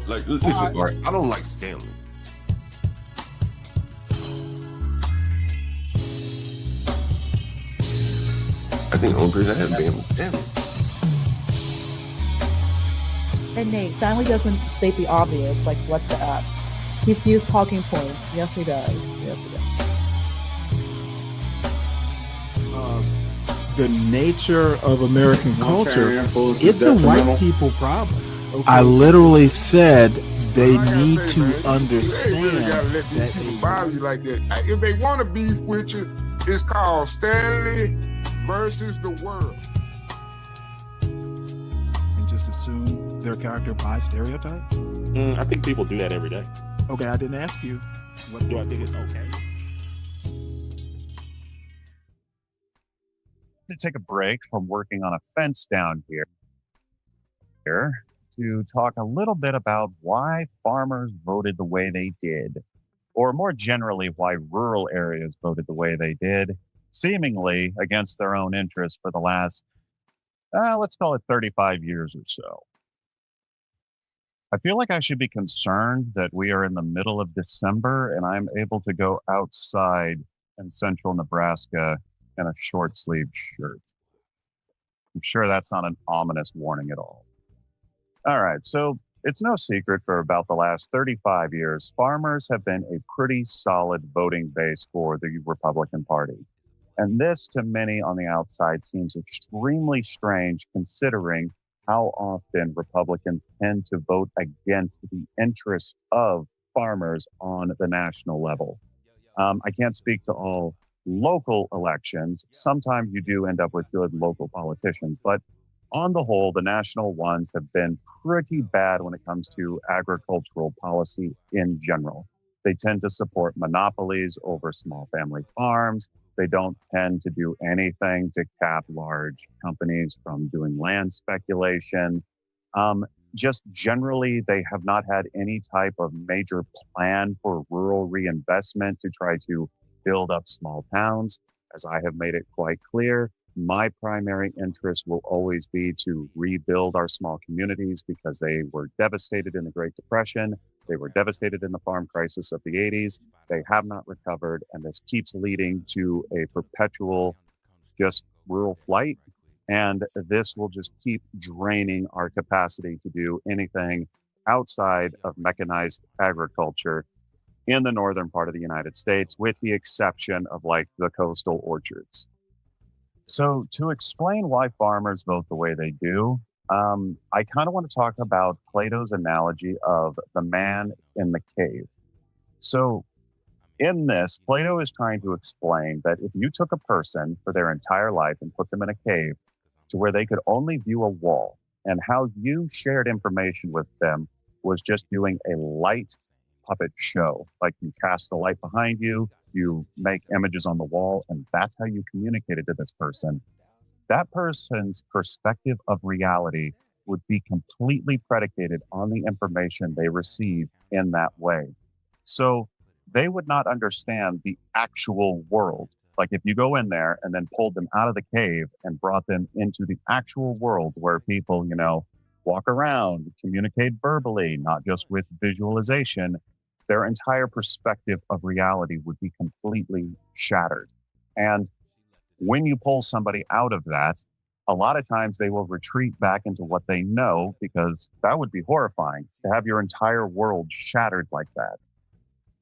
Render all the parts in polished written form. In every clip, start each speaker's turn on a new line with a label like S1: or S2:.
S1: Like, listen, right? I don't like Stanley. I think the only person I had been was Stanley.
S2: And Nate, Stanley doesn't state the obvious, like what the F. He's used talking points. Yes, he does. Yes, he does.
S3: The nature of American culture, it's a white people problem. Okay. I literally said they need to understand.
S4: They really gotta let these people bother you like that. If they want to beef with you, it's called Stanley versus the world.
S3: And just assume their character by stereotype?
S5: I think people do that every day.
S3: Okay, I didn't ask you. What do I think is okay?
S6: To take a break from working on a fence down here to talk a little bit about why farmers voted the way they did, or more generally, why rural areas voted the way they did, seemingly against their own interests for the last, let's call it 35 years or so. I feel like I should be concerned that we are in the middle of December and I'm able to go outside in central Nebraska in a short sleeve shirt. I'm sure that's not an ominous warning at all. All right, so it's no secret for about the last 35 years, farmers have been a pretty solid voting base for the Republican Party. And this, to many on the outside, seems extremely strange considering how often Republicans tend to vote against the interests of farmers on the national level. I can't speak to all local elections. Sometimes you do end up with good local politicians, but on the whole, the national ones have been pretty bad when it comes to agricultural policy in general. They tend to support monopolies over small family farms. They don't tend to do anything to cap large companies from doing land speculation. Just generally, they have not had any type of major plan for rural reinvestment to try to build up small towns. As I have made it quite clear, my primary interest will always be to rebuild our small communities because they were devastated in the Great Depression. They were devastated in the farm crisis of the 80s. They have not recovered, and this keeps leading to a perpetual just rural flight. And this will just keep draining our capacity to do anything outside of mechanized agriculture in the northern part of the United States, with the exception of like the coastal orchards. So to explain why farmers vote the way they do, I kind of want to talk about Plato's analogy of the man in the cave. So in this, Plato is trying to explain that if you took a person for their entire life and put them in a cave to where they could only view a wall, and how you shared information with them was just doing a light puppet show. Like you cast the light behind you, you make images on the wall, and that's how you communicated to this person. That person's perspective of reality would be completely predicated on the information they received in that way. So they would not understand the actual world. Like if you go in there and then pulled them out of the cave and brought them into the actual world where people, walk around, communicate verbally, not just with visualization, their entire perspective of reality would be completely shattered. And when you pull somebody out of that, a lot of times they will retreat back into what they know, because that would be horrifying to have your entire world shattered like that.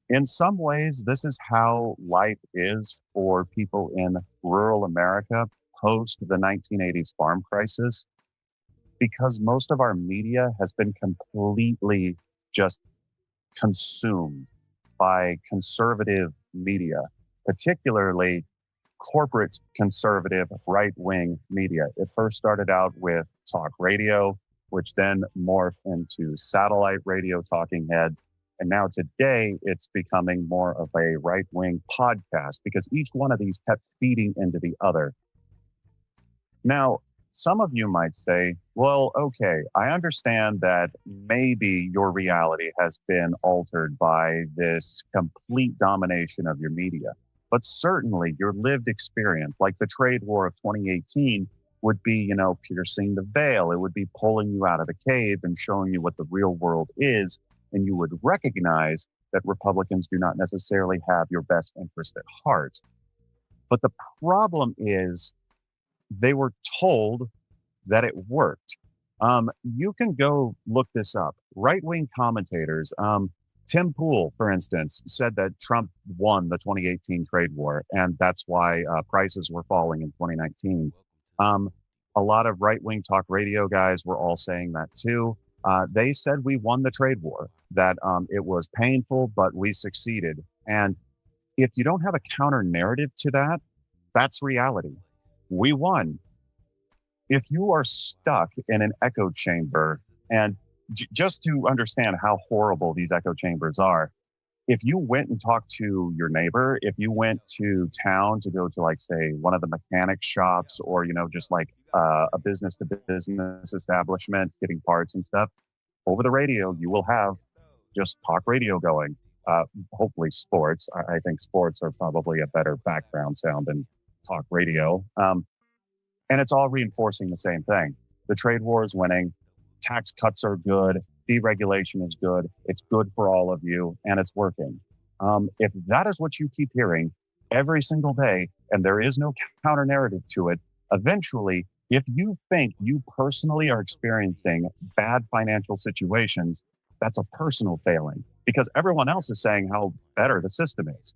S6: In some ways, this is how life is for people in rural America post the 1980s farm crisis, because most of our media has been completely just consumed by conservative media, particularly corporate conservative right-wing media. It first started out with talk radio, which then morphed into satellite radio talking heads. And now today, it's becoming more of a right-wing podcast because each one of these kept feeding into the other. Now, some of you might say, well, okay, I understand that maybe your reality has been altered by this complete domination of your media. But certainly your lived experience, like the trade war of 2018, would be, piercing the veil. It would be pulling you out of the cave and showing you what the real world is. And you would recognize that Republicans do not necessarily have your best interest at heart. But the problem is they were told that it worked. You can go look this up. Right-wing commentators, Tim Pool, for instance, said that Trump won the 2018 trade war, and that's why prices were falling in 2019. A lot of right-wing talk radio guys were all saying that too. They said we won the trade war, that it was painful, but we succeeded. And if you don't have a counter narrative to that, that's reality. We won. If you are stuck in an echo chamber, and just to understand how horrible these echo chambers are, if you went and talked to your neighbor, if you went to town to go to, like, say, one of the mechanic shops, or, just like a business to business establishment getting parts and stuff, over the radio, you will have just talk radio going. Hopefully sports. I think sports are probably a better background sound than talk radio. And it's all reinforcing the same thing. The trade war is winning. Tax cuts are good. Deregulation is good. It's good for all of you, and it's working. If that is what you keep hearing every single day, and there is no counter narrative to it, eventually, if you think you personally are experiencing bad financial situations, that's a personal failing, because everyone else is saying how better the system is.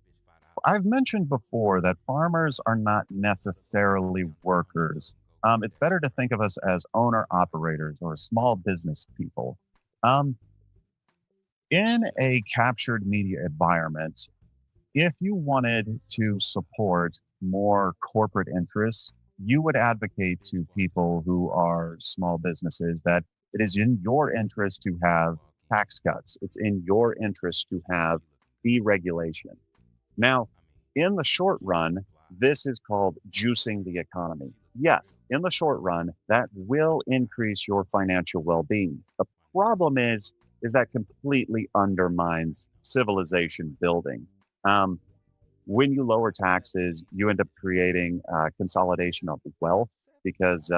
S6: I've mentioned before that farmers are not necessarily workers. It's better to think of us as owner-operators or small business people. In a captured media environment, if you wanted to support more corporate interests, you would advocate to people who are small businesses that it is in your interest to have tax cuts. It's in your interest to have deregulation. Now, in the short run, this is called juicing the economy. Yes, in the short run, that will increase your financial well-being. The problem is that completely undermines civilization building. When you lower taxes, you end up creating consolidation of wealth, because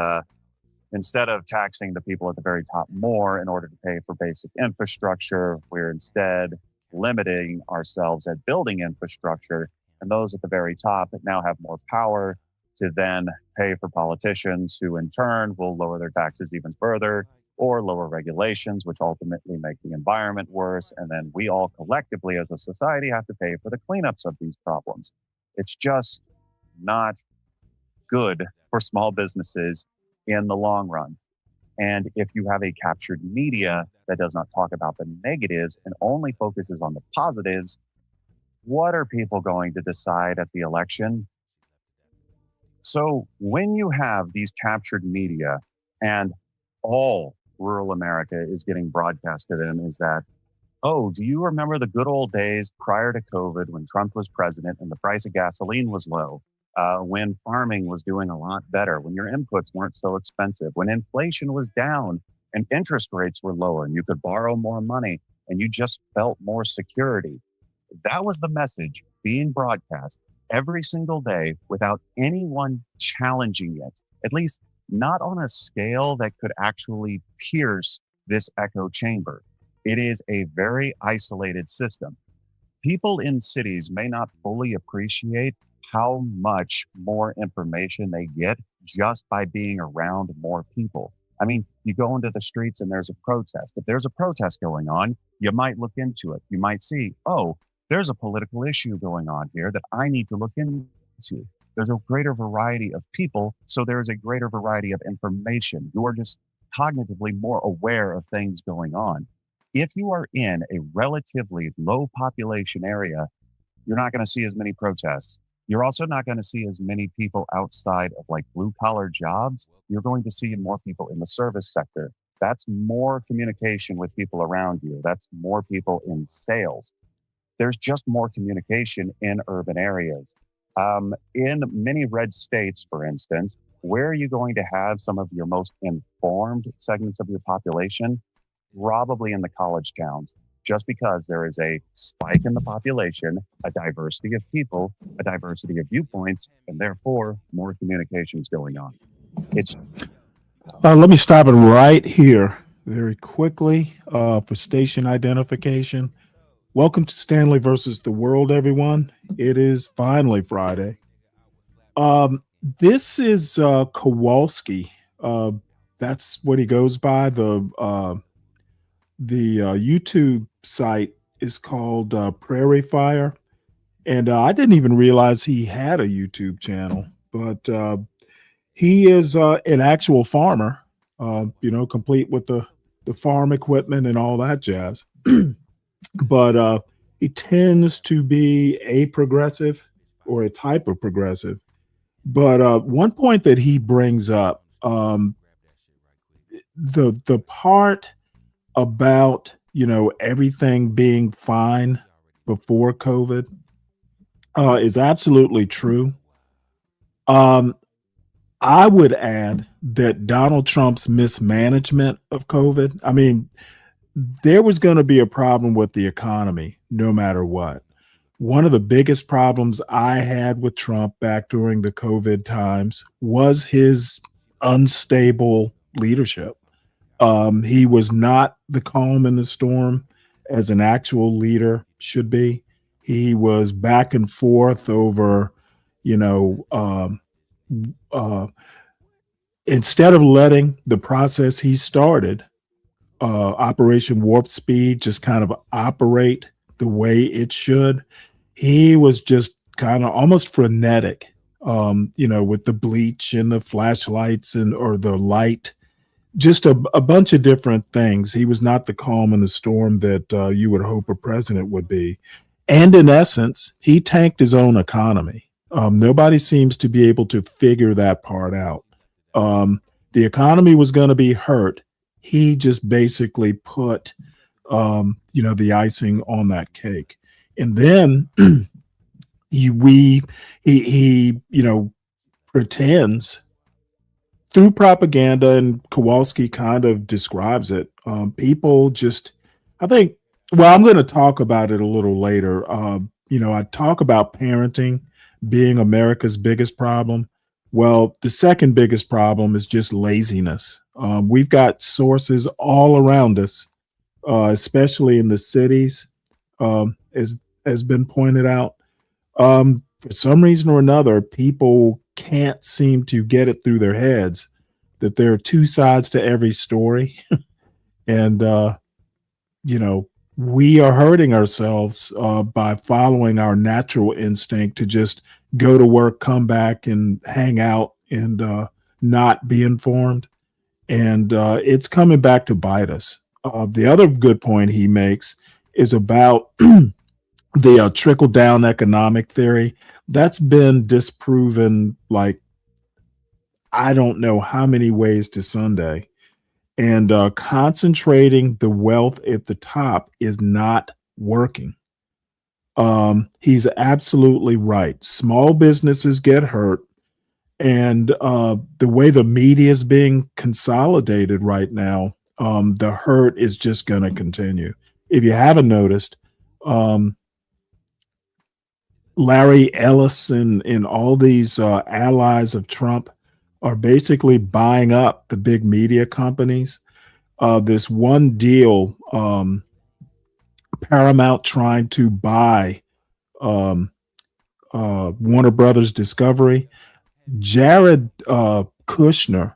S6: instead of taxing the people at the very top more in order to pay for basic infrastructure, we're instead limiting ourselves at building infrastructure. And those at the very top now have more power to then pay for politicians who in turn will lower their taxes even further, or lower regulations, which ultimately make the environment worse. And then we all collectively as a society have to pay for the cleanups of these problems. It's just not good for small businesses in the long run. And if you have a captured media that does not talk about the negatives and only focuses on the positives, what are people going to decide at the election? So when you have these captured media and all rural America is getting broadcasted in is that, oh, do you remember the good old days prior to COVID when Trump was president and the price of gasoline was low, when farming was doing a lot better, when your inputs weren't so expensive, when inflation was down and interest rates were lower and you could borrow more money and you just felt more security? That was the message being broadcast every single day without anyone challenging it, at least not on a scale that could actually pierce this echo chamber. It is a very isolated system. People in cities may not fully appreciate how much more information they get just by being around more people. I mean, you go into the streets and there's a protest. If there's a protest going on, you might look into it. You might see, oh, there's a political issue going on here that I need to look into. There's a greater variety of people, so there's a greater variety of information. You are just cognitively more aware of things going on. If you are in a relatively low population area, you're not going to see as many protests. You're also not going to see as many people outside of like blue collar jobs. You're going to see more people in the service sector. That's more communication with people around you. That's more people in sales. There's just more communication in urban areas. In many red states, for instance, where are you going to have some of your most informed segments of your population? Probably in the college towns, just because there is a spike in the population, a diversity of people, a diversity of viewpoints, and therefore more communications going on. It's
S3: Let me stop it right here very quickly for station identification. Welcome to Stanley versus the World, everyone. It is finally Friday. This is Kowalski. That's what he goes by. The YouTube site is called Prairie Fire, and I didn't even realize he had a YouTube channel. But he is an actual farmer, complete with the farm equipment and all that jazz. But he tends to be a progressive or a type of progressive. But one point that he brings up, the part about everything being fine before COVID is absolutely true. I would add that Donald Trump's mismanagement of COVID, I mean, there was going to be a problem with the economy no matter what. One of the biggest problems I had with Trump back during the COVID times was his unstable leadership. He was not the calm in the storm as an actual leader should be. He was back and forth over, instead of letting the process he started, Operation Warp Speed, just kind of operate the way it should, he was just kind of almost frenetic, with the bleach and the flashlights or the light, just a bunch of different things. He was not the calm in the storm that you would hope a president would be. And in essence, he tanked his own economy. Nobody seems to be able to figure that part out. The economy was going to be hurt. He just basically put, the icing on that cake. And then he pretends through propaganda, and Kowalski kind of describes it. People just, I think, well, I'm going to talk about it a little later. I talk about parenting being America's biggest problem. Well, the second biggest problem is just laziness. We've got sources all around us, especially in the cities, as has been pointed out. For some reason or another, people can't seem to get it through their heads that there are two sides to every story. And, we are hurting ourselves by following our natural instinct to just go to work, come back and hang out and not be informed. And it's coming back to bite us. The other good point he makes is about the trickle down economic theory. That's been disproven like I don't know how many ways to Sunday. And concentrating the wealth at the top is not working. He's absolutely right. Small businesses get hurt. And the way the media is being consolidated right now, the hurt is just going to continue. If you haven't noticed, Larry Ellis and all these allies of Trump are basically buying up the big media companies. This one deal, Paramount trying to buy Warner Brothers Discovery. Jared Kushner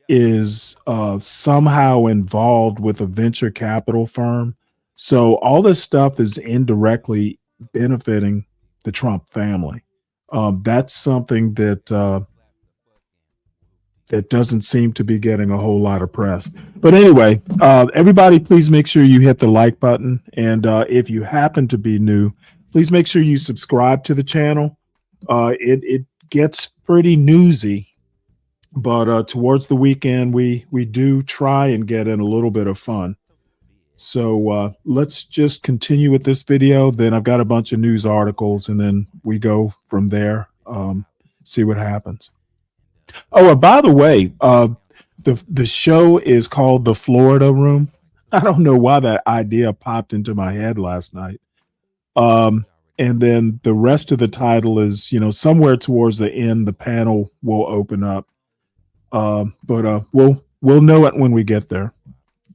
S3: is somehow involved with a venture capital firm. So all this stuff is indirectly benefiting the Trump family. That's something that doesn't seem to be getting a whole lot of press. But anyway, everybody, please make sure you hit the like button. And if you happen to be new, please make sure you subscribe to the channel. It gets pretty newsy, but towards the weekend, we do try and get in a little bit of fun. So let's just continue with this video. Then I've got a bunch of news articles, and then we go from there, see what happens. Oh, and by the way, the show is called The Florida Room. I don't know why that idea popped into my head last night. And then the rest of the title is, somewhere towards the end, the panel will open up. But we'll know it when we get there.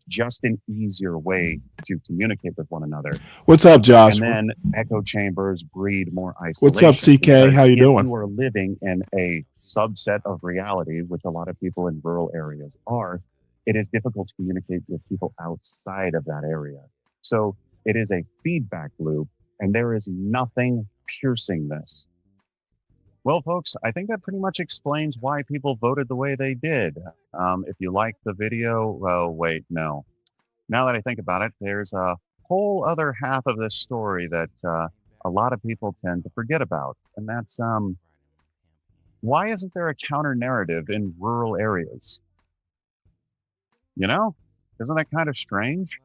S6: Just an easier way to communicate with one another.
S3: What's up, Josh?
S6: And then echo chambers breed more isolation.
S3: What's up, CK? How you doing?
S6: If you are living in a subset of reality, which a lot of people in rural areas are, it is difficult to communicate with people outside of that area. So it is a feedback loop, and there is nothing piercing this. Well, folks, I think that pretty much explains why people voted the way they did. If you liked the video, well, wait, no. Now that I think about it, there's a whole other half of this story that a lot of people tend to forget about. And that's why isn't there a counter narrative in rural areas? You know, isn't that kind of strange?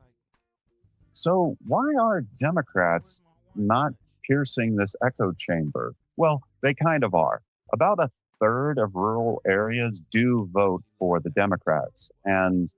S6: So why are Democrats not piercing this echo chamber? Well, they kind of are. About a third of rural areas do vote for the Democrats. And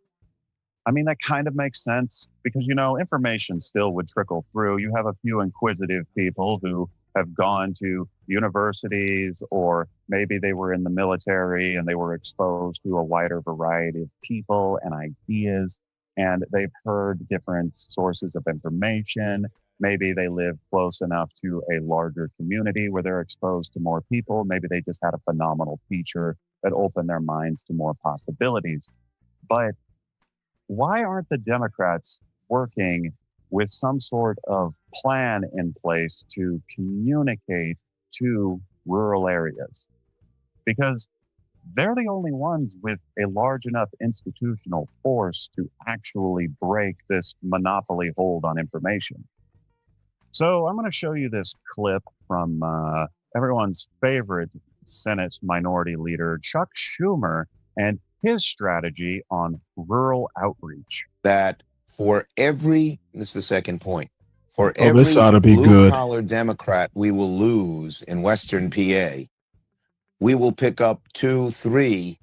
S6: I mean, that kind of makes sense because, you know, information still would trickle through. You have a few inquisitive people who have gone to universities, or maybe they were in the military and they were exposed to a wider variety of people and ideas, and they've heard different sources of information. Maybe they live close enough to a larger community where they're exposed to more people. Maybe they just had a phenomenal teacher that opened their minds to more possibilities. But why aren't the Democrats working with some sort of plan in place to communicate to rural areas? Because they're the only ones with a large enough institutional force to actually break this monopoly hold on information. So I'm going to show you this clip from everyone's favorite Senate Minority Leader, Chuck Schumer, and his strategy on rural outreach.
S7: That for every, this is the second point, for
S3: this
S7: every
S3: ought to be good.
S7: blue-collar Democrat we will lose in Western PA, we will pick up 2, 3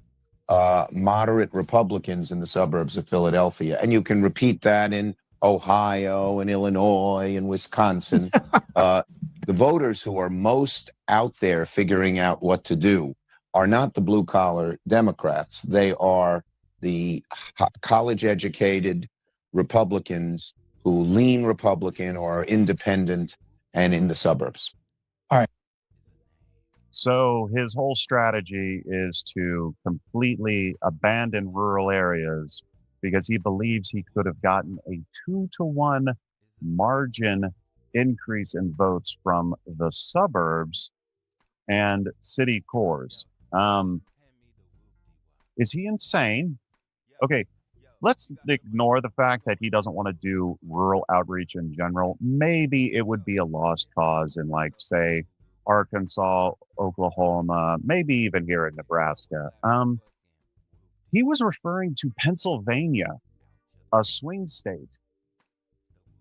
S7: moderate Republicans in the suburbs of Philadelphia. And you can repeat that in Ohio and Illinois and Wisconsin. The voters who are most out there figuring out what to do are not the blue-collar Democrats. They are the college-educated Republicans who lean Republican or are independent and in the suburbs.
S2: All right.
S6: So his whole strategy is to completely abandon rural areas because he believes he could have gotten a 2-to-1 margin increase in votes from the suburbs and city cores. Is he insane? Okay, let's ignore the fact that he doesn't want to do rural outreach in general. Maybe it would be a lost cause in, like, say, Arkansas, Oklahoma, maybe even here in Nebraska. He was referring to Pennsylvania, a swing state.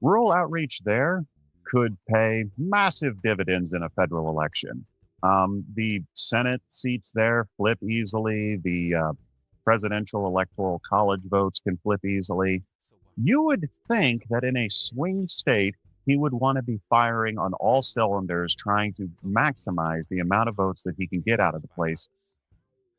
S6: Rural outreach there could pay massive dividends in a federal election. The Senate seats there flip easily. The presidential electoral college votes can flip easily. You would think that in a swing state, he would want to be firing on all cylinders, trying to maximize the amount of votes that he can get out of the place,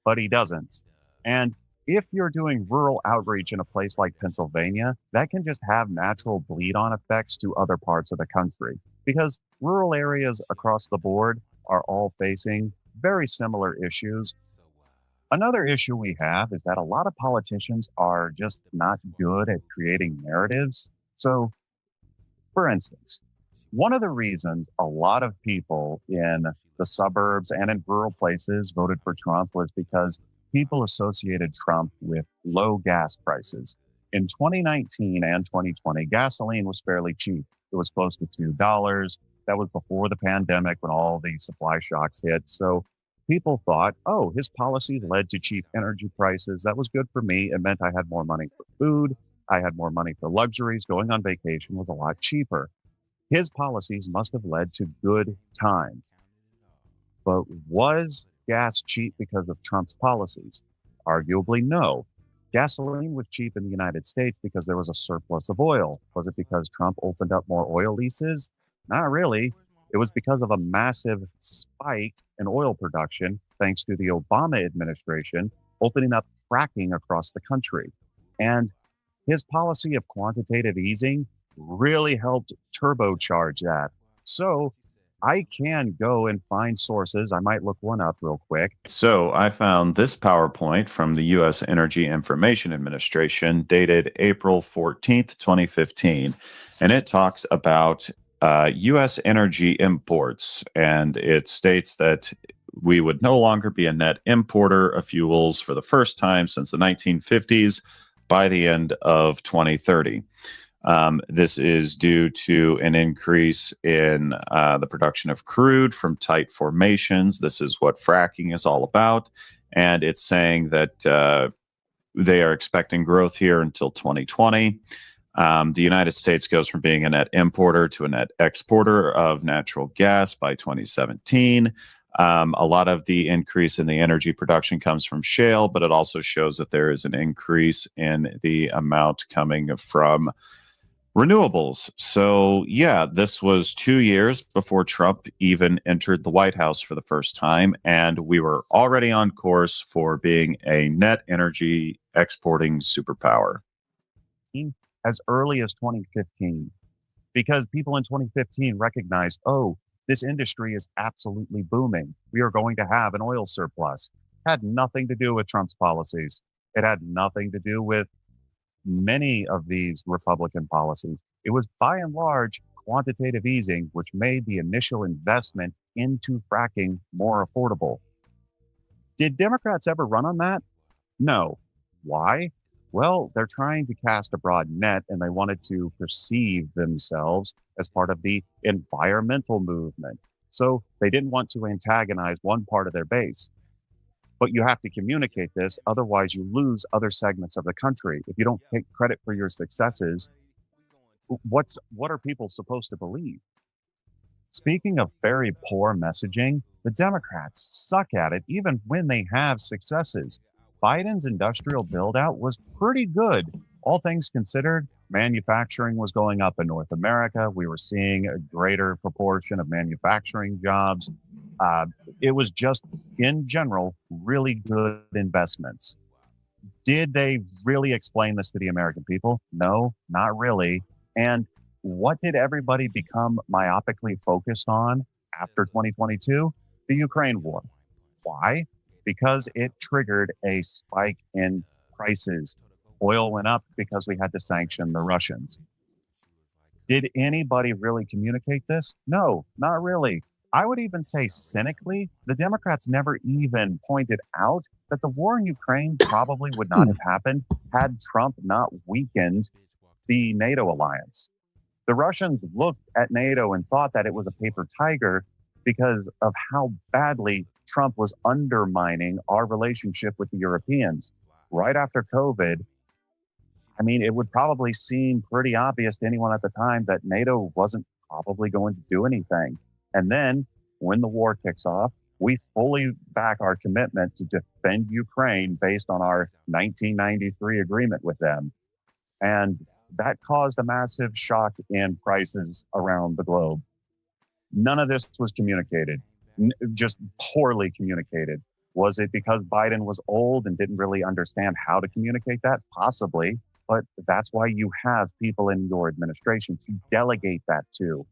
S6: but he doesn't. And if you're doing rural outreach in a place like Pennsylvania, that can just have natural bleed-on effects to other parts of the country, because rural areas across the board are all facing very similar issues. Another issue we have is that a lot of politicians are just not good at creating narratives. So, for instance, one of the reasons a lot of people in the suburbs and in rural places voted for Trump was because people associated Trump with low gas prices. In 2019 and 2020, gasoline was fairly cheap. It was close to $2. That was before the pandemic when all the supply shocks hit. So people thought, oh, his policies led to cheap energy prices. That was good for me. It meant I had more money for food. I had more money for luxuries. Going on vacation was a lot cheaper. His policies must have led to good times. But was gas cheap because of Trump's policies? Arguably, no. Gasoline was cheap in the United States because there was a surplus of oil. Was it because Trump opened up more oil leases? Not really. It was because of a massive spike in oil production, thanks to the Obama administration, opening up fracking across the country. And his policy of quantitative easing really helped turbocharge that. So I can go and find sources. I might look one up real quick.
S8: So I found this PowerPoint from the U.S. Energy Information Administration dated April 14th, 2015. And it talks about U.S. energy imports. And it states that we would no longer be a net importer of fuels for the first time since the 1950s by the end of 2030. This is due to an increase in the production of crude from tight formations. This is what fracking is all about. And it's saying that they are expecting growth here until 2020. The United States goes from being a net importer to a net exporter of natural gas by 2017. A lot of the increase in the energy production comes from shale, but it also shows that there is an increase in the amount coming from renewables. So, yeah, this was 2 years before Trump even entered the White House for the first time, and we were already on course for being a net energy exporting superpower.
S6: As early as 2015, because people in 2015 recognized, oh, this industry is absolutely booming. We are going to have an oil surplus. It had nothing to do with Trump's policies. It had nothing to do with many of these Republican policies. It was by and large quantitative easing, which made the initial investment into fracking more affordable. Did Democrats ever run on that? No. Why? Well, they're trying to cast a broad net, and they wanted to perceive themselves as part of the environmental movement. So they didn't want to antagonize one part of their base. But you have to communicate this, otherwise you lose other segments of the country. If you don't take credit for your successes, what are people supposed to believe? Speaking of very poor messaging, the Democrats suck at it even when they have successes. Biden's industrial build-out was pretty good. All things considered, manufacturing was going up in North America. We were seeing a greater proportion of manufacturing jobs. It was just, in general, really good investments. Did they really explain this to the American people? No, not really. And what did everybody become myopically focused on after 2022? The Ukraine war. Why? Because it triggered a spike in prices. Oil went up because we had to sanction the Russians. Did anybody really communicate this? No, not really. I would even say cynically, the Democrats never even pointed out that the war in Ukraine probably would not have happened had Trump not weakened the NATO alliance. The Russians looked at NATO and thought that it was a paper tiger because of how badly Trump was undermining our relationship with the Europeans. Right after COVID, I mean, it would probably seem pretty obvious to anyone at the time that NATO wasn't probably going to do anything. And then when the war kicks off, we fully back our commitment to defend Ukraine based on our 1993 agreement with them. And that caused a massive shock in prices around the globe. None of this was communicated, just poorly communicated. Was it because Biden was old and didn't really understand how to communicate that? Possibly, but that's why you have people in your administration to delegate that to.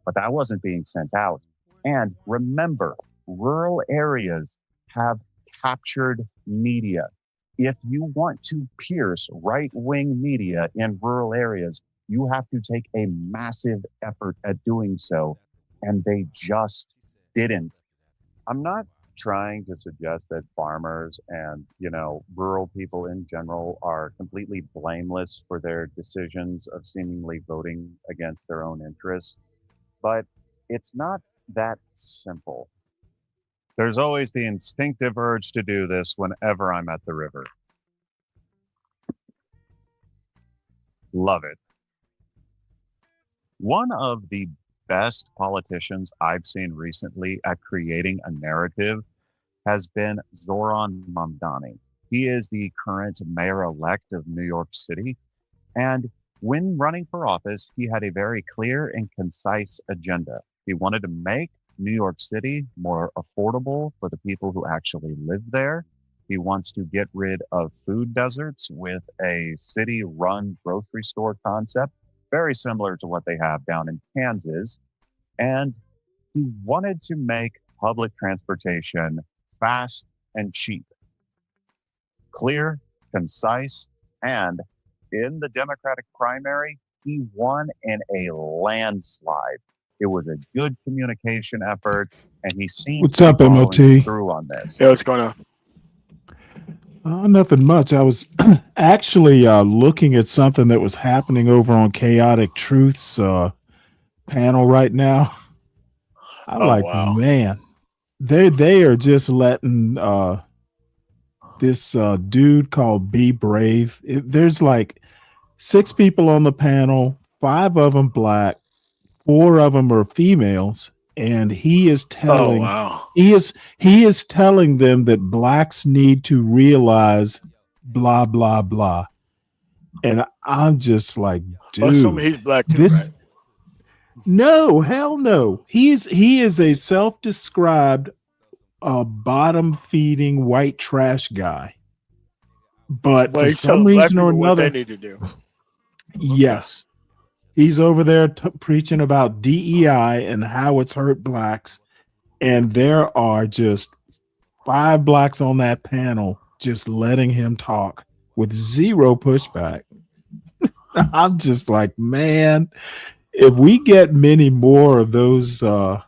S6: But that wasn't being sent out. And remember, rural areas have captured media. If you want to pierce right-wing media in rural areas, you have to take a massive effort at doing so. And they just didn't. I'm not trying to suggest that farmers and, rural people in general are completely blameless for their decisions of seemingly voting against their own interests. But it's not that simple. There's always the instinctive urge to do this whenever I'm at the river. Love it. One of the best politicians I've seen recently at creating a narrative has been Zoran Mamdani. He is the current mayor-elect of New York City. And when running for office, he had a very clear and concise agenda. He wanted to make New York City more affordable for the people who actually live there. He wants to get rid of food deserts with a city-run grocery store concept, very similar to what they have down in Kansas. And he wanted to make public transportation fast and cheap, clear, concise, and in the Democratic primary, he won in a landslide. It was a good communication effort, and he seems
S3: What's
S6: to be
S3: up,
S6: following
S3: MOT?
S6: through on this.
S9: Yeah, what's going on?
S3: Nothing much. I was actually looking at something that was happening over on Chaotic Truth's panel right now. I'm
S9: Oh,
S3: like,
S9: wow.
S3: man, they are just letting this dude called Be Brave. There's like 6 people on the panel, 5 of them black, 4 of them are females, and he is
S9: Oh,
S3: telling
S9: wow.
S3: he is telling them that blacks need to realize blah blah blah. And I'm just like,
S9: Well, assuming
S3: dude,
S9: he's black too,
S3: this
S9: right?
S3: no, hell no. He is a self-described bottom feeding white trash guy. But
S9: Well,
S3: for
S9: he's
S3: some
S9: telling black
S3: reason or
S9: people what they
S3: another,
S9: need to do.
S3: yes, he's over there preaching about DEI and how it's hurt blacks. And there are just 5 blacks on that panel just letting him talk with 0 pushback. I'm just like, man, if we get many more of those
S9: No.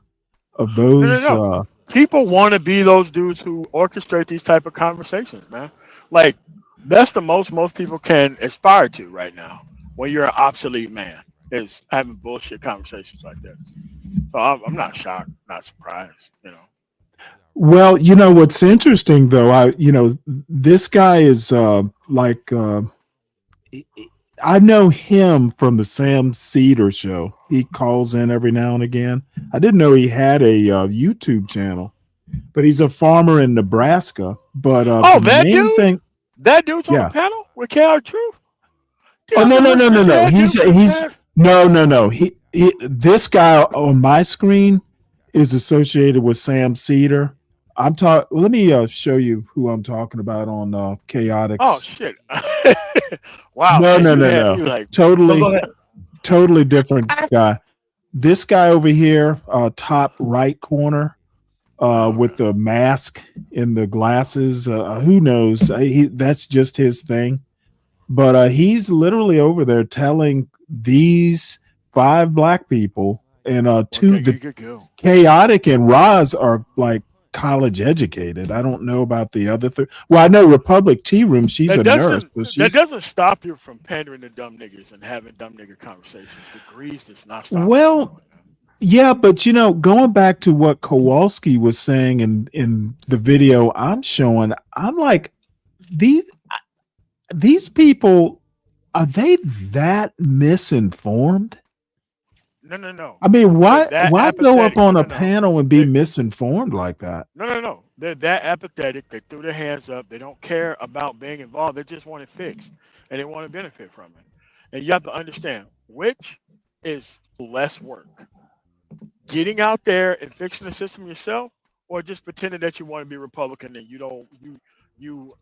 S9: People want to be those dudes who orchestrate these type of conversations, man. Like, that's the most people can aspire to right now when you're an obsolete man, is having bullshit conversations like this. So I'm not shocked, not surprised, you know.
S3: well, you know what's interesting though, this guy is I know him from the Sam Cedar show. He calls in every now and again. I didn't know he had a YouTube channel, but he's a farmer in Nebraska. But
S9: Oh,
S3: the
S9: that
S3: main
S9: dude?
S3: thing,
S9: That dude's on
S3: yeah.
S9: the panel with KR Truth?
S3: Oh no. He's no. He this guy on my screen is associated with Sam Cedar. I'm talking. Let me show you who I'm talking about on Chaotix.
S9: Oh shit! Wow.
S3: No.
S9: You like,
S3: Totally different guy. This guy over here, top right corner, with the mask and the glasses. Who knows? That's just his thing. But he's literally over there telling these 5 black people, and Chaotic and Roz are like college educated. I don't know about the other 3. Well, I know Republic Tea Room. She's a nurse.
S9: That doesn't stop you from pandering to dumb niggas and having dumb nigger conversations. Degrees does not stop.
S3: Well, yeah, but going back to what Kowalski was saying in the video I'm showing, I'm like, these people, are they that misinformed?
S9: No.
S3: I mean, why go up on a panel and be misinformed like that?
S9: No. They're that apathetic. They threw their hands up. They don't care about being involved. They just want it fixed, and they want to benefit from it. And you have to understand which is less work: getting out there and fixing the system yourself, or just pretending that you want to be Republican and you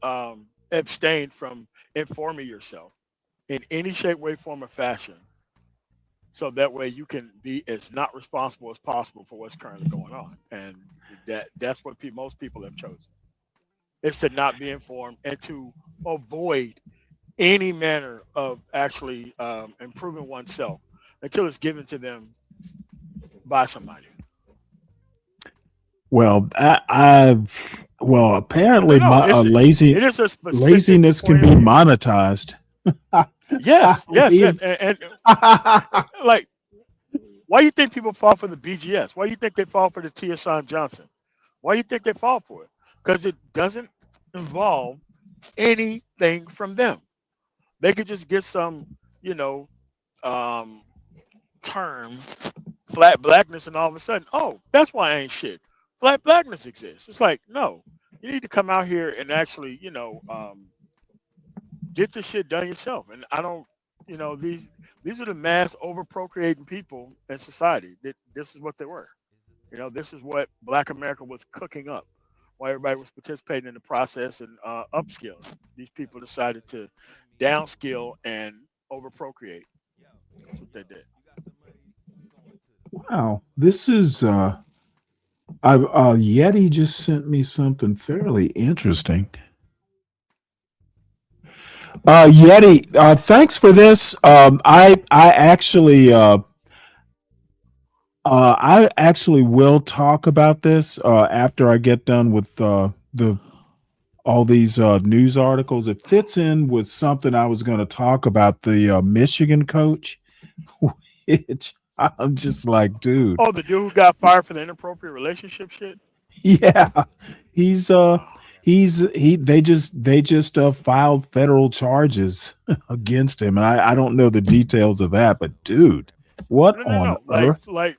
S9: abstain from informing yourself in any shape, way, form, or fashion. So that way you can be as not responsible as possible for what's currently going on. And that's what most people have chosen. It's to not be informed and to avoid any manner of actually improving oneself until it's given to them by somebody.
S3: Well, apparently laziness can be monetized.
S9: Yes. And like, why do you think people fall for the BGS? Why do you think they fall for the Tia Son Johnson? Why do you think they fall for it? Because it doesn't involve anything from them. They could just get some, term, flat blackness, and all of a sudden, oh, that's why I ain't shit. Flat blackness exists. It's like, no, you need to come out here and actually, get the shit done yourself. And I don't, these are the mass over procreating people in society. This is what they were. This is what Black America was cooking up while everybody was participating in the process and upskilling. These people decided to downskill and over procreate. That's what they did.
S3: Wow, this is Yeti just sent me something fairly interesting. Yeti, thanks for this. I actually will talk about this after I get done with all these news articles. It fits in with something I was going to talk about, the Michigan coach, which I'm just like, dude.
S9: Oh, the dude who got fired for the inappropriate relationship shit.
S3: Yeah, he's
S9: Oh,
S3: they just filed federal charges against him, and I don't know the details of that, but dude, what on
S9: no.
S3: earth?
S9: Like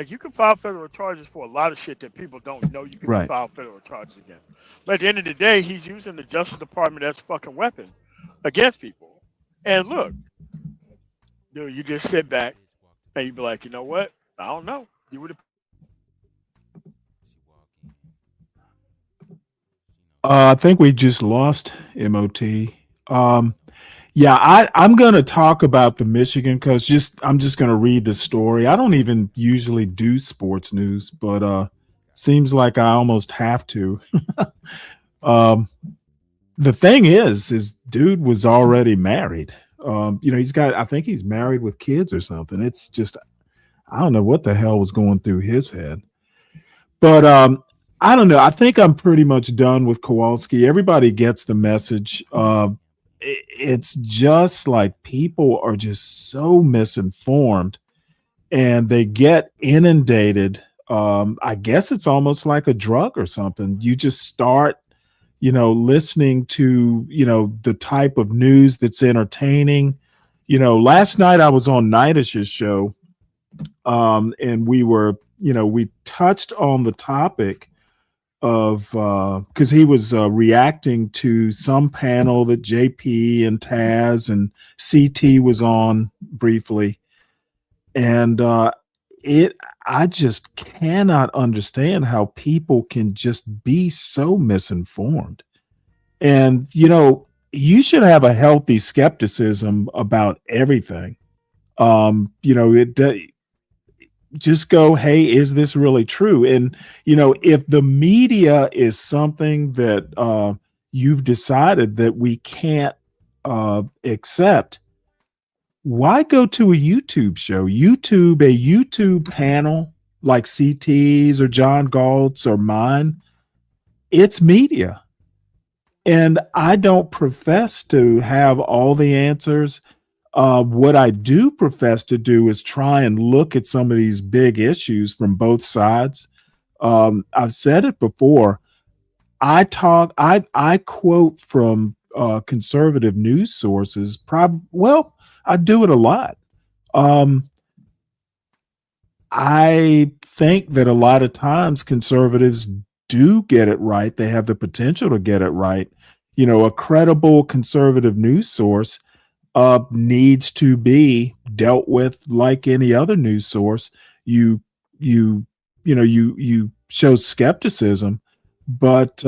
S9: you can file federal charges for a lot of shit that people don't know you can
S3: Right.
S9: file federal charges against. But at the end of the day, he's using the Justice Department as a fucking weapon against people. And look, dude, you just sit back and you be like, you know what? I don't know. You would have.
S3: I think we just lost MOT. Yeah, I'm going to talk about the Michigan coach. I'm just going to read the story. I don't even usually do sports news, but seems like I almost have to. The thing is dude was already married. I think he's married with kids or something. It's just, I don't know what the hell was going through his head. But I don't know. I think I'm pretty much done with Kowalski. Everybody gets the message. It's just like people are just so misinformed and they get inundated. I guess it's almost like a drug or something. You just start, listening to, the type of news that's entertaining. Last night I was on Nightish's show, and we touched on the topic of because he was reacting to some panel that JP and Taz and CT was on briefly, and I just cannot understand how people can just be so misinformed. And you should have a healthy skepticism about everything. Just go, hey, is this really true? And if the media is something that you've decided that we can't accept, why go to a YouTube show? A YouTube panel like CT's or John Galt's or mine, it's media. And I don't profess to have all the answers. What I do profess to do is try and look at some of these big issues from both sides. I've said it before. I quote from conservative news sources. I do it a lot. I think that a lot of times conservatives do get it right. They have the potential to get it right. A credible conservative news source needs to be dealt with like any other news source. You show skepticism, but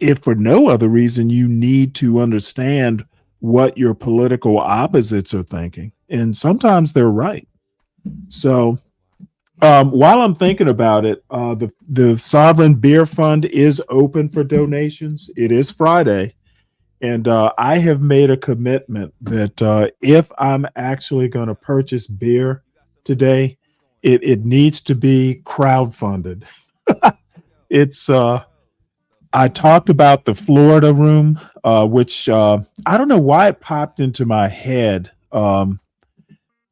S3: if for no other reason, you need to understand what your political opposites are thinking, and sometimes they're right. So while I'm thinking about it, the Sovereign Beer Fund is open for donations. It is Friday. And I have made a commitment that if I'm actually going to purchase beer today, it needs to be crowdfunded. I talked about the Florida Room, which I don't know why it popped into my head.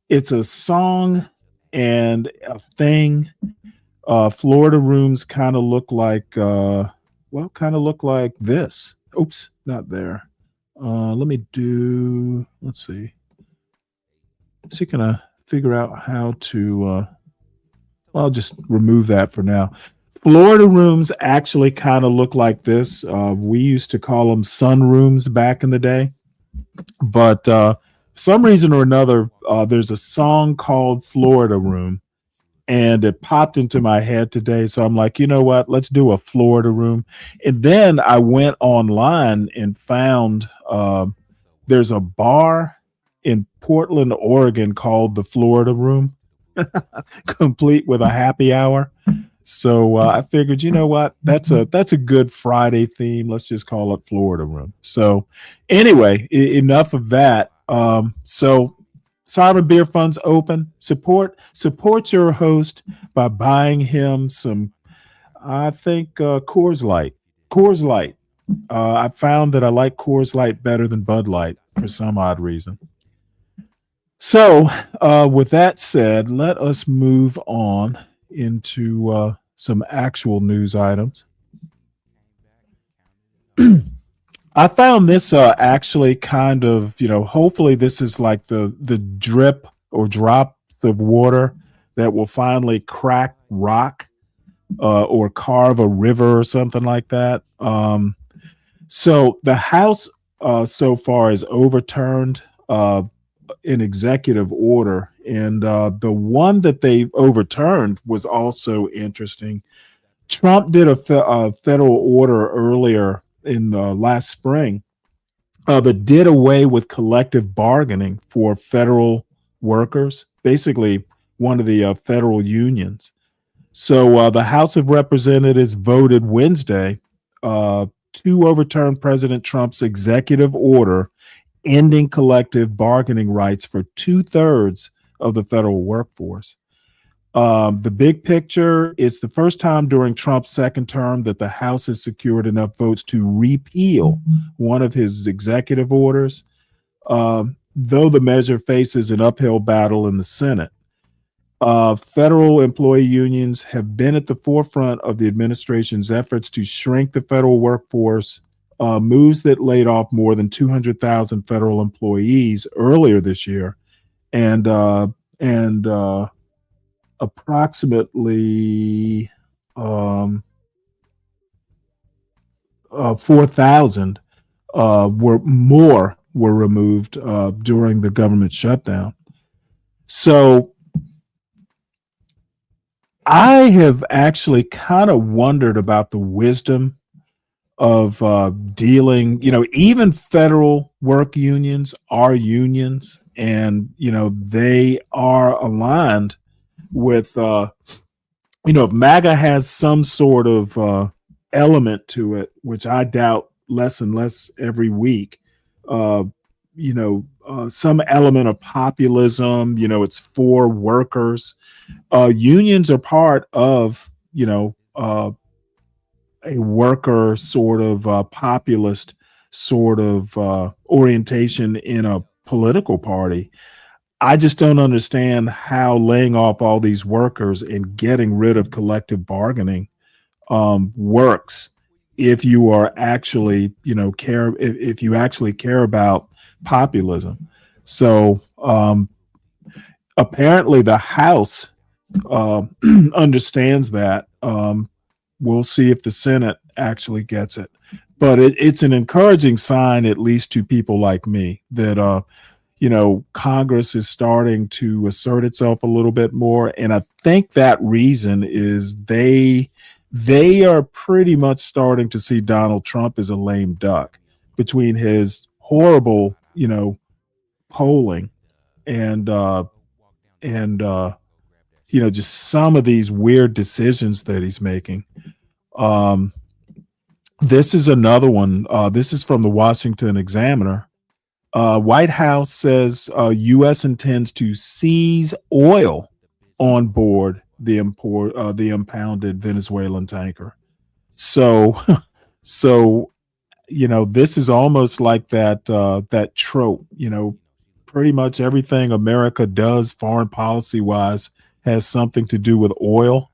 S3: It's a song and a thing. Florida Rooms kind of look like this. Oops, not there. Let's see. So you can figure out how to, I'll just remove that for now. Florida Rooms actually kind of look like this. We used to call them sunrooms back in the day. But for some reason or another, there's a song called Florida Room. and it popped into my head today. So I'm like, you know what? Let's do a Florida room. And then I went online and found there's a bar in Portland, Oregon called the Florida Room, complete with a happy hour. So I figured, you know what? That's a good Friday theme. Let's just call it Florida Room. So anyway, enough of that. So Sovereign Beer Fund's open. Support your host by buying him some, I think, Coors Light. Coors Light. I found that I like Coors Light better than Bud Light for some odd reason. So with that said, let us move on into some actual news items. I found this actually kind of, hopefully this is like the drip or drops of water that will finally crack rock or carve a river or something like that. So the House so far has overturned an executive order, and the one that they overturned was also interesting. Trump did a federal order earlier in the last spring that did away with collective bargaining for federal workers, basically one of the federal unions. So the House of Representatives voted Wednesday to overturn President Trump's executive order ending collective bargaining rights for 2/3 of the federal workforce. The big picture, it's the first time during Trump's second term that the House has secured enough votes to repeal one of his executive orders, though the measure faces an uphill battle in the Senate. Federal employee unions have been at the forefront of the administration's efforts to shrink the federal workforce, moves that laid off more than 200,000 federal employees earlier this year, and approximately 4,000 were removed during the government shutdown. So I have actually kind of wondered about the wisdom of dealing, even federal work unions are unions, and, they are aligned with, if MAGA has some sort of element to it, which I doubt less and less every week, some element of populism, it's for workers. Unions are part of, a worker sort of populist sort of orientation in a political party. I just don't understand how laying off all these workers and getting rid of collective bargaining works if you are actually, if you actually care about populism. So apparently the House understands that. We'll see if the Senate actually gets it. But it's an encouraging sign, at least to people like me, that Congress is starting to assert itself a little bit more. And I think that reason is they are pretty much starting to see Donald Trump as a lame duck between his horrible, polling and just some of these weird decisions that he's making. This is another one. This is from the Washington Examiner. White House says U.S. intends to seize oil on board the impounded Venezuelan tanker. So, this is almost like that trope. Pretty much everything America does, foreign policy wise, has something to do with oil.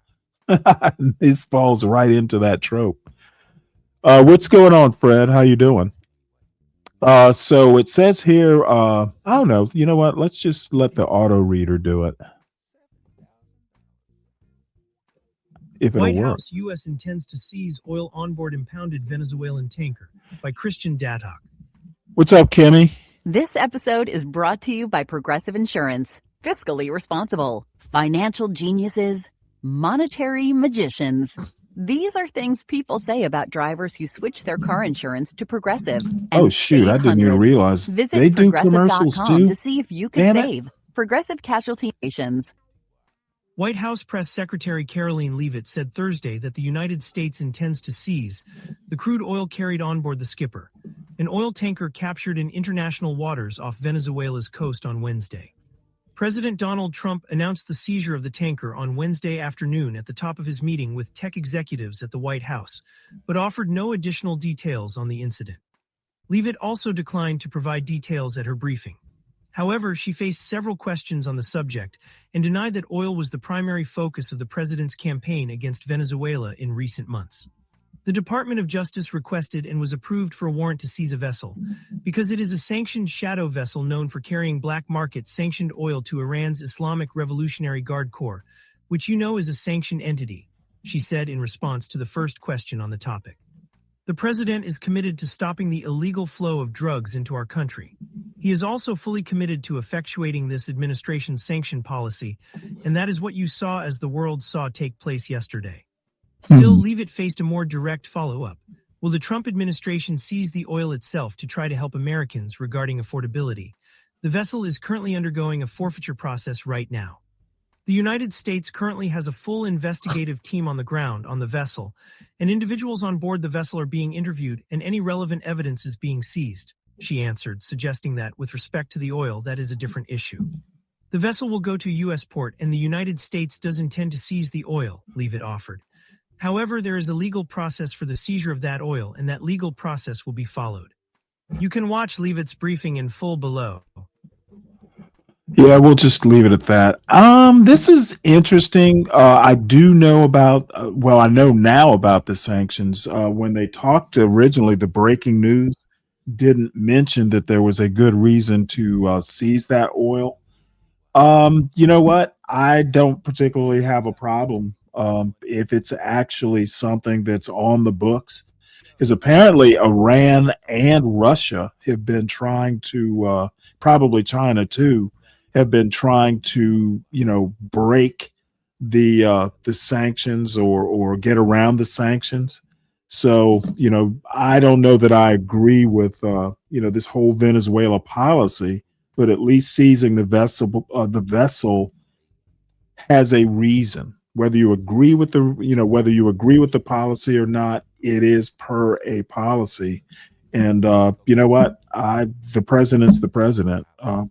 S3: This falls right into that trope. What's going on, Fred? How you doing? So it says here, I don't know. You know what? Let's just let the auto reader do it. If
S10: White
S3: it'll work.
S10: House, U.S. intends to seize oil onboard impounded Venezuelan tanker by Christian Dadhawk.
S3: What's up, Kimmy?
S11: This episode is brought to you by Progressive Insurance. Fiscally responsible. financial geniuses, monetary magicians. These are things people say about drivers who switch their car insurance to Progressive and
S3: Oh shoot, I
S11: save
S3: didn't even
S11: hundreds.
S3: realize
S11: Visit
S3: they do commercials
S11: progressive.com to
S3: too.
S11: see if you could
S3: Damn it.
S11: save. Progressive Casualty Nations.
S10: White House Press Secretary Caroline Leavitt said Thursday that the United States intends to seize the crude oil carried on board the Skipper, an oil tanker captured in international waters off Venezuela's coast on Wednesday. President Donald Trump announced the seizure of the tanker on Wednesday afternoon at the top of his meeting with tech executives at the White House, but offered no additional details on the incident. Leavitt also declined to provide details at her briefing. However, she faced several questions on the subject and denied that oil was the primary focus of the president's campaign against Venezuela in recent months. The Department of Justice requested and was approved for a warrant to seize a vessel because it is a sanctioned shadow vessel known for carrying black market sanctioned oil to Iran's Islamic Revolutionary Guard Corps, which you know is a sanctioned entity, she said in response to the first question on the topic. The president is committed to stopping the illegal flow of drugs into our country. He is also fully committed to effectuating this administration's sanction policy, and that is what you saw as the world saw take place yesterday. Still, Leavitt faced a more direct follow-up. Will the Trump administration seize the oil itself to try to help Americans regarding affordability? The vessel is currently undergoing a forfeiture process right now. The United States currently has a full investigative team on the ground on the vessel, and individuals on board the vessel are being interviewed and any relevant evidence is being seized, she answered, suggesting that, with respect to the oil, that is a different issue. The vessel will go to a U.S. port and the United States does intend to seize the oil, Leavitt offered. However, there is a legal process for the seizure of that oil, and that legal process will be followed. You can watch Leavitt's briefing in full below.
S3: Yeah, we'll just leave it at that. This is interesting. I do know about, well, I know now about the sanctions. When they talked originally, the breaking news didn't mention that there was a good reason to seize that oil. You know what? I don't particularly have a problem if it's actually something that's on the books, because apparently Iran and Russia have been trying to, probably China too, have been trying to, break the sanctions or get around the sanctions. So, I don't know that I agree with this whole Venezuela policy, but at least seizing the vessel has a reason. Whether you agree with the policy or not, it is per a policy. And you know what? The president's the president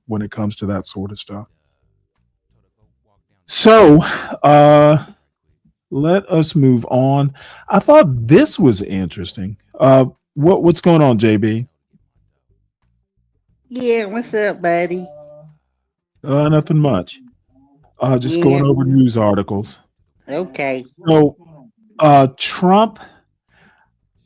S3: when it comes to that sort of stuff. So let us move on. I thought this was interesting. What's going on, JB?
S12: Yeah, what's up, buddy?
S3: Nothing much. Just going over news articles.
S12: Okay.
S3: So Trump,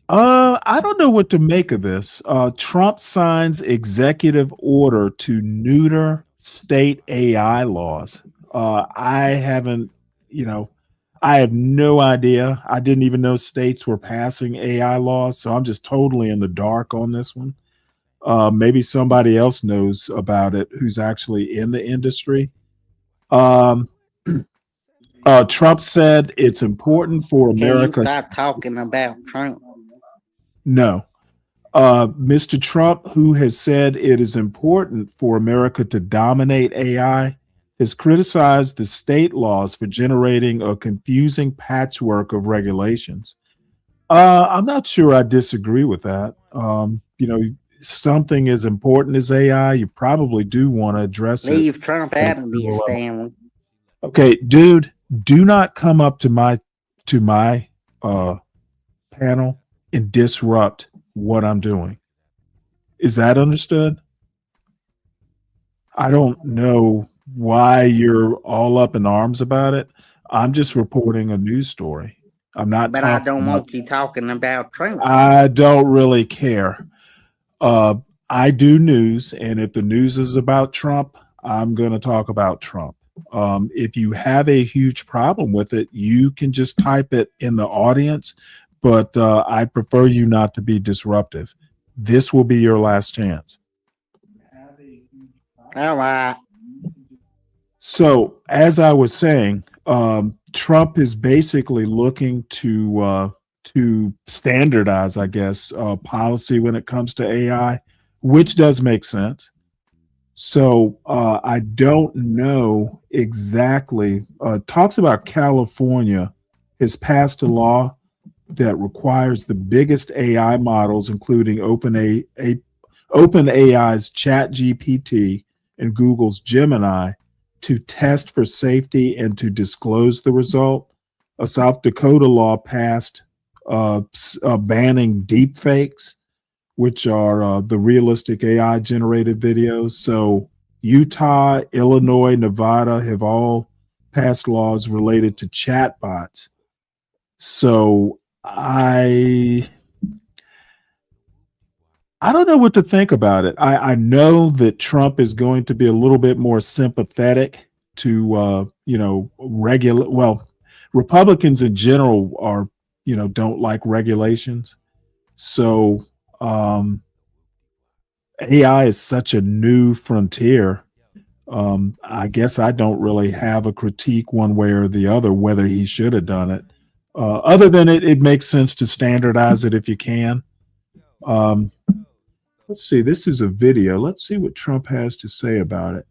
S3: I don't know what to make of this. Trump signs executive order to neuter state AI laws. I haven't, I have no idea. I didn't even know states were passing AI laws, so I'm just totally in the dark on this one. Maybe somebody else knows about it who's actually in the industry. Trump said it's important for America.
S12: Can you stop talking about Trump?
S3: No. Mr. Trump, who has said it is important for America to dominate AI, has criticized the state laws for generating a confusing patchwork of regulations. I'm not sure I disagree with that. Something as important as AI, you probably do want to address it.
S12: Leave Trump out of this, Stanley.
S3: Okay, dude, do not come up to my panel and disrupt what I'm doing. Is that understood? I don't know why you're all up in arms about it. I'm just reporting a news story. I'm not.
S12: But I don't want you talking about Trump.
S3: I don't really care. I do news, and if the news is about Trump, I'm going to talk about Trump. If you have a huge problem with it, you can just type it in the audience, but I prefer you not to be disruptive. This will be your last chance.
S12: All right.
S3: So, as I was saying, Trump is basically looking to standardize, I guess, policy when it comes to AI, which does make sense. So I don't know exactly. Talks about California has passed a law that requires the biggest AI models, including OpenAI's ChatGPT and Google's Gemini, to test for safety and to disclose the result. A South Dakota law passed banning deepfakes, which are the realistic AI generated videos. So Utah, Illinois, Nevada have all passed laws related to chatbots. So I don't know what to think about it. I know that Trump is going to be a little bit more sympathetic to Republicans in general are, don't like regulations. So AI is such a new frontier. I guess I don't really have a critique one way or the other whether he should have done it. Other than it makes sense to standardize it if you can. Let's see. This is a video. Let's see what Trump has to say about it.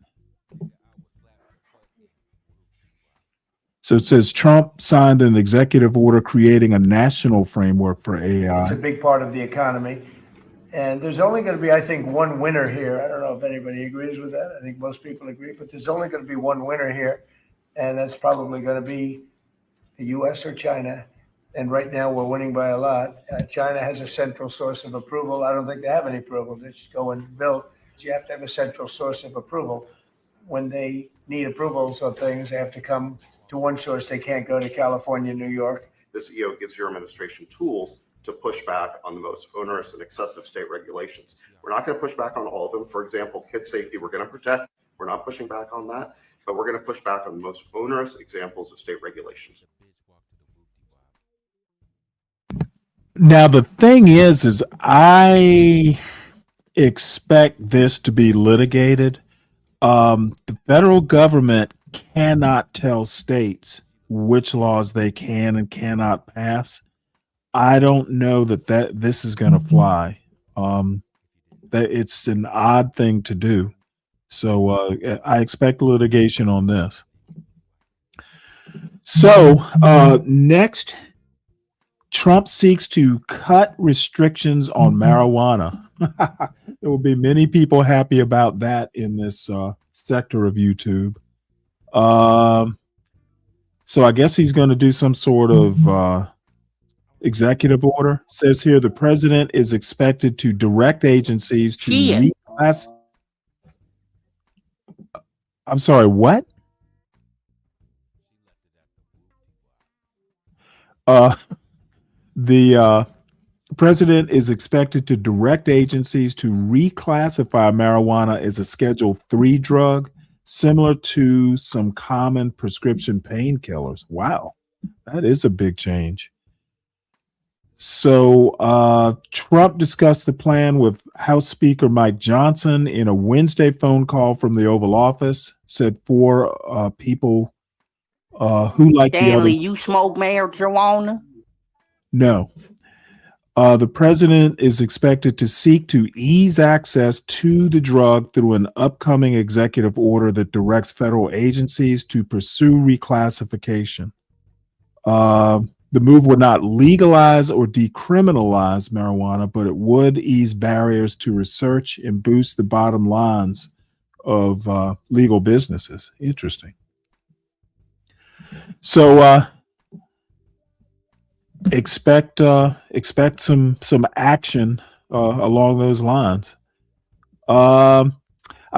S3: So it says Trump signed an executive order creating a national framework for AI.
S13: It's a big part of the economy. And there's only going to be, I think, one winner here. I don't know if anybody agrees with that. I think most people agree, but there's only going to be one winner here. And that's probably going to be the US or China. And right now we're winning by a lot. China has a central source of approval. I don't think they have any approval. They just go and build. You have to have a central source of approval. When they need approvals on things, they have to come to one source. They can't go to California, New York.
S5: This EO gives your administration tools to push back on the most onerous and excessive state regulations. We're not going to push back on all of them. For example, kid safety, we're going to protect. We're not pushing back on that, but we're going to push back on the most onerous examples of state regulations.
S3: Now, the thing is I expect this to be litigated. The federal government cannot tell states which laws they can and cannot pass. I don't know that this is going to fly. That it's an odd thing to do. So I expect litigation on this. So next, Trump seeks to cut restrictions on marijuana. There will be many people happy about that in this sector of YouTube. So I guess he's going to do some sort of executive order. Says here the president is expected to direct agencies to reclass. I'm sorry, what? The president is expected to direct agencies to reclassify marijuana as a Schedule III drug, similar to some common prescription painkillers. Wow, that is a big change. So Trump discussed the plan with House Speaker Mike Johnson in a Wednesday phone call from the Oval Office. Said four people who like
S12: Stanley,
S3: the other.
S12: you smoke marijuana?
S3: No. The president is expected to seek to ease access to the drug through an upcoming executive order that directs federal agencies to pursue reclassification. The move would not legalize or decriminalize marijuana, but it would ease barriers to research and boost the bottom lines of legal businesses. Interesting. So expect some action along those lines. I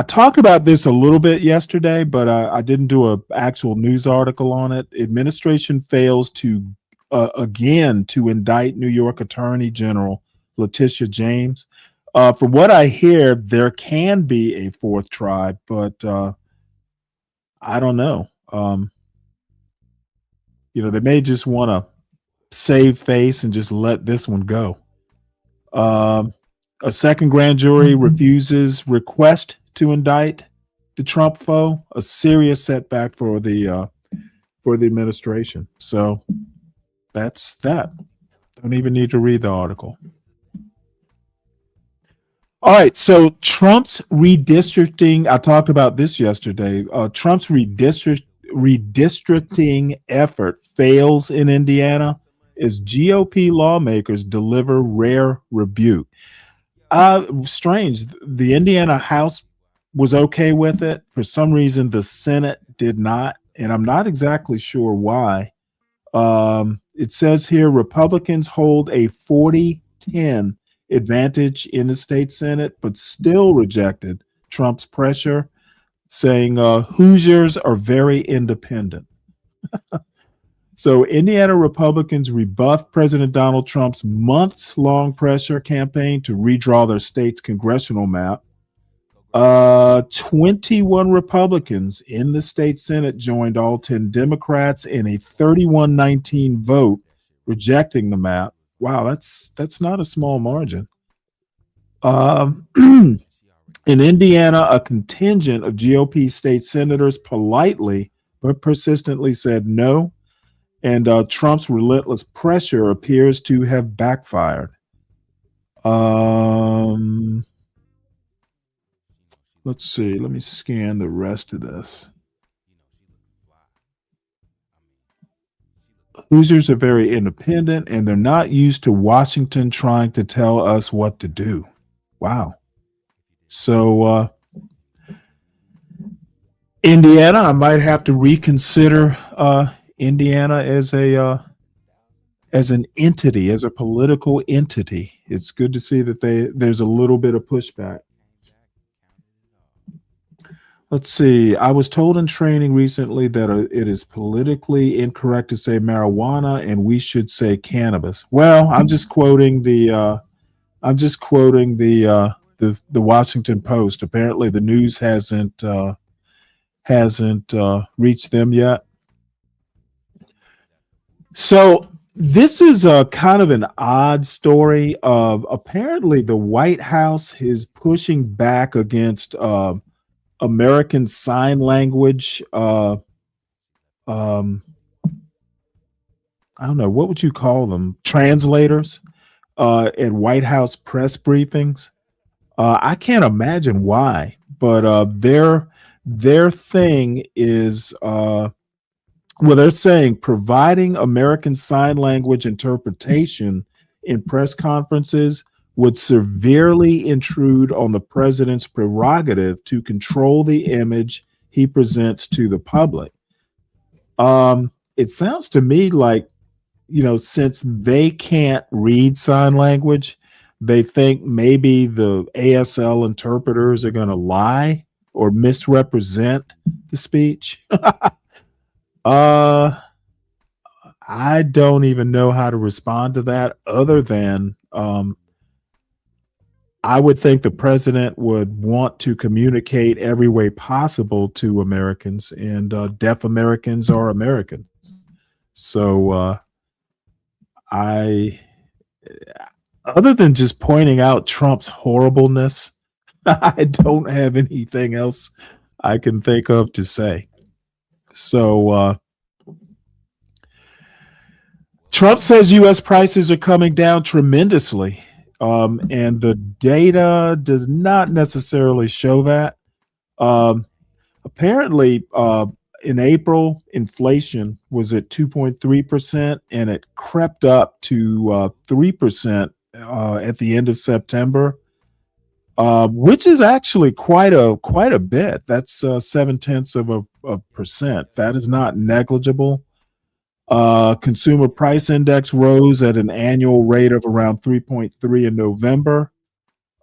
S3: talked about this a little bit yesterday, but I didn't do an actual news article on it. Administration fails to again to indict New York Attorney General Letitia James. From what I hear, there can be a fourth tribe, but I don't know. They may just want to save face and just let this one go. A second grand jury refuses request to indict the Trump foe, a serious setback for the administration. So that's that. Don't even need to read the article. All right, so Trump's redistricting, I talked about this yesterday. Trump's redistricting effort fails in Indiana as GOP lawmakers deliver rare rebuke. Strange. The Indiana House was okay with it. For some reason, the Senate did not, and I'm not exactly sure why. It says here Republicans hold a 40-10 advantage in the state Senate, but still rejected Trump's pressure, saying Hoosiers are very independent. So Indiana Republicans rebuffed President Donald Trump's months-long pressure campaign to redraw their state's congressional map. 21 Republicans in the state Senate joined all 10 Democrats in a 31-19 vote rejecting the map. Wow, that's not a small margin. In Indiana, a contingent of GOP state senators politely but persistently said no, and Trump's relentless pressure appears to have backfired. Let's see. Let me scan the rest of this. Hoosiers are very independent, and they're not used to Washington trying to tell us what to do. Wow. So, Indiana, I might have to reconsider Indiana as an entity, as a political entity. It's good to see that there's a little bit of pushback. Let's see. I was told in training recently that it is politically incorrect to say marijuana, and we should say cannabis. Well, I'm just quoting the Washington Post. Apparently, the news hasn't reached them yet. So this is a kind of an odd story. Apparently, the White House is pushing back against American Sign Language. I don't know, what would you call them? Translators at White House press briefings. I can't imagine why, but their thing is they're saying providing American Sign Language interpretation in press conferences would severely intrude on the president's prerogative to control the image he presents to the public. It sounds to me like, since they can't read sign language, they think maybe the ASL interpreters are going to lie or misrepresent the speech. I don't even know how to respond to that other than I would think the president would want to communicate every way possible to Americans, and deaf Americans are Americans. So other than just pointing out Trump's horribleness, I don't have anything else I can think of to say. So Trump says U.S. prices are coming down tremendously. And the data does not necessarily show that. Apparently, in April, inflation was at 2.3%, and it crept up to 3% at the end of September, which is actually quite a bit. That's 0.7%. That is not negligible. Consumer price index rose at an annual rate of around 3.3 in November.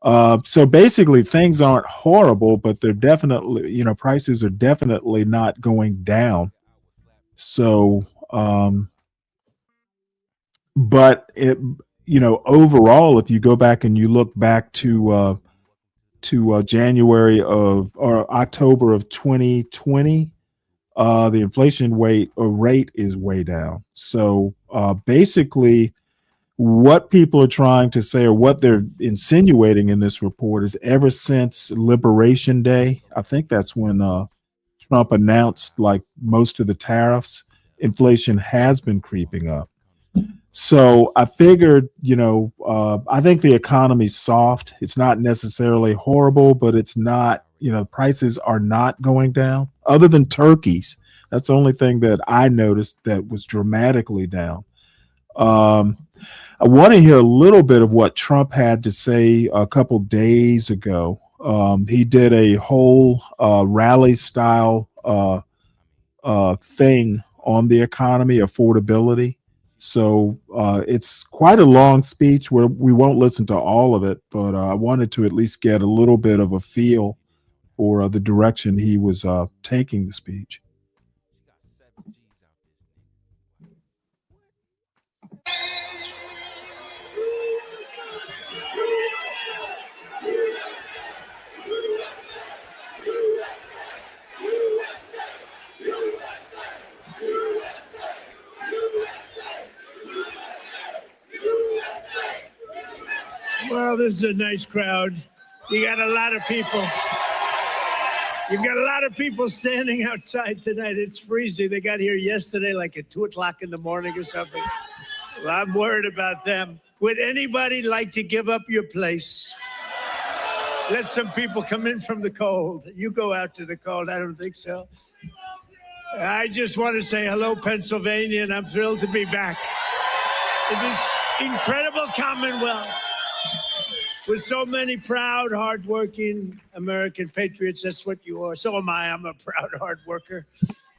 S3: So basically things aren't horrible, but they're definitely, prices are definitely not going down. So, but overall, if you go back and you look back to January or October of 2020, the inflation rate is way down. So basically, what people are trying to say, or what they're insinuating in this report, is ever since Liberation Day, I think that's when Trump announced like most of the tariffs, inflation has been creeping up. So I figured, I think the economy's soft. It's not necessarily horrible, but it's not, prices are not going down other than turkeys. That's the only thing that I noticed that was dramatically down. I want to hear a little bit of what Trump had to say a couple days ago. He did a whole rally style thing on the economy, affordability. So it's quite a long speech where we won't listen to all of it, but I wanted to at least get a little bit of a feel for the direction he was taking the speech.
S14: Well, this is a nice crowd. You got a lot of people. You've got a lot of people standing outside tonight. It's freezing. They got here yesterday like at 2 o'clock in the morning or something. Well, I'm worried about them. Would anybody like to give up your place? Let some people come in from the cold. You go out to the cold. I don't think so. I just want to say hello, Pennsylvania, and I'm thrilled to be back in this incredible Commonwealth with so many proud, hardworking American patriots. That's what you are. So am I. I'm a proud hard worker.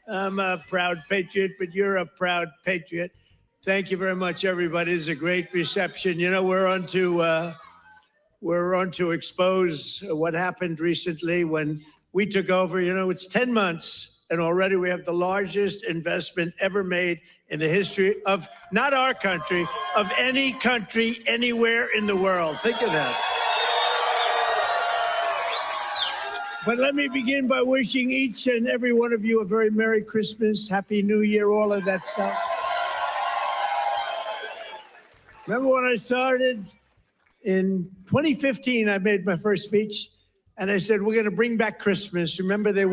S14: I'm a proud patriot, but you're a proud patriot. Thank you very much, everybody. It's a great reception. We're on to expose what happened recently when we took over. It's 10 months, and already we have the largest investment ever made in the history of not our country, of any country anywhere in the world. Think of that. But let me begin by wishing each and every one of you a very Merry Christmas, Happy New Year, all of that stuff. Remember when I started in 2015, I made my first speech, and I said, we're going to bring back Christmas. Remember, the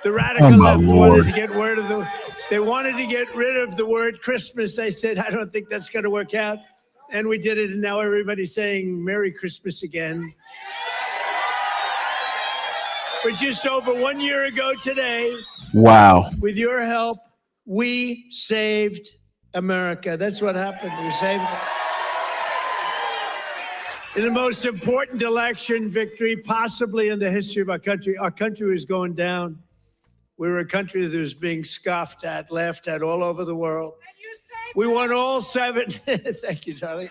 S14: radical left wanted to get rid of the word Christmas. I said, I don't think that's going to work out. And we did it, and now everybody's saying Merry Christmas again. But just over 1 year ago today,
S3: wow,
S14: with your help, we saved America. That's what happened. We saved it. In the most important election victory possibly in the history of our country was going down. We were a country that was being scoffed at, laughed at all over the world. We won all 7. Thank you, Charlie.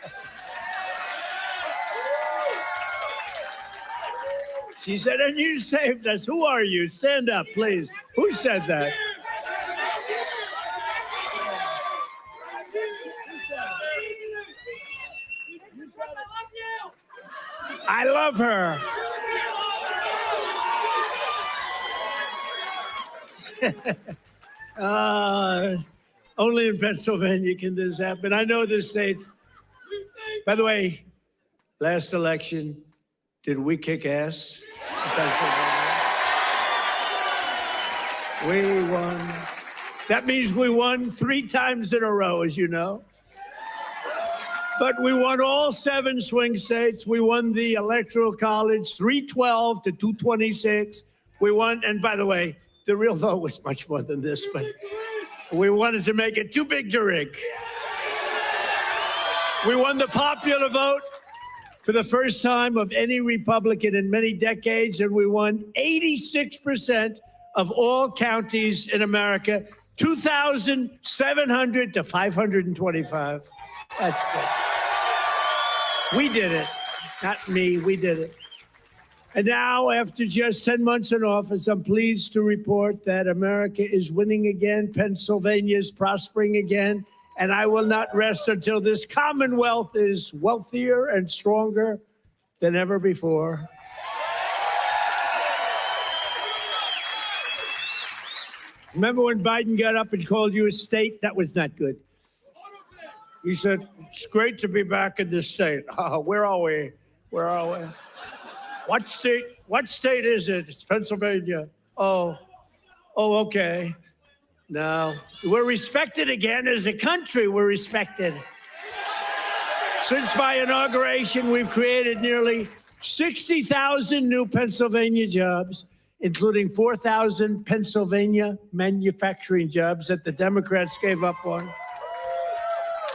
S14: She said, and you saved us. Who are you? Stand up, please. Who said that? I love her. Only in Pennsylvania can this happen. I know this state. By the way, last election, did we kick ass in Pennsylvania? We won. That means we won 3 times in a row, as you know. But we won all 7 swing states. We won the Electoral College, 312 to 226. We won, and by the way, the real vote was much more than this, but we wanted to make it too big to rig. We won the popular vote for the first time of any Republican in many decades, and we won 86% of all counties in America, 2,700 to 525. That's good. We did it. Not me, we did it. And now, after just 10 months in office, I'm pleased to report that America is winning again. Pennsylvania is prospering again. And I will not rest until this Commonwealth is wealthier and stronger than ever before. Remember when Biden got up and called you a state? That was not good. He said, it's great to be back in this state. Where are we? Where are we? What state is it? It's Pennsylvania. Oh, okay. Now, we're respected again as a country. We're respected. Since my inauguration, we've created nearly 60,000 new Pennsylvania jobs, including 4,000 Pennsylvania manufacturing jobs that the Democrats gave up on.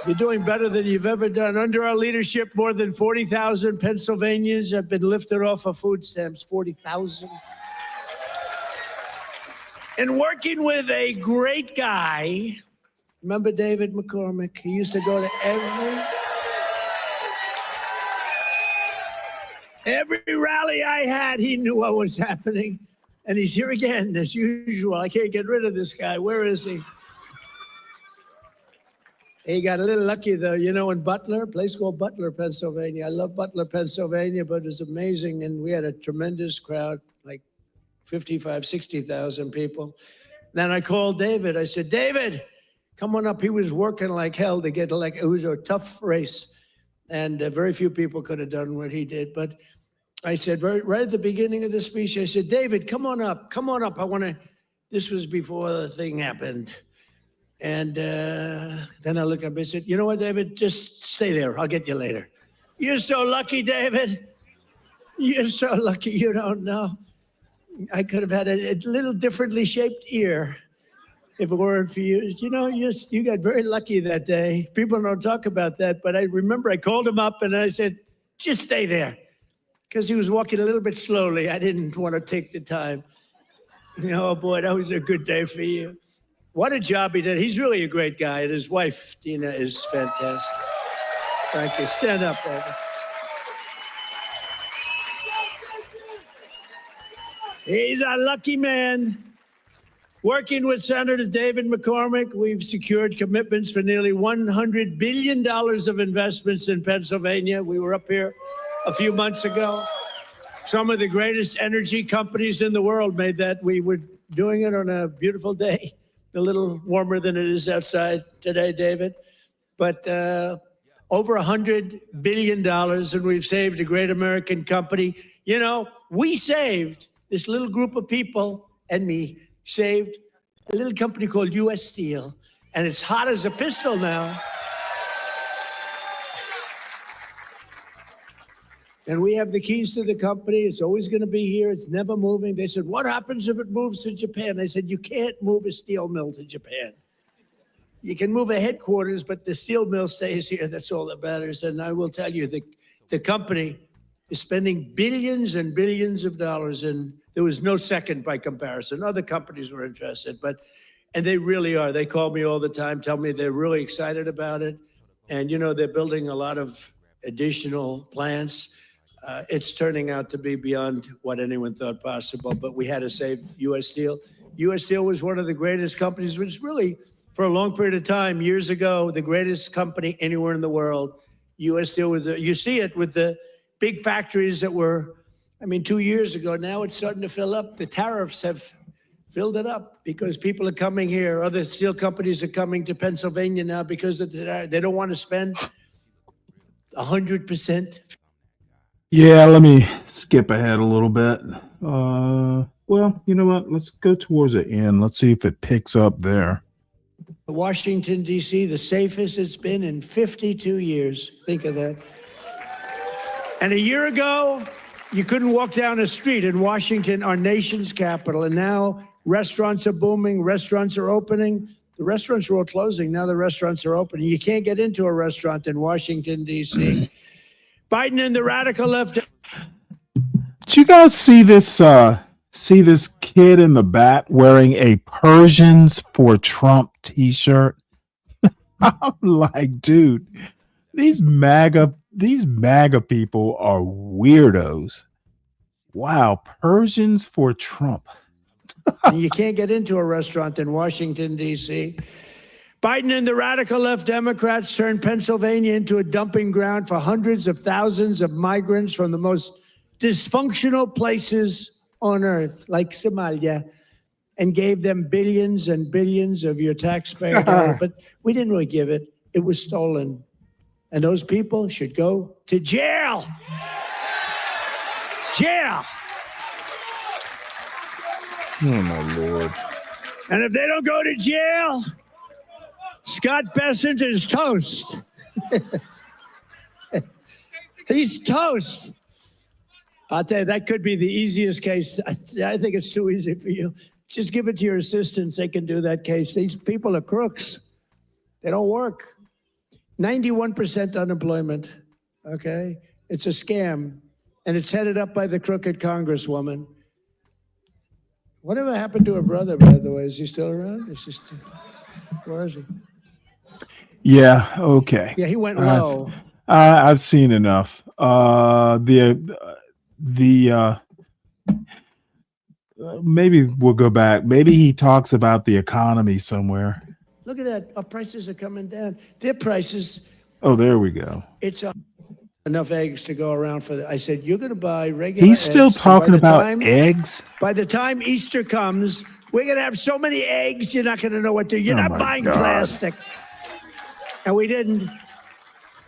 S14: You're doing better than you've ever done. Under our leadership, more than 40,000 Pennsylvanians have been lifted off of food stamps. 40,000. And working with a great guy, remember David McCormick? He used to go to every rally I had. He knew what was happening. And he's here again, as usual. I can't get rid of this guy. Where is he? He got a little lucky, though, in Butler, a place called Butler, Pennsylvania. I love Butler, Pennsylvania, but it was amazing. And we had a tremendous crowd, like 55, 60,000 people. Then I called David. I said, David, come on up. He was working like hell to get elected. It was a tough race. And very few people could have done what he did. But I said, right at the beginning of the speech, I said, David, come on up. Come on up. This was before the thing happened. And then I looked up and said, you know what, David, just stay there. I'll get you later. You're so lucky, David. You're so lucky. You don't know. I could have had a little differently shaped ear if it weren't for you. You got very lucky that day. People don't talk about that, but I remember I called him up and I said, just stay there. Because he was walking a little bit slowly. I didn't want to take the time. Oh, boy, that was a good day for you. What a job he did. He's really a great guy. And his wife, Dina, is fantastic. Thank you. Stand up, baby. He's a lucky man. Working with Senator David McCormick, we've secured commitments for nearly $100 billion of investments in Pennsylvania. We were up here a few months ago. Some of the greatest energy companies in the world made that. We were doing it on a beautiful day. A little warmer than it is outside today, David. But over $100 billion, and we've saved a great American company. We saved, this little group of people and me, saved a little company called U.S. Steel. And it's hot as a pistol now. And we have the keys to the company. It's always going to be here. It's never moving. They said, what happens if it moves to Japan? I said, you can't move a steel mill to Japan. You can move a headquarters, but the steel mill stays here. That's all that matters. And I will tell you, the company is spending billions and billions of dollars, and there was no second by comparison. Other companies were interested, and they really are. They call me all the time, tell me they're really excited about it. And, they're building a lot of additional plants. It's turning out to be beyond what anyone thought possible, but we had to save U.S. Steel. U.S. Steel was one of the greatest companies, which really, for a long period of time, years ago, the greatest company anywhere in the world. U.S. Steel, you see it with the big factories that were, 2 years ago. Now it's starting to fill up. The tariffs have filled it up because people are coming here. Other steel companies are coming to Pennsylvania now because they don't want to spend 100%.
S3: Yeah, let me skip ahead a little bit. Well, you know what? Let's go towards the end. Let's see if it picks up there.
S14: Washington, D.C., the safest it's been in 52 years. Think of that. And a year ago, you couldn't walk down a street in Washington, our nation's capital. And now restaurants are booming. Restaurants are opening. The restaurants were all closing. Now the restaurants are opening. You can't get into a restaurant in Washington, D.C. Biden and the radical left.
S3: Did you guys see this kid in the back wearing a Persians for Trump t-shirt? I'm like, dude, these MAGA people are weirdos. Wow, Persians for Trump.
S14: You can't get into a restaurant in Washington, D.C. Biden and the radical left Democrats turned Pennsylvania into a dumping ground for hundreds of thousands of migrants from the most dysfunctional places on earth, like Somalia, and gave them billions and billions of your taxpayer dollars. But we didn't really give it. it was stolen. And those people should go to jail. Jail.
S3: Oh my Lord.
S14: And if they don't go to jail, Scott Bessent is toast. He's toast. I'll tell you, that could be the easiest case. I think it's too easy for you. Just give it to your assistants. They can do that case. These people are crooks. They don't work. 91% unemployment, okay? It's a scam, and it's headed up by the crooked Congresswoman. Whatever happened to her brother, by the way? Is he still around? Is he still, where is he?
S3: Yeah, okay.
S14: Yeah, he went low.
S3: I've seen enough. Maybe we'll go back. Maybe he talks about the economy somewhere.
S14: Look at that. Our prices are coming down. Their prices.
S3: Oh, there we go.
S14: It's enough eggs to go around for I said, you're going to buy regular
S3: He's still
S14: eggs,
S3: talking about eggs.
S14: By the time Easter comes, we're going to have so many eggs, you're not going to know what to do. You're
S3: Oh
S14: not
S3: my
S14: buying
S3: God.
S14: plastic. And we didn't.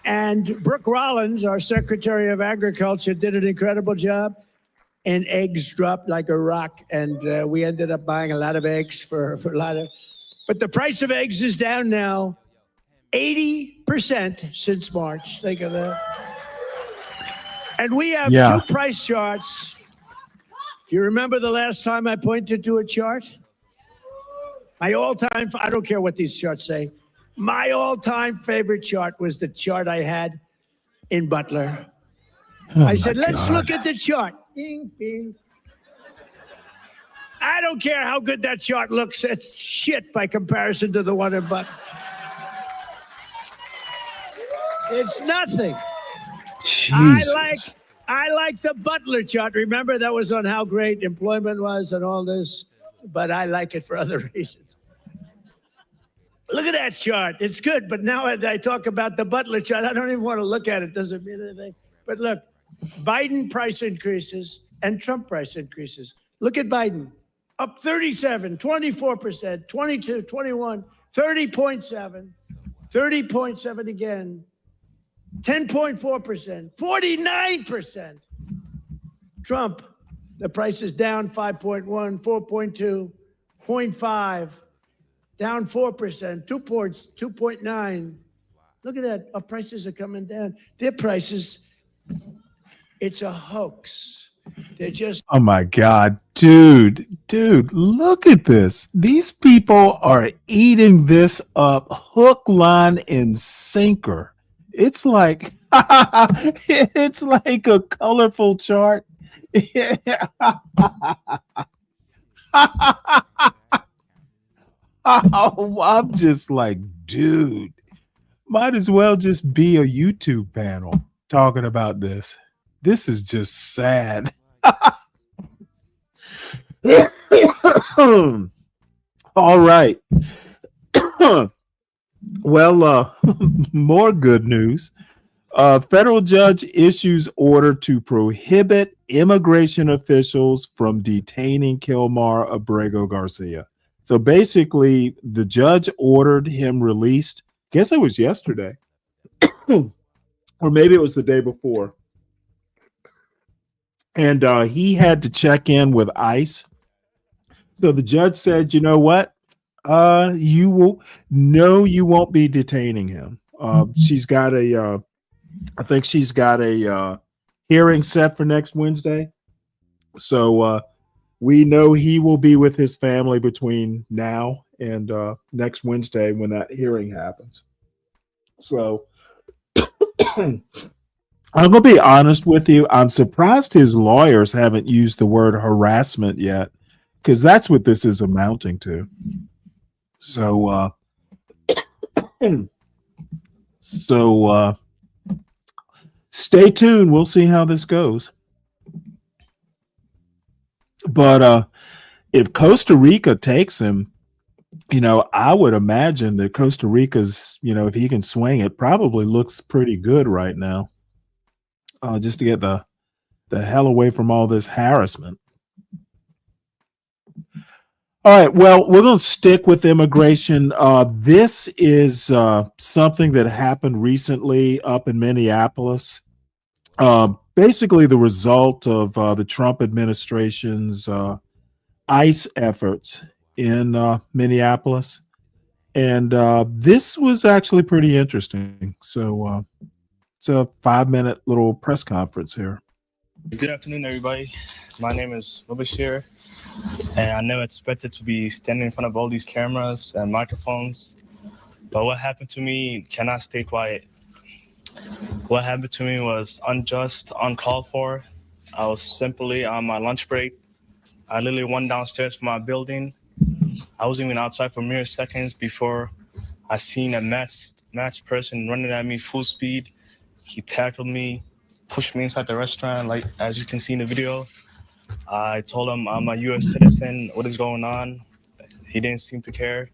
S14: And Brooke Rollins, our Secretary of Agriculture, did an incredible job. And eggs dropped like a rock. And we ended up buying a lot of eggs for a lot of. But the price of eggs is down now 80% since March. Think of that. And we have two price charts. Do you remember the last time I pointed to a chart? My all-time, I don't care what these charts say. My all-time favorite chart was the chart I had in Butler. I said, let's look at the chart. Bing, bing. I don't care how good that chart looks. It's shit by comparison to the one in Butler. It's nothing.
S3: Jesus.
S14: I like the Butler chart. Remember, that was on how great employment was and all this, but I like it for other reasons. Look at that chart. It's good, but now as I talk about the Butler chart, I don't even want to look at it. Doesn't mean anything. But look, Biden price increases and Trump price increases. Look at Biden. Up 37, 24%, 22, 21, 30.7, 30.7 again. 10.4%, 49%. Trump, the price is down 5.1, 4.2, 0.5, down 4%, 2 points, 2.9. Look at that. Our prices are coming down. Their prices, it's a hoax. They're just.
S3: Oh my God, dude, look at this. These people are eating this up hook, line, and sinker. It's like it's like a colorful chart. I'm just like, dude, might as well just be a YouTube panel talking about this. This is just sad. All right. Well, more good news. Federal judge issues order to prohibit immigration officials from detaining Kilmar Abrego Garcia. So basically, the judge ordered him released. Guess it was yesterday, or maybe it was the day before. And he had to check in with ICE. So the judge said, you know what? You won't be detaining him. She's got I think she's got a hearing set for next Wednesday. So we know he will be with his family between now and next Wednesday when that hearing happens. So I'm going to be honest with you. I'm surprised his lawyers haven't used the word harassment yet, because that's what this is amounting to. So, stay tuned. We'll see how this goes. But if Costa Rica takes him, I would imagine that Costa Rica's, if he can swing it, probably looks pretty good right now. Just to get the hell away from all this harassment. All right. Well, we're going to stick with immigration. This is something that happened recently up in Minneapolis. Basically, the result of the Trump administration's ICE efforts in Minneapolis. And this was actually pretty interesting. So it's a 5-minute little press conference here.
S15: Good afternoon, everybody. My name is Mubashir, and I never expected to be standing in front of all these cameras and microphones. But what happened to me cannot stay quiet. What happened to me was unjust, uncalled for. I was simply on my lunch break. I literally went downstairs from my building. I wasn't even outside for mere seconds before I seen a masked person running at me full speed. He tackled me, pushed me inside the restaurant, like as you can see in the video. I told him I'm a U.S. citizen. What is going on? He didn't seem to care.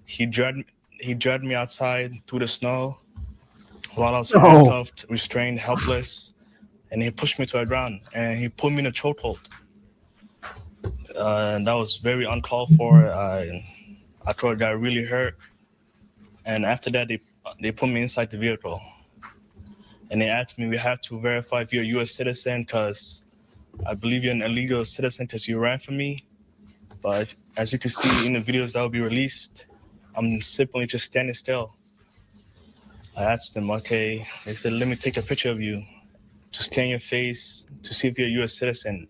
S15: He dragged me outside through the snow while I was handcuffed, restrained, helpless, and he pushed me to the ground and he put me in a chokehold. And that was very uncalled for. I thought I got really hurt. And after that, they put me inside the vehicle. And they asked me, we have to verify if you're a U.S. citizen because I believe you're an illegal citizen because you ran for me. But as you can see in the videos that will be released, I'm simply just standing still. I asked them, okay, they said, let me take a picture of you to scan your face to see if you're a U.S. citizen.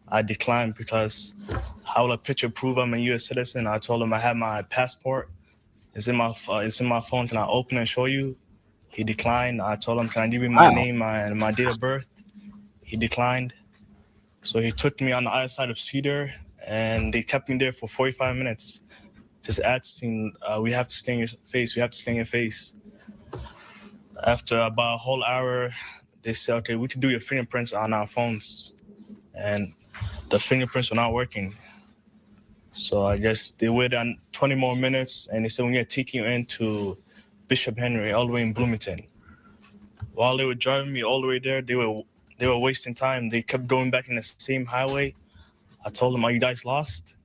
S15: I declined because how will a picture prove I'm a U.S. citizen? I told him I have my passport. It's in my phone. Can I open and show you? He declined. I told him, can I give you my name and my date of birth? He declined. So he took me on the other side of Cedar, and they kept me there for 45 minutes, just asking, we have to scan your face. We have to scan your face. After about a whole hour, they said, okay, we can do your fingerprints on our phones. And the fingerprints were not working. So I guess they waited on 20 more minutes, and they said, we're going to take you into Bishop Henry, all the way in Bloomington. While they were driving me all the way there, they were wasting time. They kept going back in the same highway. I told them, are you guys lost?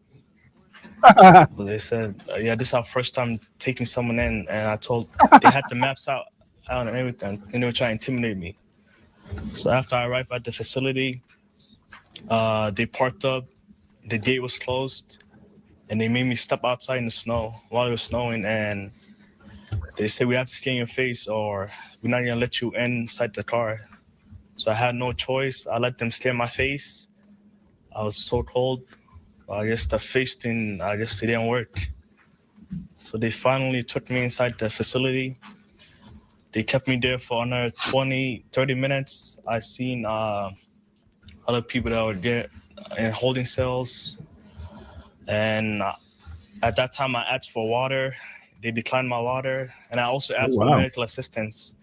S15: But they said, yeah, this is our first time taking someone in. And I told, they had the maps out and everything, and they were trying to intimidate me. So after I arrived at the facility, they parked up, the gate was closed, and they made me step outside in the snow while it was snowing. And they said, we have to scan your face or we're not going to let you inside the car. So I had no choice. I let them scan my face. I was so cold. I guess the face thing, I guess it didn't work. So they finally took me inside the facility. They kept me there for another 20, 30 minutes. I seen other people that were there in holding cells. And at that time, I asked for water. They declined my water. And I also asked for medical assistance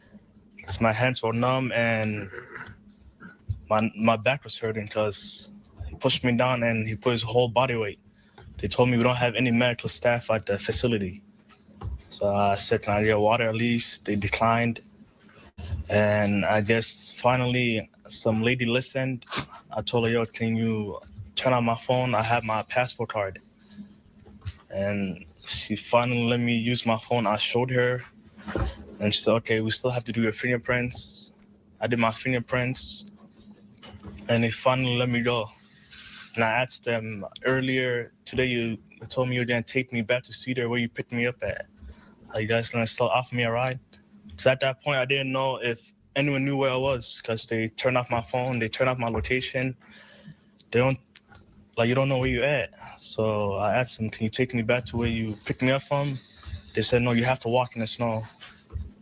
S15: because my hands were numb and my back was hurting because he pushed me down and he put his whole body weight. They told me we don't have any medical staff at the facility. So I said, can I get water at least? They declined. And I guess finally some lady listened. I told her, yo, can you turn on my phone? I have my passport card. And she finally let me use my phone. I showed her. And she said, okay, we still have to do your fingerprints. I did my fingerprints. And they finally let me go. And I asked them earlier today, you told me you were going to take me back to Cedar where you picked me up at. Are you guys going to still offer me a ride? Because at that point, I didn't know if anyone knew where I was because they turned off my phone. They turned off my location. You don't know where you're at. So I asked them, can you take me back to where you picked me up from? They said, no, you have to walk in the snow.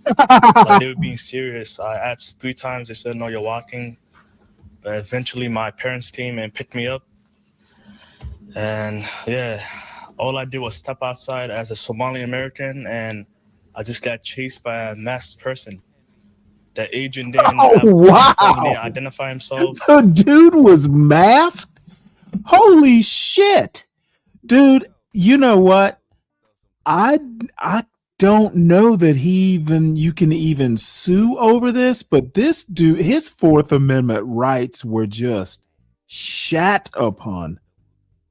S15: They were being serious. I asked 3 times. They said, no, you're walking. But eventually my parents came and picked me up. And yeah, all I did was step outside as a Somali American, and I just got chased by a masked person. The agent didn't identify himself.
S3: The dude was masked? Holy shit. Dude, you know what? I don't know that you can even sue over this, but this dude, his Fourth Amendment rights were just shat upon.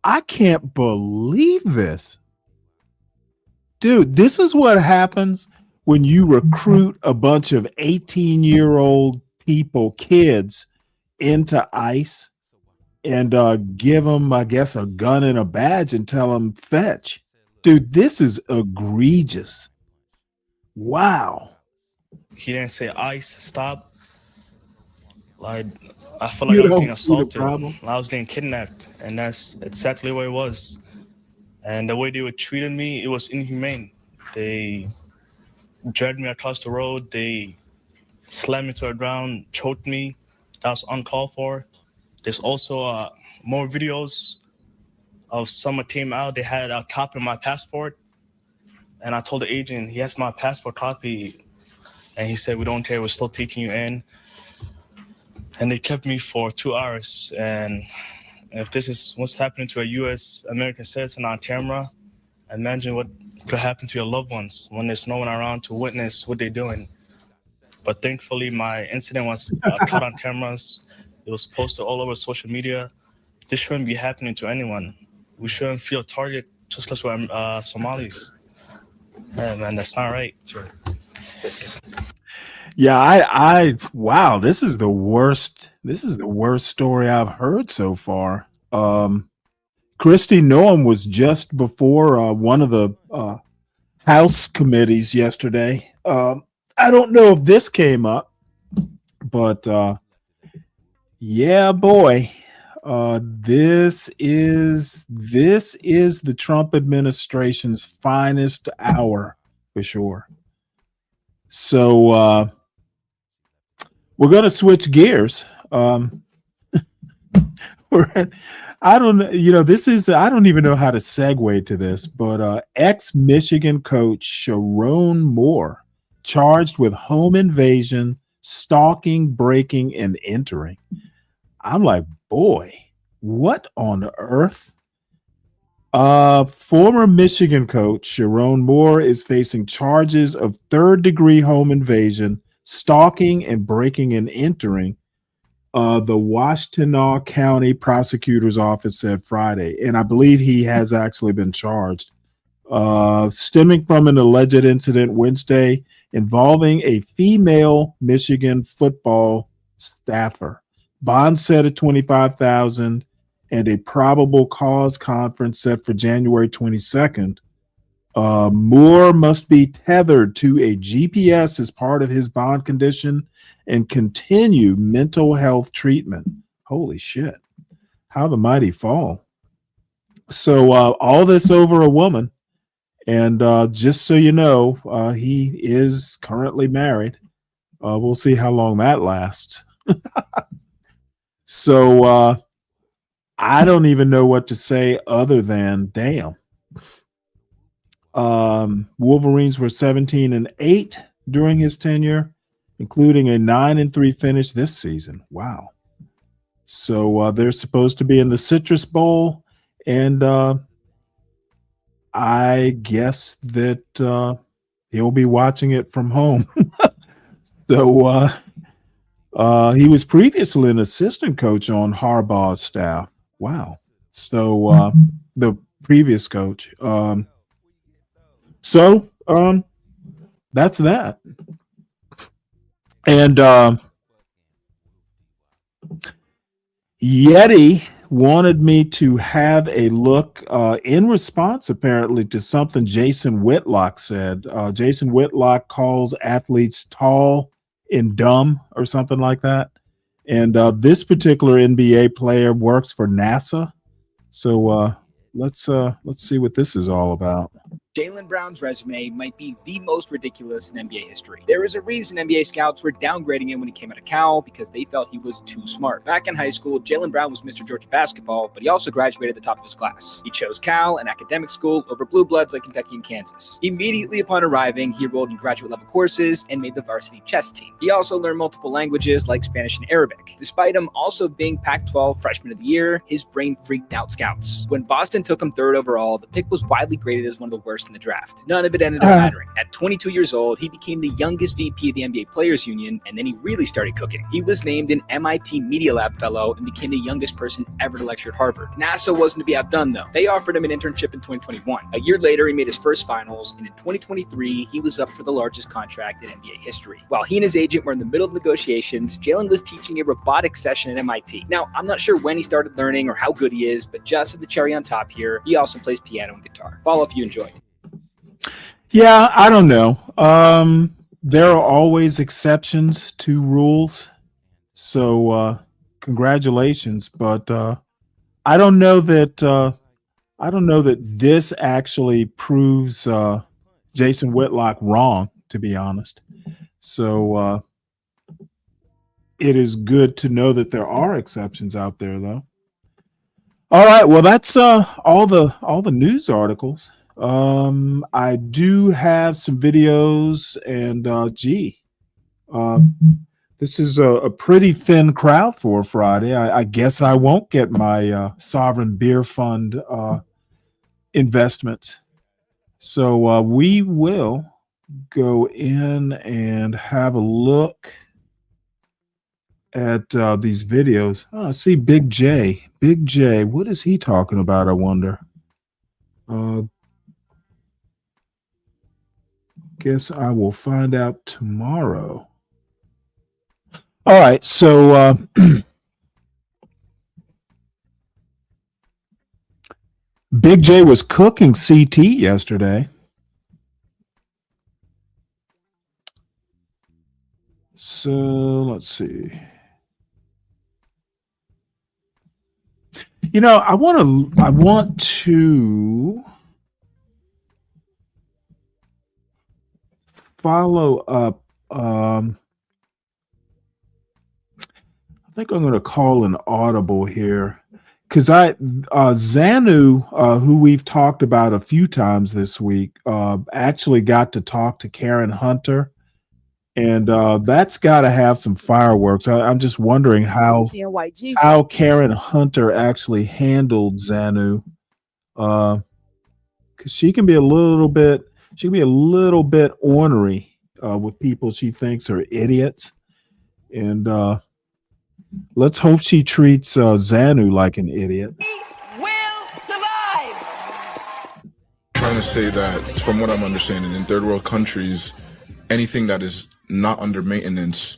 S3: I can't believe this. Dude, this is what happens when you recruit a bunch of 18-year-old people, kids, into ICE and give them, I guess, a gun and a badge and tell them fetch. Dude, this is egregious. Wow.
S15: He didn't say ice, stop. Like, I felt like
S3: You
S15: I was
S3: don't
S15: getting
S3: see the
S15: assaulted.
S3: problem?
S15: I was getting kidnapped, and that's exactly what it was. And the way they were treating me, it was inhumane. They dragged me across the road. They slammed me to the ground, choked me. That was uncalled for. There's also more videos of someone came out. They had a copy of my passport. And I told the agent, he has my passport copy. And he said, we don't care. We're still taking you in. And they kept me for 2 hours. And if this is what's happening to a U.S. American citizen on camera, imagine what could happen to your loved ones when there's no one around to witness what they're doing. But thankfully, my incident was caught on cameras. It was posted all over social media. This shouldn't be happening to anyone. We shouldn't feel targeted just because we're Somalis. Yeah, man, that's not right.
S3: Yeah, I wow, this is the worst story I've heard so far. Christy Noam was just before one of the House committees yesterday. I don't know if this came up, but yeah, boy, this is the Trump administration's finest hour for sure. So we're going to switch gears. I don't know, I don't even know how to segue to this, but ex-Michigan coach Sharon Moore charged with home invasion, stalking, breaking, and entering. I'm like, boy, what on earth? Former Michigan coach Sharon Moore is facing charges of third-degree home invasion, stalking, and breaking and entering, the Washtenaw County Prosecutor's Office said Friday. And I believe he has actually been charged, stemming from an alleged incident Wednesday involving a female Michigan football staffer. Bond set at $25,000 and a probable cause conference set for January 22nd. Moore must be tethered to a GPS as part of his bond condition and continue mental health treatment. Holy shit. How the mighty fall. So all this over a woman. And just so you know, he is currently married. We'll see how long that lasts. So I don't even know what to say other than damn. Wolverines were 17-8 during his tenure, including a 9-3 finish this season. Wow. So they're supposed to be in the Citrus Bowl, and I guess that he'll be watching it from home. So he was previously an assistant coach on Harbaugh's staff. Wow. So the previous coach. So that's that. And Yeti wanted me to have a look in response, apparently, to something Jason Whitlock said. Jason Whitlock calls athletes tall and dumb or something like that. And this particular NBA player works for NASA. So let's see what this is all about.
S16: Jaylen Brown's resume might be the most ridiculous in NBA history. There is a reason NBA scouts were downgrading him when he came out of Cal because they felt he was too smart. Back in high school, Jaylen Brown was Mr. Georgia basketball, but he also graduated at the top of his class. He chose Cal, an academic school, over blue bloods like Kentucky and Kansas. Immediately upon arriving, he enrolled in graduate-level courses and made the varsity chess team. He also learned multiple languages like Spanish and Arabic. Despite him also being Pac-12 Freshman of the Year, his brain freaked out scouts. When Boston took him third overall, the pick was widely graded as one of the worst first in the draft. None of it ended up mattering. At 22 years old, he became the youngest VP of the NBA Players Union, and then he really started cooking. He was named an MIT Media Lab Fellow and became the youngest person ever to lecture at Harvard. NASA wasn't to be outdone, though. They offered him an internship in 2021. A year later, he made his first finals, and in 2023, he was up for the largest contract in NBA history. While he and his agent were in the middle of negotiations, Jalen was teaching a robotics session at MIT. Now, I'm not sure when he started learning or how good he is, but just as the cherry on top here, he also plays piano and guitar. Follow if you enjoyed.
S3: Yeah, I don't know. There are always exceptions to rules. So congratulations, but I don't know that this actually proves Jason Whitlock wrong, to be honest. So it is good to know that there are exceptions out there, though. All right, well, that's all the news articles. I do have some videos, and this is a pretty thin crowd for a Friday. I guess I won't get my Sovereign Beer Fund investments. So we will go in and have a look at these videos. Oh, I see Big J. Big J, what is he talking about, I wonder? Guess I will find out tomorrow. All right, so Big J was cooking CT yesterday. So let's see. You know, I want to follow up. I think I'm going to call an audible here because Xanu, who we've talked about a few times this week, actually got to talk to Karen Hunter. And that's got to have some fireworks. I'm just wondering how Karen Hunter actually handled Xanu, because she can be a little bit ornery with people she thinks are idiots. And let's hope she treats Xanu like an idiot.
S17: Trying to say that, from what I'm understanding, in third world countries, anything that is not under maintenance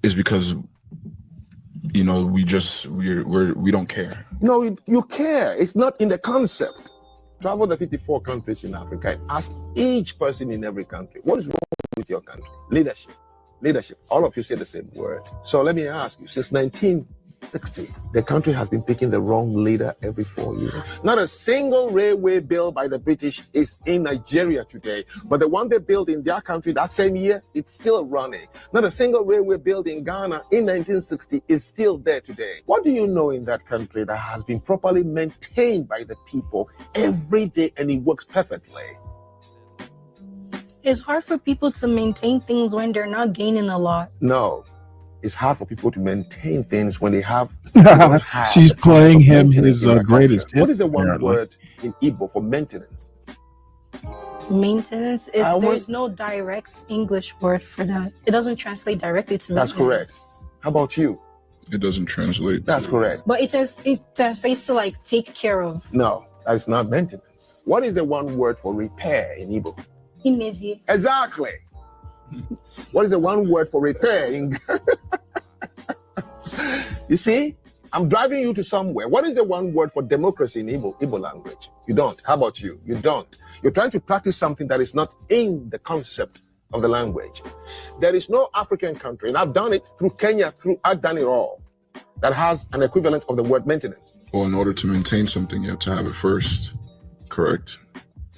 S17: is because, you know, we don't care.
S18: No, you care. It's not in the concept. Travel the 54 countries in Africa and ask each person in every country, what is wrong with your country? Leadership. All of you say the same word. So let me ask you, since 1960, the country has been picking the wrong leader every 4 years. Not a single railway built by the British is in Nigeria today, but the one they built in their country that same year, it's still running. Not a single railway built in Ghana in 1960 is still there today. What do you know in that country that has been properly maintained by the people every day and it works perfectly?
S19: It's hard for people to maintain things when they're not gaining a lot.
S18: No. It's hard for people to maintain things when they have.
S3: She's playing him his greatest hit.
S18: What is the one word in Igbo for maintenance?
S19: Maintenance is there's no direct English word for that. It doesn't translate directly to maintenance.
S18: That's correct. How about you?
S17: It doesn't translate.
S18: That's correct.
S19: But it translates to like take care of.
S18: No, that is not maintenance. What is the one word for repair in Igbo?
S19: Imezi.
S18: Exactly. What is the one word for repair in You see, I'm driving you to somewhere. What is the one word for democracy in Igbo language? You don't. How about you? You don't. You're trying to practice something that is not in the concept of the language. There is no African country, and I've done it through Kenya, I've done it all, that has an equivalent of the word maintenance.
S17: Well, in order to maintain something, you have to have it first, correct?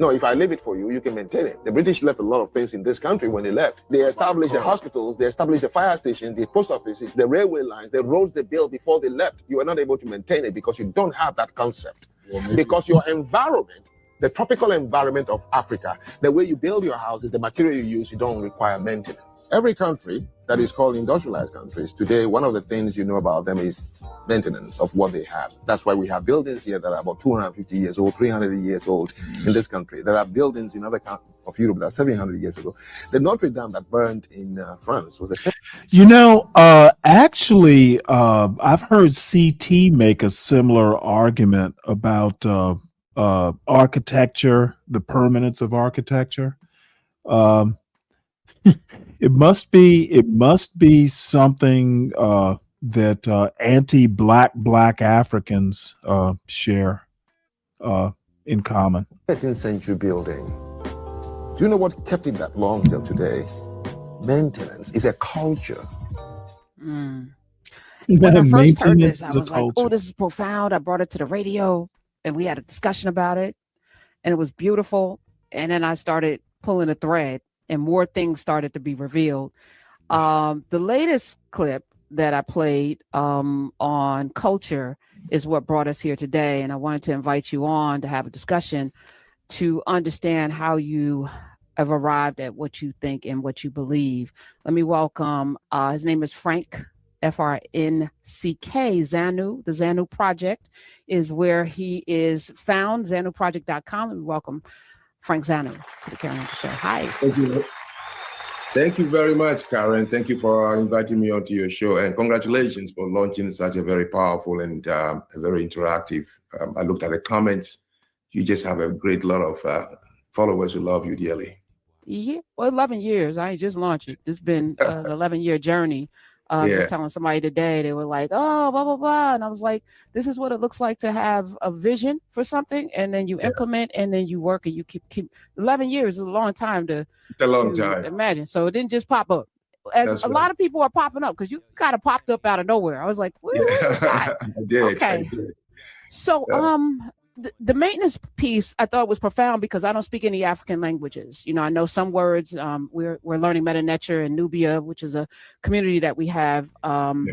S18: No, if I leave it for you, you can maintain it. The British left a lot of things in this country when they left. They established the hospitals, they established the fire stations, the post offices, the railway lines, the roads they built before they left. You are not able to maintain it because you don't have that concept. Because your environment, the tropical environment of Africa, the way you build your houses, the material you use, you don't require maintenance. Every country that is called industrialized countries, today, one of the things you know about them is maintenance of what they have. That's why we have buildings here that are about 250 years old, 300 years old in this country. There are buildings in other countries of Europe that are 700 years ago. The Notre Dame that burned in France was a...
S3: You know, actually, I've heard CT make a similar argument about architecture, the permanence of architecture. It must be something that anti-black Africans share in common.
S18: 13th century building. Do you know what kept it that long till today? Maintenance is a culture.
S12: When I first heard
S3: Maintenance
S12: this, I
S3: is a
S12: was like, oh,
S3: culture.
S12: this is profound. I brought it to the radio and we had a discussion about it and it was beautiful. And then I started pulling a thread and more things started to be revealed. The latest clip that I played on culture is what brought us here today. And I wanted to invite you on to have a discussion to understand how you have arrived at what you think and what you believe. Let me welcome, his name is Frank, F-R-N-C-K, Zanu. The Zanu Project is where he is found, zanuproject.com. Let me welcome Frank Zanu to the Karen Show. Hi.
S20: Thank you. Thank you very much, Karen. Thank you for inviting me onto your show, and congratulations for launching such a very powerful and a very interactive. I looked at the comments. You just have a great lot of followers who love you dearly.
S12: Yeah, well, 11 years. I ain't just launched it. It's been an 11-year journey. Just telling somebody today, they were like, oh, blah, blah, blah. And I was like, this is what it looks like to have a vision for something. And then you implement and then you work and you keep 11 years is a long time to imagine. So it didn't just pop up. As a lot of people are popping up because you kind of popped up out of nowhere. I was like, where is that?
S20: I did.
S12: Okay.
S20: I did.
S12: So, the maintenance piece I thought was profound because I don't speak any African languages. You know, I know some words. We're learning Meta Nature in Nubia, which is a community that we have, and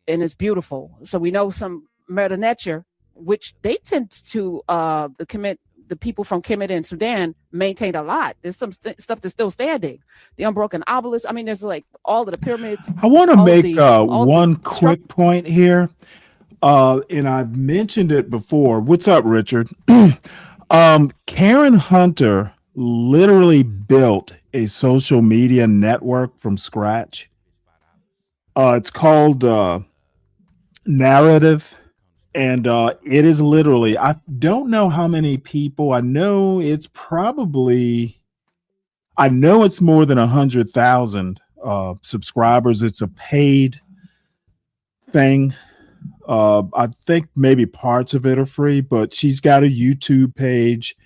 S12: it's beautiful. So we know some Meta Nature, which they tend to the people from Kemet and Sudan maintained a lot. There's some stuff that's still standing. The unbroken obelisk. I mean, there's like all of the pyramids.
S3: I want to make one quick point here. And I've mentioned it before. What's up, Richard? Karen Hunter literally built a social media network from scratch. It's called Narrative. And it is literally, I don't know how many people. I know it's more than 100,000 subscribers. It's a paid thing. I think maybe parts of it are free, but she's got a YouTube page,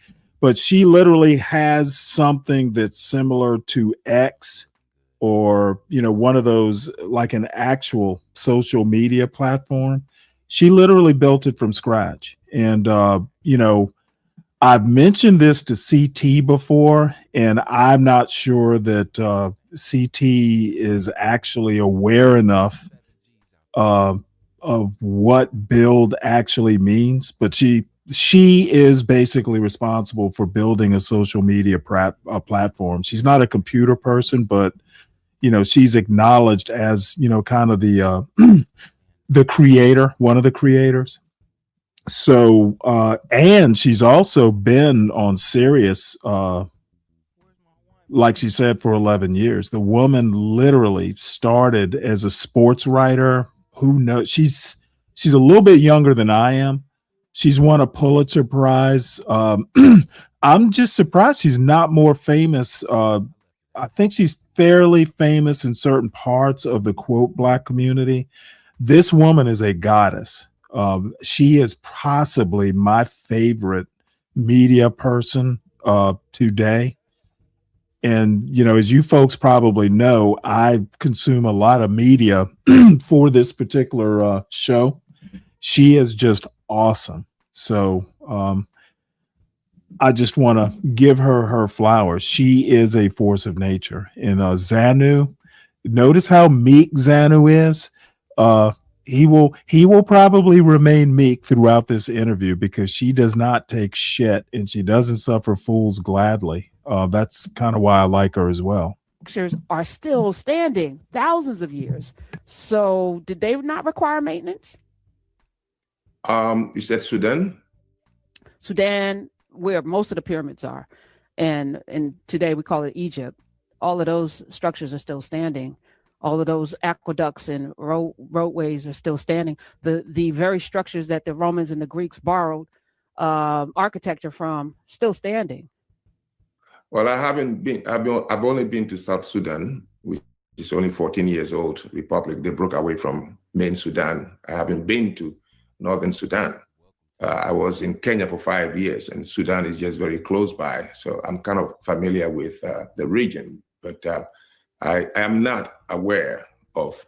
S3: but she literally has something that's similar to X or, you know, one of those, like an actual social media platform. She literally built it from scratch. And, you know, I've mentioned this to CT before, and I'm not sure that CT is actually aware enough of what build actually means, but she is basically responsible for building a social media platform. She's not a computer person, but you know, she's acknowledged as, you know, kind of the the creator, one of the creators. So and she's also been on Sirius like she said for 11 years. The woman literally started as a sports writer. Who knows? She's a little bit younger than I am. She's won a Pulitzer Prize. I'm just surprised she's not more famous. I think she's fairly famous in certain parts of the quote Black community. This woman is a goddess. She is possibly my favorite media person today. And, you know, as you folks probably know, I consume a lot of media for this particular show. She is just awesome. So I just want to give her flowers. She is a force of nature. And Zanu, notice how meek Zanu is. He will probably remain meek throughout this interview because she does not take shit and she doesn't suffer fools gladly. That's kind of why I like her as well.
S12: Structures are still standing thousands of years. So did they not require maintenance?
S20: You said Sudan?
S12: Sudan, where most of the pyramids are, and today we call it Egypt. All of those structures are still standing. All of those aqueducts and roadways are still standing. The very structures that the Romans and the Greeks borrowed architecture from still standing.
S20: Well, I haven't been. I've only been to South Sudan, which is only 14 years old republic. They broke away from main Sudan. I haven't been to Northern Sudan. I was in Kenya for 5 years, and Sudan is just very close by. So I'm kind of familiar with the region, but I am not aware of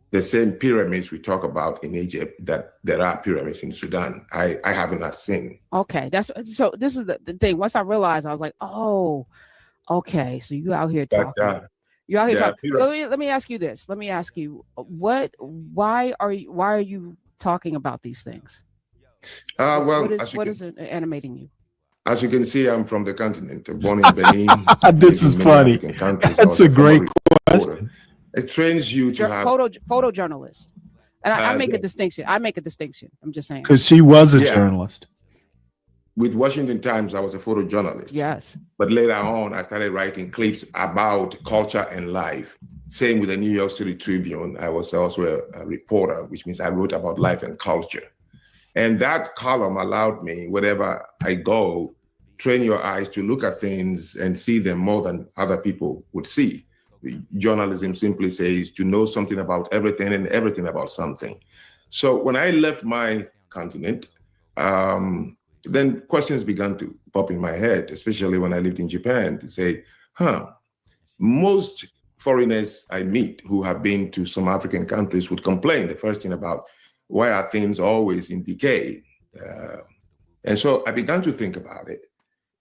S20: the same pyramids we talk about in Egypt, that there are pyramids in Sudan. I have not seen.
S12: Okay, so this is the thing. Once I realized, I was like, oh, okay. So you out here talking. You're out here talking. So let me ask you this. Let me ask you, why are you talking about these things?
S20: Well,
S12: what is animating you?
S20: As you can see, I'm from the continent, born in Benin.
S3: This is funny. That's a great question.
S20: It trains you to have
S12: photojournalist, and I make a distinction. I'm just saying,
S3: because she was a journalist.
S20: With Washington Times, I was a photojournalist.
S12: Yes.
S20: But later on, I started writing clips about culture and life. Same with the New York City Tribune. I was also a reporter, which means I wrote about life and culture. And that column allowed me, wherever I go, train your eyes to look at things and see them more than other people would see. Journalism simply says to know something about everything and everything about something. So when I left my continent, then questions began to pop in my head, especially when I lived in Japan, to say, most foreigners I meet who have been to some African countries would complain the first thing about why are things always in decay? And so I began to think about it.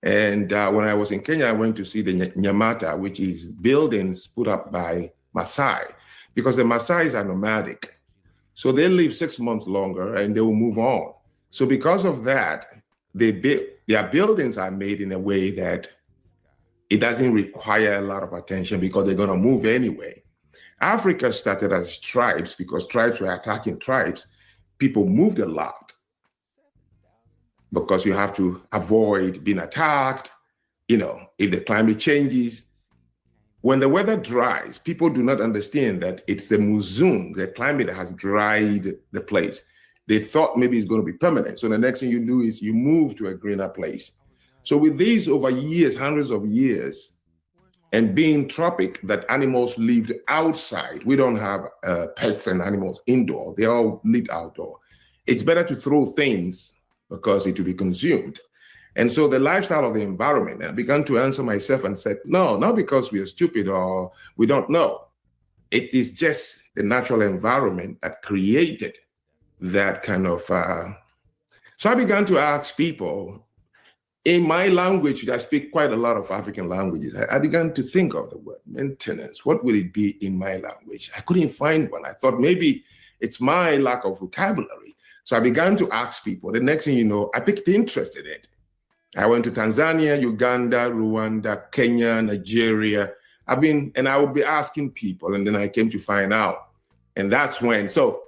S20: And when I was in Kenya, I went to see the Nyamata, which is buildings put up by Maasai, because the Maasais are nomadic. So they live 6 months longer and they will move on. So because of that, their buildings are made in a way that it doesn't require a lot of attention because they're going to move anyway. Africa started as tribes because tribes were attacking tribes. People moved a lot because you have to avoid being attacked, if the climate changes. When the weather dries, people do not understand that it's the monsoon, the climate has dried the place. They thought maybe it's going to be permanent. So the next thing you do is you move to a greener place. So with these over years, hundreds of years, and being tropic, that animals lived outside. We don't have pets and animals indoor. They all live outdoor. It's better to throw things because it will be consumed. And so the lifestyle of the environment, I began to answer myself and said, no, not because we are stupid or we don't know. It is just the natural environment that created that kind of. So I began to ask people, in my language, which I speak quite a lot of African languages, I began to think of the word maintenance. What would it be in my language? I couldn't find one. I thought maybe it's my lack of vocabulary. So I began to ask people. The next thing you know, I picked interest in it. I went to Tanzania, Uganda, Rwanda, Kenya, Nigeria. And I would be asking people, and then I came to find out. And that's when, so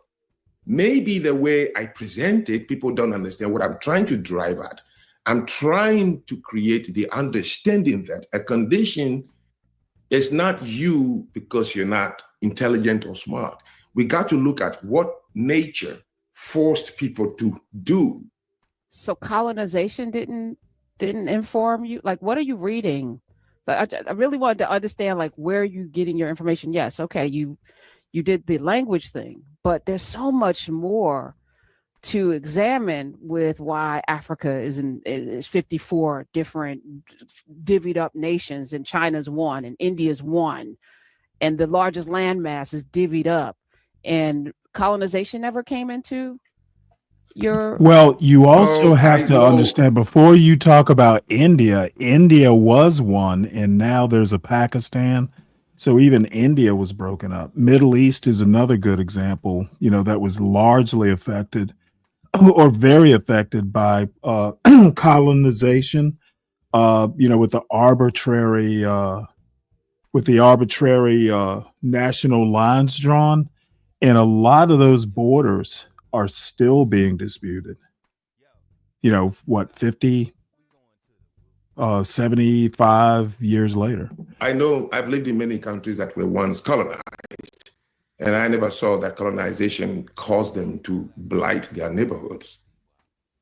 S20: maybe the way I present it, people don't understand what I'm trying to drive at. I'm trying to create the understanding that a condition is not you because you're not intelligent or smart. We got to look at what nature forced people to do.
S12: So colonization didn't inform you? Like, what are you reading? But I really wanted to understand, like, where are you getting your information? Yes, okay, you did the language thing, but there's so much more to examine with why Africa is 54 different divvied up nations, and China's one, and India's one, and the largest landmass is divvied up, and colonization never came into your.
S3: Well, you also have to understand, before you talk about India was one, and now there's a Pakistan. So even India was broken up. Middle East is another good example, that was largely affected or very affected by colonization, with the arbitrary national lines drawn. And a lot of those borders are still being disputed. You know, what, 50, 75 years later.
S20: I know I've lived in many countries that were once colonized, and I never saw that colonization caused them to blight their neighborhoods.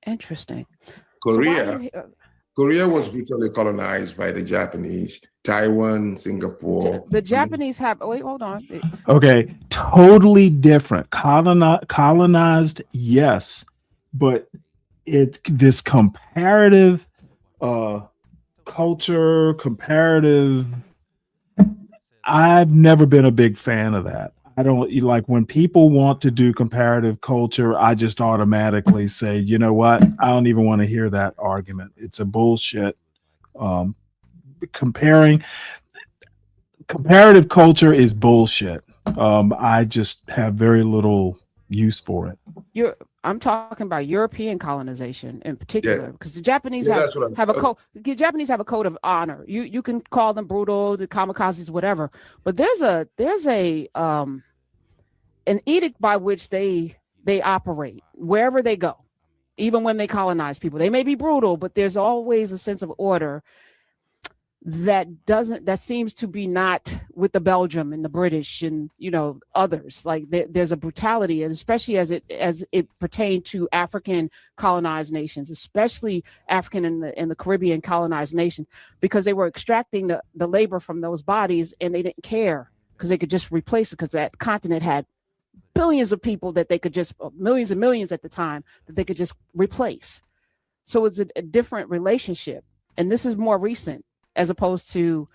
S12: Interesting.
S20: Korea was brutally colonized by the Japanese. Taiwan, Singapore.
S12: The Japanese have. Wait, hold on.
S3: Okay, totally different. Colonized, yes, but this comparative culture, comparative. I've never been a big fan of that. I don't like when people want to do comparative culture. I just automatically say, you know what? I don't even want to hear that argument. It's a bullshit. Comparative culture is bullshit. I just have very little use for it.
S12: I'm talking about European colonization in particular, because the Japanese have a code. The Japanese have a code of honor. You can call them brutal, the kamikazes, whatever, but there's an edict by which they operate wherever they go, even when they colonize people. They may be brutal, but there's always a sense of order that seems to be not with the Belgium and the British and others. Like there's a brutality, and especially as it pertained to African colonized nations, especially African and the Caribbean colonized nations, because they were extracting the labor from those bodies, and they didn't care because they could just replace it, because that continent had billions of people that they could just, millions and millions at the time, that they could just replace. So it's a different relationship, and this is more recent as opposed to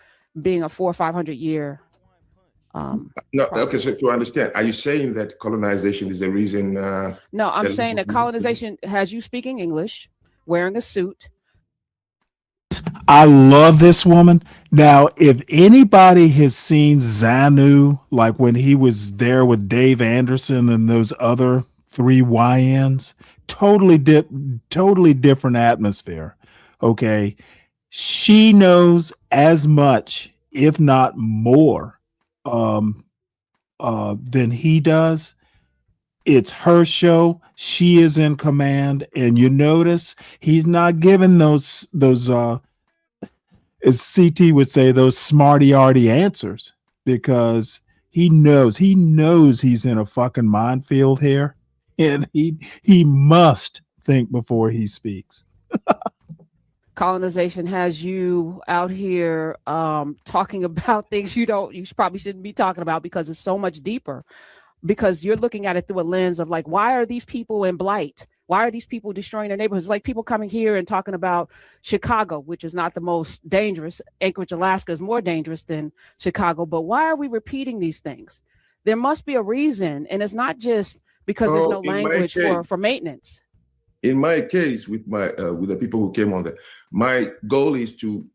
S12: being a 400 or 500 year.
S20: No, okay. So to understand, are you saying that colonization is the reason?
S12: No, I'm saying that colonization has you speaking English, wearing a suit.
S3: I love this woman. Now, if anybody has seen Xanu, like when he was there with Dave Anderson and those other 3 YNs, totally different atmosphere. Okay. She knows as much, if not more, than he does. It's her show. She is in command, and you notice he's not giving those as CT would say, those smarty-arty answers, because he knows he's in a fucking minefield here, and he must think before he speaks.
S12: Colonization has you out here talking about things you probably shouldn't be talking about, because it's so much deeper, because you're looking at it through a lens of like, why are these people in blight? Why are these people destroying their neighborhoods? Like people coming here and talking about Chicago, which is not the most dangerous. Anchorage, Alaska is more dangerous than Chicago. But why are we repeating these things? There must be a reason. And it's not just because there's no language for maintenance.
S20: In my case, with the people who came on there, my goal is to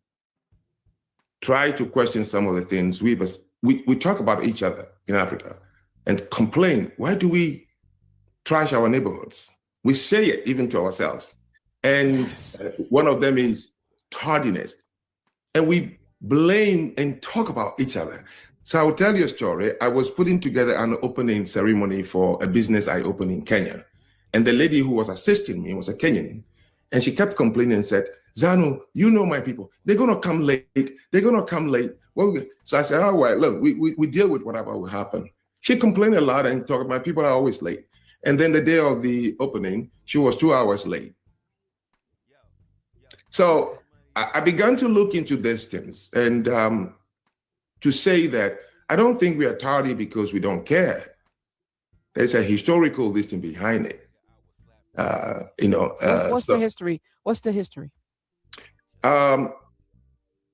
S20: try to question some of the things we talk about each other in Africa and complain. Why do we trash our neighborhoods? We say it even to ourselves. And one of them is tardiness. And we blame and talk about each other. So I will tell you a story. I was putting together an opening ceremony for a business I opened in Kenya. And the lady who was assisting me was a Kenyan. And she kept complaining and said, Xanu, you know my people. They're going to come late. They're going to come late. So I said, all right, look, we deal with whatever will happen. She complained a lot and talked, my people are always late. And then the day of the opening, she was 2 hours late. So I began to look into these things and to say that I don't think we are tardy because we don't care. There's a historical listing behind it.
S12: What's the history? What's the history?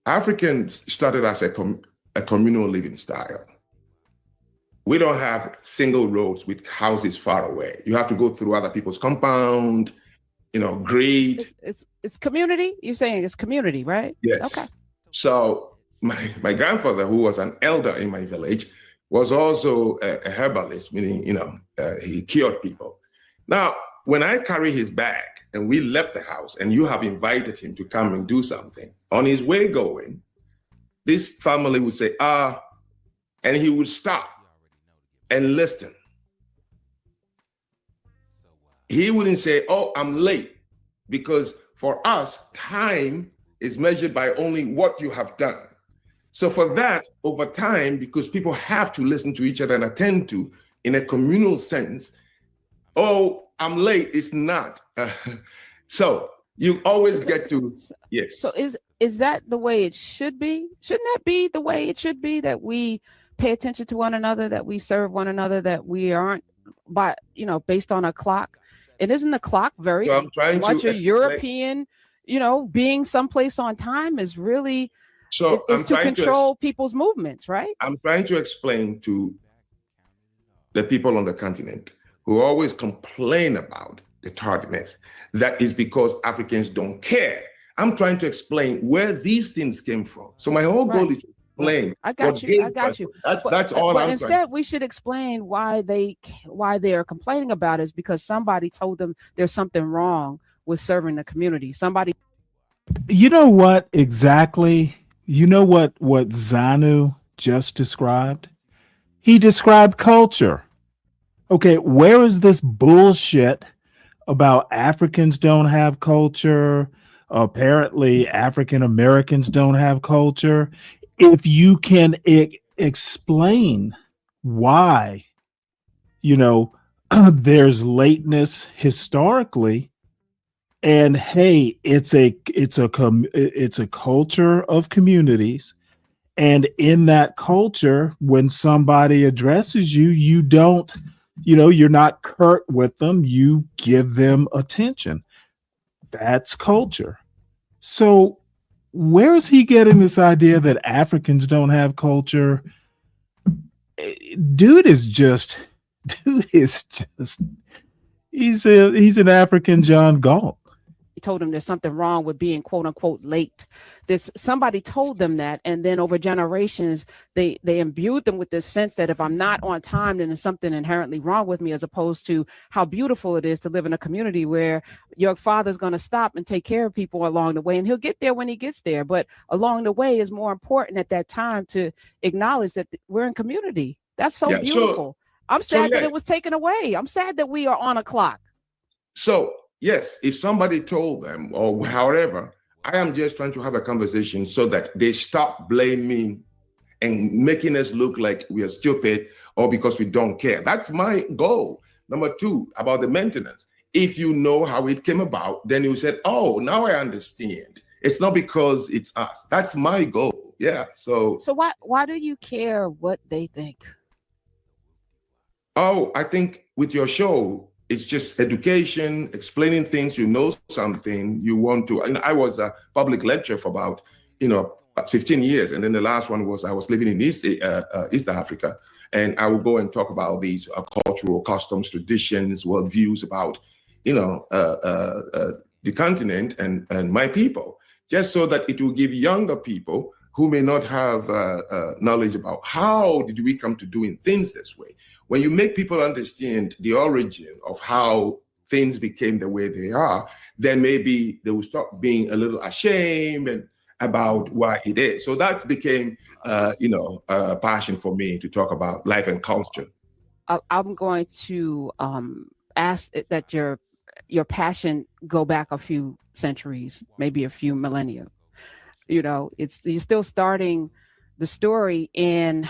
S20: Africans started as a communal living style. We don't have single roads with houses far away. You have to go through other people's compound, grade.
S12: It's community? You're saying it's community, right?
S20: Yes.
S12: Okay.
S20: So my grandfather, who was an elder in my village, was also a herbalist, meaning, he cured people. Now, when I carry his bag and we left the house and you have invited him to come and do something, on his way going, this family would say, and he would stop and listen. he wouldn't say, oh, I'm late, because for us, time is measured by only what you have done. So for that, over time, because people have to listen to each other and attend to in a communal sense, oh, I'm late, it's not. So you always get to, yes.
S12: So is that the way it should be? Shouldn't that be the way it should be, that we pay attention to one another, that we serve one another, that we aren't based on a clock? And isn't the clock very
S20: So I'm trying
S12: much
S20: to
S12: a European, being someplace on time is really,
S20: So
S12: is
S20: I'm
S12: to
S20: trying
S12: control people's movements, right?
S20: I'm trying to explain to the people on the continent who always complain about the tardiness, that is because Africans don't care. I'm trying to explain where these things came from. So my whole goal is to explain.
S12: I got
S20: what
S12: you.
S20: gave
S12: I got
S20: us-
S12: you.
S20: That's all
S12: But
S20: I'm
S12: instead,
S20: trying.
S12: we should explain why they are complaining about it, is because somebody told them there's something wrong with serving the community. Somebody.
S3: You know what exactly? You know what Zanu just described? He described culture. Okay, where is this bullshit about Africans don't have culture? Apparently, African Americans don't have culture. If you can explain why, there's lateness historically, and hey, it's a culture of communities, and in that culture, when somebody addresses you, you don't, you're not curt with them, you give them attention. That's culture. So where is he getting this idea that Africans don't have culture? Dude is just he's an African John Galt.
S12: Told them there's something wrong with being quote unquote late. Somebody told them that, and then over generations they imbued them with this sense that if I'm not on time, then there's something inherently wrong with me, as opposed to how beautiful it is to live in a community where your father's going to stop and take care of people along the way, and he'll get there when he gets there, but along the way is more important at that time to acknowledge that we're in community. That's so beautiful. I'm sad that it was taken away. I'm sad that we are on a clock.
S20: So yes, if somebody told them or however, I am just trying to have a conversation so that they stop blaming and making us look like we are stupid or because we don't care. That's my goal. Number two, about the maintenance. If you know how it came about, then you said, oh, now I understand. It's not because it's us. That's my goal. Yeah. So
S12: why do you care what they think?
S20: Oh, I think with your show, it's just education, explaining things, something you want to. And I was a public lecturer for about 15 years. And then the last one was I was living in East Africa. And I would go and talk about these cultural customs, traditions, worldviews about, the continent and my people, just so that it will give younger people who may not have knowledge about how did we come to doing things this way. When you make people understand the origin of how things became the way they are, then maybe they will stop being a little ashamed and about why it is. So that became, a passion for me to talk about life and culture.
S12: I'm going to ask that your passion go back a few centuries, maybe a few millennia. You're still starting the story in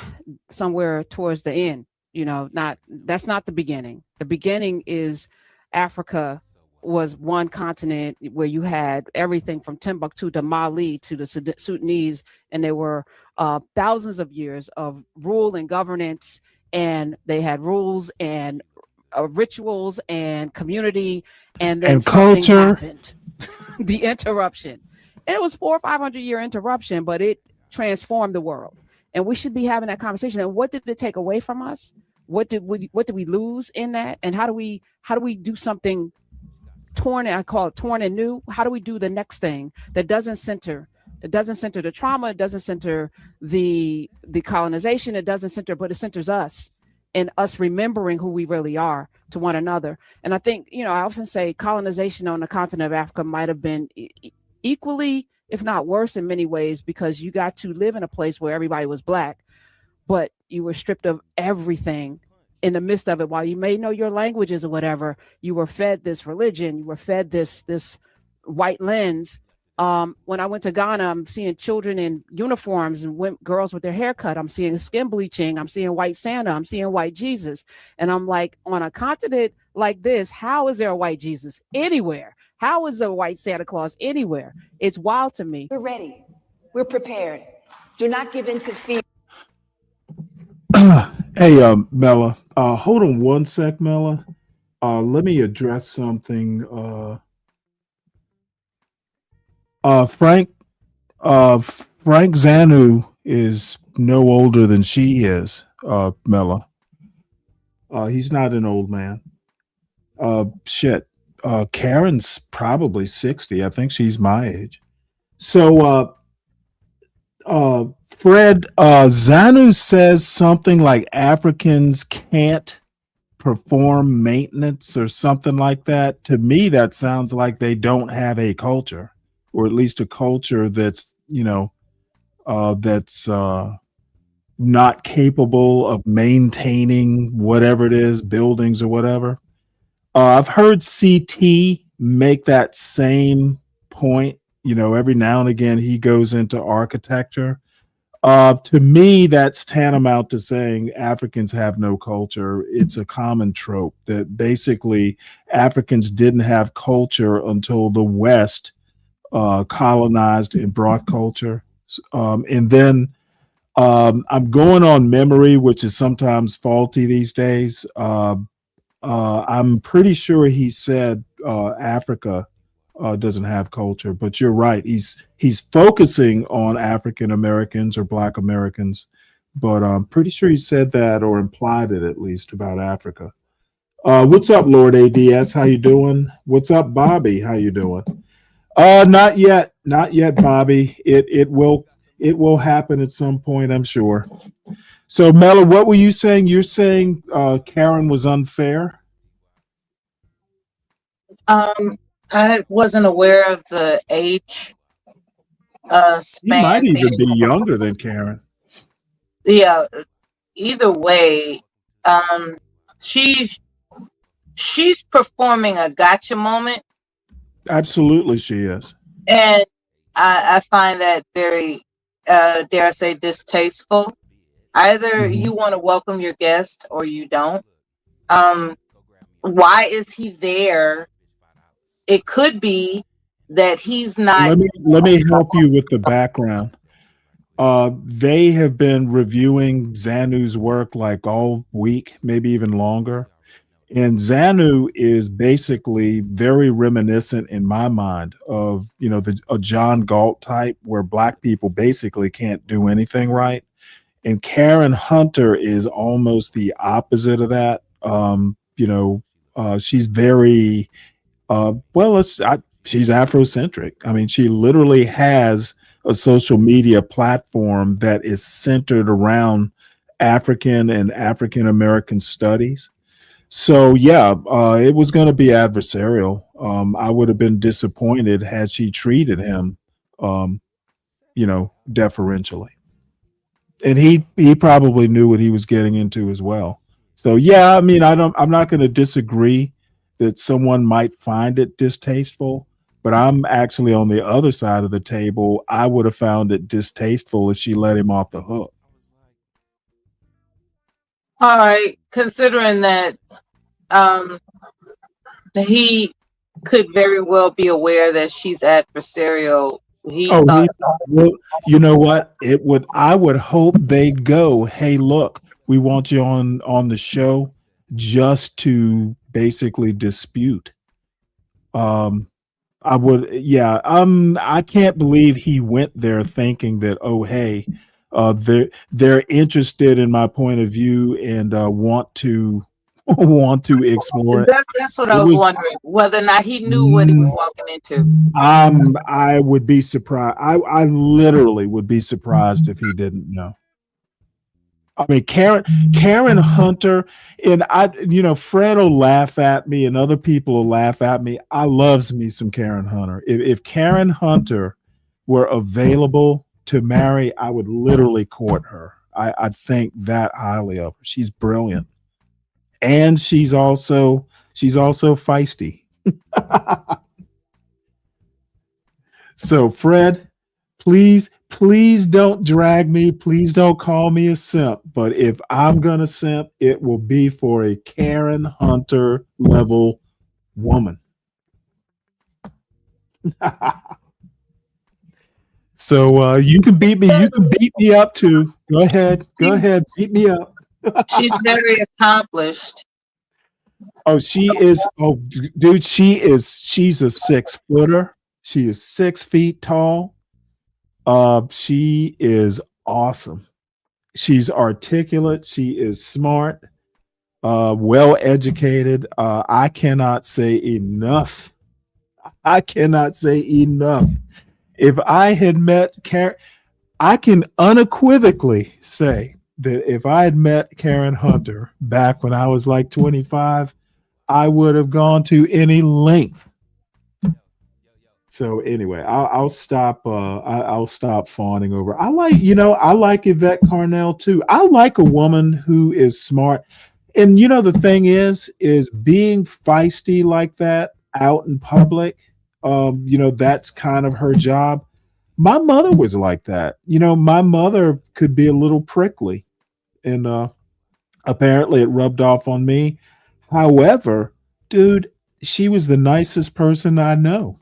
S12: somewhere towards the end. That's not the beginning. The beginning is Africa was one continent where you had everything from Timbuktu to Mali to the Sudanese, and there were thousands of years of rule and governance, and they had rules and rituals and community, and then
S3: culture.
S12: Happened. The interruption. And it was 400 or 500 year interruption, but it transformed the world. And we should be having that conversation. And what did it take away from us? What did we lose in that? And how do we do something torn? I call it torn and new. How do we do the next thing that doesn't center the trauma, it doesn't center the colonization, it doesn't center, but it centers us and us remembering who we really are to one another. And I think, I often say colonization on the continent of Africa might have been equally, if not worse in many ways, because you got to live in a place where everybody was Black, but you were stripped of everything in the midst of it, while you may know your languages or whatever, you were fed this religion, you were fed this white lens. When I went to Ghana, I'm seeing children in uniforms and girls with their hair cut. I'm seeing skin bleaching. I'm seeing white Santa. I'm seeing white Jesus. And I'm like, on a continent like this, how is there a white Jesus anywhere? How is there a white Santa Claus anywhere? It's wild to me.
S21: We're ready. We're prepared. Do not give in to fear.
S3: Hey, Mela, hold on one sec, Mela. Let me address something. Frank Zanu is no older than she is, Mela. He's not an old man. Shit. Karen's probably 60. I think she's my age. So, Fred, Zanu says something like Africans can't perform maintenance or something like that. To me, that sounds like they don't have a culture, or at least a culture that's, that's not capable of maintaining whatever it is, buildings or whatever. I've heard CT make that same point. Every now and again, he goes into architecture. To me, that's tantamount to saying Africans have no culture. It's a common trope that basically Africans didn't have culture until the West colonized and brought culture. And then I'm going on memory, which is sometimes faulty these days. I'm pretty sure he said Africa doesn't have culture, but you're right. He's focusing on African Americans or Black Americans, but I'm pretty sure he said that or implied it at least about Africa. What's up, Lord ADS? How you doing? What's up, Bobby? How you doing? Not yet, Bobby. It will happen at some point, I'm sure. So, Mela, what were you saying? You're saying Karen was unfair?
S22: I wasn't aware of the age span.
S3: He might even be younger than Karen.
S22: Yeah. Either way, she's performing a gotcha moment,
S3: Absolutely, she is.
S22: and I find that very, dare I say, distasteful. Either you want to welcome your guest or you don't. Why is he there? It could be that he's not.
S3: Let me help you with the background. They have been reviewing Zanu's work like all week, maybe even longer. And Zanu is basically very reminiscent in my mind of, a John Galt type where Black people basically can't do anything right. And Karen Hunter is almost the opposite of that. She's very, she's Afrocentric. I mean, she literally has a social media platform that is centered around African and African American studies. So yeah, it was going to be adversarial. I would have been disappointed had she treated him, deferentially. And he probably knew what he was getting into as well. So yeah, I mean, I'm not going to disagree that someone might find it distasteful, but I'm actually on the other side of the table. I would have found it distasteful if she let him off the hook.
S22: All right, considering that he could very well be aware that she's adversarial.
S3: Well, you know what? I would hope they'd go, hey, look, we want you on the show just to basically dispute. I can't believe he went there thinking that, oh, hey, they're interested in my point of view and want to explore it.
S22: That's what I was wondering, whether or not he knew what he was walking into.
S3: I would be surprised. I literally would be surprised if he didn't know. I mean, Karen Hunter, and Fred will laugh at me and other people will laugh at me. I loves me some Karen Hunter. If Karen Hunter were available to marry, I would literally court her. I think that highly of her. She's brilliant. and she's also feisty. So Fred, please don't drag me. Please don't call me a simp. But if I'm gonna simp, it will be for a Karen Hunter level woman. So you can beat me. You can beat me up too. Go ahead. Go ahead. Beat me up.
S22: She's very accomplished.
S3: Oh, she is. Oh, dude, she's a 6-footer. She is 6 feet tall. She is awesome. She's articulate. She is smart. Well educated. I cannot say enough. I cannot say enough. If I had met Karen, I can unequivocally say that if I had met Karen Hunter back when I was like 25, I would have gone to any length. So anyway, I'll stop. I'll stop fawning over. I like Yvette Carnell too. I like a woman who is smart. And the thing is being feisty like that out in public. That's kind of her job. My mother was like that. My mother could be a little prickly, and apparently it rubbed off on me. However, dude, she was the nicest person I know.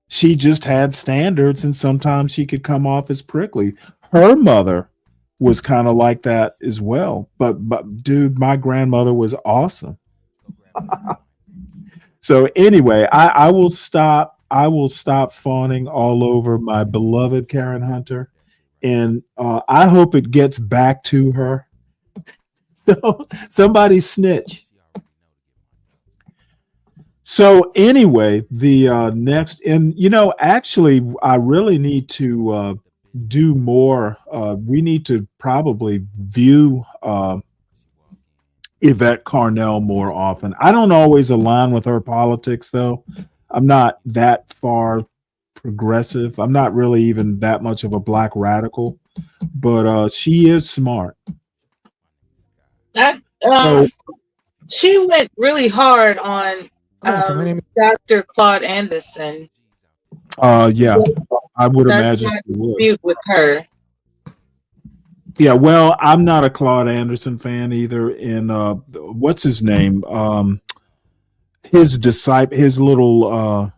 S3: She just had standards, and sometimes she could come off as prickly. Her mother was kind of like that as well. But dude, my grandmother was awesome. So anyway, I will stop. I will stop fawning all over my beloved Karen Hunter, and I hope it gets back to her. So somebody snitch. So anyway, the next, and actually, I really need to do more. We need to probably view Yvette Carnell more often. I don't always align with her politics, though. I'm not that far progressive. I'm not really even that much of a black radical, but she is smart.
S22: That
S3: So,
S22: she went really hard on
S1: America, my name is
S22: Dr. Claude Anderson.
S3: yeah, I would
S22: That's
S3: imagine
S22: my
S3: she would.
S22: dispute with her.
S3: Yeah, well, I'm not a Claude Anderson fan either. And what's his name? His disciple, his little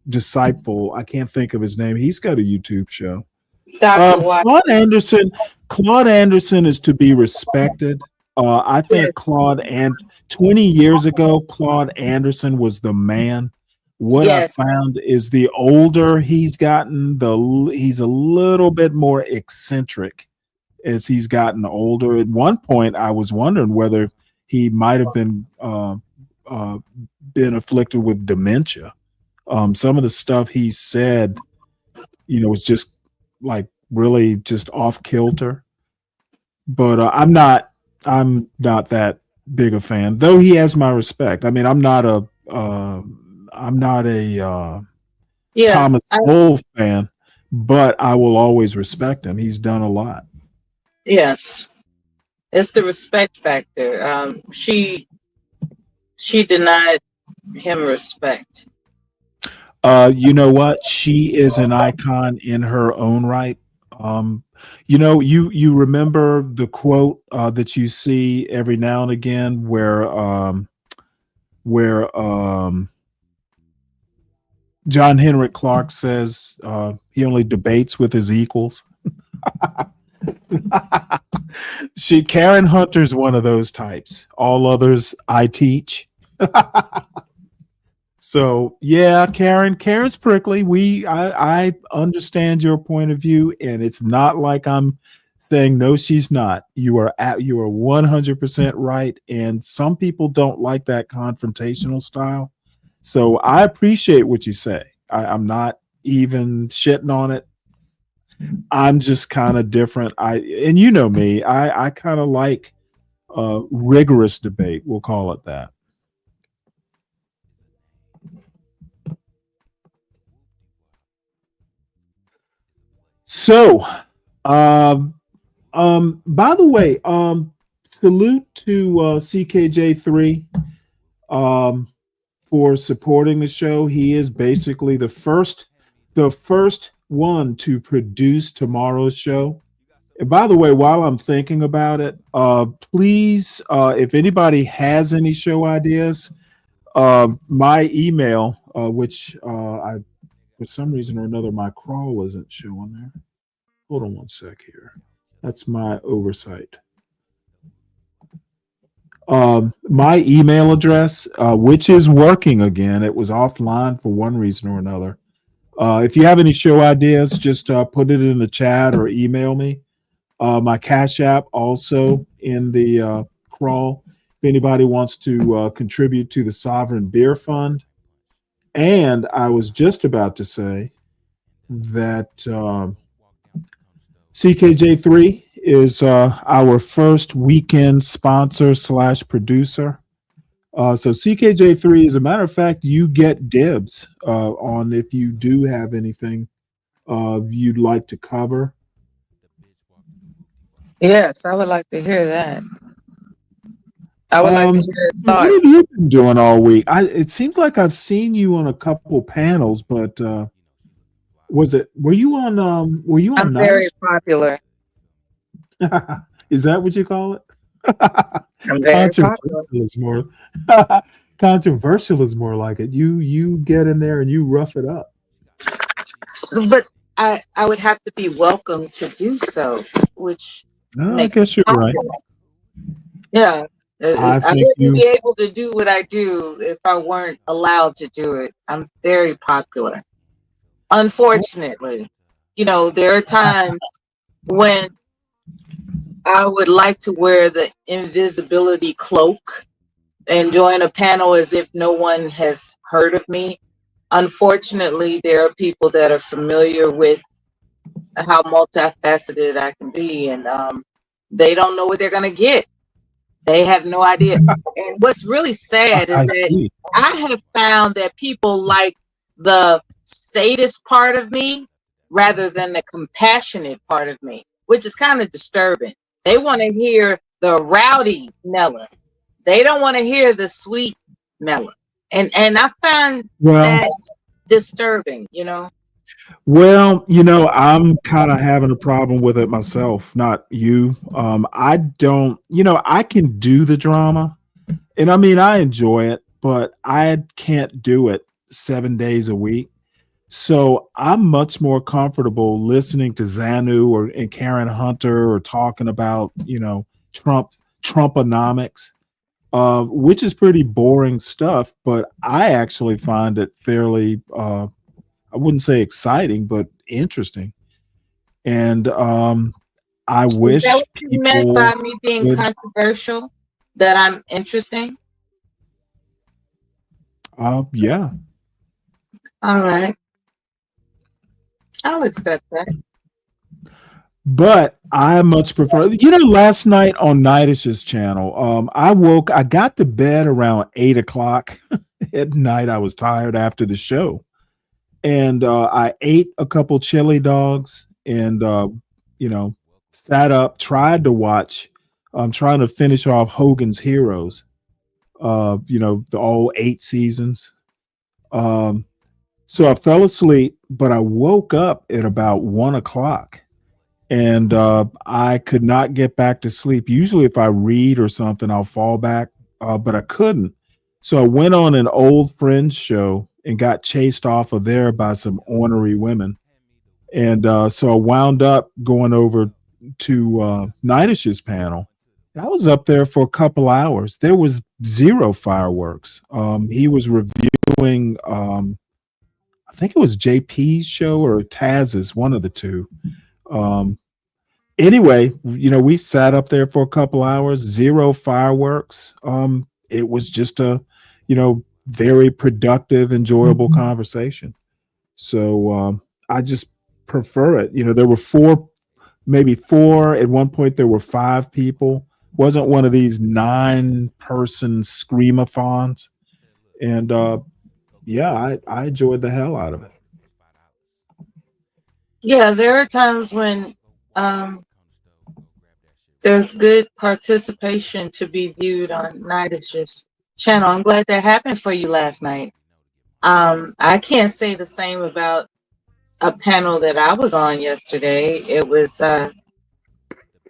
S3: disciple. I can't think of his name. He's got a YouTube show.
S22: Dr. White.
S3: Claude Anderson is to be respected. I think
S22: Yes.
S3: 20 years ago, Claude Anderson was the man. What
S22: Yes.
S3: I found is the older he's gotten, he's a little bit more eccentric as he's gotten older. At one point, I was wondering whether he might have been afflicted with dementia. Some of the stuff he said, was just like really just off kilter. But I'm not that big a fan, though he has my respect. I mean, I'm not a
S22: Yeah.
S3: Thomas Sowell fan, but I will always respect him. He's done a lot.
S22: Yes. It's the respect factor. She denied him respect.
S3: You know what? She is an icon in her own right. You remember the quote that you see every now and again where John Henrik Clark says he only debates with his equals. Karen Hunter's one of those types. All others I teach. So yeah, Karen's prickly. I understand your point of view, and it's not like I'm saying no, she's not. You are 100% right, and some people don't like that confrontational style. So I appreciate what you say. I'm not even shitting on it. I'm just kind of different. And you know me, I kind of like rigorous debate. We'll call it that. So, by the way, salute to CKJ3 for supporting the show. He is basically the first one to produce tomorrow's show. And by the way, while I'm thinking about it, please, if anybody has any show ideas, my email, which I, for some reason or another, my crawl isn't showing there. Hold on one sec here. That's my oversight. My email address, which is working again. It was offline for one reason or another. If you have any show ideas, just put it in the chat or email me. My Cash App also in the crawl. If anybody wants to contribute to the Sovereign Beer Fund. And I was just about to say that CKJ3 is our first weekend sponsor / producer. So CKJ3, as a matter of fact, you get dibs on if you do have anything you'd like to cover.
S22: Yes, I would like to hear that. I would like to hear his
S3: What
S22: thoughts.
S3: have you been doing all week? It seems like I've seen you on a couple panels, but were you on
S22: I'm very popular.
S3: Is that what you call it?
S22: I'm very popular.
S3: Controversial is more controversial is more like it. You get in there and you rough it up.
S22: But I would have to be welcome to do so, which
S3: No, I
S22: makes
S3: guess
S22: me
S3: you're right.
S22: popular. Yeah.
S3: I
S22: I
S3: think
S22: wouldn't be able to do what I do if I weren't allowed to do it. I'm very popular. Unfortunately, there are times when I would like to wear the invisibility cloak and join a panel as if no one has heard of me. Unfortunately, there are people that are familiar with how multifaceted I can be, and they don't know what they're going to get. They have no idea. And what's really sad is that I have found that people like the sadist part of me rather than the compassionate part of me, which is kind of disturbing. They want to hear the rowdy Mela. They don't want to hear the sweet Mela. And I find that disturbing,
S3: Well, I'm kind of having a problem with it myself, not you. I don't, I can do the drama, and I mean, I enjoy it, but I can't do it 7 days a week. So I'm much more comfortable listening to Xanu and Karen Hunter or talking about, Trumponomics, which is pretty boring stuff, but I actually find it fairly I wouldn't say exciting, but interesting. And I wish
S22: Is that what you meant by me being
S3: would,
S22: controversial? That I'm interesting?
S3: yeah.
S22: All right. I'll accept that.
S3: But I much prefer, last night on Nightish's channel, I got to bed around 8 o'clock at night. I was tired after the show. And I ate a couple chili dogs and, sat up, tried to watch. I'm trying to finish off Hogan's Heroes, the all 8 seasons. So I fell asleep, but I woke up at about 1 o'clock and I could not get back to sleep. Usually if I read or something, I'll fall back, but I couldn't. So I went on an old friend's show and got chased off of there by some ornery women. And so I wound up going over to Nightish's panel. I was up there for a couple hours. There was zero fireworks. He was reviewing, I think it was JP's show or Taz's, one of the two. Anyway, we sat up there for a couple hours, zero fireworks. It was just a, very productive, enjoyable conversation. So I just prefer it. There were maybe four. At one point, there were 5 people. Wasn't one of these 9-person screamathons. And yeah, I enjoyed the hell out of it.
S22: Yeah, there are times when there's good participation to be viewed on Nidish's channel. I'm glad that happened for you last night. I can't say the same about a panel that I was on yesterday. It was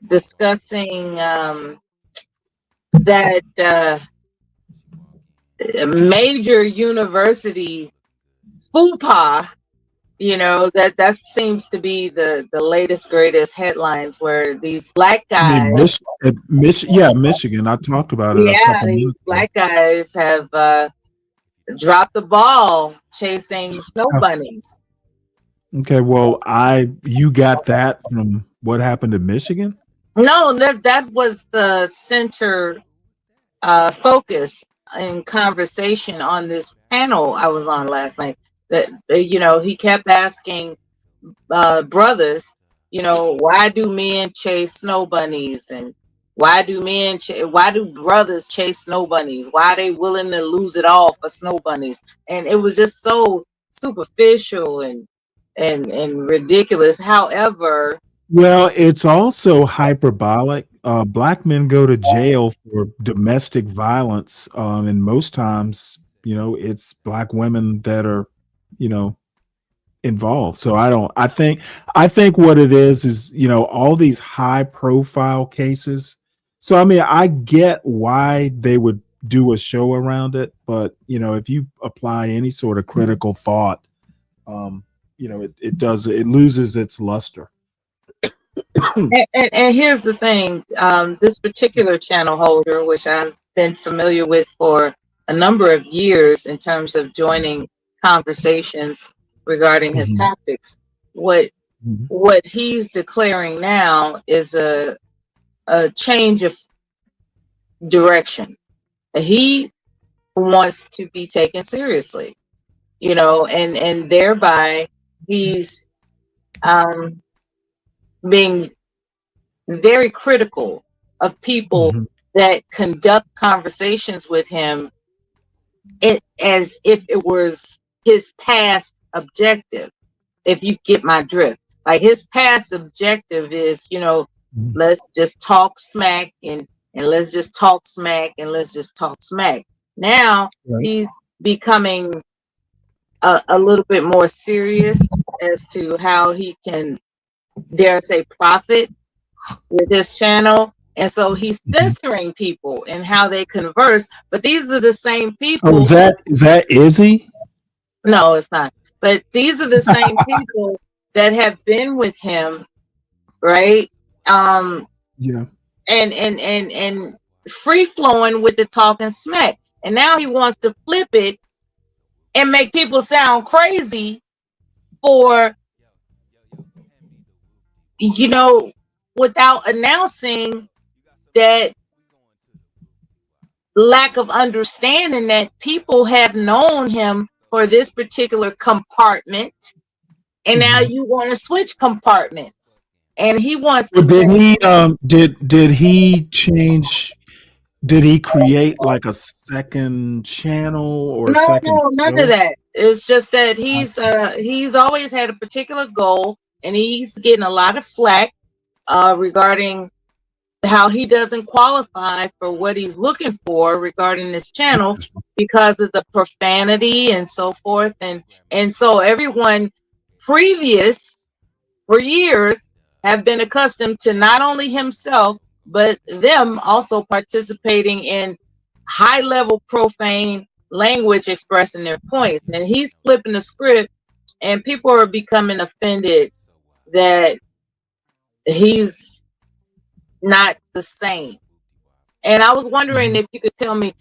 S22: discussing that major university FUPA. You know, that seems to be the latest greatest headlines, where these black
S3: I mean,
S22: guys,
S3: Michigan. I talked about it a
S22: yeah,
S3: couple
S22: these
S3: minutes ago.
S22: black guys have dropped the ball chasing snow bunnies.
S3: Okay, well, you got that from what happened in Michigan?
S22: No, that was the center focus in conversation on this panel I was on last night. That he kept asking brothers, why do men chase snow bunnies, and why do brothers chase snow bunnies? Why are they willing to lose it all for snow bunnies? And it was just so superficial and ridiculous. However,
S3: Well, it's also hyperbolic. Black men go to jail for domestic violence, and most times, it's black women that are, involved. So I think what it is, all these high profile cases. So, I mean, I get why they would do a show around it, but, if you apply any sort of critical thought, it loses its luster.
S22: and here's the thing, this particular channel holder, which I've been familiar with for a number of years in terms of joining conversations regarding his topics, what he's declaring now is a change of direction. He wants to be taken seriously, and thereby he's being very critical of people that conduct conversations with him as if it was his past objective, if you get my drift. Like, his past objective is, let's just talk smack and let's just talk smack and let's just talk smack. Now he's becoming a little bit more serious as to how he can, dare I say, profit with his channel. And so he's censoring people and how they converse. But these are the same people.
S3: Oh, is that Izzy?
S22: No, it's not. But these are the same people that have been with him, right?
S3: Yeah.
S22: And free flowing with the talking smack. And now he wants to flip it and make people sound crazy for, without announcing that lack of understanding that people have known him for this particular compartment, and now you want to switch compartments, and he wants to
S3: did he change? Did he create like a second channel or
S22: No, none of that. It's just that he's always had a particular goal, and he's getting a lot of flack regarding how he doesn't qualify for what he's looking for regarding this channel because of the profanity and so forth. And so everyone previous for years have been accustomed to not only himself, but them also participating in high level profane language expressing their points. And he's flipping the script, and people are becoming offended that he's not the same. And I was wondering if you could tell me,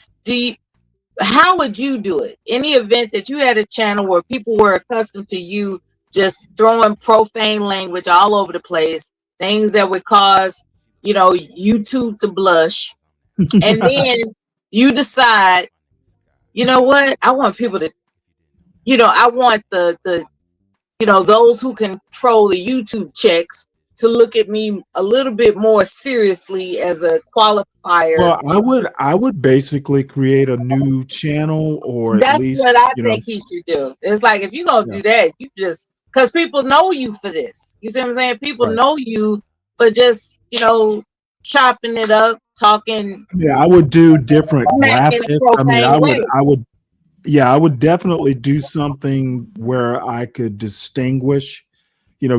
S22: how would you do it? Any event that you had a channel where people were accustomed to you just throwing profane language all over the place, things that would cause, YouTube to blush, and then you decide, you know what? I want people to, I want the those who control the YouTube checks to look at me a little bit more seriously as a qualifier.
S3: Well, I would basically create a new channel, or
S22: That's
S3: at least
S22: what I think he should do. It's like, if you're gonna do that, you just, because people know you for this. You see what I'm saying? People know you for just, chopping it up, talking,
S3: Yeah, I would do different
S22: smack in a
S3: graphics. I mean,
S22: profane way.
S3: I would definitely do something where I could distinguish,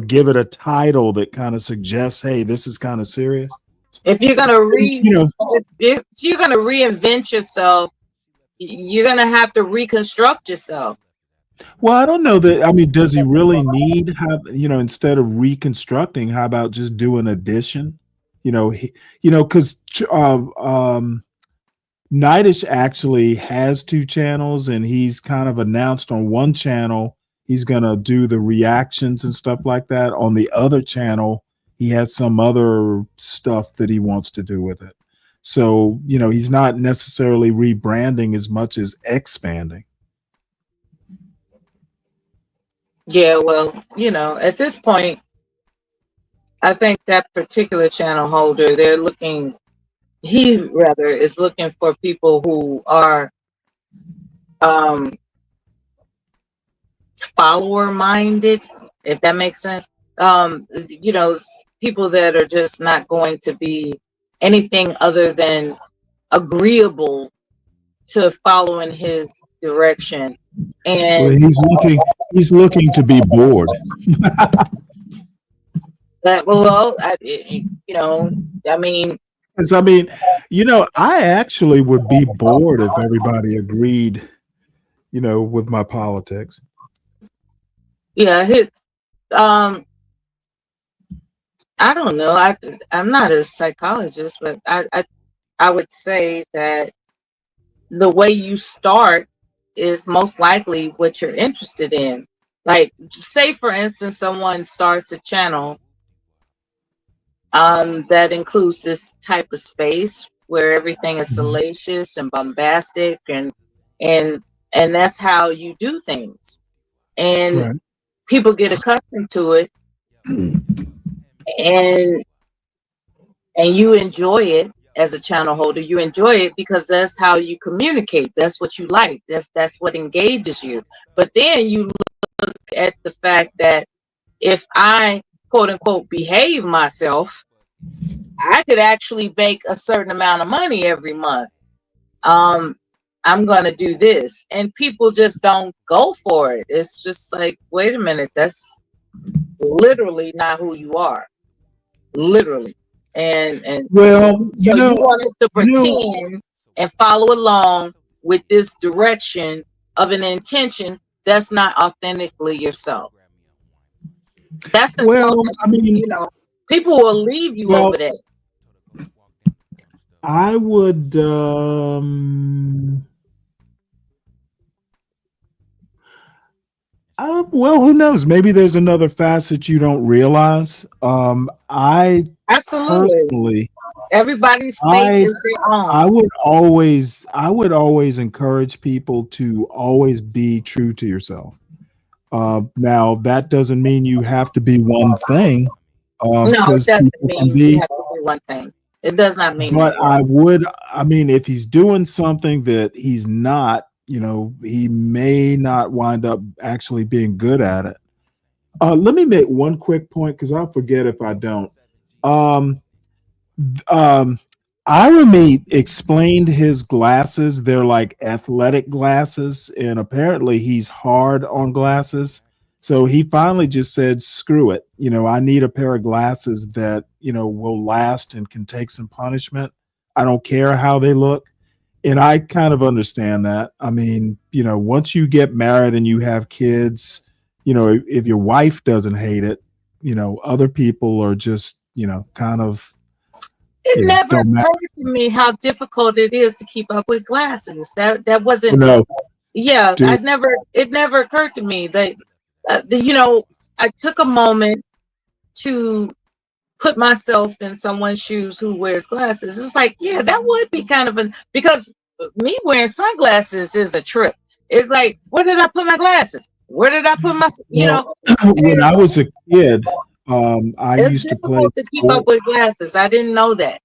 S3: give it a title that kind of suggests, hey, this is kind of serious.
S22: If you're gonna
S3: You know,
S22: if you're gonna reinvent yourself, you're gonna have to reconstruct yourself.
S3: well, I don't know that. I mean, does he really need instead of reconstructing, how about just do an addition? Because Nightish actually has two channels, and he's kind of announced on one channel he's gonna do the reactions and stuff like that. On the other channel, he has some other stuff that he wants to do with it. So, he's not necessarily rebranding as much as expanding.
S22: Yeah, well, at this point, I think that particular channel holder, he rather is looking for people who are follower minded, if that makes sense. People that are just not going to be anything other than agreeable to following his direction.
S3: Well,
S22: And
S3: he's looking to be bored.
S22: I mean,
S3: Because I actually would be bored if everybody agreed, with my politics.
S22: yeah, I don't know. I'm not a psychologist, but I would say that the way you start is most likely what you're interested in. Like, say for instance, someone starts a channel that includes this type of space where everything is salacious and bombastic, and that's how you do things, and
S3: Right.
S22: people get accustomed to it, and you enjoy it. As a channel holder, you enjoy it because that's how you communicate. That's what you like. That's what engages you. But then you look at the fact that if I, quote unquote, behave myself, I could actually make a certain amount of money every month. I'm going to do this. And people just don't go for it. It's just like, wait a minute, that's literally not who you are. Literally. And
S3: Well,
S22: so you want us to pretend and follow along with this direction of an intention that's not authentically yourself. That's the people will leave you over that.
S3: I would well, who knows? Maybe there's another facet you don't realize. I
S22: Absolutely.
S3: personally,
S22: Everybody's faith is their own.
S3: I would always encourage people to always be true to yourself. Now that doesn't mean you have to be one thing.
S22: No, it doesn't mean you have to be one thing. It does not mean
S3: But
S22: that.
S3: I mean, if he's doing something that he's not, he may not wind up actually being good at it. Let me make one quick point because I'll forget if I don't. Irami explained his glasses. They're like athletic glasses, and apparently he's hard on glasses. So he finally just said, screw it. I need a pair of glasses that, will last and can take some punishment. I don't care how they look. And I kind of understand that. I mean, once you get married and you have kids, if your wife doesn't hate it, other people are just, kind of.
S22: It never occurred to me how difficult it is to keep up with glasses. That wasn't.
S3: No.
S22: Yeah,
S3: Dude.
S22: it never occurred to me that. I took a moment to put myself in someone's shoes who wears glasses. It's like, yeah, that would be kind of because me wearing sunglasses is a trip. It's like, where did I put my glasses? Where did I put my,
S3: When I was a kid, I used to play
S22: to keep up with glasses. I didn't know that.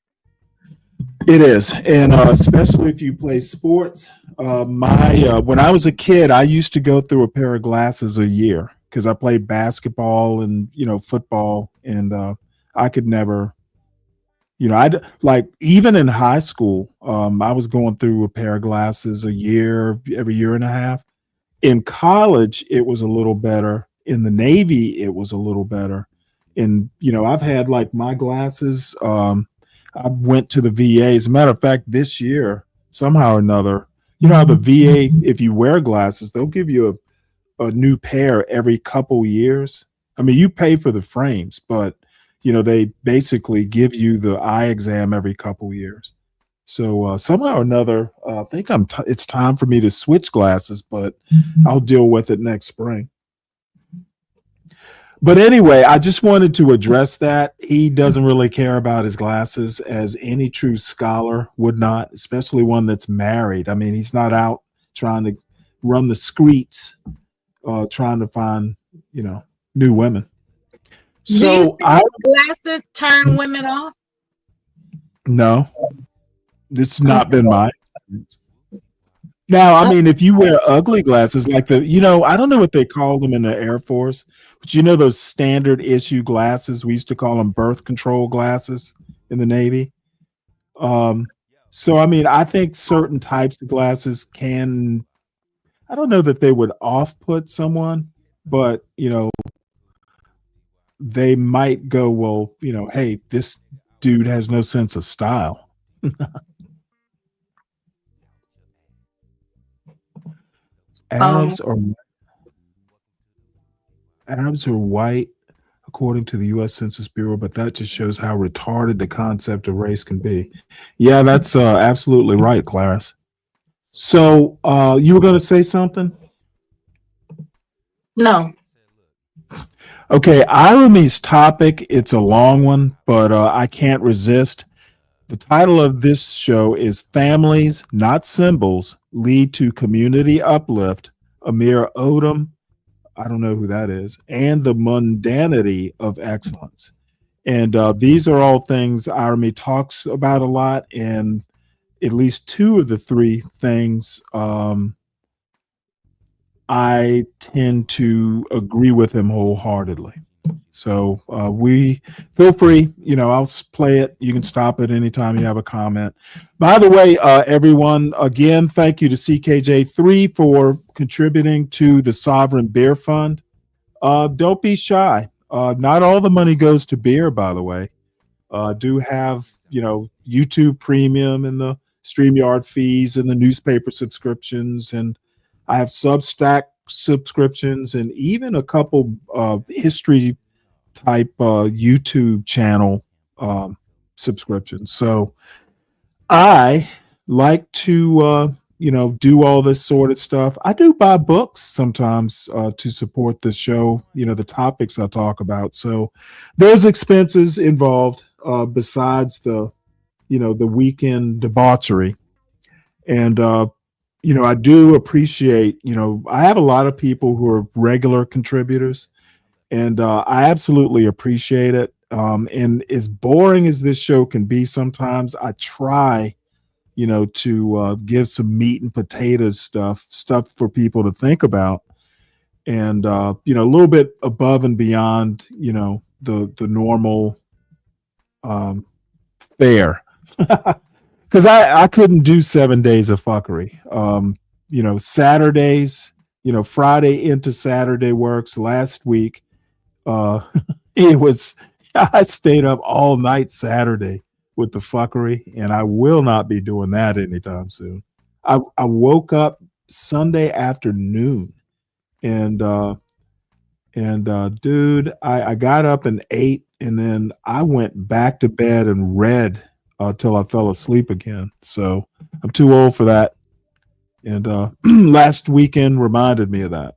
S3: It is, and especially if you play sports. When I was a kid, I used to go through a pair of glasses a year because I played basketball and football, and I could never like even in high school, I was going through a pair of glasses every year and a half. In college, it was a little better. In the Navy, it was a little better. And, I've had like my glasses. I went to the VA. As a matter of fact, this year, somehow or another, how the VA, if you wear glasses, they'll give you a new pair every couple years. I mean, you pay for the frames, but they basically give you the eye exam every couple years. So somehow or another, I think it's time for me to switch glasses, but I'll deal with it next spring. But anyway, I just wanted to address that. He doesn't really care about his glasses, as any true scholar would not, especially one that's married. I mean, he's not out trying to run the streets, trying to find, new women. So
S22: glasses turn women off?
S3: No, this has not been my experience. Now, I mean, if you wear ugly glasses like I don't know what they call them in the Air Force, but those standard issue glasses, we used to call them birth control glasses in the Navy. So, I mean, I think certain types of glasses I don't know that they would off-put someone, but, they might go, well, hey, this dude has no sense of style. Arabs are white, according to the U.S. Census Bureau, but that just shows how retarded the concept of race can be. Yeah, that's absolutely right, Clarice. So you were going to say something?
S22: No.
S3: Okay, Irony's topic, it's a long one, but I can't resist. The title of this show is Families, Not Symbols, Lead to Community Uplift, Amir Odom, I don't know who that is, and the Mundanity of Excellence. And these are all things Irony talks about a lot, and at least two of the three things I tend to agree with him wholeheartedly. So we feel free, I'll play it. You can stop it anytime you have a comment. By the way, everyone, again, thank you to CKJ3 for contributing to the Sovereign Beer Fund. Don't be shy. Not all the money goes to beer, by the way. Do have, YouTube Premium and the StreamYard fees and the newspaper subscriptions. And I have Substack subscriptions and even a couple history type YouTube channel subscriptions. So I like to do all this sort of stuff. I do buy books sometimes to support the show, the topics I talk about. So there's expenses involved besides the weekend debauchery. And I do appreciate, I have a lot of people who are regular contributors, and I absolutely appreciate it. And as boring as this show can be sometimes, I try, to give some meat and potatoes stuff for people to think about. And, a little bit above and beyond, the normal fare. Because I couldn't do 7 days of fuckery. Saturdays, Friday into Saturday works. Last week, I stayed up all night Saturday with the fuckery, and I will not be doing that anytime soon. I woke up Sunday afternoon, and dude, I got up and ate, and then I went back to bed and read till I fell asleep again. So I'm too old for that. And last weekend reminded me of that.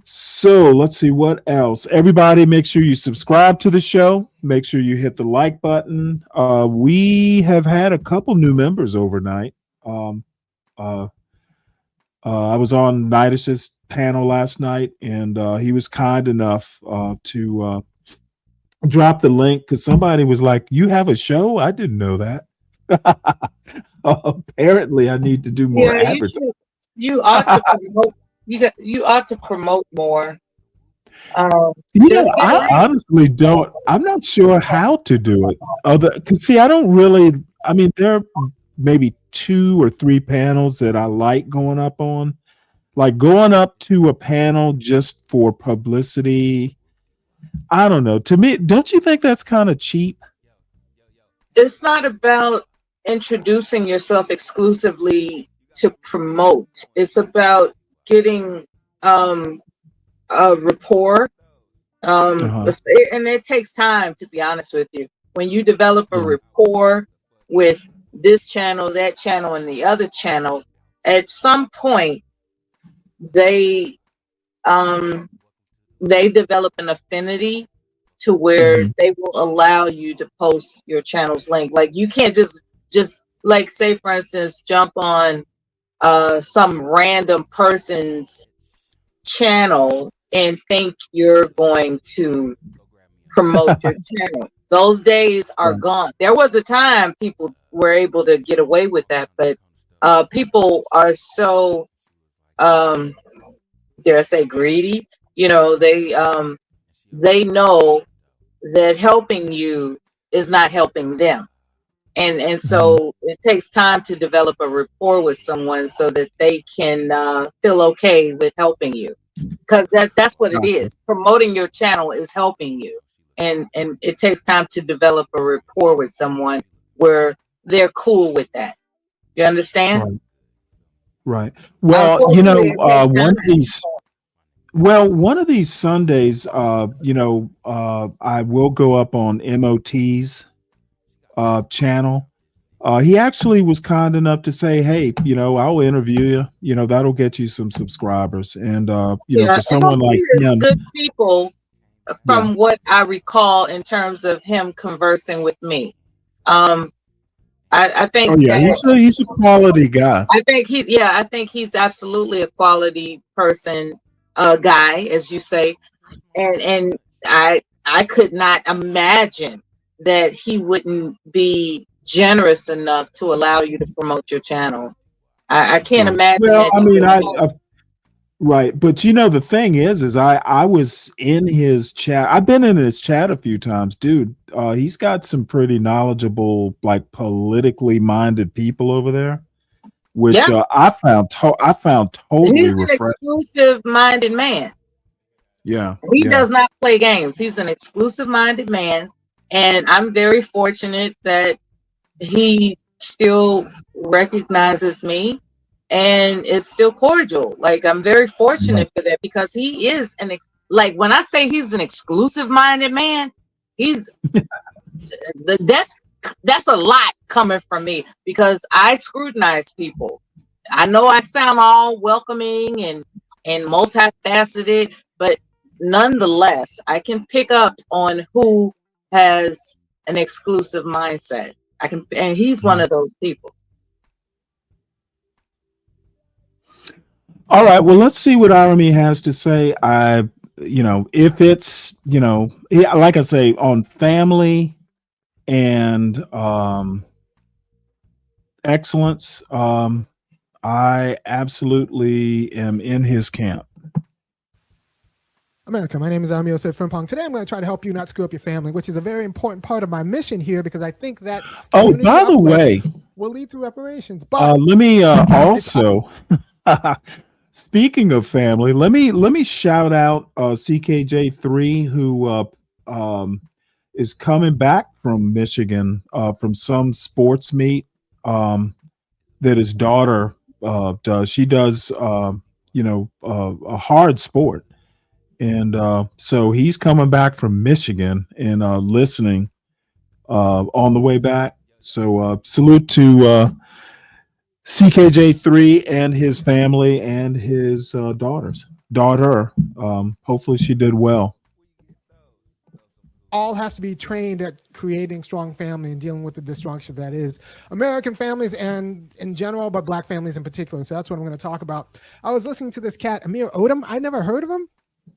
S3: So let's see what else. Everybody, make sure you subscribe to the show. Make sure you hit the like button. We have had a couple new members overnight. I was on Nidus's panel last night, and he was kind enough to drop the link because somebody was like, "You have a show? I didn't know that." Apparently, I need to do more advertising.
S22: You ought to promote. You ought to promote more.
S3: You know,
S22: Just get
S3: I
S22: around.
S3: honestly don't. I'm not sure how to do it. Because see, I don't really. I mean, there are maybe 2 or 3 panels that I like going up on. Like going up to a panel just for publicity. I don't know. To me, don't you think that's kind of cheap?
S22: It's not about introducing yourself exclusively to promote. It's about getting a rapport.
S3: Uh-huh.
S22: And it takes time, to be honest with you. When you develop a
S3: Yeah.
S22: rapport with this channel, that channel, and the other channel, at some point they develop an affinity to where
S3: Mhm.
S22: they will allow you to post your channel's link. Like you can't just like say for instance jump on some random person's channel and think you're going to promote your channel. Those days are
S3: Right.
S22: gone. There was a time people were able to get away with that, but people are so dare I say greedy. You know, they know that helping you is not helping them. And
S3: Mhm.
S22: so it takes time to develop a rapport with someone so that they can feel okay with helping you, because that's what it
S3: Gotcha.
S22: is. Promoting your channel is helping you, and it takes time to develop a rapport with someone where they're cool with that. You understand?
S3: Right. Right. Well,
S22: Unfortunately, it takes time.
S3: one of these Sundays, I will go up on MOT's channel. He actually was kind enough to say, "Hey, I'll interview you. That'll get you some subscribers." And
S22: Yeah,
S3: for someone
S22: MLB
S3: like
S22: is
S3: him,
S22: good people
S3: yeah.
S22: from what I recall in terms of him conversing with me. Um, I
S3: Oh
S22: think
S3: yeah,
S22: that
S3: he's a quality guy.
S22: I think he's absolutely a quality person, guy, as you say, and I could not imagine that he wouldn't be generous enough to allow you to promote your channel. I can't
S3: Right.
S22: imagine
S3: Well,
S22: that
S3: I
S22: he
S3: mean,
S22: would not.
S3: right, but the thing is I was in his chat. I've been in his chat a few times, dude. He's got some pretty knowledgeable, like politically minded people over there, which
S22: Yeah,
S3: I found totally
S22: he's an
S3: refreshing.
S22: exclusive minded man.
S3: Yeah,
S22: He
S3: yeah,
S22: does not play games. He's an exclusive minded man. And I'm very fortunate that he still recognizes me and is still cordial. Like I'm very
S3: yeah.
S22: fortunate for that because he is like when I say he's an exclusive minded man, he's that's a lot coming from me because I scrutinize people. I know I sound all welcoming and multifaceted, but nonetheless, I can pick up on who has an exclusive mindset. I can, and he's one
S3: Mhm.
S22: of those people.
S3: All right, well, let's see what Army has to say. If it's, like I say, on family and excellence, I absolutely am in his camp.
S1: America, my name is Amir Frimpong. Today I'm going to try to help you not screw up your family, which is a very important part of my mission here because I think that
S3: Oh,
S1: community
S3: by the
S1: uplift
S3: way,
S1: will lead to reparations. But
S3: let me also, speaking of family, let me shout out CKJ3 who is coming back from Michigan from some sports meet that his daughter does. She does a hard sport. And so he's coming back from Michigan and listening on the way back. So salute to CKJ3 and his family and his daughter. Hopefully she did well.
S1: all has to be trained at creating strong family and dealing with the destruction that is American families and in general, but Black families in particular. So that's what I'm going to talk about. I was listening to this cat, Amir Odom. I never heard of him.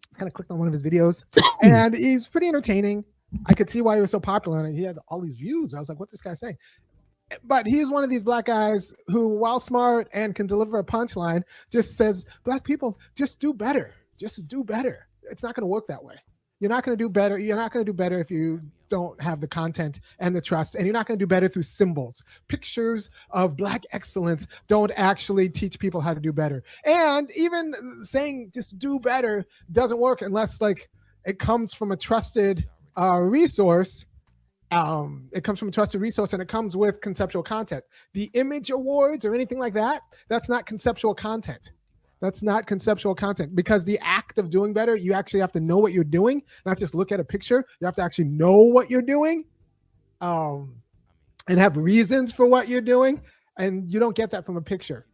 S1: Just kind of clicked on one of his videos and he's pretty entertaining. I could see why he was so popular and he had all these views. I was like, what's this guy saying? But he's one of these Black guys who, while smart and can deliver a punchline, just says, Black people, just do better. Just do better. it's not going to work that way. You're not going to do better. You're not going to do better if you don't have the content and the trust, and you're not going to do better through symbols. Pictures of Black excellence don't actually teach people how to do better. And even saying just do better doesn't work unless like it comes from a trusted resource. It comes from a trusted resource, and it comes with conceptual content. The image awards or anything like that, that's not conceptual content. That's not conceptual content, because the act of doing better, you actually have to know what you're doing, not just look at a picture. You have to actually know what you're doing, and have reasons for what you're doing. And you don't get that from a picture.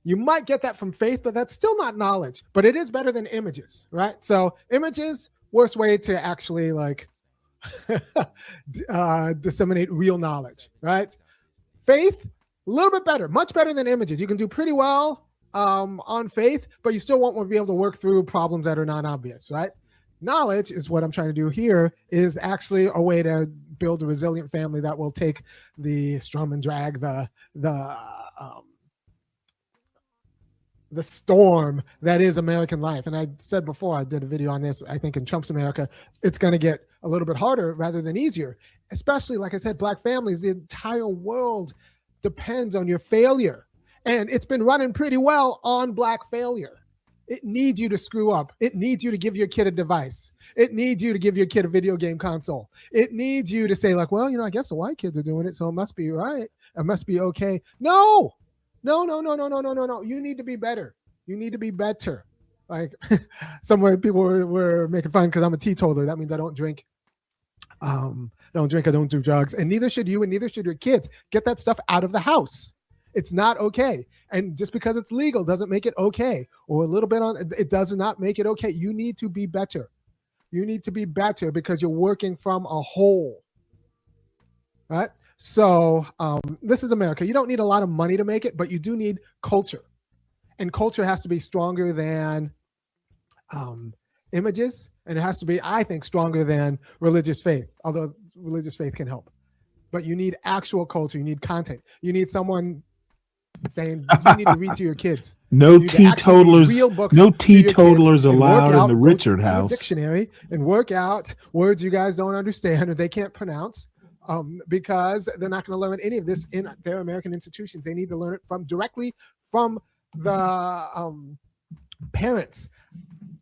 S1: You might get that from faith, but that's still not knowledge. But it is better than images, right? So images, worst way to actually like disseminate real knowledge, right? Faith, a little bit better, much better than images. You can do pretty well on faith, but you still won't be able to work through problems that are non-obvious, right? Knowledge is what I'm trying to do here, is actually a way to build a resilient family that will take the strum and drag, the storm that is American life. And I said before, I did a video on this, I think in Trump's America, it's going to get a little bit harder rather than easier, especially, like I said, Black families. The entire world depends on your failure. And it's been running pretty well on Black failure. It needs you to screw up. It needs you to give your kid a device. It needs you to give your kid a video game console. It needs you to say like, well, I guess the white kids are doing it, so it must be right. It must be okay. No. You need to be better. You need to be better. Like somewhere people were making fun because I'm a teetotaler. That means I don't drink. I don't do drugs. And neither should you, and neither should your kids. Get that stuff out of the house. It's not okay. And just because it's legal doesn't make it okay. Or a little bit it does not make it okay. You need to be better. You need to be better because you're working from a whole. Right? So this is America. You don't need a lot of money to make it, but you do need culture. And culture has to be stronger than images. And it has to be, I think, stronger than religious faith, although religious faith can help. But you need actual culture. You need content. You need someone saying you need to read to your kids.
S3: No teetotalers allowed in the Richard house.
S1: Dictionary and work out words you guys don't understand or they can't pronounce, because they're not going to learn any of this in their American institutions. They need to learn it directly from the parents.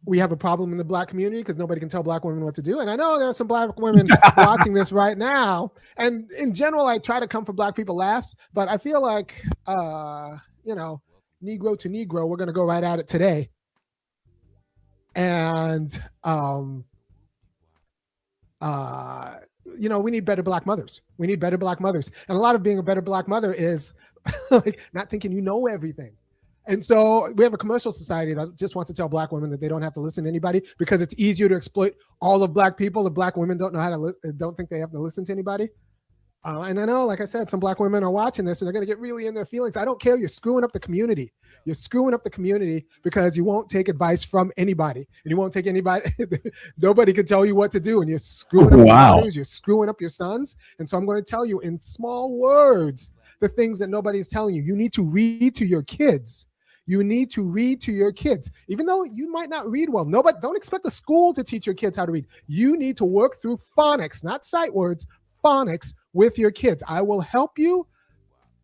S1: We have a problem in the Black community because nobody can tell Black women what to do. And I know there are some Black women watching this right now. And in general, I try to come for Black people last, but I feel like, Negro to Negro, we're going to go right at it today. And, we need better Black mothers. We need better Black mothers. And a lot of being a better Black mother is like not thinking you know everything. And so we have a commercial society that just wants to tell Black women that they don't have to listen to anybody because it's easier to exploit all of Black people if Black women don't know how to don't think they have to listen to anybody. And I know, like I said, some Black women are watching this and they're going to get really in their feelings. I don't care. You're screwing up the community. You're screwing up the community because you won't take advice from anybody, and you won't take anybody. Nobody can tell you what to do, and you're screwing up your daughters, you're screwing up your sons. And so I'm going to tell you in small words the things that nobody's telling you. You need to read to your kids. You need to read to your kids, even though you might not read well. Don't expect the school to teach your kids how to read. You need to work through phonics, not sight words, phonics with your kids. I will help you.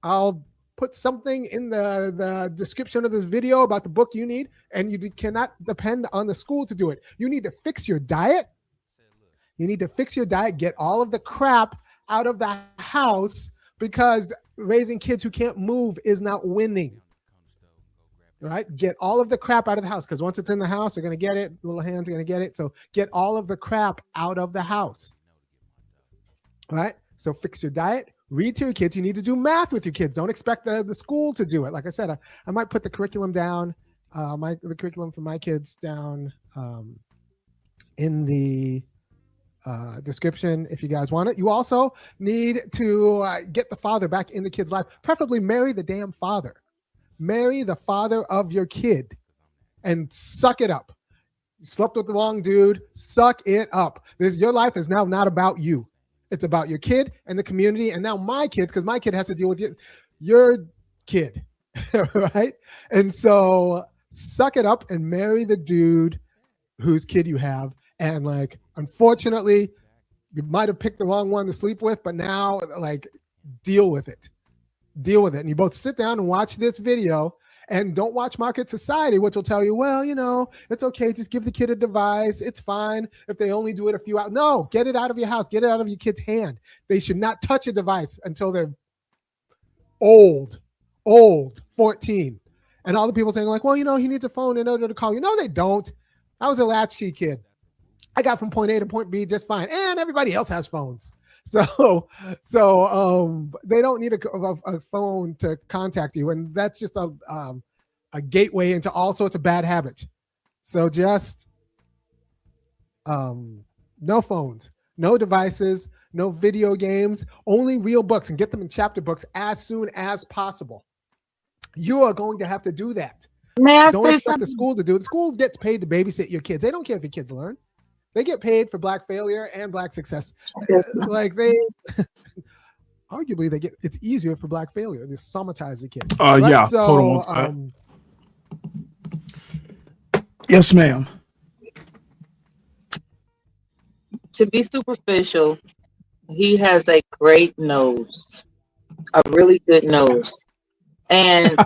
S1: I'll put something in the description of this video about the book you need, and you cannot depend on the school to do it. You need to fix your diet. You need to fix your diet, get all of the crap out of the house, because raising kids who can't move is not winning. Right? Get all of the crap out of the house, because once it's in the house, they're going to get it. Little hands are going to get it. So get all of the crap out of the house. Right? So fix your diet, read to your kids. You need to do math with your kids. Don't expect the school to do it. Like I said, I might put the curriculum down, the curriculum for my kids down in the description if you guys want it. You also need to get the father back in the kid's life, preferably marry the damn father. Marry the father of your kid and suck it up. You slept with the wrong dude, suck it up. Your life is now not about you. It's about your kid and the community, and now my kids, because my kid has to deal with your kid, right? And so suck it up and marry the dude whose kid you have, and like, unfortunately, you might have picked the wrong one to sleep with, but now like, deal with it. And you both sit down and watch this video, and don't watch Market Society, which will tell you, well, it's okay. Just give the kid a device. It's fine if they only do it a few hours. No, get it out of your house. Get it out of your kid's hand. They should not touch a device until they're old, 14. And all the people saying like, well, he needs a phone in order to call you. No, they don't. I was a latchkey kid. I got from point A to point B just fine. And everybody else has phones. So they don't need a phone to contact you. And that's just a gateway into all sorts of bad habits. So just no phones, no devices, no video games, only real books, and get them in chapter books as soon as possible. You are going to have to do that. Don't expect the school to do it. The school gets paid to babysit your kids. They don't care if your kids learn. They get paid for Black failure and Black success. Like arguably it's easier for Black failure. They somatize the kid. Right?
S3: Yeah.
S1: So,
S3: hold on. Yes, ma'am.
S22: To be superficial, he has a great nose, a really good nose. And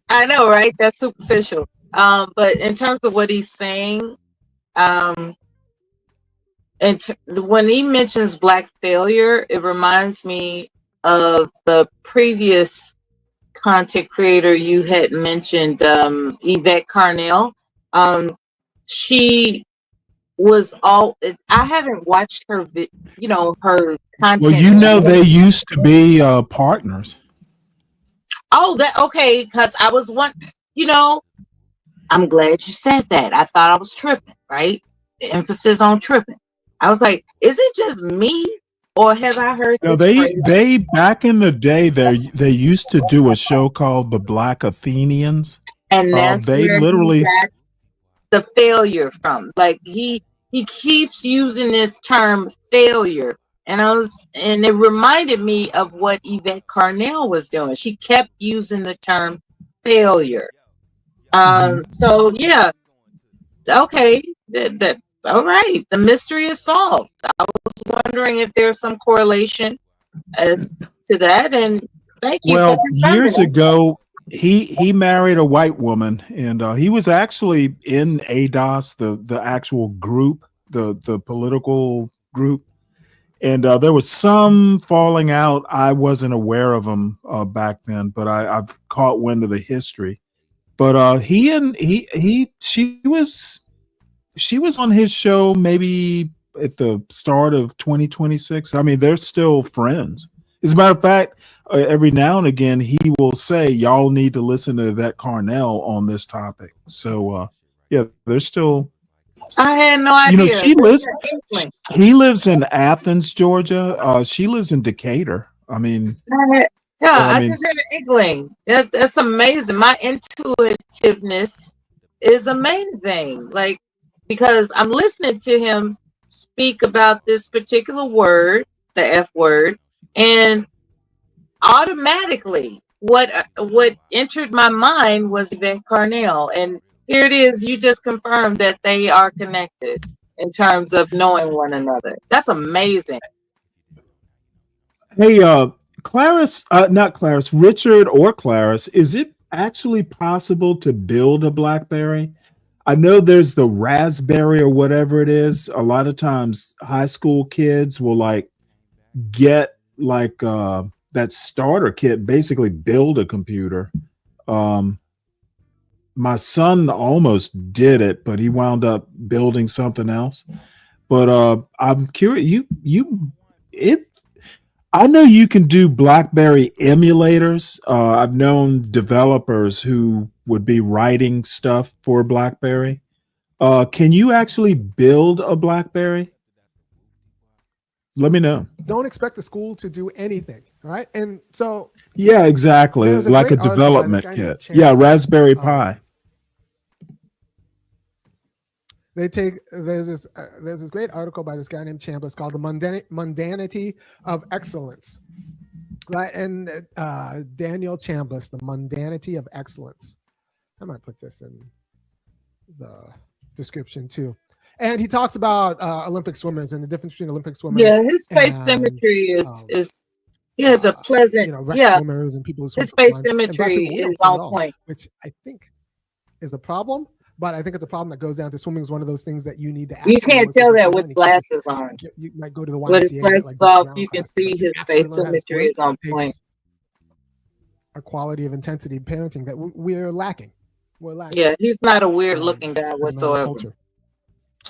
S22: I know, right? That's superficial. But in terms of what he's saying, when he mentions Black failure, it reminds me of the previous content creator you had mentioned, Yvette Carnell. She was I haven't watched her, her content.
S3: Well, they used to be partners.
S22: Oh, okay, because I was I'm glad you said that. I thought I was tripping, right? The emphasis on tripping. I was like, is it just me, or have I heard
S3: No, they back in the day they used to do a show called The Black Athenians,
S22: and that's
S3: they
S22: where
S3: literally
S22: he got the failure from. Like he keeps using this term failure, and it reminded me of what Yvette Carnell was doing. She kept using the term failure. So yeah, okay, that all right. The mystery is solved. I was wondering if there's some correlation as to that, and thank you.
S3: Well, years ago, he married a white woman, and he was actually in ADOS, the actual group, the political group, and there was some falling out. I wasn't aware of him back then, but I've caught wind of the history. But she was on his show maybe at the start of 2026. I mean, they're still friends. As a matter of fact, every now and again, he will say, y'all need to listen to Yvette Carnell on this topic. So, yeah, they're still.
S22: I had no idea.
S3: He lives in Athens, Georgia. She lives in Decatur. I mean.
S22: I just had an inkling. That's amazing. My intuitiveness is amazing. Like, because I'm listening to him speak about this particular word, the F word, and automatically what entered my mind was Yvette Carnell. And here it is. You just confirmed that they are connected in terms of knowing one another. That's amazing.
S3: Hey, Richard or Clarice, is it actually possible to build a BlackBerry? I know there's the Raspberry or whatever it is. A lot of times high school kids will get that starter kit, basically build a computer. My son almost did it, but he wound up building something else. But I'm curious, I know you can do BlackBerry emulators. I've known developers who would be writing stuff for BlackBerry. Can you actually build a BlackBerry? Let me know.
S1: Don't expect the school to do anything, right? And so
S3: yeah, exactly, like a development kit. Yeah, Raspberry Pi.
S1: There's this great article by this guy named Chambliss called "The Mundanity of Excellence," right? And Daniel Chambliss, "The Mundanity of Excellence." I might put this in the description too. And he talks about Olympic swimmers and the difference between Olympic swimmers.
S22: Yeah, his face
S1: and
S22: symmetry is he has a pleasant,
S1: rec
S22: yeah.
S1: swimmers and people who swim
S22: His face
S1: and black
S22: symmetry
S1: people, we don't
S22: is
S1: swim
S22: on
S1: at all,
S22: point.
S1: which I think is a problem. But I think it's a problem that goes down to swimming is one of those things that you need to.
S22: You can't tell that with
S1: You
S22: glasses on.
S1: You might go to the YMCA
S22: With his
S1: and get,
S22: glasses
S1: like,
S22: off,
S1: ground
S22: you can
S1: classes, but
S22: see
S1: to
S22: his
S1: actually
S22: face
S1: learn how to
S22: symmetry
S1: swim
S22: is on
S1: takes
S22: point.
S1: a quality of intensity parenting that we're lacking. We're lacking.
S22: Yeah, he's not a weird looking guy
S1: as a matter of
S22: whatsoever.
S1: culture.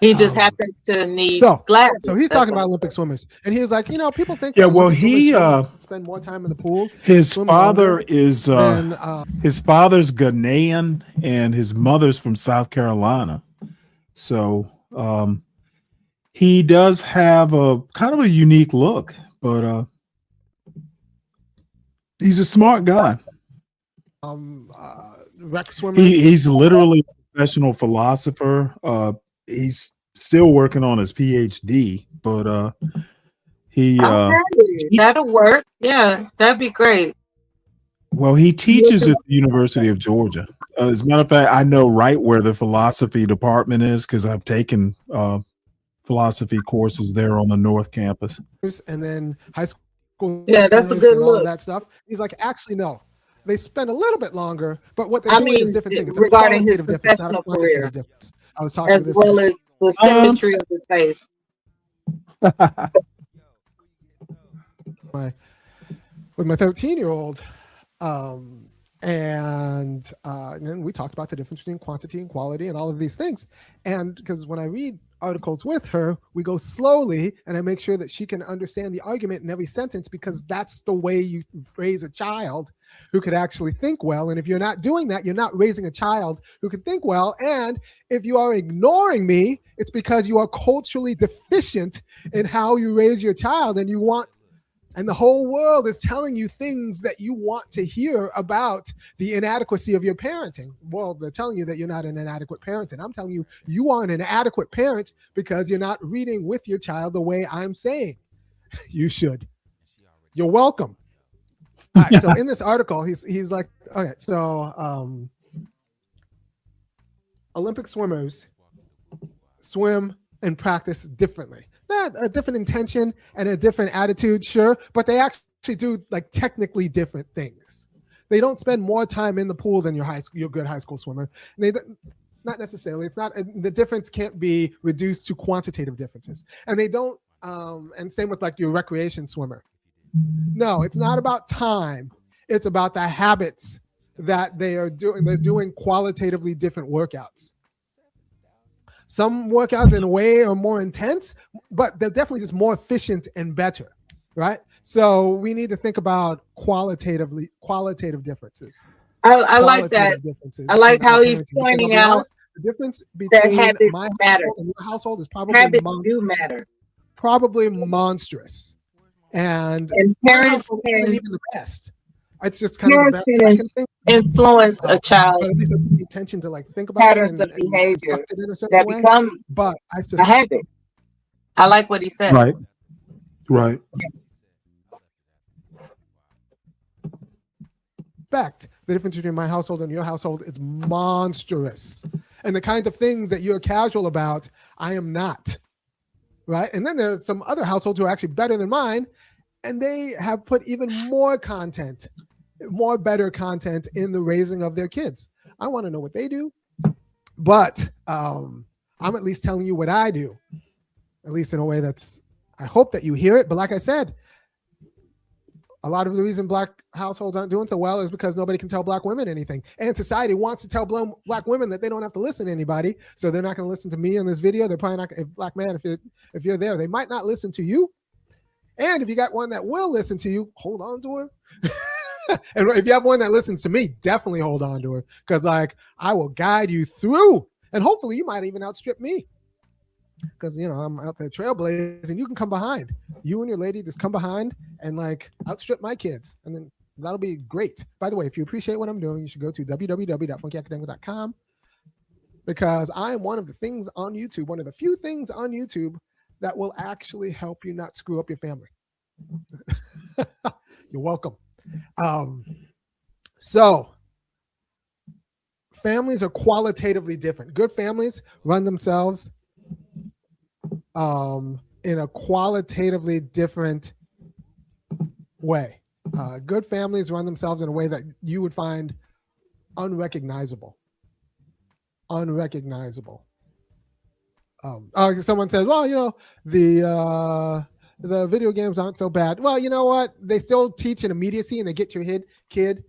S22: He just happens to need
S1: So
S22: glasses.
S1: he's
S22: That's
S1: talking about
S22: all.
S1: Olympic swimmers, and he was like, people think
S3: Yeah,
S1: that
S3: well,
S1: Olympic
S3: he
S1: swimmers spend more time in the pool.
S3: his
S1: swim
S3: father
S1: longer
S3: is
S1: than,
S3: his father's Ghanaian and his mother's from South Carolina. So he does have a kind of a unique look, but he's a smart guy.
S1: Rec swimmers.
S3: He's literally a professional philosopher. He's still working on his PhD, but
S22: I'm happy. That'll work. Yeah, that'd be great.
S3: well, he teaches at the University of Georgia. As a matter of fact, I know right where the philosophy department is because I've taken philosophy courses there on the North Campus.
S1: And then high school.
S22: Yeah, that's a
S1: swimmers
S22: good
S1: and all of
S22: look.
S1: that stuff. He's like, actually, no. They spend a little bit longer, but what
S22: I
S1: they're doing is
S22: mean,
S1: different things. It's
S22: regarding his
S1: a qualitative difference, not a
S22: professional
S1: quantitative
S22: career,
S1: difference. I was talking to
S22: as
S1: this
S22: well as the symmetry of his face.
S1: with my 13-year-old, and then we talked about the difference between quantity and quality and all of these things. And because when I read articles with her, we go slowly, and I make sure that she can understand the argument in every sentence, because that's the way you raise a child who could actually think well. And if you're not doing that, you're not raising a child who can think well. And if you are ignoring me, it's because you are culturally deficient in how you raise your child, and you want, and the whole world is telling you things that you want to hear about the inadequacy of your parenting. Well, they're telling you that you're not an inadequate parent, and I'm telling you, you are an inadequate parent because you're not reading with your child the way I'm saying you should. You're welcome. All right, so in this article, he's like, okay, so Olympic swimmers swim and practice differently. Not a different intention and a different attitude, sure, but they actually do like technically different things. They don't spend more time in the pool than your good high school swimmer. Not necessarily. It's not, the difference can't be reduced to quantitative differences. And they don't, and same with like your recreation swimmer. No, it's not about time. It's about the habits that they are doing. They're doing qualitatively different workouts. Some workouts in a way are more intense, but they're definitely just more efficient and better, right? So we need to think about qualitative differences.
S22: I like that. I like how he's pointing out
S1: the difference
S22: that
S1: between
S22: habits
S1: my
S22: matter.
S1: household and your household is probably
S22: Habits do matter.
S1: probably monstrous. And
S22: parents
S1: isn't
S22: can
S1: even the best. It's just kind of the best I can think.
S22: influence a
S1: But at
S22: child's
S1: least I pay attention to like think about
S22: patterns
S1: it
S22: of behavior
S1: construct it in a certain
S22: that
S1: way.
S22: become
S1: But I
S22: a habit. I like what he said.
S3: Right.
S1: suspect the difference between my household and your household is monstrous. And the kinds of things that you're casual about, I am not. Right? And then there's some other households who are actually better than mine, and they have put even more content, more better content in the raising of their kids. I want to know what they do, but I'm at least telling you what I do, at least in a way that's, I hope that you hear it. But like I said, a lot of the reason black households aren't doing so well is because nobody can tell black women anything. And society wants to tell black women that they don't have to listen to anybody. So they're not going to listen to me in this video. They're probably not, if black man, if you're there, they might not listen to you. And if you got one that will listen to you, hold on to her. And if you have one that listens to me, definitely hold on to her. Because like, I will guide you through. And hopefully you might even outstrip me. Because, you know, I'm out there trailblazing. You can come behind. You and your lady just come behind and like outstrip my kids. And then that'll be great. By the way, if you appreciate what I'm doing, you should go to www.funkyacademic.com, because I am one of the things on YouTube, one of the few things on YouTube that will actually help you not screw up your family. You're welcome. So families are qualitatively different. Good families run themselves in a qualitatively different way. Good families run themselves in a way that you would find unrecognizable. Someone says, well, you know, the video games aren't so bad. Well, you know what? They still teach an immediacy, and they get your kid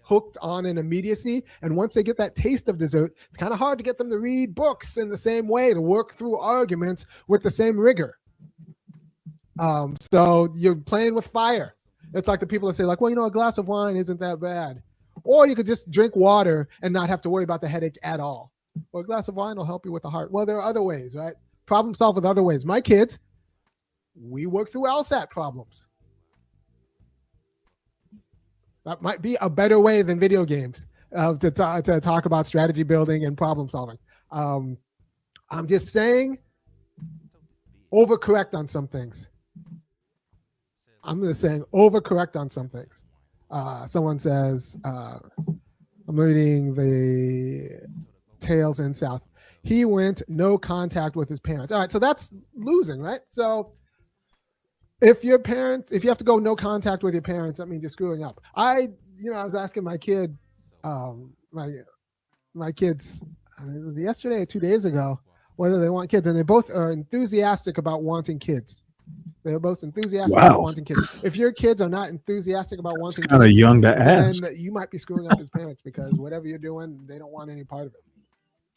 S1: hooked on an immediacy. And once they get that taste of dessert, it's kind of hard to get them to read books in the same way, to work through arguments with the same rigor. So you're playing with fire. It's like the people that say, like, well, you know, a glass of wine isn't that bad. Or you could just drink water and not have to worry about the headache at all. Or a glass of wine will help you with the heart. Well, there are other ways, right? Problem solve with other ways. My kids, we work through LSAT problems. That might be a better way than video games to talk about strategy building and problem solving. I'm just saying, overcorrect on some things. I'm just saying, overcorrect on some things. Someone says, I'm reading the Tales in South. He went no contact with his parents. All right, so that's losing, right? So if you have to go no contact with your parents, that means you're screwing up. I was asking my kid, my kids, it was yesterday or 2 days ago, whether they want kids, and they both are enthusiastic about wanting kids. They're both enthusiastic about wanting kids. If your kids are not enthusiastic about wanting kids,
S3: kind of young to ask.
S1: then you might be screwing up as parents, because whatever you're doing, they don't want any part of it.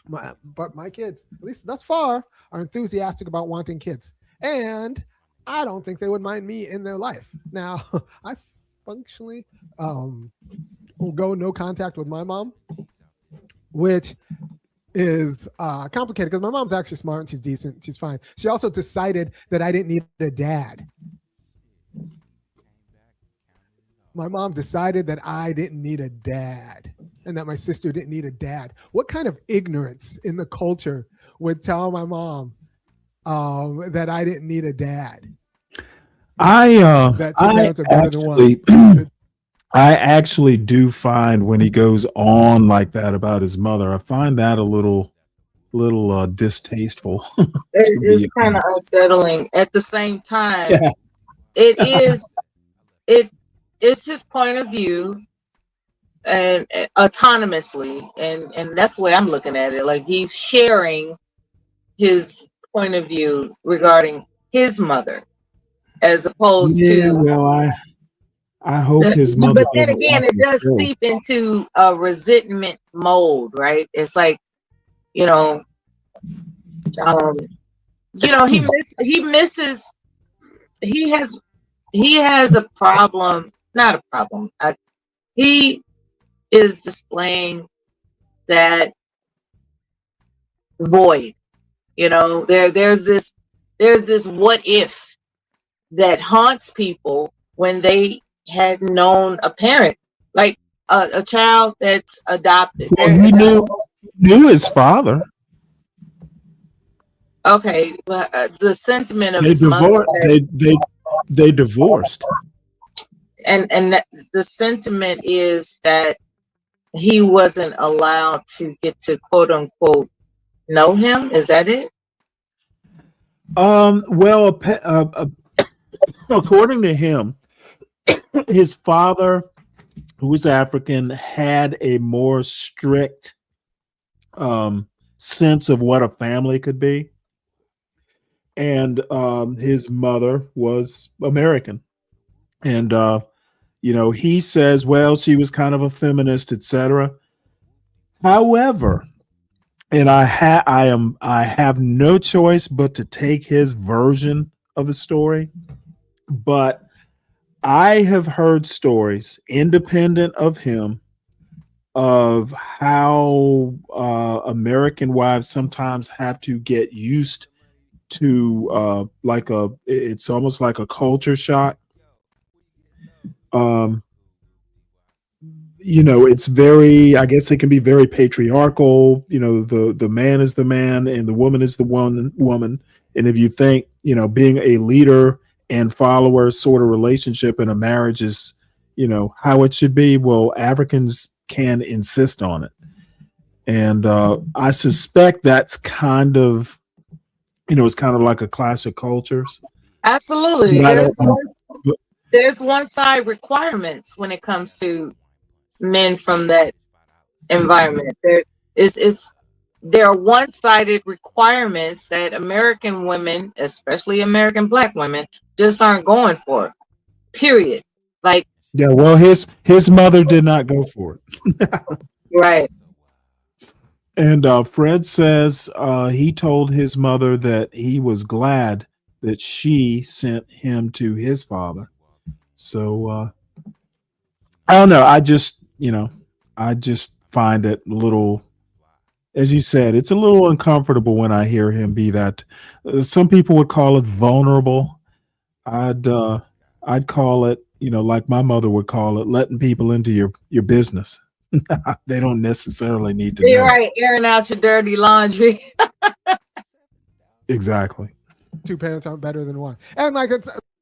S1: But my kids, at least thus far, are enthusiastic about wanting kids. And I don't think they would mind me in their life. Now, I functionally will go no contact with my mom, which is complicated because my mom's actually smart and she's decent. She's fine. She also decided that I didn't need a dad. My mom decided that I didn't need a dad and that my sister didn't need a dad. What kind of ignorance in the culture would tell my mom that I didn't need a dad?
S3: I actually do find when he goes on like that about his mother, I find that a little distasteful.
S22: It is kind of unsettling. At the same time, it's his point of view, and autonomously, and that's the way I'm looking at it. Like, he's sharing his point of view regarding his mother, as opposed to.
S3: Well, I hope his mother.
S22: But then again, it does seep into a resentment mode, right? It's like, he misses. He has a problem. Not a problem. He is displaying that void. There's this what if that haunts people when they had known a parent, like a child that's adopted.
S3: Well, he knew his father.
S22: Okay, well, the sentiment of
S3: They
S22: his mother.
S3: They divorced.
S22: And the sentiment is that he wasn't allowed to get to quote unquote know him. Is that it?
S3: Well, according to him, his father, who was African, had a more strict sense of what a family could be. And his mother was American. And, he says, well, she was kind of a feminist, etc. However, and I have no choice but to take his version of the story. But I have heard stories independent of him of how American wives sometimes have to get used to it's almost like a culture shock. It's very, I guess it can be very patriarchal. The man is the man and the woman is the woman. And if you think, being a leader and follower sort of relationship in a marriage is, how it should be, well, Africans can insist on it. And I suspect that's kind of, it's kind of like a clash of cultures.
S22: Absolutely.
S3: But I don't know.
S22: There's one side requirements when it comes to men from that environment. There are one-sided requirements that American women, especially American Black women, just aren't going for. Period. Like,
S3: Yeah, well, his mother did not go for it.
S22: right.
S3: And Fred says he told his mother that he was glad that she sent him to his father. So I don't know. I just find it a little, as you said, it's a little uncomfortable when I hear him be that. Some people would call it vulnerable. I'd call it, like my mother would call it, letting people into your business. They don't necessarily need to
S22: You're
S3: know.
S22: right, airing out your dirty laundry.
S3: Exactly.
S1: Two parents aren't better than one. And like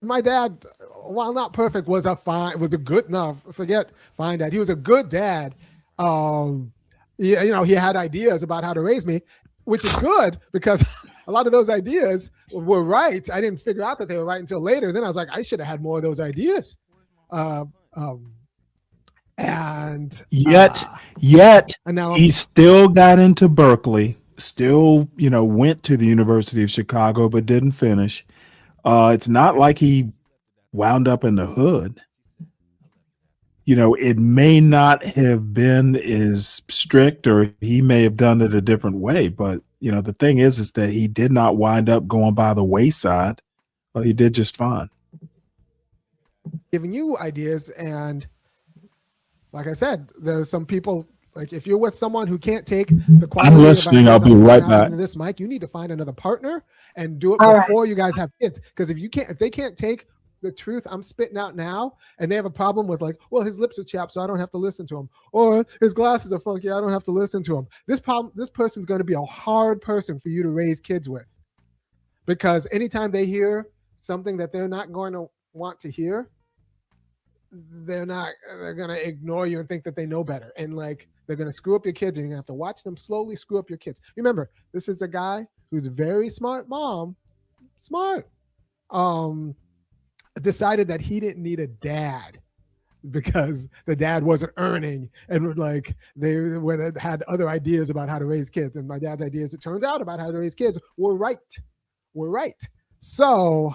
S1: my dad, while not perfect, was a good enough. Forget fine dad. He was a good dad. He had ideas about how to raise me, which is good because a lot of those ideas were right. I didn't figure out that they were right until later. Then I was like, I should have had more of those ideas. And
S3: yet
S1: and now
S3: he still got into Berkeley, still, went to the University of Chicago, but didn't finish. It's not like he wound up in the hood. It may not have been as strict, or he may have done it a different way. But, the thing is that he did not wind up going by the wayside. Well, he did just fine.
S1: Giving you ideas. And like I said, there's some people, like if you're with someone who can't take the quality
S3: I'm listening. I'll be right back.
S1: into this, Mike, you need to find another partner and do it before you guys have kids. Because if they can't take the truth I'm spitting out now, and they have a problem with like, well, his lips are chapped, so I don't have to listen to him, or his glasses are funky, I don't have to listen to him. This person's going to be a hard person for you to raise kids with, because anytime they hear something that they're not going to want to hear, they're going to ignore you and think that they know better, and like they're going to screw up your kids, and you're going to have to watch them slowly screw up your kids. Remember, this is a guy who's a very smart decided that he didn't need a dad because the dad wasn't earning, and like they had other ideas about how to raise kids, and my dad's ideas, it turns out, about how to raise kids were right. So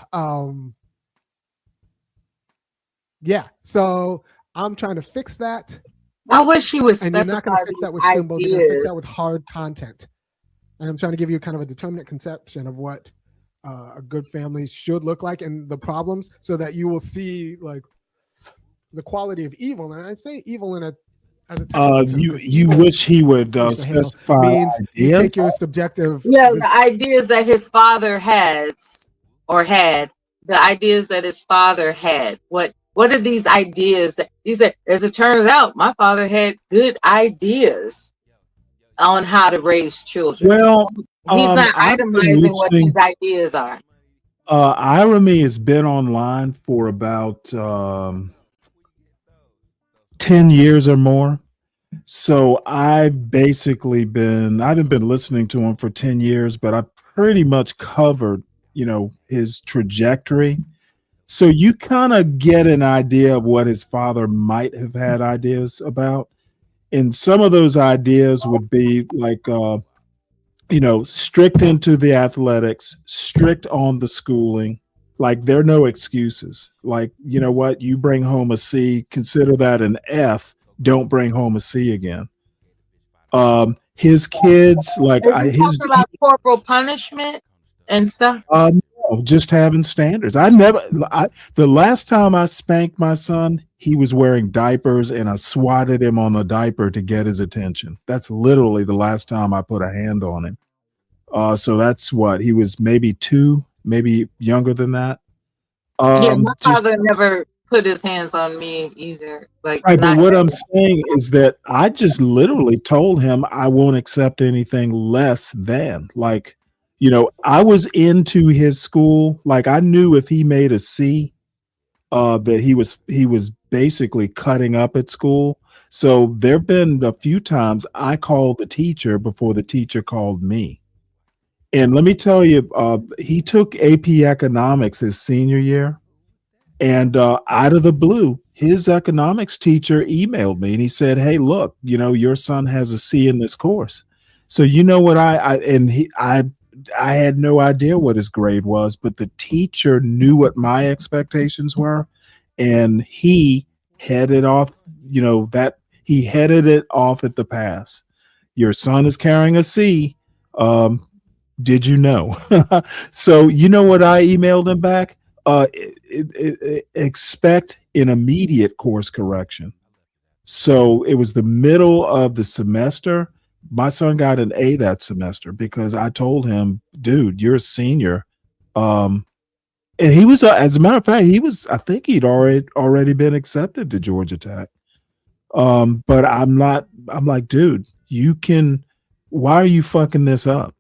S1: so I'm trying to fix that.
S22: I wish he was.
S1: And you're not going to fix that with symbols. You're going to fix that with hard content. And I'm trying to give you kind of a determinate conception of what a good family should look like and the problems, so that you will see like the quality of evil. And I say evil in
S3: you wish he would specify
S1: means you take your subjective.
S22: The ideas that his father had, the ideas that his father had. What are these ideas that he said? As it turns out, my father had good ideas on how to raise children.
S3: Well,
S22: he's not itemizing what these ideas are.
S3: Irami has been online for about 10 years or more. So I haven't been listening to him for 10 years, but I pretty much covered, his trajectory. So you kind of get an idea of what his father might have had ideas about. And some of those ideas would be like, strict into the athletics, strict on the schooling. Like there are no excuses. Like, you know what? You bring home a C, consider that an F. Don't bring home a C again. His kids, like
S22: talking about corporal punishment and stuff.
S3: No, just having standards. The last time I spanked my son, he was wearing diapers, and I swatted him on the diaper to get his attention. That's literally the last time I put a hand on him. So that's what he was, maybe 2, maybe younger than that.
S22: My father never put his hands on me either. Like,
S3: right, but what I'm saying is that I just literally told him I won't accept anything less than, like, I was into his school. Like I knew if he made a C, that he was basically cutting up at school. So there've been a few times I called the teacher before the teacher called me. And let me tell you, he took AP economics his senior year. And out of the blue, his economics teacher emailed me and he said, "Hey, look, your son has a C in this course." So you know what I had no idea what his grade was, but the teacher knew what my expectations were, and he headed off, that he headed it off at the pass. Your son is carrying a C. Did you know? So you know what I emailed him back? Expect an immediate course correction. So it was the middle of the semester. My son got an A that semester because I told him, dude, you're a senior. And he was, as a matter of fact, I think he'd already been accepted to Georgia Tech. But I'm like, dude, why are you fucking this up?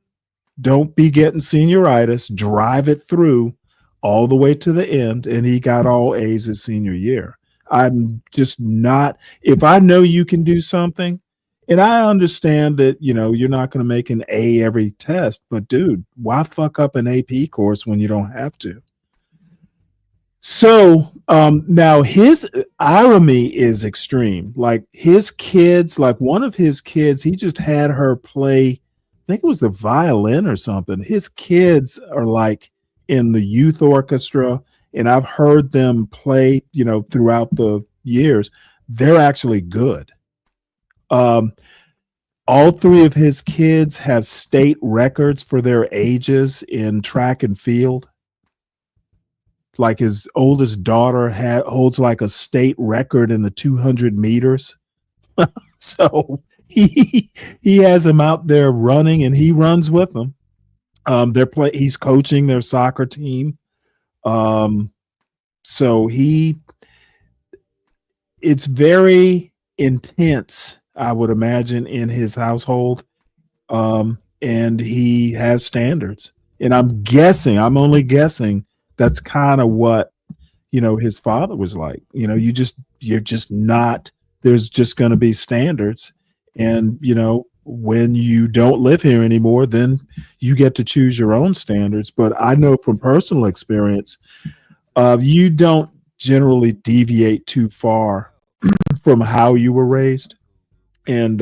S3: Don't be getting senioritis, drive it through all the way to the end. And he got all A's his senior year. I'm just not, if I know you can do something, and I understand that, you're not going to make an A every test, but dude, why fuck up an AP course when you don't have to? So now his irony is extreme. Like his kids, like one of his kids, he just had her play, I think it was the violin or something. His kids are like in the youth orchestra, and I've heard them play, throughout the years. They're actually good. All three of his kids have state records for their ages in track and field. Like his oldest daughter holds like a state record in the 200 meters. So he has him out there running, and he runs with them. He's coaching their soccer team. So it's very intense, I would imagine, in his household. And he has standards. And I'm only guessing that's kind of what, his father was like. You're just not, there's just going to be standards. And, when you don't live here anymore, then you get to choose your own standards. But I know from personal experience, you don't generally deviate too far from how you were raised. And,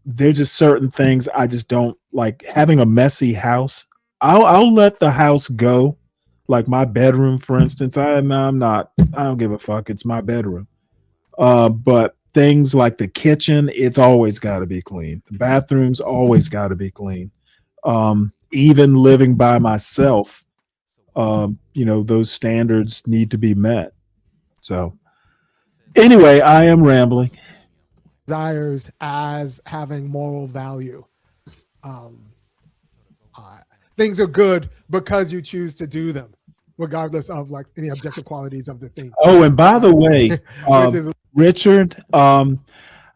S3: there's just certain things I just don't like. Having a messy house, I'll let the house go. Like my bedroom, for instance, I don't give a fuck. It's my bedroom. But things like the kitchen, it's always got to be clean. The bathroom's always got to be clean. Even living by myself, those standards need to be met. So anyway, I am rambling.
S1: Desires as having moral value. Things are good because you choose to do them, regardless of like any objective qualities of the thing.
S3: Oh, and by the way, Richard, I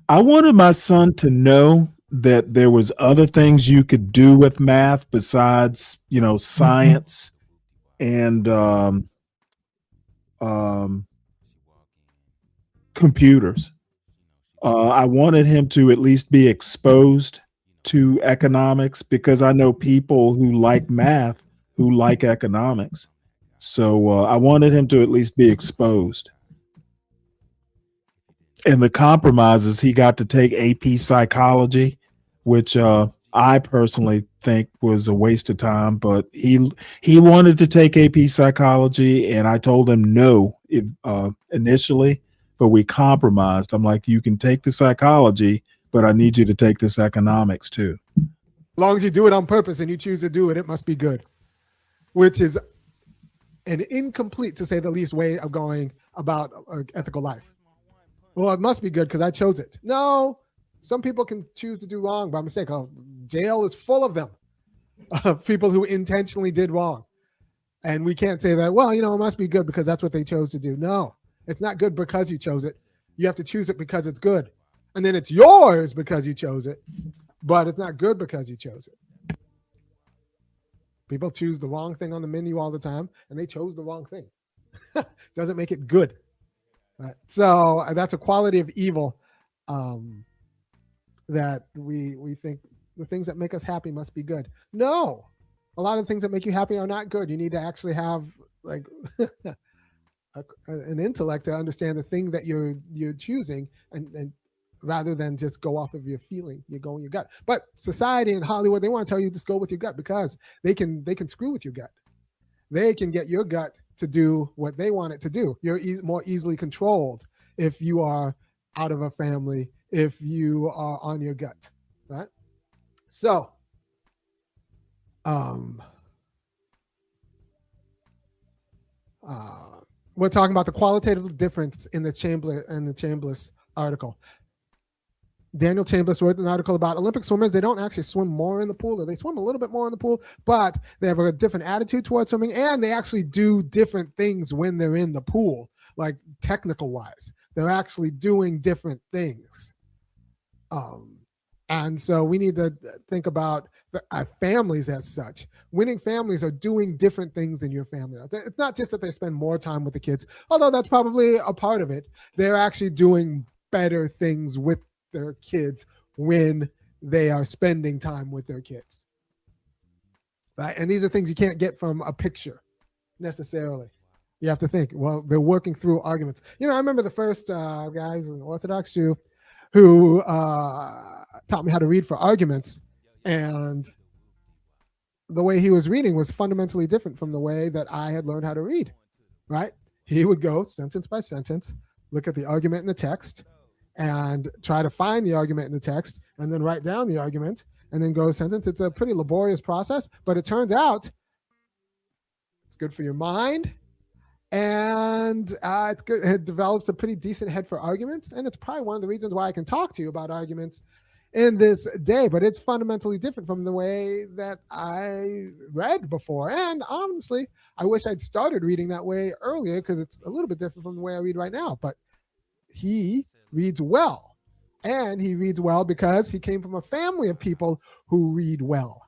S3: wanted my son to know that there was other things you could do with math besides, science and computers. I wanted him to at least be exposed to economics, because I know people who like math who like economics. So I wanted him to at least be exposed. And the compromise is he got to take AP psychology, which I personally think was a waste of time, but he wanted to take AP psychology, and I told him no initially, but we compromised. I'm like, you can take the psychology, but I need you to take this economics too.
S1: As long as you do it on purpose and you choose to do it, it must be good, which is an incomplete, to say the least, way of going about ethical life. Well, it must be good because I chose it. No, some people can choose to do wrong by mistake. Oh, jail is full of them, people who intentionally did wrong. And we can't say that, well, it must be good because that's what they chose to do. No, it's not good because you chose it. You have to choose it because it's good. And then it's yours because you chose it, but it's not good because you chose it. People choose the wrong thing on the menu all the time, and they chose the wrong thing. Doesn't make it good. Right? So that's a quality of evil that we think the things that make us happy must be good. No, a lot of things that make you happy are not good. You need to actually have like an intellect to understand the thing that you're choosing, and rather than just go off of your feeling, you go in your gut. But society and Hollywood, they want to tell you just go with your gut because they can screw with your gut. They can get your gut to do what they want it to do. You're more easily controlled if you are out of a family, if you are on your gut, right? So, we're talking about the qualitative difference in the Chambliss article. Daniel Chambliss wrote an article about Olympic swimmers. They don't actually swim more in the pool, or they swim a little bit more in the pool, but they have a different attitude towards swimming, and they actually do different things when they're in the pool, like technical wise. They're actually doing different things. And so we need to think about our families as such. Winning families are doing different things than your family. It's not just that they spend more time with the kids, although that's probably a part of it. They're actually doing better things with their kids when they are spending time with their kids. Right? And these are things you can't get from a picture necessarily. You have to think, well, they're working through arguments. I remember the first guy who's an Orthodox Jew who taught me how to read for arguments, and the way he was reading was fundamentally different from the way that I had learned how to read, right? He would go sentence by sentence, look at the argument in the text, and try to find the argument in the text, and then write down the argument, and then go sentence. It's a pretty laborious process, but it turns out it's good for your mind, and it's good. It develops a pretty decent head for arguments, and it's probably one of the reasons why I can talk to you about arguments in this day, but it's fundamentally different from the way that I read before. And honestly, I wish I'd started reading that way earlier, because it's a little bit different from the way I read right now. But he reads well, and he reads well because he came from a family of people who read well.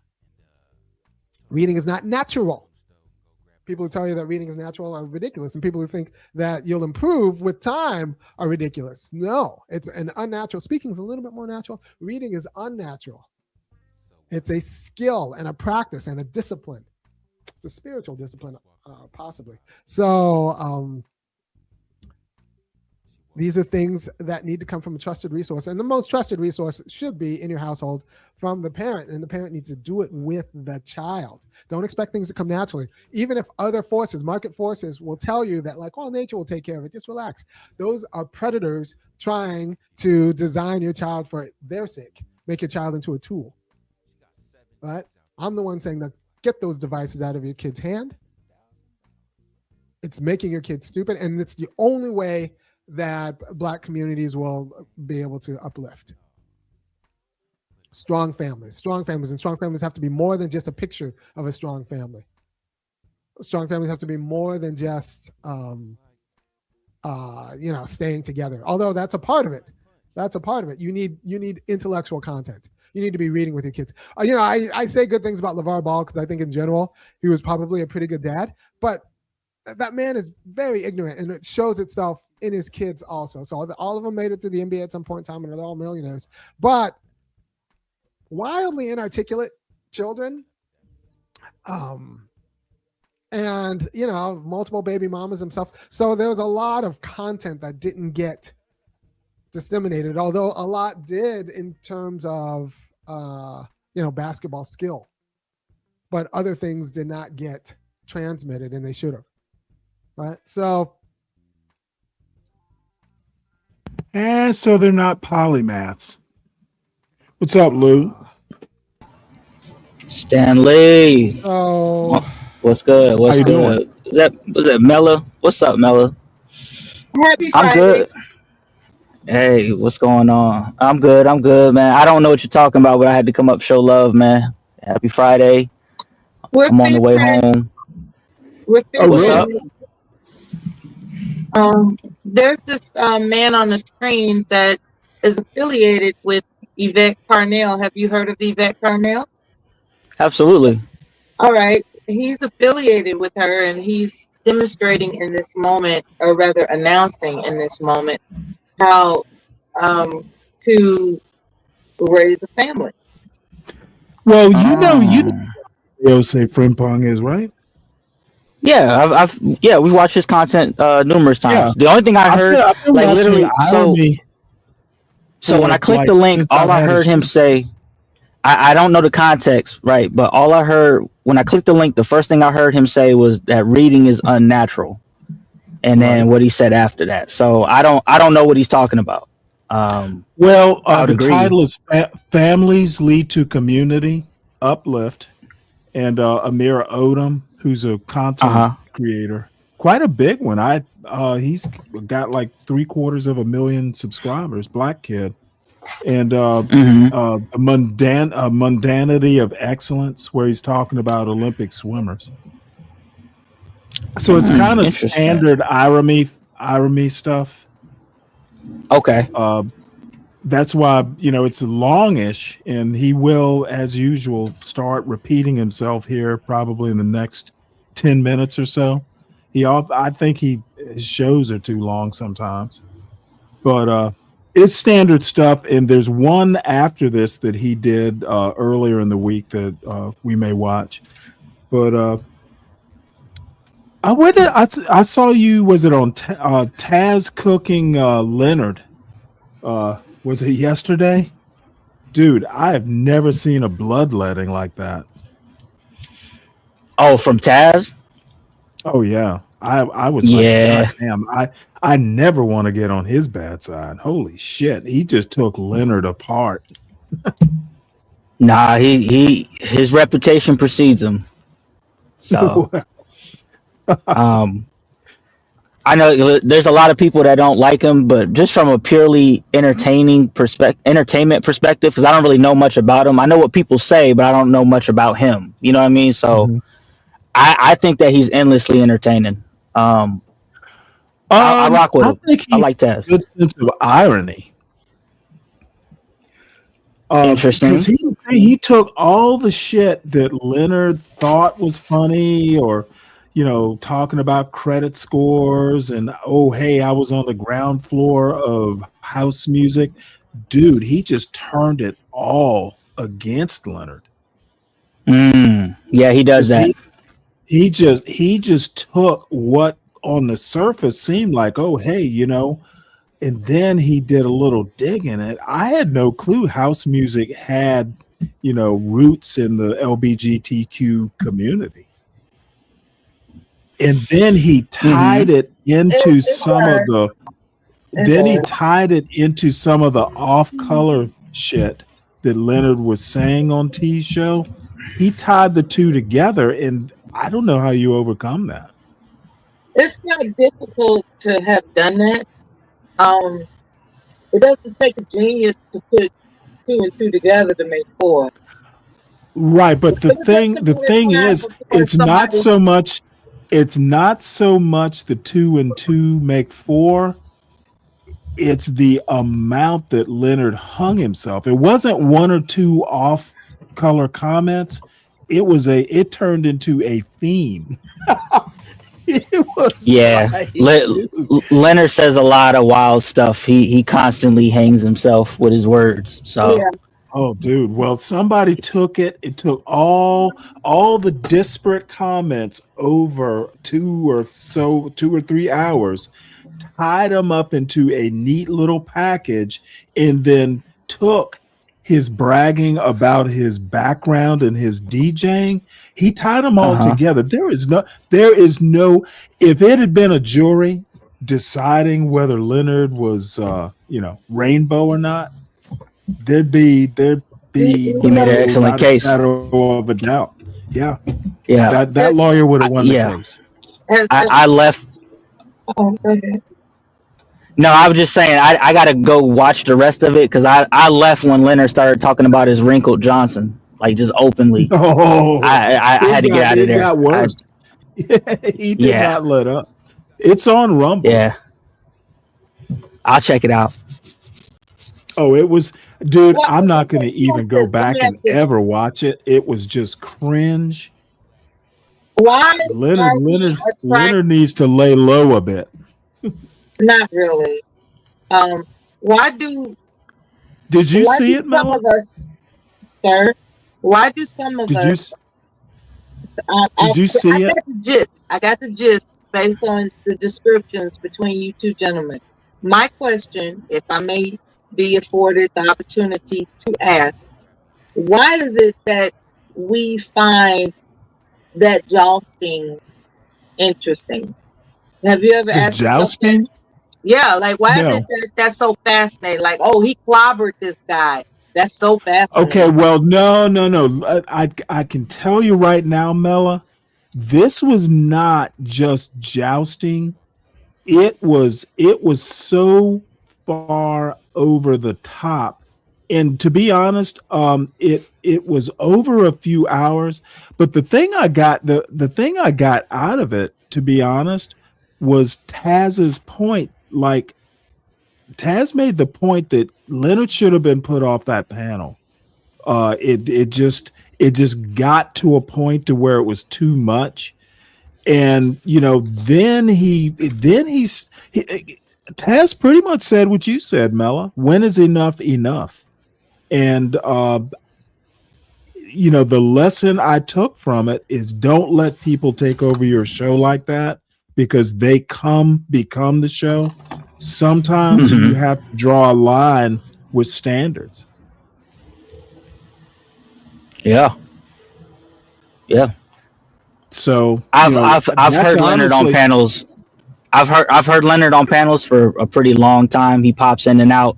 S1: Reading is not natural. People who tell you that reading is natural are ridiculous, and people who think that you'll improve with time are ridiculous. No, it's an unnatural. Speaking is a little bit more natural. Reading is unnatural. It's a skill and a practice and a discipline. It's a spiritual discipline, possibly. So these are things that need to come from a trusted resource, and the most trusted resource should be in your household from the parent, and the parent needs to do it with the child. Don't expect things to come naturally. Even if other forces, market forces, will tell you that, like, well, nature will take care of it, just relax. Those are predators trying to design your child for their sake, make your child into a tool. Right? I'm the one saying that get those devices out of your kid's hand. It's making your kid stupid, and it's the only way that Black communities will be able to uplift. Strong families, and strong families have to be more than just a picture of a strong family. Strong families have to be more than just, staying together. Although that's a part of it. You need intellectual content. You need to be reading with your kids. I say good things about LeVar Ball because I think in general he was probably a pretty good dad, but that man is very ignorant, and it shows itself in his kids also. So all of them made it to the NBA at some point in time, and they're all millionaires. But wildly inarticulate children, and multiple baby mamas himself. So there was a lot of content that didn't get disseminated, although a lot did in terms of basketball skill. But other things did not get transmitted, and they should have. Right? So.
S3: And so they're not polymaths. What's up, Lou?
S4: Stanley.
S1: Oh.
S4: What's good? What's
S3: How you
S4: good?
S3: doing?
S4: Was that Mella? What's up, Mella?
S22: Happy
S4: I'm
S22: Friday.
S4: good. Hey, what's going on? I'm good, man. I don't know what you're talking about, but I had to come up show love, man. Happy Friday.
S22: We're
S4: I'm on the way
S22: featuring,
S4: home.
S22: we're
S4: What's up?
S22: featuring, there's this man on the screen that is affiliated with Yvette Carnell. Have you heard of Yvette Carnell?
S4: Absolutely.
S22: All right. he's affiliated with her, and he's demonstrating in this moment, or rather announcing in this moment, how to raise a family.
S3: Well, you know Jose Frimpong is, right?
S4: Yeah, we watched his content numerous times.
S3: Yeah.
S4: The only thing I heard,
S3: I've been
S4: like
S3: watching
S4: literally, so when I clicked the link, all I heard him say, I don't know the context, right? But all I heard when I clicked the link, the first thing I heard him say was that reading is unnatural, and then what he said after that. So I don't know what he's talking about.
S3: Well, the title is "Families Lead to Community Uplift," and Amira Odom, who's a content creator, quite a big one. He's got like 750,000 subscribers. Black kid. And the mundanity of excellence, where he's talking about Olympic swimmers. So it's kind of standard irony stuff.
S4: Okay.
S3: That's why, it's longish, and he will, as usual, start repeating himself here probably in the next 10 minutes or so. I think his shows are too long sometimes, but it's standard stuff. And there's one after this that he did earlier in the week that we may watch. But I saw you. Was it on Taz cooking Leonard? Was it yesterday? Dude, I have never seen a bloodletting like that.
S4: Oh, from Taz?
S3: Oh yeah. I was like, God damn, I never want to get on his bad side. Holy shit. He just took Leonard apart.
S4: Nah, his reputation precedes him. So I know there's a lot of people that don't like him, but just from a purely entertainment perspective, because I don't really know much about him. I know what people say, but I don't know much about him. You know what I mean? So I think that he's endlessly entertaining. I rock with him. I like Taz.
S3: Good sense of irony.
S4: Interesting.
S3: Because he took all the shit that Leonard thought was funny, or talking about credit scores and, oh, hey, I was on the ground floor of house music. Dude, he just turned it all against Leonard.
S4: Yeah, he does that.
S3: He just took what on the surface seemed like, oh, hey, and then he did a little dig in it. I had no clue house music had, roots in the LGBTQ community. And then he tied it into some of the off-color shit that Leonard was saying on T's show. He tied the two together, and I don't know how you overcome that.
S22: It's not difficult to have done that. It doesn't take a genius to put 2 and 2 together to make 4.
S3: Right, but the thing is, it's not so much the 2 and 2 make 4. It's the amount that Leonard hung himself. It wasn't 1 or 2 off color comments. It turned into a theme. It was
S4: Leonard says a lot of wild stuff. He constantly hangs himself with his words. So
S3: Oh, dude. Well, somebody took it. It took all the disparate comments over 2 or 3 hours, tied them up into a neat little package, and then took his bragging about his background and his DJing. He tied them all together. There is no. If it had been a jury deciding whether Leonard was, rainbow or not, there'd be
S4: he made an excellent case.
S3: Of a doubt. Yeah. That lawyer would have won the case.
S4: I left.
S22: Oh, okay.
S4: No, I was just saying I got to go watch the rest of it because I left when Leonard started talking about his wrinkled Johnson, like just openly.
S3: Oh,
S4: I had to get out of there.
S3: It got worse. He did not let up. It's on Rumble.
S4: Yeah. I'll check it out.
S3: Oh, it was, dude, I'm not going to even go back and ever watch it. It was just cringe.
S22: Why
S3: Leonard
S22: are we
S3: Leonard needs to lay low a bit.
S22: not really? Why do
S3: Did you see it,
S22: some
S3: Mela?
S22: of us, sir? Why do some of
S3: Did you
S22: us? I
S3: did you see it?
S22: got the gist. I got the gist based on the descriptions between you two gentlemen. My question, if I may be afforded the opportunity to ask, why is it that we find that jousting interesting? Have you ever
S3: The
S22: asked yourself that?
S3: jousting?
S22: Yeah, like why is it
S3: No.
S22: that's so fascinating? Like, oh, he clobbered this guy. That's so
S3: Okay,
S22: fascinating.
S3: well, no. I can tell you right now, Mela, this was not just jousting. It was so far over the top, and to be honest, it was over a few hours. But the thing I got out of it, to be honest, was Taz's point. Like, Taz made the point that Leonard should have been put off that panel. It just got to a point to where it was too much, and Taz pretty much said what you said, Mela. When is enough enough? And the lesson I took from it is don't let people take over your show like that, because they become the show. Sometimes you have to draw a line with standards.
S4: Yeah.
S3: So
S4: I've
S3: that's
S4: heard Leonard on
S3: honestly,
S4: panels. I've heard Leonard on panels for a pretty long time. He pops in and out,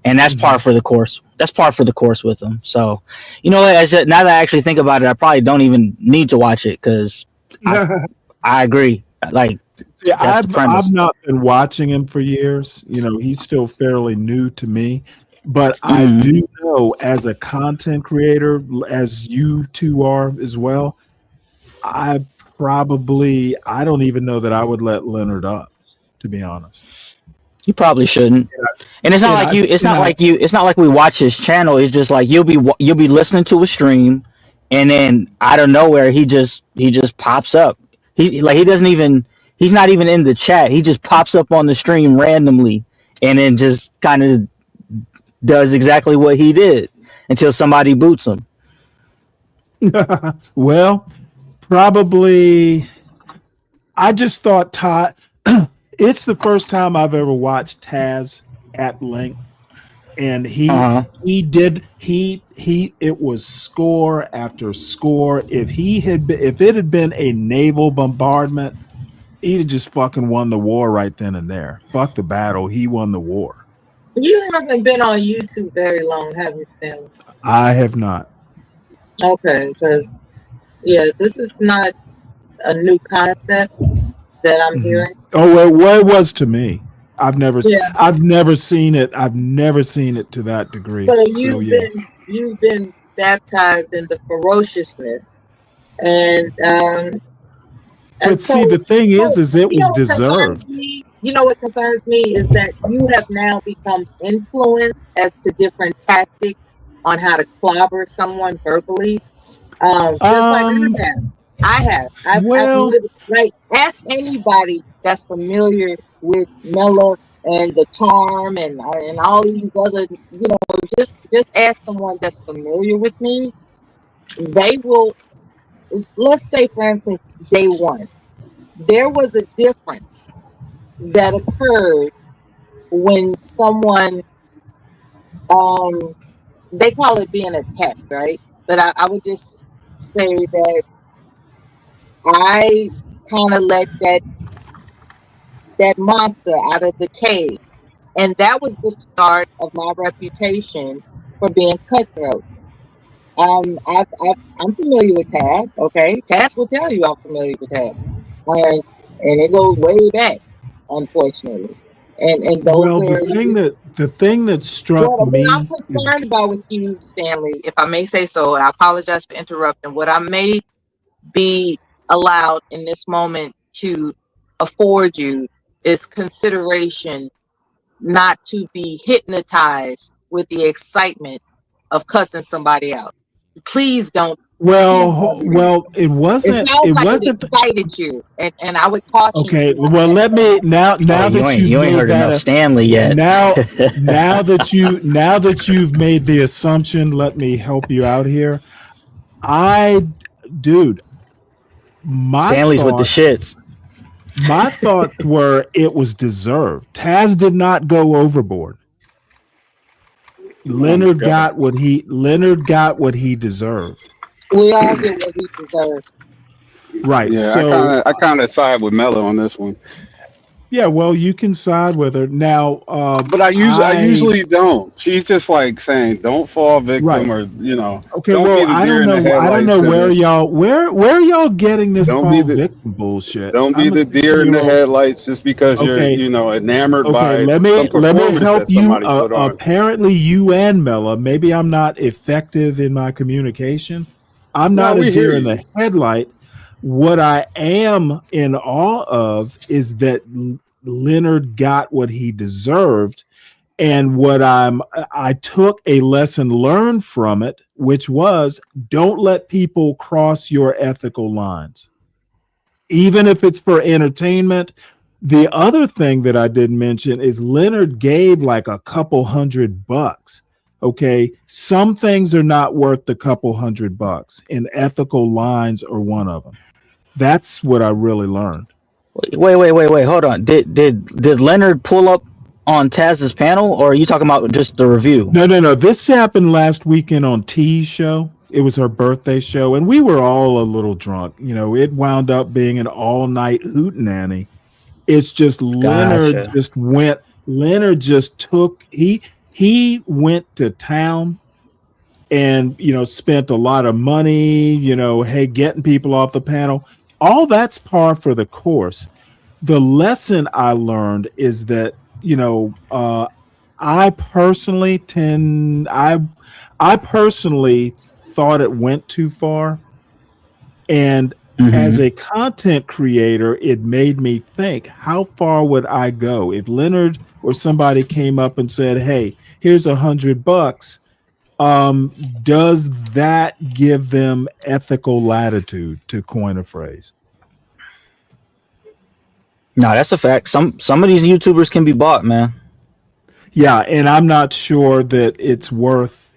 S4: and that's par for the course. That's par for the course with him. So, now that I actually think about it, I probably don't even need to watch it, because I agree. Like,
S3: yeah,
S4: that's the premise.
S3: I've not been watching him for years. He's still fairly new to me, but I do know, as a content creator, as you two are as well, I don't even know that I would let Leonard up, to be honest.
S4: You probably shouldn't. And it's not like you. It's not like you. It's not like we watch his channel. It's just like you'll be listening to a stream, and then out of nowhere he just pops up. He doesn't even. He's not even in the chat. He just pops up on the stream randomly, and then just kind of does exactly what he did until somebody boots him.
S3: Well, probably. I just thought Todd. It's the first time I've ever watched Taz at length, and it was score after score. If it had been a naval bombardment, he'd have just fucking won the war right then and there. Fuck the battle, he won the war.
S22: You haven't been on YouTube very long, have you, Stanley?
S3: I have not.
S22: Okay, because this is not a new concept that I'm hearing.
S3: Oh, well, it was to me. I've never seen it. I've never seen it to that degree.
S22: So you've been baptized in the ferociousness, and
S3: but see, the thing is it was deserved.
S22: You know what concerns me is that you have now become influenced as to different tactics on how to clobber someone verbally. Just like I have. I've like, ask anybody that's familiar with Mela and the charm and all these other, just ask someone that's familiar with me. They will. Let's say, for instance, day one, there was a difference that occurred when someone, they call it being attacked, right? But I would just say that I kind of let that monster out of the cave, and that was the start of my reputation for being cutthroat. I'm familiar with Taz. Okay, Taz will tell you I'm familiar with Taz, and it goes way back, unfortunately. And those
S3: the thing that struck me.
S22: What I'm concerned about with you, Stanley, if I may say so, and I apologize for interrupting. What I may be allowed in this moment to afford you is consideration, not to be hypnotized with the excitement of cussing somebody out. Please don't
S3: Well, it
S22: It
S3: wasn't.
S22: sounds
S3: It
S22: like it
S3: wasn't.
S22: excited you, and I would caution
S3: Okay.
S22: you not
S3: Well,
S22: to.
S3: let me now.
S4: Oh,
S3: Now
S4: you
S3: that
S4: ain't
S3: you've
S4: you ain't
S3: made
S4: heard
S3: that
S4: enough Stanley yet.
S3: now that you've made the assumption, let me help you out here. Dude, my
S4: Stanley's with the
S3: thoughts
S4: shits.
S3: were it was deserved. Taz did not go overboard. Leonard got what he deserved.
S22: We all get what we deserve.
S3: Right.
S2: Yeah,
S3: So
S2: I kind of side with Mello on this one,
S3: yeah, well, you can side with her now.
S2: but I usually don't. She's just like saying, "Don't fall victim,"
S3: Right.
S2: or
S3: Okay,
S2: don't be
S3: well,
S2: the deer in the
S3: I don't
S2: headlights
S3: know
S2: to this.
S3: where are y'all getting this
S2: Don't be
S3: fall
S2: the
S3: victim bullshit?
S2: don't be
S3: I'm a
S2: the deer in the
S3: 60-year-old.
S2: headlights just because you're
S3: Okay,
S2: enamored
S3: okay.
S2: by some
S3: Let me
S2: performance
S3: help
S2: that
S3: you.
S2: somebody put on.
S3: Apparently, you and Mela. Maybe I'm not effective in my communication. I'm
S2: No,
S3: not a
S2: we hear
S3: deer in
S2: you.
S3: the headlight. What I am in awe of is that Leonard got what he deserved, and I took a lesson learned from it, which was don't let people cross your ethical lines, even if it's for entertainment. The other thing that I didn't mention is Leonard gave like a couple $100. Okay. Some things are not worth the couple $100, and ethical lines are one of them. That's what I really learned.
S4: Wait. Hold on. Did Leonard pull up on Taz's panel, or are you talking about just the review?
S3: No. This happened last weekend on T's show. It was her birthday show, and we were all a little drunk. It wound up being an all-night hootenanny. It's just Leonard
S4: Gotcha.
S3: he went to town and spent a lot of money, hey, getting people off the panel. All that's par for the course. The lesson I learned is that I personally thought it went too far, and as a content creator, it made me think, how far would I go if Leonard or somebody came up and said, hey, here's $100? Does that give them ethical latitude, to coin a phrase?
S4: No, that's a fact. Some of these YouTubers can be bought, man.
S3: Yeah, and I'm not sure that it's worth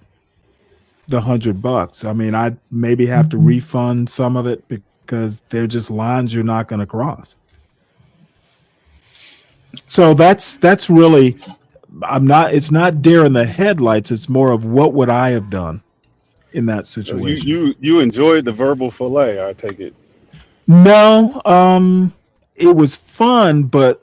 S3: the $100. I mean, I'd maybe have to refund some of it because they're just lines you're not going to cross. So that's really, it's not deer in the headlights. It's more of what would I have done in that situation.
S2: You enjoyed the verbal fillet, I take it.
S3: No, it was fun, but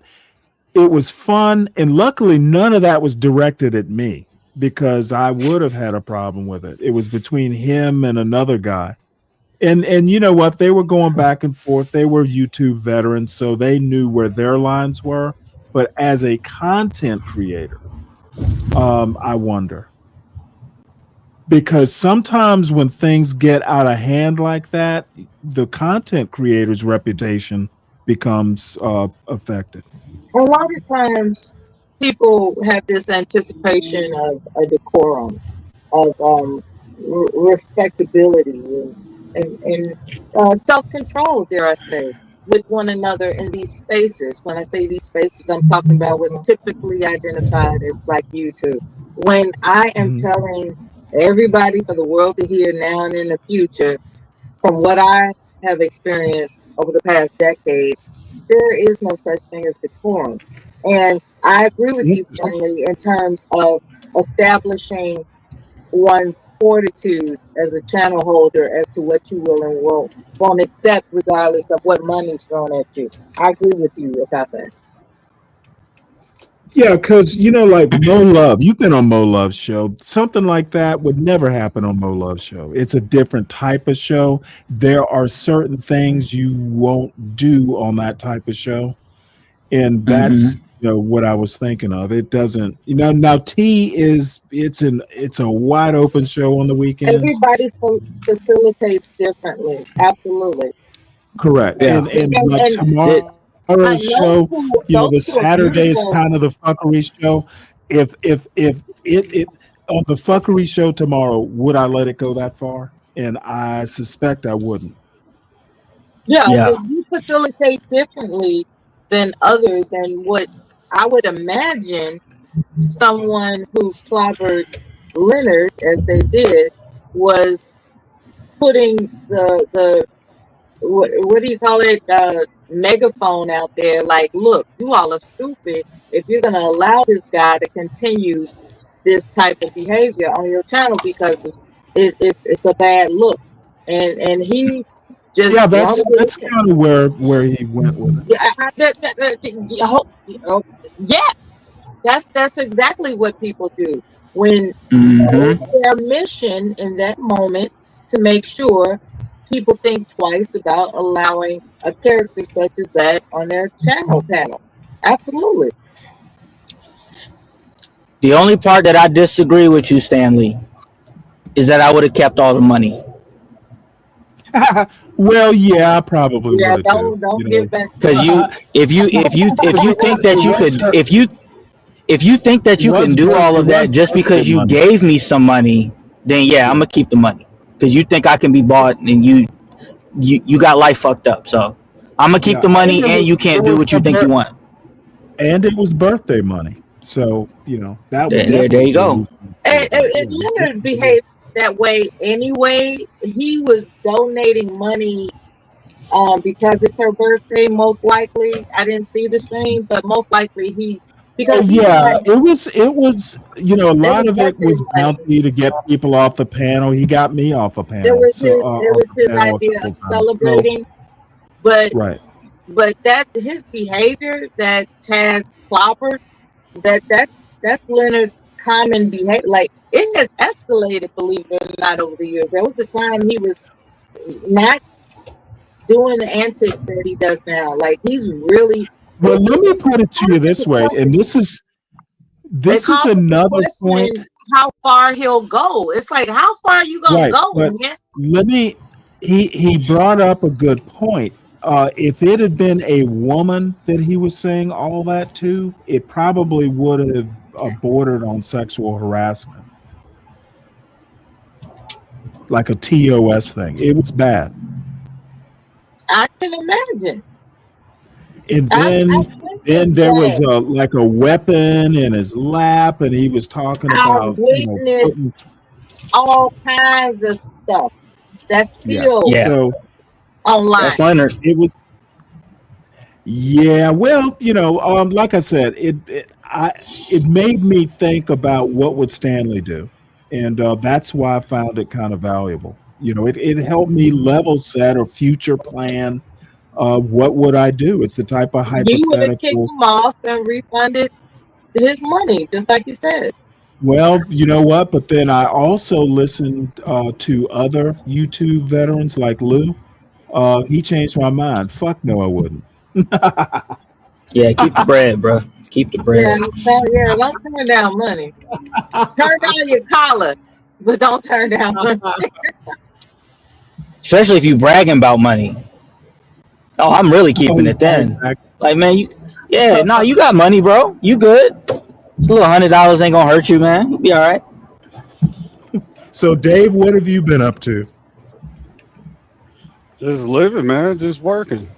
S3: and luckily none of that was directed at me, because I would have had a problem with it. It was between him and another guy. And you know what? They were going back and forth. They were YouTube veterans, so they knew where their lines were. But as a content creator, I wonder. Because sometimes when things get out of hand like that, the content creator's reputation becomes affected.
S22: A lot of times, people have this anticipation of a decorum, of respectability, and self-control, dare I say, with one another in these spaces. When I say these spaces, I'm talking about what's typically identified as Black YouTube. When I am telling everybody for the world to hear now and in the future, from what I have experienced over the past decade, there is no such thing as decorum. And I agree with you, Stanley, in terms of establishing one's fortitude as a channel holder as to what you will and won't accept, regardless of what money's thrown at you. I agree with you about that.
S3: Yeah, because like Mo Love, you've been on Mo Love's show. Something like that would never happen on Mo Love's show. It's a different type of show. There are certain things you won't do on that type of show, and that's what I was thinking of. It doesn't, now T it's a wide open show on the weekends.
S22: Everybody facilitates differently. Absolutely.
S3: Correct.
S4: Yeah.
S3: And tomorrow's show, the Saturday is kind of the fuckery show. If it on the fuckery show tomorrow, would I let it go that far? and I suspect I wouldn't.
S22: Yeah,
S4: Yeah.
S22: you facilitate differently than others, and what I would imagine someone who clobbered Leonard as they did was putting the what do you call it, megaphone out there, like, look, you all are stupid if you're going to allow this guy to continue this type of behavior on your channel, because it's a bad look, and he just
S3: Yeah,
S22: wanted
S3: that's
S22: to.
S3: kind of where he went with it.
S22: Yeah, yes, that's exactly what people do when
S4: Mm-hmm.
S22: it's their mission in that moment to make sure people think twice about allowing a character such as that on their channel panel. Absolutely.
S4: The only part that I disagree with you, Stanley, is that I would have kept all the money.
S3: Well, yeah, I probably
S22: Yeah,
S3: would have too.
S22: don't
S3: You
S22: get
S3: know,
S22: back.
S4: Because if you think that you could, if you think that
S3: it
S4: you can
S3: was
S4: do all
S3: it
S4: of that
S3: was
S4: just
S3: birthday
S4: because you
S3: money.
S4: gave me some money, then yeah, I'm gonna keep the money. Because you think I can be bought, and you got life fucked up. So I'm gonna keep
S3: Yeah,
S4: the
S3: and
S4: money,
S3: it
S4: and
S3: was
S4: you
S3: it
S4: can't do
S3: was
S4: what you think you want.
S3: and it was birthday money. So that would
S4: There you
S3: definitely be a
S4: go.
S3: reason to
S22: And,
S3: say
S22: and,
S3: that.
S22: and Leonard behaved that way anyway. He was donating money because it's her birthday, most likely. I didn't see the stream, but most likely
S3: Oh
S22: because he
S3: yeah,
S22: had,
S3: it was a
S22: it
S3: lot
S22: was
S3: of it
S22: birthday
S3: was
S22: money.
S3: bounty to get people off the panel. He got me off a
S22: It
S3: panel,
S22: was
S3: so off the
S22: his
S3: panel a
S22: idea
S3: couple
S22: of
S3: of times. So
S22: celebrating, but
S3: right.
S22: that his behavior that Taz clobbered, that's Leonard's common behavior. Like, it has escalated, believe it or not, over the years. There was a time he was not doing the antics that he does now. Like, he's really,
S3: Well, let me put it to you this way, and this is another point.
S22: question how far he'll go. It's like, how far are you gonna
S3: Right,
S22: go,
S3: but
S22: man?
S3: let me. He brought up a good point. If it had been a woman that he was saying all that to, it probably would have bordered on sexual harassment, like a TOS thing. It was bad.
S22: I can imagine.
S3: And
S22: I
S3: then
S22: think it's
S3: there was
S22: bad.
S3: like a weapon in his lap, and he was talking
S22: I've
S3: about
S22: witnessed
S3: putting,
S22: all kinds of stuff that's
S3: yeah.
S22: still
S4: Yeah,
S3: So
S22: online.
S4: that's Leonard.
S3: it was. Yeah, well, like I said, it made me think about what would Stanley do, and that's why I found it kind of valuable. It helped me level set or future plan. What would I do? It's the type of
S22: You would have kicked
S3: hypothetical.
S22: him off and refunded his money, just like you said.
S3: Well, you know what? But then I also listened to other YouTube veterans like Lou. He changed my mind. Fuck no, I wouldn't.
S4: Yeah, keep the bread, bro. Keep the bread.
S22: Yeah, don't turn down money. Turn down your collar, but don't turn down money.
S4: Especially if you bragging about money. Oh, I'm really keeping it then.
S3: Exactly.
S4: Like, man, you got money, bro. You good. This little $100 ain't gonna hurt you, man. You be all right.
S3: So, Dave, what have you been up to?
S2: Just living, man. Just working.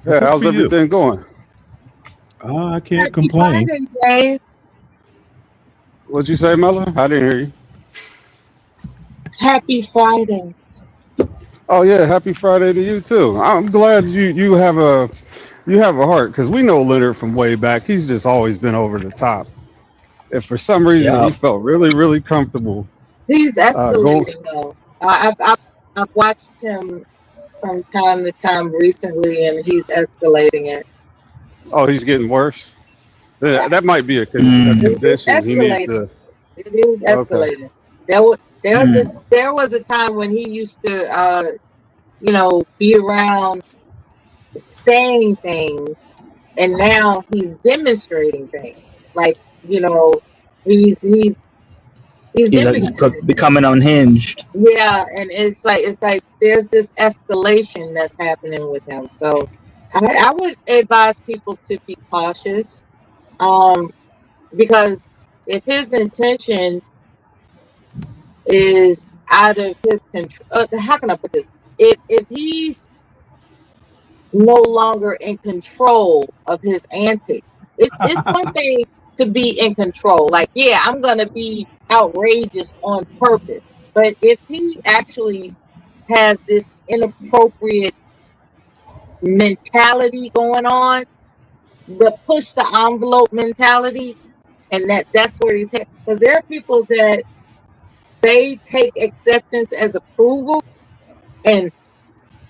S2: Yeah,
S3: Good
S2: how's
S3: for you.
S2: everything going?
S3: I can't
S22: Happy
S3: complain.
S22: Friday, Dave.
S2: What'd you say, Mella? I didn't hear you.
S22: Happy Friday.
S2: Oh yeah, happy Friday to you too. I'm glad you have a heart, because we know Leonard from way back. He's just always been over the top. If for some reason
S4: Yeah.
S2: he felt really really comfortable,
S22: He's
S2: go.
S22: escalating though. I've watched him from time to time recently, and he's escalating it.
S2: Oh, he's getting worse. Yeah, that might be a
S22: It's
S2: condition he needs
S22: escalating.
S2: to.
S22: It is
S2: Okay.
S22: escalating. There was a time when he used to be around saying things, and now he's demonstrating things. Like, he's
S4: He's
S22: demonstrating.
S4: becoming unhinged.
S22: Yeah, and it's like there's this escalation that's happening with him. So I would advise people to be cautious, because if his intention is, out of his control. How can I put this? If he's no longer in control of his antics, it's one thing to be in control. Like, yeah, I'm gonna be outrageous on purpose. But if he actually has this inappropriate mentality going on, the push the envelope mentality, and that's where he's at. Because there are people that they take acceptance as approval, and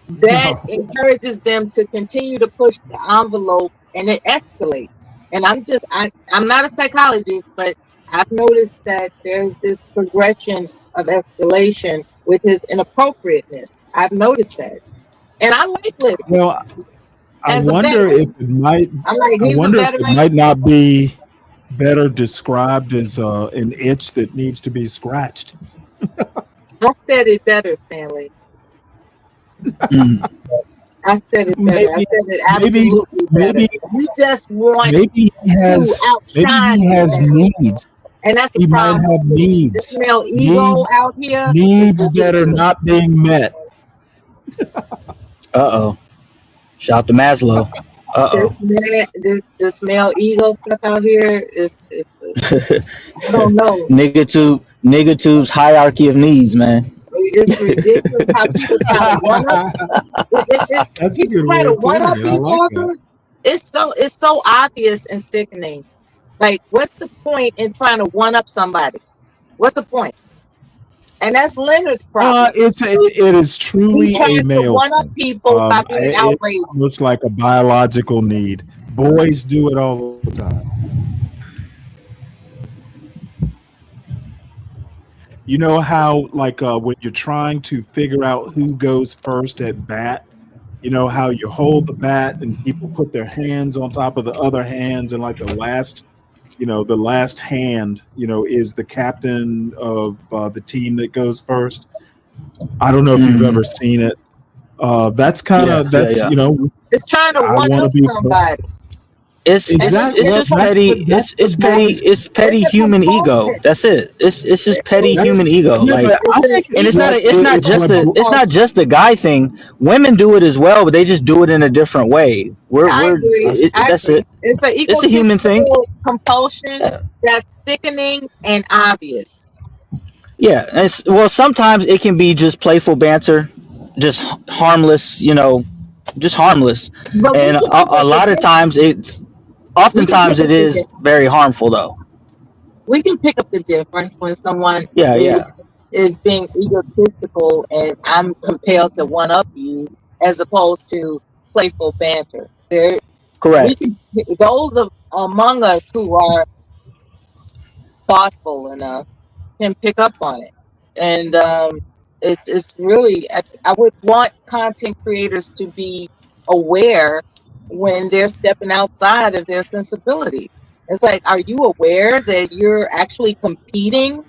S22: that
S1: No.
S22: encourages them to continue to push the envelope, and it escalates. And I'm not a psychologist, but I've noticed that there's this progression of escalation with his inappropriateness. I've noticed that. And I like Liv
S3: Well, I
S22: as a
S3: wonder if
S22: veteran.
S3: it might.
S22: I'm like,
S3: I
S22: he's a
S3: wonder if it
S22: veteran.
S3: might not be better described as an itch that needs to be scratched.
S22: I said it better, Stanley.
S4: Mm.
S22: I said it better. I
S3: Maybe,
S22: said it
S3: maybe,
S22: absolutely better.
S3: maybe,
S22: You just want
S3: maybe he
S22: to
S3: has. Maybe
S22: outshine
S3: he
S22: me
S3: has
S22: now.
S3: needs.
S22: And that's the
S3: He might
S22: problem.
S3: have
S22: This
S3: needs.
S22: male ego
S3: Needs.
S22: out here is
S3: Needs that are
S22: ridiculous.
S3: not being met.
S4: Uh-oh. Shout to Maslow. Uh-oh.
S22: This male ego stuff out here is I don't know.
S4: Nigga tube's hierarchy of needs, man.
S22: It's ridiculous how people try to one up.
S3: That's a
S22: People
S3: good
S22: try
S3: way
S22: to
S3: of
S22: one
S3: putting
S22: up
S3: it. I
S22: each
S3: like
S22: other.
S3: that.
S22: It's so obvious and sickening. Like, what's the point in trying to one up somebody? What's the point? And that's Leonard's problem.
S3: It is
S22: He
S3: truly
S22: tries
S3: a
S22: to
S3: male
S22: one up
S3: thing.
S22: people by being
S3: It's
S22: outrageous.
S3: almost like a biological need. Boys do it all the time. You know how, like, when you're trying to figure out who goes first at bat, you know how you hold the bat and people put their hands on top of the other hands, and like the last hand, is the captain of the team that goes first. I don't know if you've ever seen it. That's kind
S4: Yeah,
S3: of that's
S4: yeah.
S22: It's trying to
S3: I
S22: one
S3: want to
S22: up
S3: be
S22: somebody.
S4: It's
S3: exactly. Well,
S4: just
S3: that's
S4: petty.
S3: what that's
S4: It's
S3: what
S4: petty.
S3: boys.
S4: It's petty
S22: It's a
S4: human ego.
S22: compulsion.
S4: That's it. It's just petty
S3: That's
S4: human ego.
S3: yeah,
S4: Like,
S3: but I think
S4: and it's not.
S3: what
S4: It's not
S3: it's
S4: just
S3: what
S4: a guy thing. Women do it as well, but they just do it in a different way.
S22: I agree.
S4: That's it.
S22: It's an
S4: It's a human thing.
S22: egotistical compulsion that's sickening and obvious.
S4: Yeah. Well, sometimes it can be just playful banter, just harmless. Just harmless.
S22: But
S4: And a lot of times oftentimes it is very harmful though.
S22: We can pick up the difference when someone
S4: Yeah.
S22: is being egotistical and I'm compelled to one up you, as opposed to playful banter.
S4: Correct.
S22: Those among us who are thoughtful enough can pick up on it, and it's really I would want content creators to be aware when they're stepping outside of their sensibility. It's like, are you aware that you're actually competing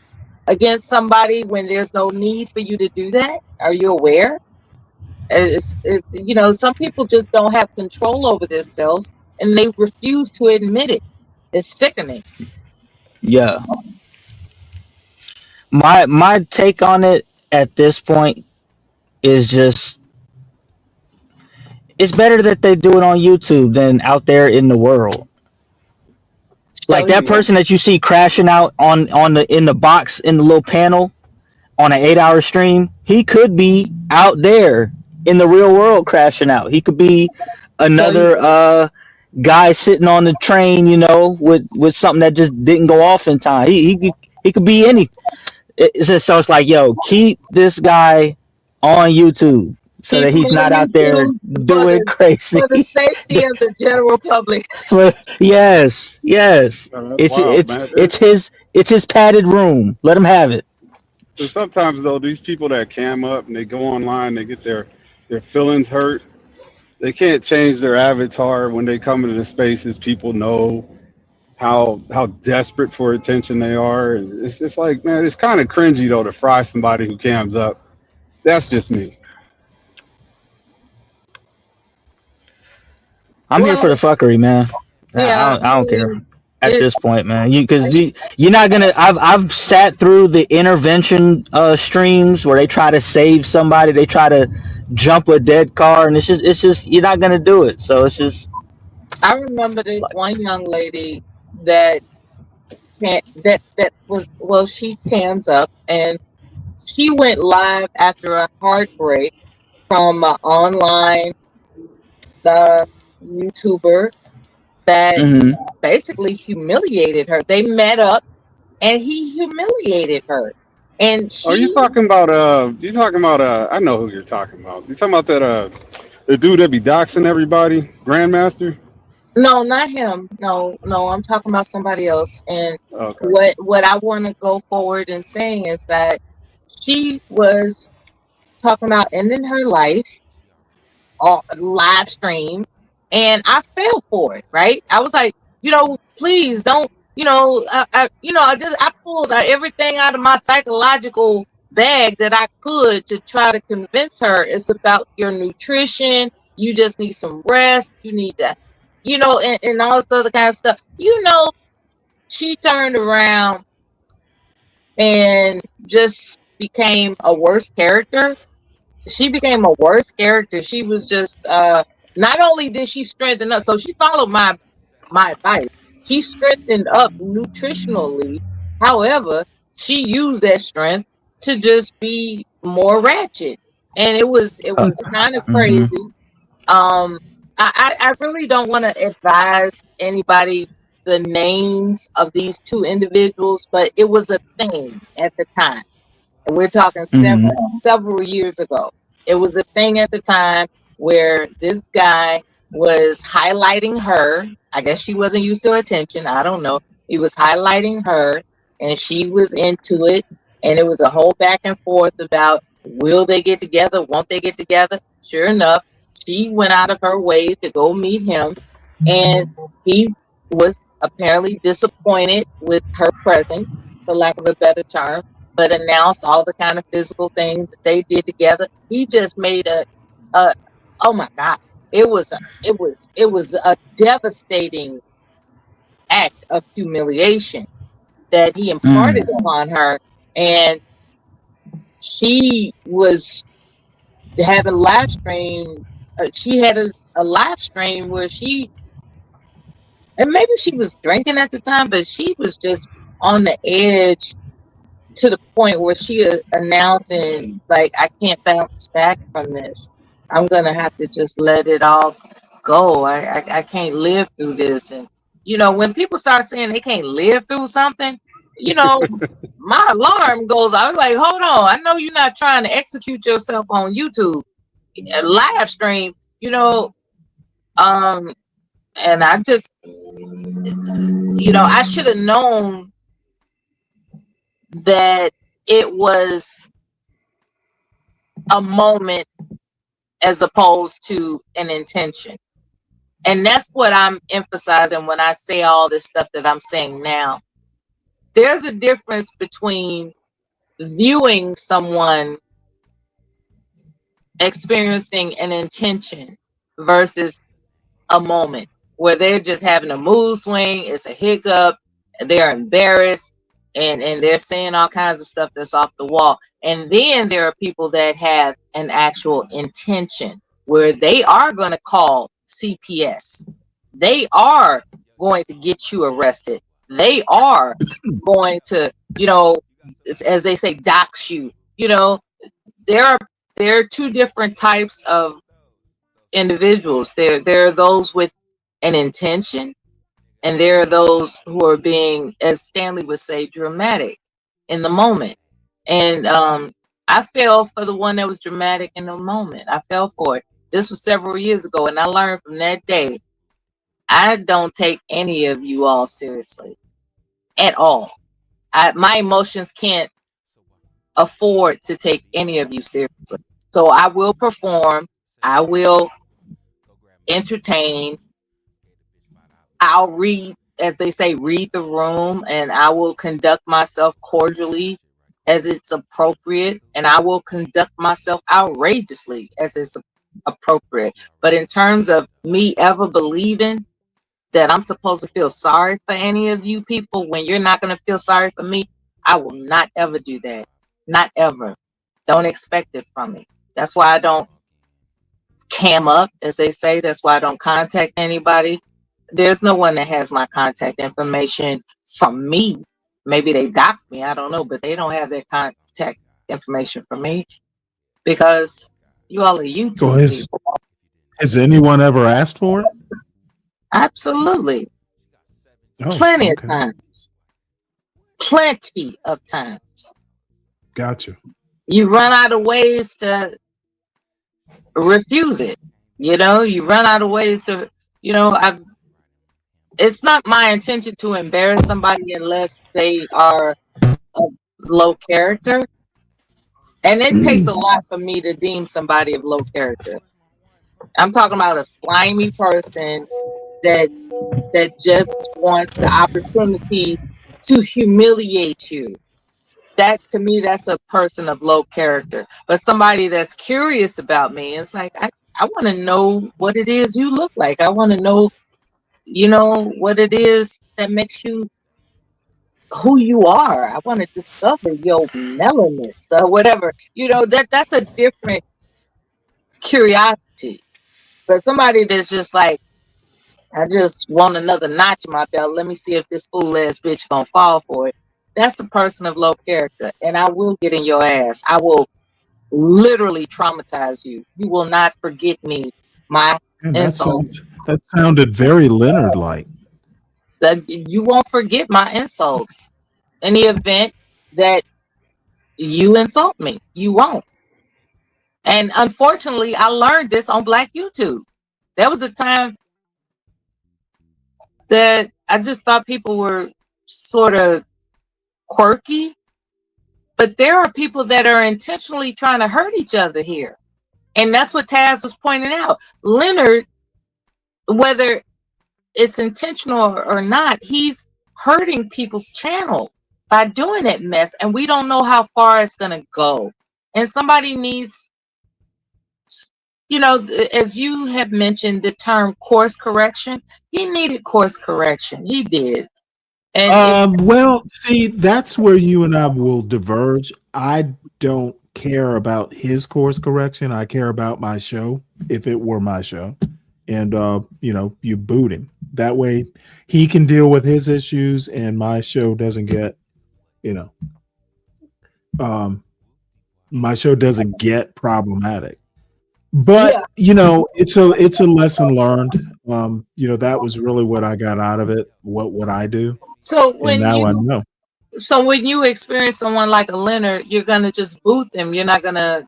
S22: against somebody when there's no need for you to do that? Are you aware? Some people just don't have control over themselves and they refuse to admit it. It's sickening.
S4: Yeah. My take on it at this point is just it's better that they do it on YouTube than out there in the world. Like that person that you see crashing out in the box in the little panel on an 8-hour stream, he could be out there in the real world crashing out. He could be another guy sitting on the train, with something that just didn't go off in time. He could be any. So it's like, yo, keep this guy on YouTube so that he's not out there doing crazy.
S22: For the safety of the general public.
S4: Yes. It's his padded room. Let him have it.
S2: So sometimes though, these people that cam up and they go online, they get their feelings hurt. They can't change their avatar when they come into the spaces. People know how desperate for attention they are. And it's just like, man, it's kind of cringy though to fry somebody who cams up. That's just me.
S4: I'm here for the fuckery, man. I don't care. at this point, man. You're not gonna. I've sat through the intervention streams where they try to save somebody, they try to jump a dead car, and it's just you're not gonna do it. So it's just.
S22: I remember this one young lady that was, well, she cams up, and she went live after a heartbreak from an online YouTuber that
S4: Mhm.
S22: basically humiliated her. They met up and he humiliated her. And
S2: Oh,
S22: she,
S2: you talking about I know who you're talking about. You talking about that the dude that be doxing everybody, Grandmaster?
S22: no, not him. No, no, I'm talking about somebody else. And
S2: Okay.
S22: what I want to go forward and saying is that she was talking about ending her life on live stream, and I fell for it. Right? I was like, please don't. I pulled everything out of my psychological bag that I could to try to convince her it's about your nutrition. You just need some rest. You need to, and all this other kind of stuff. She turned around and just became a worse character. She became a worse character. She was just not only did she strengthen up, so she followed my advice. She strengthened up nutritionally. However, she used that strength to just be more ratchet. And it was kind of crazy.
S4: Mhm.
S22: I really don't want to advise anybody the names of these two individuals, but it was a thing at the time. And we're talking
S4: Mhm.
S22: several years ago. It was a thing at the time where this guy was highlighting her. I guess she wasn't used to attention. I don't know. He was highlighting her, and she was into it. And it was a whole back and forth about, will they get together? Won't they get together? Sure enough, she went out of her way to go meet him, and he was apparently disappointed with her presence, for lack of a better term, but announced all the kind of physical things that they did together. He just made a oh my God. It was a devastating act of humiliation that he imparted
S4: Mm.
S22: upon her. And she was having live stream. She had a live stream where and maybe she was drinking at the time, but she was just on the edge to the point where she is announcing, like, I can't bounce back from this. I'm gonna have to just let it all go. I can't live through this. And when people start saying they can't live through something, my alarm goes. I was like, hold on, I know you're not trying to execute yourself on YouTube, a live stream, and I just, I should have known that it was a moment as opposed to an intention. And that's what I'm emphasizing when I say all this stuff that I'm saying now. There's a difference between viewing someone experiencing an intention versus a moment where they're just having a mood swing, it's a hiccup, they're embarrassed, and they're saying all kinds of stuff that's off the wall. And then there are people that have an actual intention where they are going to call CPS. They are going to get you arrested. They are going to, as they say, dox you. There are two different types of individuals. There are those with an intention, and there are those who are being, as Stanley would say, dramatic in the moment. And I fell for the one that was dramatic in the moment. I fell for it. This was several years ago, and I learned from that day, I don't take any of you all seriously at all. My emotions can't afford to take any of you seriously. So I will perform. I will entertain. I'll read, as they say, read the room, and I will conduct myself cordially as it's appropriate, and I will conduct myself outrageously as it's appropriate. But in terms of me ever believing that I'm supposed to feel sorry for any of you people when you're not going to feel sorry for me. I will not ever do that. Not ever. Don't expect it from me. That's why I don't cam up, as they say. That's why I don't contact anybody. There's no one that has my contact information from me. Maybe they doxed me, I don't know, but they don't have their contact information from me because you all are
S3: Well,
S22: YouTube people.
S3: has anyone ever asked for it?
S22: Absolutely.
S3: Oh,
S22: Plenty of
S3: okay.
S22: times. Plenty of times.
S3: Gotcha.
S22: You run out of ways to refuse it. You run out of ways to, it's not my intention to embarrass somebody unless they are of low character. And it takes a lot for me to deem somebody of low character. I'm talking about a slimy person that just wants the opportunity to humiliate you. That, to me, that's a person of low character. But somebody that's curious about me, it's like, I want to know what it is you look like. I want to know, what it is that makes you who you are. I want to discover your melanin or whatever. That's a different curiosity. But somebody that's just like, I just want another notch in my belt. Let me see if this fool ass bitch gonna fall for it. That's a person of low character, and I will get in your ass. I will literally traumatize you. You will not forget me. My
S3: Man,
S22: insults.
S3: that sounded very Leonard-like.
S22: That you won't forget my insults. In the event that you insult me, you won't. And unfortunately, I learned this on Black YouTube. There was a time that I just thought people were sort of quirky, but there are people that are intentionally trying to hurt each other here. And that's what Taz was pointing out. Leonard, whether it's intentional or not, he's hurting people's channel by doing that mess. And we don't know how far it's going to go. And somebody needs, as you have mentioned the term course correction, he needed course correction. He did. And
S3: Well, see, that's where you and I will diverge. I don't care about his course correction. I care about my show, if it were my show. And you boot him. That way he can deal with his issues and my show doesn't get, my show doesn't get problematic. But it's a lesson learned. That was really what I got out of it. What would I do?
S22: so
S3: And now I know.
S22: when you experience someone like a Leonard, you're gonna just boot them. You're not gonna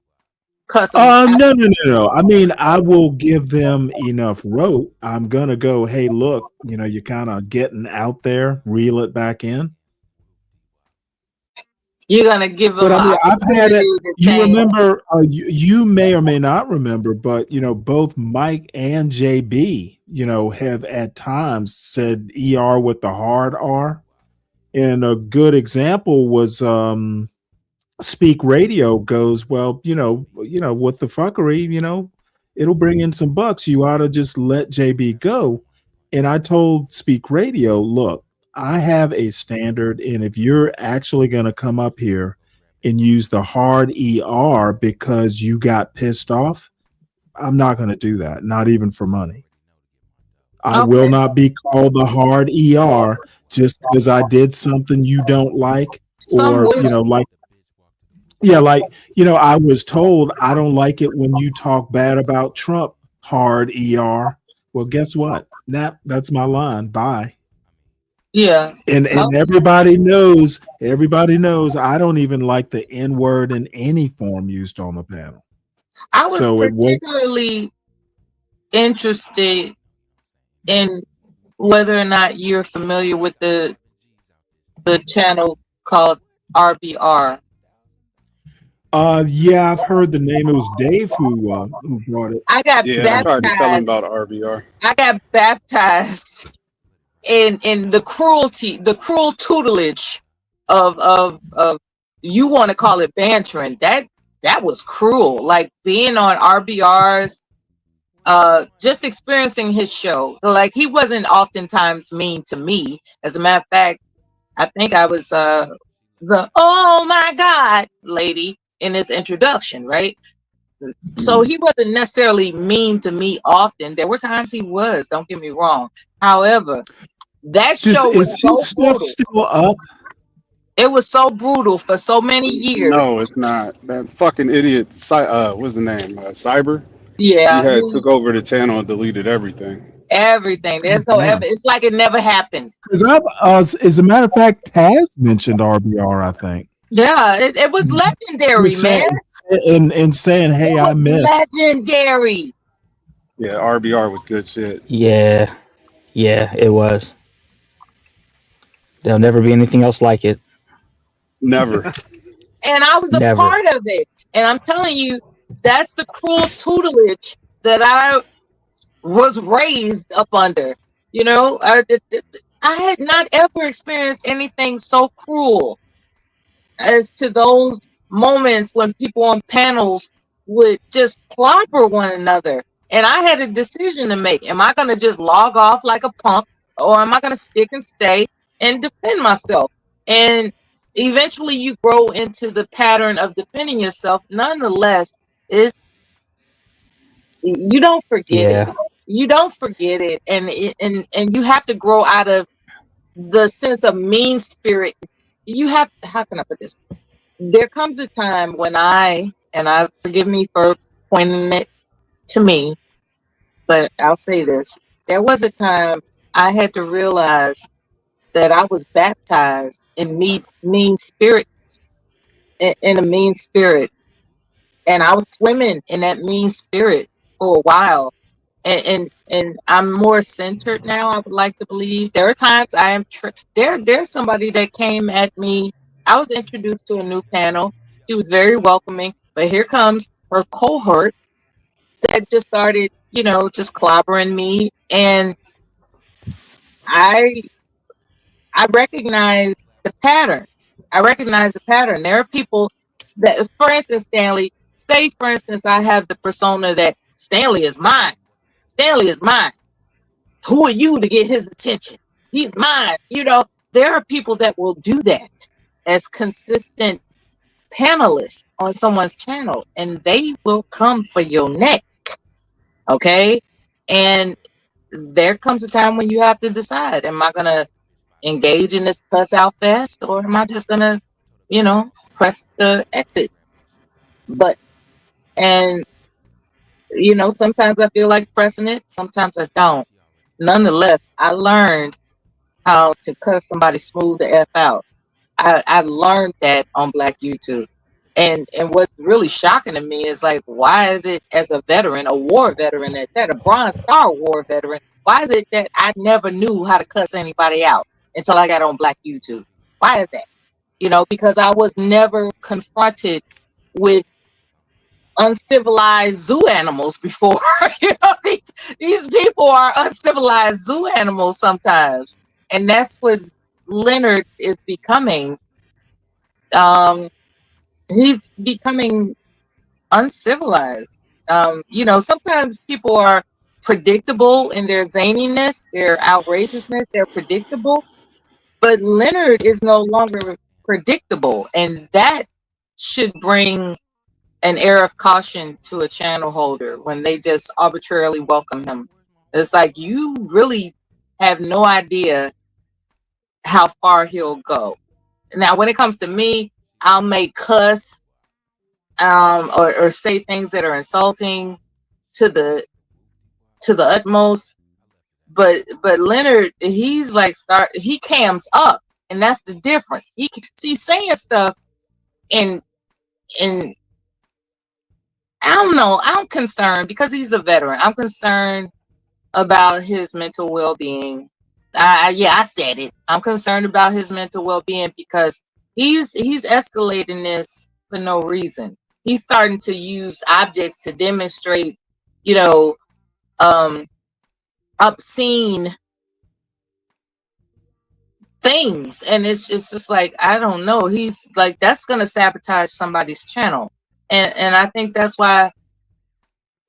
S22: cuss them
S3: No. I mean, I will give them enough rope. I'm gonna go, hey, look, you're kind of getting out there, reel it back in.
S22: You're gonna give them.
S3: But I mean, I've had it.
S22: to
S3: You
S22: change.
S3: remember? You may or may not remember, but both Mike and JB, have at times said ER with the hard R, and a good example was Speak Radio goes, well, with the fuckery, it'll bring in some bucks. You ought to just let JB go. And I told Speak Radio, look, I have a standard, and if you're actually going to come up here and use the hard ER because you got pissed off, I'm not going to do that, not even for money. I will not be called the hard ER just because I did something you don't like, or I was told I don't like it when you talk bad about Trump, hard ER. Well, guess what? That's my line. Bye.
S22: Yeah.
S3: And everybody knows I don't even like the N-word in any form used on the panel.
S22: I was particularly interested in whether or not you're familiar with the channel called RBR.
S3: Yeah, I've heard the name. It was Dave who brought it.
S22: I got
S2: I tried to tell him
S22: baptized.
S2: about RBR.
S22: I got baptized in the cruel tutelage of you want to call it bantering. That was cruel. Like being on RBR's just experiencing his show. Like, he wasn't oftentimes mean to me. As a matter of fact, I think I was the oh my God lady in his introduction, right? So he wasn't necessarily mean to me often. There were times he was, don't get me wrong. However, that show was
S3: Is his
S22: so
S3: stuff
S22: brutal.
S3: still up?
S22: It was so brutal for so many years.
S2: No, it's not. That fucking idiot. What's the name? Cyber. He
S22: Yeah,
S2: had took over the channel and deleted everything.
S22: everything. There's no
S3: Damn.
S22: ever. It's like it never happened.
S3: Because as a matter of fact, Taz mentioned RBR, I think.
S22: Yeah, it was legendary,
S3: Just
S22: man.
S3: and saying, "Hey,
S22: It
S3: I
S22: was
S3: missed."
S22: legendary.
S2: Yeah, RBR was good shit.
S4: Yeah, it was. There'll never be anything else like it.
S2: Never.
S22: And I was a
S4: Never.
S22: part of it. And I'm telling you, that's the cruel tutelage that I was raised up under. You know, I had not ever experienced anything so cruel as to those moments when people on panels would just clobber one another. And I had a decision to make. Am I going to just log off like a punk, or am I going to stick and stay and defend myself? And eventually you grow into the pattern of defending yourself. Nonetheless, you don't forget it. You don't forget it. And you have to grow out of the sense of mean spirit. You have, how can I put this? There comes a time when forgive me for pointing it to me, but I'll say this. There was a time I had to realize that I was baptized in mean spirit, in a mean spirit. And I was swimming in that mean spirit for a while. And I'm more centered now. I would like to believe there are times I am there's somebody that came at me. I was introduced to a new panel. She was very welcoming, but here comes her cohort that just started, just clobbering me. And I recognize the pattern. I recognize the pattern. There are people that, for instance, Stanley, say for instance, I have the persona that Stanley is mine. Stanley is mine. Who are you to get his attention? He's mine. There are people that will do that as consistent panelists on someone's channel, and they will come for your neck. Okay? And there comes a time when you have to decide, am I going to engage in this cuss out fest, or am I just going to, press the exit button? And, sometimes I feel like pressing it, sometimes I don't. Nonetheless, I learned how to cuss somebody smooth the F out. I learned that on Black YouTube. And what's really shocking to me is, like, why is it, as a veteran, a war veteran at that, a Bronze Star war veteran, why is it that I never knew how to cuss anybody out until I got on Black YouTube? Why is that? Because I was never confronted with uncivilized zoo animals before. These people are uncivilized zoo animals sometimes. And that's what Leonard is becoming. He's becoming uncivilized. Sometimes people are predictable in their zaniness, their outrageousness, they're predictable. But Leonard is no longer predictable. And that should bring an air of caution to a channel holder when they just arbitrarily welcome him. It's like, you really have no idea how far he'll go. Now, when it comes to me, I may cuss or say things that are insulting to the utmost. But Leonard, he's like he cams up, and that's the difference. He's saying stuff and I don't know. I'm concerned because he's a veteran. I'm concerned about his mental well-being. I said it. I'm concerned about his mental well-being because he's escalating this for no reason. He's starting to use objects to demonstrate, obscene things, and it's just like, I don't know. He's like, that's gonna sabotage somebody's channel, and I think that's why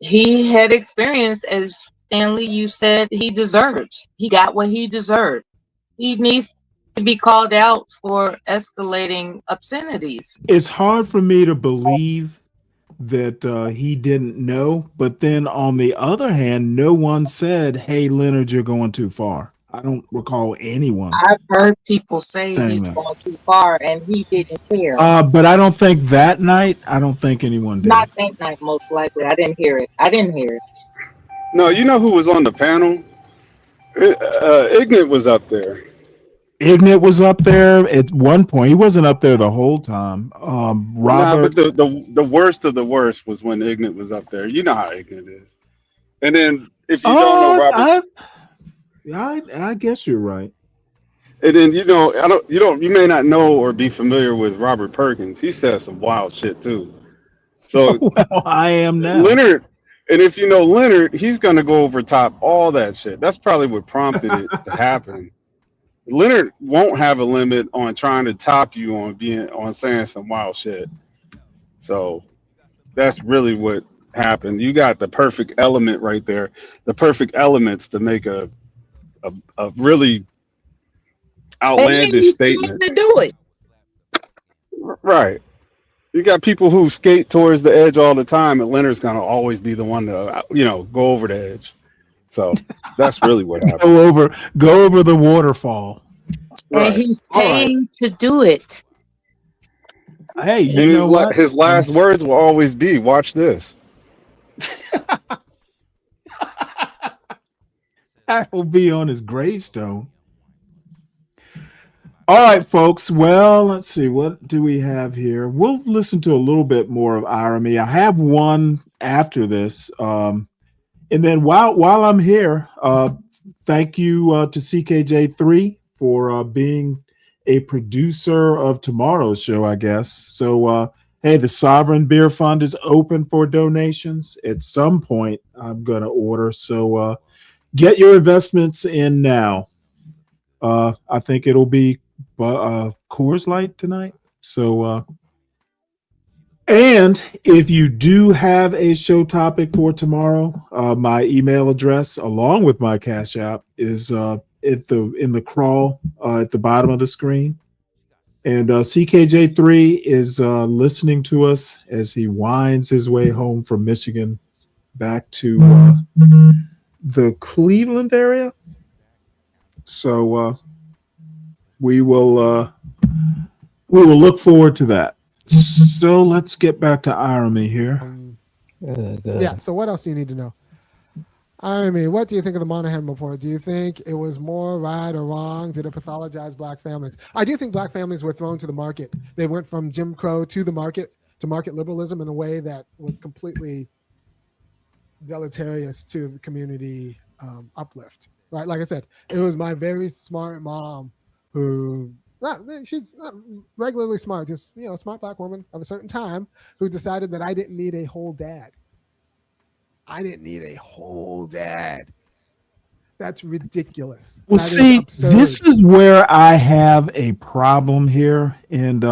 S22: he had experience, as Stanley, you said he deserves. He got what he deserved. He needs to be called out for escalating obscenities.
S3: It's hard for me to believe that he didn't know, but then on the other hand, no one said, "Hey, Leonard, you're going too far." I don't recall anyone
S22: I've heard people say
S3: saying
S22: he's
S3: that.
S22: gone too far and he didn't care.
S3: But I don't think that night. I don't think anyone did.
S22: Not that night, most likely. I didn't hear it. I didn't hear it.
S2: No, you know who was on the panel? Ignat was up there.
S3: Ignat was up there at one point. He wasn't up there the whole time.
S2: Nah,
S3: Robert.
S2: but the worst of the worst was when Ignat was up there. You know how Ignat is. And then if you don't know Robert,
S3: I guess you're right.
S2: and then you may not know or be familiar with Robert Perkins. He says some wild shit too. So
S3: Well, I am now.
S2: Leonard, and if you know Leonard, he's gonna go over top all that shit. That's probably what prompted it to happen. Leonard won't have a limit on trying to top you on saying some wild shit. So that's really what happened. You got the perfect element right there, the perfect elements to make a really
S22: And then
S2: outlandish
S22: he's
S2: statement.
S22: to do it.
S2: Right. You got people who skate towards the edge all the time, and Leonard's gonna always be the one to go over the edge. So that's really what happened.
S3: Go over the waterfall.
S22: And he's paying to do it.
S3: Hey, you
S2: And
S3: know what?
S2: his last words will always be, "Watch this."
S3: That will be on his gravestone. All right, folks. Well, let's see. What do we have here? We'll listen to a little bit more of Irony. I have one after this. And then while I'm here, thank you to CKJ3 for being a producer of tomorrow's show, I guess. So, hey, the Sovereign Beer Fund is open for donations. At some point, I'm going to order. So get your investments in now. I think it'll be Coors Light tonight. So, and if you do have a show topic for tomorrow, my email address along with my Cash App is in the crawl at the bottom of the screen. And CKJ3 is listening to us as he winds his way home from Michigan back to the Cleveland area. So we will look forward to that. So let's get back to Irony here.
S1: Yeah. So what else do you need to know? Irony, what do you think of the Monahan report? Do you think it was more right or wrong? Did it pathologize black families? I do think black families were thrown to the market. They went from Jim Crow to the market, to market liberalism in a way that was completely deleterious to the community uplift. Right? Like I said, it was my very smart mom who she's not regularly smart, just a smart black woman of a certain time who decided that I didn't need a whole dad. I didn't need a whole dad. That's ridiculous.
S3: Well, see, this is where I have a problem here, and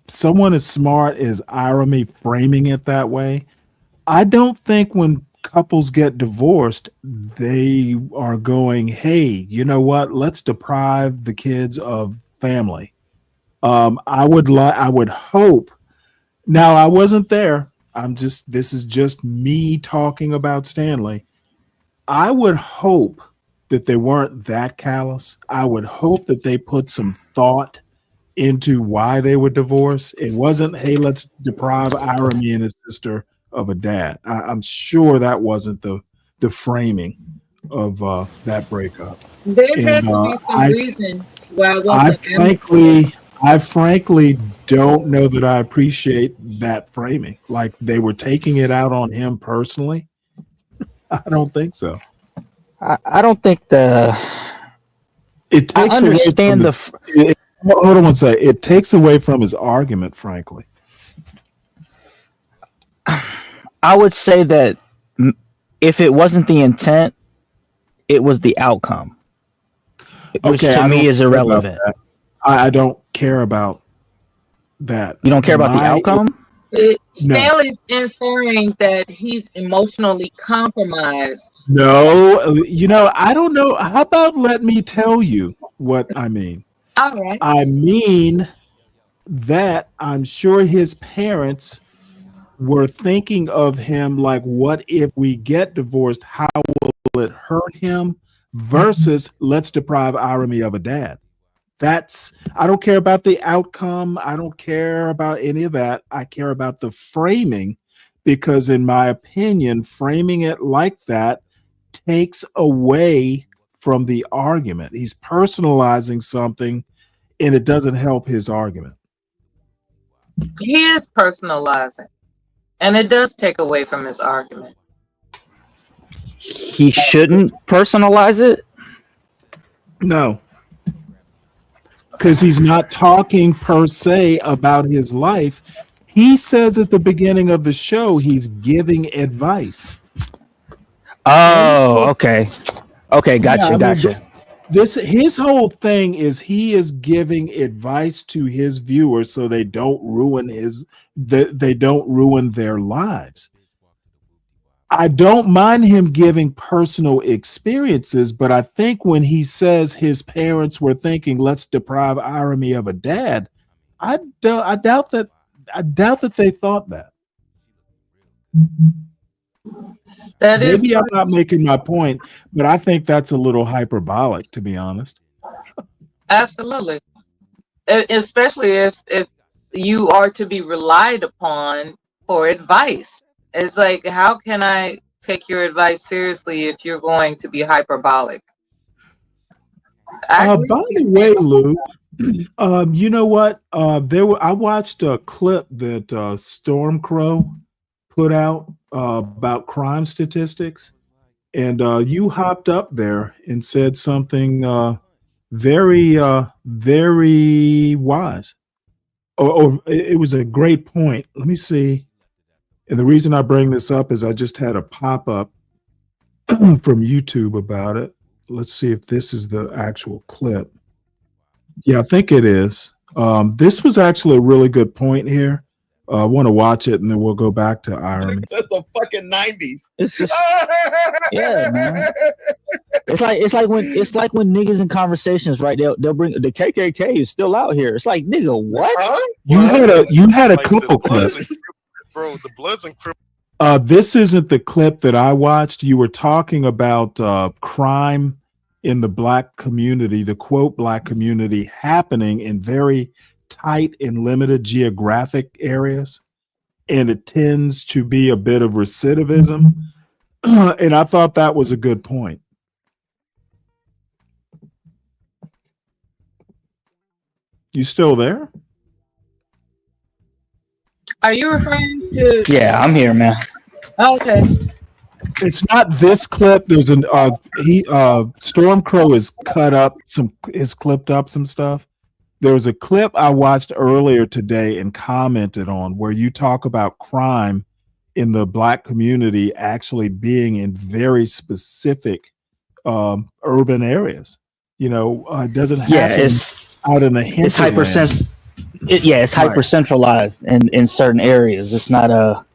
S3: someone as smart as Irony framing it that way. I don't think when couples get divorced, they are going, "Hey, you know what? Let's deprive the kids of family." I would hope. Now, I wasn't there. This is just me talking about Stanley. I would hope that they weren't that callous. I would hope that they put some thought into why they would divorce. It wasn't, "Hey, let's deprive Irony and his sister of a dad." I'm sure that wasn't the framing of that breakup.
S22: There has to be some reason why I wasn't
S3: I frankly don't know that I appreciate that framing. Like they were taking it out on him personally. I don't think so.
S4: I don't think
S3: it takes
S4: I understand
S3: hold on one second. It takes away from his argument, frankly.
S4: I would say that if it wasn't the intent, it was the outcome, which to me is irrelevant.
S3: I don't care about that.
S4: You don't care about the outcome?
S22: Stanley's inferring that he's emotionally compromised.
S3: No, I don't know. How about let me tell you what I mean?
S22: All right.
S3: I mean that I'm sure his parents were thinking of him like, what if we get divorced? How will it hurt him? Versus, let's deprive Irony of a dad. I don't care about the outcome. I don't care about any of that. I care about the framing, because in my opinion, framing it like that takes away from the argument. He's personalizing something and it doesn't help his argument.
S22: He is personalizing, and it does take away from his argument.
S4: He shouldn't personalize it?
S3: No. Because he's not talking per se about his life. He says at the beginning of the show he's giving advice.
S4: Oh, okay. Okay, gotcha.
S3: His whole thing is he is giving advice to his viewers so they don't ruin their lives. I don't mind him giving personal experiences, but I think when he says his parents were thinking, let's deprive Irony of a dad, I doubt that they thought that. Maybe I'm not making my point, but I think that's a little hyperbolic, to be honest.
S22: Absolutely. Especially if you are to be relied upon for advice. It's like, how can I take your advice seriously if you're going to be hyperbolic?
S3: By the way, Lou, you know what? I watched a clip that Storm Crow put out about crime statistics, and you hopped up there and said something very, very wise. Or it was a great point. Let me see. And the reason I bring this up is I just had a pop-up from YouTube about it. Let's see if this is the actual clip. Yeah, I think it is. This was actually a really good point here. I want to watch it, and then we'll go back to Irony.
S7: That's the fucking 90s.
S4: It's just, yeah, man. It's like when niggas in conversations, right? They'll bring the KKK is still out here. It's like, nigga, what?
S3: You had a couple clips.
S7: Bro, the Bloods and Crips.
S3: This isn't the clip that I watched. You were talking about crime in the Black community, the quote Black community, happening in very tight and limited geographic areas, and it tends to be a bit of recidivism. And I thought that was a good point. You still there?
S22: Are you referring to?
S4: Yeah, I'm here, man.
S22: Okay.
S3: It's not this clip. There's an Storm Crow has clipped up some stuff. There was a clip I watched earlier today and commented on where you talk about crime in the Black community actually being in very specific urban areas. It doesn't happen out in the hinterland.
S4: It's hyper centralized in certain areas. It's not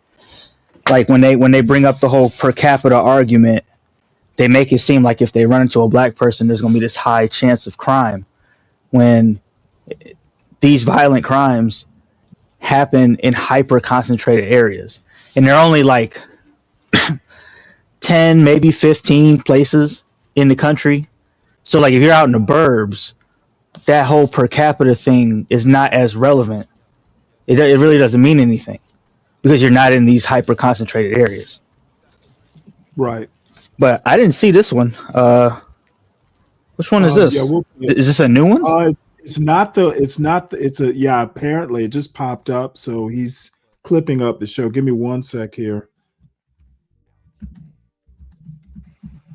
S4: like when they bring up the whole per capita argument, they make it seem like if they run into a Black person, there's going to be this high chance of crime, when these violent crimes happen in hyper concentrated areas, and they're only like 10, maybe 15 places in the country. So like if you're out in the burbs, that whole per capita thing is not as relevant. It really doesn't mean anything because you're not in these hyper concentrated areas.
S3: Right.
S4: But I didn't see this one. Which one is this? Is this a new one?
S3: Apparently it just popped up. So he's clipping up the show. Give me one sec here.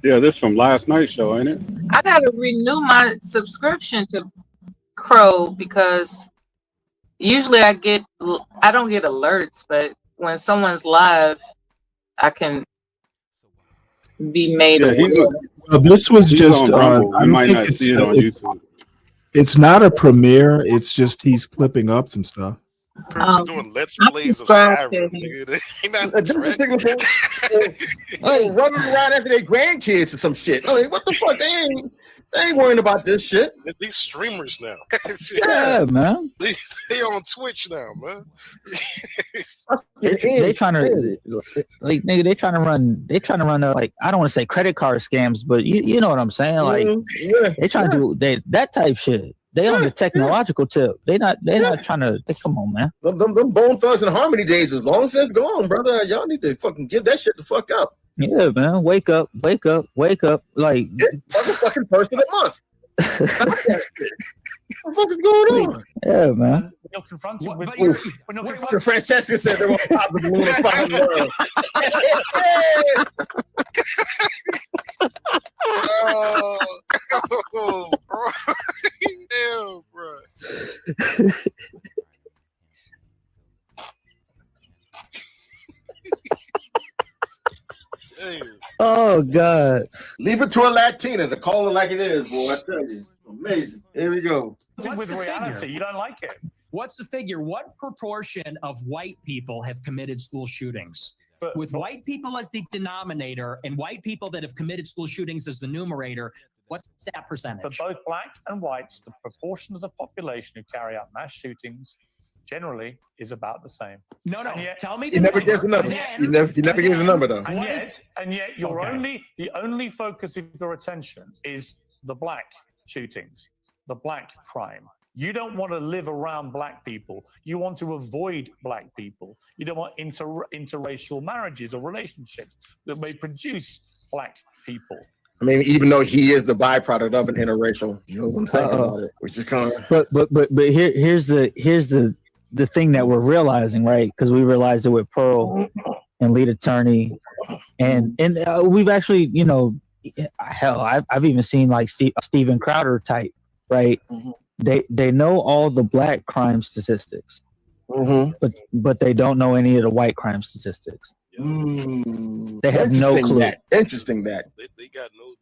S2: Yeah, this from last night's show, ain't it?
S22: I gotta renew my subscription to Crow because usually I don't get alerts, but when someone's live, I can be made aware.
S3: Well, this was just I don't think it's not a premiere. It's just he's clipping up some stuff.
S22: Um,
S7: doing let's
S22: I
S7: plays of
S22: subscribe to
S7: Skyrim,
S22: him.
S7: nigga. They ain't not
S18: This particular thing, running around after their grandkids or some shit. I mean, what the fuck? They ain't worrying about this shit.
S7: These streamers now.
S4: Yeah, man.
S7: They on Twitch now, man.
S4: They trying to like nigga. They trying to run like I don't want to say credit card scams, but you know what I'm saying. Like they trying to do that type shit. They on the technological tip. They not trying to. Come on, man.
S18: Them Bone Thugs and Harmony days is long since gone, brother. Y'all need to fucking give that shit the fuck up.
S4: Yeah, man. Wake up. Like
S18: fucking first of the month. What the fuck is going on?
S4: Yeah, man.
S6: You're confronted with
S18: Francesca said they're on top of the moon and fucking world.
S7: Oh, bro. Damn, bro.
S4: Oh God.
S18: Leave it to a Latina to call it like it is, boy. I tell you. Amazing. Here we go.
S6: with reality.
S8: Figure?
S6: You don't like it.
S8: What's the figure? What proportion of white people have committed school shootings? With white people as the denominator and white people that have committed school shootings as the numerator, what's that percentage?
S6: For both black and whites, the proportion of the population who carry out mass shootings generally is about the same.
S8: No, tell me.
S18: He never gives a number. He never gives a number though.
S6: And yet, your the only focus of your attention is the black shootings, the black crime. You don't want to live around black people. You want to avoid black people. You don't want interracial marriages or relationships that may produce black people.
S18: I mean, even though he is the byproduct of an interracial, you know what I'm thinking about it, which is kind of.
S4: But here's the thing that we're realizing, right? Because we realized it with Pearl and Lead Attorney, and we've actually, hell, I've even seen like Steven Crowder type, right? Mm-hmm. They know all the black crime statistics, but they don't know any of the white crime statistics. They have no clue.
S18: Interesting that
S7: they got no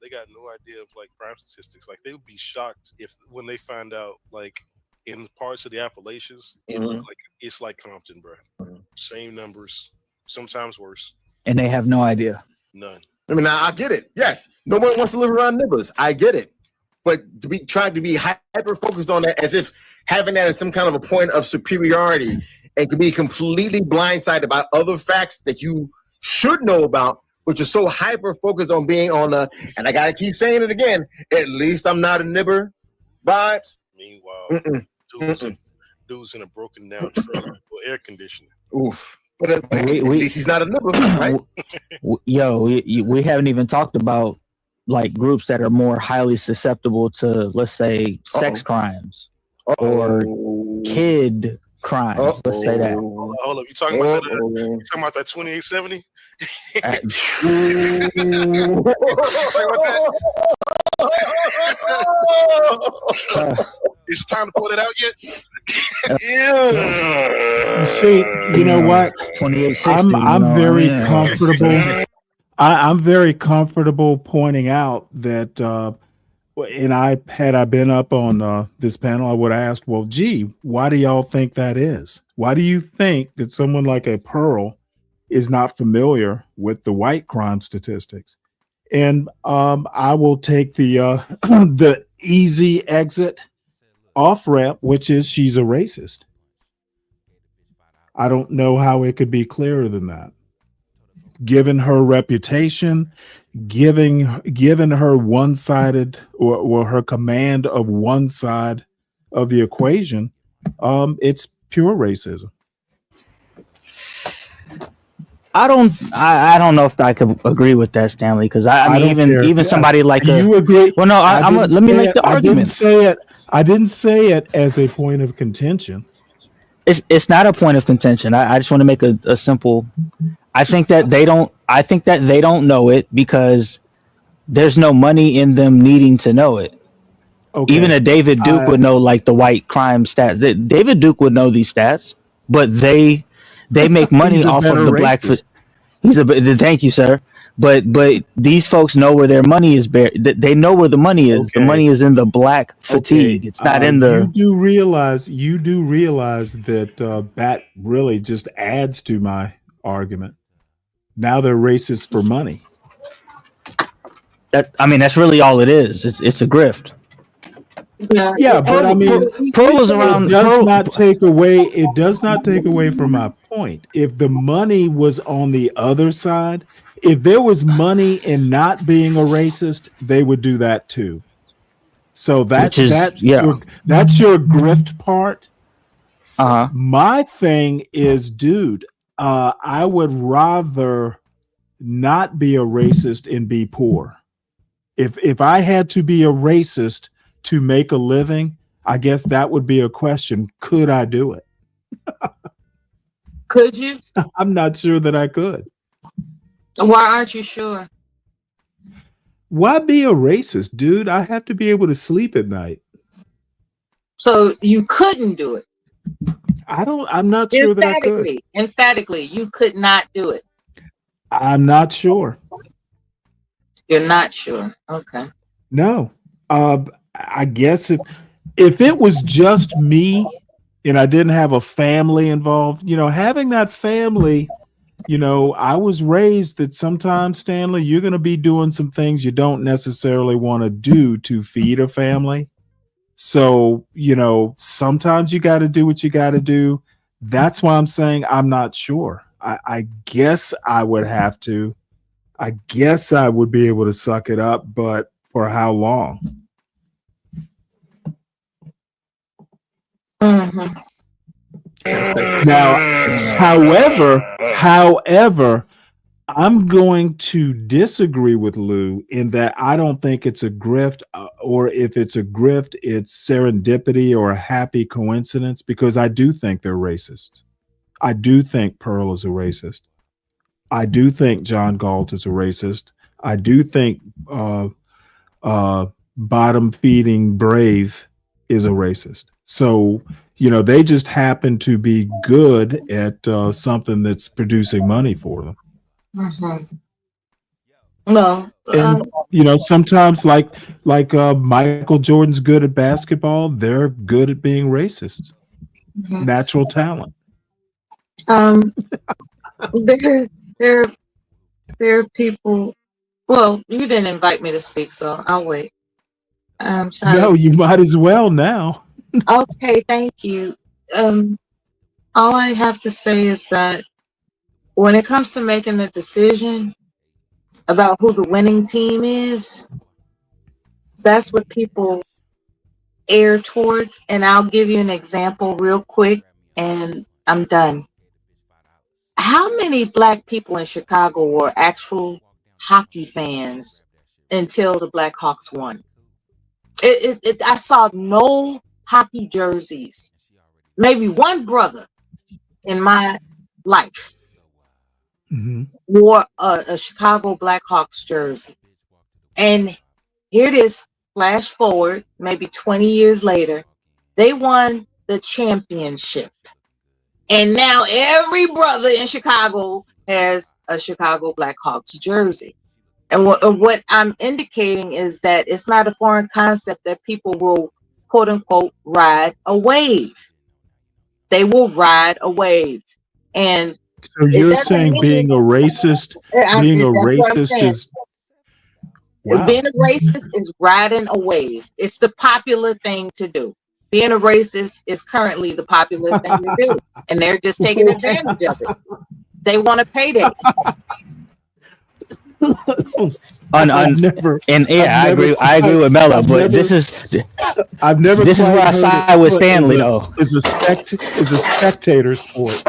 S7: idea of like crime statistics. Like they would be shocked when they find out like in parts of the Appalachians, it look like it's like Compton, bro. Same numbers, sometimes worse.
S4: And they have no idea.
S7: None.
S18: I mean, I get it. Yes, no one wants to live around neighbors. I get it. But to be trying to be hyper focused on that as if having that as some kind of a point of superiority and can be completely blindsided by other facts that you should know about, but you're so hyper focused on being on the, and I gotta keep saying it again, at least I'm not a nibber vibes.
S7: Meanwhile, dudes in a broken down truck with air conditioning.
S18: Oof. But at least he's not a nibber, right?
S4: We haven't even talked about like groups that are more highly susceptible to, let's say, sex crimes or kid crimes. Let's say that.
S7: Hold up, you talking about that 2870? It's time to pull it out yet?
S3: See, you know what?
S4: 2860.
S3: I'm very comfortable. I'm very comfortable pointing out that, had I been up on this panel, I would have asked, well, gee, why do y'all think that is? Why do you think that someone like a Pearl is not familiar with the white crime statistics? And I will take the the easy exit off ramp, which is she's a racist. I don't know how it could be clearer than that. Given her reputation, given her one-sided or her command of one side of the equation, it's pure racism.
S4: I don't know if I could agree with that, Stanley, because I mean even somebody like
S3: you agree.
S4: Well, no, let me make the argument.
S3: I didn't say it as a point of contention.
S4: It's not a point of contention. I just want to make a simple. I think that they don't know it because there's no money in them needing to know it. Okay. Even a David Duke would know like the white crime stats. David Duke would know these stats, but they make money off of the black. Thank you, sir. But these folks know where their money is buried. They know where the money is. The money is in the black fatigue. It's not in the.
S3: You do realize that that really just adds to my argument. Now they're racist for money.
S4: That's really all it is. It's a grift.
S3: Yeah, but I mean,
S4: Pearl was around.
S3: It does not take away. It does not take away from my point. If the money was on the other side, if there was money in not being a racist, they would do that too. So that's your grift part. My thing is, dude, I would rather not be a racist and be poor. If I had to be a racist to make a living, I guess that would be a question. Could I do it?
S22: Could you?
S3: I'm not sure that I could.
S22: Why aren't you sure?
S3: Why be a racist, dude? I have to be able to sleep at night.
S22: So you couldn't do it.
S3: I'm not sure that I could.
S22: Emphatically, you could not do it.
S3: I'm not sure.
S22: You're not sure. Okay.
S3: No. I guess if it was just me and I didn't have a family involved, having that family, I was raised that sometimes, Stanley, you're going to be doing some things you don't necessarily want to do to feed a family. So, sometimes you got to do what you got to do. That's why I'm saying I'm not sure. I guess I would have to. I guess I would be able to suck it up, but for how long?
S22: Mm-hmm.
S3: Now, however, I'm going to disagree with Lou in that I don't think it's a grift, or if it's a grift, it's serendipity or a happy coincidence, because I do think they're racist. I do think Pearl is a racist. I do think John Galt is a racist. I do think bottom feeding Brave is a racist. So, they just happen to be good at something that's producing money for them.
S22: Mm-hmm. No.
S3: And, sometimes like Michael Jordan's good at basketball, they're good at being racist.
S22: Mm-hmm.
S3: Natural talent.
S22: There are people. Well, you didn't invite me to speak, so I'll wait. I'm sorry.
S3: No, you might as well now.
S22: Okay, thank you. All I have to say is that when it comes to making a decision about who the winning team is, that's what people err towards. And I'll give you an example real quick, and I'm done. How many Black people in Chicago were actual hockey fans until the Blackhawks won? I saw no hockey jerseys. Maybe one brother in my life wore a Chicago Blackhawks jersey. And here it is, flash forward, maybe 20 years later, they won the championship. And now every brother in Chicago has a Chicago Blackhawks jersey. And what I'm indicating is that it's not a foreign concept that people will, quote unquote, ride a wave. They will ride a wave. And
S3: so you're saying being a racist is wow.
S22: Being a racist is riding a wave. It's the popular thing to do. Being a racist is currently the popular thing to do. And they're just taking advantage of it. They want to pay that.
S4: I agree with Mello, but this is where I side with Stanley though.
S3: Is a spectator sport.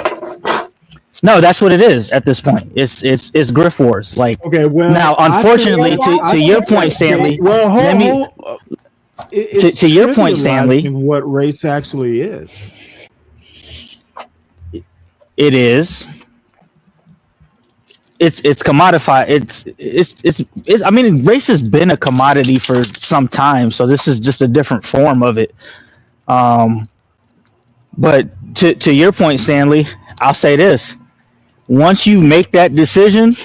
S4: No, that's what it is at this point. It's grift wars. Like, okay, well, now unfortunately, to your point, Stanley.
S3: Well,
S4: to your point, Stanley,
S3: what race actually is.
S4: It is. It's commodified. It's. I mean, race has been a commodity for some time, so this is just a different form of it. But to your point, Stanley, I'll say this: once you make that decision,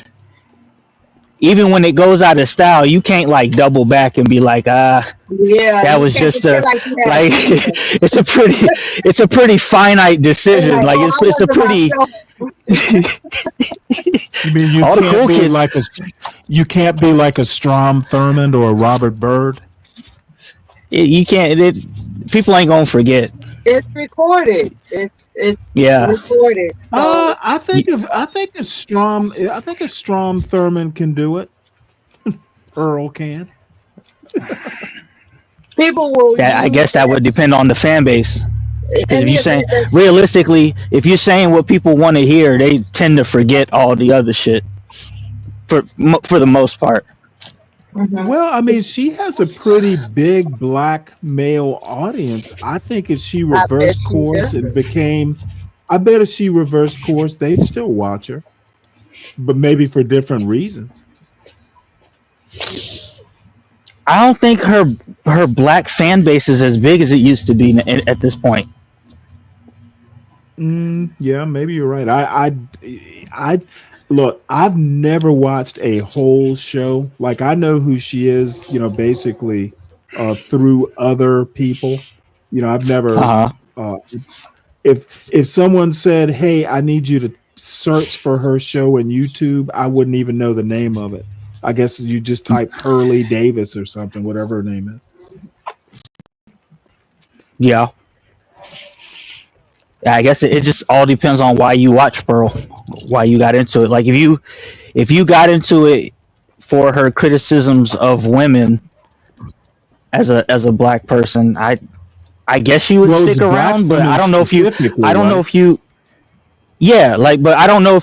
S4: even when it goes out of style, you can't like double back and be like,
S22: Yeah,
S4: that
S22: you
S4: was
S22: can't
S4: just a
S22: pretend like you had
S4: like
S22: a
S4: it's a pretty finite decision.
S22: like,
S4: Like
S22: oh, I
S4: it's a
S22: wonder
S4: pretty
S3: You mean you
S4: all the
S3: can't
S4: cool
S3: be
S4: kids.
S3: like a Strom Thurmond or a Robert Byrd?
S4: You can't. People ain't gonna forget.
S22: It's recorded. It's
S4: Yeah.
S22: recorded. So
S3: I think if Strom Thurmond can do it, Earl can.
S22: people will
S4: That I
S22: use
S4: guess that would depend on the fan base. Because
S22: and
S4: if you saying
S22: that's
S4: realistically, if you're saying what people want to hear, they tend to forget all the other shit. For the most part.
S3: Well, I mean, she has a pretty big black male audience. I think if she reversed course and became, I bet if she reversed course, they'd still watch her, but maybe for different reasons.
S4: I don't think her black fan base is as big as it used to be at this point.
S3: Yeah, maybe you're right. I look, I've never watched a whole show. Like, I know who she is, basically through other people. I've never. If someone said, "Hey, I need you to search for her show in YouTube," I wouldn't even know the name of it. I guess you just type Hurley Davis or something, whatever her name is.
S4: Yeah. I guess it just all depends on why you watch Pearl, why you got into it. Like if you got into it for her criticisms of women as a black person, I guess she would stick around, but I don't know if you yeah, like, but I don't know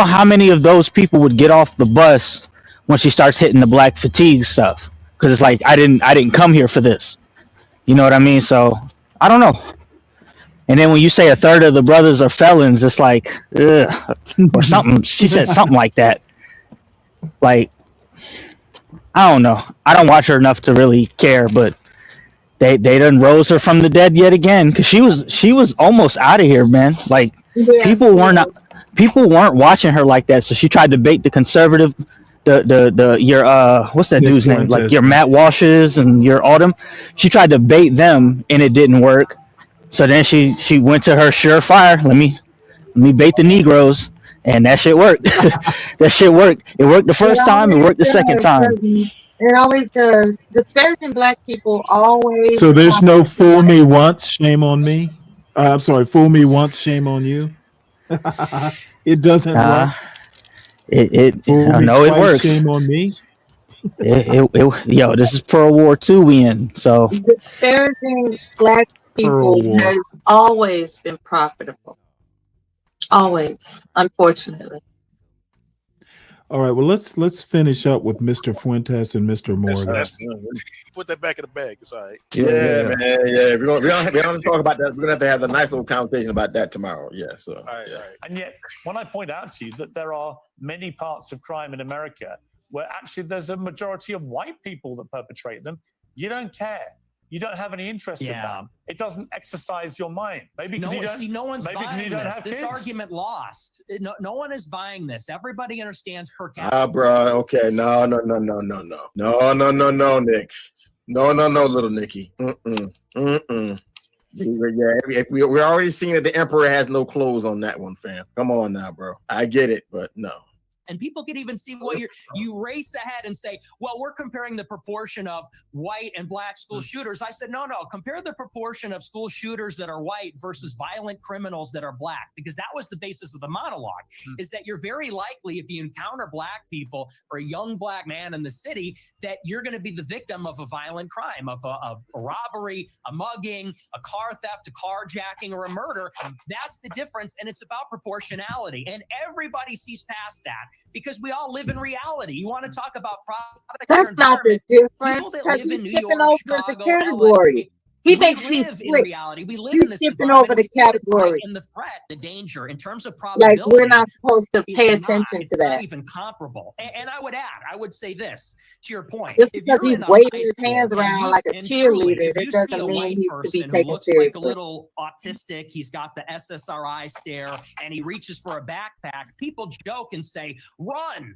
S4: how many of those people would get off the bus when she starts hitting the black fatigue stuff. Cause it's like, I didn't come here for this. You know what I mean? So I don't know. And then when you say a third of the brothers are felons, it's like, ugh, or something. She said something like that. Like, I don't know. I don't watch her enough to really care, but they done rose her from the dead yet again, because she was almost out of here, man. Like, people weren't watching her like that, so she tried to bait the conservative, your what's that dude's name? Like your Matt Walshes and your Autumn. She tried to bait them, and it didn't work. So then she went to her surefire. Let me bait the Negroes, and that shit worked. That shit worked. It worked the first time. It worked the second time.
S22: It always does. Disparaging black people always.
S3: So there's no fool me once, shame on me. I'm sorry, fool me once, shame on you. It doesn't work.
S4: No, it works.
S3: Shame on me.
S4: Yo, this is Pearl War II we in. So
S22: Disparaging black people has always been profitable. Always, unfortunately.
S3: All right, well, let's finish up with Mr. Fuentes and Mr. Morgan.
S7: Put that back in the bag. It's all right.
S18: Yeah, man. Yeah, we're gonna talk about that. We're gonna have to have a nice little conversation about that tomorrow. Yeah. So.
S7: All right.
S6: And yet, when I point out to you that there are many parts of crime in America where actually there's a majority of white people that perpetrate them, you don't care. You don't have any interest in that. It doesn't exercise your mind. Maybe because you don't.
S8: No one's
S6: maybe
S8: buying
S6: you don't
S8: this.
S6: have
S8: This
S6: kids.
S8: argument lost. No one is buying this. Everybody understands per capita.
S18: Bro. Okay. No, Nick. No, little Nicky. Yeah, we're already seeing that the emperor has no clothes on that one, fam. Come on now, bro. I get it, but no.
S8: And people can even see what you race ahead and say, well, we're comparing the proportion of white and black school shooters. I said, no, compare the proportion of school shooters that are white versus violent criminals that are black, because that was the basis of the monologue, is that you're very likely, if you encounter black people or a young black man in the city, that you're going to be the victim of a violent crime, of a robbery, a mugging, a car theft, a carjacking, or a murder. That's the difference, and it's about proportionality. And everybody sees past that, because we all live in reality. You want to talk about product?
S22: That's not the difference, because you're skipping over the category. He thinks he's
S8: in
S22: slick.
S8: reality. We live
S22: He's
S8: in this
S22: skipping
S8: environment.
S22: over the
S8: We see the threat
S22: category.
S8: and the threat, the danger in terms of
S22: Like
S8: probability.
S22: we're not supposed to pay
S8: It's
S22: attention
S8: it's
S22: to
S8: not
S22: that.
S8: even comparable. And I would add, I would say this to your point.
S22: Just
S8: If
S22: because
S8: you're
S22: he's
S8: in a
S22: waving
S8: high
S22: his
S8: school
S22: hands
S8: and
S22: around
S8: you
S22: like a
S8: and truly,
S22: cheerleader,
S8: if
S22: that
S8: you see a
S22: doesn't mean
S8: white
S22: he's to be
S8: person who
S22: taken
S8: looks like a
S22: seriously.
S8: little autistic, he's got the SSRI stare, and he reaches for a backpack, people joke and say, "Run."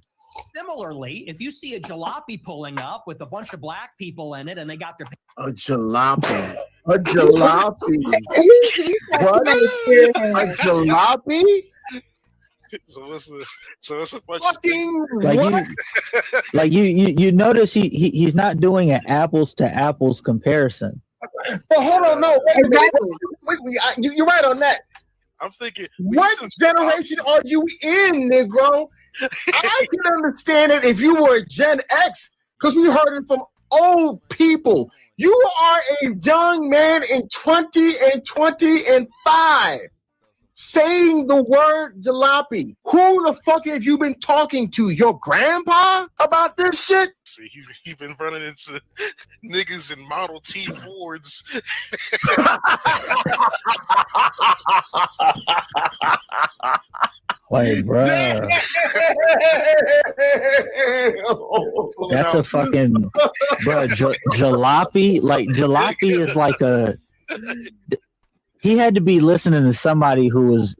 S8: Similarly, if you see a jalopy pulling up with a bunch of black people in it and they got their
S18: A jalopy. A jalopy. What? A jalopy?
S7: So what's the
S18: Fucking
S4: Like
S18: what?
S4: you notice he's not doing an apples to apples comparison.
S18: But hold on, no. Wait a minute.
S22: Exactly.
S18: You're right on that.
S7: I'm thinking,
S18: What generation are you in, Negro? I can understand it if you were a Gen X, because we heard it from old people. You are a young man in 20 and 25 saying the word jalopy. Who the fuck have you been talking to? Your grandpa about this shit?
S7: See, you've been running into niggas in Model T Fords.
S4: Like, bruh, that's a fucking jalopy. Like jalopy is like a. He had to be listening to somebody who was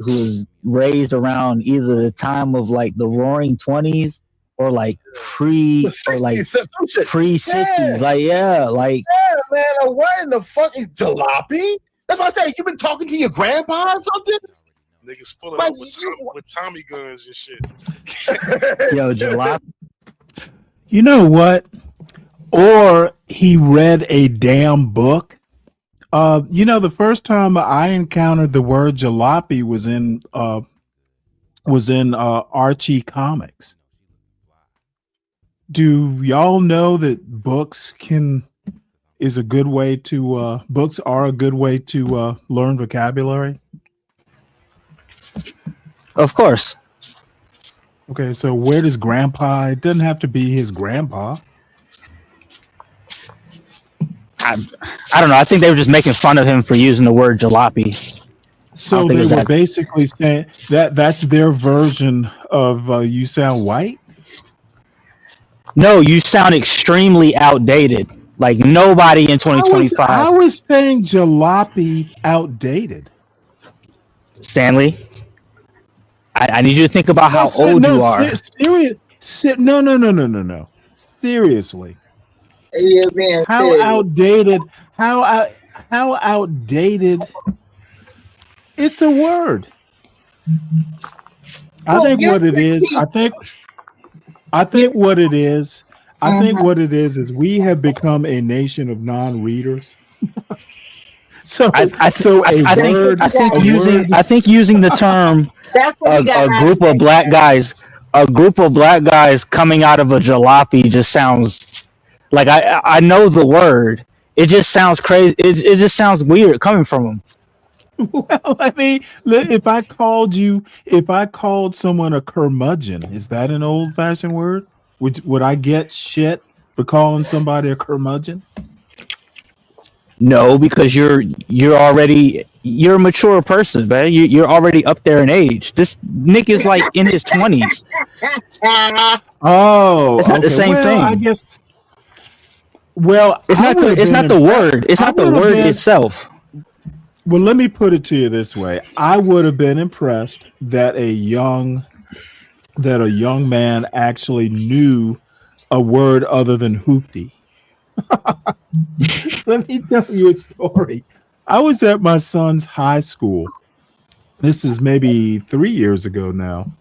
S4: raised around either the time of like the Roaring '20s or like pre 60s.
S18: Yeah.
S4: Like like
S18: man, what in the fuck is jalopy? That's what I say. You been talking to your grandpa or something?
S7: Niggas pulling
S18: Like,
S7: up with Tommy guns and shit.
S4: yo, jalopy.
S3: You know what? Or he read a damn book. The first time I encountered the word jalopy was in Archie comics. Do y'all know that books are a good way to learn vocabulary?
S4: Of course.
S3: Okay, so where does grandpa? It doesn't have to be his grandpa.
S4: I don't know. I think they were just making fun of him for using the word jalopy.
S3: So they were basically saying that's their version of you sound white?
S4: No, you sound extremely outdated. Like nobody in 2025.
S3: How is saying jalopy outdated?
S4: Stanley, I need you to think about how old you are.
S3: No. Seriously.
S22: You're being
S3: How
S22: serious.
S3: outdated? How outdated? It's a word. I think what it is. I think what it is. I think what it is we have become a nation of non-readers. I
S4: think using the term
S22: That's what
S4: a group of black guys coming out of a jalopy just sounds like I know the word. It just sounds crazy. It just sounds weird coming from them.
S3: Well, I mean, if I called someone a curmudgeon, is that an old-fashioned word? Would I get shit for calling somebody a curmudgeon?
S4: No, because you're a mature person, man. You're already up there in age. This Nick is like in his 20s.
S3: Oh,
S4: it's not the same thing.
S3: I guess. Well,
S4: it's not the word. It's not the word itself.
S3: Well, let me put it to you this way: I would have been impressed that a young man actually knew a word other than hoopty. Let me tell you a story. I was at my son's high school. This is maybe 3 years ago now.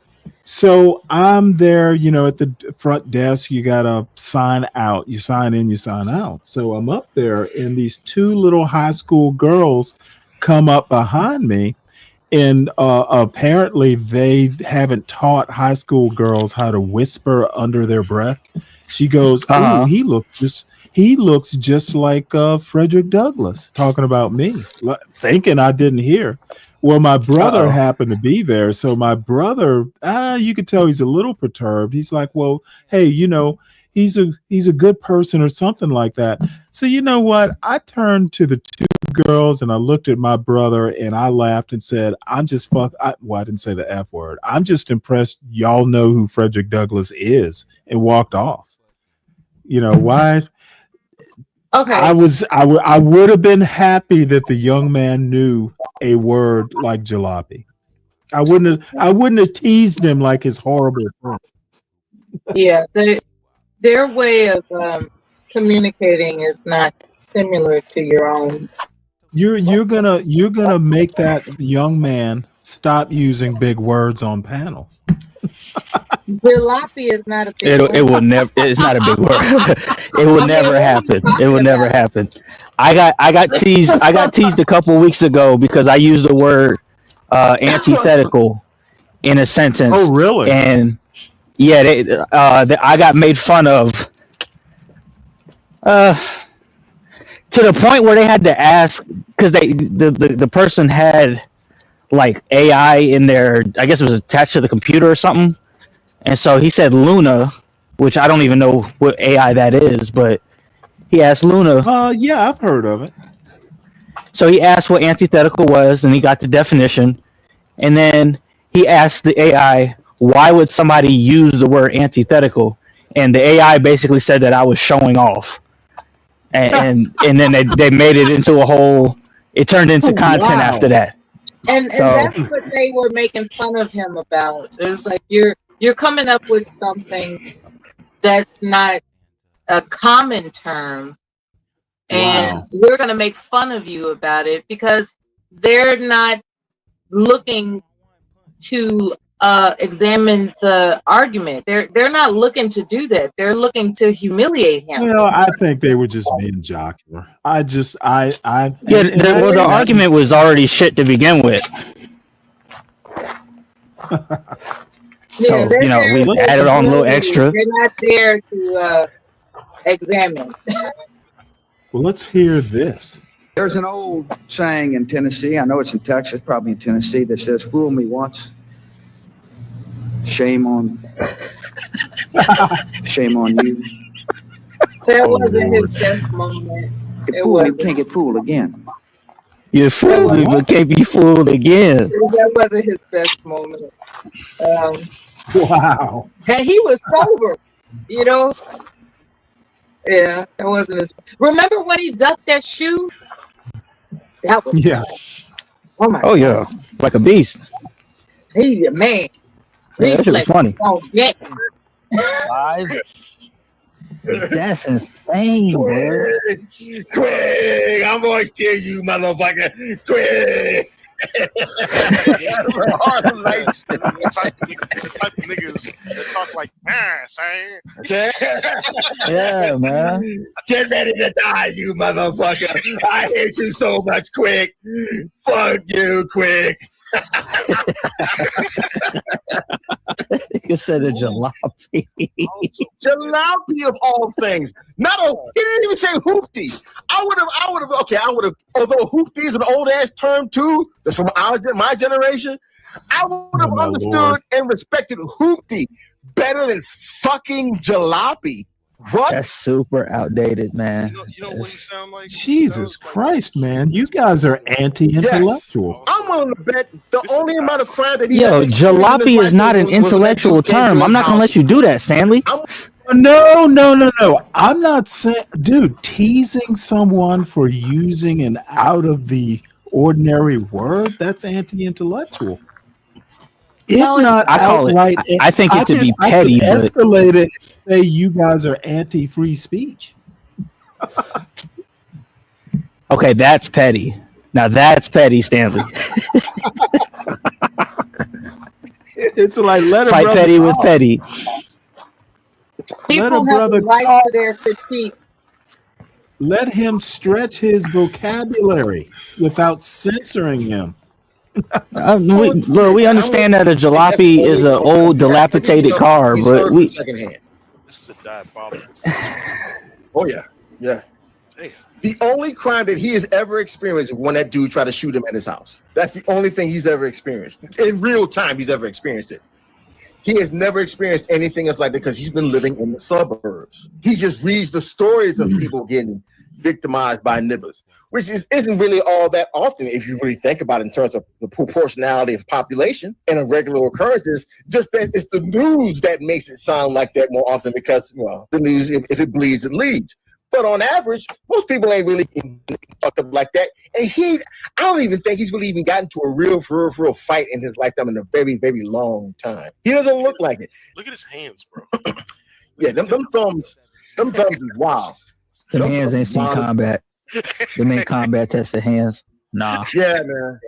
S3: So I'm there, at the front desk. You got to sign out. You sign in, you sign out. So I'm up there, and these two little high school girls come up behind me. And apparently they haven't taught high school girls how to whisper under their breath. She goes, "Oh, he looked he looks just like Frederick Douglass talking about me, thinking I didn't hear. Well, my brother happened to be there, so my brother, you could tell he's a little perturbed. He's like, well, hey, he's a good person or something like that. So you know what? I turned to the two girls and I looked at my brother and I laughed and said, I didn't say the F word. I'm just impressed y'all know who Frederick Douglass is, and walked off. Why?
S22: Okay.
S3: I would have been happy that the young man knew a word like jalopy. I wouldn't have teased him like his horrible friend.
S22: Yeah, their way of communicating is not similar to your own.
S3: You're gonna make that young man stop using big words on panels.
S22: Jalopy is not a big word.
S4: It will never. It's not a big word. It will never happen. It will never happen. I got teased. I got teased a couple weeks ago because I used the word antithetical in a sentence.
S3: Oh, really?
S4: And yeah, I got made fun of. To the point where they had to ask, because the person had like AI in there. I guess it was attached to the computer or something. And so he said Luna, which I don't even know what AI that is, but he asked Luna.
S3: Yeah, I've heard of it.
S4: So he asked what antithetical was, and he got the definition. And then he asked the AI, why would somebody use the word antithetical? And the AI basically said that I was showing off. And then they made it into a whole, it turned into content after that.
S22: And that's what they were making fun of him about. It was like, you're coming up with something that's not a common term, and we're going to make fun of you about it because they're not looking to examine the argument. They're not looking to do that. They're looking to humiliate him.
S3: Well, I think they were just being jocular.
S4: The argument was already shit to begin with. So, we added on a little extra.
S22: They're not there to examine.
S3: Well, let's hear this.
S9: There's an old saying in Tennessee, I know it's in Texas, probably in Tennessee, that says, fool me once, shame on you.
S22: That wasn't his best moment.
S9: You can't get fooled again.
S4: You're fooled, but can't be fooled again.
S22: That wasn't his best moment.
S3: Wow.
S22: And he was sober, Yeah, that wasn't his. Remember when he ducked that shoe? That was
S3: nice.
S22: Oh my
S4: God. Yeah, like a beast.
S22: He's a man.
S4: Yeah, that shit was funny.
S22: Yeah.
S4: Live. That's insane, bro.
S18: Twig, I'm going to kill you, motherfucker. Twig.
S7: The type of niggas that talk like,
S4: yeah, man.
S18: Get ready to die, you motherfucker. I hate you so much, Quick. Fuck you, Quick.
S4: You said a jalopy.
S18: Jalopy of all things. He didn't even say hoopty. I would have, although hoopty is an old ass term too, that's from my generation, I would have understood and respected hoopty better than fucking jalopy. What?
S4: That's super outdated, man.
S7: You know what he sound like?
S3: Jesus Christ, man. You guys are anti-intellectual.
S18: I'm willing to bet the only amount of crime that he
S4: jalopy is not an intellectual term. I'm not going to let you do that, Stanley.
S3: No. I'm not saying, dude, teasing someone for using an out of the ordinary word, that's anti-intellectual.
S4: I think it to be petty.
S3: I could escalate it and say you guys are anti-free speech.
S4: Okay, that's petty. Now that's petty, Stanley.
S3: It's like let a
S4: fight
S3: brother
S4: petty
S3: talk.
S4: with petty.
S22: People have the right to their critique.
S3: Let him stretch his vocabulary without censoring him.
S4: We understand that a jalopy is an old, dilapidated car, but we.
S7: This is a diabolical.
S18: Oh yeah. Yeah.
S7: Damn.
S18: The only crime that he has ever experienced is when that dude tried to shoot him at his house. That's the only thing he's ever experienced. In real time, he's ever experienced it. He has never experienced anything else like that because he's been living in the suburbs. He just reads the stories of people getting victimized by niggers, which isn't really all that often if you really think about it in terms of the proportionality of population and of regular occurrences. Just that it's the news that makes it sound like that more often because, well, the news, if it bleeds, it leads. But on average, most people ain't really fucked up like that. And I don't even think he's really even gotten to a real fight in his lifetime in a very, very long time. He doesn't look like it.
S7: Look at his hands, bro.
S18: Yeah, them thumbs is wild.
S4: The hands ain't seen combat. Them ain't combat tested hands. Nah.
S18: Yeah, man.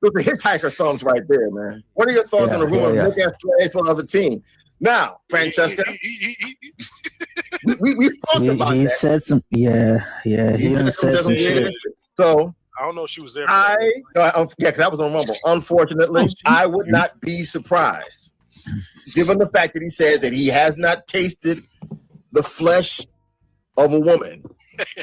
S18: Look, the hitchhiker thumbs right there, man. What are your thoughts on the rumor of look at plays for another team? Now, Francesca, we talked about
S4: he
S18: that.
S4: said some, yeah. He done said some shit.
S18: So
S7: I don't know if she was there.
S18: because that was on Rumble. Unfortunately, I would not be surprised, given the fact that he says that he has not tasted the flesh of a woman.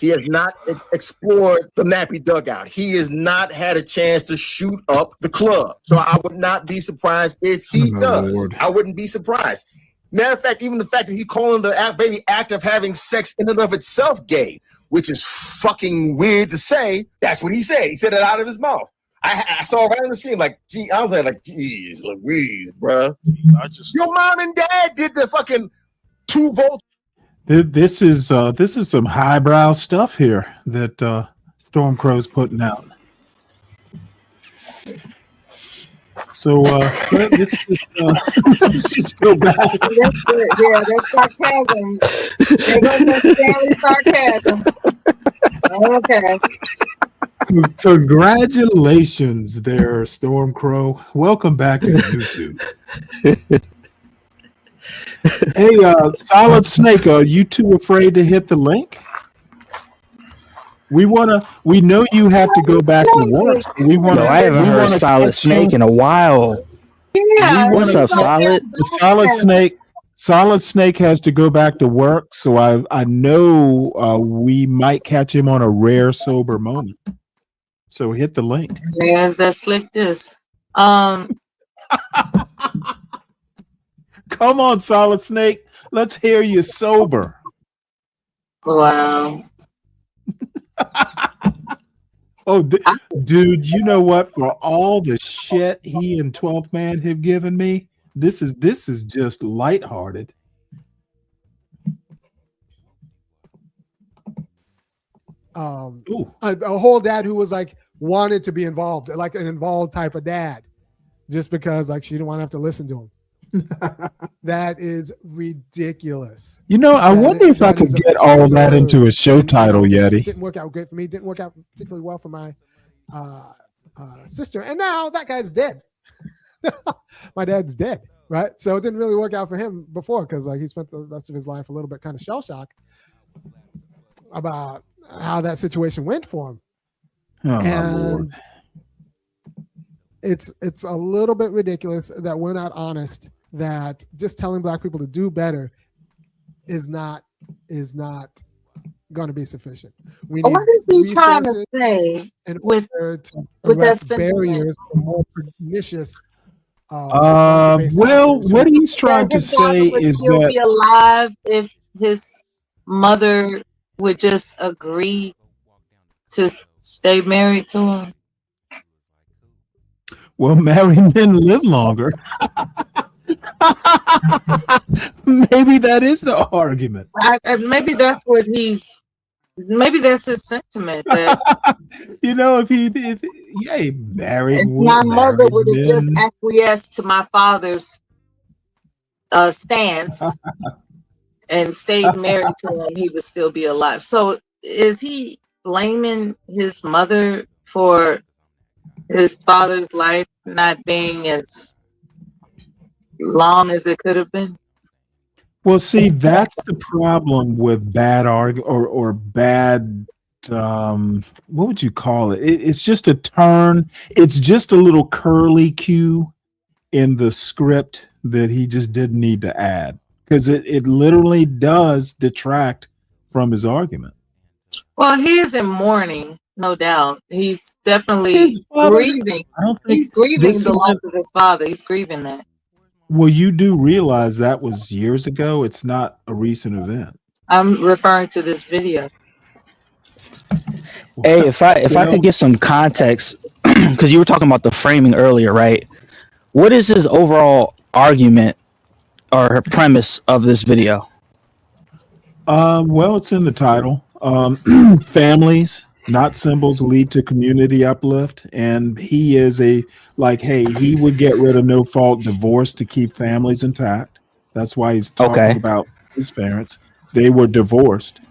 S18: He has not explored the nappy dugout. He has not had a chance to shoot up the club. So I would not be surprised if he does.
S3: Lord.
S18: I wouldn't be surprised. Matter of fact, even the fact that he calling the very act of having sex in and of itself gay, which is fucking weird to say. That's what he said. He said it out of his mouth. I saw it right on the stream. Like, gee, I was like, geez, Louise, bro. Your mom and dad did the fucking 2 volt.
S3: This is some highbrow stuff here that Stormcrow's putting out. So let's just go back.
S22: That's good. Yeah, that's sarcasm. They're going to Stanley sarcasm. Okay.
S3: Congratulations there, Stormcrow. Welcome back to YouTube. Hey, Solid Snake, are you too afraid to hit the link? We know you have to go back to work. So
S4: I haven't heard Solid Snake in a while.
S22: Yeah.
S4: What's up, Solid?
S3: Solid Snake has to go back to work, so I know we might catch him on a rare sober moment. So hit the link.
S22: There's that slick this.
S3: Come on, Solid Snake. Let's hear you sober.
S22: Wow.
S3: Oh, dude, you know what? For all the shit he and 12th Man have given me, this is just lighthearted.
S1: A whole dad who was like wanted to be involved, like an involved type of dad, just because like she didn't want to have to listen to him. That is ridiculous.
S3: You know, I wonder if I could get all that into a show title, Yeti.
S1: Didn't work out great for me. Didn't work out particularly well for my sister. And now that guy's dead. My dad's dead, right? So it didn't really work out for him before because like he spent the rest of his life a little bit kind of shell shocked about how that situation went for him.
S3: Oh,
S1: and
S3: Lord.
S1: It's a little bit ridiculous that we're not honest that just telling black people to do better is not going to be sufficient. We need
S22: What is he trying to say with that
S1: barriers for more pernicious?
S3: Well, what he's trying to say is
S22: he'll
S3: that
S22: be alive if his mother would just agree to stay married to him.
S3: well, married men live longer. Maybe that is the argument.
S22: Maybe that's what maybe that's his sentiment. That
S3: You know, if married,
S22: if my mother
S3: married
S22: would have just
S3: men.
S22: acquiesced to my father's stance and stayed married to him, he would still be alive. So is he blaming his mother for his father's life not being as long as it could have been?
S3: Well, see, that's the problem with bad or bad. What would you call it? It's just a turn. It's just a little curly cue in the script that he just didn't need to add because it literally does detract from his argument.
S22: Well, he is in mourning, no doubt. He's definitely
S3: His father,
S22: grieving.
S3: I don't think
S22: He's grieving
S3: this
S22: the loss
S3: isn't.
S22: of his father. He's grieving that.
S3: Well, you do realize that was years ago. It's not a recent event.
S22: I'm referring to this video.
S4: Hey, if I could get some context, because you were talking about the framing earlier, right? What is his overall argument or her premise of this video?
S3: Well, it's in the title. Families, not symbols, lead to community uplift. And he is hey, he would get rid of no fault divorce to keep families intact. That's why he's talking about his parents. They were divorced.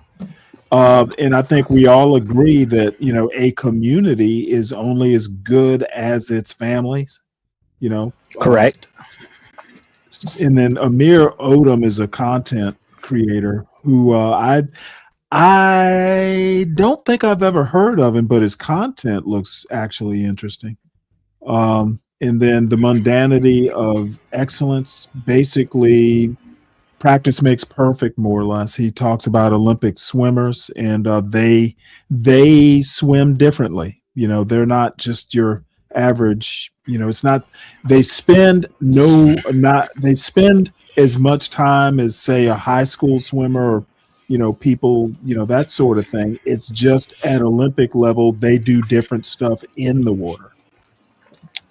S3: And I think we all agree that, a community is only as good as its families,
S4: Correct.
S3: And then Amir Odom is a content creator who I don't think I've ever heard of him, but his content looks actually interesting. And then the mundanity of excellence, basically practice makes perfect, more or less. He talks about Olympic swimmers, and they swim differently. They're not just your average. It's not. They spend as much time as, say, a high school swimmer or people, that sort of thing. It's just at Olympic level, they do different stuff in the water.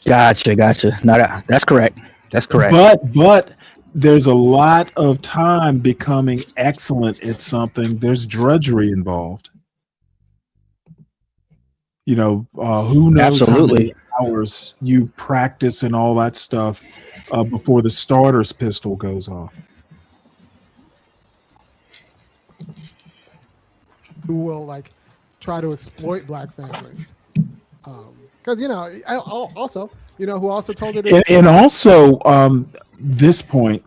S4: Gotcha. No, that's correct. That's correct.
S3: But there's a lot of time becoming excellent at something. There's drudgery involved. Who knows
S4: Absolutely.
S3: how many hours you practice and all that stuff before the starter's pistol goes off.
S1: Who will try to exploit black families? Because also who also told it.
S3: And also this point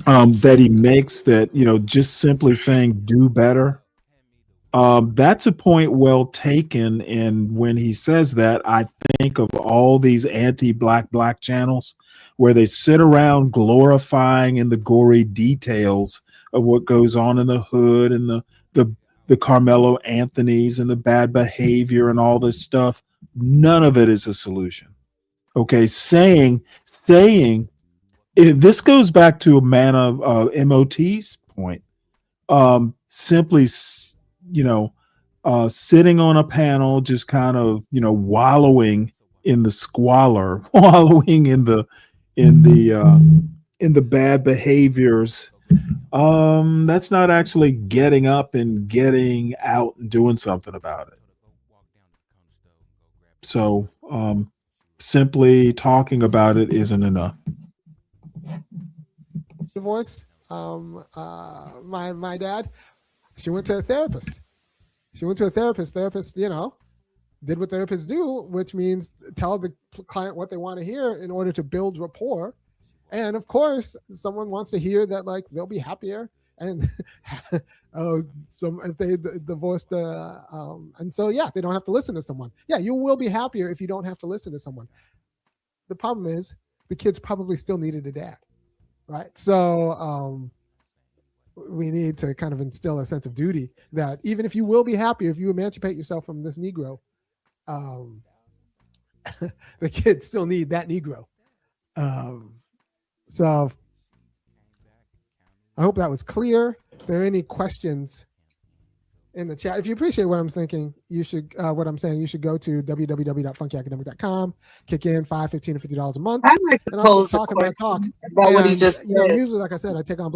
S3: that he makes, that just simply saying do better. That's a point well taken. And when he says that, I think of all these anti-black channels where they sit around glorifying in the gory details of what goes on in the hood and the Carmelo Anthonys and the bad behavior and all this stuff. None of it is a solution. Okay, saying this goes back to a man of MOT's point. Simply, sitting on a panel, just kind of, wallowing in the squalor, wallowing in the bad behaviors. That's not actually getting up and getting out and doing something about it. So, simply talking about it isn't enough.
S1: Divorce. My dad, she went to a therapist. Therapist, did what therapists do, which means tell the client what they want to hear in order to build rapport. And of course, someone wants to hear that they'll be happier, and if they divorced and so they don't have to listen to someone. Yeah, you will be happier if you don't have to listen to someone. The problem is the kids probably still needed a dad, right? So we need to kind of instill a sense of duty that even if you will be happier if you emancipate yourself from this Negro, the kids still need that Negro. So I hope that was clear. If there are any questions in the chat, if you appreciate what I'm thinking, you should what I'm saying, you should go to www.funkyacademic.com, kick in $5, $15, or $50 a month.
S22: I'd like to pose a
S1: talk
S22: question
S1: about
S22: what he just said.
S1: Usually, like I said, I take on.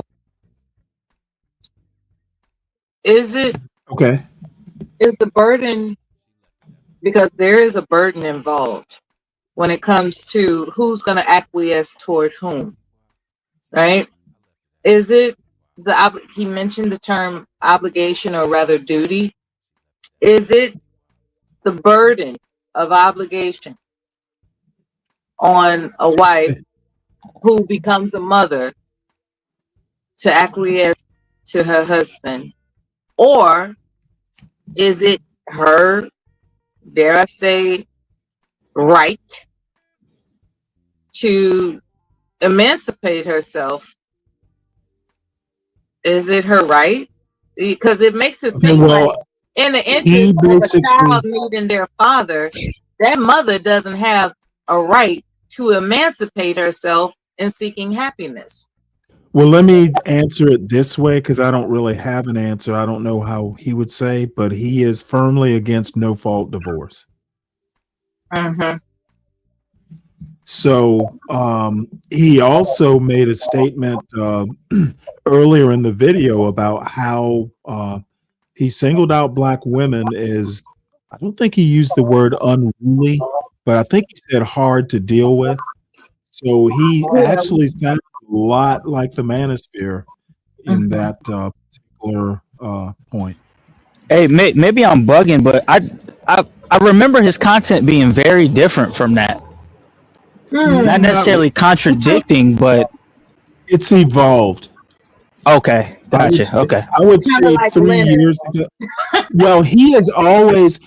S22: Is it
S3: okay?
S22: Is the burden, because there is a burden involved when it comes to who's going to acquiesce toward whom, right? Is it he mentioned the term obligation, or rather duty. Is it the burden of obligation on a wife who becomes a mother to acquiesce to her husband? Or is it her, dare I say, right to emancipate herself? Is it her right? Because it makes us think like in the
S3: He
S22: interest of a
S3: basically,
S22: child needing their father, that mother doesn't have a right to emancipate herself in seeking happiness.
S3: well, let me answer it this way because I don't really have an answer. I don't know how he would say, but he is firmly against no fault divorce.
S22: Mm-hmm.
S3: So he also made a statement earlier in the video about how he singled out black women as, I don't think he used the word unruly, but I think he said hard to deal with. So he actually sounded a lot like the manosphere in that particular point.
S4: Hey, maybe I'm bugging, but I remember his content being very different from that. Not necessarily contradicting, but
S3: it's evolved.
S4: Okay, gotcha. Okay.
S3: I would say
S22: like
S3: 3
S22: Leonard.
S3: years ago. Well, he has always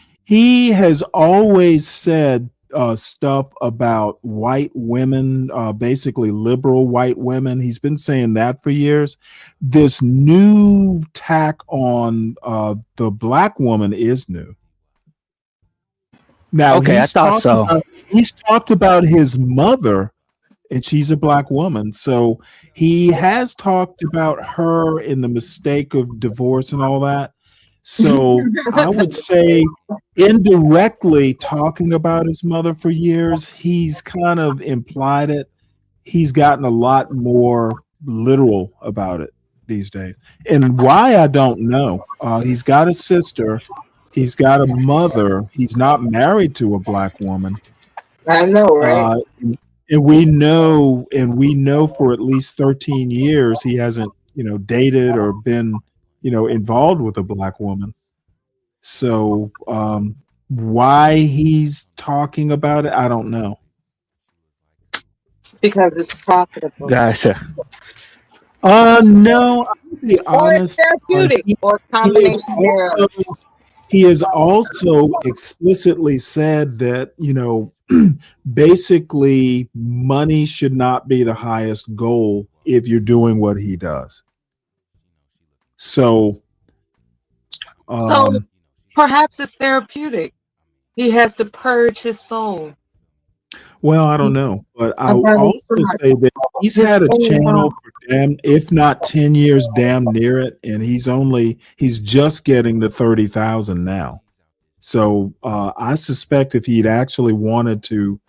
S3: said stuff about white women, basically liberal white women. He's been saying that for years. This new tack on the black woman is new. Now
S4: Okay, I thought so.
S3: He's talked about his mother, and she's a black woman. So he has talked about her in the mistake of divorce and all that. So I would say indirectly talking about his mother for years, he's kind of implied it. He's gotten a lot more literal about it these days. And why, I don't know. He's got a sister. He's got a mother. He's not married to a black woman.
S22: I know, right?
S3: And we know for at least 13 years he hasn't, dated or been, involved with a black woman. So why he's talking about it, I don't know.
S22: Because it's profitable.
S4: Gotcha.
S3: No, to be honest,
S22: or it's therapeutic, or a combination thereof.
S3: He has also explicitly said that, basically money should not be the highest goal if you're doing what he does. So
S22: Perhaps it's therapeutic. He has to purge his soul.
S3: well, I don't know, but I'll also say that he's had a channel for if not 10 years, damn near it, and he's just getting to 30,000 now. So I suspect if he'd actually wanted to,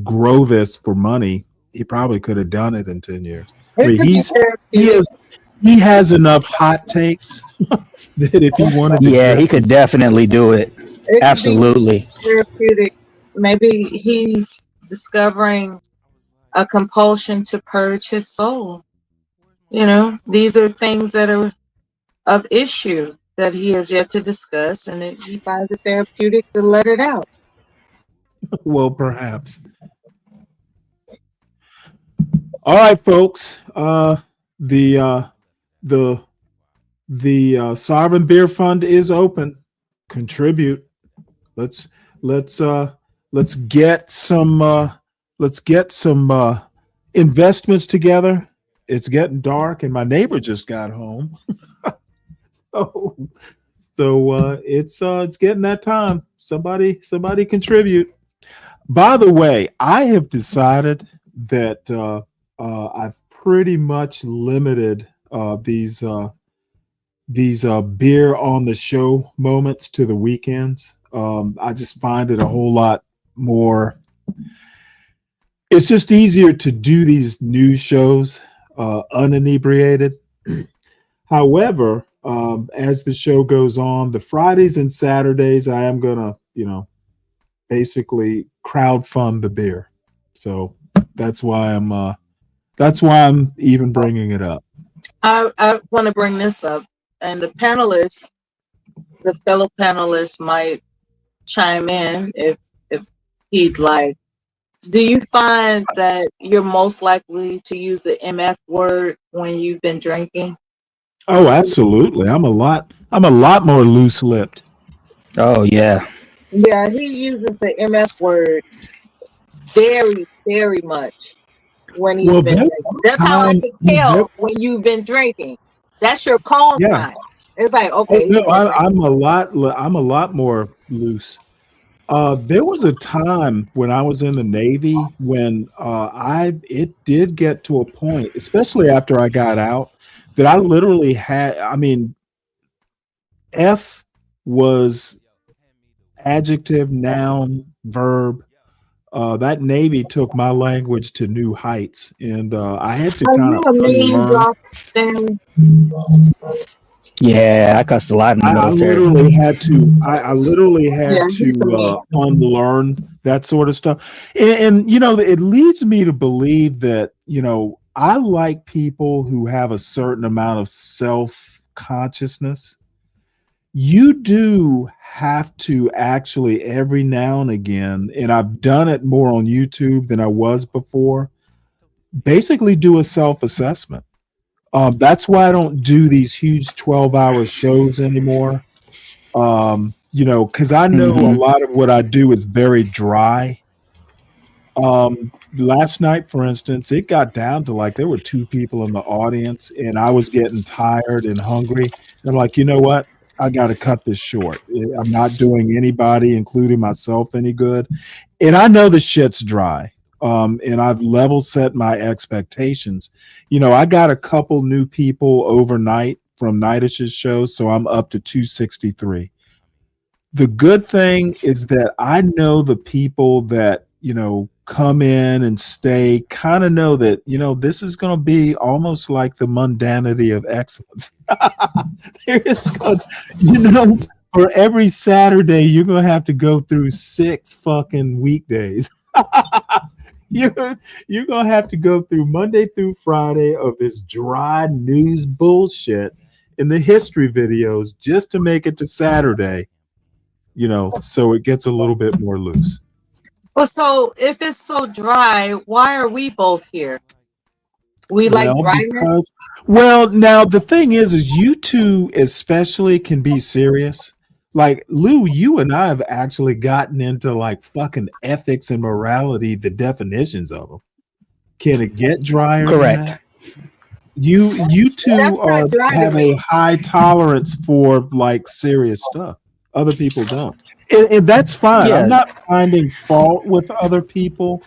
S3: grow this for money, he probably could have done it in 10 years. I mean, he has enough hot takes that if he wanted to,
S4: he could definitely do it. Absolutely.
S22: Therapeutic. Maybe he's discovering a compulsion to purge his soul. These are things that are of issue that he has yet to discuss, and he finds it therapeutic to let it out.
S3: Well, perhaps. All right, folks. The Sovereign Beer Fund is open. Contribute. Let's get some investments together. It's getting dark, and my neighbor just got home. So it's getting that time. Somebody contribute. By the way, I have decided that I've pretty much limited these beer on the show moments to the weekends. I just find it a whole lot more. It's just easier to do these news shows uninebriated. However, as the show goes on, the Fridays and Saturdays, I am gonna, basically crowdfund the beer. So that's why I'm even bringing it up.
S22: I want to bring this up, and the fellow panelists might chime in if he'd like. Do you find that you're most likely to use the MF word when you've been drinking?
S3: Oh, absolutely. I'm a lot more loose-lipped.
S4: Oh, yeah.
S22: Yeah, he uses the MF word very, very much when he's been drinking. That's how I can tell when you've been drinking. That's your call sign. It's like,
S3: Oh
S22: okay,
S3: no, I'm a lot more loose. There was a time when I was in the Navy when it did get to a point, especially after I got out, that I literally had. I mean, F was adjective, noun, verb. That Navy took my language to new heights, and I had to
S22: are
S3: kind
S22: you
S3: of
S22: a name
S3: unlearn.
S22: drop, Stanley?
S4: Yeah, I cussed a lot in the
S3: I
S4: military.
S3: literally had to. I literally
S22: Yeah,
S3: had
S22: he's a
S3: to
S22: name.
S3: unlearn that sort of stuff, and you know, it leads me to believe that I like people who have a certain amount of self consciousness. You do have to actually every now and again, and I've done it more on YouTube than I was before. Basically, do a self assessment. That's why I don't do these huge 12-hour shows anymore. Because I know a lot of what I do is very dry. Last night, for instance, it got down to like there were two people in the audience, and I was getting tired and hungry. And I'm like, you know what? I got to cut this short. I'm not doing anybody, including myself, any good. And I know the shit's dry. And I've level set my expectations. I got a couple new people overnight from Nightish's show, so I'm up to 263. The good thing is that I know the people that, come in and stay kind of know that, this is going to be almost like the mundanity of excellence. There is going for every Saturday, you're going to have to go through 6 fucking weekdays. You're going to have to go through Monday through Friday of this dry news bullshit in the history videos just to make it to Saturday. So it gets a little bit more loose.
S22: Well, so if it's so dry, why are we both here? We like dryness?
S3: Now the thing is you two especially can be serious. Like Lou, you and I have actually gotten into like fucking ethics and morality, the definitions of them. Can it get drier?
S4: Correct.
S3: You two have a high tolerance for like serious stuff. Other people don't. And that's fine.
S4: Yeah.
S3: I'm not finding fault with other people.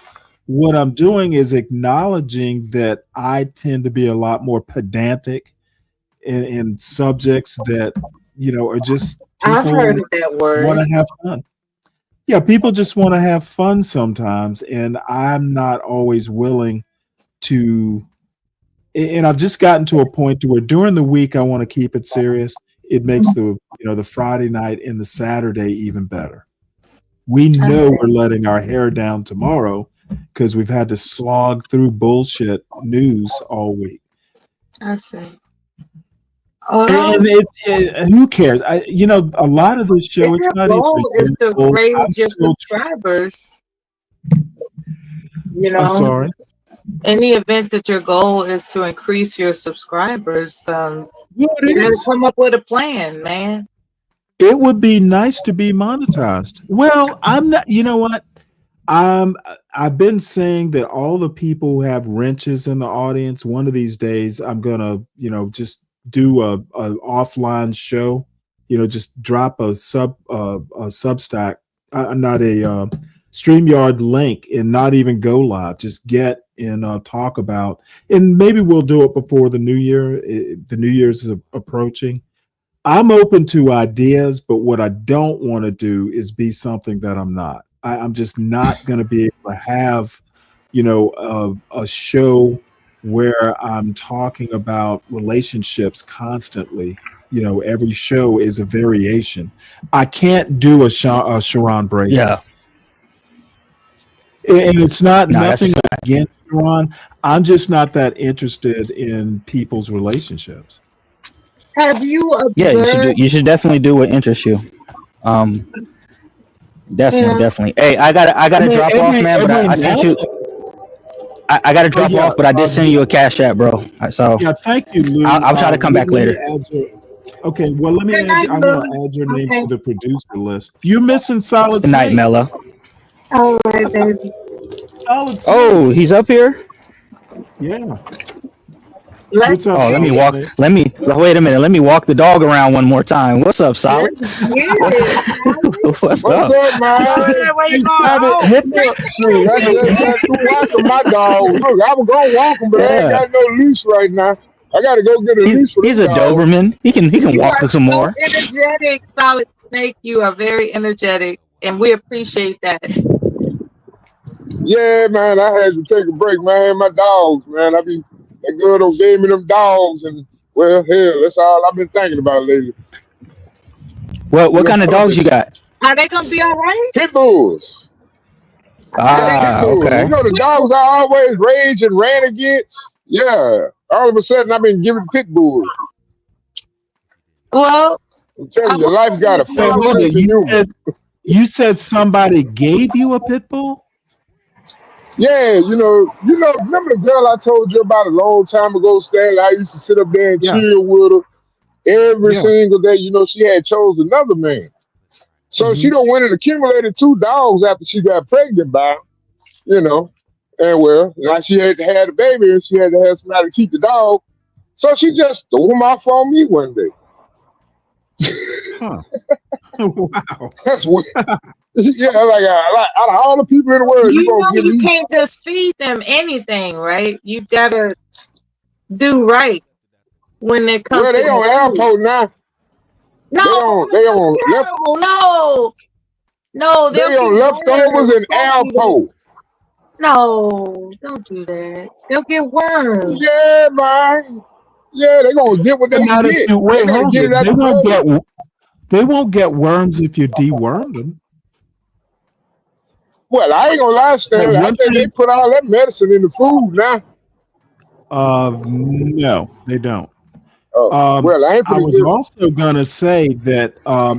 S3: What I'm doing is acknowledging that I tend to be a lot more pedantic in subjects that, are just
S22: I've
S3: people
S22: heard of that word.
S3: want to have fun. Yeah, people just want to have fun sometimes. And I'm not always willing to. And I've just gotten to a point to where during the week I want to keep it serious. It makes the Friday night and the Saturday even better. We know we're letting our hair down tomorrow because we've had to slog through bullshit news all week.
S22: I see.
S3: And who cares? A lot of this show,
S22: If
S3: it's
S22: your
S3: not
S22: goal is to
S3: even.
S22: raise your subscribers,
S3: I'm sorry.
S22: any event that your goal is to increase your subscribers, you gotta come up with a plan, man.
S3: It would be nice to be monetized. Well, I'm not. You know what? I've been saying that all the people who have wrenches in the audience, one of these days, I'm gonna, just do a offline show. Just drop a Substack, not a StreamYard link, and not even go live. Just get and talk about, and maybe we'll do it before the new year. The New Year's is approaching. I'm open to ideas, but what I don't want to do is be something that I'm not. I'm just not going to be able to have, a show where I'm talking about relationships constantly. Every show is a variation. I can't do a Sharon Bracey.
S4: Yeah.
S3: And it's nothing against Sharon. I'm just not that interested in people's relationships.
S22: Have you observed?
S4: Yeah, you should definitely do what interests you. Definitely. Hey, I gotta drop off, man. But I sent you. I gotta drop off, but I did send you a cash app, bro. So
S3: yeah, thank you, Lou.
S4: I'll try to come back later.
S3: Okay, well, let me add you. I'm gonna add your name to the producer list. You're missing Solid
S4: Good night,
S3: Snake.
S4: Mella.
S22: All right, baby.
S3: Solid Snake.
S4: Oh, he's up here.
S3: Yeah.
S4: Oh, let me walk. Wait a minute. Let me walk the dog around one more time. What's up, Solid? What's up?
S10: man?
S4: Hey,
S10: Solid, hit that's too walking my dog. Look, I was gonna walk him, but I ain't
S4: Yeah,
S10: got no leash right now. I gotta go get a leash for
S4: he's
S10: this
S4: a
S10: dog.
S4: Doberman. He can
S22: You
S4: walk
S22: are
S4: some
S22: so
S4: more.
S22: energetic, Solid Snake. You are very energetic, and we appreciate that.
S10: Yeah, man, I had to take a break, man. My dogs, man. That girl done gave me them dogs, and well, hell, that's all I've been thinking about lately.
S4: What
S10: Them
S4: kind of dogs you
S10: puppies.
S4: got?
S22: Are they gonna be all right?
S10: Pit bulls.
S22: Are they?
S10: Pit
S4: Ah,
S10: bulls. You
S4: okay.
S10: know the dogs I always rage and ran against? Yeah. All of a sudden, I've been giving pit bulls.
S22: Well,
S10: I'm telling you, life got
S22: hopefully
S10: a
S22: it'll be
S3: Wait,
S22: all
S10: funny
S3: hold
S22: right.
S10: sense
S3: it.
S10: of humor.
S3: You said somebody gave you a pit bull?
S10: Yeah, remember the girl I told you about a long time ago, Stanley? I used to sit up there and
S3: Yeah,
S10: chill with her every
S3: yeah.
S10: single day. She had chose another man. So
S3: Hmm.
S10: she done went and accumulated 2 dogs after she got pregnant by him, you know. And well, now she had to have the baby and she had to have somebody to keep the dog. So she just threw him off on me one day.
S3: Huh. Wow.
S10: That's what, yeah, like out of all the people in the world, you
S22: You
S10: gonna
S22: know
S10: give
S22: you
S10: me.
S22: can't just feed them anything, right? You gotta do right when it comes
S10: Well,
S22: to
S10: they
S22: that
S10: on
S22: food.
S10: airport now.
S22: No,
S10: They
S22: that's
S10: on left
S22: terrible. No,
S10: they
S22: they'll get
S10: on leftovers
S22: worms.
S10: and
S22: Don't do that.
S10: Alpo.
S22: No, don't do that. They'll get worms.
S10: Yeah, man. Yeah, they gonna get what
S3: But
S10: they can
S3: not if
S10: get.
S3: you
S10: They
S3: wait,
S10: gotta
S3: hold
S10: get
S3: it.
S10: it out the plate.
S3: They won't get worms if you deworm them.
S10: Well, I ain't gonna lie,
S3: Like
S10: Stanley. I
S3: one
S10: think they
S3: thing,
S10: put all that medicine in the food now.
S3: no, they don't.
S10: Oh, well, I ain't
S3: I
S10: finna
S3: was
S10: give.
S3: also gonna say that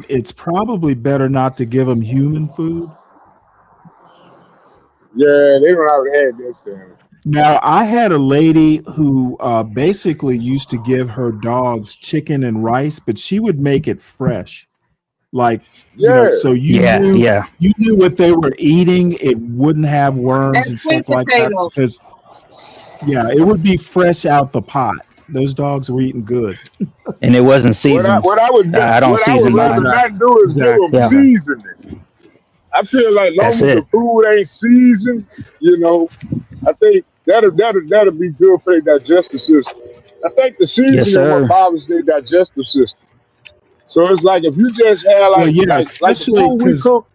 S3: it's probably better not to give them human food.
S10: Yeah, they don't already had this, Stanley.
S3: Now, I had a lady who basically used to give her dogs chicken and rice, but she would make it fresh. Like,
S10: Yeah,
S3: so
S4: Yeah, yeah.
S3: you knew what they were eating. It wouldn't have worms
S22: That's
S3: and
S22: sweet
S3: stuff like that
S22: potato.
S3: because, yeah, it would be fresh out the pot. Those dogs were eating good.
S4: And it wasn't
S10: what I
S4: seasoned.
S10: what I would
S4: I don't
S10: what I would
S4: season
S10: rather
S4: mine.
S10: not do is give them
S3: Exactly.
S4: Yeah,
S10: seasoning. I feel like
S4: that's
S10: long as the
S4: it.
S10: food ain't seasoned, I think that'll be good for their digestive system. I think the
S4: Yes,
S10: seasoning what
S4: sir.
S10: bothers their digestive system. So it's like if you just have
S3: Well,
S10: like
S3: yeah,
S10: like the
S3: especially
S10: food we
S3: because
S10: cook,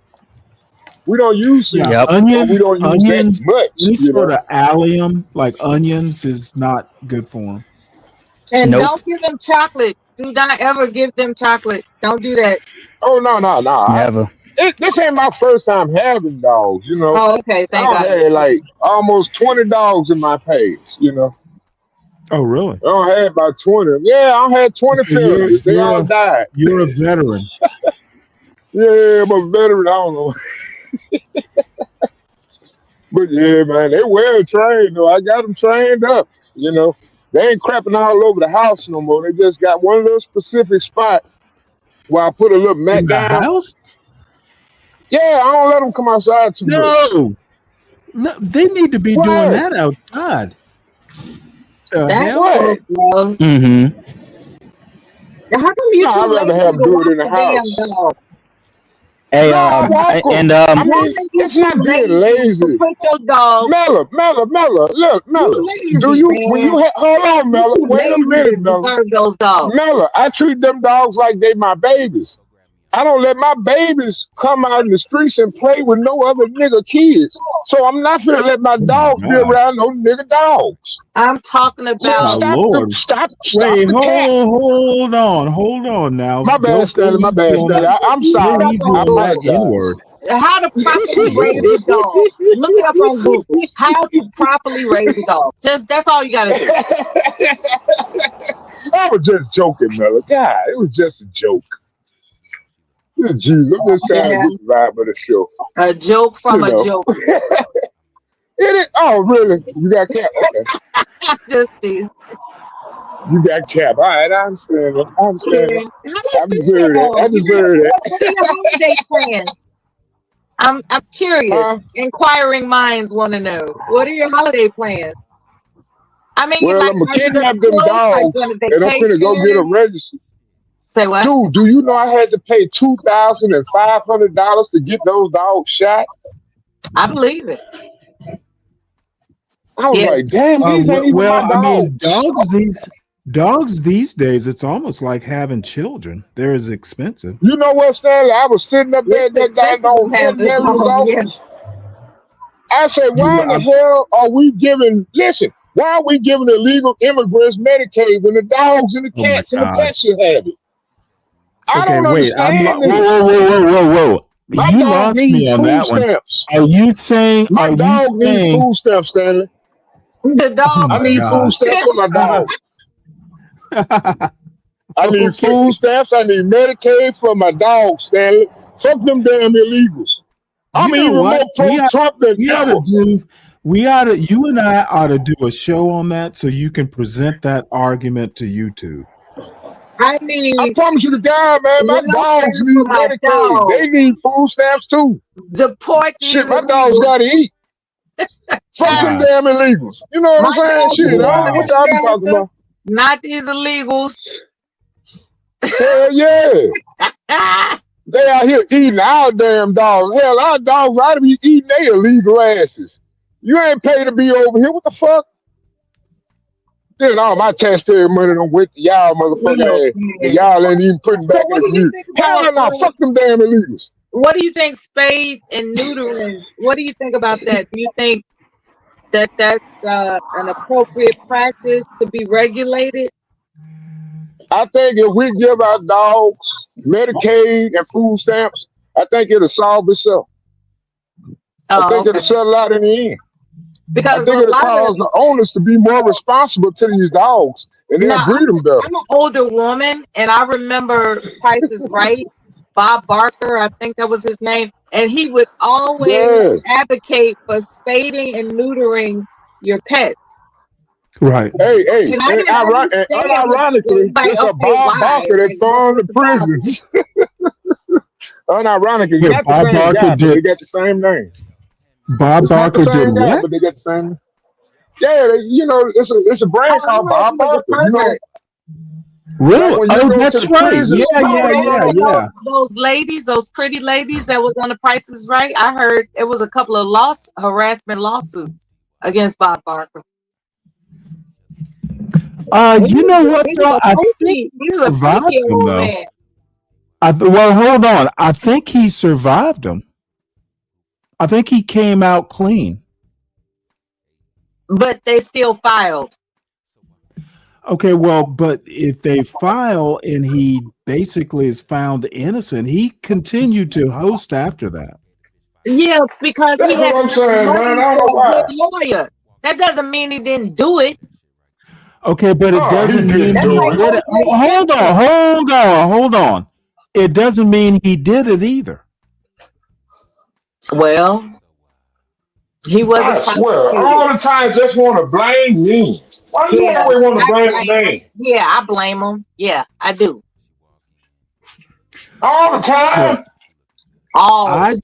S10: we don't use
S3: yeah,
S10: seasoning
S4: Yep.
S10: or we don't use that
S3: onions,
S10: much,
S3: any sort of allium like onions is not good for them.
S22: And
S4: Nope.
S22: don't give them chocolate. Do not ever give them chocolate. Don't do that.
S10: Oh no.
S4: Never.
S10: This ain't my first time having dogs.
S22: Oh, okay.
S10: I
S22: Thank
S10: don't
S22: God.
S10: have like almost 20 dogs in my page.
S3: Oh, really?
S10: I don't have about 20. Yeah, I had 20
S3: So you're
S10: failures. They
S3: you're
S10: all
S3: a
S10: died.
S3: you're a veteran.
S10: Yeah, I'm a veteran. I don't know. But yeah, man, they well trained though. I got them trained up. They ain't crapping all over the house no more. They just got one little specific spot where I put a little
S3: In
S10: mat
S3: the
S10: down.
S3: house?
S10: Yeah, I don't let them come outside too much.
S3: No. No, they need to be doing
S10: What?
S3: that outside. The
S22: That's
S3: hell?
S22: so
S10: What?
S22: gross.
S4: Mm-hmm.
S22: How come you
S10: No,
S22: too
S10: I'd rather
S22: lazy
S10: have them
S22: to
S10: do it
S22: walk
S10: in the
S22: the damn
S10: house.
S22: dog?
S4: Hey,
S10: No, I walk
S4: and
S10: them. I
S22: Why
S10: mean,
S22: are you
S10: it's
S22: too
S10: not being
S22: lazy to
S10: lazy.
S22: put your dogs?
S10: Mella, look,
S22: You
S10: Mella. Do
S22: lazy,
S10: you when
S22: man.
S10: you hold on,
S22: You
S10: Mella?
S22: too
S10: Wait a
S22: lazy
S10: minute,
S22: to
S10: Mella.
S22: deserve those dogs.
S10: Mella, I treat them dogs like they my babies. I don't let my babies come out in the streets and play with no other nigga kids. So I'm not gonna let my
S3: Oh my
S10: dogs be
S3: God.
S10: around no nigga dogs.
S22: I'm talking
S10: So
S3: My
S22: about.
S3: Lord.
S10: stop
S3: Wait,
S10: the cat.
S3: hold on now.
S10: My bad, Stanley. My bad, Stanley. I'm
S22: Look
S3: Go
S22: it up
S10: sorry.
S3: easy
S22: on
S10: I
S3: on that
S22: Google.
S3: N
S10: apologize.
S3: word.
S22: How to
S3: My
S22: properly raise
S3: Lord.
S22: a dog. Look it up on Google. How to properly raise a dog. Just that's all you gotta do.
S10: I was just joking, Mella. God, it was just a joke. Jeez, I'm just trying to
S22: Yeah,
S10: get the vibe of the show.
S22: a joke
S10: You
S22: from a
S10: know.
S22: joke.
S10: It is. Oh, really? You got cap? Okay.
S22: Just these.
S10: You got cap. All right, I understand it. I understand it.
S22: Yeah. How they
S10: I
S22: feel
S10: deserve that.
S22: though?
S10: I deserve
S22: What are your holiday plans? I'm curious.
S10: that.
S22: Inquiring minds want to know. What are your holiday plans? I mean,
S10: Well,
S22: like,
S10: I'm gonna
S22: are you gonna
S10: kidnap them
S22: cook? Are you
S10: dogs,
S22: going to
S10: and I'm finna go get a
S22: vacation?
S10: register.
S22: Say what?
S10: Dude, do you know I had to pay $2,500 to get those dogs shot?
S22: I believe it.
S10: I was
S22: Yeah.
S10: like, damn, these ain't even my
S3: Well, I mean,
S10: dogs.
S3: dogs these days, it's almost like having children. They're as expensive.
S10: You know what, Stanley? I was sitting up there
S22: It's
S10: at that
S22: expensive to
S10: daggone
S22: have a
S10: veterinarian's
S22: dog.
S10: office.
S22: Yes.
S10: I said, why in the hell are we giving, listen, why are we giving illegal immigrants Medicaid when the dogs and the
S3: Oh my
S10: cats and the
S3: God.
S10: pets should have it? I
S3: Okay,
S10: don't
S3: wait.
S10: understand
S3: Whoa,
S10: this.
S3: whoa, whoa, whoa, whoa, whoa.
S10: My
S3: You
S10: dog
S3: lost me
S10: needs
S3: on
S10: food
S3: that one.
S10: stamps.
S3: Are you saying?
S10: My dog needs food stamps, Stanley.
S22: The
S3: Oh
S22: dog
S10: I
S3: my
S10: need
S22: needs
S10: food
S3: God.
S10: stamps for my dog. I need
S3: Okay.
S10: food stamps. I need Medicaid for my dog, Stanley. Fuck them damn illegals.
S3: You
S10: I'm
S3: know
S10: even
S3: what?
S10: more pro-Trump than ever.
S3: You and I ought to do a show on that so you can present that argument to YouTube.
S22: I
S10: I
S22: need
S10: promise you to God, man, my
S22: welfare
S10: dogs
S22: for
S10: need
S22: my
S10: Medicaid. They
S22: dog.
S10: need food stamps too.
S22: Deport these
S10: Shit, my dogs
S22: illegals.
S10: gotta eat. Fuck them
S3: Wow.
S10: damn illegals. You know what
S22: My
S10: I'm saying?
S22: dogs
S10: Shit, I
S22: belong
S10: don't know what
S22: in
S10: y'all be talking
S22: America,
S10: about.
S22: not these illegals.
S10: Hell yeah. They out here eating our damn dogs. Hell, our dogs ought to be eating their illegal asses. You ain't paid to be over here. What the fuck? Then all my taxpayer money done went to y'all motherfucking ass, and y'all ain't even putting
S22: So
S10: back in
S22: what
S10: the
S22: do you
S10: community.
S22: think about
S10: Hell no, fuck them damn illegals.
S22: what do you think spade and neutering? What do you think about that? Do you think that that's an appropriate practice to be regulated?
S10: I think if we give our dogs Medicaid and food stamps, I think it'll solve itself. I
S22: Oh,
S10: think it'll
S22: okay.
S10: settle out in the end. I
S22: Because
S10: think
S22: a
S10: it'll
S22: lot
S10: cause
S22: of
S10: the owners to be more responsible to these dogs, and they'll
S22: now
S10: breed them better.
S22: I'm an older woman, and I remember Price is Right. Bob Barker, I think that was his name, and he would always
S10: Yeah.
S22: advocate for spading and neutering your pets.
S3: Right.
S10: Hey,
S22: And I didn't
S10: and
S22: understand.
S10: unironically,
S22: Like,
S10: it's a
S22: okay,
S10: Bob
S22: why?
S10: Barker that
S22: Like,
S10: farmed the
S22: what's the problem?
S10: prisons. Unironically,
S3: So
S10: it's not the
S3: Bob
S10: same
S3: Barker
S10: guy, but they
S3: did.
S10: got the same name.
S3: Bob
S10: It's not the
S3: Barker did
S10: same guy,
S3: what?
S10: but they got the same. Yeah, you know, it's a brand
S22: Oh,
S10: called
S22: I heard he
S10: Bob
S22: was a
S10: Barker. You know,
S22: pervert.
S10: like
S3: Really?
S10: when you
S3: Oh,
S10: go to
S3: that's
S10: the
S3: right.
S10: prison.
S3: Yeah,
S22: No,
S3: yeah,
S22: no,
S3: yeah,
S22: no.
S3: yeah.
S22: Those ladies, those pretty ladies that was on The Price is Right. I heard it was a couple of harassment lawsuits against Bob Barker.
S3: You know what
S22: He
S3: though?
S22: was
S3: I
S22: a
S3: think
S22: freaky.
S3: he
S22: He was a
S3: survived
S22: freaky
S3: him
S22: old
S3: though.
S22: man.
S3: Well, hold on. I think he survived him. I think he came out clean.
S22: But they still filed.
S3: Okay, well, but if they file and he basically is found innocent, he continued to host after that.
S22: Yeah, because
S10: That's
S22: he had
S10: what I'm
S22: enough
S10: saying, man. I
S22: money
S10: don't
S22: for
S10: know
S22: a good
S10: why.
S22: lawyer. That doesn't mean he didn't do it.
S3: Okay, but it
S10: Oh, he
S3: doesn't mean
S10: didn't
S22: That's
S3: he
S10: do
S22: like
S10: it.
S3: did it.
S22: O.J.
S3: Hold
S22: Simpson.
S3: on, hold on. It doesn't mean he did it either.
S22: Well, he
S10: I
S22: wasn't
S10: swear,
S22: prosecuted.
S10: all the time just want to blame me. Why do you
S22: Yeah,
S10: always want to
S22: I
S10: blame
S22: blame him.
S10: me?
S22: Yeah, I blame him. Yeah, I do.
S10: All the time?
S3: Look,
S22: All
S3: I
S22: the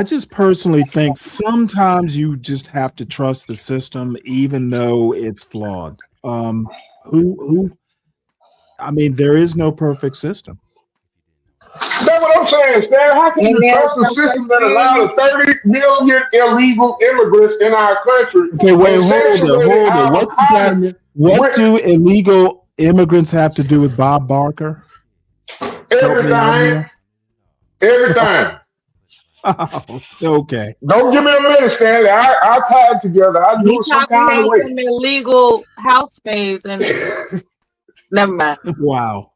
S3: just personally think sometimes you just have to trust the system, even though it's flawed. Who? I mean, there is no perfect system.
S10: That's what I'm saying, Stan. How can
S22: And
S10: you
S22: there's
S10: trust the
S22: no such
S10: system that
S22: thing.
S10: allowed 30 million illegal immigrants in our country
S3: Okay, wait,
S10: and saturated
S3: hold it.
S10: our
S3: What does that?
S10: economy
S3: What
S10: with
S3: do illegal immigrants have to do with Bob Barker? Help me out
S10: everything?
S3: here.
S10: Everything.
S3: Oh, okay.
S10: Don't give me a minute, Stanley. I'll tie it together. I'll do
S22: He
S10: it some
S22: probably
S10: kind of
S22: had
S10: way.
S22: some illegal housemaids and never mind.
S3: Wow.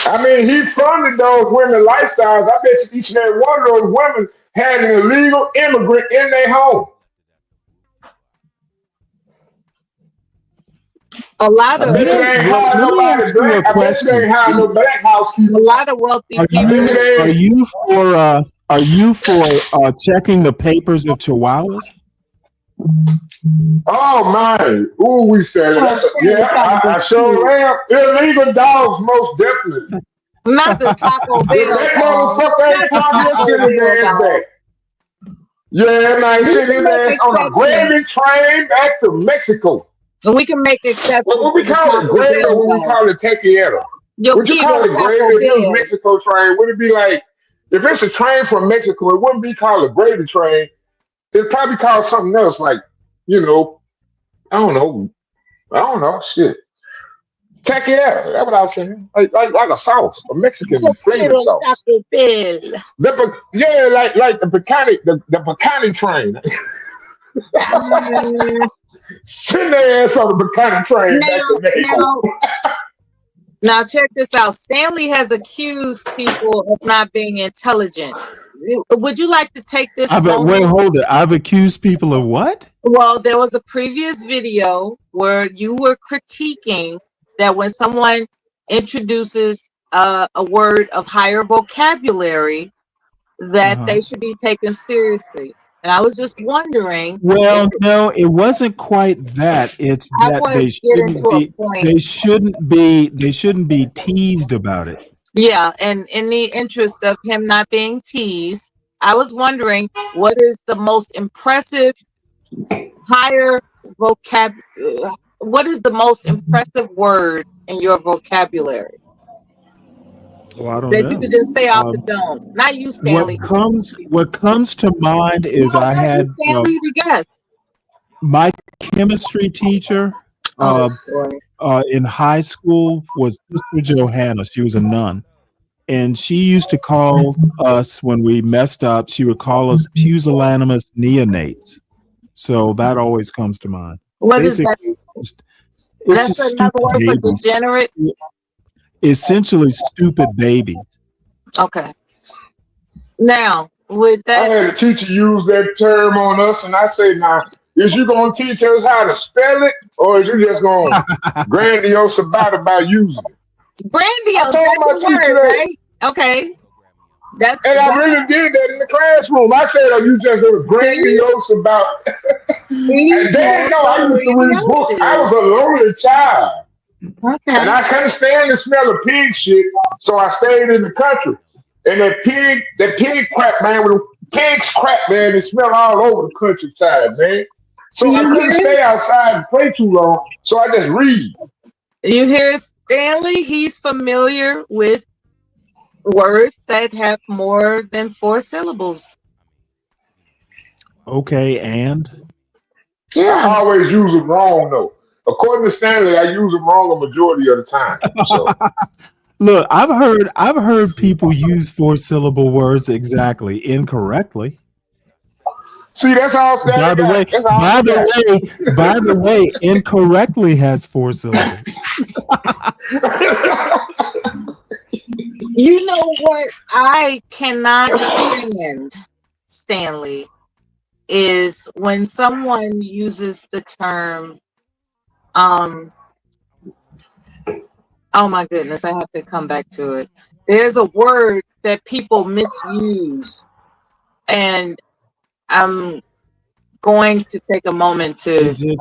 S10: I mean, he funded those women lifestyles. I bet you each and every one of those women had an illegal immigrant in their home.
S22: A lot
S10: I
S22: of
S10: bet you they ain't hired
S3: Let me
S10: nobody
S3: ask you a
S10: black. I bet you they
S3: question.
S10: ain't hired no black
S22: a
S10: housekeepers.
S22: lot of wealthy
S3: Are
S10: I bet you
S22: people.
S10: they
S3: are
S10: ain't.
S3: you for checking the papers of Chihuahuas?
S10: Oh man, ooh, we said it.
S22: Stanley trying to be
S10: I sure
S22: cute.
S10: am. Illegal dogs, most definitely.
S22: Not the Taco
S10: If
S22: Bell
S10: that
S22: dog.
S10: motherfucker ain't
S22: Not the
S10: flop your
S22: Taco
S10: silly
S22: Bell
S10: ass
S22: dog.
S10: back. Yeah, man,
S22: We
S10: send
S22: can
S10: his
S22: make
S10: ass on a
S22: exceptions,
S10: gravy train back to Mexico.
S22: and we can make exceptions
S10: What we
S22: to the
S10: call it,
S22: Taco
S10: gravy, or what we
S22: Bell.
S10: call it, taquiera?
S22: Yo
S10: Would you
S22: quiero
S10: call it gravy
S22: Taco
S10: if it was
S22: Bell.
S10: Mexico train? Would it be like, if it's a train from Mexico, it wouldn't be called a gravy train. It'd probably call something else, like, you know, I don't know. I don't know. Shit. Taquiera. That's what I was saying. Like a sauce, a Mexican
S22: Yo
S10: flavored
S22: quiero
S10: sauce.
S22: Taco Bell.
S10: Yeah, like the picante train.
S22: Mm,
S10: Send their ass on the picante train back to Mexico.
S22: now check this out. Stanley has accused people of not being intelligent. Would you like to take this
S3: Wait,
S22: moment?
S3: hold it. I've accused people of what?
S22: Well, there was a previous video where you were critiquing that when someone introduces a word of higher vocabulary, that they should be taken seriously. And I was just wondering.
S3: Well, no, it wasn't quite that. It's
S22: I
S3: that
S22: want to get into a point.
S3: they shouldn't be teased about it.
S22: Yeah, and in the interest of him not being teased, I was wondering what is the most impressive higher what is the most impressive word in your vocabulary
S3: Well, I don't
S22: that
S3: know.
S22: you could just say off the dome? Not you, Stanley.
S3: What comes to mind is
S22: No,
S3: I
S22: not
S3: had
S22: you, Stanley, the guest.
S3: my chemistry teacher in high school was Sister Johanna. She was a nun. And she used to call us, when we messed up, she would call us pusillanimous neonates. So that always comes to mind.
S22: What is that?
S3: It's
S22: That's
S3: just
S22: another
S3: stupid
S22: word for
S3: babies.
S22: degenerate.
S3: Essentially stupid babies.
S22: Okay. Now, with
S10: I
S22: that,
S10: had a teacher use that term on us, and I say, now, is you going to teach us how to spell it, or is you just going to grandiose about it by using it?
S22: grandiose,
S10: I told my
S22: that's the
S10: teacher
S22: word,
S10: that.
S22: right? Okay.
S10: And I really did that in the classroom. I said, are you just going to grandiose about And then, no, I used to read books. I was a lonely child. And I couldn't stand the smell of pig shit, so I stayed in the country. And that pig crap, man, when the pigs crap, man, it smelled all over the countryside, man. So I couldn't stay outside and play too long, so I just read.
S22: You hear Stanley? He's familiar with words that have more than 4 syllables.
S3: Okay, and?
S10: I always use them wrong, though. According to Stanley, I use them wrong a majority of the time. So.
S3: Look, I've heard people use 4-syllable words exactly incorrectly.
S10: See, that's all.
S3: By the way, incorrectly has 4 syllables.
S22: You know what I cannot stand, Stanley, is when someone uses the term, oh my goodness, I have to come back to it. There's a word that people misuse, and I'm going to take a moment to.
S3: Is it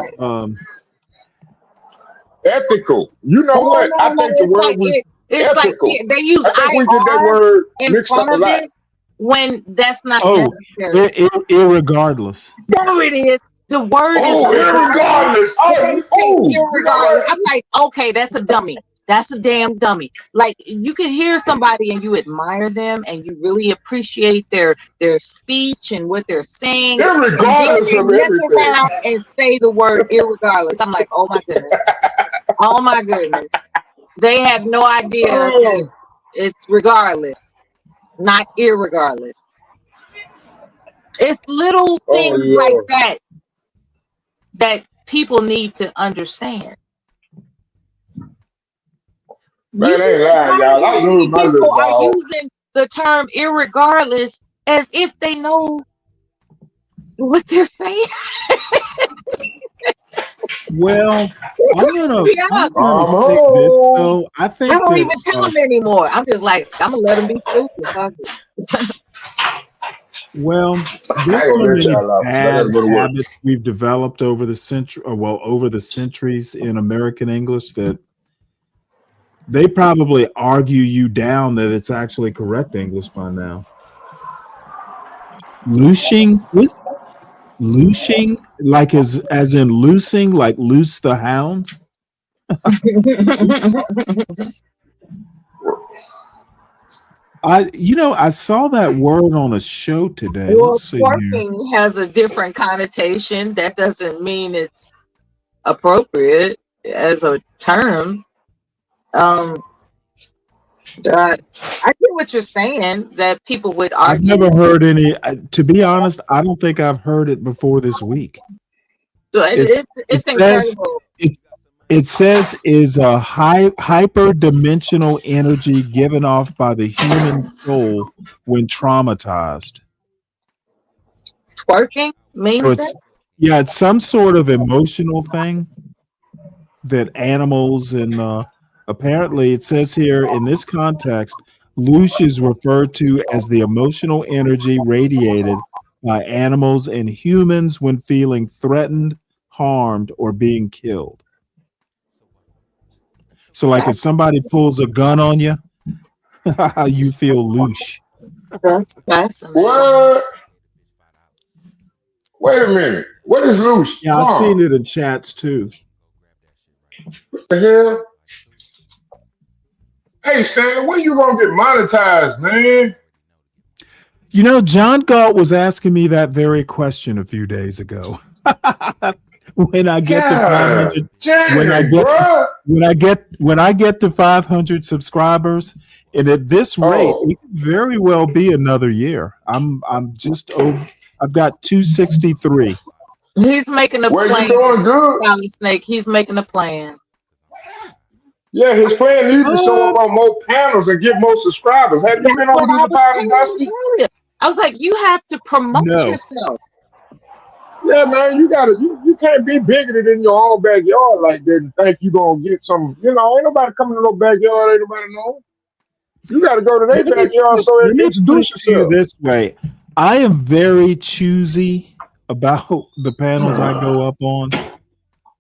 S10: ethical? You know what? I think the word was ethical.
S22: Like they use
S10: I think we get that word
S22: in front of it when that's not necessary.
S3: Irregardless.
S22: There it is. The word is
S10: irregardless.
S22: Irregardless. I'm like, okay, that's a dummy. That's a damn dummy. Like, you can hear somebody and you admire them and you really appreciate their speech and what they're saying.
S10: Irregardless
S22: and
S10: of
S22: then
S10: everything.
S22: they mess around and say the word irregardless. I'm like, oh my goodness. Oh my goodness. They have no idea that it's regardless, not irregardless. It's little things like that people need to understand.
S10: Man, I ain't lying, y'all. I lose my little
S22: People are
S10: dog.
S22: using the term irregardless as if they know what they're saying.
S3: Well, I'm gonna say this though. I think
S22: I don't even tell them anymore. I'm just like, I'm gonna let them be stupid. Fuck it.
S3: Well, there's so many bad habits we've developed over the centuries in American English that they probably argue you down that it's actually correct English by now. Looshing? Looshing? Like as in loosing, like loose the hounds? I saw that word on a show today.
S22: Well,
S3: Let's see here.
S22: twerking has a different connotation. That doesn't mean it's appropriate as a term. I get what you're saying, that people would
S3: I've
S22: argue.
S3: never heard any. To be honest, I don't think I've heard it before this week.
S22: So it's
S3: It
S22: incredible.
S3: it says is a hyperdimensional energy given off by the human soul when traumatized.
S22: Twerking means that?
S3: It's some sort of emotional thing that animals and apparently it says here in this context, loosh is referred to as the emotional energy radiated by animals and humans when feeling threatened, harmed, or being killed. So, like if somebody pulls a gun on you, you feel loosh.
S22: That's fascinating.
S10: What? Wait a minute. What is loose?
S3: Yeah, I've seen it in chats too.
S10: What the hell? Hey, Stanley, when you gonna get monetized, man?
S3: John Galt was asking me that very question a few days ago. When I get to 500, when I get to 500 subscribers, and at this rate, it could very well be another year. I'm just over. I've got 263.
S22: He's making a plan.
S10: You doing good?
S22: Sally Snake. He's making a plan.
S10: Yeah, his plan needs to show up on more panels and get more subscribers. Have you been on these panels, Dusty?
S22: I was like, you have to promote yourself.
S10: Yeah, man, you can't be bigoted in your own backyard like that and think you gonna get some. Ain't nobody coming to no backyard. Ain't nobody know. You got to go to their backyard so they introduce yourself.
S3: This way, I am very choosy about the panels I go up on.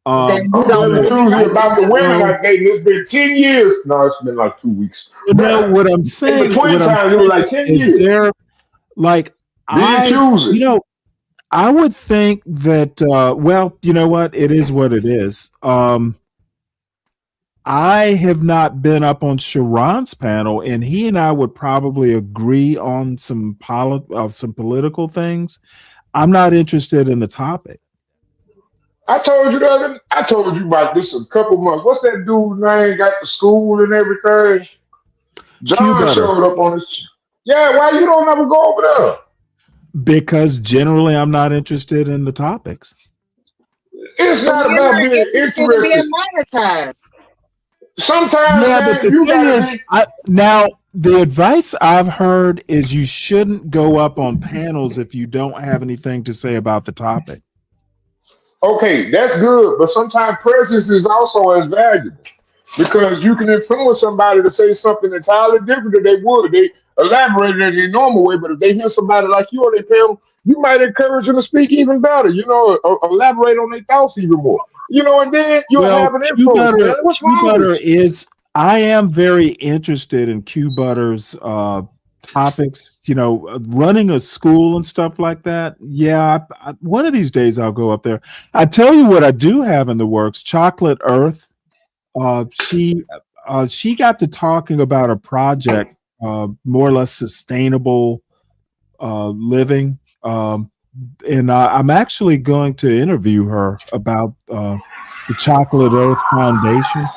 S10: I'm really choosy about the women I dated. It's been 10 years. No, it's been like 2 weeks.
S3: What I'm saying,
S10: in between time, it was like 10 years.
S3: They're like
S10: choosy.
S3: I would think that, well, you know what? It is what it is. I have not been up on Sharon's panel, and he and I would probably agree on some political things. I'm not interested in the topic.
S10: I told you about this a couple months. What's that dude's name? Got the school and everything. John showed up on this. Yeah, why you don't ever go over there?
S3: Because generally I'm not interested in the topics.
S10: It's not about being interested.
S22: In being monetized.
S10: Sometimes,
S3: but the thing is, now the advice I've heard is you shouldn't go up on panels if you don't have anything to say about the topic.
S10: Okay, that's good, but sometimes presence is also as valuable because you can influence somebody to say something entirely different than they would. They elaborate in their normal way, but if they hear somebody like you on their panel, you might encourage them to speak even better. Elaborate on their thoughts even more. And then you'll have an influence. What's wrong?
S3: I am very interested in Q Butter's topics, running a school and stuff like that. Yeah, one of these days I'll go up there. I tell you what I do have in the works, Chocolate Earth. She got to talking about a project, more or less sustainable living. And I'm actually going to interview her about the Chocolate Earth Foundation.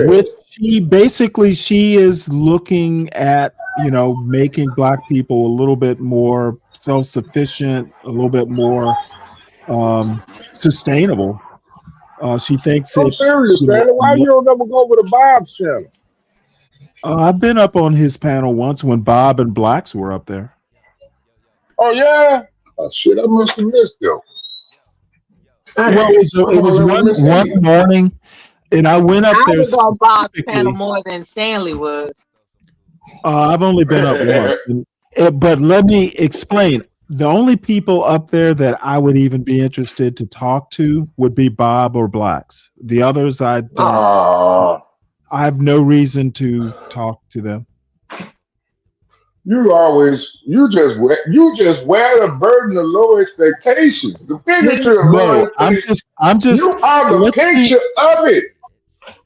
S3: Which she is looking at, making Black people a little bit more self-sufficient, a little bit more sustainable. She thinks it's
S10: serious, man. Why you don't ever go over to Bob's channel?
S3: I've been up on his panel once when Bob and Blacks were up there.
S10: Oh yeah? Oh shit, I must have missed them.
S3: Well, it was one morning, and I went up there.
S22: I was on Bob's panel more than Stanley was.
S3: I've only been up once, but let me explain. The only people up there that I would even be interested to talk to would be Bob or Blacks. The others, I don't. I have no reason to talk to them.
S10: you just wear the burden of low expectations. The bigotry of low
S3: No,
S10: expectations.
S3: I'm just.
S10: You are the
S3: Let's
S10: picture of it.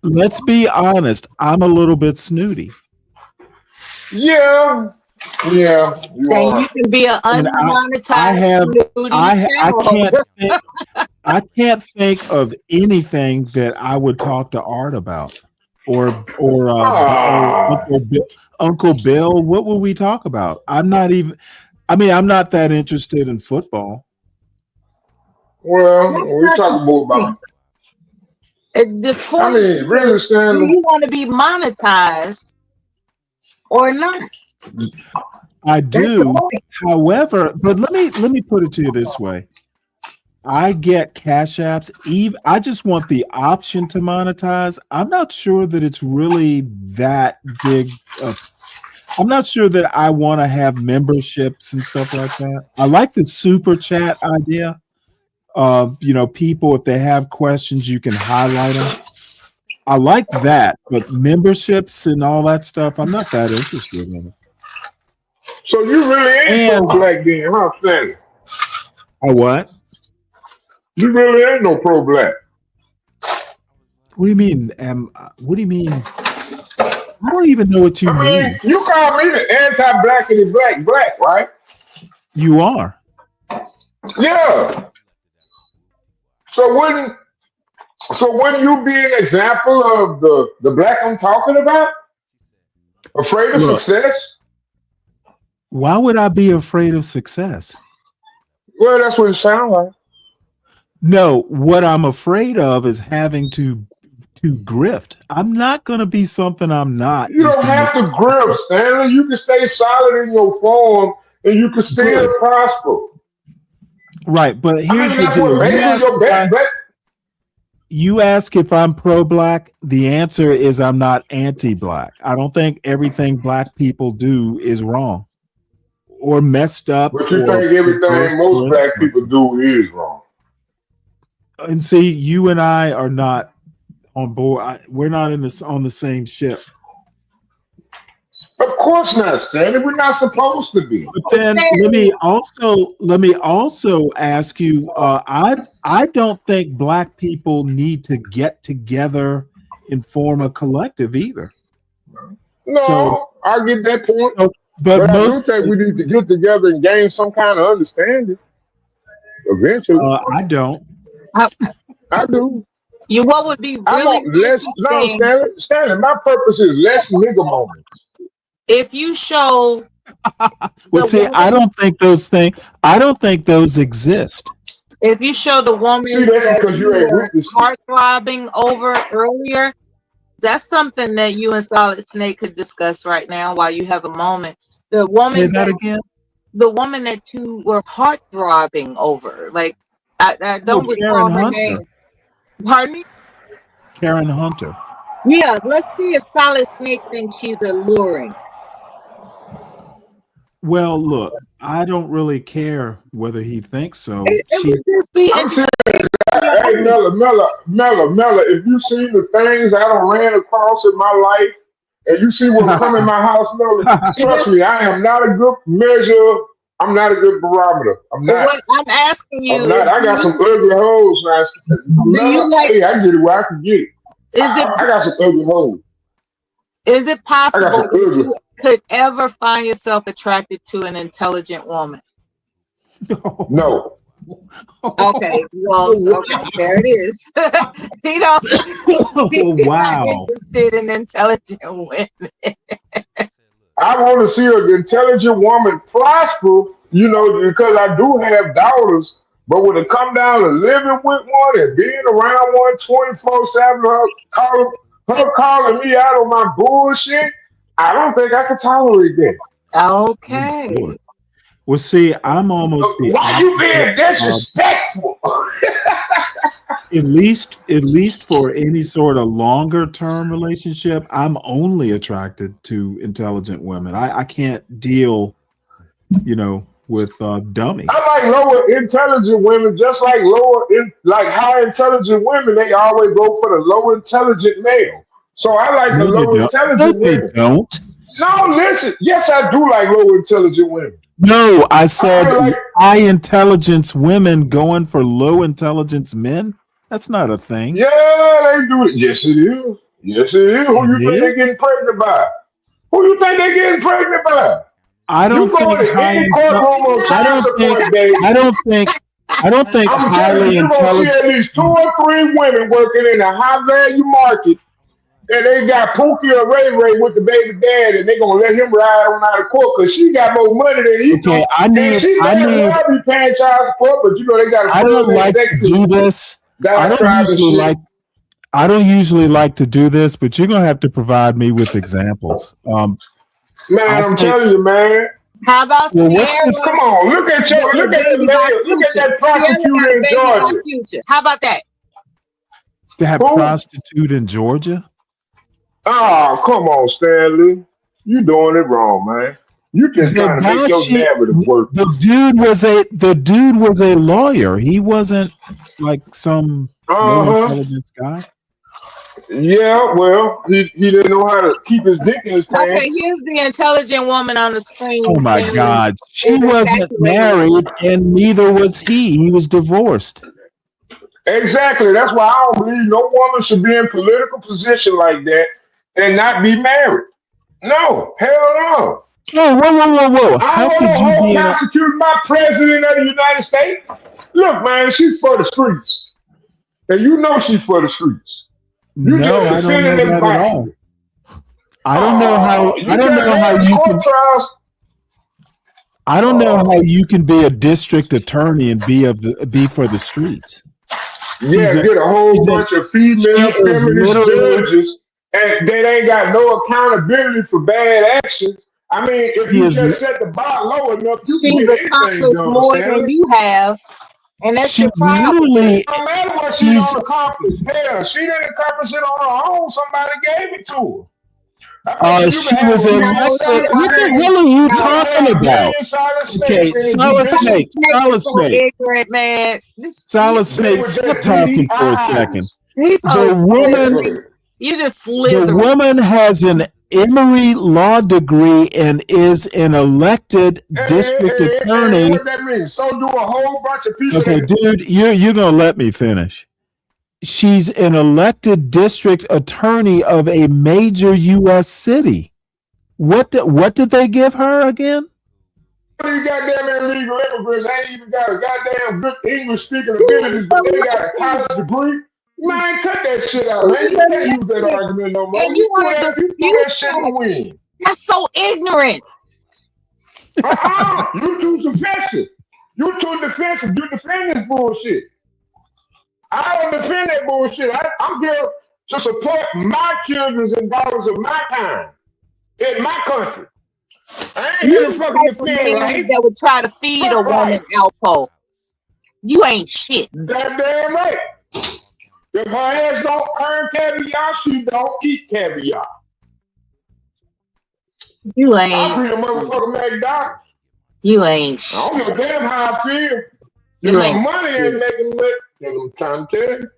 S3: let's be honest. I'm a little bit snooty,
S10: Yeah, yeah, you
S22: And
S10: are.
S22: you can be an
S3: and I
S22: unmonetized
S3: have
S22: snooty
S3: I
S22: channel
S3: can't
S22: holder.
S3: think of anything that I would talk to Art about, or
S10: Ah,
S3: Uncle Bill. What would we talk about? I'm not even. I mean, I'm not that interested in football.
S10: well,
S22: That's
S10: we
S22: not the
S10: talk more about.
S22: point. The
S10: I
S22: point
S10: mean, really,
S22: is, do
S10: Stanley.
S22: you want to be monetized or not?
S3: I
S22: That's the
S3: do,
S22: point.
S3: however, but let me put it to you this way. I get cash apps. I just want the option to monetize. I'm not sure that it's really that big of. I'm not sure that I want to have memberships and stuff like that. I like the super chat idea. People, if they have questions, you can highlight them. I like that, but memberships and all that stuff, I'm not that interested in it.
S10: So you really ain't
S3: And
S10: pro-black then, huh, Stanley?
S3: I what?
S10: You really ain't no pro-black.
S3: What do you mean? What do you mean? I don't even know what you
S10: I mean,
S3: mean.
S10: you call me the anti-blackity black, right?
S3: You are.
S10: Yeah. So wouldn't you be an example of the black I'm talking about? Afraid of
S3: Look,
S10: success?
S3: why would I be afraid of success?
S10: Well, that's what it sounds like.
S3: No, what I'm afraid of is having to grift. I'm not going to be something I'm not.
S10: You don't have to grip, Stanley. You can stay solid in your form and you can still
S3: Good.
S10: prosper.
S3: Right, but
S10: I
S3: here's
S10: mean,
S3: the
S10: that's what
S3: deal.
S10: makes you your best.
S3: You ask if I'm pro-black, the answer is I'm not anti-black. I don't think everything black people do is wrong or messed up
S10: But you
S3: or
S10: think
S3: perverse
S10: everything
S3: or
S10: most black
S3: anything.
S10: people do is wrong.
S3: And see, you and I are not on board. We're not on the same ship.
S10: Of course not, Stanley. We're not supposed to be.
S3: But then let me also ask you. I don't think black people need to get together and form a collective either.
S10: No,
S3: So,
S10: I get that point.
S3: but
S10: But I do
S3: most
S10: think we need to get together and gain some kind of understanding. Eventually.
S3: I don't.
S10: I do.
S22: What would be
S10: I
S22: really
S10: want less. No,
S22: interesting
S10: Stanley, my purpose is less nigga moments.
S22: if you show
S3: Well, see, I don't think those exist.
S22: if you show the woman
S10: See, that's
S22: that
S10: because
S22: you
S10: you ain't
S22: were
S10: witnessed it.
S22: heart-throbbing over earlier, that's something that you and Solid Snake could discuss right now while you have a moment. The woman
S3: Say that again.
S22: The woman that you were heart-throbbing over, like I don't recall
S3: Karen
S22: her
S3: Hunter.
S22: name. Pardon me?
S3: Karen Hunter.
S22: Yeah, let's see if Solid Snake thinks she's alluring.
S3: Well, look, I don't really care whether he thinks so.
S22: It would just be
S10: I'm saying, hey, Mella, if you see the things I done ran across in my life, and you see what come in my house, Mella, trust me, I am not a good measure. I'm not a good barometer. I'm not.
S22: What I'm asking you
S10: I'm not. I got some ugly hoes. Hey, I get it where I can get it. I got some ugly hoes.
S22: Is it possible
S10: some
S22: that
S10: ugly.
S22: you could ever find yourself attracted to an intelligent woman?
S10: No.
S22: Okay, well, okay, there it is. He's
S3: Wow.
S22: not interested in intelligent women.
S10: I want to see an intelligent woman prosper, because I do have daughters. But when it come down to living with one and being around one 24/7, her calling me out on my bullshit, I don't think I can tolerate that.
S22: Okay.
S3: Well, see, I'm almost the
S10: Why you being
S3: opposite
S10: disrespectful?
S3: at least for any sort of longer term relationship, I'm only attracted to intelligent women. I can't deal, with dummies.
S10: I like lower intelligent women, just like high intelligent women. They always go for the low intelligent male. So I like
S3: No,
S10: the
S3: they
S10: low
S3: don't. No,
S10: intelligent
S3: they
S10: women.
S3: don't.
S10: No, listen. Yes, I do like low intelligent women.
S3: No, I said
S10: feel like
S3: high intelligence women going for low intelligence men. That's not a thing.
S10: yeah, they do it. Yes, it is. Yes, it is. Who
S3: It
S10: you think they
S3: is.
S10: getting pregnant by? Who you think they getting pregnant by?
S3: I
S10: You
S3: don't
S10: go
S3: think
S10: to
S3: high.
S10: any courtroom on
S3: I
S10: child
S3: don't think.
S10: support day.
S3: I don't think. I don't think
S10: I'm telling
S3: highly
S10: you, you're gonna see
S3: intelligent.
S10: at least 2 or 3 women working in a high value market, and they got Pookie or Ray Ray with the baby dad, and they gonna let him ride on out of court because she got more money than he do,
S3: Okay,
S10: and she damn well be paying child support, but you know they got a
S3: I don't
S10: further
S3: like to do
S10: executive
S3: this. I don't
S10: diatribe and
S3: usually
S10: shit.
S3: like. I don't usually like to do this, but you're gonna have to provide me with examples.
S10: Man,
S3: I
S10: I'm
S3: think.
S10: telling you, man.
S22: How about
S3: Well, what's
S22: Sierra
S3: this?
S10: Come on, look at
S22: got a
S10: that
S22: baby by
S10: lady, look at
S22: Future?
S10: that
S22: Sierra got
S10: prosecutor
S22: a
S10: in
S22: baby by
S10: Georgia.
S22: Future. How about that?
S3: That
S10: Who?
S3: prostitute in Georgia?
S10: Oh, come on, Stanley. You doing it wrong, man. You just
S3: The
S10: trying to make
S3: guy
S10: your narrative work.
S3: the dude was a lawyer. He wasn't like some low
S10: Uh-huh.
S3: intelligence guy.
S10: Yeah, well, he didn't know how to keep his dick in his
S22: Okay,
S10: pants.
S22: here's the intelligent woman on the screen.
S3: Oh my
S22: Stanley
S3: God. She
S22: is
S3: wasn't
S22: infatuated.
S3: married and neither was he. He was divorced.
S10: Exactly. That's why I don't believe no woman should be in political position like that and not be married. No, hell no.
S3: Oh, whoa.
S10: I
S3: How
S10: don't
S3: could
S10: want
S3: you
S10: no hoe
S3: be in a
S10: prosecuting my president of the United States. Look, man, she's for the streets. And you know she's for the streets. You
S3: No,
S10: just
S3: I don't
S10: defending
S3: know
S10: them
S3: that at all.
S10: violently.
S3: I don't know how
S10: You just had the
S3: you
S10: court
S3: can
S10: trials.
S3: I don't know how you can be a district attorney and be for the streets.
S10: Yeah, get a whole bunch of female
S3: she is
S10: feminist
S3: literally
S10: judges and they ain't got no accountability for bad action. I mean, if
S3: she
S10: you
S3: is
S10: just set the bar low enough, you can
S22: She's
S10: get anything
S22: accomplished
S10: done,
S22: more than
S10: Stanley.
S22: you have, and that's your
S3: she's
S22: problem.
S3: literally
S10: No matter what she
S3: she's
S10: don't accomplish. Hell, she didn't accomplish it on her own. Somebody gave it to her. I bet you
S3: she
S10: can have
S3: was
S10: a
S22: No,
S10: million
S3: elected.
S10: solid
S22: she
S10: snakes.
S3: What are you
S10: You can
S3: talking
S10: have a
S3: about?
S10: million solid
S3: Okay,
S10: snakes and
S3: solid
S10: judicial.
S3: snake, solid
S22: so
S3: snake,
S22: ignorant, man.
S3: solid
S10: They
S3: snake.
S10: were
S3: Stop
S10: just
S3: talking for a
S10: DEIs.
S3: second.
S22: He's so
S3: The woman,
S22: slithery. You just
S3: the
S22: slithery.
S3: woman has an Emory law degree and is an elected district
S10: And
S3: attorney.
S10: what that means? So do a whole bunch of people
S3: Okay,
S10: that
S3: dude, you're gonna let me finish. She's an elected district attorney of a major U.S. city. What did they give her again?
S10: these goddamn illegal immigrants ain't even got a goddamn good English speaking abilities, but they got a college degree. Man, cut that shit out, man. You can't use that argument no more.
S22: And you want to
S10: You threw
S22: dispute
S10: that shit in the
S22: that.
S10: wind.
S22: That's so ignorant.
S10: You too defensive. You too defensive. You defend this bullshit. I don't defend that bullshit. I'm here to support my children's and daughters of my time in my country. I ain't here
S22: You
S10: to
S22: the
S10: fucking
S22: type of
S10: defend
S22: man
S10: life.
S22: that would try to feed a
S10: Fuck
S22: woman
S10: life.
S22: alcohol. You ain't shit.
S10: Goddamn right. If her ass don't earn caviar, she don't eat caviar.
S22: You
S10: I
S22: ain't.
S10: be a motherfucking McDonald's.
S22: You ain't
S10: I don't
S22: shit.
S10: give a damn how I feel. If
S22: You
S10: my
S22: ain't
S10: money ain't
S22: shit.
S10: making it, then I'm trying to tell you.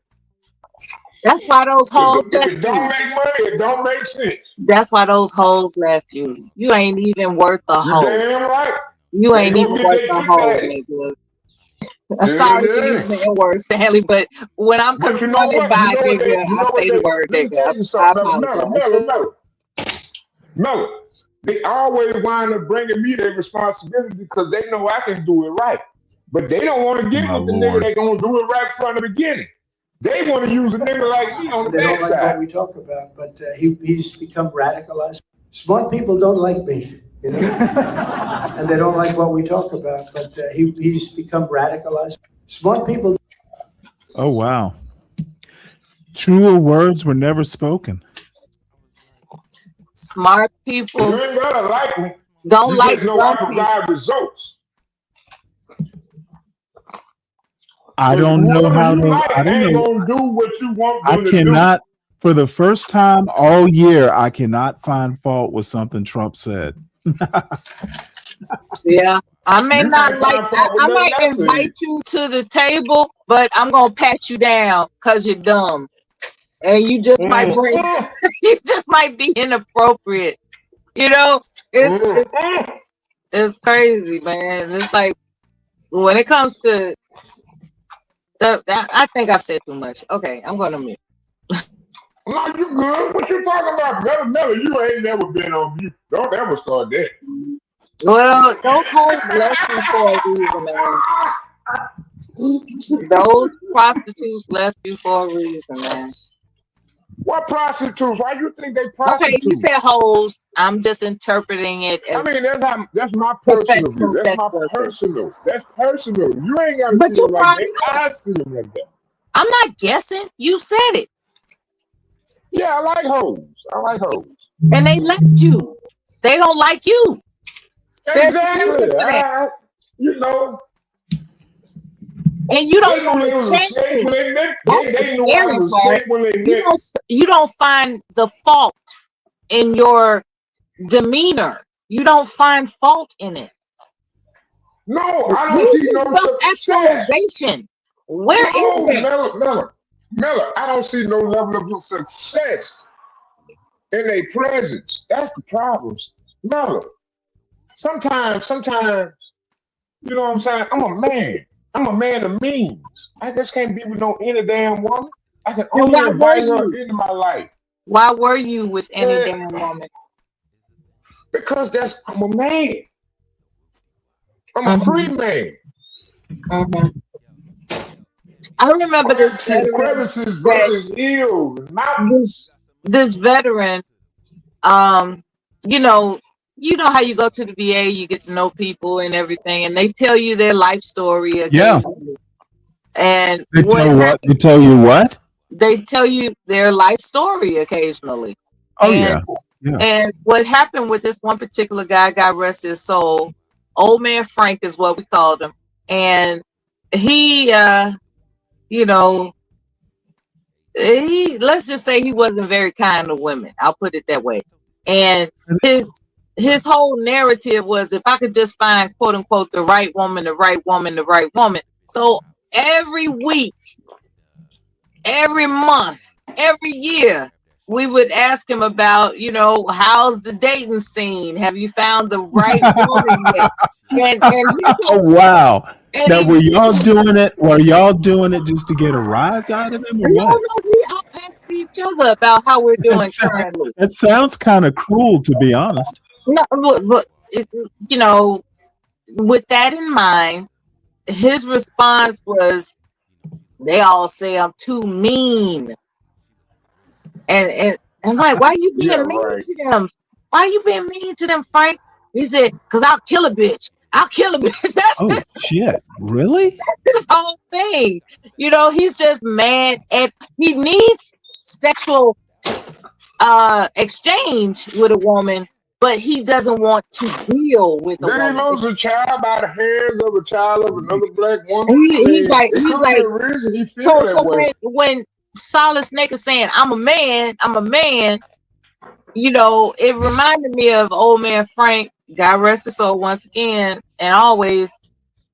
S22: That's why those hoes
S10: If
S22: left
S10: it don't
S22: you.
S10: make money, it don't make sense.
S22: That's why those hoes left you. You ain't even worth a
S10: You
S22: hoe.
S10: damn right.
S22: You
S10: They
S22: ain't
S10: go
S22: even
S10: get
S22: worth
S10: their
S22: a
S10: Kit
S22: hoe,
S10: Kats.
S22: nigga.
S10: Yeah,
S22: Sorry for
S10: they
S22: using
S10: ain't.
S22: the N-word, Stanley, but when I'm
S10: But you know
S22: confronted
S10: what? You
S22: by
S10: know
S22: a
S10: what they,
S22: nigga,
S10: you
S22: I
S10: know what
S22: say
S10: they,
S22: the word
S10: let me
S22: nigga.
S10: tell you
S22: I
S10: something,
S22: apologize.
S10: Melo. They always wind up bringing me their responsibility because they know I can do it right. But they don't want to get
S3: My
S10: with the nigga
S3: Lord.
S10: they gonna do it right from the beginning. They want to use a nigga like me on the
S11: They don't like what
S10: backside.
S11: we talk about, but he's become radicalized. Smart people don't like me, you know, and they don't like what we talk about, but he's become radicalized. Smart people.
S3: Oh wow. Truer words were never spoken.
S22: Smart
S10: You
S22: people
S10: ain't gotta like me.
S22: don't
S10: You
S22: like
S10: just know I
S22: dumb people.
S10: provide results.
S3: I
S10: Because
S3: don't know
S10: whoever
S3: how
S10: you
S3: to.
S10: like
S3: I don't
S10: ain't
S3: know.
S10: gonna do what you want
S3: I
S10: them to do.
S3: cannot. For the first time all year, I cannot find fault with something Trump said.
S22: Yeah. I may
S10: You
S22: not
S10: can't
S22: like
S10: find fault with
S22: I
S10: nothing
S22: might
S10: I said.
S22: invite you to the table, but I'm gonna pat you down because you're dumb. And you just might bring you just might be inappropriate. You know, it's crazy, man. It's like when it comes to I think I've said too much. Okay, I'm gonna mute.
S10: No, you good. What you talking about? Miller, you ain't never been on mute. Don't ever start that.
S22: Well, those hoes left you for a reason, man. Those prostitutes left you for a reason, man.
S10: What prostitutes? Why you think they
S22: Okay,
S10: prostitutes?
S22: you said hoes. I'm just interpreting it as
S10: I mean, that's my personal view.
S22: professional
S10: That's
S22: sex
S10: my
S22: workers.
S10: personal. That's personal. You ain't gotta
S22: But
S10: see
S22: you
S10: them like
S22: brought it
S10: that.
S22: up.
S10: I see them like that.
S22: I'm not guessing. You said it.
S10: Yeah, I like hoes. I like hoes.
S22: And they left you. They don't like you. There's a reason
S10: Exactly.
S22: for that.
S10: You know,
S22: And you
S10: they
S22: don't
S10: knew
S22: want
S10: they
S22: to
S10: was a
S22: change
S10: snake
S22: it.
S10: when they met.
S22: That's
S10: They
S22: the
S10: knew I
S22: scary
S10: was a
S22: part.
S10: snake when they met.
S22: You don't find the fault in your demeanor. You don't find fault in it.
S10: No, I don't
S22: Where's
S10: see
S22: the
S10: no success.
S22: self-actualization? Where is that?
S10: Miller, I don't see no level of success in their presence. That's the problem. Miller, sometimes, you know what I'm saying? I'm a man. I'm a man of means. I just can't be with no any damn woman. I can
S22: Then
S10: only
S22: why were
S10: invite her
S22: you?
S10: into my life.
S22: Why were you with any
S10: Yeah.
S22: damn woman?
S10: Because I'm a man. I'm a free man.
S22: I remember this veteran.
S10: Crevices versus hills and mountains.
S22: This veteran, you know how you go to the VA, you get to know people and everything, and they tell you their life story
S3: Yeah.
S22: occasionally. And
S3: They tell you what?
S22: they tell you their life story occasionally.
S3: Oh,
S22: and,
S3: yeah.
S22: And what happened with this one particular guy, God rest his soul, Old Man Frank is what we called him. And he, let's just say he wasn't very kind to women. I'll put it that way. And his whole narrative was, if I could just find, quote unquote, the right woman, the right woman, the right woman. So every week, every month, every year, we would ask him about, how's the dating scene? Have you found the right woman yet?
S3: Oh, wow.
S22: And
S3: Now, were y'all doing it? Were y'all doing it just to get a rise out of him, or
S22: No,
S3: what?
S22: we all ask each other about how we're doing currently.
S3: That sounds kind of cruel, to be honest.
S22: No, but with that in mind, his response was, "They all say I'm too mean," and I'm like, "Why are you being mean to them? Why are you being mean to them, Frank?" He said, "Cause I'll kill a bitch. I'll kill a bitch." That's
S3: Shit! Really?
S22: That's his whole thing. He's just mad, and he needs sexual exchange with a woman, but he doesn't want to deal with a
S10: Then he
S22: woman.
S10: loses a child by the hands of a child of another black woman.
S22: He's like,
S10: a reason he feels that way.
S22: when Solid Snake is saying, I'm a man, it reminded me of Old Man Frank, God rest his soul once again, and always.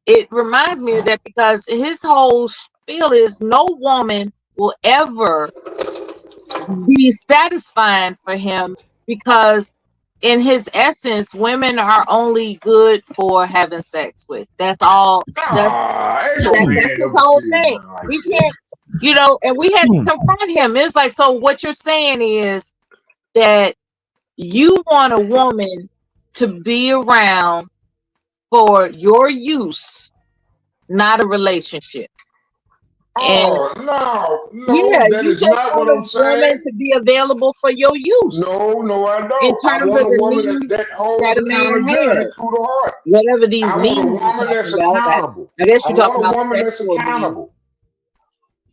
S22: It reminds me of that because his whole spiel is no woman will ever be satisfying for him, because in his essence, women are only good for having sex with. That's all. That's his whole thing. We can't, and we had to confront him. It's like, so what you're saying is that you want a woman to be around for your use, not a relationship.
S10: No,
S22: Yeah,
S10: that
S22: you
S10: is
S22: just
S10: not what
S22: want
S10: I'm
S22: a
S10: saying.
S22: woman to be available for your use.
S10: No, I don't.
S22: In terms of
S10: a
S22: the
S10: woman
S22: needs
S10: that holds
S22: that a man
S10: accountability
S22: has.
S10: to the heart.
S22: Whatever these
S10: I
S22: needs
S10: want a
S22: you're
S10: woman
S22: talking
S10: that's
S22: about.
S10: accountable.
S22: I guess you're talking
S10: want a
S22: about
S10: woman that's
S22: sexual
S10: accountable.
S22: needs.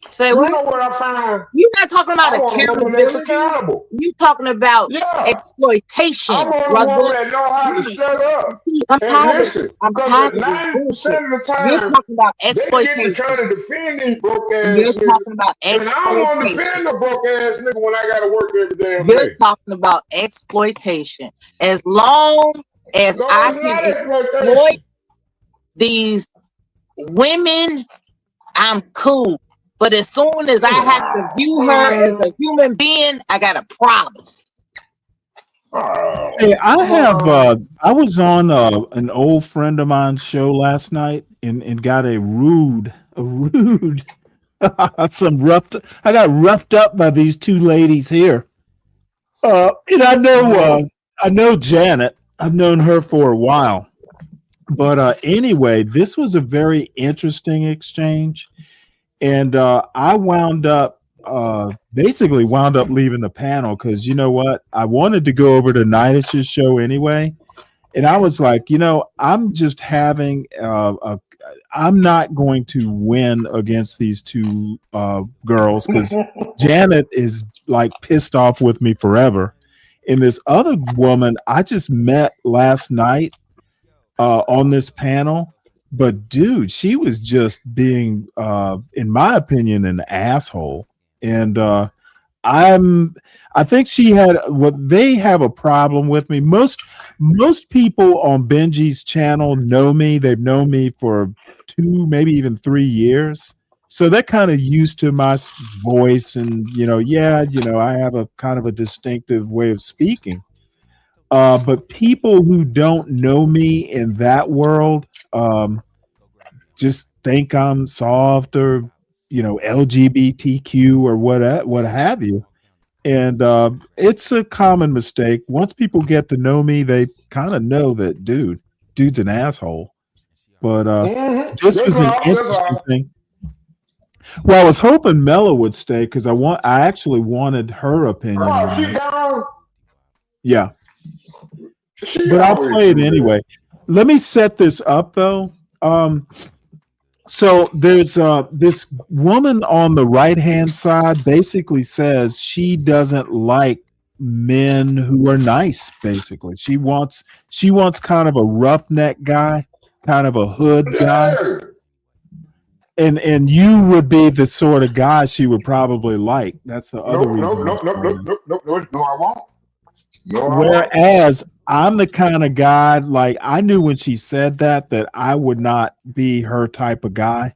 S22: Say
S10: You
S22: what?
S10: know what I find?
S22: You're not talking about
S10: I want a woman that's
S22: accountability.
S10: accountable.
S22: You're talking about exploitation.
S10: I want a woman that know how to shut up
S22: I'm
S10: and
S22: tired
S10: listen.
S22: of, I'm
S10: Because
S22: tired of this
S10: 90%
S22: bullshit.
S10: of the time,
S22: You're talking about
S10: they get to
S22: exploitation.
S10: trying to defend these broke ass
S22: You're
S10: niggas.
S22: talking about
S10: And I don't want to
S22: exploitation.
S10: defend the broke ass nigga when I got to work every damn
S22: You're
S10: day.
S22: talking about exploitation. As long as I can exploit these women, I'm cool. But as soon as I have to view her as a human being, I got a problem.
S3: Hey, I have. I was on an old friend of mine's show last night and got a rude, some roughed. I got roughed up by these two ladies here. And I know Janet. I've known her for a while. But anyway, this was a very interesting exchange, and I basically wound up leaving the panel because you know what? I wanted to go over to Nidish's show anyway, and I was like, I'm just having I'm not going to win against these two girls because Janet is like pissed off with me forever, and this other woman I just met last night on this panel. But dude, she was just being, in my opinion, an asshole. And I think she had what they have a problem with me. Most people on Benji's channel know me. They've known me for 2, maybe even 3 years. So they're kind of used to my voice, and I have a kind of a distinctive way of speaking. But people who don't know me in that world just think I'm soft or LGBTQ or what have you. And it's a common mistake. Once people get to know me, they kind of know that dude's an asshole. But this was an interesting thing. Well, I was hoping Mella would stay because I actually wanted her opinion. Yeah. But I'll play it anyway. Let me set this up though. So there's this woman on the right-hand side basically says she doesn't like men who are nice, basically. She wants kind of a roughneck guy, kind of a hood guy. And you would be the sort of guy she would probably like. That's the other reason.
S10: No, I won't.
S3: Whereas I'm the kind of guy, like I knew when she said that I would not be her type of guy.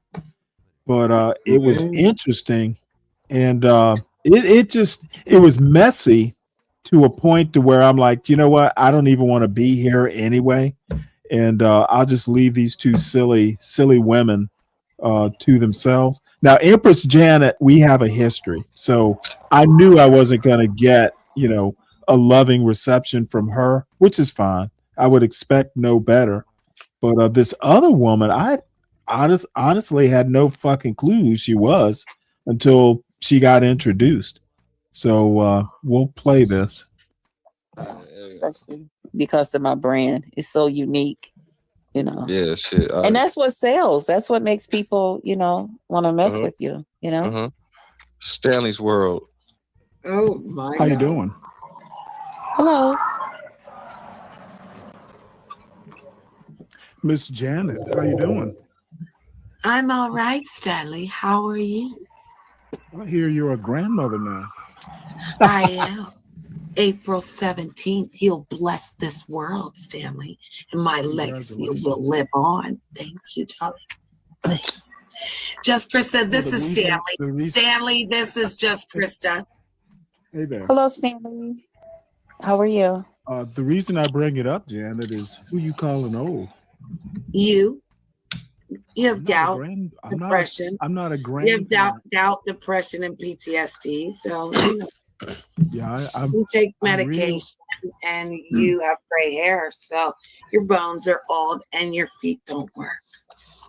S3: But it was interesting, and it was messy to a point to where I'm like, you know what? I don't even want to be here anyway, and I'll just leave these two silly women to themselves. Now, Empress Janet, we have a history, so I knew I wasn't going to get a loving reception from her, which is fine. I would expect no better. But this other woman, I honestly had no fucking clue who she was until she got introduced. So we'll play this.
S5: Especially because of my brand. It's so unique,
S13: Yeah, shit.
S5: And that's what sells. That's what makes people, want to mess with you,
S13: Stanley's World.
S5: Oh my
S3: How you doing?
S5: Hello.
S3: Miss Janet, how you doing?
S23: I'm all right, Stanley. How are you?
S3: I hear you're a grandmother now.
S23: I am. April 17th, he'll bless this world, Stanley, and my legacy will live on. Thank you, darling. Just Krista, this is Stanley. Stanley, this is just Krista.
S3: Hey there.
S5: Hello, Stanley. How are you?
S3: The reason I bring it up, Janet, is who you calling old?
S23: You have doubt, depression.
S3: I'm not a grand.
S23: You have doubt, depression, and PTSD. So
S3: yeah,
S23: you take medication, and you have gray hair. So your bones are old, and your feet don't work.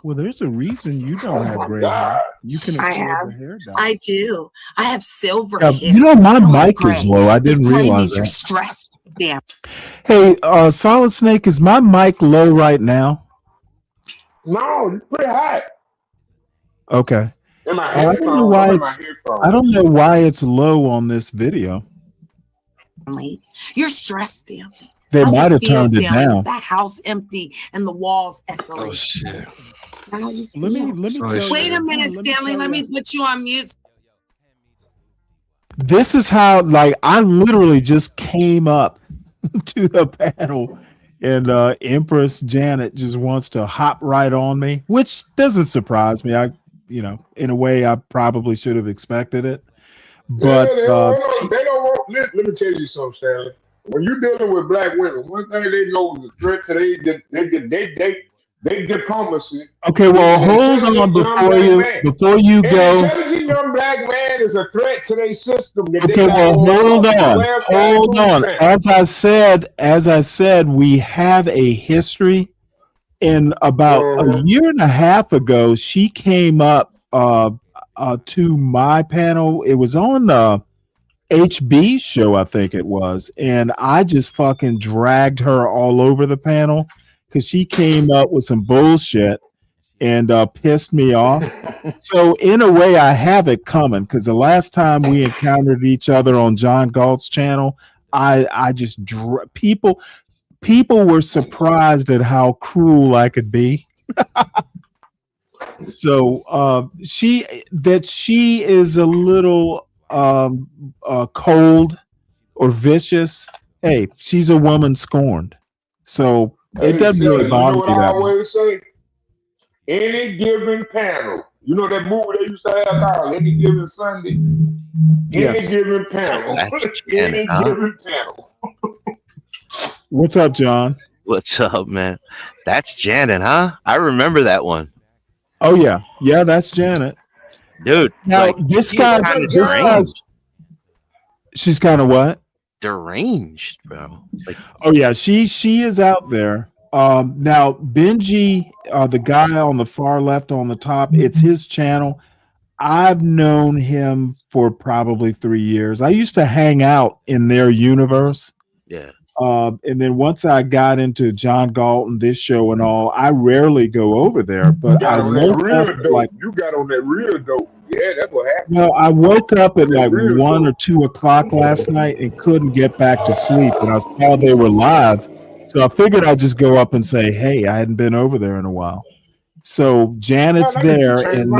S3: Well, there's a reason you don't have gray hair. You can afford the hair dye.
S23: I do. I have silver hair.
S3: My mic is low. I didn't realize that.
S23: You're stressed. Damn.
S3: Hey, Solid Snake, is my mic low right now?
S10: No, it's pretty high.
S3: Okay.
S10: I
S3: don't know why it's low on this video.
S23: You're stressed, Stanley.
S3: They might have turned it down.
S23: That house empty and the walls echoing.
S13: Oh shit.
S23: Let
S3: me tell you.
S23: Wait a minute, Stanley. Let me put you on mute.
S3: This is how, I literally just came up to the panel, and Empress Janet just wants to hop right on me, which doesn't surprise me. In a way, I probably should have expected it. But
S10: they don't want. Let me tell you something, Stanley. when you're dealing with black women, one thing they know is a threat to they diplomacy.
S3: Okay, well, hold on before you
S10: An
S3: go.
S10: intelligent young black man is a threat to their system. That
S3: Okay,
S10: they got
S3: well,
S10: hold
S3: hold on. As I said, we have a history. And about a year and a half ago, she came up to my panel. It was on the HB show, I think it was, and I just fucking dragged her all over the panel because she came up with some bullshit and pissed me off. So in a way, I have it coming because the last time we encountered each other on John Galt's channel, I just people were surprised at how cruel I could be. So she is a little cold or vicious. Hey, she's a woman scorned. So it doesn't really bother me
S10: You know what I
S3: that much.
S10: always say? Any given panel. You know that movie they used to have called Any Given Sunday?
S3: Yes.
S10: Any given panel.
S14: That's
S10: Any
S14: Janet, huh?
S10: given panel.
S3: What's up, John?
S14: What's up, man? That's Janet, huh? I remember that one.
S3: Oh yeah, that's Janet.
S14: Dude,
S3: Now
S14: like,
S3: this
S14: she's
S3: guy's
S14: kinda deranged.
S3: she's kind of what?
S14: Deranged, bro. Like,
S3: Oh yeah, she is out there. Now Benji, the guy on the far left on the top, it's his channel. I've known him for probably 3 years. I used to hang out in their universe.
S14: yeah.
S3: And then once I got into John Galt and this show and all, I rarely go over there. But I woke up at like
S10: You got on that real dope. Yeah, that's what happened.
S3: well, I woke up at like 1 or 2 o'clock last night and couldn't get back to sleep. And I saw they were live, so I figured I'd just go up and say, "Hey, I hadn't been over there in a while." So Janet's there, and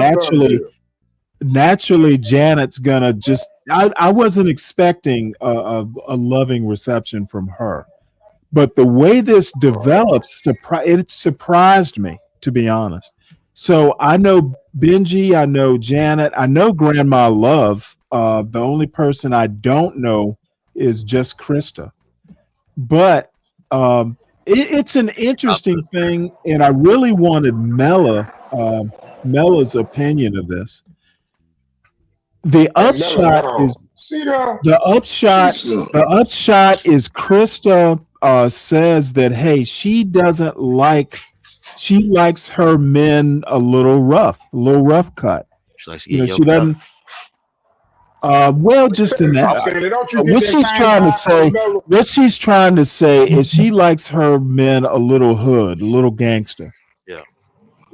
S3: naturally, Janet's gonna just. I wasn't expecting a loving reception from her, but the way this develops, it surprised me, to be honest. So I know Benji, I know Janet, I know Grandma Love. The only person I don't know is just Krista. But it's an interesting thing, and I really wanted Mella's opinion of this. The upshot is Krista says that hey, she likes her men a little rough cut.
S14: She likes to
S3: You know,
S14: get
S3: she doesn't. Well, just in that. What she's trying to say is she likes her men a little hood, a little gangster.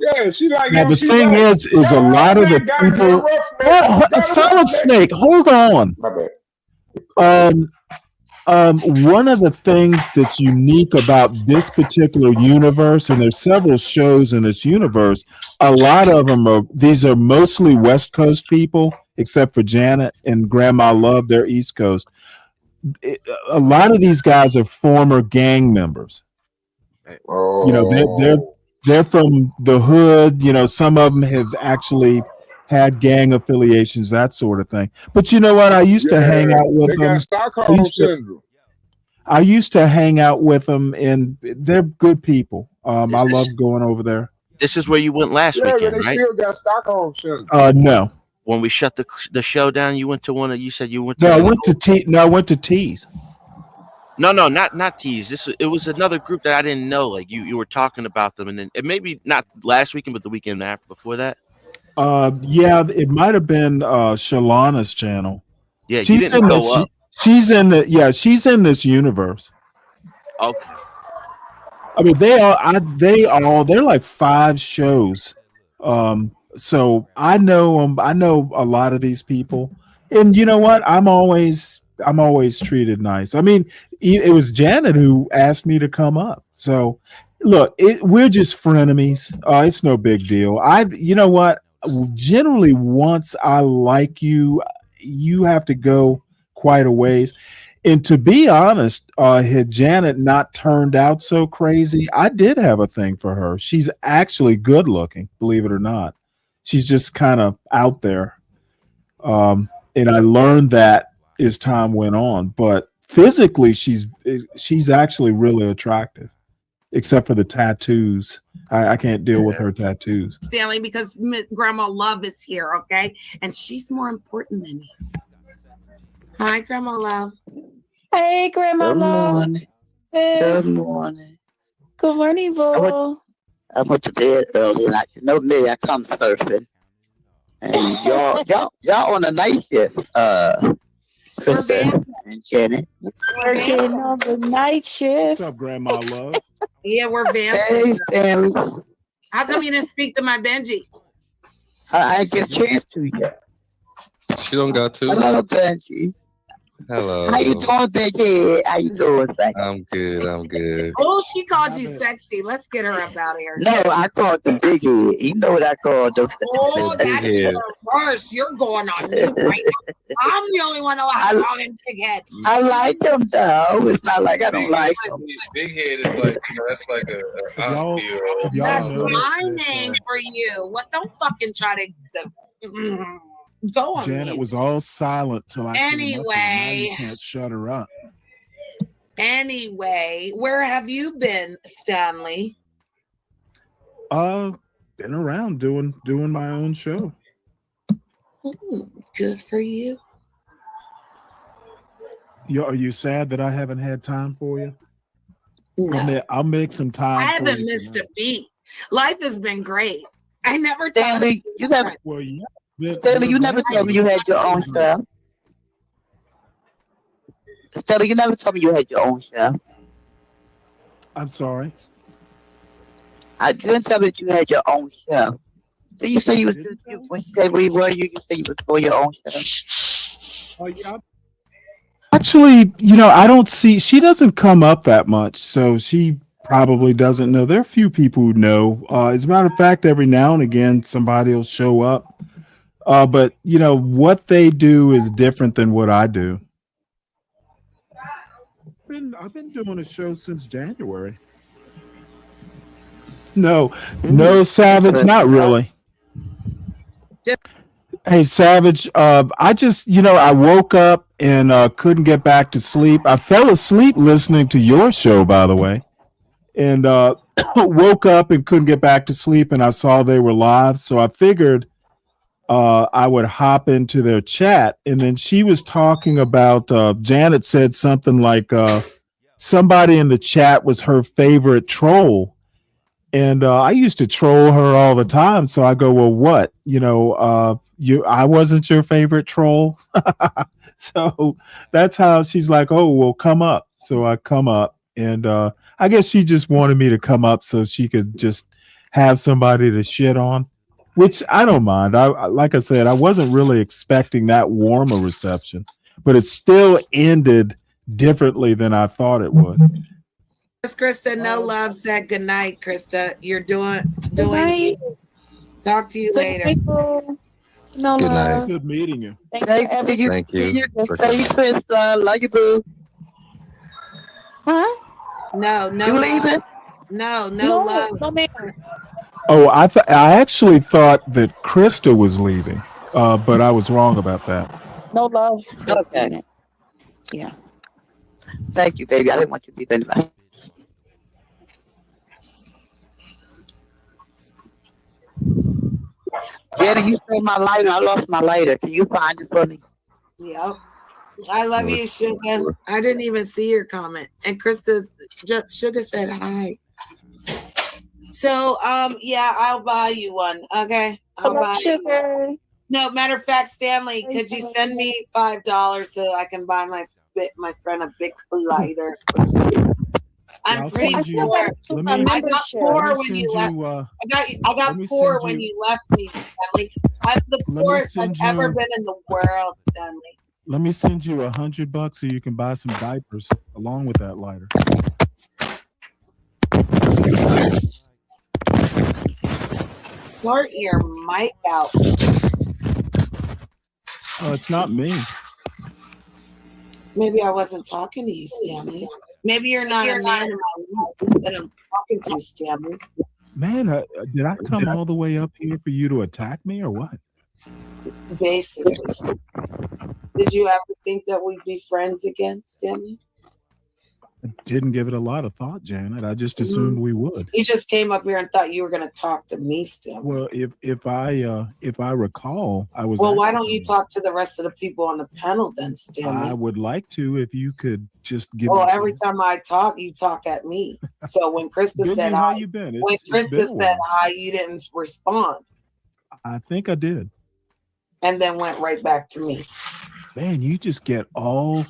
S10: Yeah, she like.
S3: Now the thing is a lot of the people. Solid Snake, hold on. One of the things that's unique about this particular universe, and there's several shows in this universe, a lot of them are mostly West Coast people, except for Janet and Grandma Love, they're East Coast. A lot of these guys are former gang members. You know, they're from the hood. You know, some of them have actually had gang affiliations, that sort of thing. But you know what? I used to hang out with them. I used to hang out with them, and they're good people. I love going over there.
S14: This is where you went last weekend,
S10: they
S14: right?
S10: still got Stockholm syndrome.
S3: No.
S14: When we shut the show down, you went to one of. You said you went to.
S3: No, I went to T's.
S14: No, not T's. It was another group that I didn't know. Like you were talking about them, and then it maybe not last weekend, but the weekend after before that.
S3: Yeah, it might have been Shalana's channel.
S14: Yeah, you didn't go up.
S3: She's in this universe.
S14: Okay.
S3: I mean, they're like 5 shows. So I know them. I know a lot of these people, and you know what? I'm always treated nice. I mean, it was Janet who asked me to come up. So look, we're just frenemies. It's no big deal. You know what? Generally, once I like you, you have to go quite a ways. And to be honest, had Janet not turned out so crazy, I did have a thing for her. She's actually good looking, believe it or not. She's just kind of out there. And I learned that as time went on. But physically, she's actually really attractive, except for the tattoos. I can't deal with her tattoos.
S23: Stanley, because Miss Grandma Love is here, okay? And she's more important than you. Hi, Grandma Love.
S5: Hey, Grandma
S15: Good
S5: Love.
S15: morning.
S5: Sis.
S15: Good morning.
S5: Good morning, Boo.
S15: I went to bed early, and you know me, I come surfing. And y'all on the night shift, Krista and Janet.
S5: Working on the night shift.
S3: What's up, Grandma Love?
S23: Yeah, we're vamping.
S15: Hey, Stanley.
S23: How come you didn't speak to my Benji?
S15: I ain't get a chance to yet.
S13: She don't got to.
S15: Hello, Benji.
S13: Hello.
S15: How you doing, Benji? How you doing, sexy?
S13: I'm good. I'm good.
S23: Oh, she called you sexy. Let's get her up out of here.
S15: No, I called the big head. You know what I called the
S23: Oh,
S15: big
S23: that's
S15: head.
S23: even worse. You're going on mute right now. I'm the only one allowed to call him big head.
S15: I like them though. It's not like I don't like them.
S13: Big head is like, that's like a auntie.
S23: That's my name for you. What? Don't fucking try to go on
S3: Janet
S23: mute.
S3: was all silent till I came up, and now
S23: Anyway.
S3: you can't shut her up.
S23: Anyway, where have you been, Stanley?
S3: Been around doing my own show.
S23: Good for you.
S3: Are you sad that I haven't had time for you?
S23: No.
S3: I'll make some time.
S23: I
S3: for
S23: haven't
S3: you
S23: missed
S3: tonight.
S23: a beat. Life has been great. I never thought
S15: Stanley, you never.
S3: Well, yeah.
S15: Stanley, you never told me you had your own show. Stanley, you never told me you had your own show.
S3: I'm sorry.
S15: I didn't tell me that you had your own show. So you say you was when you said where you were, you said you was for your own show.
S3: Oh yeah. Actually, I don't see. She doesn't come up that much, so she probably doesn't know. There are a few people who know. As a matter of fact, every now and again, somebody will show up. But what they do is different than what I do. I've been doing a show since January. No, Savage, not really. Hey, Savage, I just, I woke up and couldn't get back to sleep. I fell asleep listening to your show, by the way, and woke up and couldn't get back to sleep, and I saw they were live, so I figured I would hop into their chat. And then she was talking about, Janet said something like somebody in the chat was her favorite troll. And I used to troll her all the time. So I go, well, what? I wasn't your favorite troll. So that's how she's like, oh, well, come up. So I come up. And I guess she just wanted me to come up so she could just have somebody to shit on, which I don't mind. Like I said, I wasn't really expecting that warm a reception, but it still ended differently than I thought it would.
S23: Krista, no love said good night, Krista. You're doing
S5: night.
S23: Talk to you later.
S5: No
S13: Good night.
S3: It's good meeting you.
S15: Thank you.
S13: Thank you.
S15: Say Krista, love you, boo.
S5: Huh?
S23: No,
S15: You leaving?
S23: no
S5: No,
S23: love.
S5: no, ma'am.
S3: Oh, I actually thought that Krista was leaving, but I was wrong about that.
S5: No love.
S15: Okay.
S5: Yeah.
S15: Thank you, baby. I didn't want you to leave anyway. Jenny, you stole my lighter. I lost my lighter. Can you find it for me?
S23: Yep. I love you, Sugar. I didn't even see your comment. And Krista, Sugar said hi. So, yeah, I'll buy you one. Okay. I'll buy you one. No, matter of fact, Stanley, could you send me $5 so I can buy my friend a big lighter? I'm pretty poor. I got poor when you left. I got poor when you left me, Stanley. I'm the poorest I've ever been in the world, Stanley.
S3: Let me send you $100 so you can buy some diapers along with that lighter.
S23: Sort your mic out.
S3: Oh, it's not me.
S23: Maybe I wasn't talking to you, Stanley. Maybe you're not a man in my life that I'm talking to, Stanley.
S3: Man, did I come all the way up here for you to attack me or what?
S23: Basically. Did you ever think that we'd be friends again, Stanley?
S3: I didn't give it a lot of thought, Janet. I just assumed we would.
S23: You just came up here and thought you were going to talk to me, Stanley.
S3: Well, if I recall, I was.
S23: Well, why don't you talk to the rest of the people on the panel then,
S3: I
S23: Stanley?
S3: would like to, if you could just give.
S23: Well,
S3: me
S23: every time I talk, you talk at me. So when Krista
S3: Good,
S23: said
S3: how
S23: hi,
S3: you been?
S23: when
S3: It's been
S23: Krista
S3: a
S23: said
S3: while.
S23: hi, you didn't respond,
S3: I think I did.
S23: and then went right back to me.
S3: Man, you just get all.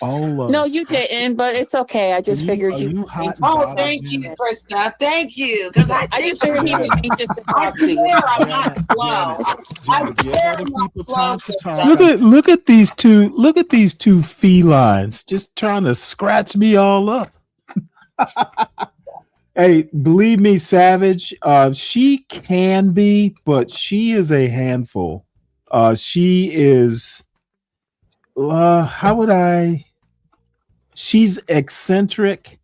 S5: No, you didn't, but it's okay. I just figured
S3: Are
S5: you.
S3: you hot and
S23: Oh,
S3: bothered,
S23: thank you,
S3: Janet?
S23: Krista. Thank you, because I
S5: I
S23: think
S5: just figured he was
S23: Janet,
S5: anxious to
S23: I
S5: talk to you.
S23: swear I'm not slow. I
S3: Janet, give
S23: swear
S3: other
S23: I'm not
S3: people
S23: slow,
S3: time to
S23: Krista.
S3: talk. Look at these two felines just trying to scratch me all up. Hey, believe me, Savage, she can be, but she is a handful. She is she's eccentric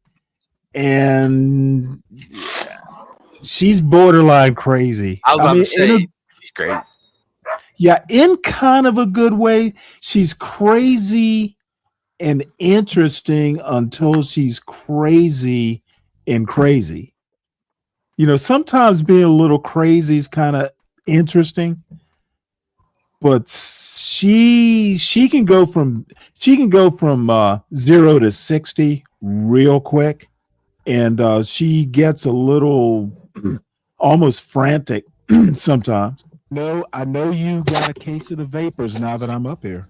S3: and she's borderline crazy.
S14: I was about to
S3: in
S14: say she's great.
S3: Yeah, in kind of a good way. She's crazy and interesting until she's crazy and crazy. You know, sometimes being a little crazy is kind of interesting, but she can go from 0 to 60 real quick, and she gets a little almost frantic sometimes. No, I know you got a case of the vapors now that I'm up here.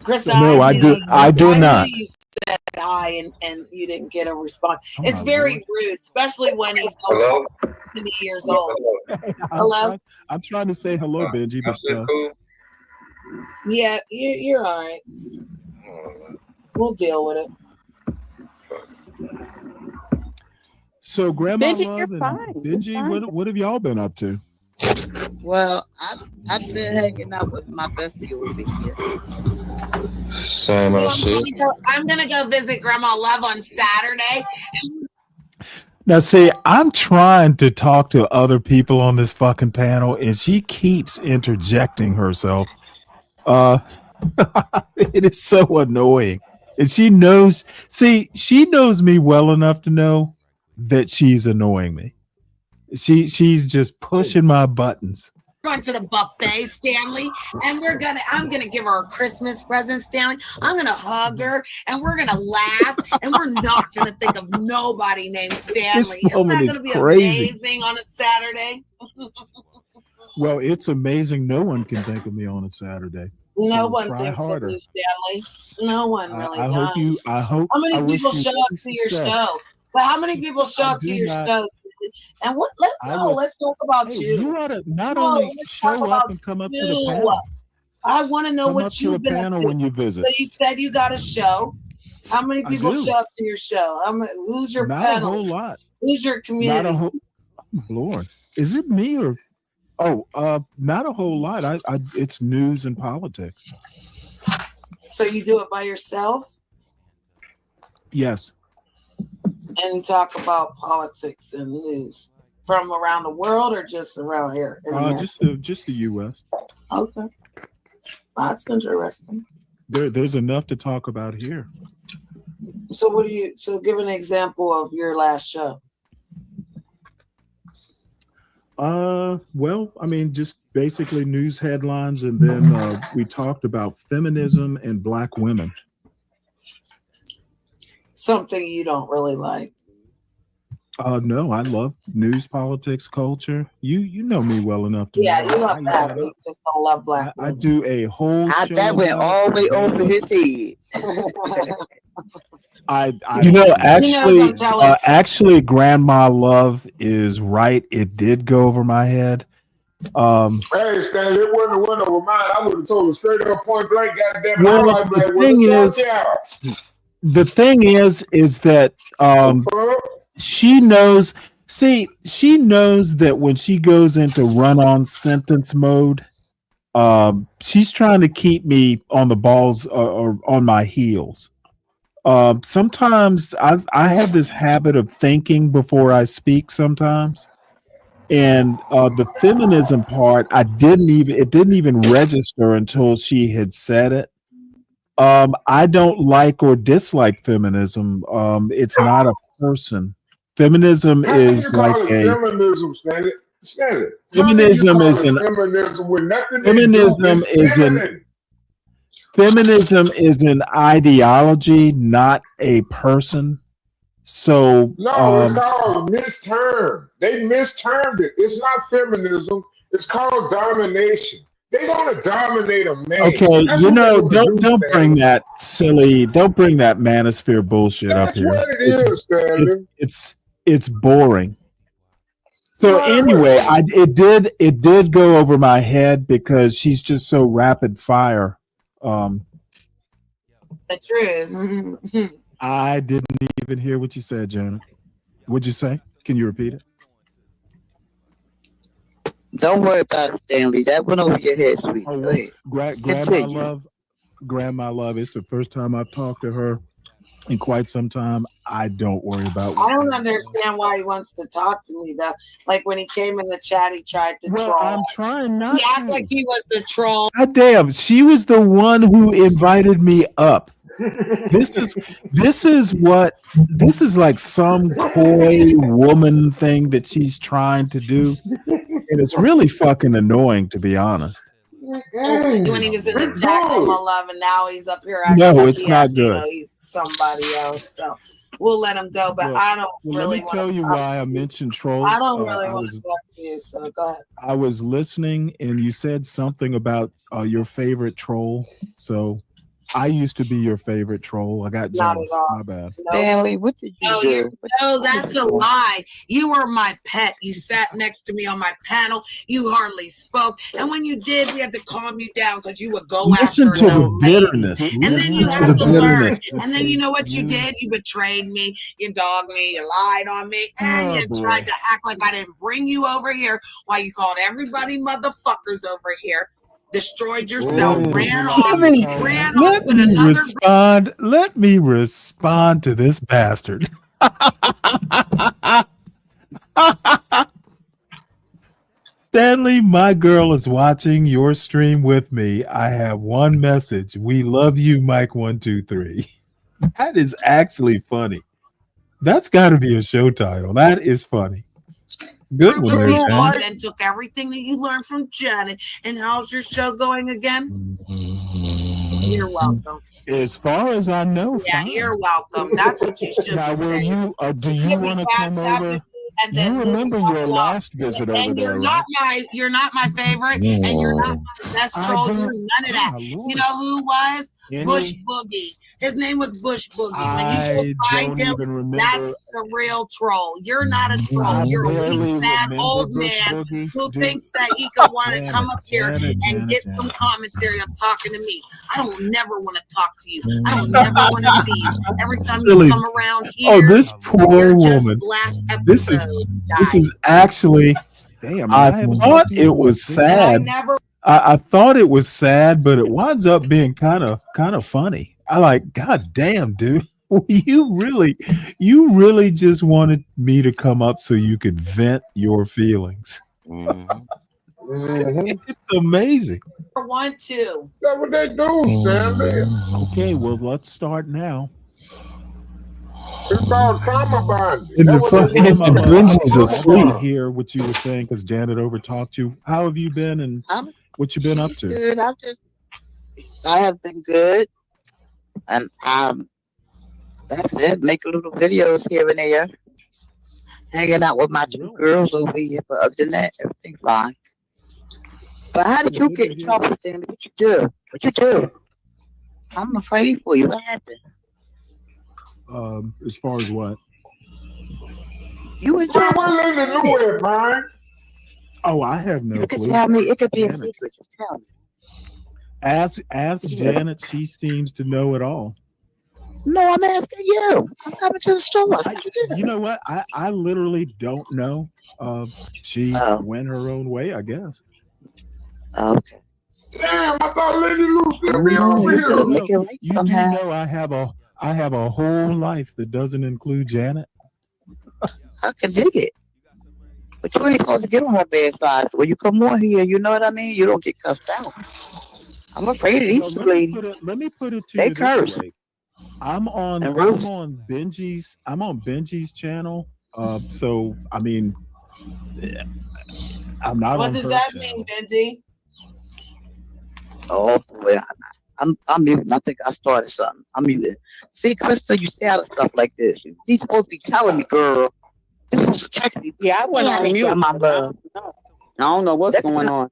S23: Krista,
S3: No, I do
S23: knew
S3: not.
S23: you said hi and you didn't get a response.
S3: Oh,
S23: It's
S3: my
S23: very
S3: Lord.
S23: rude, especially when he's
S13: Hello?
S23: 70 years old.
S3: I'm
S23: Hello?
S3: I'm trying to say hello, Benji, but
S13: Cool.
S23: Yeah, you're all right. We'll deal with it.
S3: so Grandma
S5: Benji,
S3: Love
S5: you're
S3: and
S5: fine. It's
S3: Benji,
S5: fine.
S3: what have y'all been up to?
S15: Well, I've been hanging out with my bestie over here.
S13: Same old shit.
S23: I'm gonna go visit Grandma Love on Saturday.
S3: Now, see, I'm trying to talk to other people on this fucking panel, and she keeps interjecting herself. It is so annoying. And she knows me well enough to know that she's annoying me. She's just pushing my buttons.
S23: Going to the buffet, Stanley, and I'm gonna give her a Christmas present, Stanley. I'm gonna hug her and we're gonna laugh and we're not gonna think of nobody named Stanley.
S3: This moment
S23: Isn't
S3: is
S23: that gonna be
S3: crazy.
S23: amazing on a Saturday?
S3: Well, it's amazing. No one can think of me on a Saturday.
S23: No
S3: So
S23: one
S3: try
S23: thinks
S3: harder.
S23: of you, Stanley. No one really
S3: I
S23: does.
S3: hope you. I hope.
S23: How
S3: I
S23: many
S3: wish
S23: people
S3: you
S23: show up
S3: every
S23: to your
S3: success.
S23: show? But how many people show
S3: I
S23: up to
S3: do
S23: your
S3: not-
S23: shows? And what? Let's talk about
S3: Hey,
S23: you.
S3: you ought to not
S23: No,
S3: only
S23: let's talk
S3: show up
S23: about
S3: and come up to the
S23: you.
S3: panel.
S23: I want to know
S3: Come up
S23: what
S3: to
S23: you've
S3: the
S23: been up
S3: panel
S23: to.
S3: when you visit.
S23: So you said you got a show. How many
S3: I
S23: people
S3: do.
S23: show up to your show? Who's your
S3: Not
S23: panel?
S3: a whole lot.
S23: Who's your
S3: Not
S23: community?
S3: a whole. Lord, is it me or? Not a whole lot. I it's news and politics.
S23: So you do it by yourself
S3: Yes.
S23: and you talk about politics and news from around the world or just around here? In America?
S3: Just the U.S.
S23: Okay, that's interesting.
S3: There's enough to talk about here.
S23: So what do you? So give an example of your last show.
S3: Well, I mean, just basically news headlines, and then we talked about feminism and Black women.
S23: Something you don't really like.
S3: No, I love news, politics, culture. You know me well enough to
S23: Yeah,
S3: know.
S23: you love that. You just don't love black.
S3: I do a whole show.
S15: That went
S3: about
S15: all the way
S3: it.
S15: over his head.
S3: Actually, Grandma Love is right. It did go over my head.
S10: Hey, Stanley, it wasn't a win over mine. I would have told him straight up, point blank, goddamn it.
S3: Well,
S10: I'm like,
S3: the
S10: well,
S3: thing
S10: let's
S3: is-
S10: go down.
S3: The thing is that she knows. See, she knows that when she goes into run-on sentence mode, she's trying to keep me on the balls or on my heels. Sometimes I have this habit of thinking before I speak sometimes. And the feminism part, it didn't even register until she had said it. I don't like or dislike feminism. It's not a person. Feminism
S10: How can you
S3: is like
S10: call it
S3: a
S10: feminism, Stanley? Stanley, how can you
S3: feminism
S10: call
S3: is
S10: it
S3: an
S10: feminism with nothing they do
S3: feminism
S10: is
S3: is an
S10: feminine?
S3: feminism is an ideology, not a person. So
S10: No, it's called misterm. They mistermed it. It's not feminism. It's called domination. They want to dominate a man.
S3: okay,
S10: That's what they want to do,
S3: don't bring
S10: Stanley.
S3: that don't bring that manosphere bullshit up
S10: That's
S3: here.
S10: what it is, Stanley.
S3: It's boring. So
S10: Man,
S3: anyway,
S10: listen.
S3: it did go over my head because she's just so rapid fire.
S23: The truth.
S3: I didn't even hear what you said, Janet. What'd you say? Can you repeat it?
S15: Don't worry about it, Stanley. That went over your head, sweet.
S3: Oh,
S15: Go ahead.
S3: Grandma love. It's the first time I've talked to her in quite some time. I don't worry about
S23: I don't understand why he wants to talk to me though. Like when he came in the chat, he tried to troll.
S3: I'm trying not
S23: He acted like he was the troll.
S3: God damn, she was the one who invited me up. This is like some coy woman thing that she's trying to do. And it's really fucking annoying, to be honest.
S23: When he was in the chat room, 11, now he's up here.
S3: No,
S23: like
S3: it's not good.
S23: He's somebody else. So we'll let him go. But I don't really
S3: let me tell you why I mentioned trolls.
S23: I don't really want to talk to you. So go ahead.
S3: I was listening, and you said something about your favorite troll. So I used to be your favorite troll. I got jealous. My bad.
S15: Stanley, what did you do?
S23: No, that's a lie. You were my pet. You sat next to me on my panel. You hardly spoke. And when you did, we had to calm you down because you would go
S3: Listen
S23: after
S3: to the bitterness.
S23: And then you have to learn. And then you know what you did? You betrayed me. You dogged me. You lied on me. And you tried to act like I didn't bring you over here while you called everybody motherfuckers over here. Destroyed yourself, ran off with another.
S3: Let me respond to this bastard. Stanley, my girl is watching your stream with me. I have one message. We love you, Mike 123. That is actually funny. That's got to be a show title. That is funny. Good one, there,
S23: and then took everything that you learned from Janet. And how's your show going again? You're welcome.
S3: As far as I know,
S23: yeah, fine. You're welcome. That's what you should
S3: now,
S23: be saying.
S3: Do you want to come over?
S23: And then
S3: you remember your last visit over there, right?
S23: You're not my favorite, and you're not my best troll. You're none of that. You know who was? Bush Boogie. His name was Bush Boogie. When you go find him, that's the real troll. You're not a troll. You're a weak, fat old man who thinks that he can want to come up here and get some commentary of talking to me. I don't never want to talk to you. I don't never want to see you. Every time you come around here,
S3: oh, this poor woman.
S23: Last episode.
S3: This is actually. Damn, I thought it was sad. I thought it was sad, but it winds up being kind of funny. I like, God damn, dude. You really just wanted me to come up so you could vent your feelings. It's amazing.
S23: I want to.
S10: That's what they do, Stanley.
S3: Okay, well, let's start now.
S10: It's called trauma bonding.
S3: And the Benji's asleep. I hear what you were saying because Janet overtalked you. How have you been, and what you been up to?
S15: Good. I have been good, and that's it. Making little videos here and there, hanging out with my two girls over here. But other than that, everything's fine. But how did you get in trouble, Stanley? What you do? What you do? I'm afraid for you. What happened?
S3: As far as what?
S15: You in
S10: trouble? What did you do it, man?
S3: Oh, I have no clue.
S15: Tell me. It could be a secret. Just tell me.
S3: Ask Janet. She seems to know it all.
S15: No, I'm asking you. I'm coming to the store.
S3: You know what? I literally don't know. She went her own way, I guess.
S15: Okay.
S10: Damn, I thought Lady Lou still be over here.
S3: You do know I have a whole life that doesn't include Janet.
S15: I can dig it. But you ain't supposed to get on my bad side. So when you come on here, you know what I mean? You don't get cussed out. I'm afraid of these two ladies.
S3: Let me put it to
S15: They
S3: you
S15: curse.
S3: this way. I'm on Benji's channel. So I mean, I'm not
S23: What
S3: on
S23: does
S3: her
S23: that
S3: channel.
S23: mean, Benji?
S15: Oh boy, I'm muting. I think I started something. I'm muting. See, Krista, you stay out of stuff like this. She's supposed to be telling me, girl. You're supposed to text me.
S5: Yeah, I went on mute.
S15: My love.
S5: I don't know what's
S15: Next
S5: going
S15: time-
S5: on.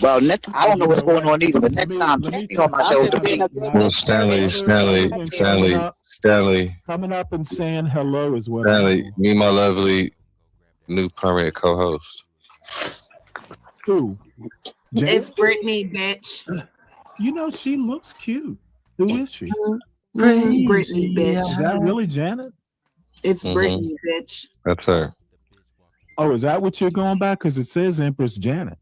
S15: Well, I don't know
S3: You
S15: what's
S3: know
S15: going
S3: what?
S15: on either. But next time,
S3: Let me
S15: text me on my
S5: I'm
S15: show.
S5: just being a good
S13: Well, Stanley,
S3: Coming up and saying hello is what
S13: Stanley, me and my lovely new permanent co-host.
S3: Who?
S23: It's Brittany, bitch.
S3: You know, she looks cute. Who is she?
S23: Brittany, bitch.
S3: Is that really Janet?
S23: It's
S13: Mhm.
S23: Brittany, bitch.
S13: That's her.
S3: Oh, is that what you're going by? Because it says Empress Janet.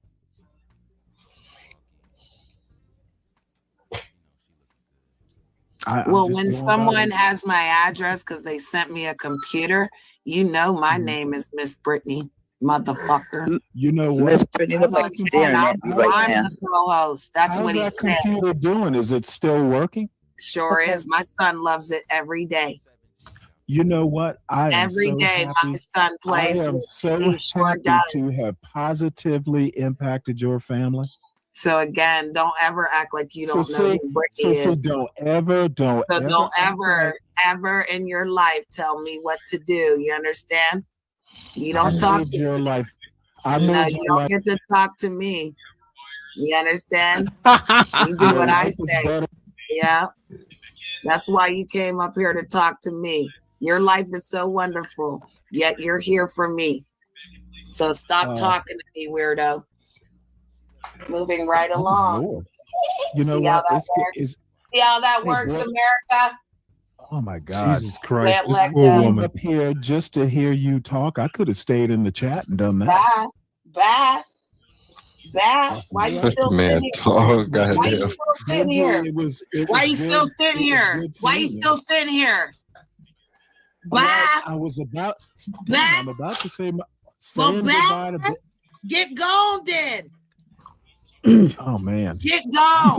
S23: Well, when someone has my address because they sent me a computer, you know my name is Miss Brittany, motherfucker.
S3: You know what?
S15: Miss Brittany look like you're staring at me right
S23: I'm
S15: now.
S23: the co-host. That's
S3: How's
S23: what he
S3: that
S23: said.
S3: computer doing? Is it still working?
S23: Sure is. My son loves it every day.
S3: You know what? I am
S23: Every
S3: so
S23: day,
S3: happy.
S23: my son plays.
S3: I am
S23: with
S3: so
S23: it. He sure
S3: happy
S23: does.
S3: to have positively impacted your family.
S23: So again, don't ever act like you don't know who Brittany is.
S3: don't ever
S23: Ever in your life tell me what to do. You understand? You don't talk
S3: made
S23: to
S3: your
S23: me.
S3: life.
S23: No, you don't get to talk to me. You understand? You do
S3: Your
S23: what I
S3: life is
S23: say.
S3: better.
S23: Yeah. That's why you came up here to talk to me. Your life is so wonderful, yet you're here for me. So stop talking to me, weirdo. Moving right along.
S3: Lord. You know
S23: See how
S3: what?
S23: that
S3: It's,
S23: works?
S3: it's,
S23: See how that
S3: Hey,
S23: works,
S3: boy.
S23: America?
S3: oh my God.
S16: Jesus Christ,
S23: Can't
S16: this
S23: let
S16: poor
S23: go.
S16: woman.
S3: Up here just to hear you talk. I could have stayed in the chat and done that.
S23: Bye. Bye. Bye. Why you
S13: Let
S23: still
S13: the man
S23: sitting here?
S13: talk.
S23: Why you
S13: Goddamn.
S23: still sitting here? Why you still sitting here? Why you still sitting here? Bye.
S3: I was about.
S23: Bye.
S3: I'm about to say
S23: Well,
S3: saying goodbye to.
S23: Get gone then.
S3: Oh man.
S23: Get gone.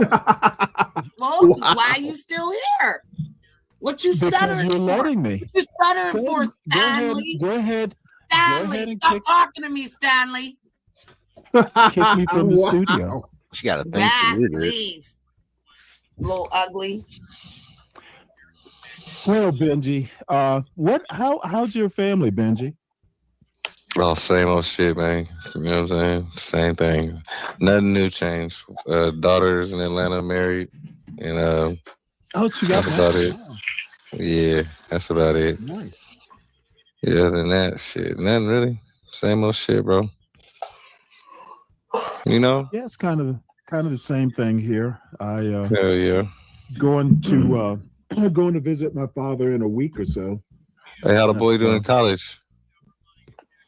S23: Well, why are you still here? What you
S3: Because
S23: stuttering
S3: you're
S23: for?
S3: letting me.
S23: What you stuttering for,
S3: Go ahead.
S23: Stanley?
S3: Go ahead.
S23: Stanley,
S3: and
S23: stop talking to me, Stanley.
S3: Kick me from the studio.
S14: She got a thing
S23: Bye.
S14: for you, dude.
S23: Leave. Little ugly.
S3: Well, Benji, how's your family, Benji?
S13: Oh, same old shit, man. You know what I'm saying? Same thing. Nothing new changed. Daughters in Atlanta married, and
S3: Oh, she got
S13: that's about
S3: married.
S13: it. Yeah, that's about it.
S3: Nice.
S13: Yeah, other than that, shit, nothing really. Same old shit, bro. You know?
S3: Yeah, it's kind of the same thing here. I
S13: Hell yeah.
S3: going to visit my father in a week or so.
S13: Hey, how the boy doing in college?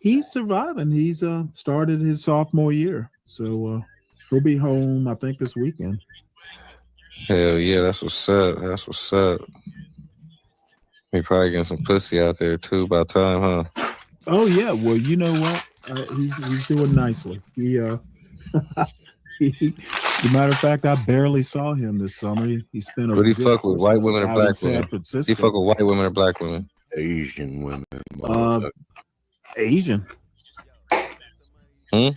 S3: He's surviving. He's started his sophomore year, so he'll be home, I think, this weekend.
S13: Hell yeah, that's what's up. That's what's up. He probably getting some pussy out there too by time, huh?
S3: Oh yeah, well, you know what? He's doing nicely. He as a matter of fact, I barely saw him this summer. He spent a
S13: What do you
S3: good
S13: fuck with?
S3: portion
S13: White women or
S3: out in
S13: black
S3: San
S13: women?
S3: Francisco.
S13: You fuck with white women or black women?
S16: Asian women.
S3: Asian.
S13: Hmm?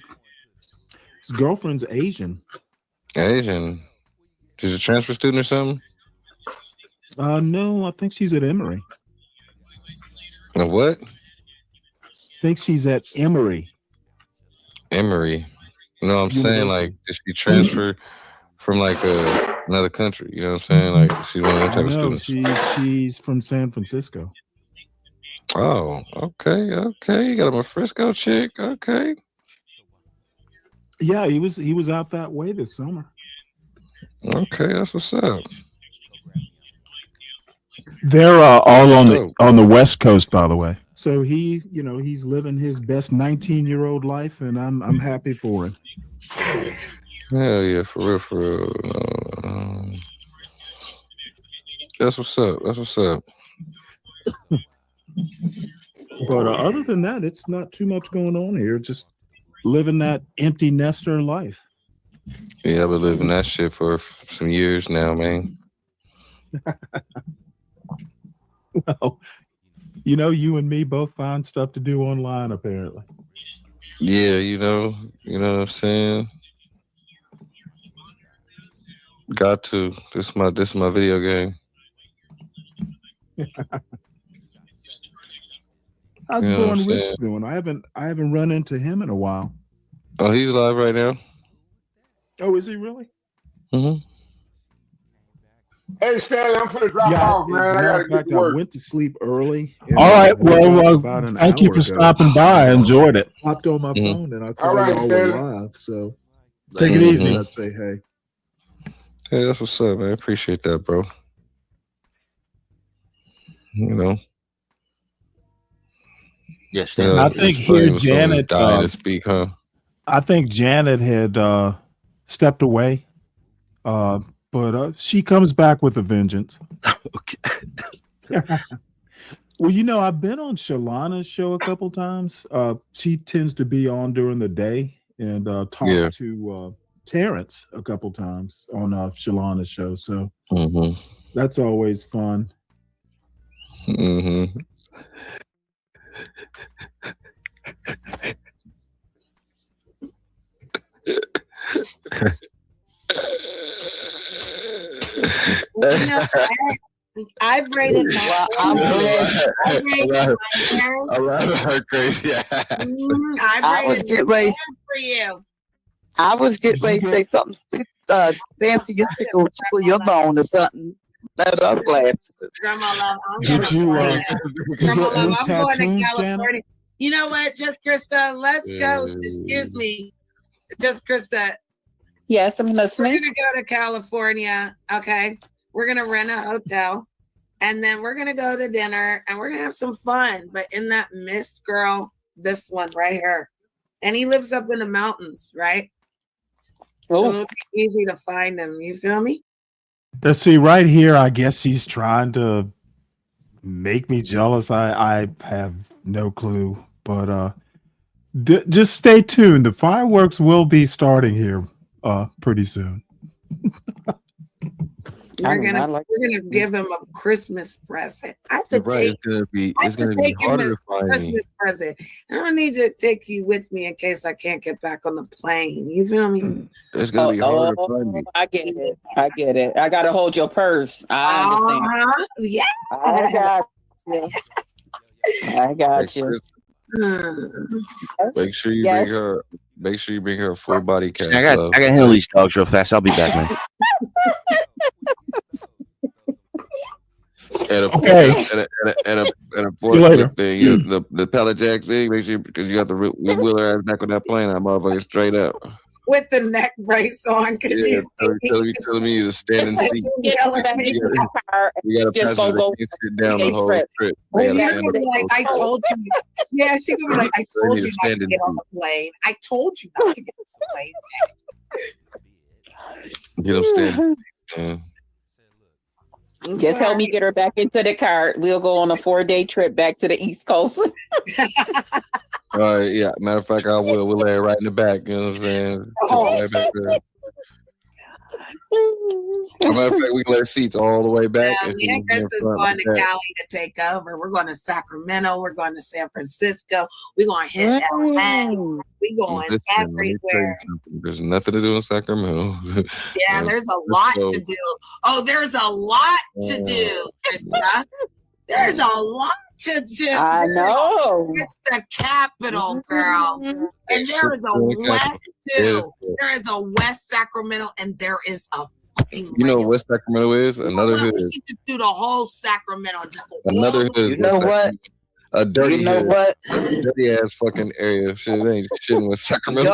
S3: His girlfriend's Asian.
S13: Asian. She's a transfer student or something?
S3: No, I think she's at Emory.
S13: A what?
S3: I think she's at Emory.
S13: Emory. No, I'm saying like, did she transfer from like another country? You know what I'm saying? Like she's one of them type of
S3: No,
S13: students.
S3: she's from San Francisco.
S13: Oh, okay. You got a Frisco chick. Okay.
S3: Yeah, he was out that way this summer.
S13: Okay, that's what's up.
S3: They're all on the West Coast, by the way. So he's living his best 19-year-old life, and I'm happy for him.
S13: Hell yeah, for real. That's what's up.
S3: But other than that, it's not too much going on here. Just living that empty nester life.
S13: Yeah, I've been living that shit for some years now, man.
S3: Well, you know, you and me both find stuff to do online, apparently.
S13: Yeah, you know what I'm saying? Got to. This is my video game.
S3: How's
S13: You know what I'm
S3: Born Rich
S13: saying?
S3: doing? I haven't run into him in a while.
S13: Oh, he's live right now.
S3: Oh, is he really?
S13: Mm-hmm.
S10: Hey, Stanley, I'm finna drop
S3: Yeah,
S10: off,
S3: as
S10: man.
S3: a
S10: I
S3: matter
S10: gotta
S3: of
S10: get
S3: fact,
S10: to
S3: I
S10: work.
S3: went to sleep early. And
S16: All right.
S3: woke up
S16: Well,
S3: about an
S16: thank you
S3: hour
S16: for
S3: ago.
S16: stopping by. I enjoyed it.
S3: Hopped on my phone and I saw
S10: All right,
S3: y'all were
S10: Stanley.
S3: live. So
S16: Take it
S3: figured
S16: easy.
S3: I'd say hey.
S13: Hey, that's what's up, man. I appreciate that, bro. You know.
S14: Yes,
S13: You know,
S16: I
S13: it's
S16: think
S13: funny
S16: here
S13: when someone's
S16: Janet.
S13: dying to speak, huh?
S16: I think Janet had stepped away, but she comes back with a vengeance.
S3: Well, you know, I've been on Shalana's show a couple times. She tends to be on during the day and talk
S13: Yeah.
S3: to Terrence a couple times on Shalana's show. So
S13: Mm-hmm.
S3: that's always fun.
S13: Mm-hmm.
S23: You know, I braided my I braided my hair.
S13: I love her crazy.
S23: I
S15: was
S23: braided
S15: getting
S23: my
S15: ready.
S23: hair for you.
S15: I was getting ready to say something stupid. Fancy, you tickle your bone or something. That's what I was glad.
S23: Grandma love, I'm
S3: Did
S23: going to
S3: you
S23: Florida. Grandma
S3: get
S23: love,
S3: new
S23: I'm going to
S3: tattoos,
S23: California.
S3: Janet?
S23: You know what, Just Krista, let's go. Excuse me. Just Krista,
S5: Yes, I'm
S23: we're
S5: listening.
S23: gonna go to California. Okay. We're gonna rent a hotel and then we're gonna go to dinner and we're gonna have some fun. But in that Miss girl, this one right here. And he lives up in the mountains, right? So it'll be easy to find him. You feel me?
S16: Let's see, right here, I guess she's trying to make me jealous. I have no clue, but just stay tuned. The fireworks will be starting here pretty soon.
S23: We're gonna give him a Christmas present. I have to
S13: You're right.
S23: take
S13: It's gonna be
S23: him
S13: harder
S23: a
S13: to find me.
S23: Christmas present. I don't need to take you with me in case I can't get back on the plane. You feel me?
S13: It's gonna be harder to find me.
S5: I get it. I get it. I gotta hold your purse. I understand.
S23: Yeah.
S5: I got you. I got you.
S13: Make sure you
S5: Yes.
S13: bring her. Make sure you bring her a full body cast.
S14: I got to handle these dogs real fast. I'll be back, man.
S13: And a
S16: Okay.
S13: and a
S16: See you later.
S13: thing, the pallet jack thing. Make sure because you have to wheel her ass back on that plane. That motherfucker straight up.
S23: With the neck brace on. Could
S13: Yeah,
S23: you
S13: telling me to stand in the seat. You gotta
S5: Just
S13: pass
S5: go
S13: sit down the whole trip. They
S23: Well,
S13: gotta
S23: yeah,
S13: stand
S23: gonna be
S13: up
S23: like,
S13: the
S23: I
S13: whole
S23: told you. Yeah, she gonna be like, I told
S13: need
S23: you
S13: to
S23: not to
S13: stand in
S23: get on the plane. I told you not to get on the plane.
S13: Get them standing.
S5: Just help me get her back into the car. We'll go on a 4-day trip back to the East Coast.
S13: All right, yeah. Matter of fact, I will. We'll lay it right in the back. You know what I'm saying? Right back there. Matter of fact, we can lay seats all the way back.
S23: Yeah, me and Chris is going to Cali to take over. We're going to Sacramento. We're going to San Francisco. We're going to hit LA. We're going everywhere.
S13: There's nothing to do in Sacramento.
S23: Yeah, there's a lot to do. Oh, there's a lot to do, Krista. There's a lot to do.
S5: I know.
S23: It's the capital, girl. And there is a West, too. There is a West Sacramento, and there is a fucking
S13: You know what West Sacramento is? Another hood.
S23: We should just do the whole Sacramento. Just go
S13: Another hood.
S15: You know what?
S13: A dirty
S15: You know
S13: hood.
S15: what?
S13: Dirty ass fucking area. Shit ain't shit in West Sacramento.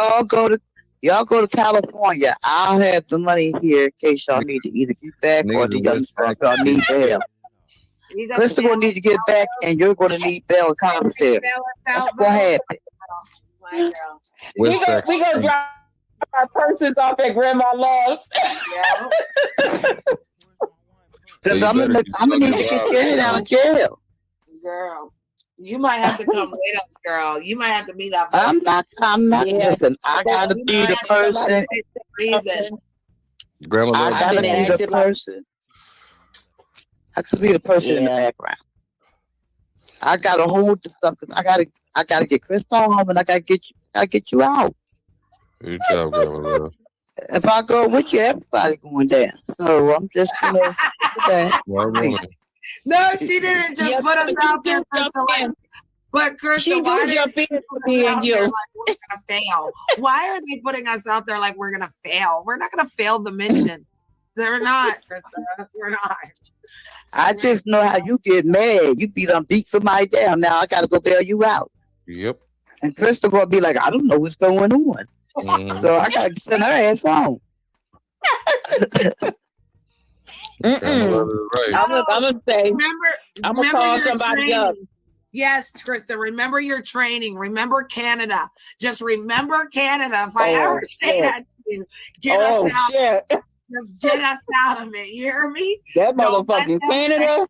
S15: Y'all go to California. I'll have the money here in case y'all need to either get back or y'all need bail. Krista gonna need to get back, and you're gonna need bail and commissary. That's what happened.
S5: We gonna drop our purses off at Grandma Love's.
S15: Because I'm gonna need to get Janet out of jail.
S23: Girl. You might have to come with us, girl. You might have to be that
S15: I'm
S23: person.
S15: not.
S5: Yeah.
S15: Listen, I gotta
S23: You
S15: be
S23: might
S15: the
S23: have to come
S15: person.
S23: with the reason.
S13: Grandma
S15: I
S13: loves
S5: I've
S15: gotta
S5: been
S15: be the
S5: acting like
S15: person. I could be the person in the
S5: yeah.
S15: background. I gotta hold the stuff. 'Cause I gotta get Crystal home, and I gotta get you out.
S13: Good job, Grandma Love.
S15: If I go with you, everybody's going down. So I'm just, okay.
S13: Smart woman.
S23: No, she didn't just
S5: Yeah,
S23: put us
S5: she
S23: out there,
S5: do jump
S23: Krista. Like,
S5: in.
S23: but Krista,
S5: She
S23: why
S5: do
S23: did
S5: jump
S23: she
S5: in
S23: put
S5: for
S23: us
S5: me
S23: out
S5: and
S23: there
S5: you.
S23: like we're gonna fail? Why are they putting us out there like we're gonna fail? We're not gonna fail the mission. They're not, Krista. We're not.
S15: I just know how you get mad. You beat somebody down. Now I gotta go bail you out.
S13: Yep.
S15: And Crystal gonna be like, I don't know what's going on.
S13: Mhm.
S15: So I gotta send her ass home.
S13: Grandma Love is right.
S5: I'm gonna say, I'm gonna
S23: Remember
S5: call
S23: your
S5: somebody up.
S23: training. Yes, Krista. Remember your training. Remember Canada. Just remember Canada. If I
S5: Oh
S23: ever say
S5: shit.
S23: that to you, get us
S5: Oh
S23: out.
S5: shit.
S23: Just get us out of it. You hear me?
S5: That
S23: Don't let
S5: motherfucking
S23: them
S5: Canada.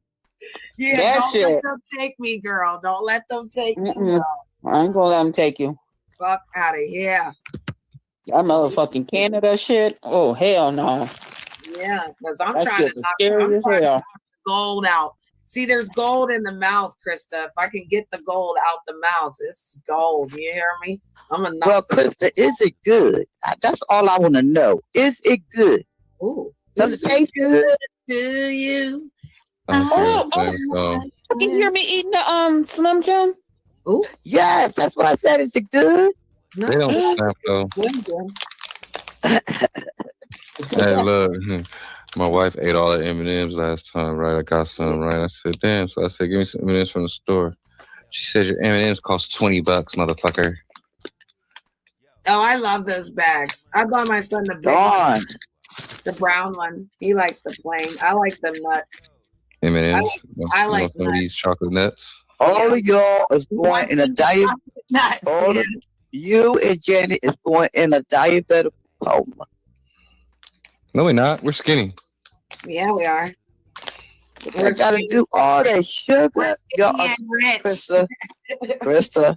S23: Yeah,
S5: That
S23: don't let
S5: shit.
S23: them take me, girl. Don't let them take me,
S5: Mm-mm.
S23: girl.
S5: I ain't gonna let them take you.
S23: Fuck out of here.
S5: That motherfucking Canada shit. Oh hell no.
S23: Yeah, because I'm
S5: That
S23: trying
S5: shit
S23: to
S5: was
S23: knock
S5: scary as hell.
S23: the gold out. See, there's gold in the mouth, Krista. If I can get the gold out the mouth, it's gold. You hear me? I'm gonna
S15: Well,
S23: knock.
S15: Krista, is it good? That's all I want to know. Is it good?
S23: Ooh,
S15: Does it taste good?
S23: Do you?
S13: I hear
S5: Oh,
S13: the same song.
S5: you can hear me eating the Slim Jim?
S23: Ooh,
S15: Yes, that's what I said. Is it good?
S13: They don't snap though. Hey, look, my wife ate all the M&Ms last time, right? I got some, right? I said, damn. So I said, give me some M&Ms from the store. She said, your M&Ms cost $20, motherfucker.
S23: Oh, I love those bags. I bought my son the big one, the brown one. He likes the plain. I like them nuts.
S13: M&Ms.
S23: I
S13: You
S23: like
S13: want some of these chocolate nuts?
S15: All of y'all is going in a diet.
S23: Nuts.
S15: All
S23: Yeah.
S15: of you and Janet is going in a diabetic coma.
S13: No, we're not. We're skinny.
S23: Yeah, we are.
S15: I gotta do all that sugar.
S23: We're
S15: Y'all,
S23: skinny and rich.
S15: Krista,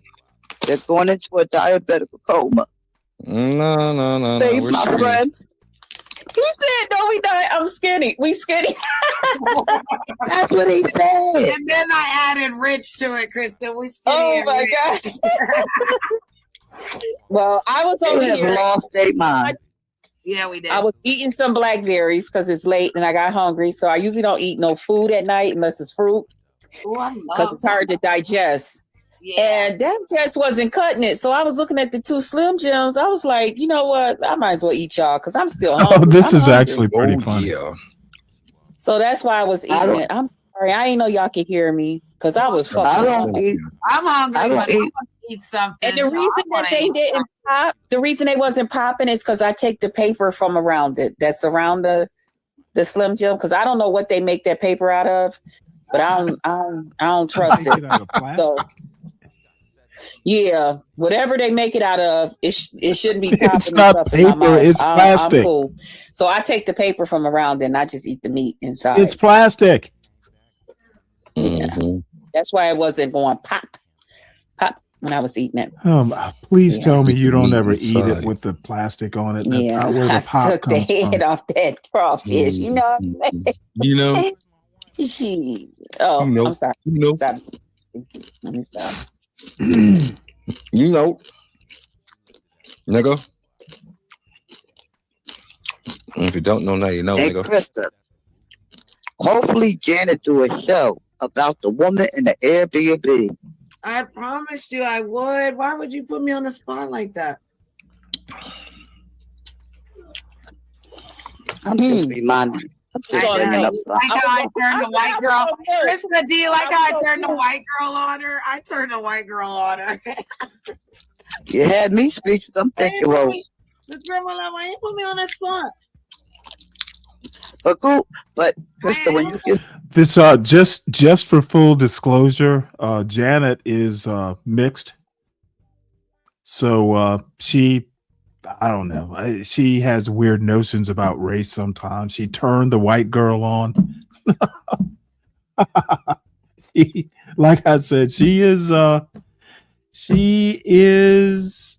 S15: they're going into a diabetic coma.
S13: No.
S15: Save
S13: We're
S15: my
S13: skinny.
S15: friend.
S5: He said, no, we not. I'm skinny. We skinny.
S15: That's what he said.
S23: And then I added rich to it, Krista. We skinny
S5: Oh
S23: and
S5: my
S23: rich.
S5: gosh. Well, I was over
S15: They have
S5: here.
S15: lost their mind.
S23: Yeah, we did.
S5: I was eating some blackberries because it's late and I got hungry. So I usually don't eat no food at night unless it's fruit
S23: Oh, I
S5: because
S23: love
S5: it's hard to digest.
S23: Yeah.
S5: And that just wasn't cutting it. So I was looking at the two Slim Jims. I was like, you know what? I might as well eat y'all because I'm still hungry.
S3: Oh, this
S5: I'm
S3: is
S5: hungry.
S3: actually pretty funny.
S13: Yeah.
S5: So that's why I was eating it. I'm sorry. I didn't know y'all could hear me because I was fucking
S15: I don't
S5: hungry.
S15: eat.
S23: I'm hungry,
S15: I don't
S23: but I
S15: eat.
S23: want to eat something.
S5: And the reason that they didn't pop, the reason they wasn't popping is because I take the paper from around it. That's around the Slim Jim because I don't know what they make that paper out of, but I don't trust
S3: Make
S5: it.
S3: it out of plastic.
S5: So yeah, whatever they make it out of, it shouldn't be popping
S3: It's
S5: and
S3: not
S5: stuff in my
S3: paper,
S5: mouth.
S3: it's
S5: I'm
S3: plastic.
S5: cool. So I take the paper from around it and I just eat the meat inside.
S3: It's plastic.
S5: Yeah. That's why it wasn't going pop when I was eating it.
S3: Please
S5: Yeah.
S3: tell me you don't
S13: Meat
S3: ever eat it
S13: inside.
S3: with the plastic on it. That's
S5: Yeah,
S3: not where
S5: I
S3: the pop
S5: took the
S3: comes
S5: head
S3: from.
S5: off that crawfish. You know what I'm saying?
S13: You know.
S5: She. Oh,
S13: You know.
S5: I'm sorry.
S13: You know.
S5: Sorry. Let me stop.
S13: You know. Nigga. If you don't know now, you know,
S15: Hey,
S13: nigga.
S15: Krista. Hopefully, Janet do a show about the woman in the Airbnb.
S23: I promised you I would. Why would you put me on the spot like that?
S15: I'm just reminding you. I'm just
S23: I
S15: bringing
S23: know.
S15: up
S23: Like
S15: something.
S23: how I turned the white girl. Krista D, like how I turned the
S5: white.
S23: white girl on her. I turned the white girl on her.
S15: You had me speechless. I'm thinking, well,
S23: The grandma, why you put me on the spot?
S15: but cool. But Krista, when you get
S3: This just for full disclosure, Janet is mixed. So I don't know. She has weird notions about race sometimes. She turned the white girl on. Like I said, she is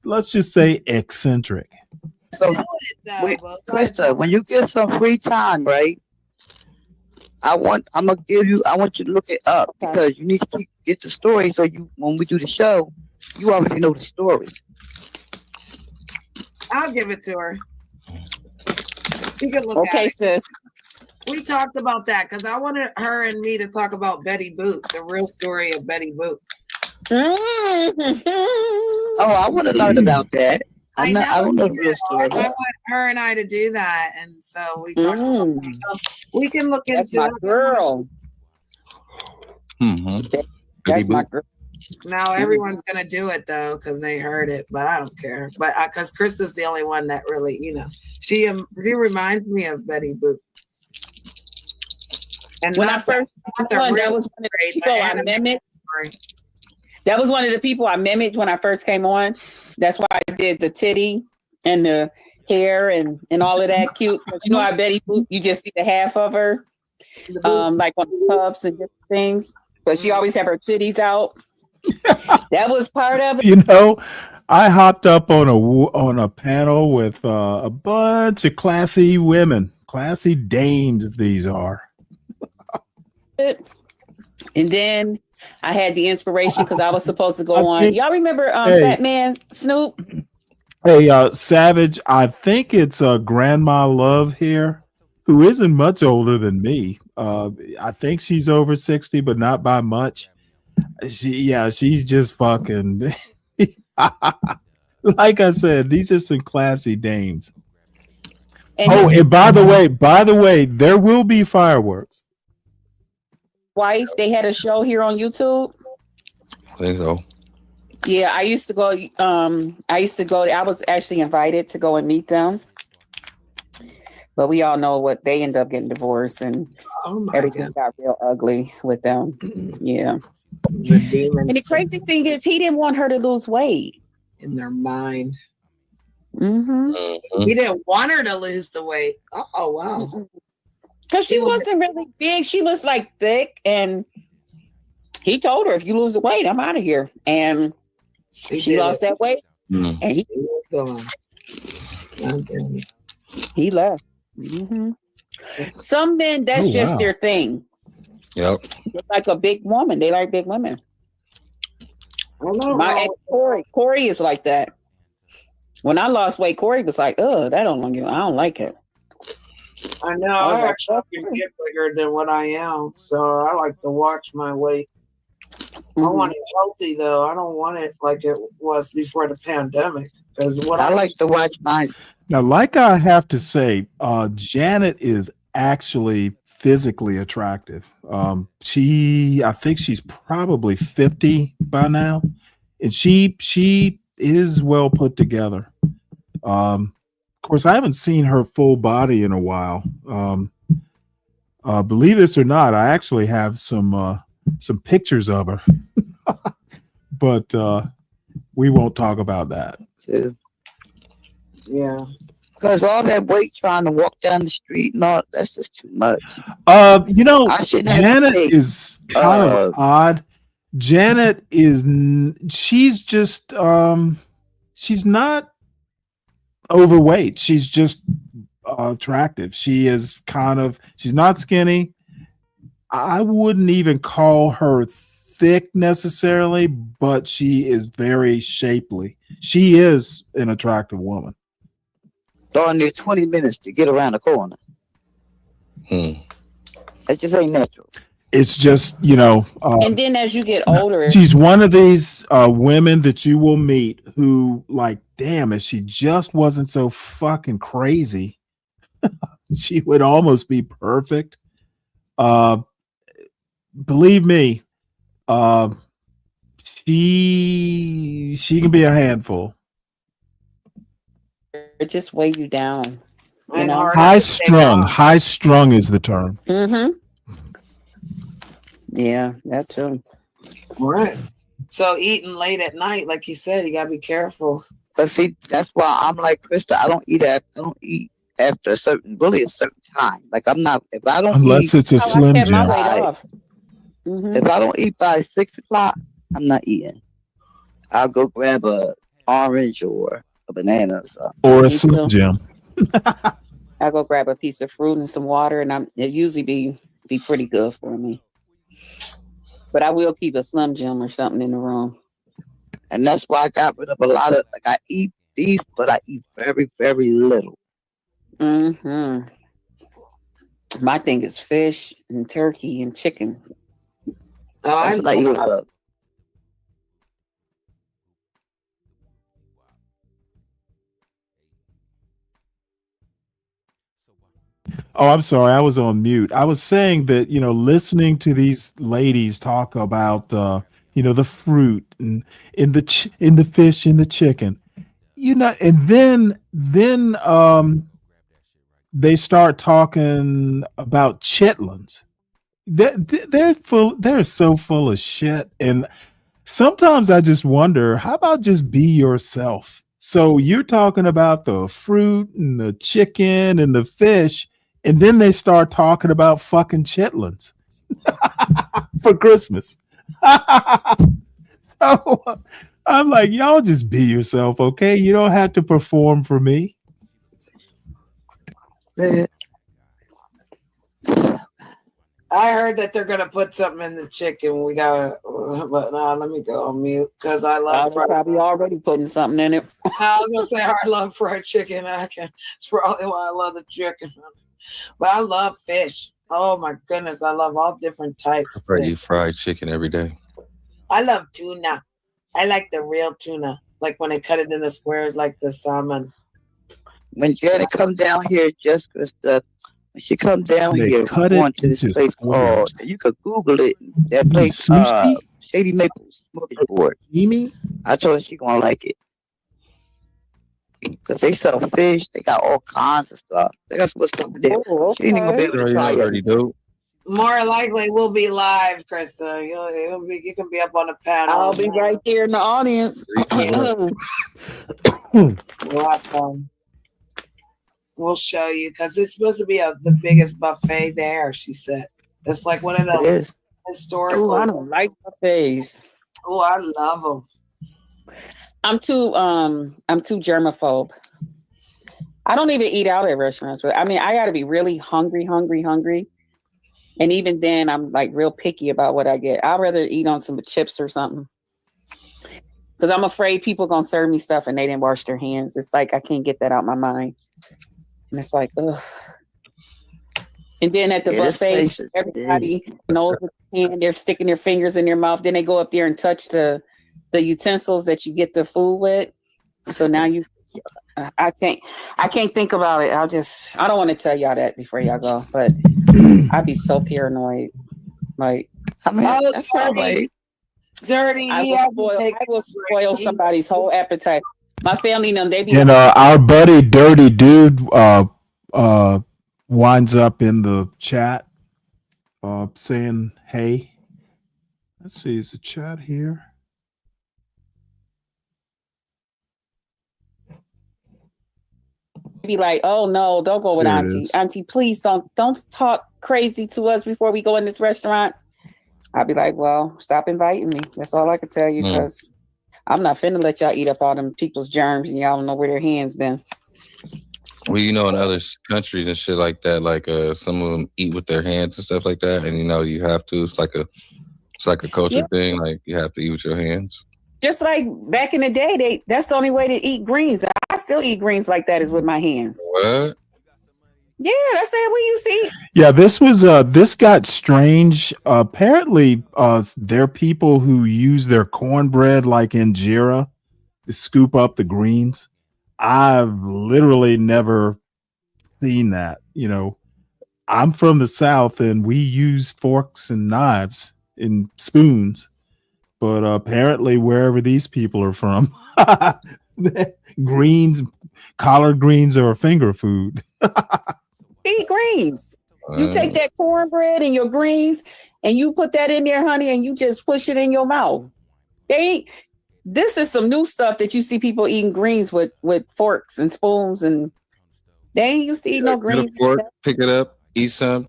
S3: let's just say eccentric.
S15: So, wait, Krista, when you get some free time, right? I want you to look it up because you need to get the story so when we do the show, you already know the story.
S23: I'll give it to her. She can look
S5: Okay,
S23: at it.
S5: sis.
S23: We talked about that because I wanted her and me to talk about Betty Boop, the real story of Betty Boop.
S15: Oh, I want to learn about that. I don't know the real story.
S23: I want her and I to do that, and so we talked about that. We can look
S5: That's
S23: into
S5: my girl. That's my girl.
S23: Now everyone's gonna do it though because they heard it, but I don't care. But because Krista's the only one that really, she reminds me of Betty Boop. And
S5: When I first that was one of the people I mimicked. That was one of the people I mimicked when I first came on. That's why I did the titty and the hair and all of that cute. But you know how Betty Boop, you just see the half of her, like on the pubs and different things. But she always have her titties out. That was part of it.
S3: You know, I hopped up on a panel with a bunch of classy women, classy dames. These are.
S5: And then I had the inspiration because I was supposed to go on. Y'all remember Fat Man Snoop?
S3: Hey, Savage, I think it's Grandma Love here, who isn't much older than me. I think she's over 60, but not by much. She's just fucking. Like I said, these are some classy dames. And by the way, there will be fireworks.
S5: Wife, they had a show here on YouTube.
S13: I think so.
S5: Yeah, I used to go. I was actually invited to go and meet them, but we all know what they end up getting divorced and everything got real ugly with them. Yeah.
S23: The demons.
S5: And the crazy thing is, he didn't want her to lose weight.
S23: In their mind.
S5: Mm-hmm.
S23: He didn't want her to lose the weight. Oh wow.
S5: Because she wasn't really big. She was like thick, and he told her, "If you lose the weight, I'm out of here." And she lost that weight, and he was gone. He left. Mm-hmm. Some men, that's just their thing.
S13: Yep.
S5: They're like a big woman. They like big women. My ex Corey is like that. When I lost weight, Corey was like, "Oh, that don't like you. I don't like it."
S23: I know. I actually can get bigger than what I am, so I like to watch my weight. I want it healthy though. I don't want it like it was before the pandemic. Because what
S15: I like to watch mine.
S3: Now, like I have to say, Janet is actually physically attractive. I think she's probably 50 by now, and she is well put together. Of course, I haven't seen her full body in a while. Believe this or not, I actually have some pictures of her, but we won't talk about that.
S23: Yeah.
S15: Because all that weight trying to walk down the street and all, that's just too much.
S3: Janet is kind of odd. Janet she's just, she's not overweight. She's just attractive. She's not skinny. I wouldn't even call her thick necessarily, but she is very shapely. She is an attractive woman.
S15: Darn near 20 minutes to get around the corner. That just ain't natural.
S3: It's just,
S5: and then as you get older,
S3: she's one of these women that you will meet who, like, damn, if she just wasn't so fucking crazy, she would almost be perfect. Believe me, she can be a handful.
S5: It just weigh you down.
S3: High strung is the term.
S5: Mm-hmm. Yeah, that too.
S23: Right. So eating late at night, like you said, you gotta be careful.
S15: But see, that's why I'm like Krista. I don't eat after a certain time. Like I'm not. If I don't
S3: unless
S15: eat,
S3: it's a Slim Jim.
S15: If I don't eat by 6 o'clock, I'm not eating. I'll go grab a orange or a banana or something.
S3: Or a
S5: Me
S3: Slim
S5: too.
S3: Jim.
S5: I go grab a piece of fruit and some water, and it usually be pretty good for me. But I will keep a Slim Jim or something in the room.
S15: And that's why I got rid of a lot of, like, I eat beef, but I eat very, very little.
S5: Mm-hmm. My thing is fish and turkey and chicken.
S22: Oh, I
S15: That's what I eat a
S22: love
S15: lot of.
S16: Oh, I'm sorry. I was on mute. I was saying that, listening to these ladies talk about, the fruit and in the fish and the chicken, and then they start talking about chitlins. They're so full of shit. And sometimes I just wonder, how about just be yourself? So you're talking about the fruit and the chicken and the fish, and then they start talking about fucking chitlins for Christmas. So I'm like, y'all just be yourself, okay? You don't have to perform for me.
S22: I heard that they're gonna put something in the chicken. We gotta, but let me go on mute because I love
S5: They're probably already putting something in it.
S22: I was gonna say I love fried chicken. It's probably why I love the chicken. But I love fish. Oh my goodness, I love all different types.
S13: I probably eat fried chicken every day.
S22: I love tuna. I like the real tuna, like when they cut it into squares, like the salmon.
S15: When Janet come down here, Jessica stuff. When she come down
S16: They
S15: here,
S16: cut
S15: we're
S16: it
S15: going to this
S16: into
S15: place called.
S16: squares.
S15: You could Google it. That place,
S16: Sushi?
S15: Shady Maple Smorgasbord.
S16: Amy?
S15: I told her she gonna like it. Because they sell fish, they got all kinds of stuff. They got what's over there.
S5: Oh,
S15: She ain't even gonna be
S5: okay.
S15: able to try it.
S13: Dope.
S22: More likely, we'll be live, Krista. You can be up on the panel.
S5: I'll be right there in the audience.
S22: We'll have fun. We'll show you because it's supposed to be the biggest buffet there. She said it's like one of
S15: It
S22: the
S15: is.
S22: historical.
S5: Oh, I don't like buffets.
S22: Oh, I love them.
S5: I'm too germaphobe. I don't even eat out at restaurants, but I mean, I got to be really hungry. And even then, I'm like real picky about what I get. I'd rather eat on some chips or something. Because I'm afraid people going to serve me stuff and they didn't wash their hands. It's like, I can't get that out my mind. And it's like, ugh. And then at the buffet, everybody knows what they're sticking their fingers in their mouth. Then they go up there and touch the utensils that you get the food with. So now I can't think about it. I don't want to tell y'all that before y'all go, but I'd be so paranoid. Like,
S15: I mean, that's all right.
S22: Dirty.
S5: I will spoil somebody's whole appetite. My family, they be.
S3: And our buddy Dirty Dude winds up in the chat saying, hey. Let's see, is the chat here?
S5: Be like, oh no, don't go with
S3: There it
S5: Auntie.
S3: is.
S5: Auntie, please don't talk crazy to us before we go in this restaurant. I'll be like, well, stop inviting me. That's all I can tell you, because I'm not finna let y'all eat up all them people's germs and y'all don't know where their hands been.
S13: Well, in other countries and shit like that, like some of them eat with their hands and stuff like that, and you have to. It's like a culture thing. Like you have to eat with your hands.
S5: Just like back in the day, that's the only way to eat greens. I still eat greens like that, is with my hands.
S13: What?
S5: Yeah, that's how we used to eat.
S3: Yeah, this got strange. Apparently, there are people who use their cornbread like injera to scoop up the greens. I've literally never seen that. I'm from the South and we use forks and knives and spoons, but apparently wherever these people are from, collard greens are a finger food.
S5: Eat greens. You take that cornbread and your greens and you put that in there, honey, and you just push it in your mouth. This is some new stuff that you see people eating greens with forks and spoons, and they ain't used to eat no greens.
S13: Get a fork, pick it up, eat some.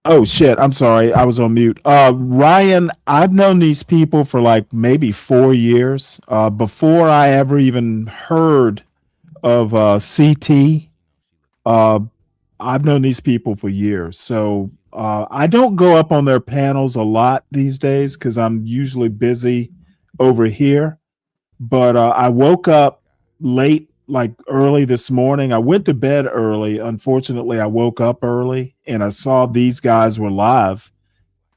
S3: Oh shit, I'm sorry. I was on mute. Ryan, I've known these people for like maybe 4 years. Before I ever even heard of CT. I've known these people for years. So I don't go up on their panels a lot these days because I'm usually busy over here. But I woke up late, like early this morning. I went to bed early. Unfortunately, I woke up early and I saw these guys were live.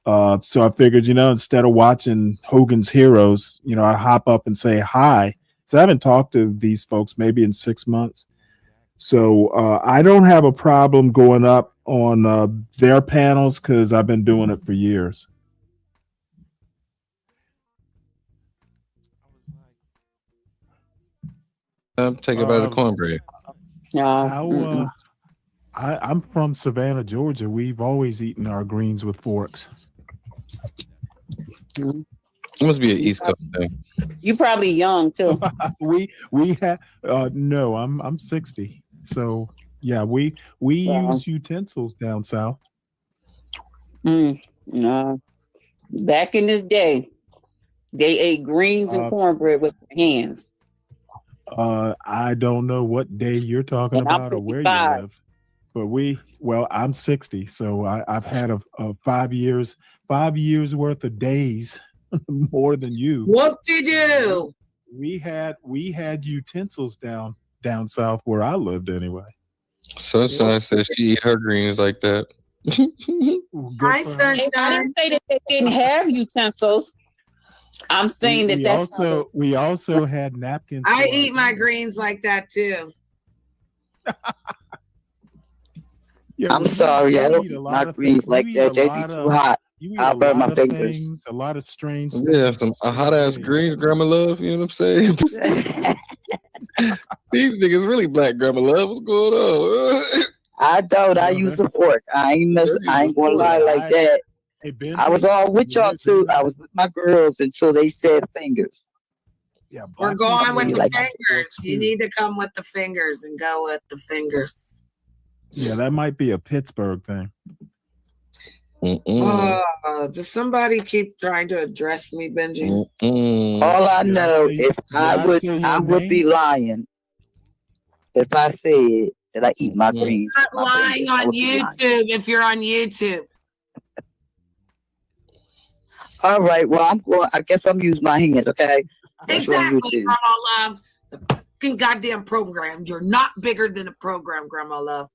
S3: So I figured, instead of watching Hogan's Heroes, I hop up and say hi. So I haven't talked to these folks maybe in 6 months. So I don't have a problem going up on their panels because I've been doing it for years.
S13: I'm taking about the cornbread.
S3: I'm from Savannah, Georgia. We've always eaten our greens with forks.
S13: It must be an East Coast thing.
S5: You probably young too.
S3: we have no. I'm 60. So yeah, we use utensils down south.
S5: No. Back in the day, they ate greens and cornbread with their hands.
S3: I don't know what day you're talking
S5: And I'm
S3: about or where you
S5: 55.
S3: live, but I'm 60, so I've had a 5 years worth of days more than you.
S23: Whoop-de-doo.
S3: We had utensils down south where I lived anyway.
S13: Sunshine says she eat her greens like that.
S23: Hi, Sunshine.
S5: I didn't say that they didn't have utensils. I'm saying
S3: we also had napkins.
S23: I eat my greens like that too.
S15: I'm sorry, I don't eat my greens like that. They be too hot. I burn my fingers.
S3: A lot of strange.
S13: Yeah, a hot ass greens, Grandma Love. You know what I'm saying? These niggas really black, Grandma Love. What's going on?
S15: I don't. I use a fork. I ain't gonna lie like that. I was all with y'all too. I was with my girls until they said fingers.
S3: Yeah,
S23: We're going with the
S15: like
S23: fingers. You need to come with the fingers and go with the fingers.
S3: Yeah, that might be a Pittsburgh thing.
S23: Does somebody keep trying to address me, Benji?
S15: All I know is I would be lying if I said that I eat my greens.
S23: Not lying on YouTube if you're on YouTube.
S15: All right, well, I guess I'm using my hands, okay?
S23: Exactly, Grandma Love. The fucking goddamn program. You're not bigger than a program, Grandma Love.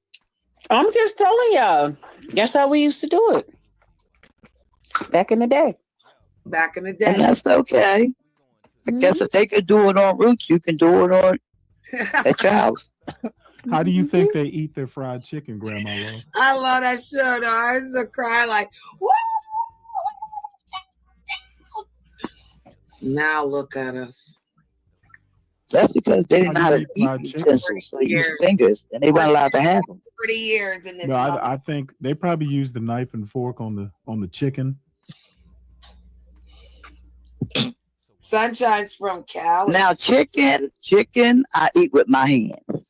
S5: I'm just telling y'all. That's how we used to do it. Back in the day.
S23: Back in the day.
S15: And that's okay. I guess if they could do it on Roots, you can do it on at your house.
S3: How do you think they eat their fried chicken, Grandma Love?
S23: I love that show, though. I used to cry like, woo! Now look at us.
S15: That's because they didn't know how to eat utensils, so they used fingers, and they weren't allowed to have them.
S23: 30 years in this.
S3: No, I think they probably use the knife and fork on the chicken.
S23: Sunshine's from Cali.
S15: Now chicken, I eat with my hands.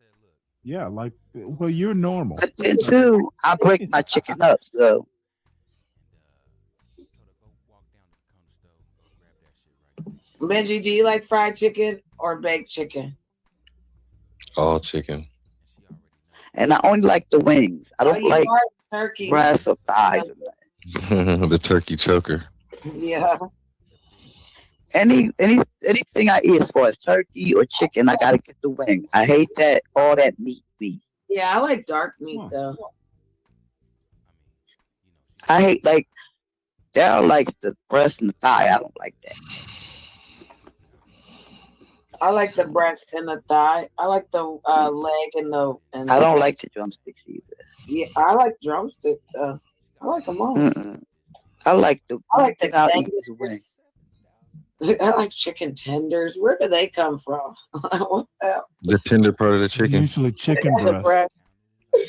S3: Yeah, well, you're normal.
S15: But then too, I break my chicken up, so.
S23: Benji, do you like fried chicken or baked chicken?
S13: All chicken.
S15: And I only like the wings. I don't like
S23: turkey,
S15: breasts or thighs.
S13: The turkey choker.
S23: Yeah.
S15: Anything I eat as far as turkey or chicken, I gotta get the wing. I hate that all that meat.
S23: Yeah, I like dark meat though.
S15: I hate Daryl likes the breast and the thigh. I don't like that.
S23: I like the breast and the thigh. I like the leg and the.
S15: I don't like the drumsticks either.
S23: Yeah, I like drumstick though. I like them all.
S15: I like the
S23: tenders. I like chicken tenders. Where do they come from? What the hell?
S13: The tender part of the chicken.
S3: Usually chicken breast.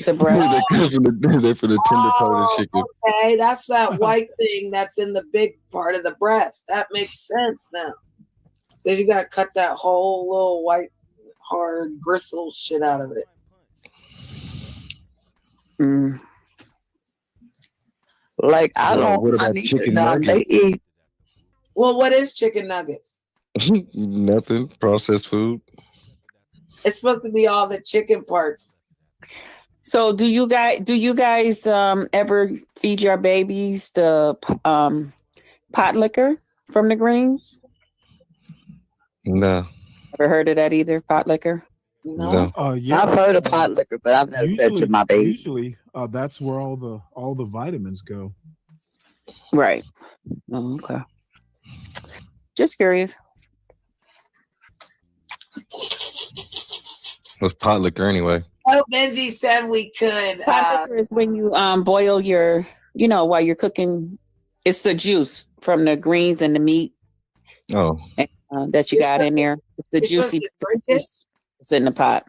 S5: The breast.
S13: They're for the tender part of the chicken.
S23: Okay, that's that white thing that's in the big part of the breast. That makes sense now. Then you gotta cut that whole little white, hard gristle shit out of it.
S12: Mm.
S15: Like I
S13: Well,
S15: don't.
S13: what
S15: My
S13: about
S15: nieces
S13: chicken
S15: now they
S13: nuggets?
S15: eat.
S23: Well, what is chicken nuggets?
S13: Nothing. Processed food.
S23: It's supposed to be all the chicken parts.
S5: So do you guys ever feed your babies the pot liquor from the greens?
S13: No,
S5: Ever heard of that either? Pot liquor?
S23: No.
S3: Yeah.
S15: I've heard of pot liquor, but I've never fed to my baby.
S3: Usually, that's where all the vitamins go.
S5: Right. Oh, okay. Just curious.
S13: what's pot liquor anyway?
S23: Oh, Benji said we could.
S5: Pot liquor is when you boil your, while you're cooking. It's the juice from the greens and the meat
S13: Oh,
S5: that you got in there. It's the juicy juice that's in the pot.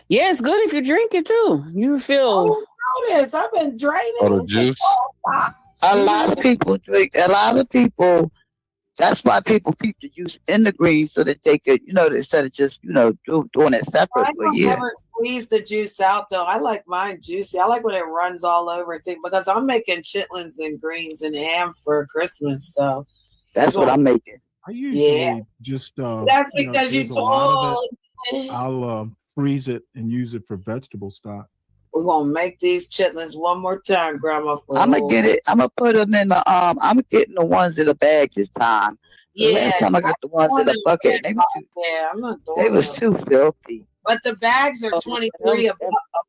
S5: Yeah, it's good if you drink it too. You feel.
S23: Notice I've been draining
S13: the
S23: it
S13: juice.
S15: A lot of people drink. A lot of people. That's why people keep the juice in the greens so that they could, instead of just, doing it separate.
S23: I
S15: But
S23: don't
S15: yeah,
S23: ever squeeze the juice out though. I like mine juicy. I like when it runs all over thing because I'm making chitlins and greens and ham for Christmas. So
S15: that's what I'm making.
S3: I usually just
S23: that's because you
S3: there's a lot of
S23: told
S3: it. I'll freeze it and use it for vegetable stock.
S23: we're gonna make these chitlins one more time, Grandma.
S15: I'm gonna get it. I'm gonna put them in the. I'm getting the ones in a bag this time. The last time I got the ones in a bucket, they was
S23: I'm not doing
S15: they was
S23: them.
S15: too filthy.
S23: But the bags are 23 a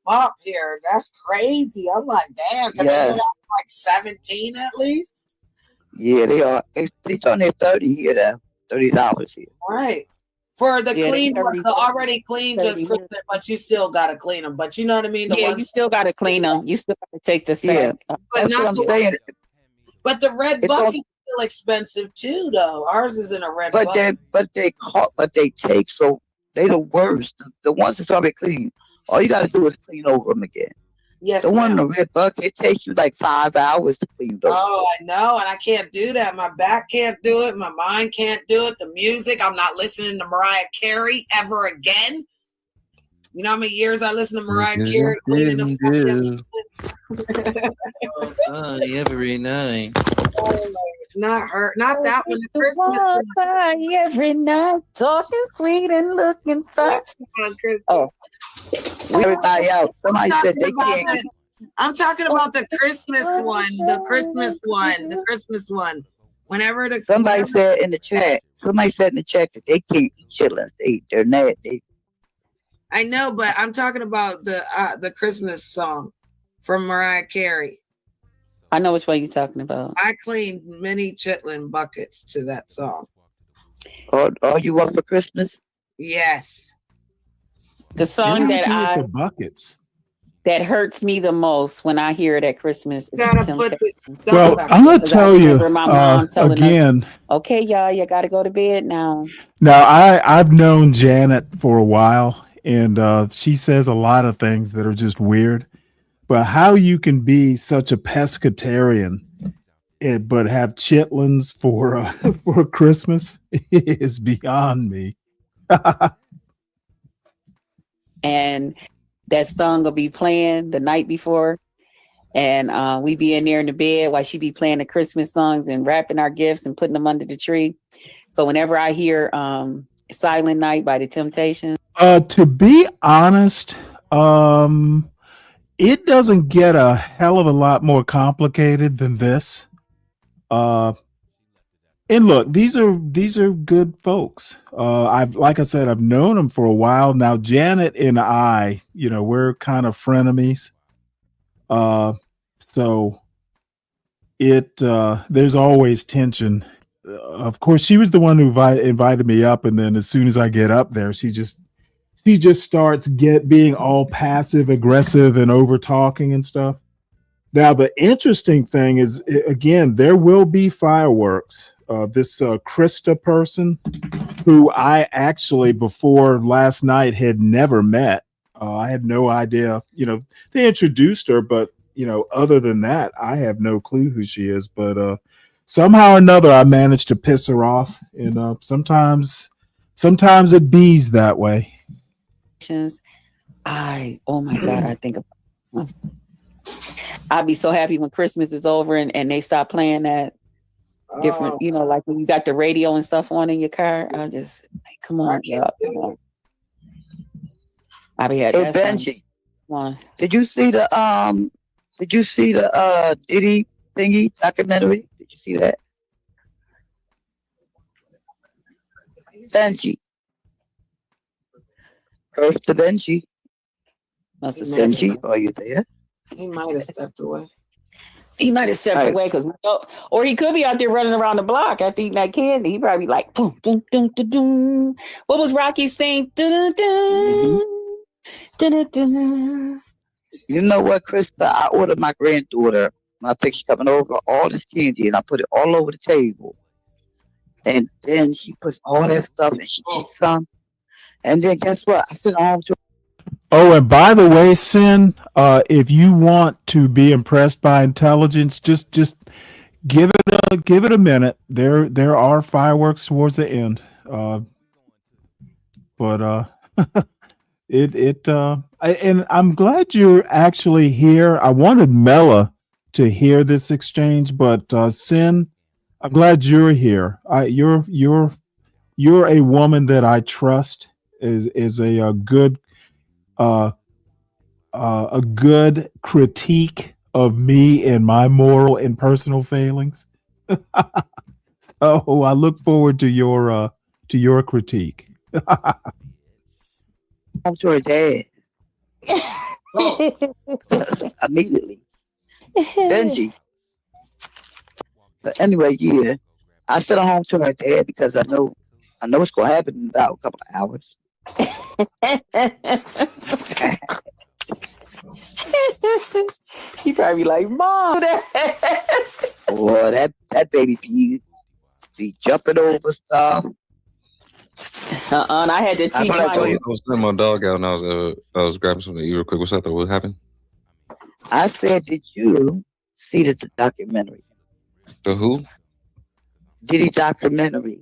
S23: pop here. That's crazy. I'm like, damn, can they get
S15: Yes.
S23: out like 17 at least?
S15: Yeah, they are. They only 30 here though. $30 here.
S23: All right. For the
S5: Yeah,
S23: clean
S5: they
S23: ones, the already clean, just
S5: 30
S23: flip it, but you still gotta clean them. But you know what I mean? The
S5: Yeah,
S23: ones
S5: you still got to clean them. You still got to take the
S15: Yeah,
S5: sack.
S23: but
S15: that's
S23: not
S15: what I'm
S23: the
S15: saying.
S23: But the red
S15: It don't-
S23: bucket's still expensive too, though. Ours is in a red
S15: But
S23: bucket.
S15: they take so they the worst. The ones that's already clean. All you gotta do is clean over them again.
S23: Yes,
S15: The one in
S23: ma'am.
S15: the red bucket, it takes you like 5 hours to clean those.
S23: Oh, I know, and I can't do that. My back can't do it. My mind can't do it. The music, I'm not listening to Mariah Carey ever again. You know how many years I listened to Mariah Carey cleaning them
S13: every night.
S23: Not her, not that one. The Christmas
S5: Walk
S23: one.
S5: by every night, talking sweet and looking fine. Oh,
S15: Everybody else. Somebody
S23: I'm
S15: said
S23: talking
S15: they
S23: about
S15: can't.
S23: I'm talking about the Christmas one. The Christmas one. The Christmas one. Whenever the
S15: Somebody
S23: whenever-
S15: said in the chat. Somebody said in the chat that they can't eat chitlins. They're nasty.
S23: I know, but I'm talking about the Christmas song from Mariah Carey.
S5: I know which one you're talking about.
S23: I cleaned many chitlin buckets to that song.
S15: All you want for Christmas?
S23: Yes.
S5: The song that
S3: with the buckets.
S5: that hurts me the most when I hear it at Christmas is
S23: Gotta
S5: the
S23: put
S5: Temptations.
S23: the
S3: Well, I'm gonna
S5: Because I
S3: tell you
S5: remember my mom telling
S3: again.
S5: us, "Okay, y'all, you got to go to bed now."
S3: Now, I've known Janet for a while, and she says a lot of things that are just weird. But how you can be such a pescatarian, but have chitlins for for Christmas is beyond me.
S5: And that song will be playing the night before, and we be in there in the bed while she be playing the Christmas songs and wrapping our gifts and putting them under the tree. So whenever I hear "Silent Night" by the Temptations,
S3: To be honest, it doesn't get a hell of a lot more complicated than this. And look, these are good folks. Like I said, I've known them for a while now. Janet and I, we're kind of frenemies. So there's always tension. Of course, she was the one who invited me up, and then as soon as I get up there, she just starts being all passive aggressive and over talking and stuff. Now, the interesting thing is, again, there will be fireworks. This Krista person, who I actually before last night had never met. I had no idea. They introduced her, but other than that, I have no clue who she is. But somehow or another, I managed to piss her off, and sometimes it bees that way.
S5: oh my God, I think about I'd be so happy when Christmas is over and they stop playing that different, you know, like when you got the radio and stuff on in your car. I just like, come on, y'all. Come on. I be had
S15: Hey
S5: that song.
S15: Benji,
S5: Come on.
S15: did you see the Diddy thingy documentary? Did you see that? Benji. First to Benji. Benji, are you there?
S23: He might have stepped away.
S5: He might have stepped away because, or he could be out there running around the block after eating that candy. He probably like, boom, boom, dun, dun, dun. What was Rocky's thing? Dun, dun, dun, dun, dun, dun.
S15: You know what, Krista? I ordered my granddaughter. I think she's coming over all this candy, and I put it all over the table. And then she puts all that stuff, and she eats some. And then guess what? I sit home to.
S3: Oh, and by the way, Sin, if you want to be impressed by intelligence, just give it a minute. There are fireworks towards the end, but and I'm glad you're actually here. I wanted Mela to hear this exchange, but Sin, I'm glad you're here. You're a woman that I trust is a good a good critique of me and my moral and personal failings. So I look forward to your critique.
S15: Home to her dad. Immediately. Benji. But anyway, yeah. I sit at home to her dad because I know what's gonna happen in about a couple of hours.
S5: He probably like, Mom.
S15: Boy, that baby be jumping over stuff.
S5: And I had to teach my.
S13: I was letting my dog out, and I was grabbing something to eat real quick. What's up? Though? What happened?
S15: I said, did you see the documentary?
S13: The who?
S15: Diddy documentary.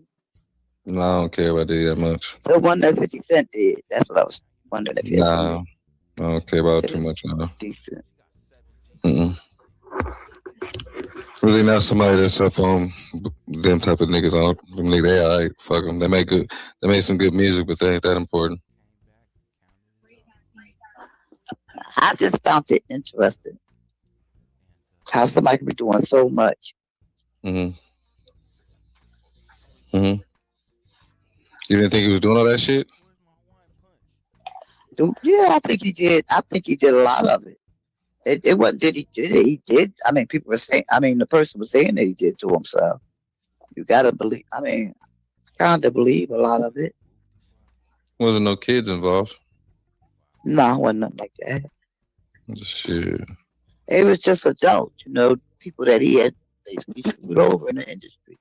S13: No, I don't care about Diddy that much.
S15: The one that 50 Cent did. That's what I was wondering if you had seen
S13: Nah,
S15: it.
S13: I don't care about it too much now.
S15: Decent.
S13: Really not somebody that's up on them type of niggas. On them niggas, they alright. Fuck them. They make some good music, but they ain't that important.
S15: I just found it interesting how somebody can be doing so much.
S13: You didn't think he was doing all that shit?
S15: Yeah, I think he did. I think he did a lot of it. It wasn't did he did it. He did. I mean, people were saying. I mean, the person was saying that he did to himself. You gotta believe. I mean, kind of believe a lot of it.
S13: Wasn't no kids involved.
S15: No, it wasn't nothing like that.
S13: Shit.
S15: It was just adults, people that he had basically screwed over in the industry.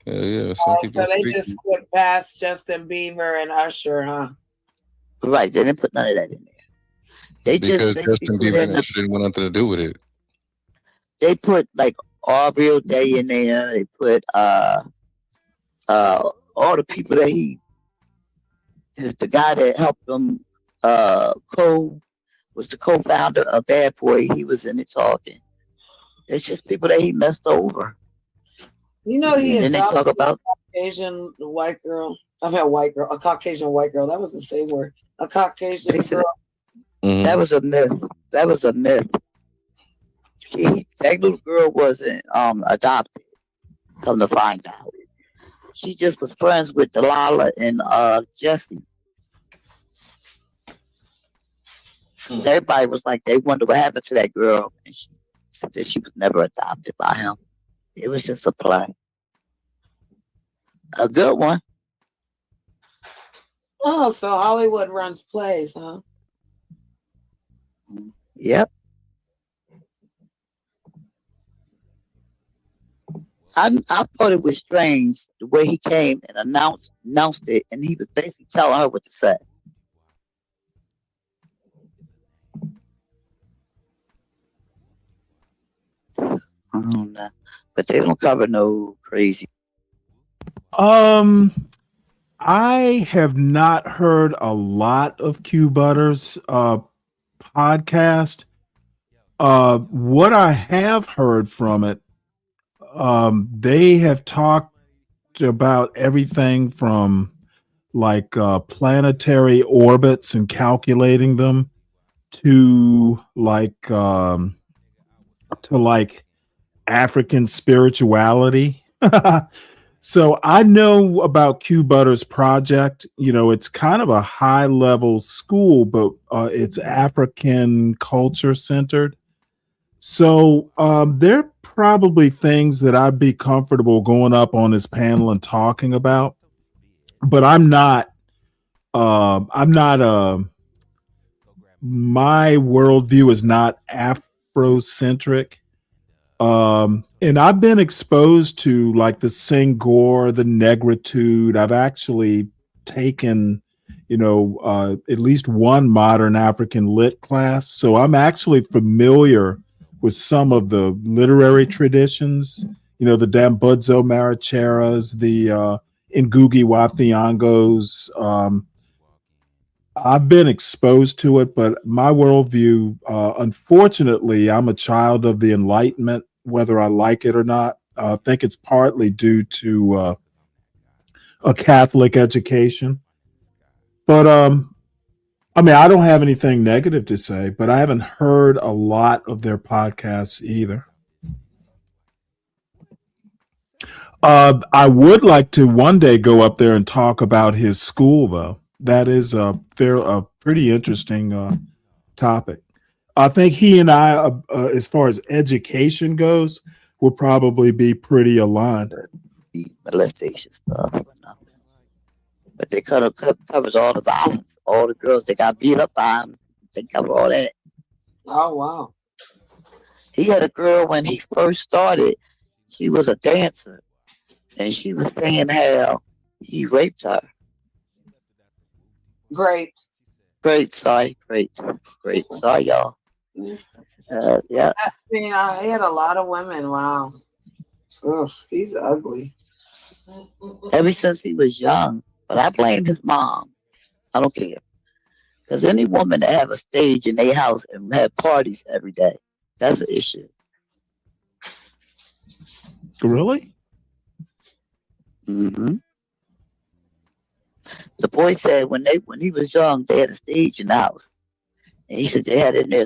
S13: Yeah.
S23: So they just skipped past Justin Bieber and Usher, huh?
S15: Right, they didn't put none of that in there. They
S13: because
S15: just
S13: Justin Bieber and Usher didn't want nothing to do with it.
S15: They put like Aubrey Day in there. They put all the people that the guy that helped them was the co-founder of Bad Boy. He was in it talking. It's just people that he messed over.
S23: He
S15: and then they talk about
S23: a Caucasian white girl. I mean, a Caucasian white girl. That was the same word. A Caucasian girl.
S15: That was a myth. That was a myth. That little girl wasn't adopted. Come to find out, she just was friends with Delilah and Jesse. So everybody was like, they wondered what happened to that girl, and she said that she was never adopted by him. It was just a play. A good one.
S23: Oh, so Hollywood runs plays, huh?
S15: Yep. I thought it was strange the way he came and announced it, and he was basically telling her what to say. I don't know, but they don't cover no crazy.
S3: I have not heard a lot of Q Butters podcast, What I have heard from it, they have talked about everything from like planetary orbits and calculating them to like African spirituality. So I know about Q Butter's project. You know, it's kind of a high level school, but it's African culture centered. So there are probably things that I'd be comfortable going up on this panel and talking about, but I'm not. I'm not. My worldview is not Afrocentric. And I've been exposed to like the Senghor, the Negritude. I've actually taken, at least one modern African lit class. So I'm actually familiar with some of the literary traditions, the Dambudzo Maricheras, the Ngugi wa Thiongos. I've been exposed to it, but my worldview, unfortunately, I'm a child of the Enlightenment, whether I like it or not. I think it's partly due to a Catholic education. But I mean, I don't have anything negative to say, but I haven't heard a lot of their podcasts either. I would like to one day go up there and talk about his school, though. That is a pretty interesting topic. I think he and I, as far as education goes, will probably be pretty aligned.
S15: Molestation stuff, but they covers all the violence, all the girls that got beat up by him. They cover all that.
S23: Oh wow.
S15: He had a girl when he first started. She was a dancer, and she was saying how he raped her.
S23: Great.
S15: Sorry, y'all. Yeah.
S23: I mean, I had a lot of women. Wow. Ugh, he's ugly.
S15: Ever since he was young, but I blame his mom. I don't care. Because any woman that have a stage in their house and have parties every day, that's an issue.
S3: Really?
S15: Mm-hmm. The boy said when he was young, they had a stage in the house. And he said they had it in there.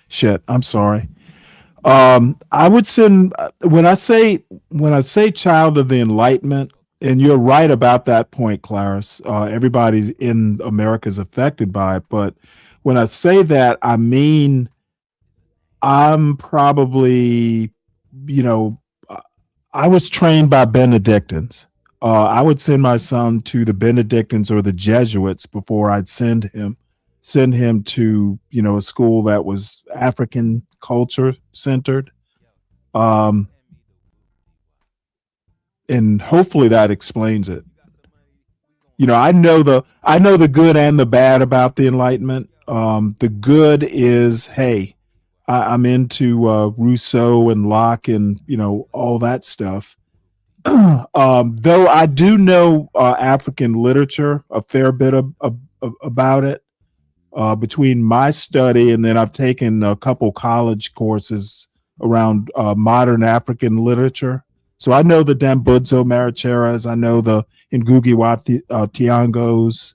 S3: Shit, I'm sorry. I would send when I say child of the Enlightenment, and you're right about that point, Clarice. Everybody's in America is affected by it, but when I say that, I mean I'm probably, I was trained by Benedictines. I would send my son to the Benedictines or the Jesuits before I'd send him to a school that was African culture centered, and hopefully that explains it. I know the good and the bad about the Enlightenment. The good is, hey, I'm into Rousseau and Locke and all that stuff. Though I do know African literature a fair bit about it. Between my study and then I've taken a couple college courses around modern African literature. So I know the Dambudzo Maricheras, I know the Ngugi wa Thiongos,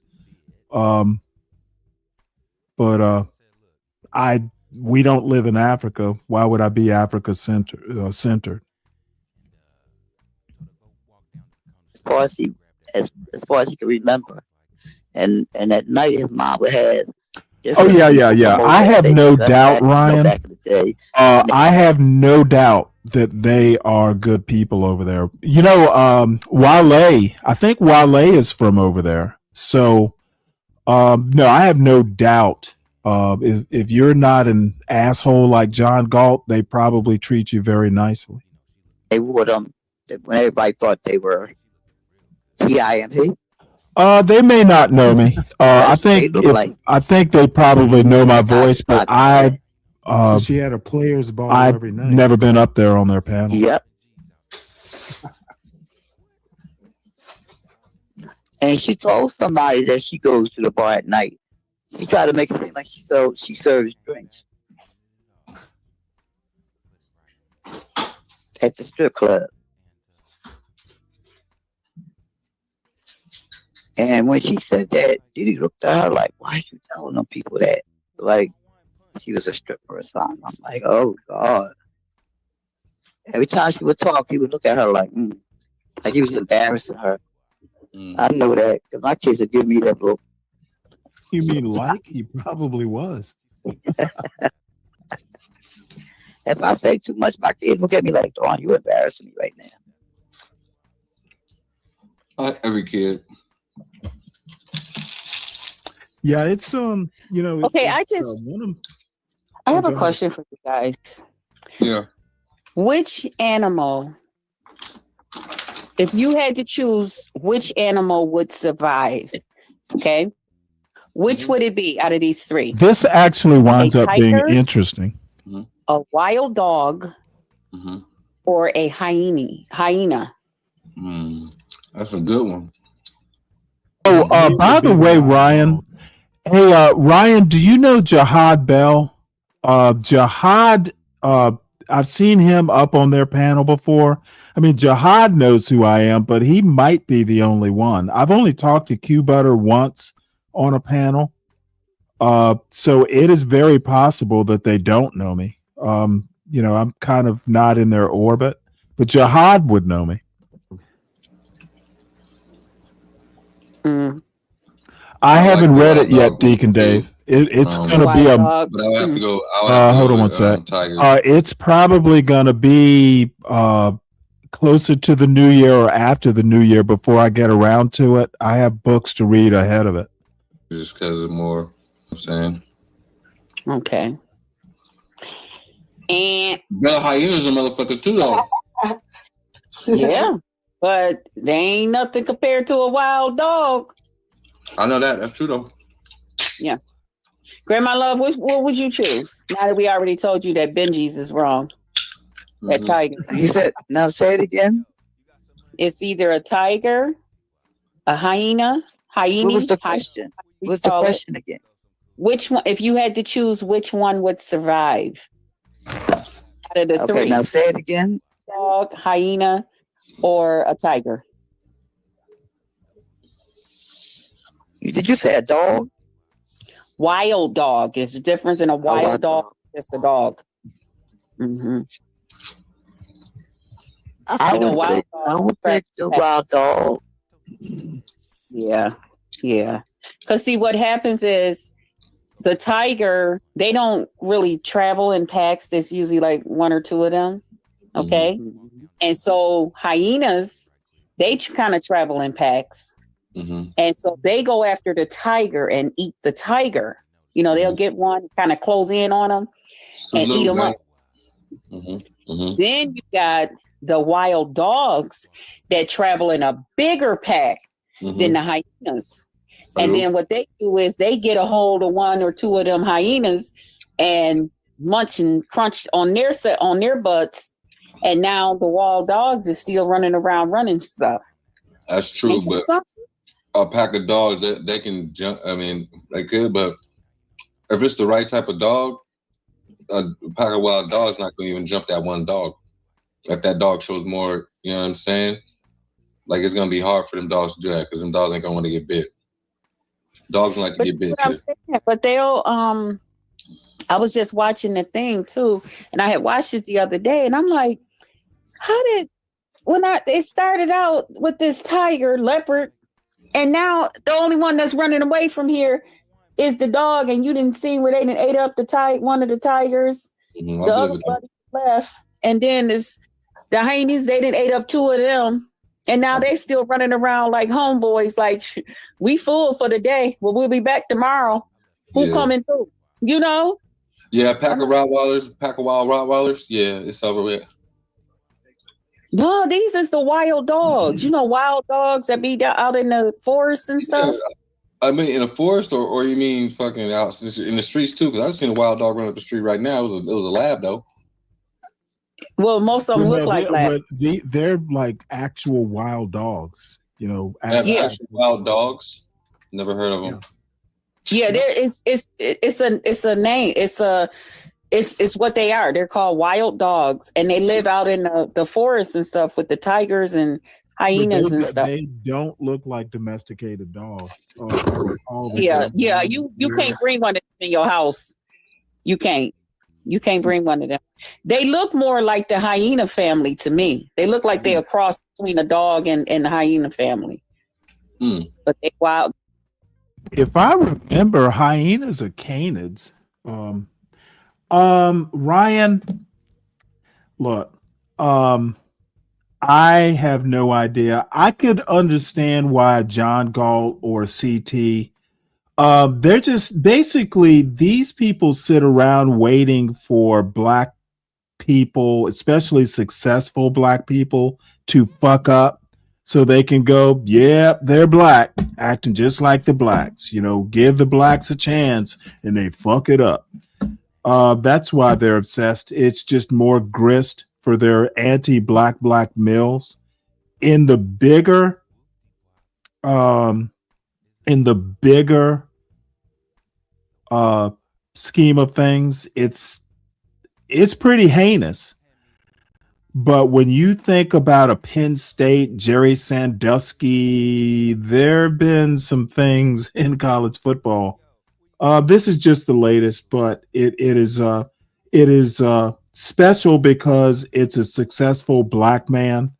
S3: but we don't live in Africa. Why would I be Africa centered?
S15: As far as he can remember, and at night his mom would have.
S3: Oh yeah. I have no doubt, Ryan. I have no doubt that they are good people over there. You know, Wale, I think Wale is from over there. So, no, I have no doubt. If you're not an asshole like John Galt, they probably treat you very nicely.
S15: They would when everybody thought they were TIMP.
S3: They may not know me. I think
S15: look like-
S3: I think they probably know my voice, but
S16: So she had a players ball
S3: I've
S16: every night.
S3: never been up there on their panel.
S15: Yep. And she told somebody that she goes to the bar at night. She tried to make it seem like she serves drinks at the strip club. And when she said that, Diddy looked at her like, why are you telling them people that? Like, she was a stripper or something. I'm like, oh, God. Every time she would talk, he would look at her like he was embarrassing her. I know that, because my kids would give me that look.
S3: You mean like? He probably was.
S15: If I say too much, my kids look at me like, Dawn, you embarrassing me right now.
S13: Every kid.
S3: Yeah, it's you know.
S5: Okay,
S3: it's,
S5: I have
S3: go
S5: a
S3: ahead.
S5: question for you guys.
S13: Yeah.
S5: Which animal, if you had to choose which animal would survive, okay, which would it be out of these three?
S3: This actually winds
S5: A
S3: up being
S5: tiger?
S3: interesting.
S5: A wild dog or a hyena?
S13: That's a good one.
S3: Oh, by the way, Ryan. Hey, Ryan, do you know Jihad Bell? Jihad, I've seen him up on their panel before. I mean, Jihad knows who I am, but he might be the only one. I've only talked to Q Butter once on a panel. So it is very possible that they don't know me. You know, I'm kind of not in their orbit, but Jihad would know me. I haven't read it yet, Deacon Dave. It's going to be a.
S13: But I'll have to go. I'll have to
S3: Hold
S13: go
S3: on one
S13: with,
S3: sec.
S13: Tiger.
S3: It's probably going to be closer to the new year or after the new year before I get around to it. I have books to read ahead of it.
S13: Just because of more. I'm saying.
S5: Okay. And
S13: Bell hyenas a motherfucker too, though.
S5: yeah, but they ain't nothing compared to a wild dog.
S13: I know that. That's true though.
S5: Yeah. Grandma Love, what would you choose? Now that we already told you that Benji's is wrong. That tiger.
S15: You said, now say it again.
S5: It's either a tiger, a hyena.
S15: What was the question? What's the question again?
S5: Which one, if you had to choose, which one would survive out of the three?
S15: Okay, now say it again.
S5: Dog, hyena, or a tiger?
S15: Did you say a dog?
S5: Wild dog. There's a difference in a wild dog, just a dog. Mm-hmm.
S15: I would pick the wild dog.
S5: Yeah, yeah. Because see, what happens is the tiger, they don't really travel in packs. There's usually like one or two of them. Okay. And so hyenas, they kind of travel in packs. And so they go after the tiger and eat the tiger. You know, they'll get one, kind of close in on them and eat them up. Then you got the wild dogs that travel in a bigger pack than the hyenas. And then what they do is they get a hold of one or two of them hyenas and munch and crunch on their butts. And now the wild dogs is still running around running stuff.
S13: That's true, but a pack of dogs they can jump. I mean, they could, but if it's the right type of dog, a pack of wild dogs not gonna even jump that one dog. If that dog shows more, you know what I'm saying? Like it's gonna be hard for them dogs to do that because them dogs ain't gonna want to get bit. Dogs don't like to get bit.
S5: But they'll I was just watching the thing too, and I had watched it the other day, and I'm like, it started out with this tiger, leopard, and now the only one that's running away from here is the dog, and you didn't see where they ate up one of the tigers. The other buddy left, And then the hyenas, they didn't ate up 2 of them. And now they still running around like homeboys, like, we full for the day. Well, we'll be back tomorrow. Who coming through? You know?
S13: Yeah, pack of wild Rottweilers. Yeah, it's over with.
S5: No, these is the wild dogs. You know, wild dogs that be out in the forest and stuff.
S13: Yeah, I mean, in the forest, or you mean fucking out in the streets too? Because I've seen a wild dog run up the street right now. It was a lab though.
S5: Well, most of them look like labs.
S3: They're like actual wild dogs. You know,
S13: actual wild dogs. Never heard of them.
S5: Yeah, it's a name. It's what they are. They're called wild dogs, and they live out in the forest and stuff with the tigers and hyenas and stuff.
S3: They don't look like domesticated dogs.
S5: You can't bring one of them in your house. You can't bring one of them. They look more like the hyena family to me. They look like they're a cross between a dog and the hyena family. But they wild.
S3: If I remember, hyenas are canids. Ryan, look, I have no idea. I could understand why John Galt or CT, they're just basically, these people sit around waiting for black people, especially successful black people, to fuck up so they can go, yeah, they're black, acting just like the blacks, you know, give the blacks a chance, and they fuck it up. That's why they're obsessed. It's just more grist for their anti-black males. In the bigger scheme of things, it's pretty heinous. But when you think about a Penn State, Jerry Sandusky, there have been some things in college football. This is just the latest, but it is special because it's a successful black man.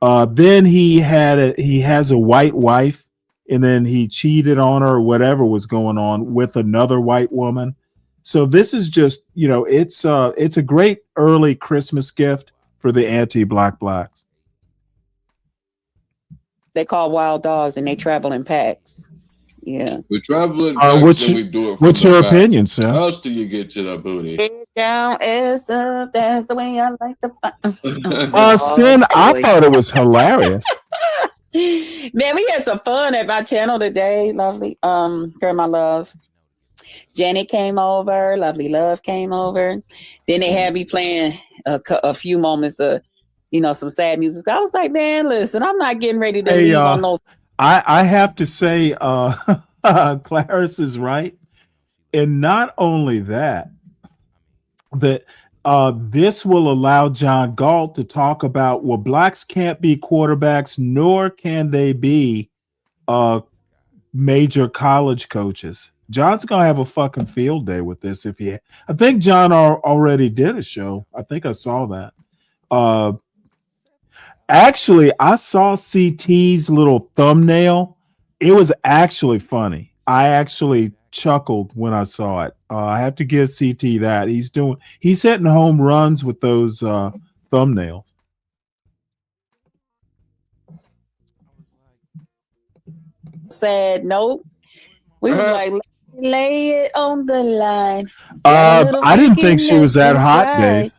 S3: Then he has a white wife, and then he cheated on her or whatever was going on with another white woman. So this is just, you know, it's a great early Christmas gift for the anti-black blacks.
S5: They call wild dogs, and they travel in packs. Yeah,
S13: we travel in packs, we do it.
S3: What's your opinion, Sam?
S13: How else do you get to the booty?
S5: Down is up. That's the way I like to.
S3: Sin, I thought it was hilarious.
S5: Man, we had some fun at my channel today. Lovely, girl, my love. Jenny came over. Lovely Love came over. Then they had me playing a few moments of, you know, some sad music. I was like, man, listen, I'm not getting ready to leave on those.
S3: I have to say, Clarice is right, and not only that, this will allow John Galt to talk about, well, blacks can't be quarterbacks, nor can they be major college coaches. John's gonna have a fucking field day with this. I think John already did a show. I think I saw that. Actually, I saw CT's little thumbnail. It was actually funny. I actually chuckled when I saw it. I have to give CT that. He's hitting home runs with those thumbnails.
S5: Sad note. We was like, lay it on the line.
S3: I didn't think she was that hot, Dave.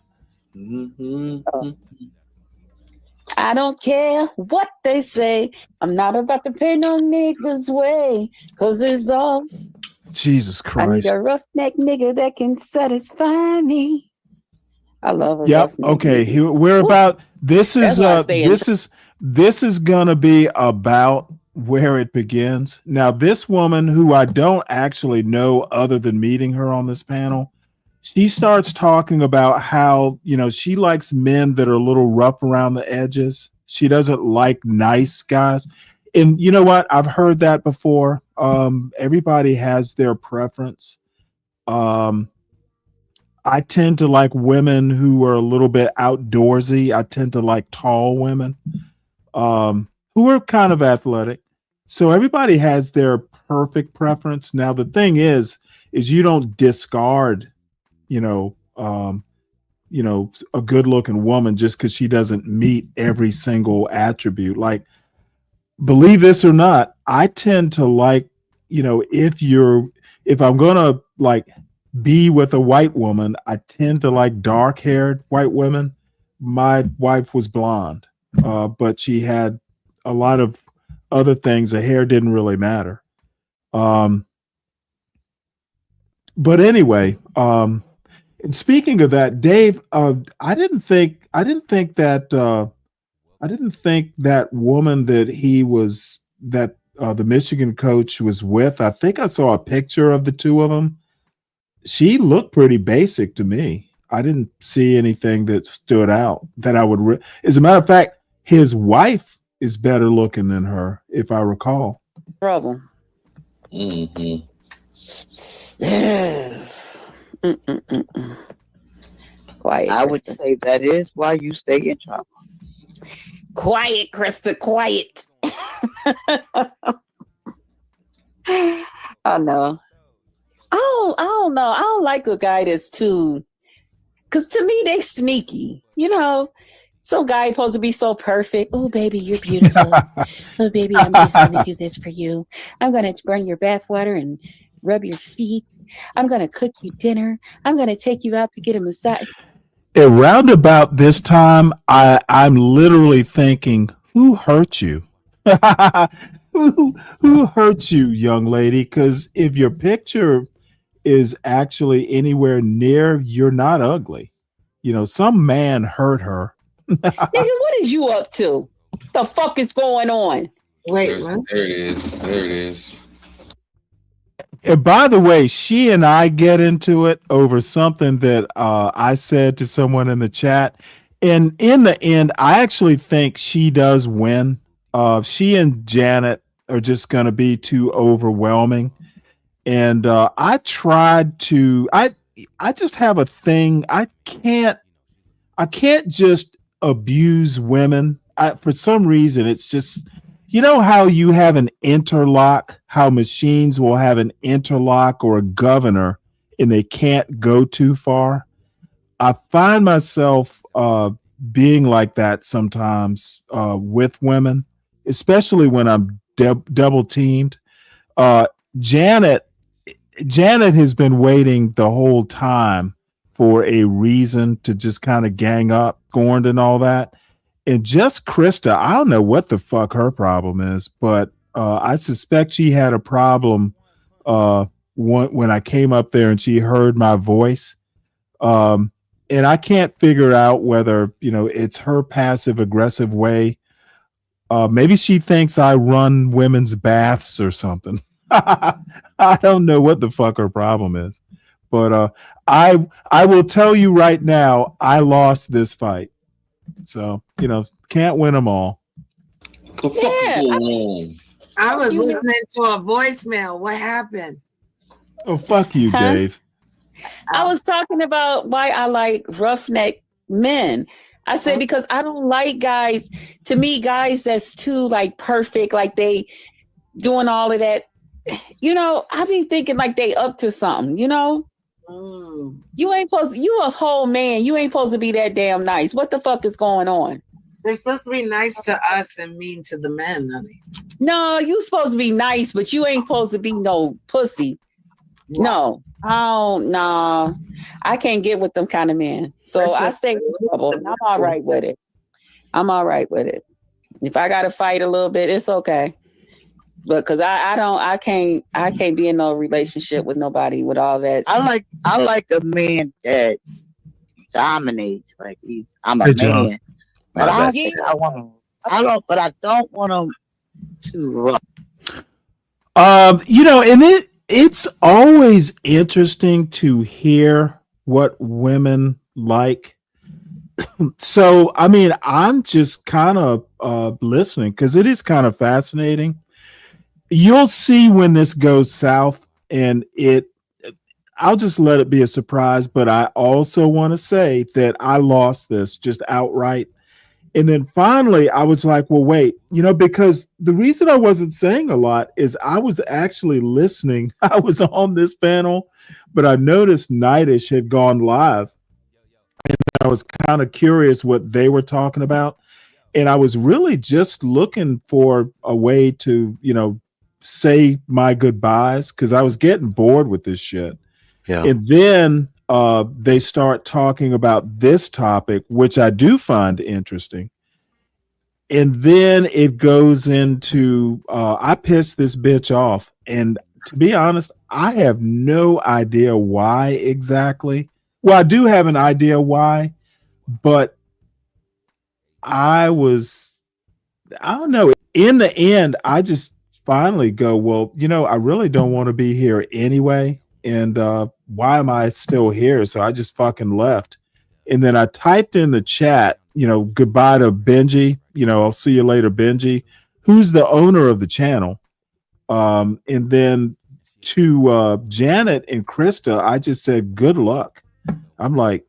S5: I don't care what they say. I'm not about to pay no niggas way, cause it's all.
S3: Jesus Christ!
S5: I need a roughneck nigga that can satisfy me. I love it.
S3: Yep. Okay. We're about. This is gonna be about where it begins. Now, this woman, who I don't actually know other than meeting her on this panel, she starts talking about how, you know, she likes men that are a little rough around the edges. She doesn't like nice guys. And you know what? I've heard that before. Everybody has their preference. I tend to like women who are a little bit outdoorsy. I tend to like tall women who are kind of athletic. So everybody has their perfect preference. Now, the thing is you don't discard, you know, a good looking woman just because she doesn't meet every single attribute. Like, believe this or not, I tend to like, if I'm gonna like be with a white woman, I tend to like dark haired white women. My wife was blonde, but she had a lot of other things. The hair didn't really matter. But anyway, and speaking of that, Dave, I didn't think that woman that the Michigan coach was with. I think I saw a picture of the two of them. She looked pretty basic to me. I didn't see anything that stood out that I would. As a matter of fact, his wife is better looking than her, if I recall.
S5: Trouble.
S13: Mm-hmm.
S5: Quiet.
S15: I would
S5: Krista.
S15: say that is why you stay in trouble.
S5: Quiet, Krista. Quiet. I know. I don't know. I don't like a guy that's too, because to me they sneaky. Some guy supposed to be so perfect. Oh, baby, you're beautiful. Oh, baby, I'm just going to do this for you. I'm going to burn your bath water and rub your feet. I'm going to cook you dinner. I'm going to take you out to get a massage.
S3: Around about this time, I'm literally thinking, who hurt you? who hurt you, young lady? Because if your picture is actually anywhere near, you're not ugly. Some man hurt her.
S5: Nigga, what is you up to? The fuck is going on?
S23: Wait, what?
S13: There it is. There it is.
S3: And by the way, she and I get into it over something that I said to someone in the chat. And in the end, I actually think she does win. She and Janet are just going to be too overwhelming. And I just have a thing. I can't just abuse women. For some reason, it's just, how you have an interlock, how machines will have an interlock or a governor and they can't go too far. I find myself being like that sometimes with women, especially when I'm double teamed. Janet has been waiting the whole time for a reason to just kind of gang up, scorned and all that. And just Krista, I don't know what the fuck her problem is, but I suspect she had a problem when I came up there and she heard my voice. And I can't figure out whether, it's her passive aggressive way. Maybe she thinks I run women's baths or something. I don't know what the fuck her problem is, but I will tell you right now, I lost this fight. So can't win them all.
S23: I was listening to a voicemail. What happened?
S3: Oh, fuck you, Dave.
S5: I was talking about why I like roughneck men. I said because I don't like guys. To me, guys that's too like perfect, like they doing all of that. I be thinking like they up to something, You ain't supposed to, you a whole man. You ain't supposed to be that damn nice. What the fuck is going on?
S23: They're supposed to be nice to us and mean to the men, honey.
S5: No, you supposed to be nice, but you ain't supposed to be no pussy. No. Oh, no. I can't get with them kind of men. So I stay in trouble. I'm all right with it. If I gotta fight a little bit, it's okay. But because I can't be in no relationship with nobody with all that.
S15: I like a man that dominates. Like I'm a
S3: Hey, John.
S15: man, but I don't want him too rough.
S3: And it's always interesting to hear what women like. So, I'm just kind of listening because it is kind of fascinating. You'll see when this goes south, and I'll just let it be a surprise. But I also want to say that I lost this just outright. And then finally, I was like, well, wait, because the reason I wasn't saying a lot is I was actually listening. I was on this panel, but I noticed Nightish had gone live. And I was kind of curious what they were talking about. And I was really just looking for a way to, say my goodbyes because I was getting bored with this shit.
S14: Yeah.
S3: And then they start talking about this topic, which I do find interesting. And then it goes into I pissed this bitch off. And to be honest, I have no idea why exactly. Well, I do have an idea why, but I don't know. In the end, I just finally go, well, I really don't want to be here anyway. And why am I still here? So I just fucking left. And then I typed in the chat, goodbye to Benji. I'll see you later, Benji, who's the owner of the channel. And then to Janet and Krista, I just said, good luck. I'm like,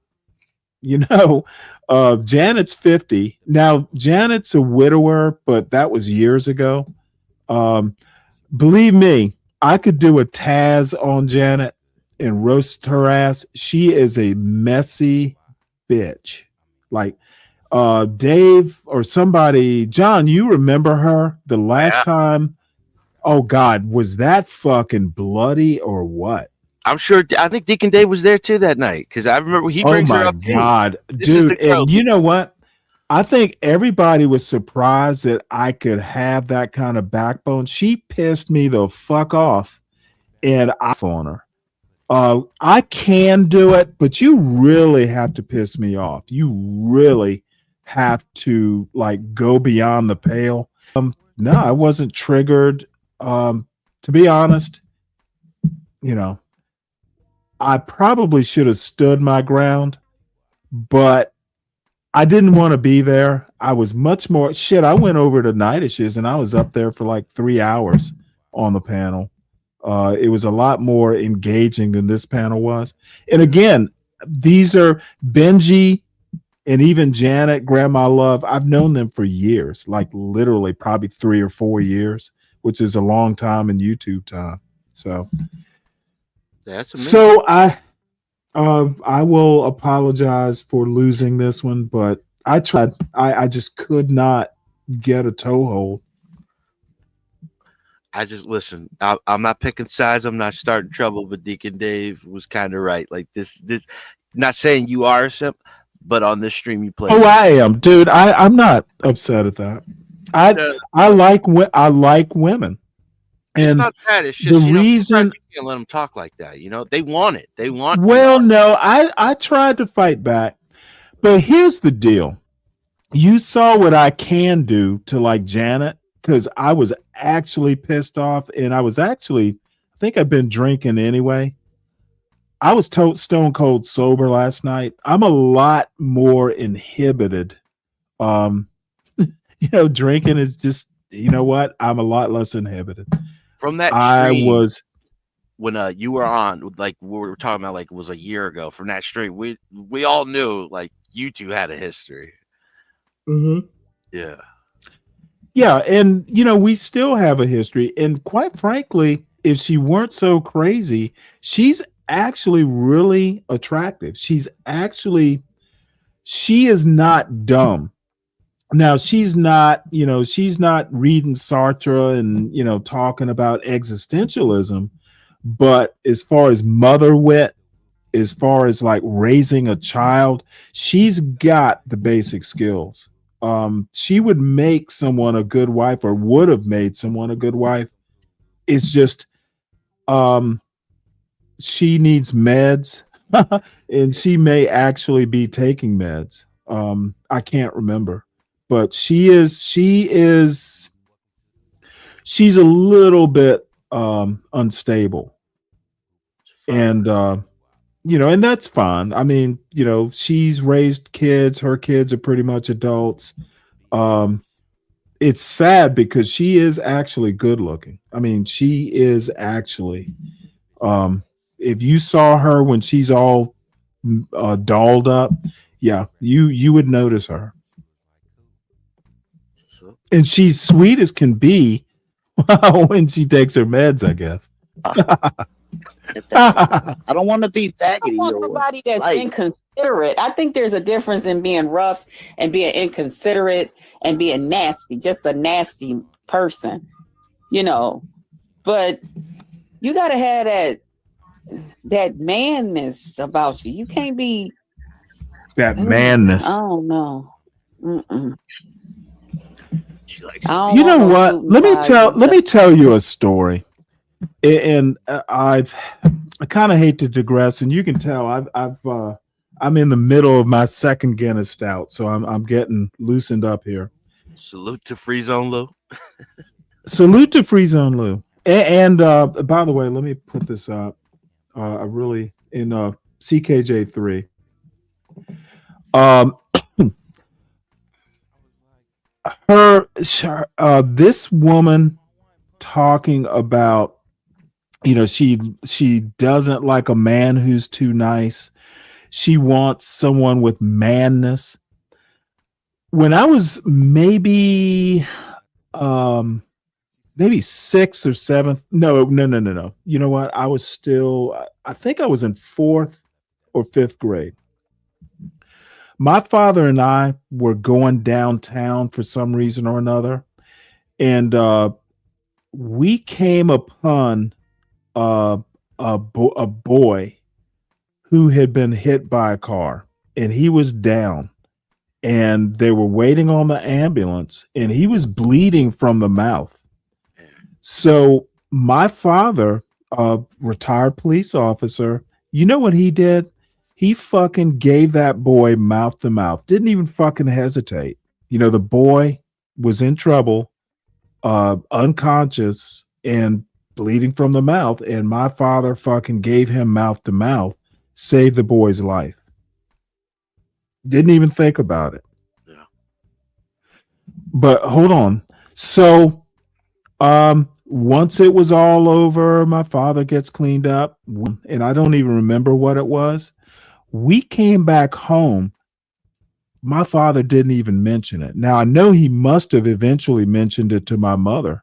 S3: Janet's 50. Now, Janet's a widower, but that was years ago. Believe me, I could do a Taz on Janet and roast her ass. She is a messy bitch. Like Dave or somebody, John, you remember her the last time? Oh God, was that fucking bloody or what?
S14: I'm sure. I think Deacon Dave was there too that night because I remember he brings her up.
S3: Oh my God, dude! And you know what? I think everybody was surprised that I could have that kind of backbone. She pissed me the fuck off, and I on her. I can do it, but you really have to piss me off. You really have to go beyond the pale. No, I wasn't triggered. To be honest, I probably should have stood my ground, but I didn't want to be there. I was much more shit. I went over to Nightish's and I was up there for 3 hours on the panel. It was a lot more engaging than this panel was. And again, these are Benji and even Janet, Grandma Love. I've known them for years, literally probably 3 or 4 years, which is a long time in YouTube time. So.
S14: That's amazing.
S3: So I will apologize for losing this one, but I tried. I just could not get a toehold.
S14: I just listen. I'm not picking sides. I'm not starting trouble. But Deacon Dave was kind of right. This. Not saying you are a simp, but on this stream you play.
S3: Oh, I am, dude. I'm not upset at that. I like women.
S14: It's
S3: And
S14: not that. It's just
S3: the reason
S14: you can't let them talk like that. They want it. They want.
S3: Well, no, I tried to fight back, but here's the deal. You saw what I can do to Janet because I was actually pissed off, and I think I've been drinking anyway. I was stone cold sober last night. I'm a lot more inhibited. Drinking is just, what? I'm a lot less inhibited.
S14: From that stream, when you were on, we were talking about, it was a year ago. From that stream, we all knew you two had a history.
S3: Mm-hmm.
S14: Yeah,
S3: and we still have a history. And quite frankly, if she weren't so crazy, she's actually really attractive. She is not dumb. Now she's not reading Sartre and talking about existentialism, but as far as mother wit, as far as raising a child, she's got the basic skills. She would make someone a good wife, or would have made someone a good wife. It's just she needs meds, and she may actually be taking meds. I can't remember. But she's a little bit unstable, and and that's fine. I mean, she's raised kids. Her kids are pretty much adults. It's sad because she is actually good looking. I mean, she is actually. If you saw her when she's all dolled up, yeah, you would notice her. And she's sweet as can be when she takes her meds, I guess.
S15: I don't want to be
S5: I
S15: faggoty
S5: want
S15: or
S5: somebody that's
S15: like.
S5: inconsiderate. I think there's a difference in being rough and being inconsiderate and being nasty, just a nasty person, you know. But you gotta have that manness about you. You can't be
S3: that manness.
S5: I don't know. Mm-mm.
S3: You know what? Let me tell you a story. And I kind of hate to digress, and you can tell I'm in the middle of my second Guinness stout, so I'm getting loosened up here.
S14: Salute to Free Zone Lou.
S3: Salute to Free Zone Lou. And by the way, let me put this up. I really in CKJ3. This woman talking about, you know, she doesn't like a man who's too nice. She wants someone with manness. When I was maybe 6th or 7th, no. You know what? I was still, I think I was in 4th or 5th grade. My father and I were going downtown for some reason or another, and we came upon a boy who had been hit by a car, and he was down, and they were waiting on the ambulance, and he was bleeding from the mouth. So my father, a retired police officer, you know what he did? He fucking gave that boy mouth to mouth. Didn't even fucking hesitate. You know, the boy was in trouble, unconscious and bleeding from the mouth. And my father fucking gave him mouth to mouth, saved the boy's life. Didn't even think about it.
S14: Yeah.
S3: But hold on. So, once it was all over, my father gets cleaned up, and I don't even remember what it was. We came back home. My father didn't even mention it. Now, I know he must have eventually mentioned it to my mother.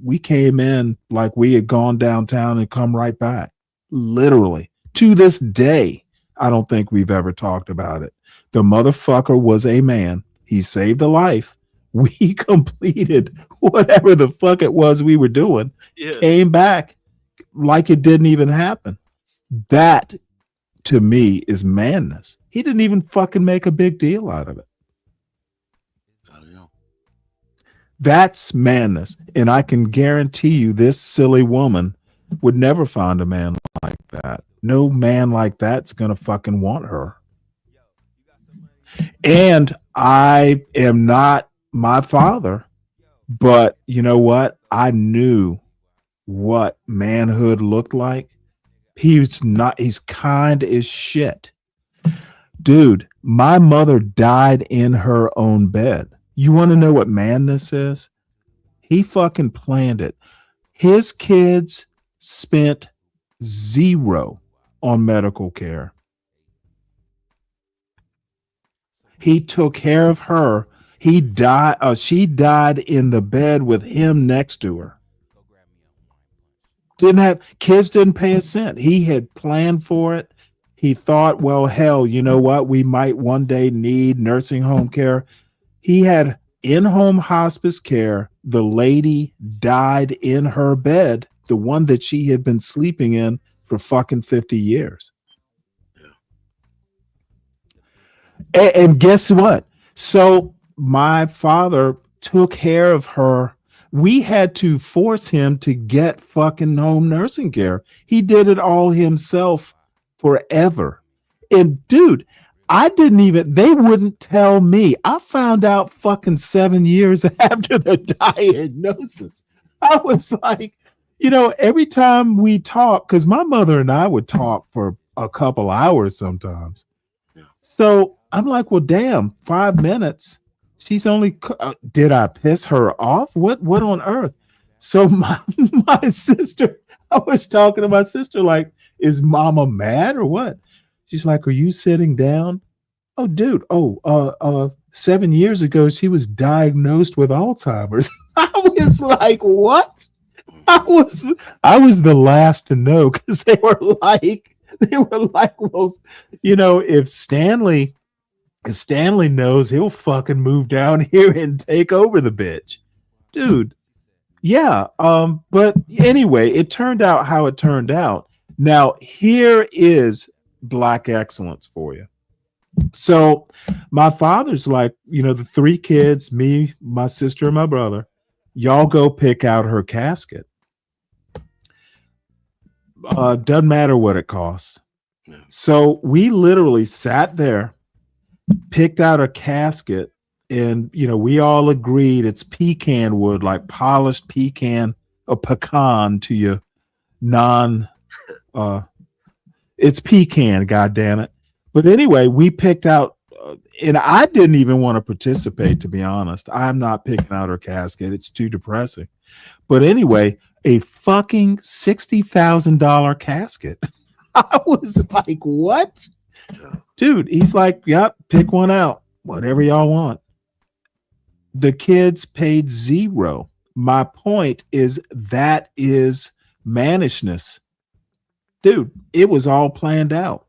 S3: We came in like we had gone downtown and come right back. Literally. To this day, I don't think we've ever talked about it. The motherfucker was a man. He saved a life. We completed whatever the fuck it was we were doing.
S14: Yeah.
S3: Came back like it didn't even happen. That, to me, is madness. He didn't even fucking make a big deal out of it.
S14: I don't know.
S3: That's madness. And I can guarantee you this silly woman would never find a man like that. No man like that's gonna fucking want her. And I am not my father, but you know what? I knew what manhood looked like. He's kind as shit. Dude, my mother died in her own bed. You want to know what madness is? He fucking planned it. His kids spent $0 on medical care. He took care of her. He died. She died in the bed with him next to her. Kids didn't pay a cent. He had planned for it. He thought, well, hell, you know what? We might one day need nursing home care. He had in-home hospice care. The lady died in her bed, the one that she had been sleeping in for fucking 50 years. And guess what? So my father took care of her. We had to force him to get fucking home nursing care. He did it all himself forever. And dude, they wouldn't tell me. I found out fucking 7 years after the diagnosis. I was like, you know, every time we talk, because my mother and I would talk for a couple hours sometimes. So I'm like, well, damn, 5 minutes. She's only, did I piss her off? What on earth? So my sister, I was talking to my sister, like, is mama mad or what? She's like, are you sitting down? Oh, dude. 7 years ago, she was diagnosed with Alzheimer's. I was like, what?
S16: I was the last to know because they were like, well, if Stanley knows, he'll fucking move down here and take over the bitch, dude. Yeah. But anyway, it turned out how it turned out. Now, here is Black excellence for you. So my father's like, the three kids, me, my sister, and my brother, y'all go pick out her casket. Doesn't matter what it costs. So we literally sat there, picked out a casket, and we all agreed it's pecan wood, like polished pecan or pecan to you it's pecan, goddamn it. But anyway, we picked out and I didn't even want to participate, to be honest. I'm not picking out her casket. It's too depressing. But anyway, a fucking $60,000 casket. I was like, what? Dude, he's like, yep, pick one out. Whatever y'all want. The kids paid zero. My point is that is mannishness. Dude, it was all planned out.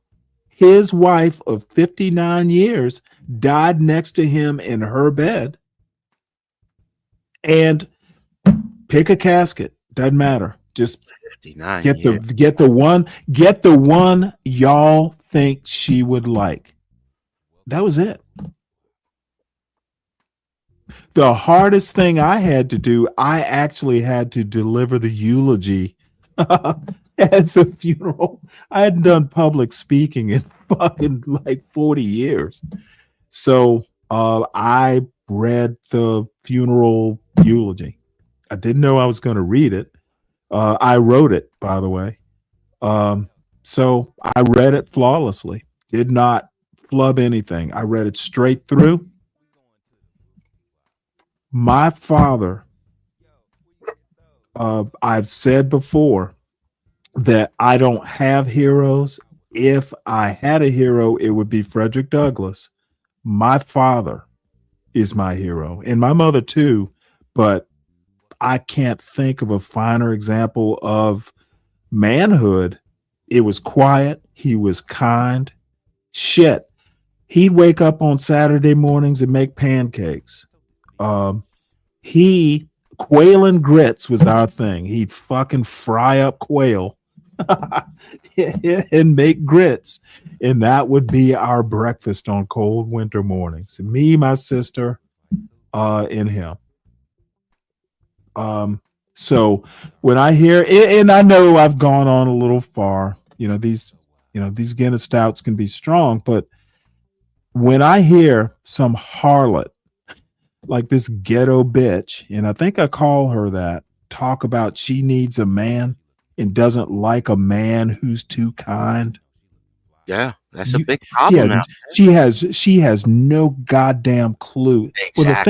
S16: His wife of 59 years died next to him in her bed. And pick a casket. Doesn't matter. Just get the one y'all think she would like. That was it. The hardest thing I had to do, I actually had to deliver the eulogy at the funeral. I hadn't done public speaking in fucking like 40 years. So I read the funeral eulogy. I didn't know I was going to read it. I wrote it, by the way. So I read it flawlessly. Did not flub anything. I read it straight through. My father, I've said before that I don't have heroes. If I had a hero, it would be Frederick Douglass. My father is my hero, and my mother too, but I can't think of a finer example of manhood. It was quiet. He was kind. Shit. He'd wake up on Saturday mornings and make pancakes. Quail and grits was our thing. He'd fucking fry up quail and make grits. And that would be our breakfast on cold winter mornings. Me, my sister, and him. So when I hear, and I know I've gone on a little far, these Guinness stouts can be strong, but when I hear some harlot like this ghetto bitch, and I think I call her that, talk about she needs a man and doesn't like a man who's too kind.
S14: Yeah, that's a big problem now.
S16: She has no goddamn clue.
S14: Exactly.
S16: Well,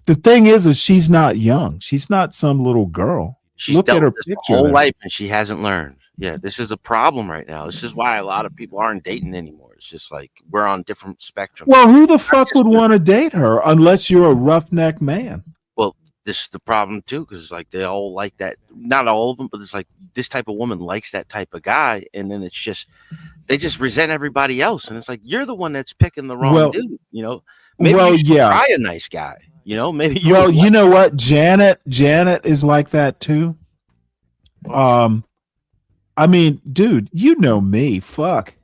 S16: the thing is she's not young. She's not some little girl.
S14: She's
S16: Look at her
S14: this
S16: picture
S14: whole
S16: there.
S14: life and she hasn't learned. Yeah, this is a problem right now. This is why a lot of people aren't dating anymore. It's just like we're on different spectrums.
S16: Well, who the fuck would want to date her unless you're a roughneck man?
S14: Well, this is the problem too, because like they all like that. Not all of them, but it's like this type of woman likes that type of guy, and then it's just they just resent everybody else, and it's like you're the one that's picking the wrong dude. Maybe you should try a nice guy. Maybe you.
S16: Well, you know what, Janet is like that too. I mean, dude, you know me. Fuck.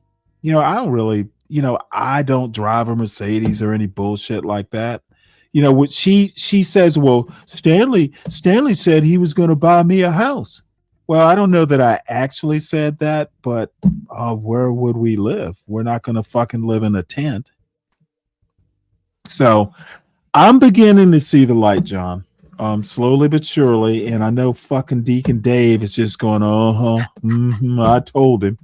S16: I don't really, I don't drive a Mercedes or any bullshit like that. What she says, well, Stanley said he was going to buy me a house. Well, I don't know that I actually said that, but where would we live? We're not going to fucking live in a tent. So I'm beginning to see the light, John. Slowly but surely, and I know fucking Deacon Dave is just going, I told him.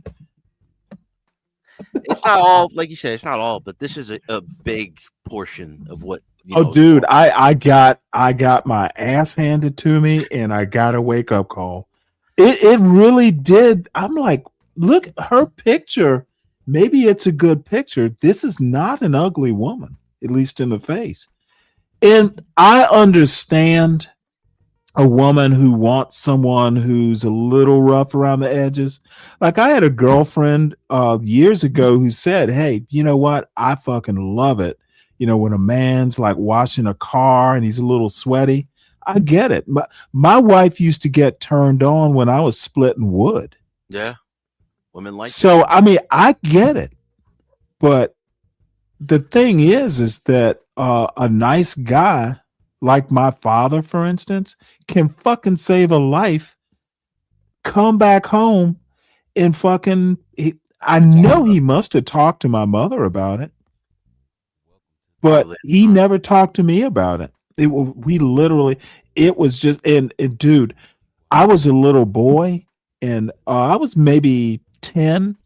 S14: It's not all, like you said, it's not all, but this is a big portion of what.
S16: Dude, I got my ass handed to me, and I got a wake up call. It really did. I'm like, look, her picture. Maybe it's a good picture. This is not an ugly woman, at least in the face. And I understand
S3: a woman who wants someone who's a little rough around the edges. Like I had a girlfriend years ago who said, "Hey, you know what? I fucking love it. You know, when a man's like washing a car and he's a little sweaty." I get it. My wife used to get turned on when I was splitting wood.
S14: Yeah. Women like
S3: So, I mean, I get it. But the thing is that a nice guy like my father, for instance, can fucking save a life, come back home and fucking, I know he must have talked to my mother about it, but he never talked to me about it. We literally, it was just, and dude, I was a little boy and I was maybe 10.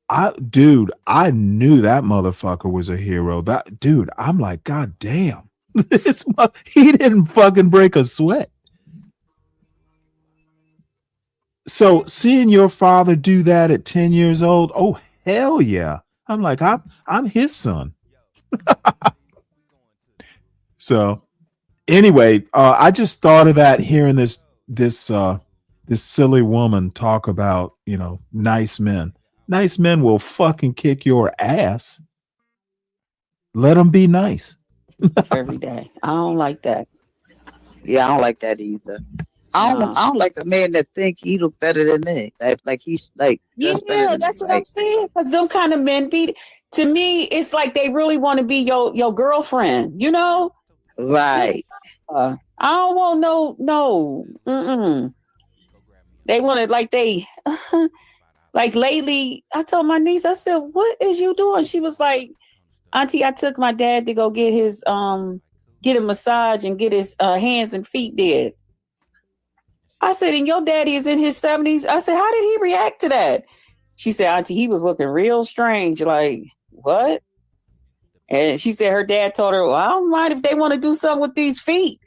S3: I knew that motherfucker was a hero. That dude, I'm like, God damn, he didn't fucking break a sweat. So seeing your father do that at 10 years old, oh hell yeah. I'm like, I'm his son. So anyway, I just thought of that hearing this silly woman talk about, you know, nice men. Nice men will fucking kick your ass. Let them be nice.
S5: Every day. I don't like that.
S15: Yeah, I don't like that either. I don't like a man that think he look better than me. Like he's like
S5: Yeah, that's what I'm saying. Because them kind of men be, to me, it's like they really want to be your girlfriend, you know?
S15: Right.
S5: I don't want no. Mm-mm. They want it like they, like lately, I told my niece, I said, "What is you doing?" She was like, "Auntie, I took my dad to go get his, get a massage and get his hands and feet did." I said, "And your daddy is in his 70s?" I said, "How did he react to that?" She said, "Auntie, he was looking real strange." Like, what? And she said her dad told her, "Well, I don't mind if they want to do something with these feet,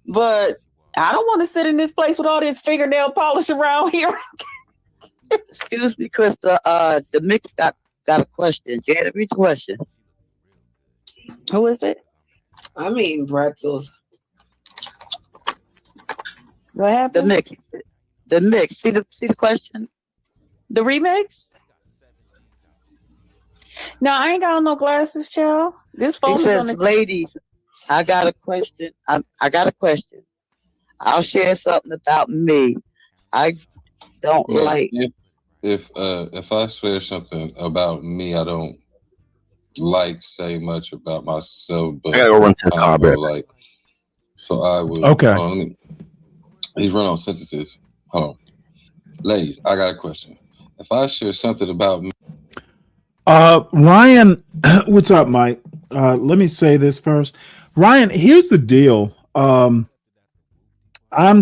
S5: but I don't want to sit in this place with all this fingernail polish around here."
S15: Excuse me, Chris. The mix got a question. Janet, read the question.
S5: Who is it?
S23: I'm eating pretzels.
S5: What happened?
S15: The mix. See the question.
S5: The remix? No, I ain't got no glasses, child. This phone
S15: He
S5: is on
S15: says,
S5: the
S15: "Ladies, I got a question. I got a question. I'll share something about me. I don't
S13: Well,
S15: like."
S13: if I share something about me, I don't like say much about myself, but
S14: I gotta go run to the car, bro.
S13: like, so I will.
S3: Okay.
S13: He's run on sentences. Hold on, ladies, I got a question. If I share something about me,
S3: Ryan, what's up, Mike? Let me say this first. Ryan, here's the deal. I'm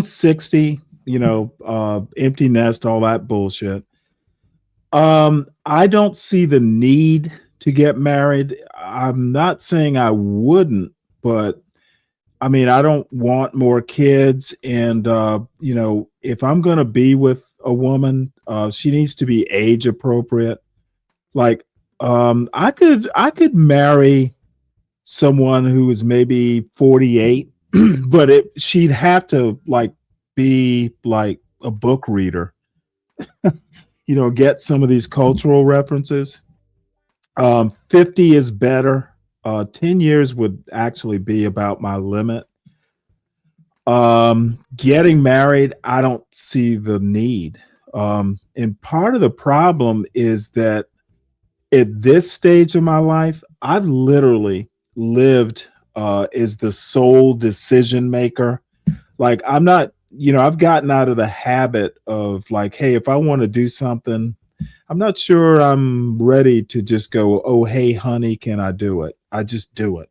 S3: 60, you know, empty nest, all that bullshit. I don't see the need to get married. I'm not saying I wouldn't, but I mean, I don't want more kids. And, you know, if I'm going to be with a woman, she needs to be age appropriate. Like, I could marry someone who is maybe 48, but she'd have to like be like a book reader, you know, get some of these cultural references. 50 is better. 10 years would actually be about my limit. Getting married, I don't see the need. And part of the problem is that at this stage of my life, I've literally lived as the sole decision maker. Like I'm not, you know, I've gotten out of the habit of like, hey, if I want to do something, I'm not sure I'm ready to just go, oh, hey, honey, can I do it? I just do it.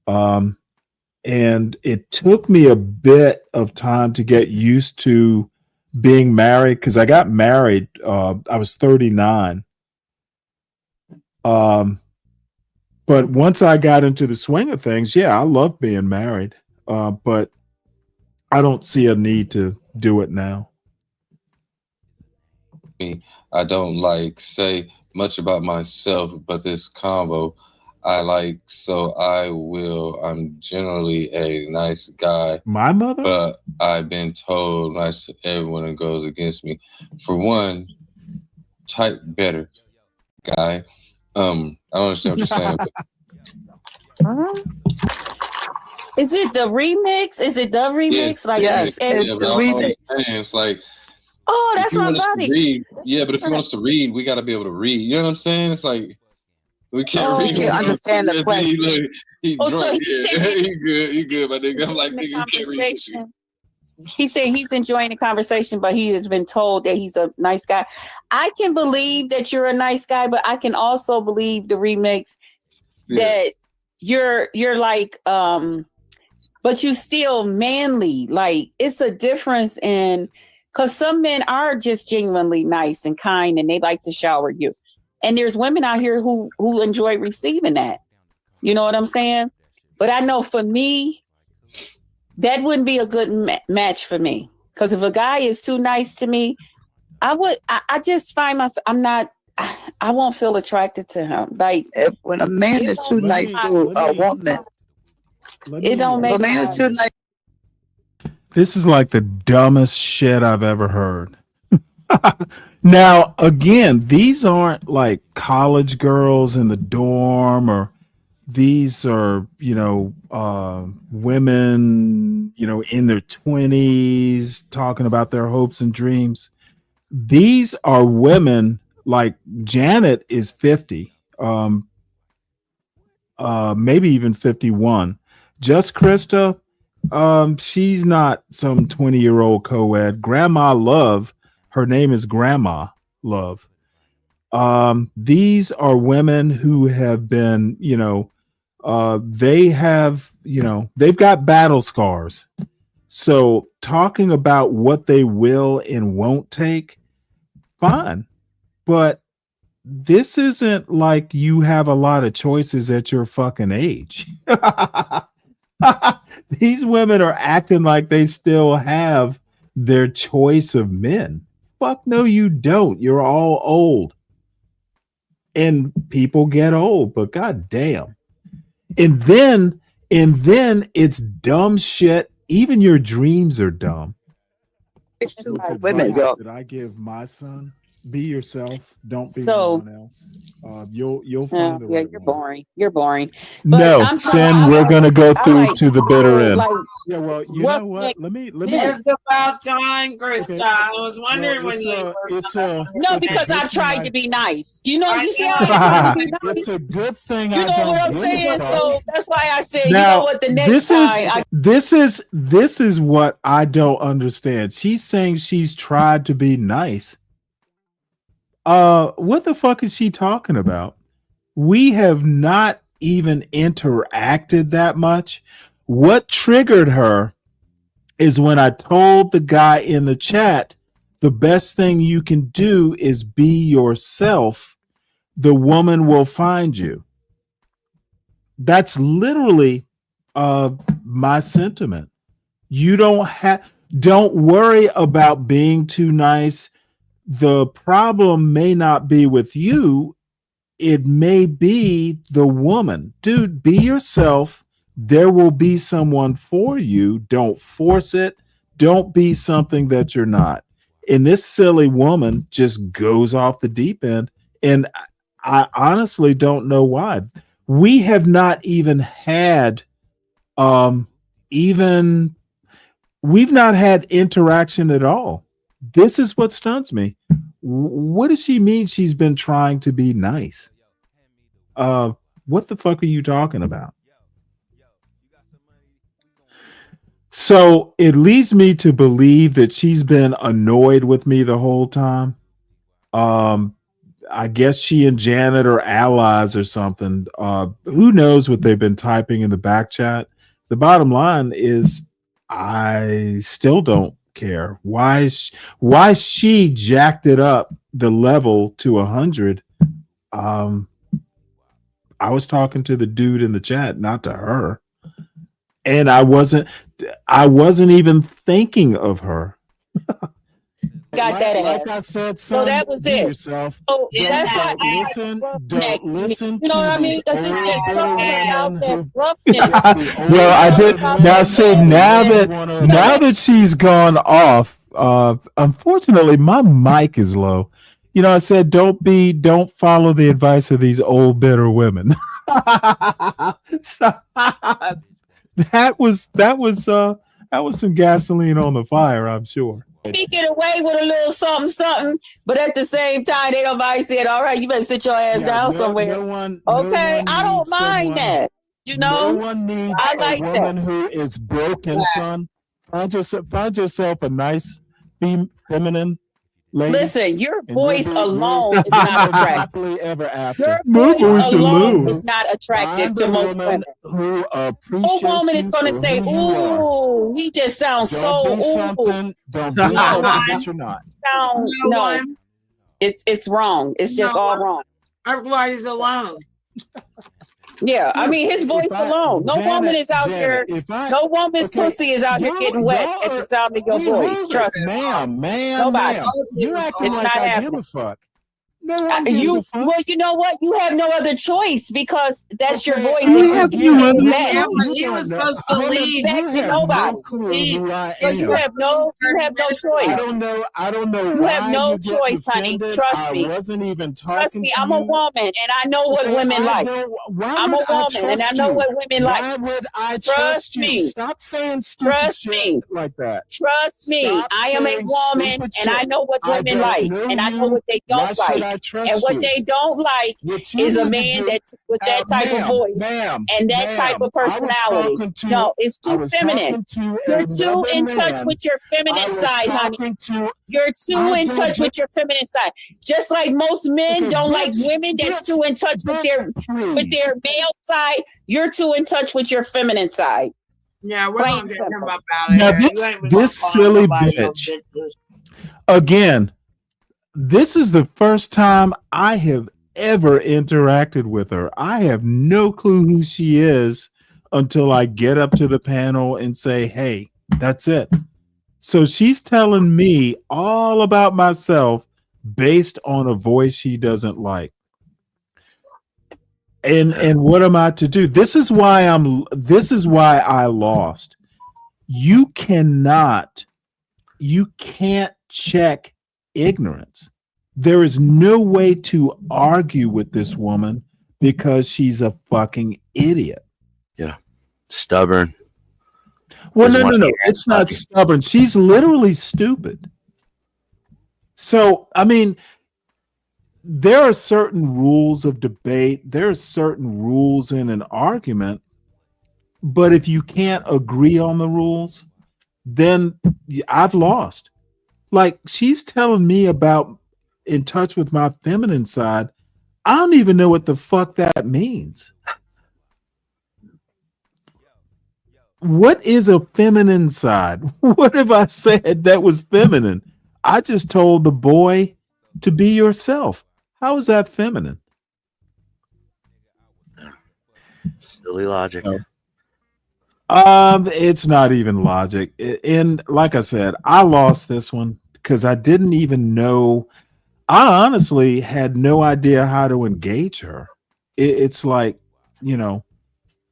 S3: And it took me a bit of time to get used to being married because I got married. I was 39. But once I got into the swing of things, yeah, I love being married. But I don't see a need to do it now.
S13: I don't like say much about myself, but this combo, I like, so I will. I'm generally a nice guy,
S3: My mother?
S13: but I've been told nice to everyone that goes against me. For one, type better, guy. I don't understand what you're saying. But
S5: Is it the remix? Is it the remix? Like
S15: Yes, it's
S13: but
S15: the
S13: all I'm
S15: remix.
S13: saying, it's like,
S5: oh,
S13: if
S5: that's
S13: you
S5: my
S13: want us to
S5: buddy.
S13: read, yeah, but if you want us to read, we got to be able to read. You know what I'm saying? It's like, we can't
S5: Oh,
S13: read.
S15: You can't understand the
S13: He,
S15: question.
S13: look, he
S5: Oh, so
S13: drunk.
S5: he
S13: Yeah,
S5: said
S13: you good, my nigga. I'm like,
S5: in the
S13: nigga, you can't read this.
S5: conversation. He said he's enjoying the conversation, but he has been told that he's a nice guy. I can believe that you're a nice guy, but I can also believe the remix that you're like, but you still manly. Like it's a difference in because some men are just genuinely nice and kind, and they like to shower you. And there's women out here who enjoy receiving that. You know what I'm saying? But I know for me, that wouldn't be a good match for me. Because if a guy is too nice to me, I just find myself, I won't feel attracted to him. Like
S15: When a man is too nice to a woman,
S5: it don't make
S15: a man is too nice.
S3: This is like the dumbest shit I've ever heard. Now, again, these aren't like college girls in the dorm, or these are, women, in their 20s talking about their hopes and dreams. These are women like Janet is 50, maybe even 51. Just Krista, she's not some 20-year-old co-ed. Grandma Love, her name is Grandma Love. These are women who have been, they have, they've got battle scars. So talking about what they will and won't take, fine. But this isn't like you have a lot of choices at your fucking age. These women are acting like they still have their choice of men. Fuck no, you don't. You're all old. And people get old, but god damn. And then it's dumb shit. Even your dreams are dumb.
S15: Women,
S3: Advice that I give my son: be yourself. Don't be
S5: So-
S3: anyone else. You'll find the right
S5: you're
S3: one.
S5: boring. You're boring.
S3: No,
S5: I'm
S3: Sin, we're gonna go through to the bitter end.
S5: Yeah,
S3: well, you know what? Let me.
S23: It's about time, Krista. I was wondering when you were.
S5: No, because I've tried to be nice. You know, you see how I try to be nice.
S3: It's a good thing.
S5: You know what I'm saying? So that's why I said,
S3: Now,
S5: you know what? The next time,
S3: this is what I don't understand. She's saying she's tried to be nice. What the fuck is she talking about? We have not even interacted that much. What triggered her is when I told the guy in the chat, the best thing you can do is be yourself. The woman will find you. That's literally my sentiment. You don't worry about being too nice. The problem may not be with you. It may be the woman. Dude, be yourself. There will be someone for you. Don't force it. Don't be something that you're not. And this silly woman just goes off the deep end. And I honestly don't know why. We have not even had we've not had interaction at all. This is what stuns me. What does she mean she's been trying to be nice? What the fuck are you talking about? So it leads me to believe that she's been annoyed with me the whole time. I guess she and Janet are allies or something. Who knows what they've been typing in the back chat? The bottom line is I still don't care. Why she jacked it up the level to 100? I was talking to the dude in the chat, not to her. And I wasn't even thinking of her.
S5: got that
S16: like I
S5: ass.
S16: said,
S5: So
S16: son,
S5: that was
S16: do
S5: it.
S16: yourself.
S5: So that's why
S16: Don't listen. Don't listen
S5: you know what
S16: to
S5: I mean?
S16: these
S5: Because it's just
S16: old
S5: something
S16: bitter
S5: about
S16: women
S5: that
S16: who.
S5: roughness.
S16: Well, I did. Now, see, now
S5: that
S16: that she's gone off, unfortunately, my mic is low. You know, I said don't follow the advice of these old bitter women. So, that was some gasoline on the fire, I'm sure.
S5: speaking away with a little something, something, but at the same time, they nobody said, "All right, you better sit your ass down somewhere." Okay, I don't mind that. You know,
S16: No one needs
S5: I
S16: a
S5: like
S16: woman
S5: that.
S16: who is broken, son. Find yourself a nice, feminine lady.
S5: Listen, your
S16: and
S5: voice
S16: you'll
S5: alone is
S16: be
S5: not attractive.
S16: happily ever after.
S5: Your
S16: My
S5: voice alone
S16: alone.
S5: is not attractive
S16: Find
S5: to
S16: a
S5: most
S16: woman
S5: women.
S16: who
S5: No
S16: appreciates
S5: woman is
S16: you
S5: going to
S16: for
S5: say,
S16: who you are.
S5: "Ooh, he just sounds
S16: Don't
S5: so
S16: be something. Don't be
S5: No
S16: something
S5: one.
S16: that you're not.
S5: Sound
S23: No
S5: no.
S23: one.
S5: It's wrong. It's just
S23: No
S5: all
S23: one.
S5: wrong."
S23: Everybody's alone.
S5: Yeah, I mean his voice alone. No woman is out here. No woman's pussy is out here getting wet at the sound of your voice. Trust me, nobody.
S16: You're acting
S5: It's
S16: like
S5: not
S16: I
S5: happening.
S16: give a fuck. No one gives
S5: You
S16: a fuck.
S5: well, you know what? You have no other choice because that's your voice.
S16: I
S5: and
S16: have
S5: you're
S16: no
S5: getting
S16: other
S5: wet.
S23: Yeah, but
S16: You
S23: he
S16: don't
S23: was
S16: know.
S23: supposed to
S16: Women,
S23: leave.
S16: you
S5: Affecting
S16: have
S5: nobody.
S16: no clue who I
S5: So you
S16: am.
S5: have no
S16: I
S5: choice.
S16: don't know
S5: You have
S16: why
S5: no
S16: you get
S5: choice, honey.
S16: offended.
S5: Trust
S16: I
S5: me.
S16: wasn't even
S5: Trust
S16: talking
S5: me.
S16: to
S5: I'm a
S16: you.
S5: woman and I know what
S16: Okay,
S5: women like.
S16: why
S5: I'm
S16: would
S5: a
S16: I
S5: woman and I
S16: trust
S5: know
S16: you?
S5: what women like.
S16: Why would I
S5: Trust
S16: trust you?
S5: me.
S16: Stop saying stupid
S5: Trust
S16: shit
S5: me.
S16: like that.
S5: Trust me.
S16: Stop
S5: I am a
S16: saying
S5: woman
S16: stupid
S5: and I
S16: shit.
S5: know what
S16: I
S5: women
S16: don't
S5: like
S16: know
S5: and I know
S16: you.
S5: what they
S16: Why
S5: don't
S16: should
S5: like.
S16: I
S5: And
S16: trust
S5: what
S16: you?
S5: they don't like
S16: What you
S5: is a
S16: need to
S5: man
S16: do,
S5: that with that type of voice
S16: ma'am,
S5: and that type of
S16: I was
S5: personality.
S16: talking to
S5: No, it's
S16: I
S5: too
S16: was
S5: feminine.
S16: talking to
S5: You're too
S16: another
S5: in touch
S16: man.
S5: with your
S16: I
S5: feminine
S16: was
S5: side, honey.
S16: talking to
S5: You're too
S16: I
S5: in
S16: don't
S5: touch
S16: give
S5: with your feminine side. Just like most men
S16: okay,
S5: don't like
S16: bitch,
S5: women that's
S16: bitch,
S5: too in touch with
S16: bitch,
S5: with
S16: please.
S5: their male side, you're too in touch with your feminine side.
S23: Yeah, we're
S5: Plain
S23: gonna get
S5: simple.
S23: him up out of
S16: Now
S23: here. You ain't been gonna
S16: this
S23: call
S16: silly
S23: nobody no
S16: bitch.
S23: bitches.
S16: Again, this is the first time I have ever interacted with her. I have no clue who she is until I get up to the panel and say, "Hey, that's it." So she's telling me all about myself based on a voice she doesn't like. And what am I to do? This is why I lost. You can't check ignorance. There is no way to argue with this woman because she's a fucking idiot.
S14: Yeah. Stubborn.
S16: Well,
S14: Doesn't wanna
S16: no.
S14: hear
S16: It's not
S14: fucking-
S16: stubborn. She's literally stupid. So, I mean, there are certain rules of debate, there are certain rules in an argument, but if you can't agree on the rules, then I've lost. Like, she's telling me about in touch with my feminine side. I don't even know what the fuck that means. What is a feminine side? What have I said that was feminine? I just told the boy to be yourself. How is that feminine?
S14: Silly logic.
S16: It's not even logic. And like I said, I lost this one because I didn't even know. I honestly had no idea how to engage her. It's like, you know,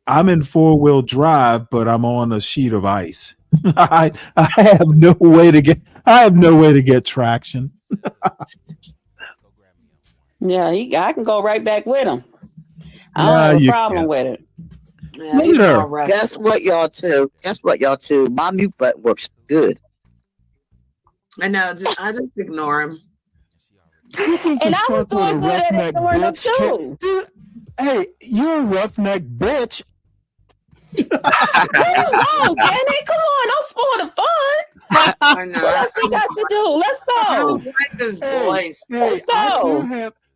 S16: I'm in 4-wheel drive, but I'm on a sheet of ice. I have no way to get traction.
S5: Yeah, I can go right back with him. I
S16: No,
S5: don't have a
S16: you
S5: problem
S16: can't.
S5: with it.
S23: Yeah,
S16: Look
S23: he's
S16: at her.
S23: all right.
S15: Guess what, y'all too? My mute button works good.
S23: I know. I just ignore him.
S5: And I was doing good at ignoring them too.
S16: Dude, hey, you're a roughneck bitch.
S5: There you go, Janet. Come on, don't spoil the fun.
S23: I know.
S5: What else we got to do? Let's
S23: I
S5: go.
S23: don't like his voice.
S5: Let's go.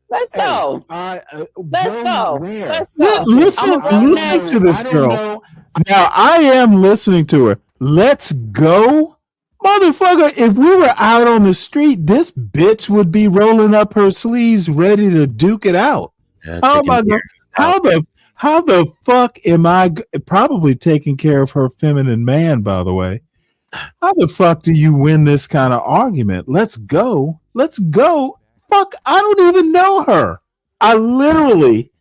S5: Let's go. Let's go.
S16: Where?
S5: Let's go.
S16: Listen,
S5: I'm a
S16: listen to this
S5: I don't
S16: girl.
S5: know.
S16: Now I am listening to her. Let's go, motherfucker. If we were out on the street, this bitch would be rolling up her sleeves, ready to duke it out.
S14: Yeah,
S16: How am I? How the fuck am I? Probably taking care of her feminine man, by the way. How the fuck do you win this kind of argument? Let's go. Let's go. Fuck, I don't even know her. I literally,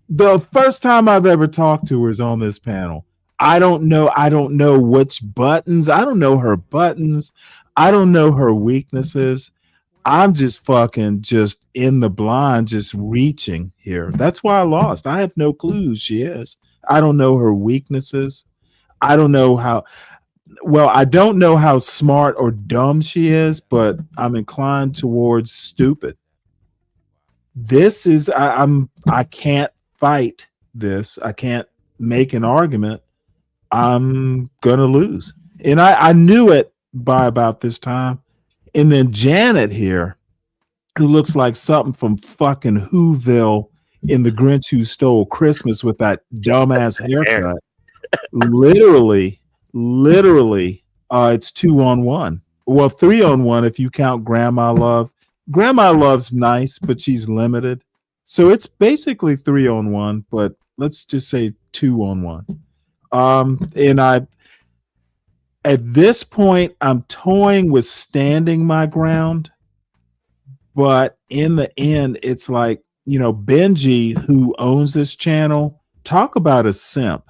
S16: the first time I've ever talked to her is on this panel. I don't know which buttons. I don't know her buttons. I don't know her weaknesses. I'm just fucking just in the blind, just reaching here. That's why I lost. I have no clue who she is. I don't know her weaknesses. I don't know how. Well, I don't know how smart or dumb she is, but I'm inclined towards stupid. This is I can't fight this. I can't make an argument. I'm gonna lose. And I knew it by about this time. And then Janet here, who looks like something from fucking Whoville in The Grinch Who Stole Christmas with that dumbass haircut. literally, it's 2-on-1. Well, 3-on-1 if you count Grandma Love. Grandma Love's nice, but she's limited. So it's basically 3-on-1, but let's just say 2-on-1. And at this point, I'm toying with standing my ground. But in the end, it's like, Benji, who owns this channel, talk about a simp.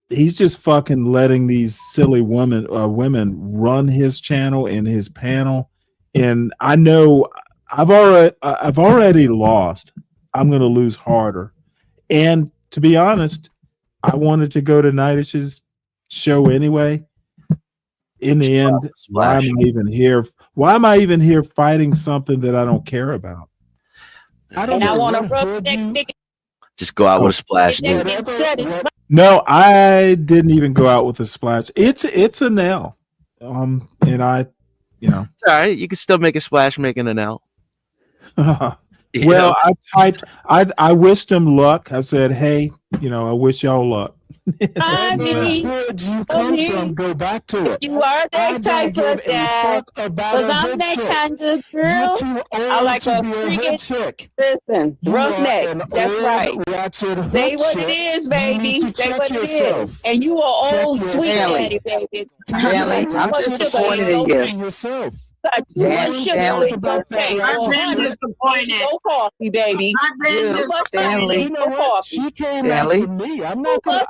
S16: He's just fucking letting these silly women run his channel and his panel. And I know I've already lost. I'm going to lose harder. And to be honest, I wanted to go to Nightish's show anyway. In the end, why am I even here? Why am I even here fighting something that I don't care about?
S5: And I want to rub that nigga.
S14: Just go out with a splash.
S16: No, I didn't even go out with a splash. It's a nail. And I,
S14: It's all right. You can still make a splash making an L.
S16: Well, I typed. I wished him luck. I said, "Hey, I wish y'all luck."
S23: Where'd you come from? Go back to it. You are that type of dad. Because I'm that kind of girl. I like a freaking chick. Listen, roughneck. That's right. Say what it is, baby. Say what it is. And you are old sweet daddy, baby.
S9: Stanley, I'm disappointed in you.
S5: Too much sugar in your tank.
S23: I'm disappointed.
S5: No coffee, baby. Too much
S9: Stanley,
S5: honey, no coffee.
S23: She came after me. I'm not gonna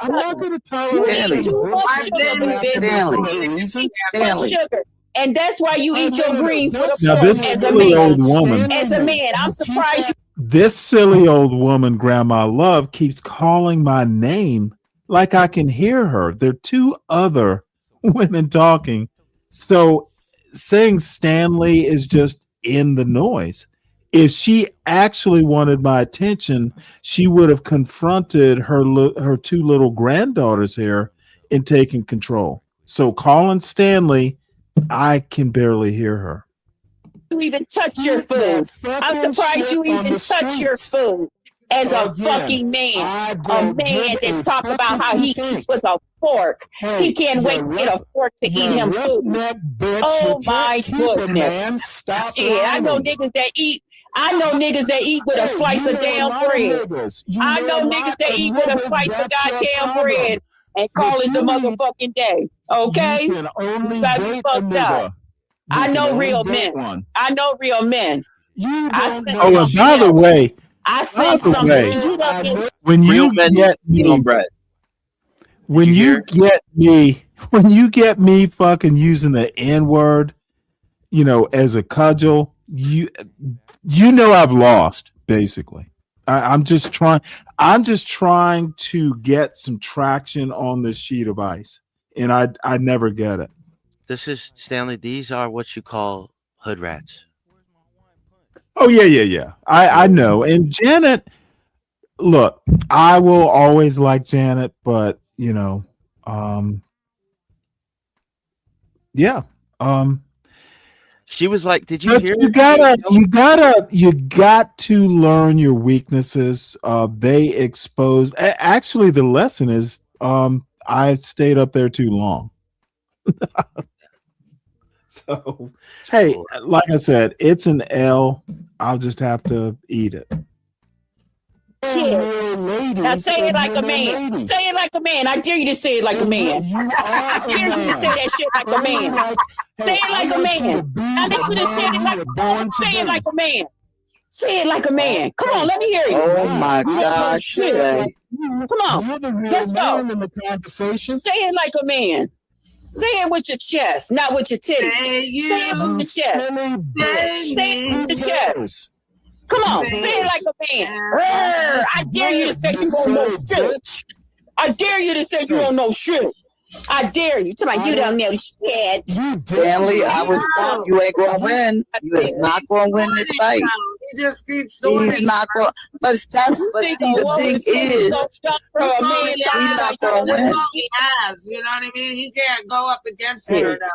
S23: tolerate
S5: You eat too much sugar, baby. Too much sugar. And that's why you eat your greens with a
S16: Now,
S5: fork
S16: this
S5: as a
S16: silly
S5: man.
S16: old woman.
S5: As a man, I'm surprised you.
S16: This silly old woman, Grandma Love, keeps calling my name like I can hear her. There are two other women talking. So saying Stanley is just in the noise. If she actually wanted my attention, she would have confronted her two little granddaughters here and taken control. So calling Stanley, I can barely hear her.
S5: You even touch your food. I'm surprised you even touch your food as a fucking man. A man that talks about how he eats with a fork. He can't wait to get a fork to eat him food. Oh my goodness. Shit, I know niggas that eat. I know niggas that eat with a slice of damn bread. I know niggas that eat with a slice of goddamn bread and call it the motherfucking day. Okay? You got me fucked up. I know real men. I know real men.
S16: Oh, and by the way,
S5: I sent something. You don't get
S16: when you get me, when you get me fucking using the N-word, as a cudgel, you know I've lost, basically. I'm just trying to get some traction on this sheet of ice, and I never get it.
S14: This is Stanley. These are what you call hood rats.
S16: Oh yeah. I know. And Janet, look, I will always like Janet, but yeah.
S14: She was like, "Did you hear?"
S16: You got to learn your weaknesses. They exposed. Actually, the lesson is, I stayed up there too long. So, hey, like I said, it's an L. I'll just have to eat it.
S23: shit. Now say it like a
S16: and more
S23: man.
S16: ladies.
S23: Say it like a man. I dare you to say it like a man.
S16: You are
S23: I
S16: a
S23: dare you to say
S16: man.
S23: that shit like a man. Say it like a man. I need you to say it like say it like a man. Say it like a man. Come on, let me hear you.
S15: Oh my
S23: You don't know
S15: gosh,
S23: shit.
S15: Jay.
S23: Come on.
S16: You're the real
S23: Let's go.
S16: man in the conversation.
S23: Say it like a man. Say it with your chest, not with your titties. Say it with your chest. Say it with your chest. Come on, say it like a man. I dare you to say you don't know shit. I dare you to say you don't know shit. I dare you. Tell me you don't know shit.
S15: Stanley, I was thought you ain't gonna win. You is not gonna win this fight.
S23: He just keeps doing
S15: He's not going. But Stanley, but see, the thing is, he's not gonna win.
S23: He has, you know what I mean? He can't go up against her now.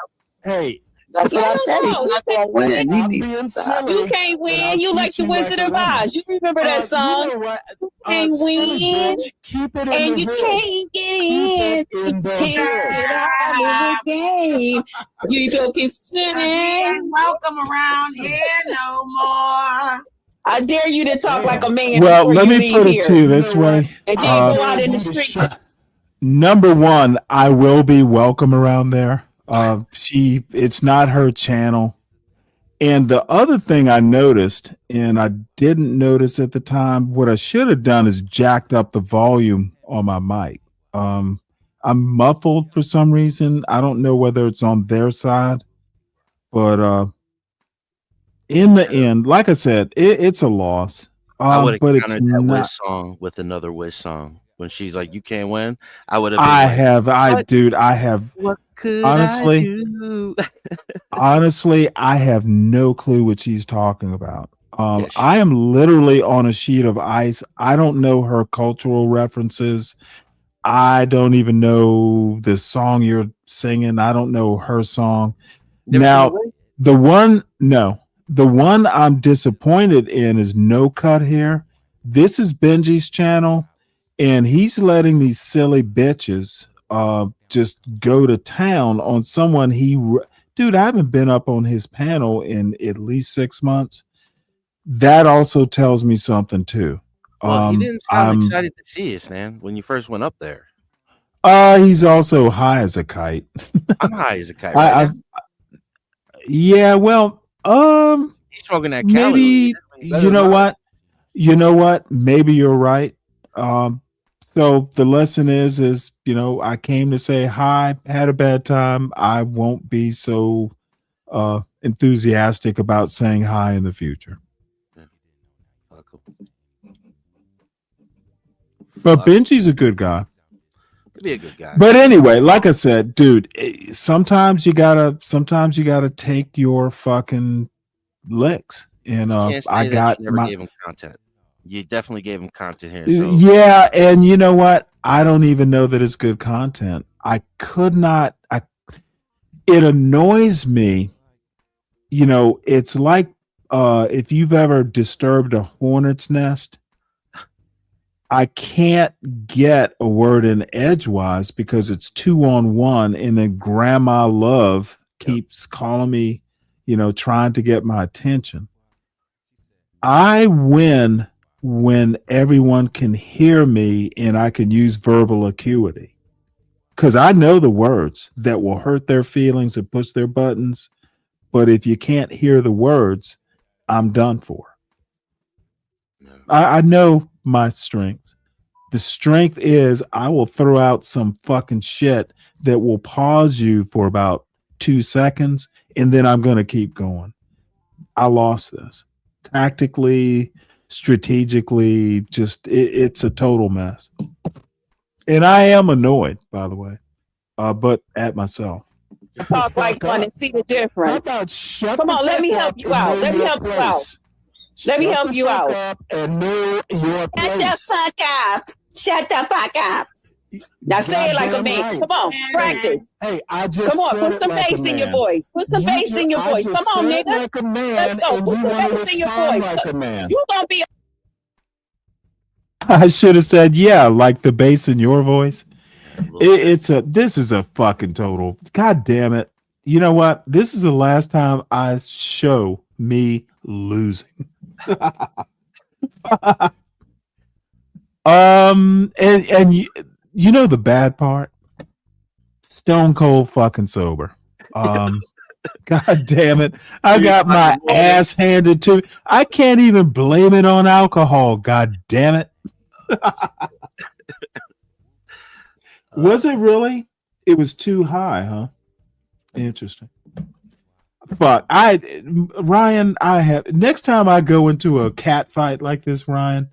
S16: Hey,
S15: that's what I said. He's not gonna win. He needs to stop.
S23: You can't win. You like the Wizard of Oz. You remember that song?
S16: You know what?
S23: You can't win.
S16: Keep it in
S23: And
S16: the
S23: you
S16: hood.
S23: can't get in. You can't get out of the game. You don't consider. Welcome around here no more. I dare you to talk like a man.
S3: Well,
S23: before
S3: let
S23: you
S3: me
S23: leave
S3: put it
S23: here.
S3: to you this way.
S23: And then go out in the street.
S3: Number one, I will be welcome around there. It's not her channel. And the other thing I noticed, and I didn't notice at the time, what I should have done is jacked up the volume on my mic. I'm muffled for some reason. I don't know whether it's on their side, but in the end, like I said, it's a loss.
S14: I would have
S3: but it's
S14: countered that
S3: not.
S14: Wiz song with another Wiz song. When she's like, "You can't win," I would have.
S3: I
S14: Been
S3: have.
S14: What could
S3: Honestly,
S14: I do?
S3: honestly, I have no clue what she's talking about. I am literally on a sheet of ice. I don't know her cultural references. I don't even know the song you're singing. I don't know her song.
S14: Never
S3: Now,
S14: seen
S3: the one I'm disappointed in is No Cut Here. This is Benji's channel, and he's letting these silly bitches just go to town on someone dude, I haven't been up on his panel in at least 6 months. That also tells me something too.
S14: Well, you didn't sound excited to see us, man, when you first went up there.
S3: He's also high as a kite.
S14: I'm high as a kite right now.
S3: Yeah, well,
S14: He's smoking that
S3: maybe
S14: calorie.
S3: you know what? Maybe you're right. So the lesson is, I came to say hi, had a bad time. I won't be so enthusiastic about saying hi in the future. But Benji's a good guy.
S14: He'd be a good guy.
S3: But anyway, like I said, dude, sometimes you gotta take your fucking licks. And
S14: You can't say
S3: I
S14: that
S3: got
S14: you never
S3: my
S14: gave him content. You definitely gave him content here. So.
S3: yeah, and you know what? I don't even know that it's good content. I could not. It annoys me. It's like if you've ever disturbed a hornet's nest. I can't get a word in edgewise because it's 2-on-1, and then Grandma Love keeps calling me, trying to get my attention. I win when everyone can hear me and I can use verbal acuity, because I know the words that will hurt their feelings and push their buttons. But if you can't hear the words, I'm done for. I know my strength. The strength is I will throw out some fucking shit that will pause you for about 2 seconds, and then I'm going to keep going. I lost this. Tactically, strategically, it's a total mess. And I am annoyed, by the way, but at myself.
S23: Talk like one and see the difference. Come on, let me help you out. Let me help you out. Let me help you out.
S16: And know your
S23: Shut the fuck up. Shut the fuck up. Now say it like a man.
S16: Right.
S23: Come on, practice.
S16: Hey, I just
S23: Come on,
S16: said
S23: put
S16: it
S23: some
S16: like a
S23: bass in your
S16: man.
S23: voice. Put some bass in your
S16: I
S23: voice.
S16: just
S23: Come on,
S16: said it
S23: nigga.
S16: like a man,
S23: Let's go.
S16: and
S23: Put
S16: you
S23: some
S16: wanna
S23: bass in your
S16: respond
S23: voice.
S16: like a man.
S23: You gonna be
S3: I should have said, yeah, like the bass in your voice. This is a fucking total. God damn it. You know what? This is the last time I show me losing.
S16: And you know the bad part? Stone cold fucking sober. God damn it. I got my ass handed to. I can't even blame it on alcohol. God damn it. Was it really? It was too high, huh? Interesting. But Ryan, next time I go into a cat fight like this, Ryan,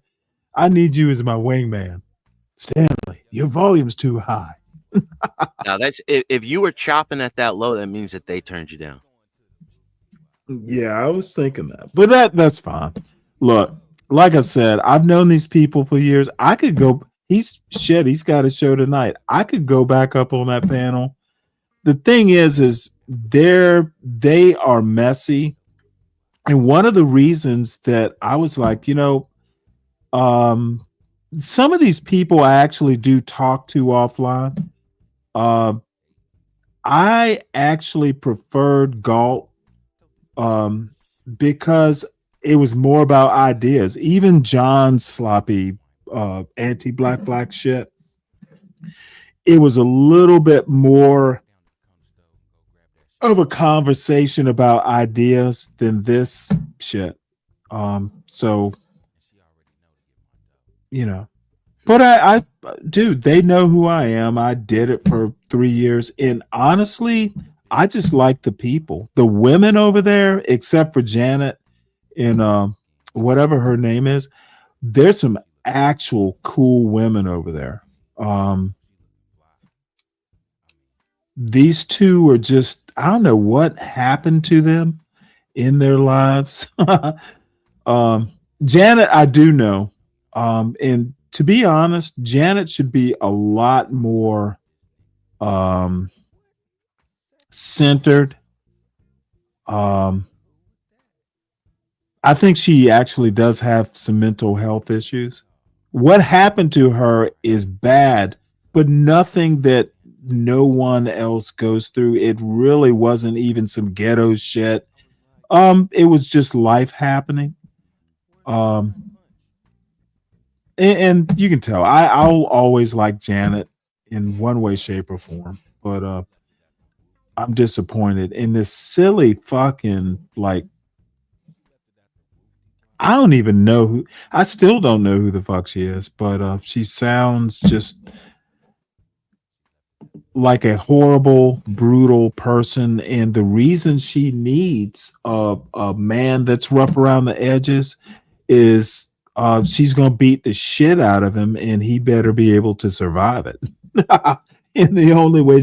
S16: I need you as my wingman. Stanley, your volume's too high.
S14: Now that's if you were chopping at that low, that means that they turned you down.
S16: Yeah, I was thinking that. But that's fine. Look, like I said, I've known these people for years. I could go he's got a show tonight. I could go back up on that panel. The thing is they are messy. And one of the reasons that I was like, some of these people I actually do talk to offline. I actually preferred Galt because it was more about ideas. Even John's sloppy anti-black shit, it was a little bit more of a conversation about ideas than this shit. So but I dude, they know who I am. I did it for 3 years, and honestly, I just like the people. The women over there, except for Janet and whatever her name is, there's some actual cool women over there. These two are just, I don't know what happened to them in their lives. Janet, I do know. And to be honest, Janet should be a lot more centered. I think she actually does have some mental health issues. What happened to her is bad, but nothing that no one else goes through. It really wasn't even some ghetto shit. It was just life happening. And you can tell I'll always like Janet in one way, shape, or form, but I'm disappointed in this silly fucking, like, I don't even know I still don't know who the fuck she is, but she sounds just like a horrible, brutal person. And the reason she needs a man that's rough around the edges is she's gonna beat the shit out of him, and he better be able to survive it. And the only way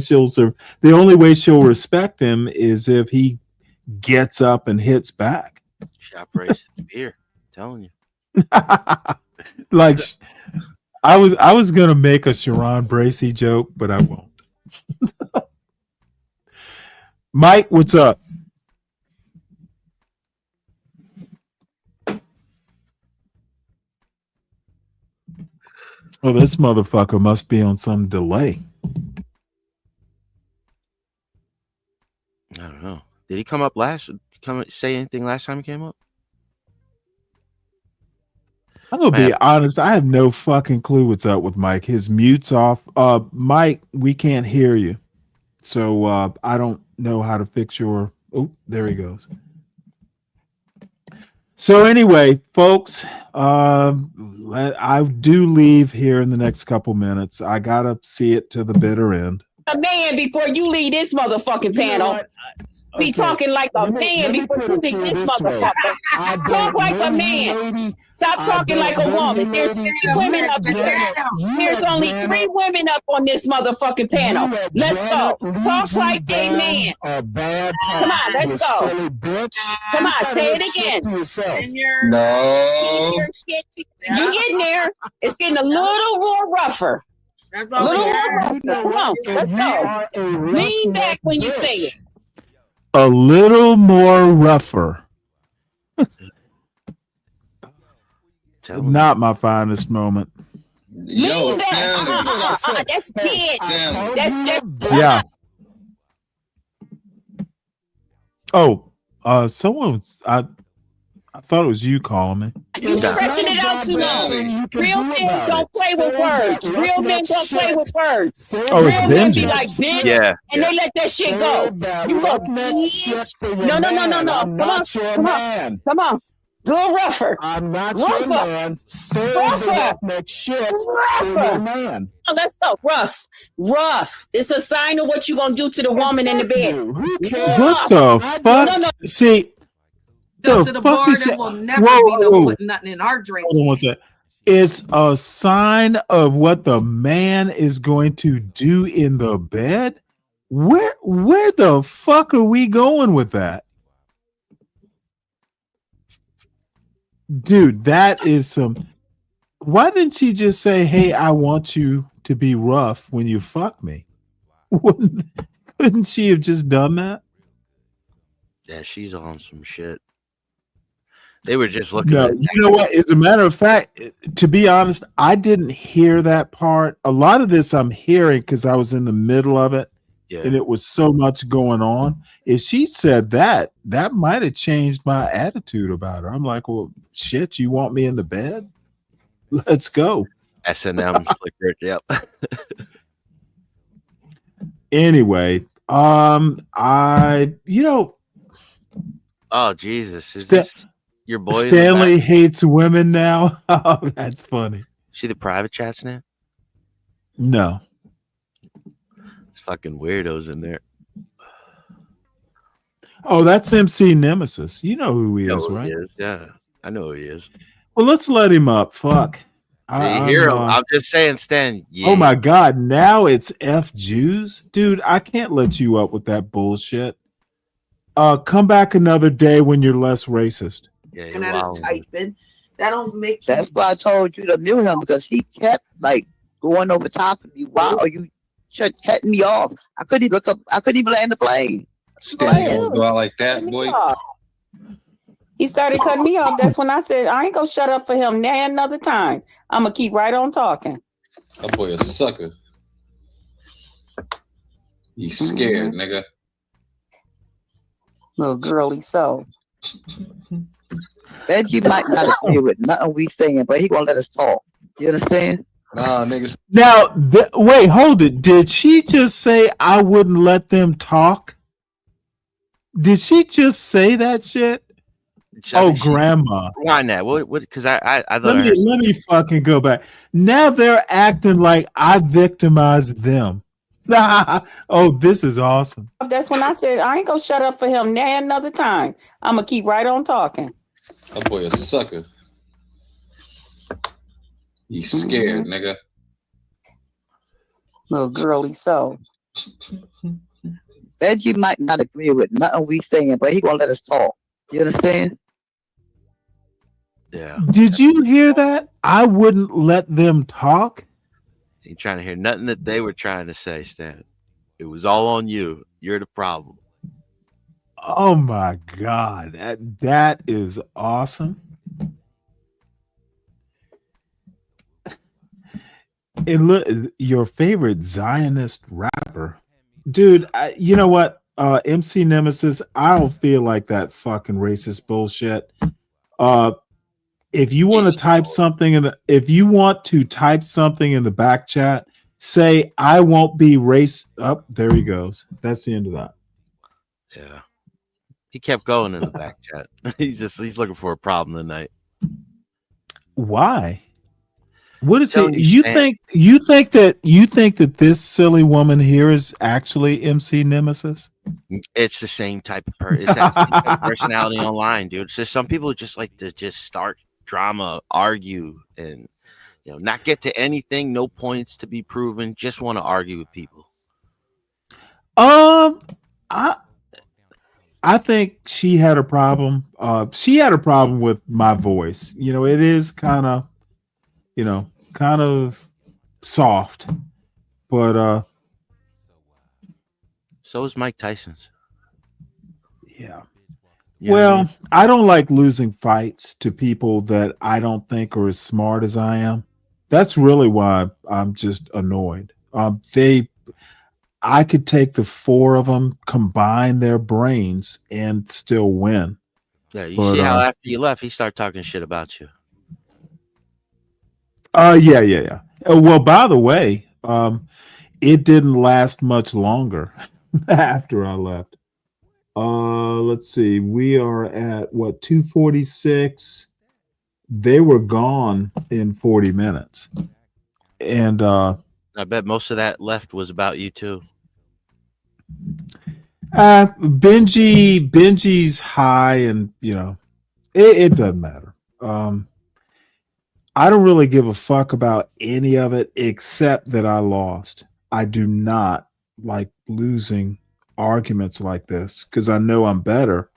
S16: she'll respect him is if he gets up and hits back.
S14: Shop race beer, telling you.
S16: Like, I was gonna make a Sharon Bracey joke, but I won't. Mike, what's up? Oh, this motherfucker must be on some delay.
S14: I don't know. Did he come up say anything last time he came up?
S16: I'm gonna be honest. I have no fucking clue what's up with Mike. His mute's off. Mike, we can't hear you, so I don't know how to fix your. Oh, there he goes. So anyway, folks, I do leave here in the next couple minutes. I gotta see it to the bitter end.
S5: A man before you leave this motherfucking panel. Be talking like a man before you leave this motherfucker. Talk like a man. Stop talking like a woman. There's 3 women up there. There's only 3 women up on this motherfucking panel. Let's go. Talk like a man. Come on, let's go. Come on, say it again.
S13: No.
S5: You getting there? It's getting a little more rougher.
S21: That's
S5: A little more rougher. Come on, let's go. Lean back when you say it.
S16: A little more rougher. Not my finest moment.
S5: Lean back. That's bitch. That's
S16: Yeah. Oh, someone.
S3: I thought it was you calling me.
S5: You stretching it out too long. Real men don't play with words. Real men don't play with words.
S3: Oh, it's
S5: Real men be
S3: Benji.
S5: like, bitch,
S14: Yeah,
S5: and they let that shit go. You go, bitch. No. Come on. Come on. Go rougher.
S18: I'm not
S5: Rougher.
S18: your man. Say the
S5: Rougher.
S18: roughneck shit for your
S5: Rougher.
S18: man.
S5: Oh, let's go. Rough. It's a sign of what you're going to do to the woman in the bed.
S3: What the fuck?
S5: No.
S3: See,
S23: Go
S3: the
S23: to the
S3: fuck
S23: bar.
S3: is
S23: There
S3: that?
S23: will never
S3: Whoa,
S23: be no
S3: whoa.
S23: putting nothing in our drinks.
S3: Hold on one second. It's a sign of what the man is going to do in the bed. Where the fuck are we going with that? Dude, that is some. Why didn't she just say, "Hey, I want you to be rough when you fuck me"? Couldn't she have just done that?
S14: Yeah, she's on some shit. They were just looking
S3: No,
S14: at
S3: you know what? As a matter of fact, to be honest, I didn't hear that part. A lot of this I'm hearing because I was in the middle of it, and it was so much going on. If she said that, that might have changed my attitude about her. I'm like, well, shit, you want me in the bed? Let's go.
S14: S&M slicker. Yep.
S3: Anyway,
S14: Oh Jesus, is
S3: Sta-
S14: this your boy?
S3: Stanley
S14: in the back?
S3: hates women now. Oh, that's funny.
S14: See the private chats now?
S3: No.
S14: It's fucking weirdos in there.
S3: Oh, that's MC Nemesis. You know who he
S14: You know
S3: is,
S14: who
S3: right?
S14: he is. Yeah, I know who he is.
S3: Well, let's let him up. Fuck.
S14: You hear him? I'm just saying, Stan. Yeah.
S3: Oh my God! Now it's F Jews, dude. I can't let you up with that bullshit. Come back another day when you're less racist.
S14: Yeah,
S23: Looking at his typing. That don't make
S15: That's why I told you to mute him because he kept like going over top of me. Why are you cutting me off? I couldn't even look up. I couldn't even land the plane.
S13: Stanley gonna go out like that, boy.
S5: He started cutting me off. That's when I said, I ain't going to shut up for him now another time. I'm going to keep right on talking.
S13: That boy a sucker. You scared, nigga.
S5: Little girly so.
S15: Benji might not agree with nothing we saying, but he gonna let us talk. You understand?
S13: Nah, niggas.
S3: Now, wait, hold it. Did she just say I wouldn't let them talk? Did she just say that shit? Grandma.
S14: Rewind that. What? Because I thought
S3: Let me fucking go back. Now they're acting like I victimized them. Oh, this is awesome.
S5: That's when I said, I ain't going to shut up for him now another time. I'm going to keep right on talking.
S13: That boy a sucker. You scared, nigga.
S5: Little girly so.
S15: Benji might not agree with nothing we saying, but he gonna let us talk. You understand?
S14: Yeah.
S3: Did you hear that? I wouldn't let them talk.
S14: Ain't trying to hear nothing that they were trying to say, Stan. It was all on you. You're the problem.
S3: Oh my God, that is awesome. And look, your favorite Zionist rapper, dude. You know what, MC Nemesis? I don't feel like that fucking racist bullshit. If you want to type something in the back chat, say I won't be race. Up there he goes. That's the end of that.
S14: Yeah. He kept going in the back chat. He's looking for a problem tonight.
S3: Why? What is
S14: Telling
S3: he?
S14: you,
S3: You think that this silly woman here is actually MC Nemesis?
S14: It's the same type of person. It's that same type of personality online, dude. So some people just like to just start drama, argue, and not get to anything. No points to be proven. Just want to argue with people.
S3: I think she had a problem. She had a problem with my voice. It is kind of soft, but
S14: so is Mike Tyson's.
S3: Yeah.
S14: You know what I mean?
S3: I don't like losing fights to people that I don't think are as smart as I am. That's really why I'm just annoyed. I could take the four of them, combine their brains, and still win.
S14: Yeah, you
S3: But
S14: see how after you left, he started talking shit about you.
S3: yeah. Well, by the way, it didn't last much longer after I left. Let's see. We are at what 246. They were gone in 40 minutes. And
S14: I bet most of that left was about you too.
S3: Benji's high, and it doesn't matter. I don't really give a fuck about any of it except that I lost. I do not like losing arguments like this because I know I'm better.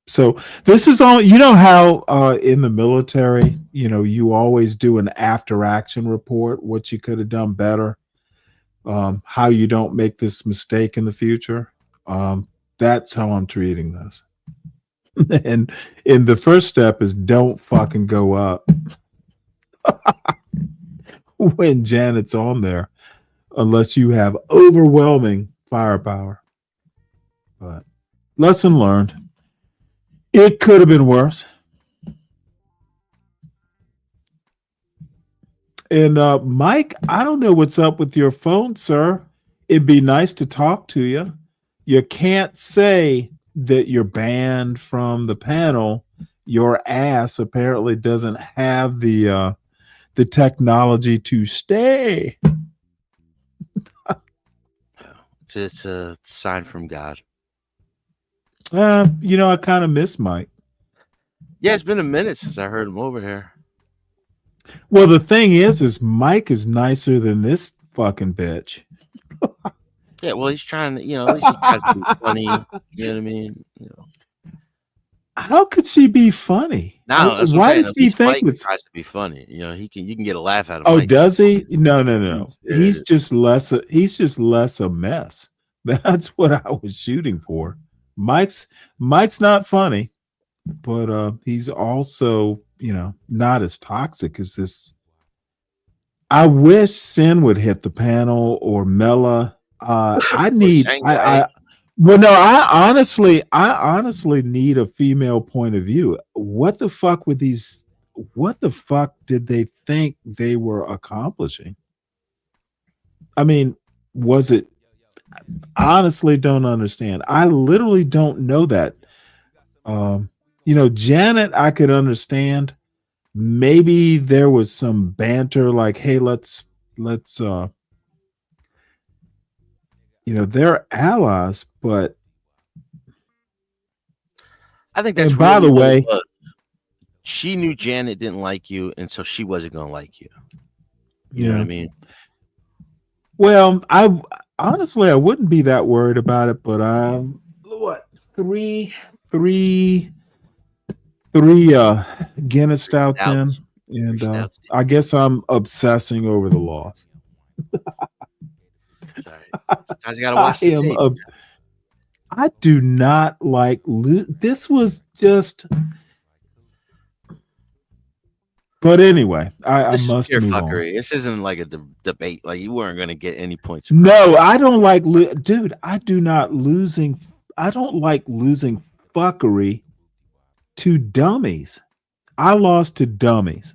S3: So this is all, how in the military, you always do an after action report, what you could have done better, how you don't make this mistake in the future. That's how I'm treating this. And the first step is don't fucking go up when Janet's on there unless you have overwhelming firepower. But lesson learned. It could have been worse. And Mike, I don't know what's up with your phone, sir. It'd be nice to talk to you. You can't say that you're banned from the panel. Your ass apparently doesn't have the technology to stay.
S14: It's a sign from God.
S3: I kind of miss Mike.
S14: Yeah, it's been a minute since I heard him over here.
S3: Well, the thing is Mike is nicer than this fucking bitch.
S14: Yeah, well, he's trying to, at least he tries to be funny. You know what I mean?
S3: How could she be funny?
S14: No, that's
S3: why
S14: what
S3: does he think
S14: Mike tries to be funny? You can get a laugh out of
S3: Oh,
S14: Mike.
S3: does he? No. He's just less a mess. That's what I was shooting for. Mike's not funny, but he's also, not as toxic as this. I wish Sin would hit the panel or Mela. I honestly need a female point of view. What the fuck did they think they were accomplishing? I mean, was it? I honestly don't understand. I literally don't know that. Janet, I could understand. Maybe there was some banter like, hey, let's they're allies, but
S14: I think that's
S3: by the way,
S14: she knew Janet didn't like you, and so she wasn't going to like you. You know what I mean?
S3: Well, I honestly wouldn't be that worried about it, but three Guinness stouts in, and I guess I'm obsessing over the loss.
S14: Sometimes you gotta watch the tape.
S3: I do not like this was just. But anyway, I must move
S14: fuckery. On. This isn't like a debate. Like you weren't going to get any points.
S3: No, I don't like, dude. I don't like losing fuckery to dummies. I lost to dummies.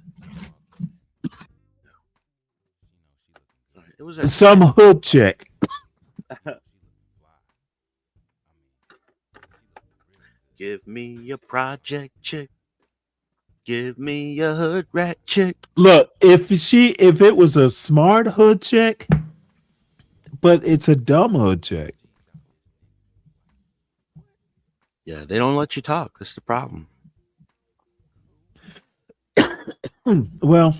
S3: It was some hood chick.
S14: Give me a project chick. Give me a hood rat chick.
S3: Look, if it was a smart hood chick, but it's a dumb hood chick.
S14: Yeah, they don't let you talk. That's the problem.
S3: Well,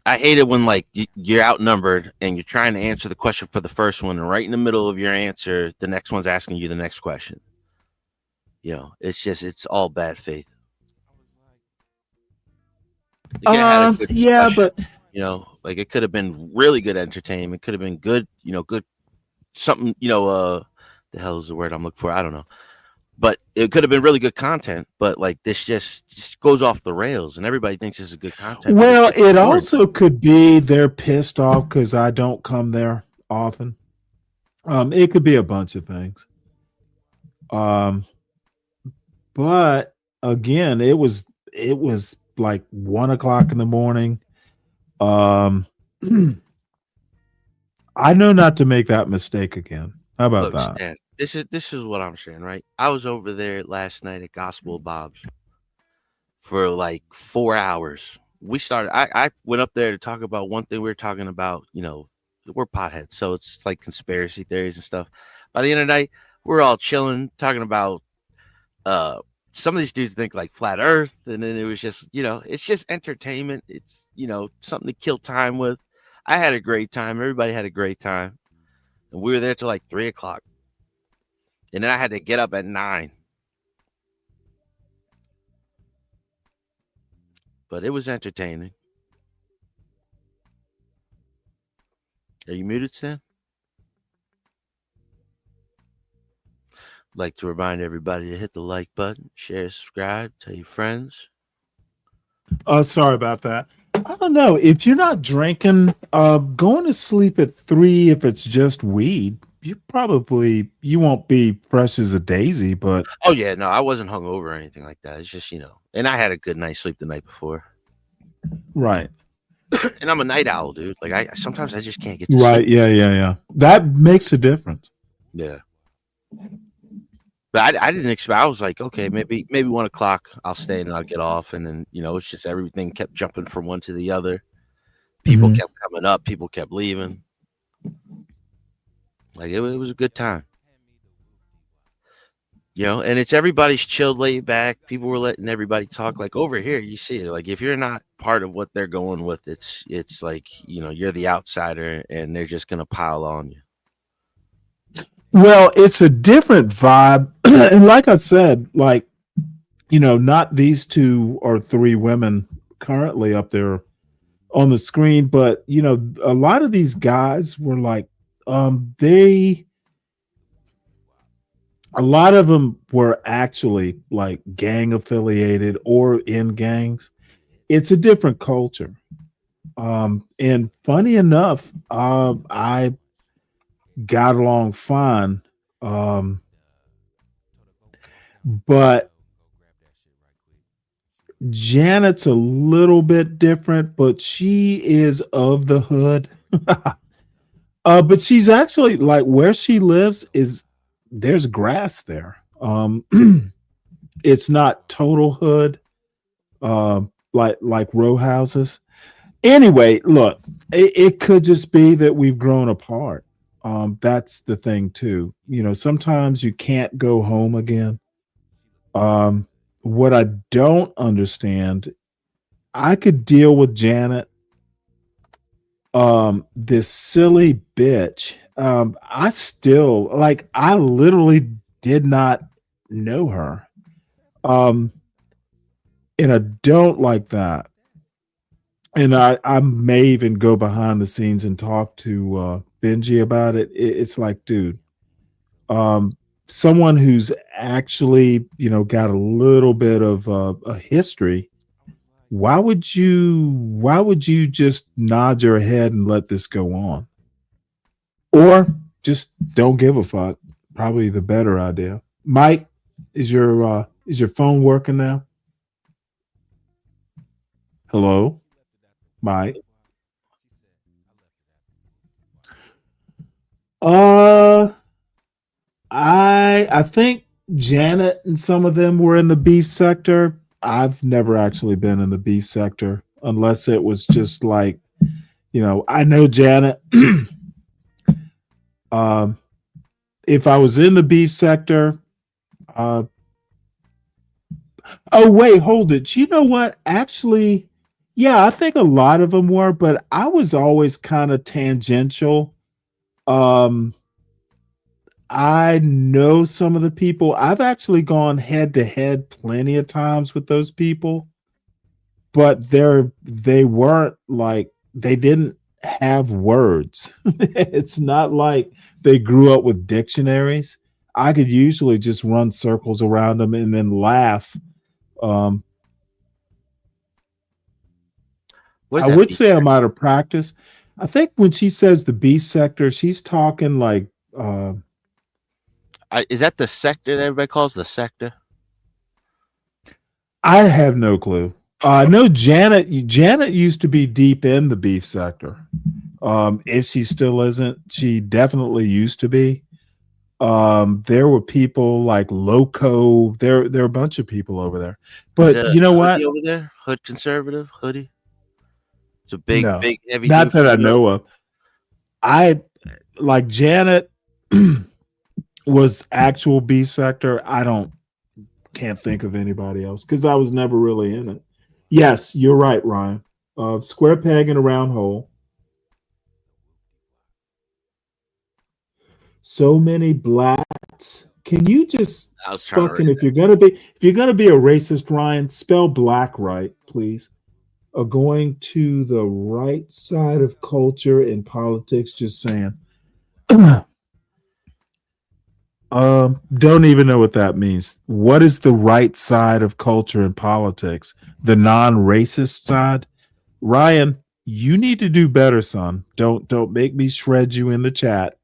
S14: I hate it when like you're outnumbered and you're trying to answer the question for the first one, and right in the middle of your answer, the next one's asking you the next question. It's all bad faith.
S3: Yeah, but
S14: like it could have been really good entertainment. Could have been good, good something. The hell is the word I'm looking for? I don't know. But it could have been really good content. But like this just goes off the rails, and everybody thinks this is good content.
S3: Well, it also could be they're pissed off because I don't come there often. It could be a bunch of things. but again, it was like 1 o'clock in the morning. Um, I know not to make that mistake again. How about
S14: Look,
S3: that?
S14: Stan, this is what I'm saying, right? I was over there last night at Gospel of Bob's for like 4 hours. We started. I went up there to talk about one thing. We were talking about, we're potheads, so it's like conspiracy theories and stuff. By the end of the night, we're all chilling, talking about some of these dudes think like flat Earth, and then it was just, it's just entertainment. It's something to kill time with. I had a great time. Everybody had a great time, and we were there till like 3 o'clock, and then I had to get up at 9. But it was entertaining. Are you muted, Stan? Like to remind everybody to hit the like button, share, subscribe, tell your friends.
S3: Sorry about that. I don't know. If you're not drinking, going to sleep at 3, if it's just weed, you won't be fresh as a daisy, but
S14: Oh yeah, no, I wasn't hungover or anything like that. It's just, and I had a good night's sleep the night before.
S3: right.
S14: And I'm a night owl, dude. Like I sometimes I just can't get to
S3: Right.
S14: sleep.
S3: Yeah. That makes a difference.
S14: Yeah. But I didn't expect. I was like, okay, maybe 1 o'clock I'll stay and I'll get off, and then it's just everything kept jumping from one to the other. People
S3: Mhm.
S14: kept coming up, people kept leaving. Like it was a good time, and it's everybody's chilled, laid back. People were letting everybody talk. Like over here, you see it. Like if you're not part of what they're going with, it's like you're the outsider, and they're just gonna pile on you.
S3: Well, it's a different vibe. And like I said, like, not these 2 or 3 women currently up there on the screen, but a lot of these guys were like, a lot of them were actually like gang affiliated or in gangs. It's a different culture. And funny enough, I got along fine. But Janet's a little bit different, but she is of the hood. But she's actually like where she lives there's grass there. It's not total hood, like row houses. Anyway, look, it could just be that we've grown apart. That's the thing too. Sometimes you can't go home again. What I don't understand, I could deal with Janet. This silly bitch. I still I literally did not know her. And I don't like that. And I may even go behind the scenes and talk to Benji about it. It's like, dude, someone who's actually, got a little bit of a history. Why would you just nod your head and let this go on? Or just don't give a fuck. Probably the better idea. Mike, is your phone working now? Hello? Mike? I think Janet and some of them were in the beef sector. I've never actually been in the beef sector unless it was just like, I know Janet. If I was in the beef sector, oh wait, hold it. You know what? Actually, yeah, I think a lot of them were, but I was always kind of tangential. I know some of the people. I've actually gone head to head plenty of times with those people, but they weren't like they didn't have words. It's not like they grew up with dictionaries. I could usually just run circles around them and then laugh. I would say I'm out of practice. I think when she says the B sector, she's talking like
S14: is that the sector that everybody calls the sector?
S3: I have no clue. I know Janet used to be deep in the beef sector. If she still isn't, she definitely used to be. There were people like Loco. There are a bunch of people over there. But
S14: Is
S3: you know what?
S14: Hoodie over there? Hood conservative hoodie. It's a big,
S3: No,
S14: big, heavy
S3: not
S14: dude.
S3: that I know of. I like Janet was actual beef sector. Can't think of anybody else because I was never really in it. Yes, you're right, Ryan. Square peg in a round hole. So many blacks. Can you just
S14: I was trying to
S3: fucking if you're gonna be a racist, Ryan, spell black right, please. Going to the right side of culture in politics. Just saying. Don't even know what that means. What is the right side of culture in politics? The non-racist side? Ryan, you need to do better, son. Don't make me shred you in the chat.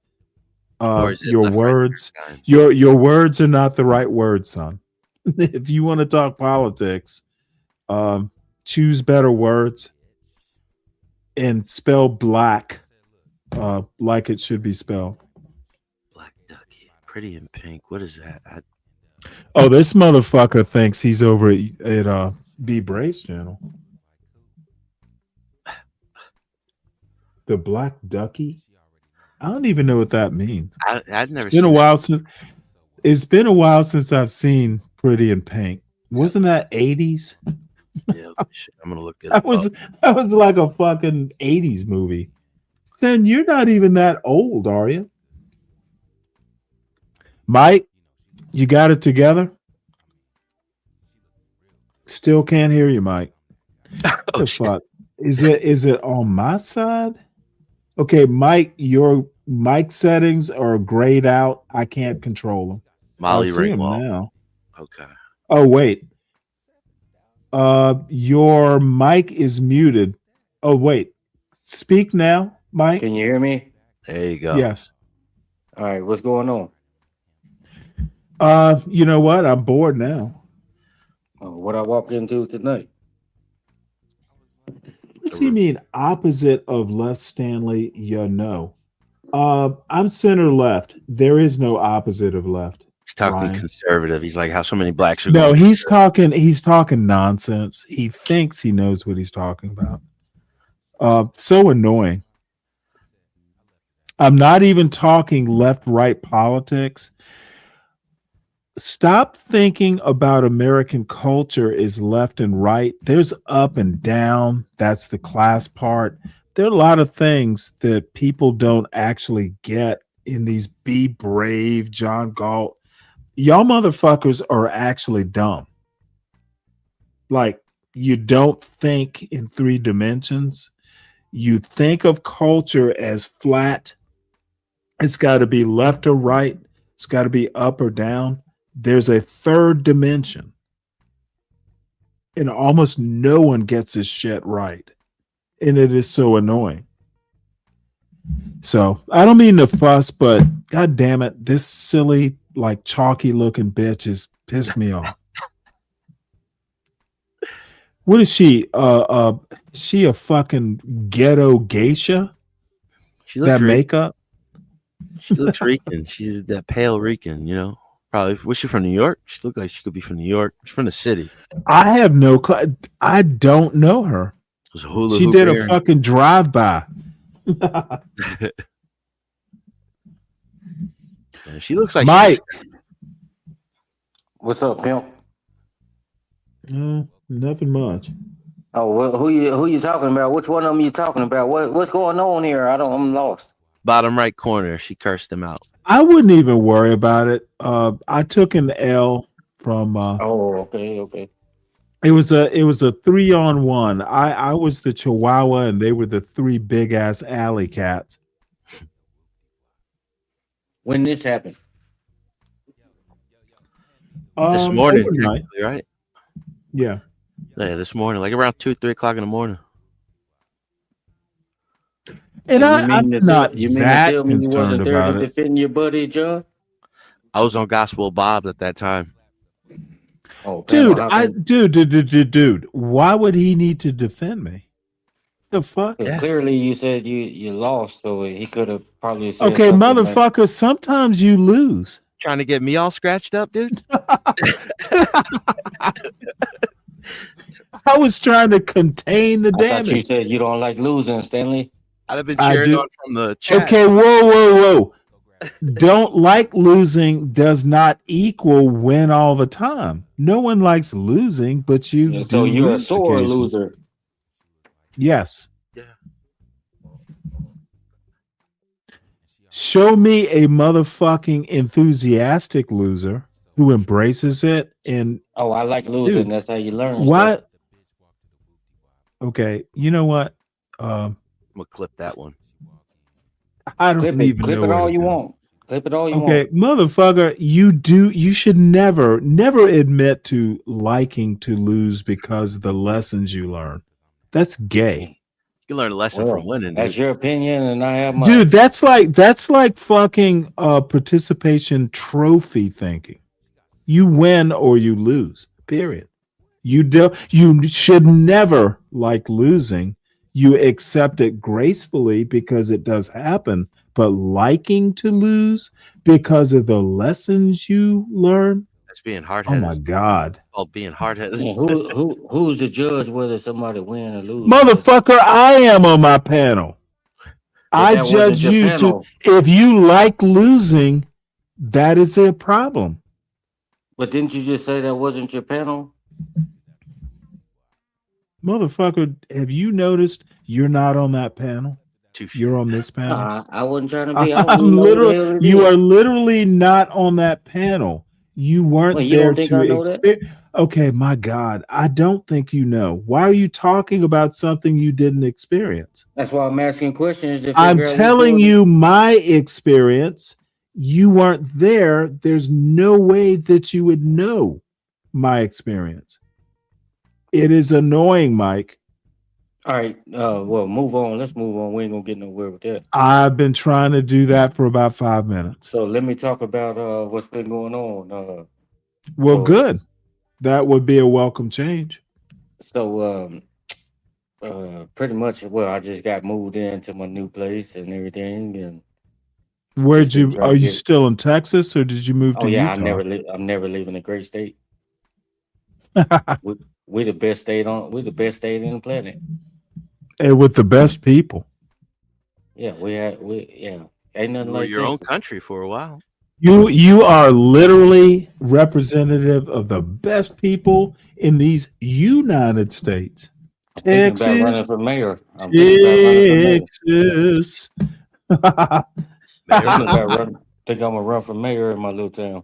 S14: Or is it
S3: Your
S14: left, right,
S3: words,
S14: kind?
S3: your words are not the right words, son. If you want to talk politics, choose better words and spell black like it should be spelled.
S14: Black Ducky, Pretty in Pink. What is that?
S3: Oh, this motherfucker thinks he's over at B Brave's channel. The Black Ducky? I don't even know what that means.
S14: I'd never
S3: It's been a
S14: seen
S3: while
S14: that.
S3: since it's been a while since I've seen Pretty in Pink. Wasn't that 80s?
S14: Yeah, I'm gonna look it up.
S3: That was like a fucking 80s movie. Sen, you're not even that old, are you? Mike, you got it together? Still can't hear you, Mike. What the fuck? Is it on my side? Okay, Mike, your mic settings are grayed out. I can't control them.
S14: Molly
S3: I see them
S14: Ringwald.
S3: now.
S14: Okay.
S3: Oh, wait. Your mic is muted. Oh, wait. Speak now, Mike.
S17: Can you hear me?
S14: There you go.
S3: Yes.
S17: All right, what's going on?
S3: You know what? I'm bored now.
S17: What I walked into tonight?
S3: What does he mean opposite of left, Stanley? You know. I'm center left. There is no opposite of left.
S14: He's talking
S3: Ryan.
S14: conservative. He's like how so many blacks are
S3: No,
S14: going.
S3: he's talking nonsense. He thinks he knows what he's talking about. So annoying. I'm not even talking left-right politics. Stop thinking about American culture as left and right. There's up and down. That's the class part. There are a lot of things that people don't actually get in these Be Brave, John Galt. Y'all motherfuckers are actually dumb. Like, you don't think in 3 dimensions. You think of culture as flat. It's got to be left or right. It's got to be up or down. There's a 3rd dimension. And almost no one gets this shit right. And it is so annoying. So I don't mean to fuss, but god damn it, this silly, like chalky looking bitch has pissed me off. What is she? She a fucking ghetto geisha?
S14: She looks
S3: That makeup?
S14: She looks Rican. She's that pale Rican, you know. Probably. Was she from New York? She looked like she could be from New York. She's from the city.
S3: I have no I don't know her. She did a fucking drive-by.
S14: She looks like
S3: Mike.
S17: What's up, pimp?
S3: Nothing much.
S17: Oh, well, who you talking about? Which one of them you talking about? What's going on here? I'm lost.
S14: Bottom right corner. She cursed him out.
S3: I wouldn't even worry about it. I took an L from
S17: oh, okay.
S3: It was a 3-on-1. I was the Chihuahua and they were the 3 big ass alley cats.
S17: When this happened?
S14: This morning,
S3: overnight.
S14: technically, right?
S3: Yeah.
S14: Yeah, this morning, like around 2-3 o'clock in the morning.
S3: And I'm not
S17: you mean
S3: that
S17: to tell me you
S3: concerned
S17: wasn't there
S3: about
S17: to
S3: it.
S17: defend your buddy, John?
S14: I was on Gospel Bob at that time.
S17: Oh,
S16: Dude,
S17: how come?
S16: dude, why would he need to defend me? The fuck?
S17: Because clearly you said you lost, so he could have probably said
S16: Okay,
S17: something like,
S16: motherfucker, sometimes you lose.
S14: Trying to get me all scratched up, dude.
S16: I was trying to contain the
S17: I thought you
S16: damage.
S17: said you don't like losing, Stanley.
S14: I'd have been
S16: I
S14: cheering
S16: do.
S14: on from the chat.
S16: Okay, whoa. Don't like losing does not equal win all the time. No one likes losing, but you
S17: Yeah,
S16: do
S17: so you're a
S16: lose
S17: sore
S16: occasionally.
S17: loser.
S16: Yes.
S14: Yeah.
S16: Show me a motherfucking enthusiastic loser who embraces it and
S17: Oh, I like losing.
S16: dude,
S17: That's how you learn.
S16: what? Okay, you know what?
S14: I'm gonna clip that one.
S16: I don't even
S17: Clip
S16: know
S17: it
S16: where
S17: all
S16: to
S17: you
S16: go.
S17: want. Clip it all you
S16: Okay,
S17: want.
S16: motherfucker, you should never admit to liking to lose because of the lessons you learn. That's gay.
S14: You can learn a lesson from winning,
S17: That's
S14: dude.
S17: your opinion, and I have mine.
S16: Dude, that's like fucking participation trophy thinking. You win or you lose. Period. You should never like losing. You accept it gracefully because it does happen, but liking to lose because of the lessons you learn.
S14: That's being
S16: Oh
S14: hard-headed.
S16: my God.
S14: Called being hard-headed.
S17: Yeah, who's the judge whether somebody win or lose?
S16: Motherfucker, I am on my panel. I
S17: that wasn't
S16: judge
S17: your
S16: you
S17: panel.
S16: if you like losing, that is a problem.
S17: But didn't you just say that wasn't your panel?
S16: Motherfucker, have you noticed you're not on that panel? You're on this panel.
S17: I wasn't trying to be. I don't even know what the hell it
S16: You
S17: is.
S16: are literally not on that panel. You weren't
S17: Wait, you
S16: there
S17: don't think
S16: to
S17: I know that?
S16: experience. Okay, my God, I don't think you know. Why are you talking about something you didn't experience?
S17: That's why I'm asking questions. To
S16: I'm
S17: figure out what's
S16: telling
S17: going on.
S16: you my experience. You weren't there. There's no way that you would know my experience. It is annoying, Mike.
S17: All right. Well, move on. Let's move on. We ain't gonna get nowhere with that.
S16: I've been trying to do that for about 5 minutes.
S17: So let me talk about what's been going on.
S16: Well, good. That would be a welcome change.
S17: So pretty much, well, I just got moved into my new place and everything, and
S16: Where'd you?
S17: trying
S16: Are
S17: to
S16: you
S17: get-
S16: still in Texas, or did you move
S17: oh
S16: to
S17: yeah,
S16: Utah?
S17: I'm never leaving the great state. we the best state on. We're the best state in the planet.
S16: And with the best people.
S17: Yeah, yeah. Ain't nothing
S14: You were
S17: like
S14: your own
S17: Texas.
S14: country for a while.
S16: You are literally representative of the best people in these United States.
S17: I'm thinking about
S16: Texas,
S17: running for mayor. I'm thinking about running for mayor.
S16: Texas.
S17: Think I'm gonna run for mayor in my little town.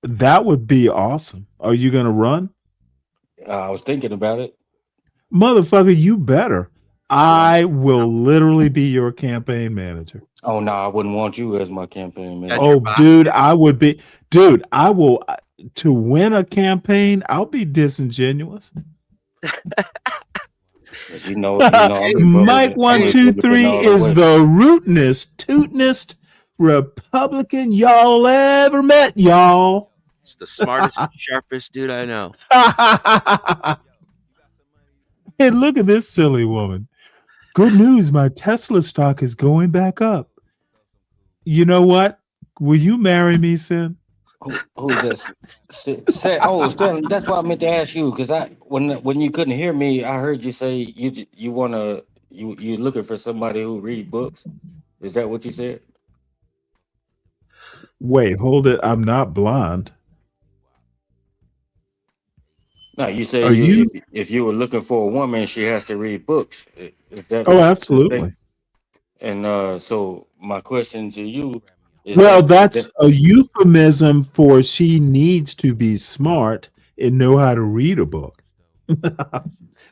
S16: That would be awesome. Are you going to run?
S17: I was thinking about it.
S16: Motherfucker, you better. I will literally be your campaign manager.
S17: Oh no, I wouldn't want you as my campaign manager.
S16: Oh, dude, I would be. Dude, I will. To win a campaign, I'll be disingenuous.
S17: You know I'm
S16: Mike 123 is the rootinest, tootinest Republican y'all ever met, y'all.
S14: It's the smartest, sharpest dude I know.
S16: Hey, look at this silly woman. Good news, my Tesla stock is going back up. You know what? Will you marry me, Sin?
S17: Who's this? Oh, Stanley, that's what I meant to ask you, because when you couldn't hear me, I heard you say you're looking for somebody who read books. Is that what you said?
S16: Wait, hold it. I'm not blonde.
S17: No, you said
S16: Are you?
S17: if you were looking for a woman, she has to read books. Is that
S16: Oh, absolutely.
S17: And so my question to you is,
S16: Well, that's a euphemism for she needs to be smart and know how to read a book.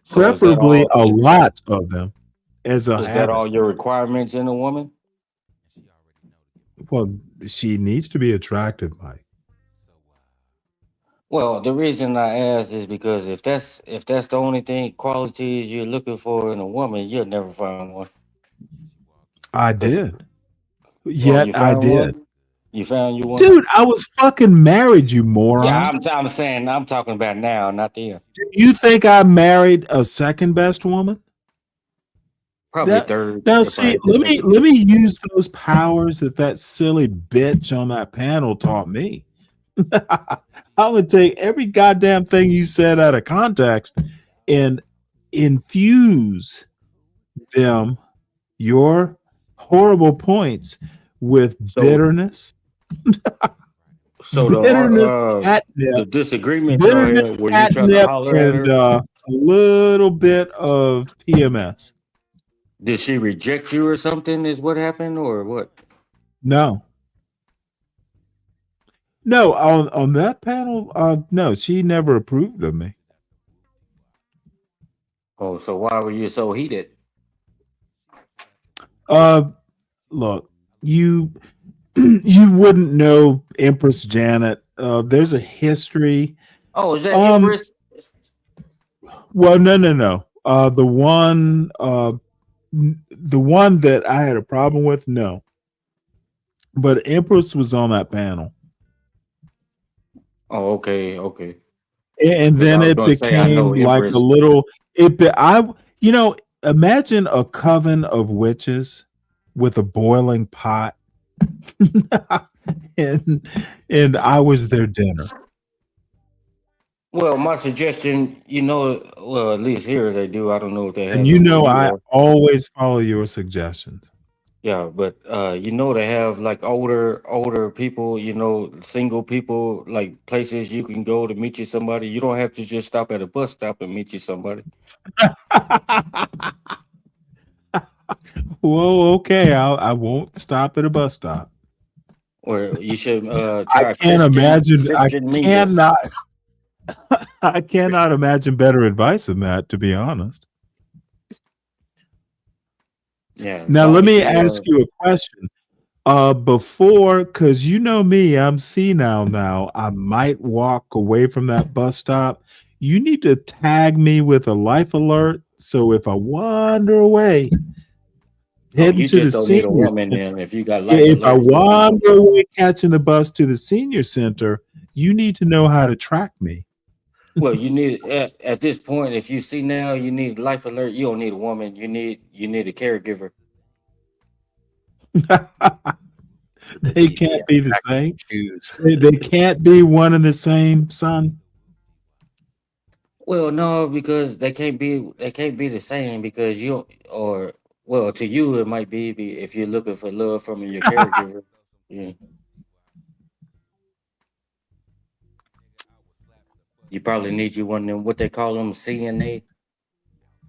S16: Preferably a lot of them as a
S17: Is that
S16: habit.
S17: all your requirements in a woman?
S16: Well, she needs to be attractive, Mike.
S17: Well, the reason I ask is because if that's the only qualities you're looking for in a woman, you'll never find one.
S16: I did.
S17: You
S16: Yet I
S17: found
S16: did.
S17: one? You found you one?
S16: Dude, I was fucking married, you moron.
S17: Yeah, I'm saying I'm talking about now, not then.
S16: You think I married a second best woman?
S17: Probably third.
S16: Now,
S17: if I
S16: see,
S17: had to
S16: let
S17: think.
S16: me use those powers that silly bitch on that panel taught me. I would take every goddamn thing you said out of context and infuse them, your horrible points, with bitterness.
S17: So
S16: bitterness,
S17: the
S16: catnip,
S17: disagreement y'all
S16: bitterness,
S17: had, were you trying to
S16: catnip,
S17: holler at
S16: and
S17: her?
S16: a little bit of PMS.
S17: Did she reject you or something? Is what happened, or what?
S16: No, on that panel, no, she never approved of me.
S17: Oh, so why were you so heated?
S16: Look, you wouldn't know Empress Janet. There's a history.
S17: Oh, is that Empress?
S16: Well, no. The one that I had a problem with, no. But Empress was on that panel.
S17: Oh, okay.
S16: And then it became like a little. Imagine a coven of witches with a boiling pot, and I was their dinner.
S17: Well, my suggestion, well, at least here they do. I don't know if they have.
S16: And I always follow your suggestions.
S17: Yeah, but they have like older people, single people, like places you can go to meet you somebody. You don't have to just stop at a bus stop and meet you somebody.
S16: Whoa, okay. I won't stop at a bus stop.
S17: Or you should try.
S16: I can't imagine.
S17: Christian
S16: I cannot imagine better advice than that, to be honest.
S17: Yeah.
S16: Now let me ask you a question. Before, because you know me, I'm senile now. I might walk away from that bus stop. You need to tag me with a life alert. So if I wander away, heading
S17: you
S16: to
S17: just
S16: the
S17: don't need a
S16: senior
S17: woman
S16: center,
S17: then if you got life
S16: if I
S17: alert.
S16: wander away catching the bus to the senior center, you need to know how to track me.
S17: Well, you need at this point, if you see now, you need life alert. You don't need a woman. You need a caregiver.
S16: They can't be the same. They can't be one and the same, son.
S17: Well, no, because they can't be the same because to you it might be if you're looking for love from your caregiver. Yeah. You probably need you one of them, what they call them, CNA.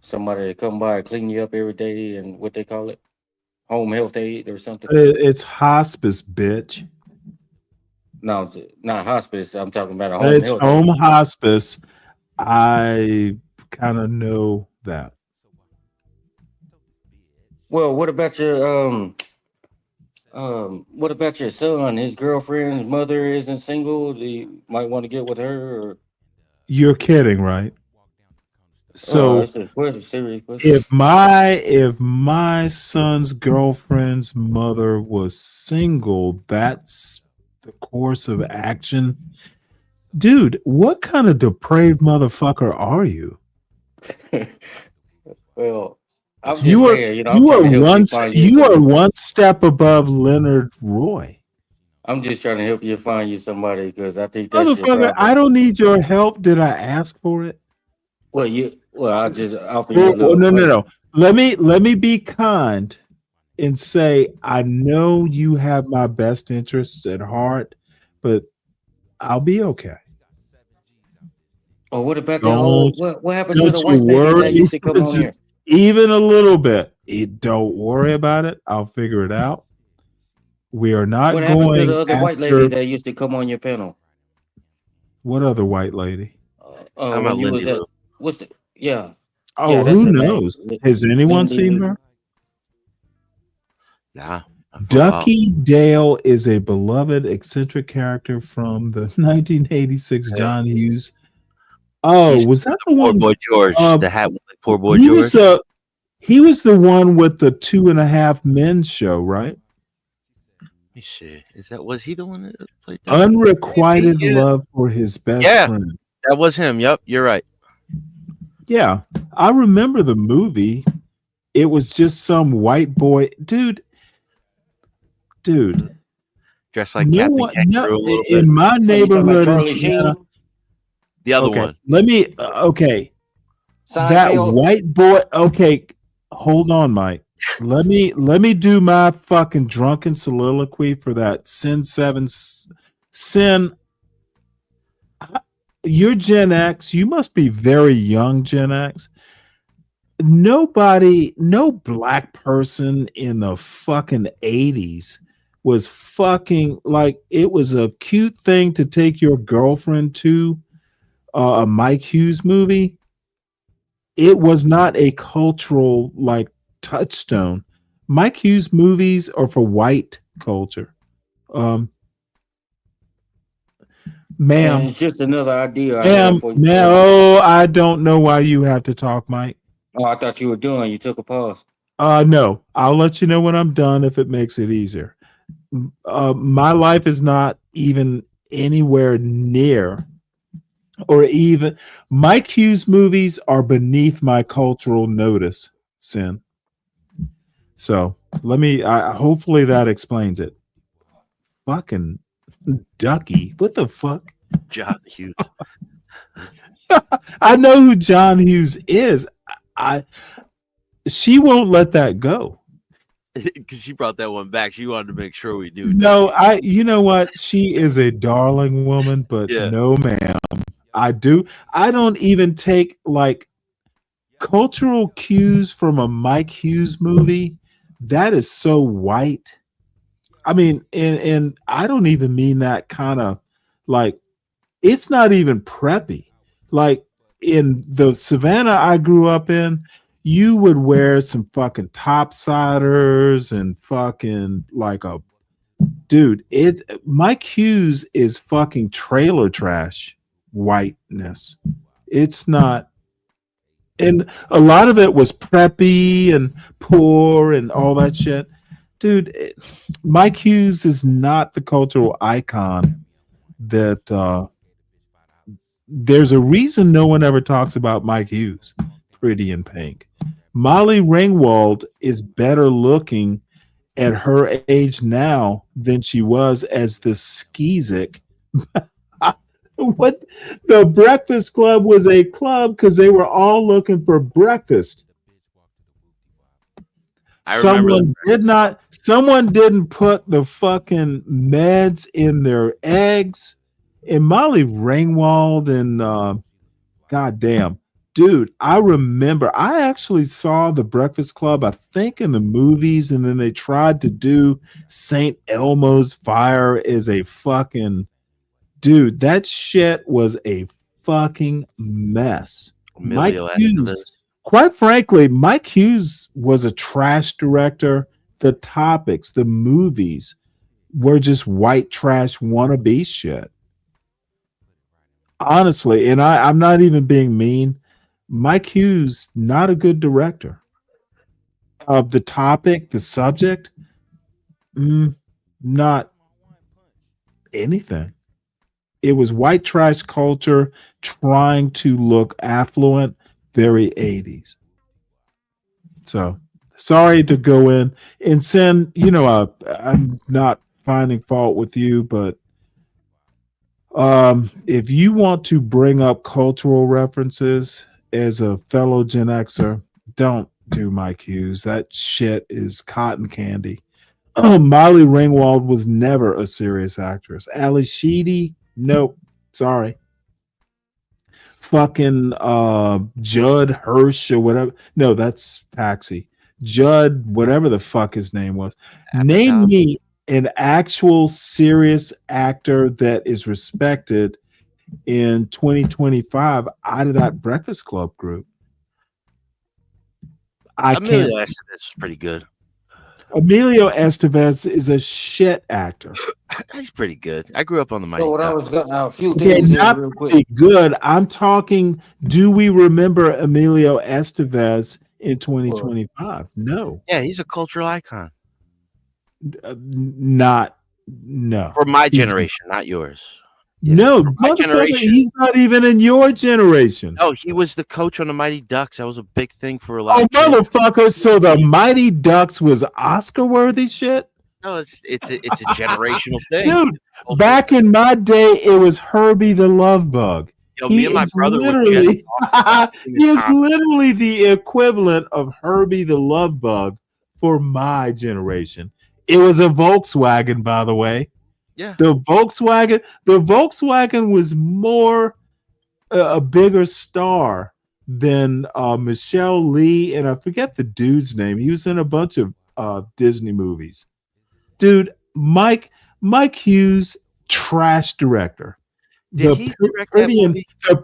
S17: Somebody to come by and clean you up every day, and what they call it, home health aid or something.
S16: It's hospice, bitch.
S17: No, it's not hospice. I'm talking about a home
S16: It's
S17: health
S16: home
S17: aid.
S16: hospice. I kind of know that.
S17: Well, what about your son? His girlfriend's mother isn't single. You might want to get with her. Or...
S16: You're kidding, right? So
S17: it's a serious question.
S16: if my son's girlfriend's mother was single, that's the course of action. Dude, what kind of depraved motherfucker are you?
S17: Well, I'm just saying, I'm trying to help you find
S16: you are one step above Leonard Roy.
S17: I'm just trying to help you find you somebody because I think that's your
S16: Motherfucker,
S17: problem.
S16: I don't need your help. Did I ask for it?
S17: I'll just offer you a little.
S16: No. Let me be kind and say I know you have my best interests at heart, but I'll be okay.
S17: Oh, what about the old? What happened to the white lady that used to come on here?
S16: Even a little bit. Don't worry about it. I'll figure it out. We are not
S17: What
S16: going
S17: happened to the other white lady that used to come on your panel?
S16: What other white lady?
S17: When you was at what's the
S16: Oh,
S17: yeah, that's
S16: who
S17: her
S16: knows?
S17: name.
S16: Has anyone
S17: Lindy.
S16: seen her?
S14: Nah.
S16: Ducky Dale is a beloved eccentric character from the 1986 John Hughes. Oh, was that the one?
S14: Poor boy George. The hat with poor boy
S16: he
S14: George.
S16: He was the one with the 2.5 Men show, right?
S14: Let me see. Was he the one that played that?
S3: Unrequited love for his best friend.
S14: That was him. Yep, you're right.
S3: Yeah, I remember the movie. It was just some white boy, dude.
S14: Dressed like Captain Kangaroo a little bit.
S3: In my neighborhood in
S17: Charlie
S3: Savannah,
S17: Sheen?
S14: The other
S3: okay,
S14: one.
S3: let me. Okay, that
S17: Seinfeld?
S3: white boy. Okay, hold on, Mike. Let me do my fucking drunken soliloquy for that Sin 7. Sin, you're Gen X. You must be very young, Gen X. No black person in the fucking 80s was fucking like, it was a cute thing to take your girlfriend to a Mike Hughes movie. It was not a cultural like touchstone. Mike Hughes movies are for white culture. Ma'am,
S17: And it's just another idea I have for you.
S3: Ma'am, oh, I don't know why you have to talk, Mike.
S17: Oh, I thought you were doing. You took a pause.
S3: No, I'll let you know when I'm done if it makes it easier. My life is not even anywhere near, or even Mike Hughes movies are beneath my cultural notice, Sin. So hopefully that explains it. Fucking Ducky, what the fuck?
S14: John Hughes.
S3: I know who John Hughes is. She won't let that go.
S14: Because she brought that one back. She wanted to make sure we knew.
S3: No, you know what? She is a darling woman, but no, ma'am. I don't even take like cultural cues from a Mike Hughes movie. That is so white. I mean, and I don't even mean that kind of like, it's not even preppy. Like in the Savannah I grew up in, you would wear some fucking topsiders and fucking like a dude. Mike Hughes is fucking trailer trash whiteness. It's not, and a lot of it was preppy and poor and all that shit. Dude, Mike Hughes is not the cultural icon that there's a reason no one ever talks about Mike Hughes. Pretty in Pink. Molly Ringwald is better looking at her age now than she was as the skeezic. What? The Breakfast Club was a club because they were all looking for breakfast. Someone didn't put the fucking meds in their eggs. And Molly Ringwald and goddamn, dude, I remember I actually saw the Breakfast Club, I think in the movies, and then they tried to do St. Elmo's Fire as a fucking dude. That shit was a fucking mess. Mike Hughes, quite frankly, Mike Hughes was a trash director. The topics, the movies were just white trash wannabe shit. Honestly, and I'm not even being mean. Mike Hughes, not a good director. Of the topic, the subject, not anything. It was white trash culture trying to look affluent, very 80s. So sorry to go in and send, I'm not finding fault with you, but if you want to bring up cultural references as a fellow Gen Xer, don't do Mike Hughes. That shit is cotton candy. Molly Ringwald was never a serious actress. Ali Sheedy, nope. Sorry. Fucking Judd Hirsch or whatever. No, that's Taxi. Judd, whatever the fuck his name was. Name me an actual serious actor that is respected in 2025 out of that Breakfast Club group.
S14: Emilio Estevez is pretty good.
S3: Emilio Estevez is a shit actor.
S14: He's pretty good. I grew up on the Mighty
S17: So what I
S14: Ducks.
S17: was a few things here
S3: Not
S17: real quick.
S3: pretty good. I'm talking, do we remember Emilio Estevez in 2025? No.
S14: Yeah, he's a cultural icon.
S3: Not
S16: No.
S14: For my
S16: He's-
S14: generation, not yours.
S16: No,
S14: my
S16: motherfucker,
S14: generation.
S16: he's not even in your generation.
S14: No, he was the coach on the Mighty Ducks. That was a big thing for a lot
S16: Oh,
S14: of kids.
S16: motherfucker! So the Mighty Ducks was Oscar-worthy shit,
S14: No, it's a generational thing.
S16: dude. Back in my day, it was Herbie the Love Bug.
S14: Yo, me and my brother were just
S16: literally,
S14: talking
S16: he is
S14: about
S16: literally the equivalent of Herbie the Love Bug for my generation. It was a Volkswagen, by the way.
S14: Yeah.
S16: The Volkswagen was more a bigger star than Michelle Lee, and I forget the dude's name. He was in a bunch of Disney movies. Dude, Mike Hughes, trash director.
S14: Did he direct that movie?
S16: The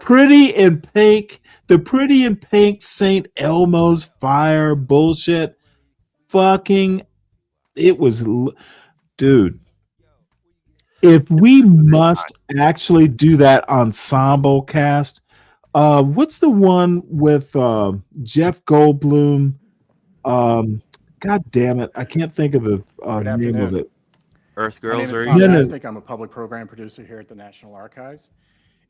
S16: Pretty in Pink St. Elmo's Fire bullshit. Fucking, it was, dude. If we must actually do that ensemble cast, what's the one with Jeff Goldblum? God damn it, I can't think of the name of it.
S14: Earth
S2: My name
S14: Girls
S2: is
S14: are
S2: Tom
S16: No, no.
S2: Mastic. I'm a public program producer here at the National Archives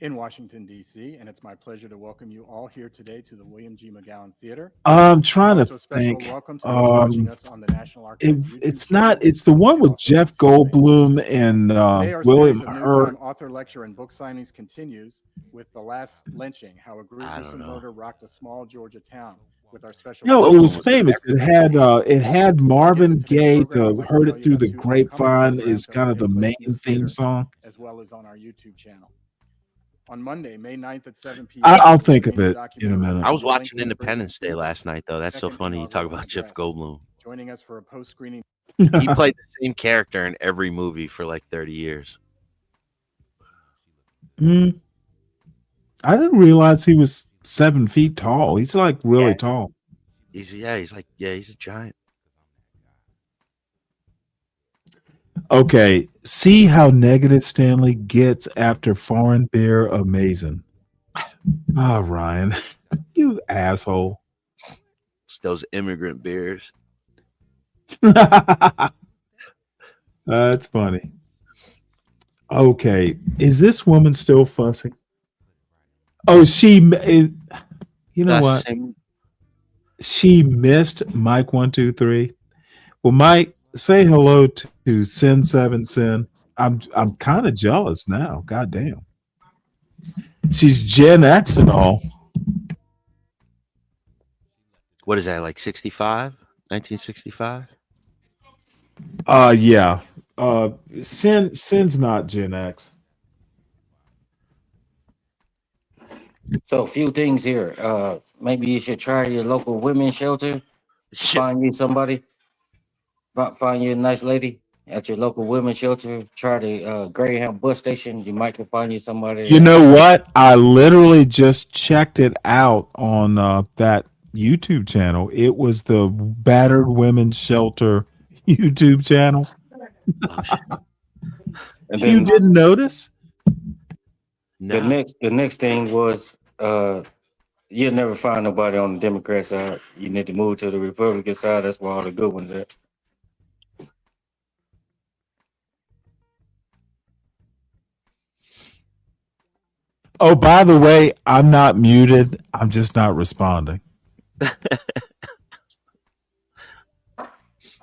S2: in Washington, D.C., and it's my pleasure to welcome you all here today to the William G. McGowan Theater.
S16: I'm trying to
S2: Also, special
S16: think.
S2: welcome to those watching us on the National Archives YouTube
S16: It's not. It's the one with Jeff Goldblum and
S2: Today, our
S16: William
S2: series of
S16: Hurt.
S2: noontime author lecture and book signings continues with The Last Lynching, How a Gruesome Murder Rocked a Small Georgia Town, with our special...
S16: No, it was famous. It had Marvin Gaye. The "Heard It Through the Grapevine" is kind of the main theme song.
S2: as well as on our YouTube channel. On Monday, May 9th at 7 p.m.
S16: I'll think of it in a minute.
S14: I was watching Independence Day last night, though. That's so funny. You talk about Jeff Goldblum.
S2: Joining us for a post-screening...
S14: He played the same character in every movie for like 30 years.
S16: I didn't realize he was 7 feet tall. He's like really tall.
S14: He's a giant.
S16: Okay, see how negative Stanley gets after foreign beer. Amazing. Ah, Ryan, you asshole.
S14: It's those immigrant beers.
S16: That's funny. Okay, is this woman still fussing? Oh, you know
S14: That's
S16: what?
S14: the same-
S16: She missed Mike 123. Well, Mike, say hello to Sin 7 Sin. I'm kind of jealous now. God damn. She's Gen X and all.
S14: What is that, like 65? 1965?
S16: Yeah. Sin's not Gen X.
S17: So a few things here. Maybe you should try your local women's shelter. Find you somebody. Find you a nice lady at your local women's shelter. Try the Greyhound bus station. You might can find you somebody.
S16: You know what? I literally just checked it out on that YouTube channel. It was the Battered Women's Shelter YouTube channel.
S17: And
S16: You didn't notice?
S17: The next thing was you'll never find nobody on the Democrat side. You need to move to the Republican side. That's where all the good ones at.
S16: Oh, by the way, I'm not muted. I'm just not responding.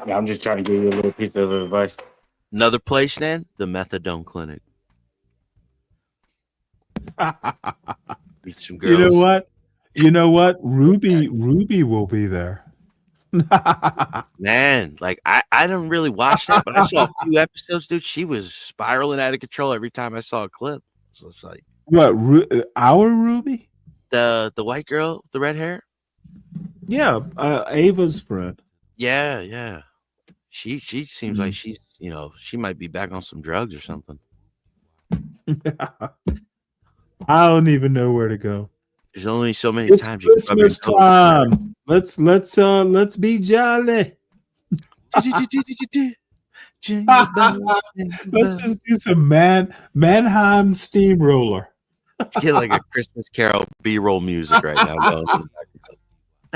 S17: Yeah, I'm just trying to give you a little piece of advice.
S14: Another place, then? The Methadone Clinic. Meet some girls.
S16: You know what? Ruby will be there.
S14: Man, like I didn't really watch that, but I saw a few episodes, dude. She was spiraling out of control every time I saw a clip. So it's like
S16: What? Our Ruby?
S14: the white girl, the red hair.
S16: Yeah, Ava's friend.
S14: Yeah. She seems like she's she might be back on some drugs or something.
S16: I don't even know where to go.
S14: There's only so many
S16: It's
S14: times you can rub your
S16: Christmas
S14: toe.
S16: time. Let's be jolly. Let's just do some Mannheim steamroller.
S14: Let's get like a Christmas Carol B-roll music right now. Going in the background.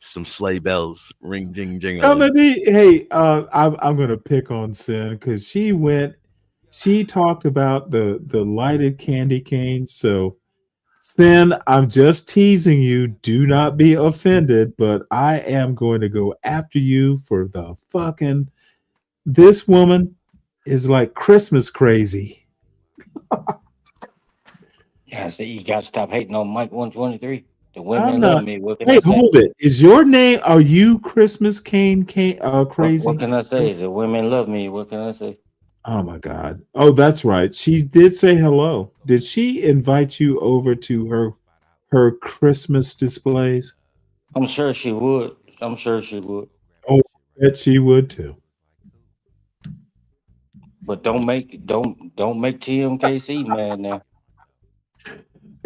S14: Some sleigh bells, ring, ding, jingle.
S16: Hey, I'm gonna pick on Sin because she talked about the lighted candy canes. So Sin, I'm just teasing you. Do not be offended, but I am going to go after you for the fucking. This woman is like Christmas crazy.
S17: Yeah, so you got to stop hating on Mike 123. The
S16: I'm
S17: women
S16: not.
S17: love me. What can I
S16: Hey,
S17: say?
S16: hold it. Is your name? Are you Christmas crazy?
S17: What can I say? The women love me. What can I say?
S16: Oh my God. Oh, that's right. She did say hello. Did she invite you over to her Christmas displays?
S17: I'm sure she would. I'm sure she would.
S16: Oh, I bet she would too.
S17: But don't make TMKC mad now.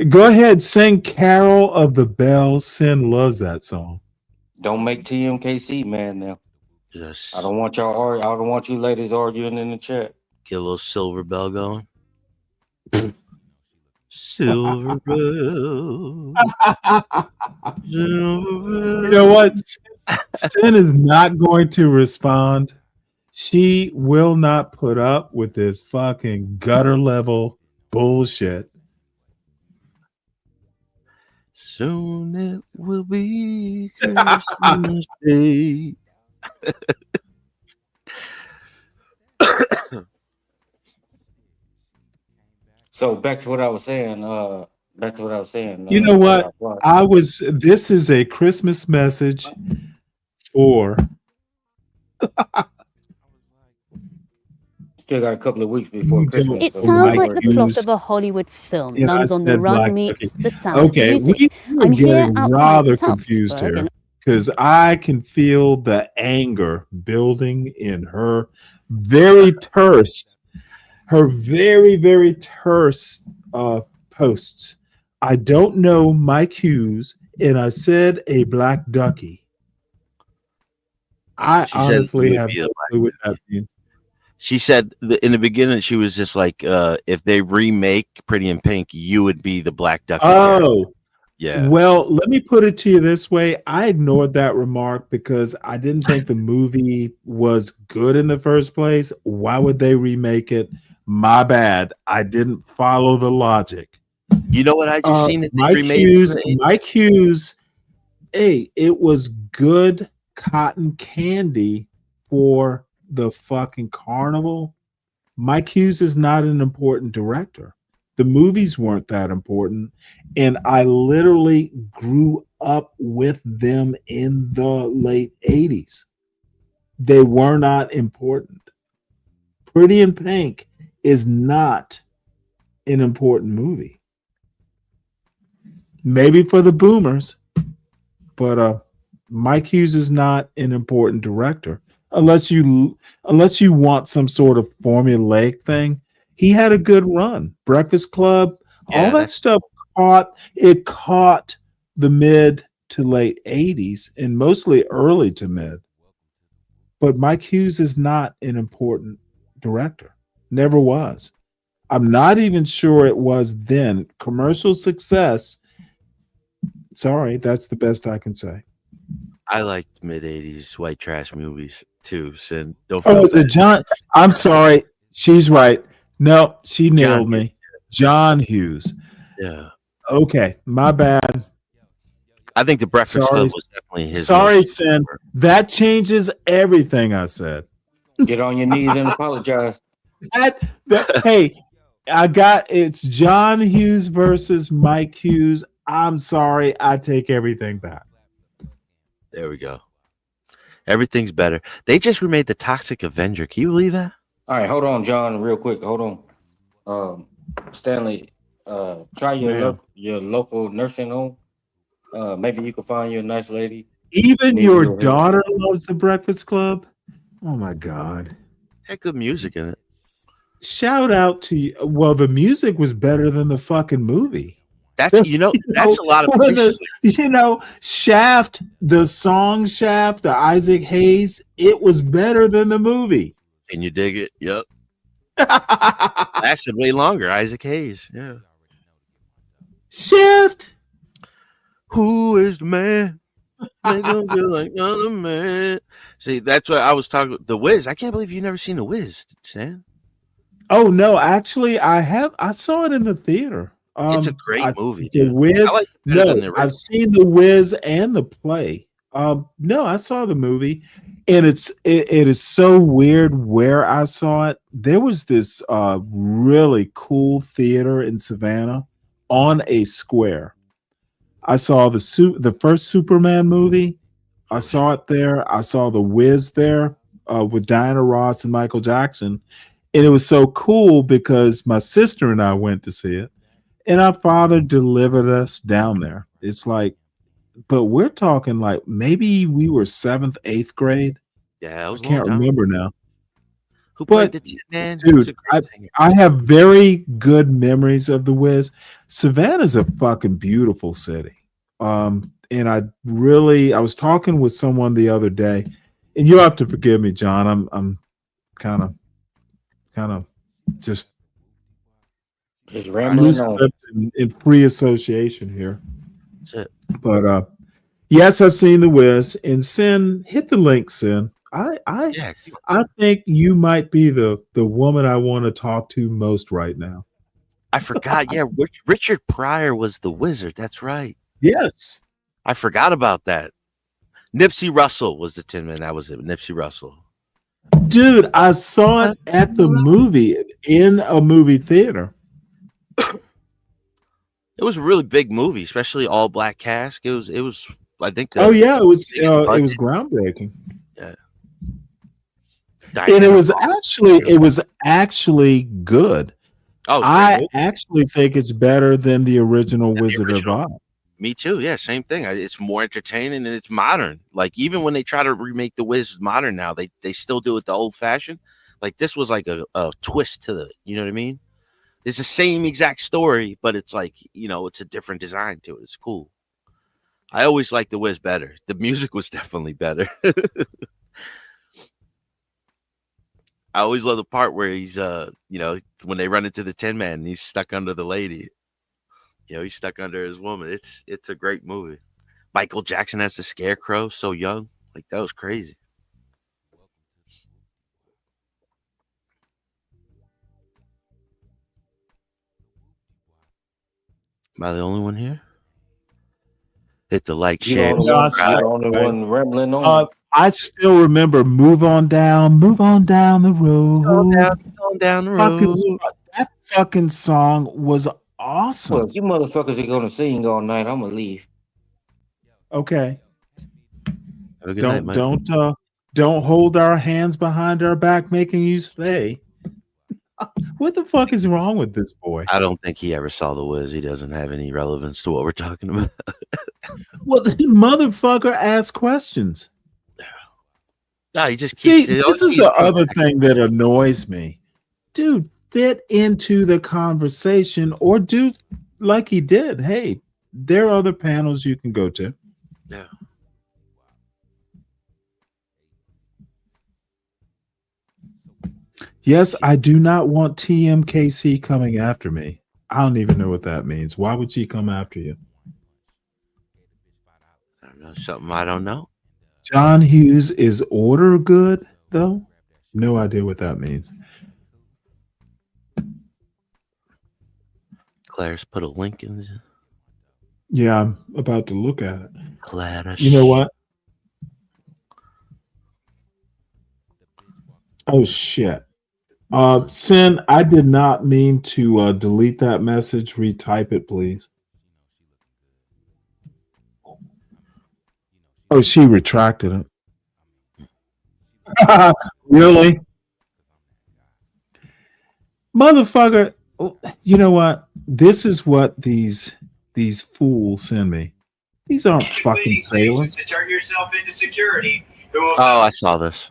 S16: Go ahead, sing Carol of the Bells. Sin loves that song.
S17: Don't make TMKC mad now.
S14: Yes.
S17: I don't want you ladies arguing in the chat.
S14: Get a little silver bell going. Silver bell.
S16: You know what? Sin is not going to respond. She will not put up with this fucking gutter level bullshit.
S14: Soon it will be Christmas Day.
S17: So back to what I was saying.
S16: You know what? This is a Christmas message for.
S17: Still got a couple of weeks before Christmas.
S6: It sounds like the plot of a Hollywood film.
S16: Yeah,
S6: Nuns
S16: I
S6: on the
S16: said
S6: Run
S16: Black
S6: meets
S16: Cookie.
S6: The Sound of
S16: Okay,
S6: Music.
S16: we're
S6: I'm here
S16: getting
S6: outside
S16: rather confused
S6: Salzburg,
S16: here
S6: and
S16: because I can feel the anger building in her very terse, very terse posts. I don't know Mike Hughes, and I said a black ducky. I
S14: She said
S16: honestly
S14: you would
S16: have
S14: be a
S16: no
S14: black
S16: clue what that means.
S14: She said in the beginning, she was just like, if they remake Pretty in Pink, you would be the Black Ducky character.
S16: Oh,
S14: Yeah.
S16: Well, let me put it to you this way. I ignored that remark because I didn't think the movie was good in the first place. Why would they remake it? My bad. I didn't follow the logic.
S14: You know what I just seen that they
S16: Mike
S14: remade?
S16: Hughes, hey, it was good cotton candy for the fucking carnival. Mike Hughes is not an important director. The movies weren't that important. And I literally grew up with them in the late 80s. They were not important. Pretty in Pink is not an important movie. Maybe for the boomers, but Mike Hughes is not an important director unless you want some sort of formulaic thing. He had a good run. Breakfast Club, all that stuff caught the mid to late 80s and mostly early to mid. But Mike Hughes is not an important director. Never was. I'm not even sure it was then. Commercial success. Sorry, that's the best I can say.
S14: I liked mid 80s white trash movies too. So don't feel
S16: is it
S14: bad.
S16: John? I'm sorry. She's right. No, she nailed me. John Hughes.
S14: Yeah.
S16: Okay, my bad.
S14: I think The Breakfast Club was definitely his.
S16: Sorry, Sin. That changes everything I said.
S17: Get on your knees and apologize.
S16: Hey, it's John Hughes versus Mike Hughes. I'm sorry. I take everything back.
S14: There we go. Everything's better. They just remade The Toxic Avenger. Can you believe that?
S17: All right, hold on, John, real quick. Hold on. Stanley, try your local nursing home. Maybe you can find you a nice lady.
S16: Even your daughter loves The Breakfast Club? Oh my God.
S14: Had good music in it.
S16: Shout out to you. Well, the music was better than the fucking movie.
S14: That's that's a lot of places.
S16: Shaft, the song Shaft, the Isaac Hayes, it was better than the movie.
S14: Can you dig it? Yep. Lasted way longer. Isaac Hayes. Yeah.
S16: Shaft.
S14: Who is the man? Make them feel like other man. See, that's what I was talking. The Wiz. I can't believe you've never seen The Wiz, Sam.
S3: Oh no, actually, I have. I saw it in the theater.
S14: It's a great
S3: I
S14: movie,
S3: The
S14: dude. I
S3: Wiz.
S14: like it better than
S3: No,
S14: the
S3: I've
S14: original.
S3: seen The Wiz and the play. No, I saw the movie, and it is so weird where I saw it. There was this really cool theater in Savannah on a square. I saw the first Superman movie. I saw it there. I saw The Wiz there with Diana Ross and Michael Jackson. And it was so cool because my sister and I went to see it, and our father delivered us down there. It's like, but we're talking like maybe we were seventh, eighth grade.
S14: Yeah, it
S3: I
S14: was a long
S3: can't
S14: time.
S3: remember now.
S14: Who played
S3: But
S14: the Tin Man? Who's a
S3: dude,
S14: great singer?
S3: I have very good memories of the Wiz. Savannah's a fucking beautiful city. And I was talking with someone the other day, and you'll have to forgive me, John. I'm kind of just
S17: rambling
S3: loose
S17: on.
S3: lipped in free association here.
S14: That's it.
S3: But yes, I've seen the Wiz. And Sin, hit the link, Sin. I think you might be the woman I want to talk to most right now.
S14: I forgot. Yeah, Richard Pryor was the Wizard. That's right.
S3: Yes.
S14: I forgot about that. Nipsey Russell was the Tin Man. That was it. Nipsey Russell.
S3: Dude, I saw it at the movie in a movie theater.
S14: It was a really big movie, especially all black cast. It was. I think.
S3: Oh yeah, it was groundbreaking.
S14: Yeah.
S3: And it was actually good.
S14: Oh, it's a great
S3: I
S14: movie.
S3: actually think it's better than the original Wizard of Oz.
S14: Me too. Yeah, same thing. It's more entertaining and it's modern. Like even when they try to remake the Wiz modern now, they still do it the old fashioned. Like this was like a twist to the. You know what I mean? It's the same exact story, but it's like it's a different design to it. It's cool. I always liked the Wiz better. The music was definitely better. I always love the part where he's when they run into the Tin Man and he's stuck under the lady. He's stuck under his woman. It's a great movie. Michael Jackson as the Scarecrow, so young. Like that was crazy. Am I the only one here? Hit the like, share, subscribe.
S17: the only one rambling on.
S3: I still remember move on down the road.
S14: On down the road.
S3: That fucking song was awesome.
S17: Well, if you motherfuckers are gonna sing all night, I'm gonna leave.
S3: Okay.
S14: Have a good night, Mike.
S3: Don't hold our hands behind our back making you stay. What the fuck is wrong with this boy?
S14: I don't think he ever saw the Wiz. He doesn't have any relevance to what we're talking about.
S3: Well, the motherfucker asks questions.
S14: No, he just keeps.
S3: This is the other thing that annoys me. Dude, fit into the conversation or do like he did. Hey, there are other panels you can go to.
S14: Yeah.
S3: Yes, I do not want TMKC coming after me. I don't even know what that means. Why would she come after you?
S14: I don't know, something I don't know.
S3: John Hughes is order good, though? No idea what that means.
S14: Claire's put a link in.
S3: Yeah, I'm about to look at it.
S14: Claire.
S3: You know what? Oh, shit. Sin, I did not mean to delete that message. Retype it, please. Oh, she retracted it. Really? Motherfucker. You know what? This is what these fools send me. These aren't fucking sailors.
S8: To turn yourself into security.
S14: Oh, I saw this.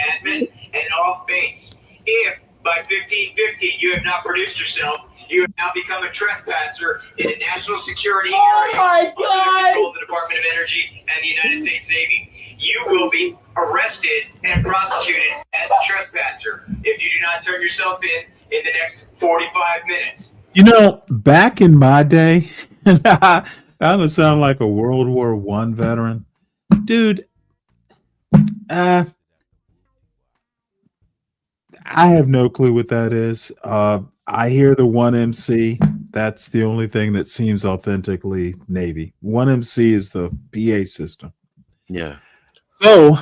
S8: Admin and off base. If by 1550 you have not produced yourself, you have now become a trespasser in a national security area under the control of the Department of Energy and the United States Navy. You will be arrested and prosecuted as a trespasser if you do not turn yourself in the next 45 minutes.
S3: You know, back in my day, I'm gonna sound like a World War I veteran.
S16: dude. I have no clue what that is. I hear the 1MC. That's the only thing that seems authentically Navy. 1MC is the PA system.
S14: Yeah.
S16: So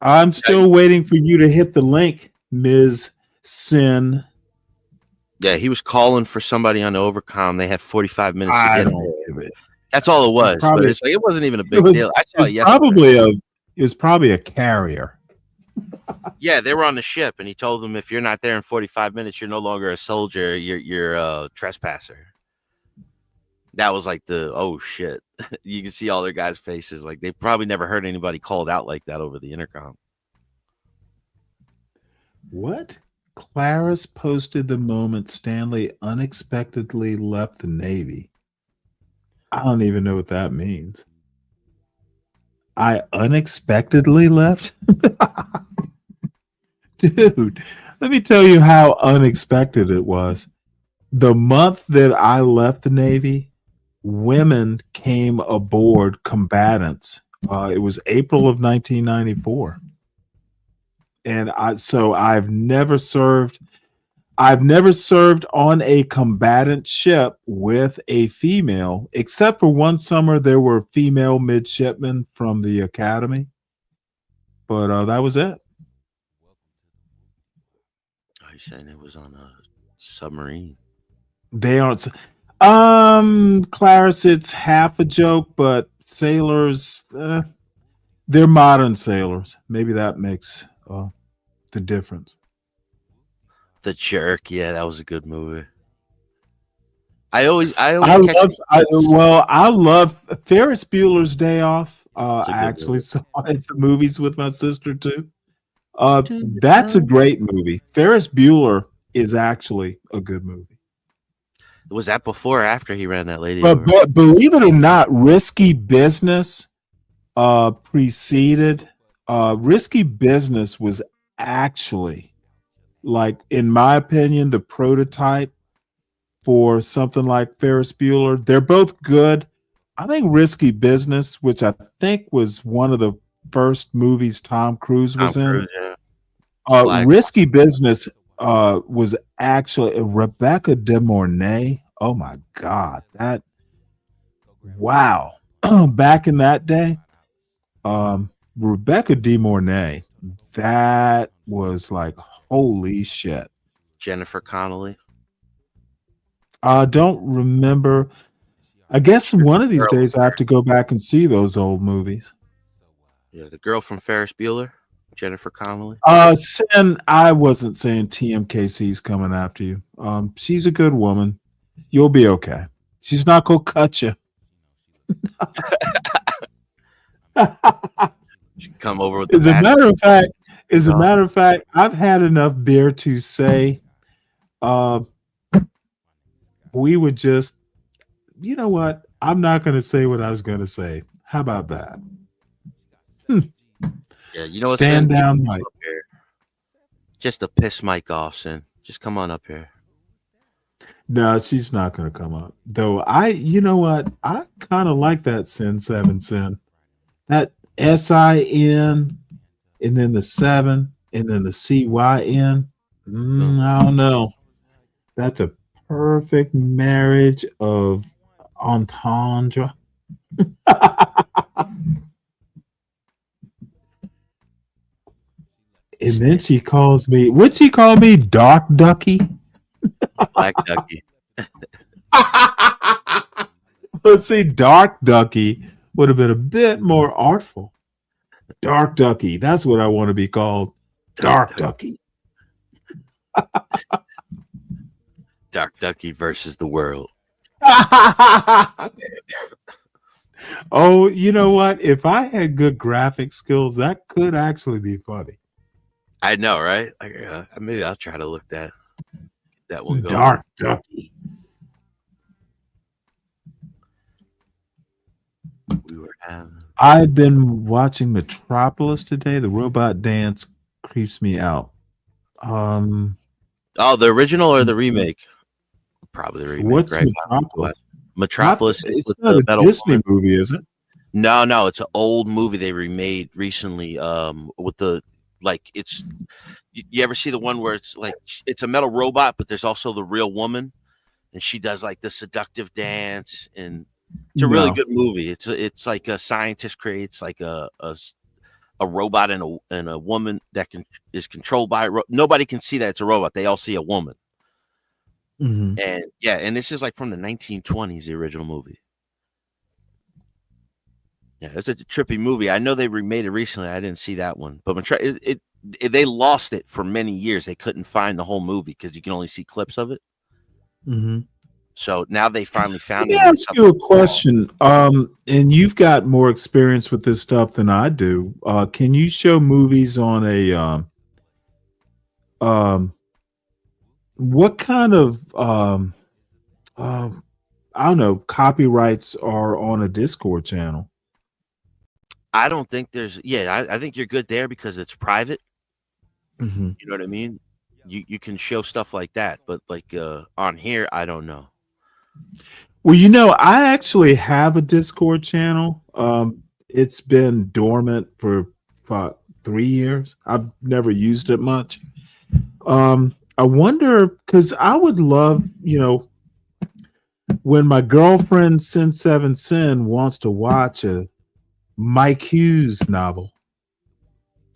S16: I'm still waiting for you to hit the link, Ms. Sin.
S14: Yeah, he was calling for somebody on the overcom. They had 45 minutes to
S16: I
S14: get
S16: don't
S14: there.
S16: give it.
S14: That's all it was.
S16: Probably-
S14: But it's like it wasn't even a big deal. I saw it yesterday.
S16: It was probably a carrier.
S14: Yeah, they were on the ship, and he told them if you're not there in 45 minutes, you're no longer a soldier. You're a trespasser. That was like the oh shit. You can see all their guys' faces. Like they probably never heard anybody called out like that over the intercom.
S16: What? Claris posted the moment Stanley unexpectedly left the Navy. I don't even know what that means. I unexpectedly left? Dude, let me tell you how unexpected it was. The month that I left the Navy, women came aboard combatants. It was April of 1994. And I've never served on a combatant ship with a female, except for one summer there were female midshipmen from the academy. But that was it.
S14: Oh, he's saying it was on a submarine.
S16: They aren't. Claris, it's half a joke, but sailors, they're modern sailors. Maybe that makes the difference.
S14: The Jerk, yeah, that was a good movie. I
S16: love Ferris Bueller's Day Off. I actually saw it at the movies with my sister too. That's a great movie. Ferris Bueller is actually a good movie.
S14: Was that before or after he ran that lady?
S16: But believe it or not, Risky Business preceded. Risky Business was actually, like, in my opinion, the prototype for something like Ferris Bueller. They're both good. I think Risky Business, which I think was one of the first movies Tom Cruise was in.
S14: Yeah.
S16: Risky Business was actually Rebecca De Mornay. Oh my God. Wow. Back in that day, Rebecca De Mornay, that was like, holy shit.
S14: Jennifer Connelly.
S16: I don't remember. I guess one of these days I have to go back and see those old movies.
S14: Yeah, the girl from Ferris Bueller, Jennifer Connelly.
S16: Sin, I wasn't saying TMKC's coming after you. She's a good woman. You'll be okay. She's not gonna cut you.
S14: She come over with.
S16: As a matter of fact, I've had enough beer to say, we would just, you know what? I'm not going to say what I was going to say. How about that?
S14: Yeah, you know what?
S16: Stand down, Mike.
S14: Just to piss Mike off, Sin. Just come on up here.
S16: No, she's not going to come up. Though you know what? I kind of like that Sin 7 Sin. That SIN and then the 7 and then the CYN. I don't know. That's a perfect marriage of entendre. And then she calls me, what'd she call me? Dark Ducky?
S14: Black Ducky.
S16: Let's see, Dark Ducky would have been a bit more artful. Dark Ducky. That's what I want to be called. Dark Ducky.
S14: Dark Ducky versus the world.
S16: Oh, you know what? If I had good graphic skills, that could actually be funny.
S14: I know, right? Maybe I'll try to look that one going.
S16: Dark Ducky.
S14: We were having.
S16: I've been watching Metropolis today. The robot dance creeps me out.
S14: Oh, the original or the remake? Probably the remake.
S16: What's
S14: right?
S16: Metropolis?
S14: Metropolis.
S16: It's
S14: with
S16: not
S14: the
S16: a
S14: metal
S16: Disney
S14: woman.
S16: movie, is it?
S14: No, it's an old movie they remade recently. With the it's you ever see the one where it's like it's a metal robot, but there's also the real woman, and she does like the seductive dance, and it's a really
S3: No.
S14: good movie. It's like a scientist creates like a robot and a woman that is controlled by nobody can see that it's a robot. They all see a woman.
S3: Mhm.
S14: And yeah, and this is like from the 1920s, the original movie. Yeah, it's a trippy movie. I know they remade it recently. I didn't see that one, but they lost it for many years. They couldn't find the whole movie because you can only see clips of it.
S3: Mhm.
S14: So now they finally
S3: Let
S14: found
S3: me
S14: it. And
S3: ask you a question. And you've got more experience with this stuff than I do. Can you show movies on a what kind of I don't know, copyrights are on a Discord channel?
S14: I don't think there's. Yeah, I think you're good there because it's private.
S3: Mhm.
S14: You know what I mean? You can show stuff like that, but like on here, I don't know.
S3: Well, I actually have a Discord channel. It's been dormant for about 3 years. I've never used it much. I wonder because I would love, when my girlfriend Sin Seven Sin wants to watch a Mike Hughes novel.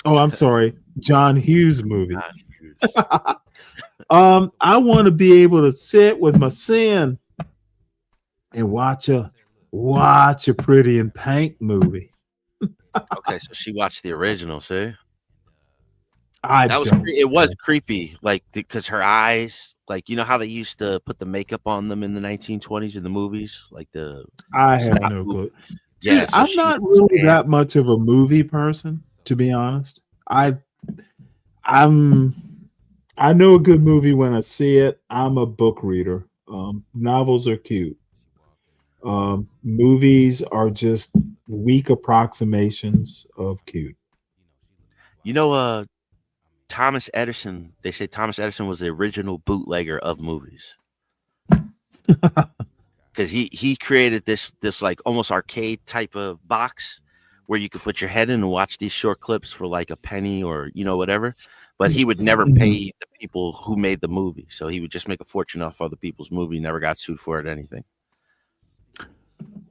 S3: Oh, I'm sorry, John Hughes movie. I want to be able to sit with my Sin and watch a Pretty in Pink movie.
S14: Okay, so she watched the original. See,
S3: It
S14: it was creepy, like because her eyes, like you know how they used to put the makeup on them in the 1920s in the movies, like the
S3: I have
S14: stop
S3: no clue.
S14: Yeah,
S3: Dude,
S14: so
S3: I'm
S14: she
S3: not really that much of a movie person, to be honest. I know a good movie when I see it. I'm a book reader. Novels are cute. Movies are just weak approximations of cute.
S14: Thomas Edison. They say Thomas Edison was the original bootlegger of movies because he created this like almost arcade type of box where you could put your head in and watch these short clips for like a penny or whatever. But he would never pay the people who made the movie, so he would just make a fortune off other people's movie. Never got sued for it, anything.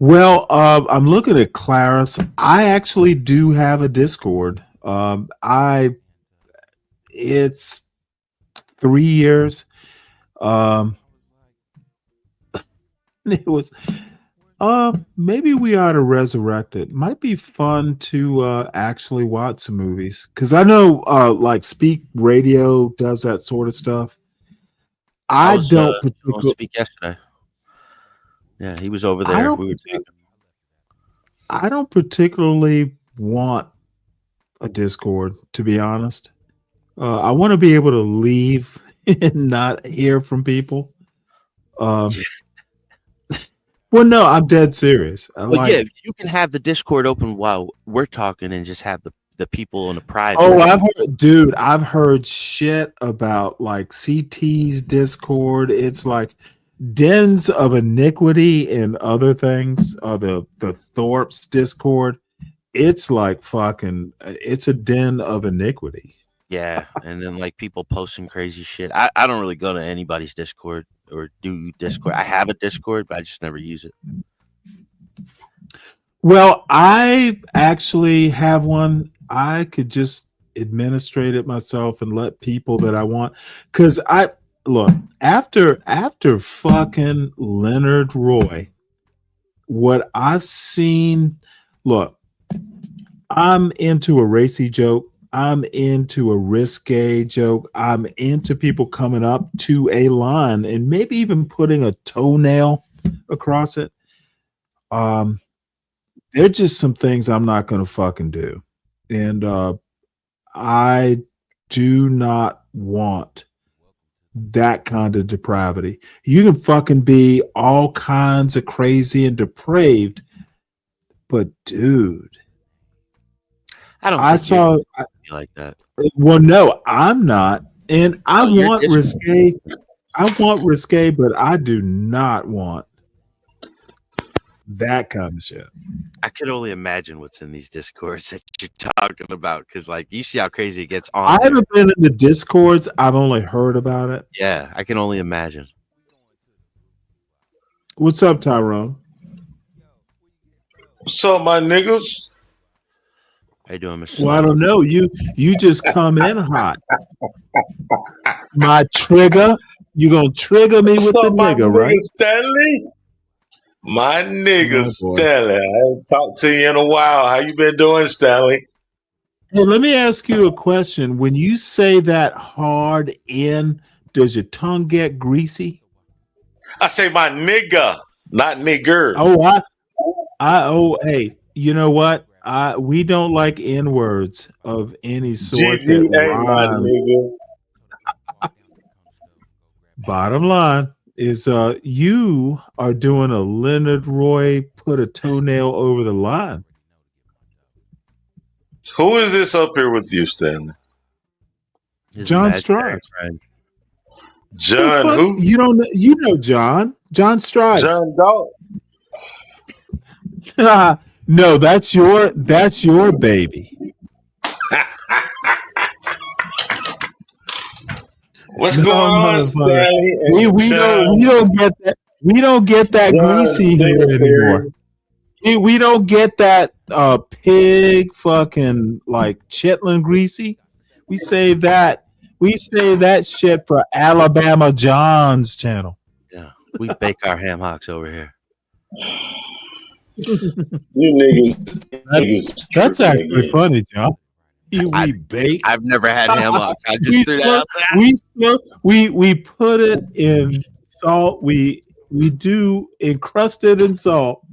S3: Well, I'm looking at Claris. I actually do have a Discord. It's 3 years. It was maybe we ought to resurrect it. Might be fun to actually watch some movies because I know like Speak Radio does that sort of stuff. I
S14: was,
S3: don't
S14: on
S3: particularly
S14: Speak yesterday. Yeah, he was over there.
S3: I don't particularly want a Discord, to be honest. I want to be able to leave and not hear from people. Well, no, I'm dead serious.
S14: Yeah, you can have the Discord open while we're talking and just have the people in the private.
S3: Oh, I've heard shit about like CT's Discord. It's like dens of iniquity and other things. The Thorpe's Discord. It's like fucking. It's a den of iniquity.
S14: Yeah, and then like people posting crazy shit. I don't really go to anybody's Discord or do Discord. I have a Discord, but I just never use it.
S3: Well, I actually have one. I could just administrate it myself and let people that I want. Because after fucking Leonard Roy, what I've seen, I'm into a racy joke. I'm into a risque joke. I'm into people coming up to a line and maybe even putting a toenail across it. There are just some things I'm not going to fucking do. And I do not want that kind of depravity. You can fucking be all kinds of crazy and depraved, but dude,
S14: I saw like that.
S3: Well, no, I'm not. And I want risque. I want risque, but I do not want That kind of shit.
S14: I could only imagine what's in these discords that you're talking about, because like you see how crazy it gets on.
S3: I haven't been in the discords. I've only heard about it.
S14: Yeah, I can only imagine.
S3: What's up, Tyrone?
S7: What's up, my niggas?
S14: How you doing, Mr.
S3: Well, I don't know. You just come in hot. My trigger. You gonna trigger me with the nigga, right?
S7: Stanley? My nigga
S3: Oh, boy.
S7: Stanley. I ain't talked to you in a while. How you been doing, Stanley?
S3: Hey, let me ask you a question. When you say that hard in, does your tongue get greasy?
S7: I say my nigga, not nigger.
S3: Oh, hey, you know what? We don't like N words of any sort that
S7: GGA, my
S3: rhymes.
S7: nigga.
S3: Bottom line is, you are doing a Leonard Roy put a toenail over the line.
S7: Who is this up here with you, Stanley?
S3: John Stripes.
S7: John who?
S3: You don't know, you know John. John Stripes.
S7: John Dog.
S3: No, that's your baby.
S7: What's going on, Stanley?
S3: We don't get that greasy here anymore. We don't get that pig fucking like chitlin greasy. We save that shit for Alabama John's channel.
S14: Yeah, we bake our ham hocks over here.
S7: You niggas.
S3: That's actually funny, John. We bake.
S14: I've never had ham hocks. I just threw that out there.
S3: We put it in salt. We encrust it in salt.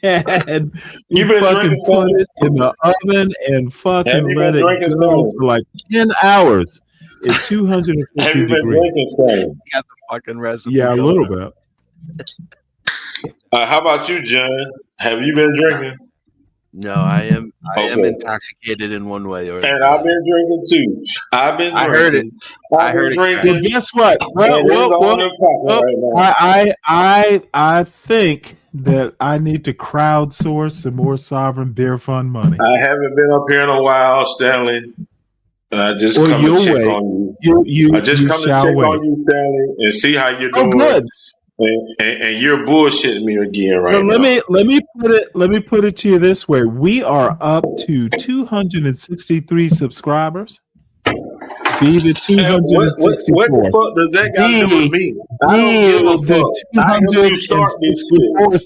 S3: And we fucking put it in the oven and fucking let it go for like 10 hours at 250
S7: Have you been
S3: degrees.
S7: drinking, Stanley?
S14: Got the fucking recipe.
S3: Yeah, a
S14: going
S3: little
S14: on.
S3: bit.
S7: How about you, John? Have you been drinking?
S14: No, I am
S7: Okay.
S14: intoxicated in one way or
S7: And I've been drinking too. I've been drinking.
S14: I heard it. I heard it.
S3: Well, guess what? I think that I need to crowdsource some more sovereign beer fund money.
S7: I haven't been up here in a while, Stanley. And I just come to check on you. I just come to check on you, Stanley, and see how you're doing.
S3: Good.
S7: And you're bullshitting me again right
S3: So
S7: now.
S3: let me put it to you this way. We are up to 263 subscribers. Be the 264.
S7: What the fuck does that got to do with me? I don't give a fuck. I help you start this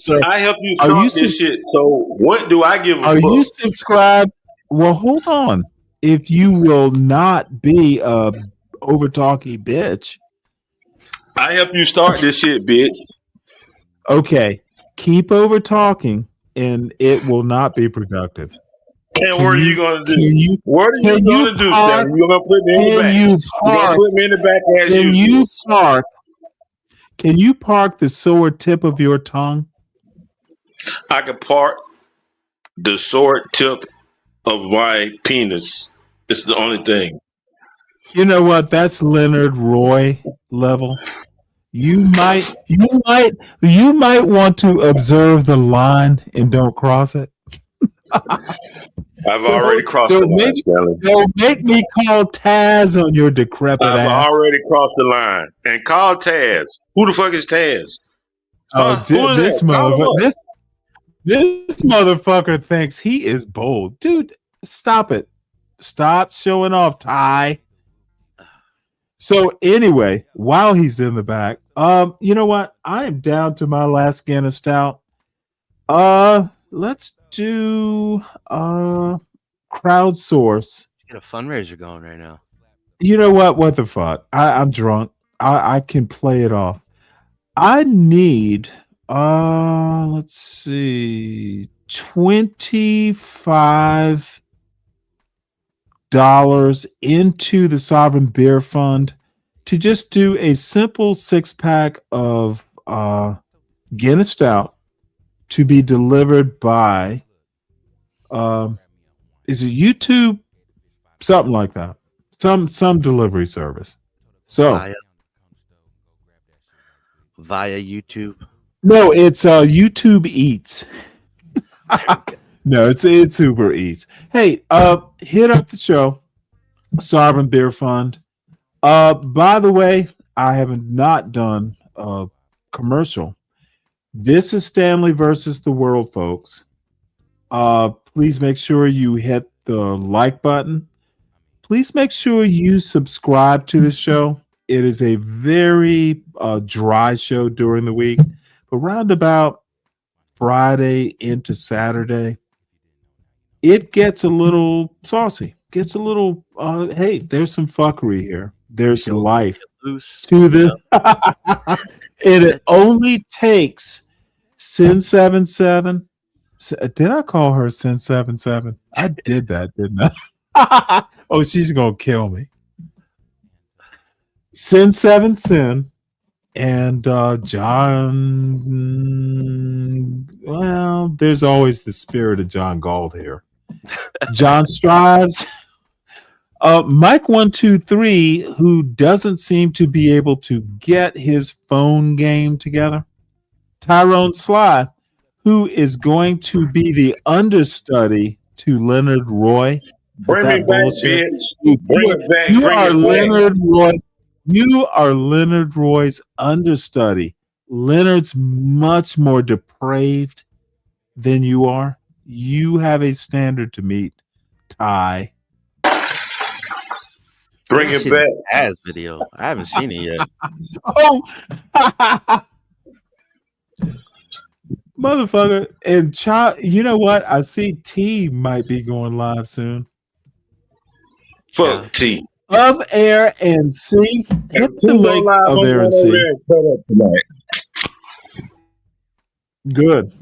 S7: shit. I help you start this shit. So what do I give a fuck?
S3: Are you subscribed? Well, hold on. If you will not be a over talky bitch.
S7: I help you start this shit, bitch.
S3: Okay. Keep over talking and it will not be productive.
S7: And what are you going to do? What are you going to do, Stanley? You're going to put me in the back. You're going to put me in the back as
S3: Can you park the sore tip of your tongue?
S7: I can park the sore tip of my penis. It's the only thing.
S3: You know what? That's Leonard Roy level. You might want to observe the line and don't cross it.
S7: I've already crossed the line, Stanley.
S3: Don't make me call Taz on your decrepit
S7: I've
S3: ass.
S7: already crossed the line. And call Taz. Who the fuck is Taz?
S3: This motherfucker thinks he is bold. Dude, stop it. Stop showing off, Ty. So anyway, while he's in the back, you know what? I am down to my last Guinness stout. Let's do crowdsource.
S14: Get a fundraiser going right now.
S3: You know what? What the fuck? I'm drunk. I can play it off. I need let's see, $25 into the Sovereign Beer Fund to just do a simple 6-pack of Guinness Stout to be delivered by is it YouTube? Something like that. Some delivery service. So
S14: via YouTube.
S3: No, it's YouTube Eats. No, it's Uber Eats. Hey, hit up the show, Sovereign Beer Fund. By the way, I have not done a commercial. This is Stanley versus the world, folks. Please make sure you hit the like button. Please make sure you subscribe to the show. It is a very dry show during the week, but round about Friday into Saturday, it gets a little saucy. Gets a little. Hey, there's some fuckery here. There's life to the. And it only takes Sin 77. Did I call her Sin 77? I did that, didn't I? Oh, she's gonna kill me. Sin 7 Sin and John. Well, there's always the spirit of John Galt here. John Strives. Mike 123, who doesn't seem to be able to get his phone game together. Tyrone Sly, who is going to be the understudy to Leonard Roy.
S7: Bring me back, bitch. Bring it back.
S3: You
S7: Bring
S3: are
S7: it back.
S3: Leonard Roy. You are Leonard Roy's understudy. Leonard's much more depraved than you are. You have a standard to meet, Ty.
S7: Bring it back.
S14: As video. I haven't seen it yet.
S3: Oh, motherfucker! And you know what? I see T might be going live soon.
S7: Fuck T.
S3: Of Air and C. Hit the link of Air and C. Good.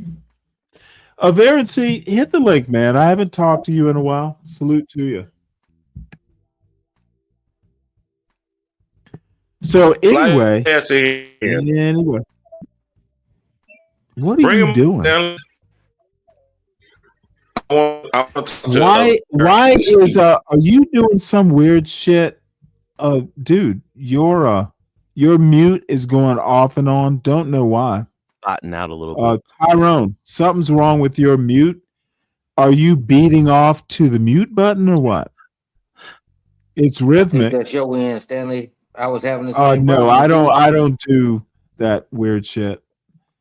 S3: Of Air and C, hit the link, man. I haven't talked to you in a while. Salute to you. So anyway, what are you doing? Why is are you doing some weird shit? Dude, your mute is going off and on. Don't know why.
S14: Botting out a little bit.
S3: Tyrone, something's wrong with your mute. Are you beating off to the mute button or what? It's rhythmic.
S17: That's your end, Stanley. I was having the same.
S3: No, I don't do that weird shit.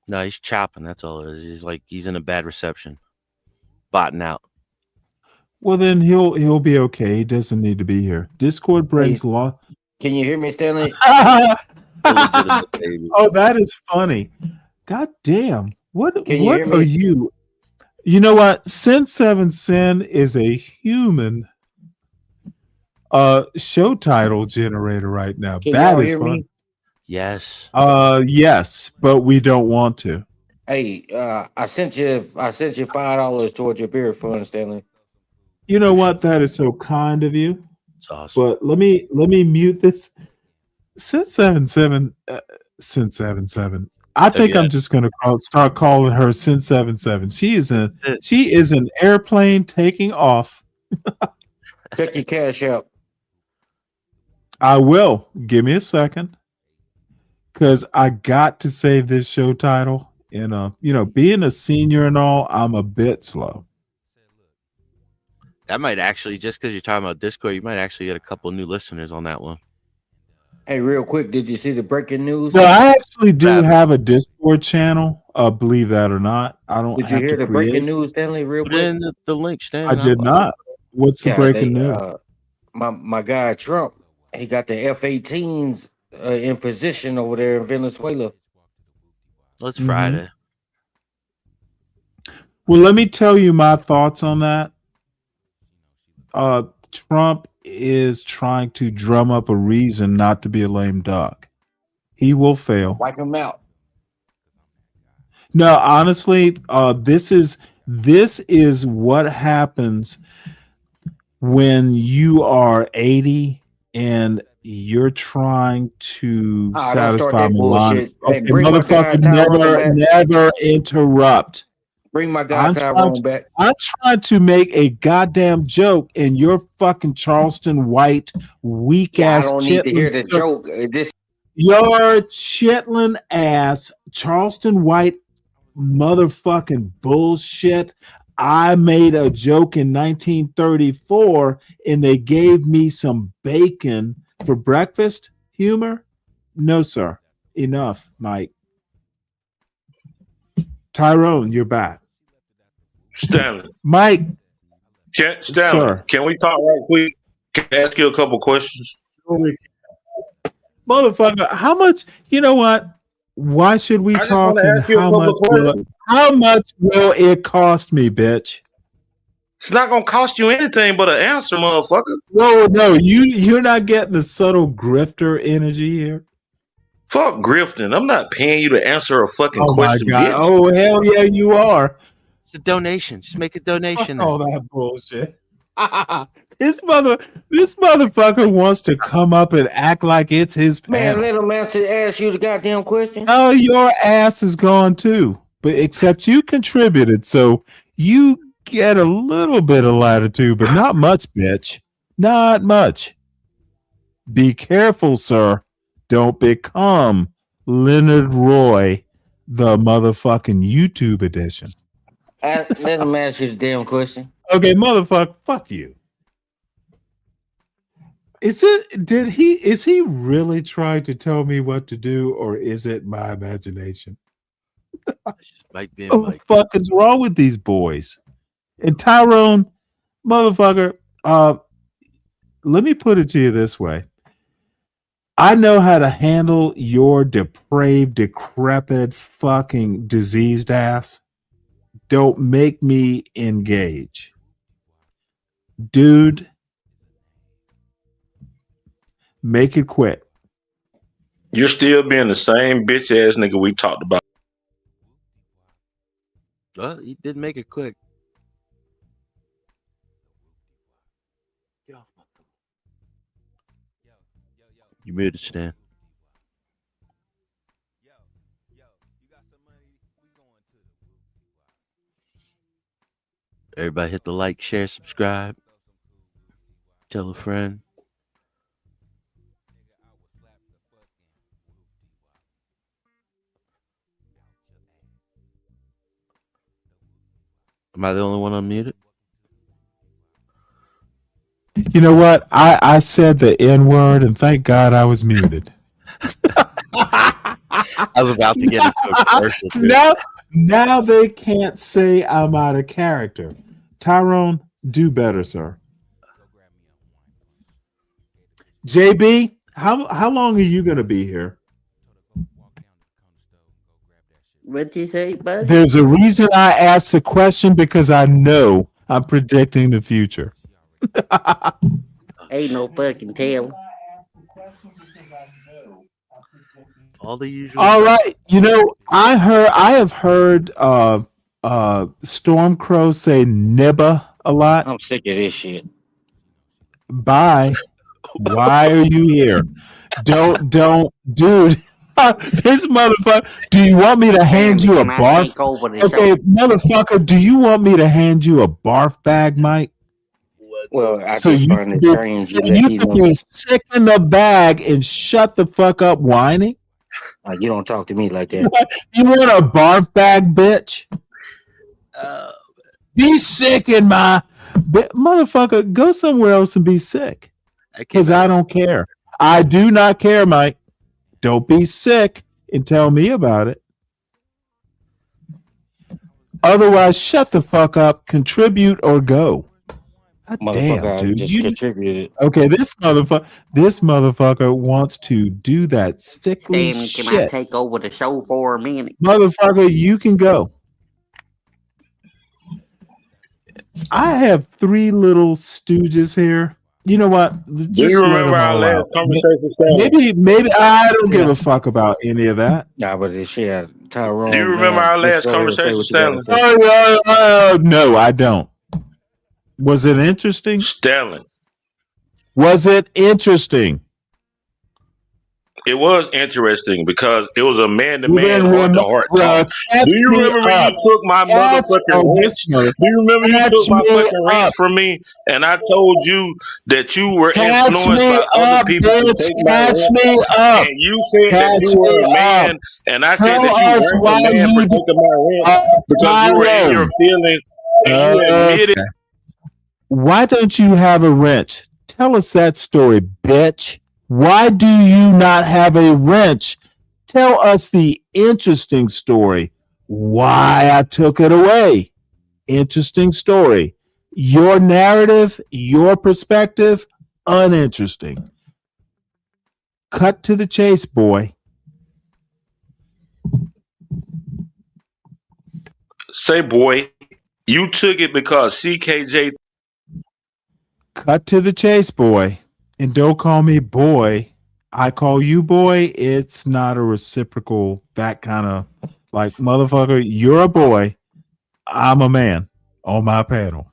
S14: No, he's chopping. That's all it is. He's in a bad reception. Botting out.
S3: Well, then he'll be okay. He doesn't need to be here. Discord brings law.
S17: Can you hear me, Stanley?
S3: Oh, that is funny. God damn. What are you? You know what? Sin 7 Sin is a human show title generator right now.
S17: Can
S3: that
S17: y'all
S3: is
S17: hear
S3: fun.
S17: me?
S14: Yes.
S3: Yes, but we don't want to.
S17: Hey, I sent you $5 towards your beer fund, Stanley.
S3: You know what? That is so kind of you.
S14: It's awesome.
S3: But let me mute this. Sin 77. Sin 77. I think I'm just gonna start calling her Sin 77. She is an airplane taking off.
S17: Check your cash out.
S3: I will. Give me a second. Because I got to save this show title. And being a senior and all, I'm a bit slow.
S14: That might actually, just because you're talking about Discord, you might actually get a couple new listeners on that one.
S17: Hey, real quick, did you see the breaking news?
S3: So I actually do have a Discord channel. Believe that or not, I don't.
S17: Did you hear the breaking news, Stanley? Real quick.
S14: Put in the link, Stanley.
S3: I did not. What's the breaking news?
S17: My guy Trump, he got the F-18s in position over there in Venezuela.
S14: Well, it's Friday.
S3: Well, let me tell you my thoughts on that. Trump is trying to drum up a reason not to be a lame duck. He will fail.
S17: Wipe him out.
S3: No, honestly, this is what happens when you are 80 and you're trying to satisfy Milan. Okay, motherfucker, never interrupt.
S17: Bring my guy Tyrone back.
S3: I'm trying to make a goddamn joke, and you're fucking Charleston White, weak ass.
S17: I don't need to hear the joke.
S3: Your Chitlin ass, Charleston White motherfucking bullshit. I made a joke in 1934 and they gave me some bacon for breakfast. Humor? No, sir. Enough, Mike. Tyrone, you're back.
S7: Stanley.
S3: Mike.
S7: Stanley,
S3: Sir.
S7: can we talk right quick? Can I ask you a couple questions?
S3: Motherfucker, how much? You know what? Why should we
S7: I just
S3: talk
S7: want to
S3: and
S7: ask you a couple questions.
S3: how much will it cost me, bitch?
S7: It's not gonna cost you anything but an answer, motherfucker.
S3: Whoa, no, you're not getting the subtle grifter energy here.
S7: Fuck grifting. I'm not paying you to answer a fucking
S3: Oh
S7: question,
S3: my god!
S7: bitch.
S3: Oh hell yeah, you are.
S14: It's a donation. Just make a donation.
S3: Fuck all that bullshit. This motherfucker wants to come up and act like it's his
S17: Man,
S3: panel.
S17: let him ask you the goddamn question.
S3: Oh, your ass is gone too. But except you contributed, so you get a little bit of latitude, but not much, bitch. Not much. Be careful, sir. Don't become Leonard Roy, the motherfucking YouTube edition.
S17: Let him ask you the damn question.
S3: Okay, motherfucker, fuck you. Is he really trying to tell me what to do, or is it my imagination?
S14: Might be.
S3: What the fuck is wrong with these boys? And Tyrone, motherfucker, let me put it to you this way. I know how to handle your depraved, decrepit, fucking diseased ass. Don't make me engage. Dude, make it quick.
S7: You're still being the same bitch ass nigga we talked about.
S14: Well, he did make it quick. You muted, Stan. Everybody hit the like, share, subscribe. Tell a friend. Am I the only one unmuted?
S3: You know what? I said the N-word, and thank God I was muted.
S14: I was about to get into a commercial. Too.
S3: Now they can't say I'm out of character. Tyrone, do better, sir. JB, how long are you going to be here?
S1: What'd you say, bud?
S3: There's a reason I asked the question, because I know I'm predicting the future.
S1: Ain't no fucking tell.
S14: All the usual.
S3: All right. You know, I have heard Stormcrow say nibba a lot.
S17: I'm sick of this shit.
S3: Bye. Why are you here? Don't, dude. This motherfucker. Do you want me to hand you a barf? Okay, motherfucker. Do you want me to hand you a barf bag, Mike?
S17: Well, I
S3: So
S17: just
S3: you
S17: find
S3: can
S17: it strange that
S3: you
S17: he's
S3: can be sick in the bag and shut the fuck up whining.
S17: you don't talk to me like that.
S3: You want a barf bag, bitch? Be sick in my motherfucker. Go somewhere else and be sick. Because I don't care. I do not care, Mike. Don't be sick and tell me about it. Otherwise, shut the fuck up, contribute, or go. God damn, dude.
S17: Just contributed.
S3: Okay, this motherfucker wants to do that sickly
S1: Stanley,
S3: shit.
S1: can I take over the show for a minute?
S3: Motherfucker, you can go. I have 3 little stooges here. You know what? Just
S7: Do you remember our last conversation, Stanley?
S3: Maybe I don't give a fuck about any of that.
S17: Nah, but this shit, Tyrone.
S7: Do you remember our last conversation, Stanley?
S3: No, I don't. Was it interesting?
S7: Stanley.
S3: Was it interesting?
S7: It was interesting because it was a man to
S3: You
S7: man,
S3: better
S7: heart to
S3: remember,
S7: heart talk.
S3: catch
S7: Do you
S3: me
S7: remember when you
S3: up.
S7: took my motherfucking wrench?
S3: Listener,
S7: Do you remember you
S3: catch
S7: took my
S3: me
S7: fucking wrench
S3: up.
S7: from me and I told you that you were
S3: Catch
S7: influenced
S3: me
S7: by other
S3: up,
S7: people to
S3: bitch.
S7: take my
S3: Catch
S7: wrench?
S3: me up.
S7: And you said that
S3: Catch
S7: you were
S3: me
S7: a
S3: up.
S7: man, and I said
S3: Tell
S7: that you
S3: us
S7: weren't a
S3: why
S7: man for
S3: you
S7: taking my wrench because you were in your
S3: Tyrone.
S7: feelings and you admitted.
S3: Okay. Why don't you have a wrench? Tell us that story, bitch. Why do you not have a wrench? Tell us the interesting story. Why I took it away. Interesting story. Your narrative, your perspective, uninteresting. Cut to the chase, boy.
S7: Say, boy, you took it because CKJ.
S3: Cut to the chase, boy. And don't call me boy. I call you boy. It's not a reciprocal, that kind of like, motherfucker, you're a boy. I'm a man on my panel.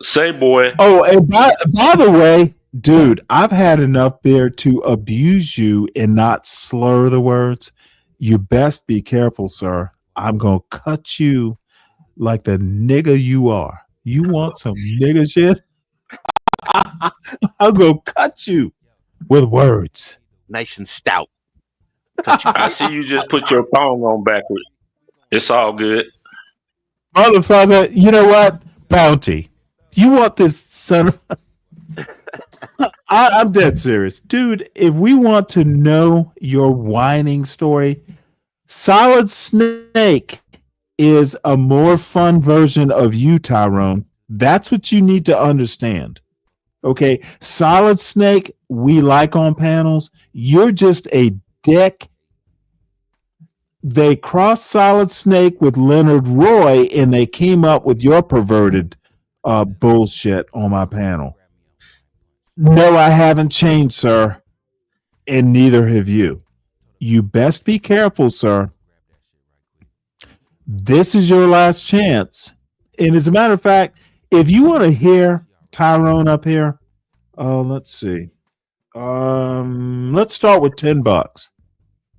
S7: Say, boy.
S3: Oh, and by the way, dude, I've had enough beer to abuse you and not slur the words. You best be careful, sir. I'm going to cut you like the nigga you are. You want some nigga shit? I'm going to cut you with words.
S14: Nice and stout.
S7: I see you just put your thong on backwards. It's all good.
S3: Motherfucker, you know what? Bounty. You want this son of... I'm dead serious. Dude, if we want to know your whining story, Solid Snake is a more fun version of you, Tyrone. That's what you need to understand. Okay? Solid Snake, we like on panels. You're just a dick. They crossed Solid Snake with Leonard Roy, and they came up with your perverted bullshit on my panel. No, I haven't changed, sir. And neither have you. You best be careful, sir. This is your last chance. And as a matter of fact, if you want to hear Tyrone up here, let's see. Let's start with $10.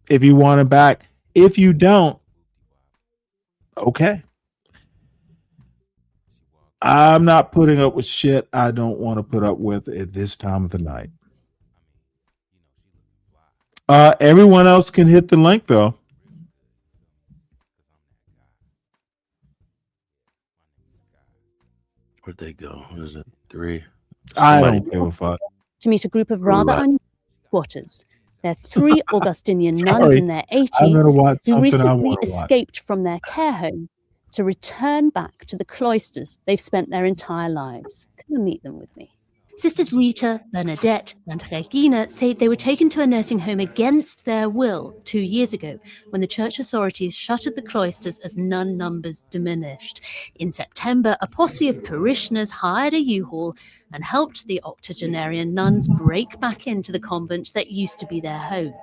S3: If you want it back. If you don't, okay. I'm not putting up with shit I don't want to put up with at this time of the night. Everyone else can hit the link, though.
S14: Where'd they go? What is it? 3.
S3: I don't give a fuck.
S6: To meet a group of rather
S14: Right.
S6: unusual squatters. They're 3 Augustinian nuns
S3: Sorry.
S6: in their
S3: I'm gonna
S6: 80s
S3: watch
S6: who
S3: something I
S6: recently
S3: wanna watch.
S6: escaped from their care home to return back to the cloisters they've spent their entire lives. Come and meet them with me. Sisters Rita, Bernadette, and Regina say they were taken to a nursing home against their will 2 years ago when the church authorities shuttered the cloisters as nun numbers diminished. In September, a posse of parishioners hired a U-Haul and helped the octogenarian nuns break back into the convent that used to be their home.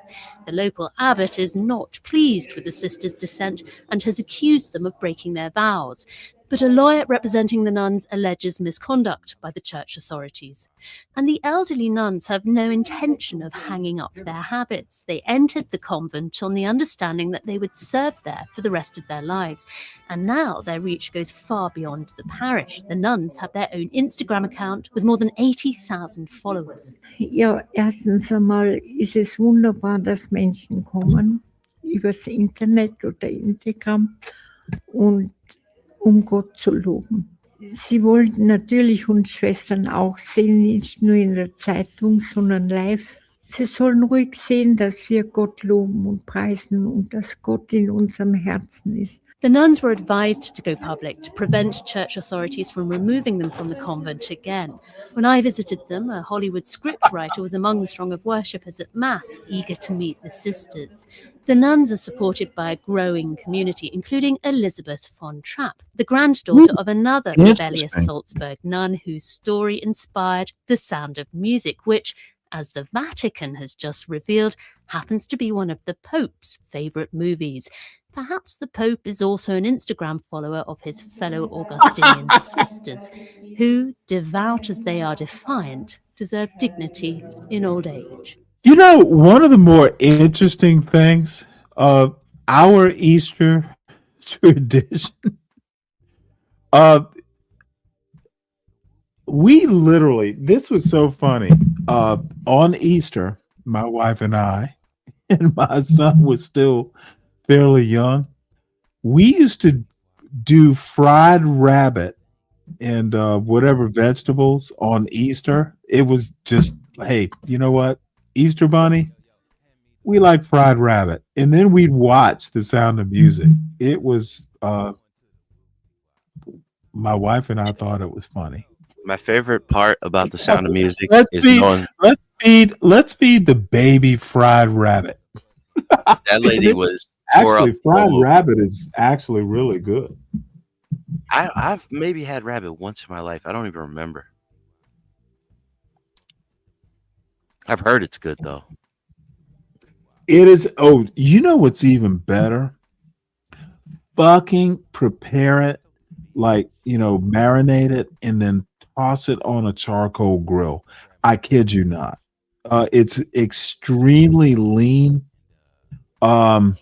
S6: The local abbot is not pleased with the sisters' descent and has accused them of breaking their vows. But a lawyer representing the nuns alleges misconduct by the church authorities. And the elderly nuns have no intention of hanging up their habits. They entered the convent on the understanding that they would serve there for the rest of their lives. And now their reach goes far beyond the parish. The nuns have their own Instagram account with more than 80,000 followers.
S4: Ja, erstens einmal ist es wunderbar, dass Menschen kommen übers Internet oder Instagram und um Gott zu loben. Sie wollten natürlich uns Schwestern auch sehen, nicht nur in der Zeitung, sondern live. Sie sollen ruhig sehen, dass wir Gott loben und preisen und dass Gott in unserem Herzen ist.
S6: The nuns were advised to go public to prevent church authorities from removing them from the convent again. When I visited them, a Hollywood scriptwriter was among the throng of worshippers at Mass, eager to meet the sisters. The nuns are supported by a growing community, including Elizabeth von Trapp, the granddaughter of another rebellious Salzburg nun whose story inspired The Sound of Music, which, as the Vatican has just revealed, happens to be one of the Pope's favourite movies. Perhaps the Pope is also an Instagram follower of his fellow Augustinian sisters, who, devout as they are defiant, deserve dignity in old age.
S16: You know, one of the more interesting things of our Easter tradition, uh, we literally, this was so funny. On Easter, my wife and I, and my son was still fairly young, we used to do fried rabbit and whatever vegetables on Easter. It was just, hey, you know what? Easter Bunny, we like fried rabbit. And then we'd watch The Sound of Music. It was, my wife and I thought it was funny.
S14: My favorite part about The Sound of Music
S16: let's
S14: is
S16: feed,
S14: knowing
S16: let's feed the baby fried rabbit.
S14: that lady was tore
S16: Actually,
S14: up.
S16: fried rabbit is actually really good.
S14: I've maybe had rabbit once in my life. I don't even remember. I've heard it's good though.
S16: It is. Oh, you know what's even better? Fucking prepare it, like, marinate it and then toss it on a charcoal grill. I kid you not. It's extremely lean. A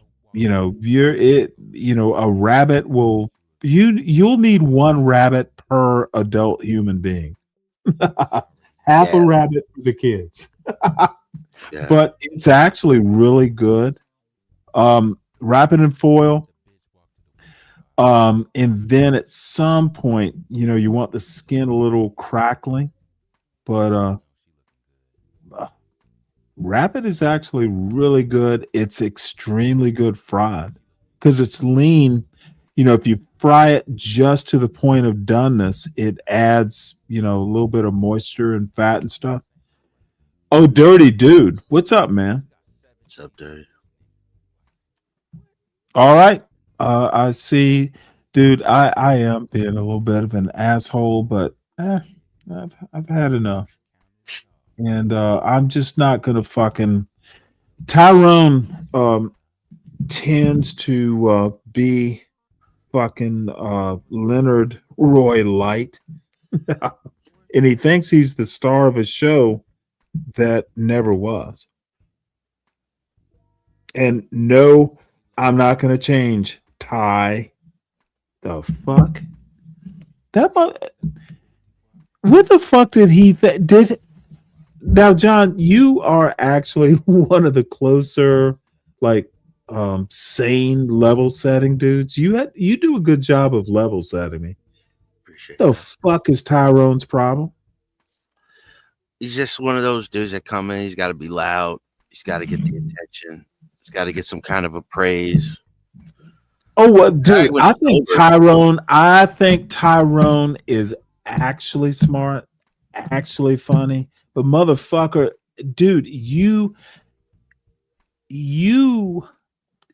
S16: rabbit will you'll need one rabbit per adult human being. Half a rabbit for the kids.
S14: Yeah.
S16: But it's actually really good. Wrap it in foil. And then at some point, you want the skin a little crackling, but wrap it is actually really good. It's extremely good fried because it's lean. If you fry it just to the point of doneness, it adds, a little bit of moisture and fat and stuff. Oh, Dirty Dude. What's up, man?
S14: What's up, Dirty?
S16: All right. I see, dude, I am being a little bit of an asshole, but I've had enough. And I'm just not gonna fucking Tyrone tends to be fucking Leonard Roy Light. And he thinks he's the star of a show that never was. And no, I'm not gonna change. Ty, the fuck? What the fuck did he did? Now, John, you are actually one of the closer, like, sane level setting dudes. You do a good job of level setting me.
S14: Appreciate
S16: The
S14: that.
S16: fuck is Tyrone's problem?
S14: He's just one of those dudes that come in. He's got to be loud. He's got to get the attention. He's got to get some kind of a praise.
S16: Oh, well, dude, I think Tyrone is actually smart, actually funny, but motherfucker, dude, you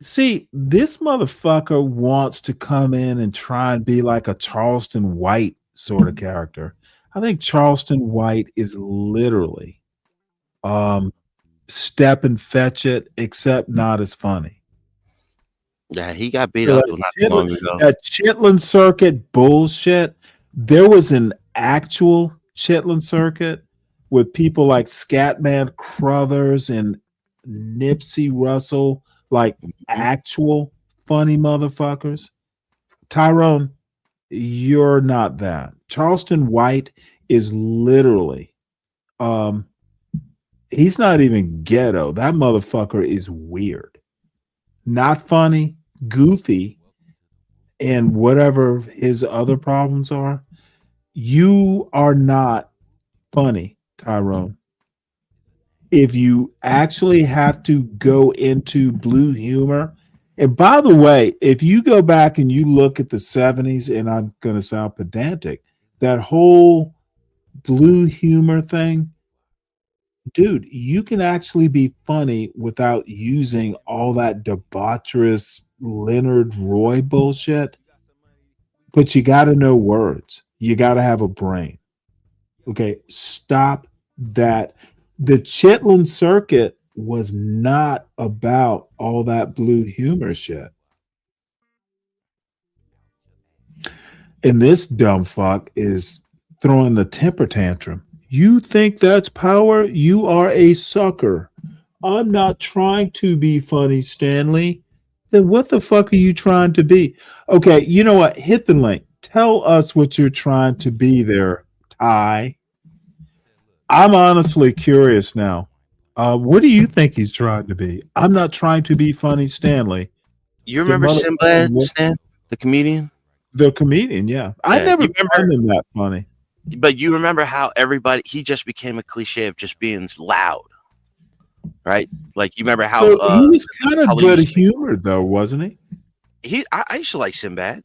S16: see, this motherfucker wants to come in and try and be like a Charleston White sort of character. I think Charleston White is literally step and fetch it, except not as funny.
S14: Yeah, he got beat up not too long ago.
S16: That Chitlin Circuit bullshit. There was an actual Chitlin Circuit with people like Scatman Crothers and Nipsey Russell, like actual funny motherfuckers. Tyrone, you're not that. Charleston White is literally, he's not even ghetto. That motherfucker is weird. Not funny, goofy, and whatever his other problems are. You are not funny, Tyrone. If you actually have to go into blue humor, and by the way, if you go back and you look at the 70s, and I'm going to sound pedantic, that whole blue humor thing, dude, you can actually be funny without using all that debaucherous Leonard Roy bullshit. But you got to know words. You got to have a brain. Okay, stop that. The Chitlin Circuit was not about all that blue humor shit. And this dumb fuck is throwing the temper tantrum. You think that's power? You are a sucker.
S3: I'm not trying to be funny, Stanley. Then what the fuck are you trying to be? Okay, you know what? Hit the link. Tell us what you're trying to be there, Ty. I'm honestly curious now. What do you think he's trying to be? I'm not trying to be funny, Stanley.
S14: You remember Sinbad, Stan, the comedian?
S3: The comedian, yeah. I
S14: Yeah,
S3: never
S14: you remember-
S3: found him that funny.
S14: But you remember how he just became a cliche of just being loud, right? Like you remember how
S3: So he was kind of
S14: how
S3: good
S14: used to-
S3: humored, though, wasn't he?
S14: I used to like Sinbad.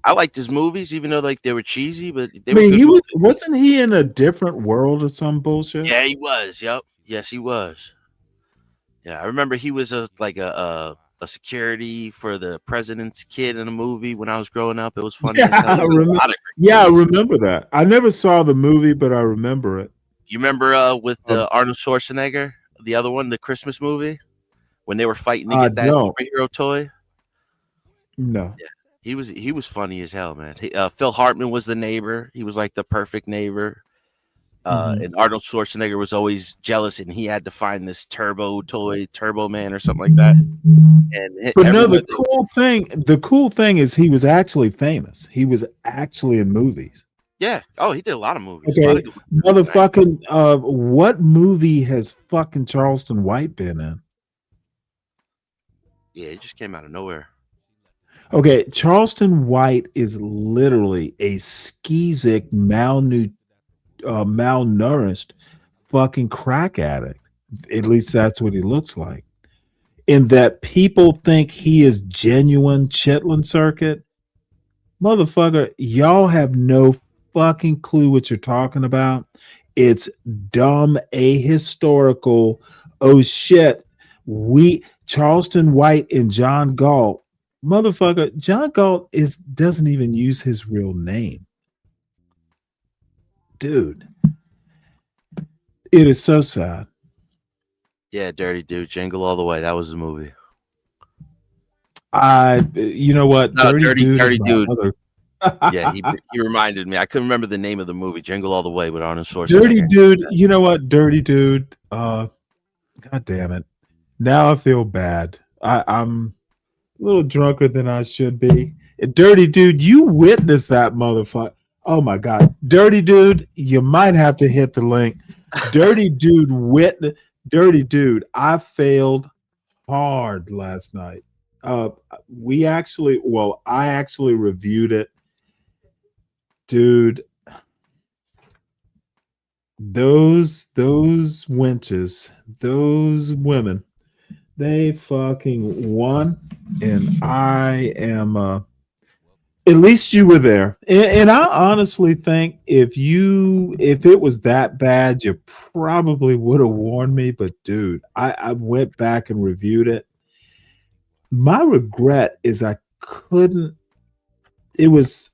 S14: I liked his movies, even though like they were cheesy, but they
S3: I mean,
S14: were
S3: he
S14: good.
S3: wasn't he in a different world or some bullshit?
S14: Yeah, he was. Yep. Yes, he was. Yeah, I remember he was a security for the president's kid in a movie when I was growing up. It was funny.
S3: Yeah,
S14: as hell.
S3: I
S14: There was a
S3: remember,
S14: lot of
S3: I remember that. I never saw the movie, but I remember it.
S14: You remember with Arnold Schwarzenegger, the other one, the Christmas movie, when they were fighting to
S3: I
S14: get that
S3: don't.
S14: superhero toy?
S3: No.
S14: Yeah, he was funny as hell, man. Phil Hartman was the neighbor. He was like the perfect neighbor. And Arnold Schwarzenegger was always jealous, and he had to find this turbo toy, Turbo Man or something like that. And
S3: But no, the cool thing is he was actually famous. He was actually in movies.
S14: yeah, oh, he did a lot of movies. A lot
S3: Okay,
S14: of good movies.
S3: motherfucking. What movie has fucking Charleston White been in?
S14: Yeah, it just came out of nowhere.
S3: Okay, Charleston White is literally a skeezic, malnourished fucking crack addict. At least that's what he looks like. In that people think he is genuine Chitlin Circuit. Motherfucker, y'all have no fucking clue what you're talking about. It's dumb, ahistorical. Oh shit. Charleston White and John Galt. Motherfucker, John Galt doesn't even use his real name. Dude. It is so sad.
S14: Yeah, Dirty Dude, Jingle All the Way. That was the movie.
S3: You know what?
S14: No, Dirty
S3: is my
S14: Dude.
S3: other-
S14: Yeah, he reminded me. I couldn't remember the name of the movie, Jingle All the Way, with Arnold Schwarzenegger.
S3: Dirty Dude, you know what? Dirty Dude. God damn it. Now I feel bad. I'm a little drunker than I should be. Dirty Dude, you witnessed that motherfucker. Oh my God. Dirty Dude, you might have to hit the link. Dirty Dude Dirty Dude, I failed hard last night. I actually reviewed it. Dude, those wenches, those women, they fucking won, and I am at least you were there. And I honestly think if it was that bad, you probably would have warned me. But dude, I went back and reviewed it. My regret is I couldn't. It was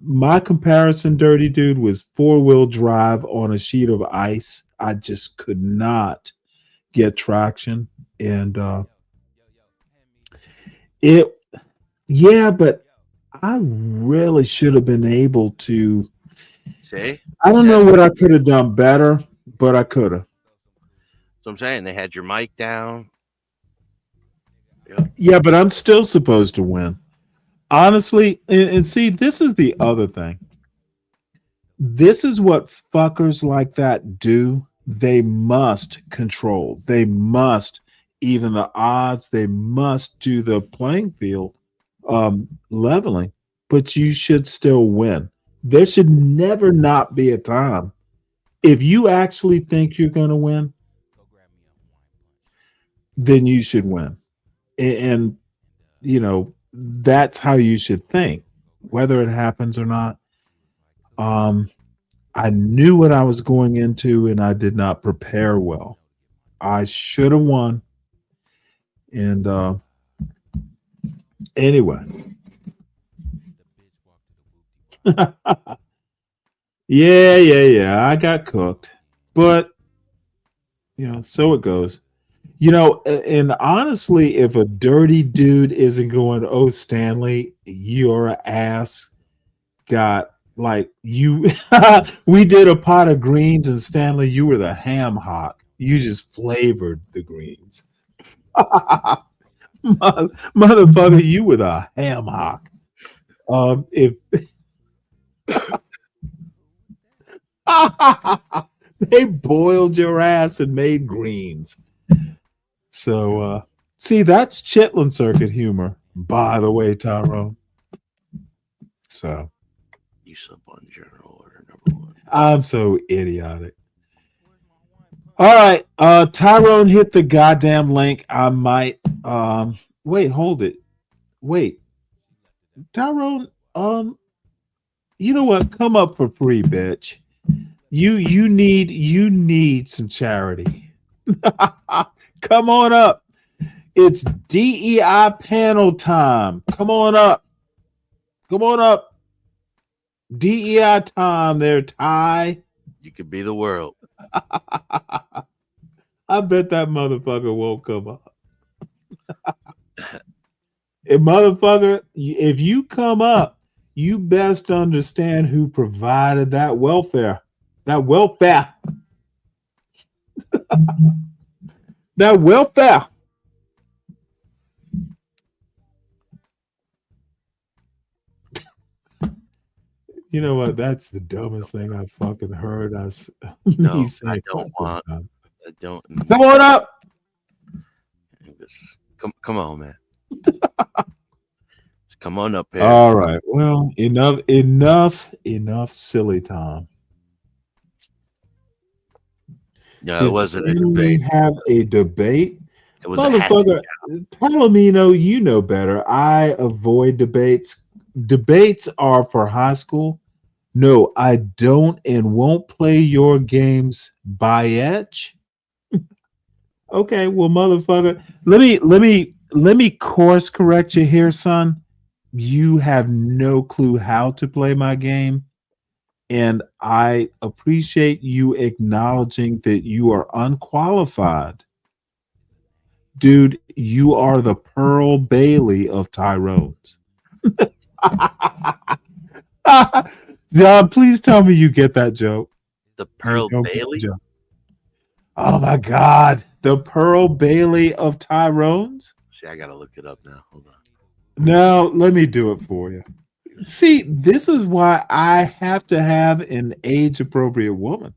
S3: my comparison, Dirty Dude, was 4-wheel drive on a sheet of ice. I just could not get traction. And but I really should have been able to.
S14: See?
S3: I don't know what I could have done better, but I could have.
S14: So I'm saying they had your mic down.
S3: Yeah, but I'm still supposed to win. Honestly, and see, this is the other thing. This is what fuckers like that do. They must control. They must even the odds. They must do the playing field leveling. But you should still win. There should never not be a time. If you actually think you're going to win, then you should win. And you know, that's how you should think, whether it happens or not. I knew what I was going into, and I did not prepare well. I should have won. And anyway. Yeah. I got cooked. But, you know, so it goes. You know, and honestly, if a Dirty Dude isn't going, oh, Stanley, your ass got like you. We did a pot of greens, and Stanley, you were the ham hock.
S16: You just flavored the greens. Motherfucker, you with a ham hock. If they boiled your ass and made greens. So see, that's Chitlin Circuit humor, by the way, Tyrone. So
S14: You sub on journal order number 1.
S16: I'm so idiotic. All right. Tyrone hit the goddamn link. I might wait, hold it. Wait. Tyrone, you know what? Come up for free, bitch. You need some charity. Come on up. It's DEI panel time. Come on up. Come on up. DEI time there, Ty.
S14: You could be the world.
S16: I bet that motherfucker won't come up. And motherfucker, if you come up, you best understand who provided that welfare. That welfare. That welfare. You know what? That's the dumbest thing I fucking heard.
S14: No, I don't want. I don't.
S16: Come on up.
S14: Come on, man. Come on up here.
S16: All right. Well, enough, silly time.
S14: No, it wasn't a
S16: debate. Have a debate.
S14: It was
S16: motherfucker. Palomino, you know better. I avoid debates. Debates are for high school. No, I don't and won't play your games by etch. Okay, well, motherfucker, let me course correct you here, son. You have no clue how to play my game, and I appreciate you acknowledging that you are unqualified. Dude, you are the Pearl Bailey of Tyrone's. John, please tell me you get that joke.
S14: The Pearl Bailey?
S16: Oh my God. The Pearl Bailey of Tyrone's?
S14: See, I gotta look it up now. Hold on.
S16: No, let me do it for you. See, this is why I have to have an age-appropriate woman.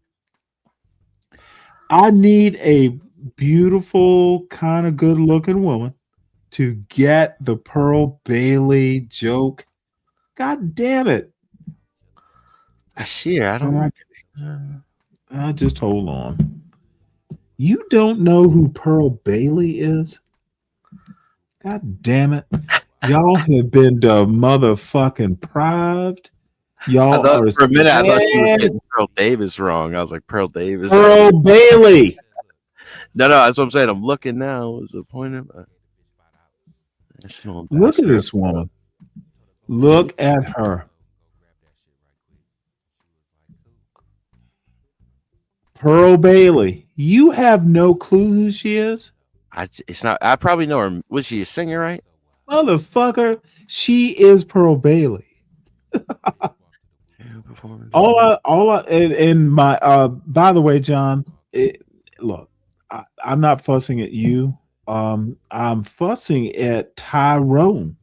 S16: I need a beautiful, kind of good-looking woman to get the Pearl Bailey joke. God damn it.
S14: I see her. I don't like it.
S16: Just hold on. You don't know who Pearl Bailey is? God damn it. Y'all have been motherfucking prived. Y'all are
S14: for a minute, I thought you were getting Pearl Davis wrong. I was like, Pearl Davis.
S16: Pearl Bailey.
S14: No, that's what I'm saying. I'm looking now. What's the point of it?
S16: Look at this woman. Look at her. Pearl Bailey. You have no clue who she is?
S14: It's not. I probably know her. Was she a singer, right?
S16: Motherfucker, she is Pearl Bailey. And my by the way, John, look, I'm not fussing at you. I'm fussing at Tyrone,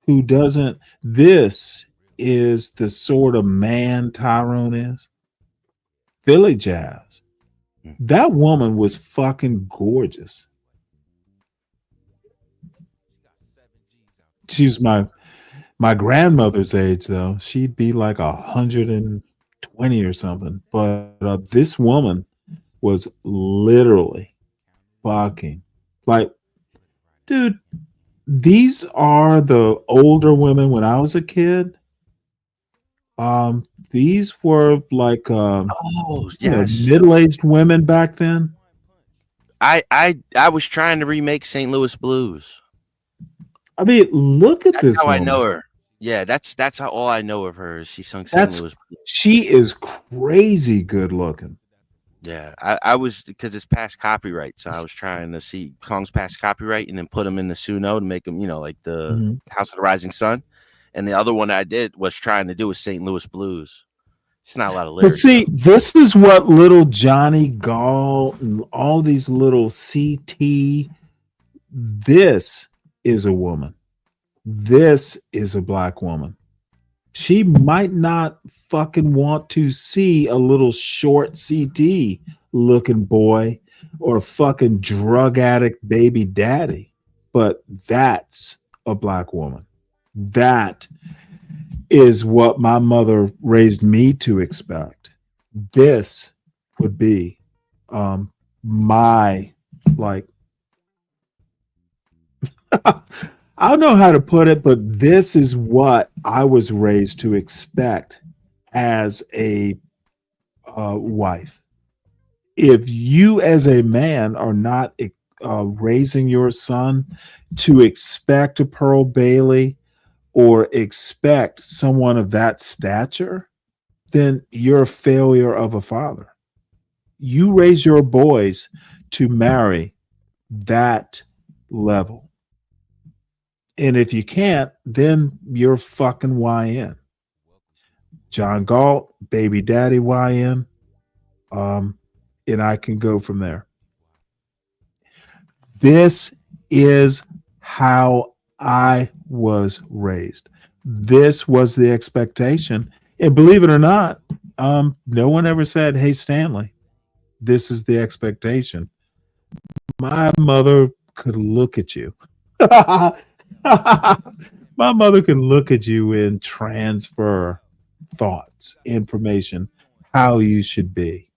S16: who doesn't. This is the sort of man Tyrone is. Philly Jazz. That woman was fucking gorgeous. She's my grandmother's age, though. She'd be like 120 or something. But this woman was literally fucking like, dude, these are the older women when I was a kid. These were like middle-aged women back then.
S14: I was trying to remake St. Louis Blues.
S16: I mean, look at this.
S14: How
S16: woman.
S14: I know her. Yeah, that's how all I know of her is she sung St. Louis Blues.
S16: She is crazy good looking.
S14: Yeah, I was because it's past copyright, so I was trying to see songs past copyright and then put them in the Suno to make them, like the House of the Rising Sun. And the other one I did was trying to do was St. Louis Blues. It's not a lot of
S3: But
S14: lyrics.
S3: see, this is what little Johnny Gall and all these little CT, this is a woman. This is a black woman. She might not fucking want to see a little short CT looking boy or fucking drug addict baby daddy, but that's a black woman. That is what my mother raised me to expect. This would be my, like, I don't know how to put it, but this is what I was raised to expect as a wife. If you as a man are not raising your son to expect a Pearl Bailey or expect someone of that stature, then you're a failure of a father. You raise your boys to marry that level. And if you can't, then you're fucking YN. John Galt, baby daddy YN. And I can go from there. This is how I was raised. This was the expectation. And believe it or not, no one ever said, hey, Stanley, this is the expectation. My mother could look at you. My mother can look at you and transfer thoughts, information, how you should be.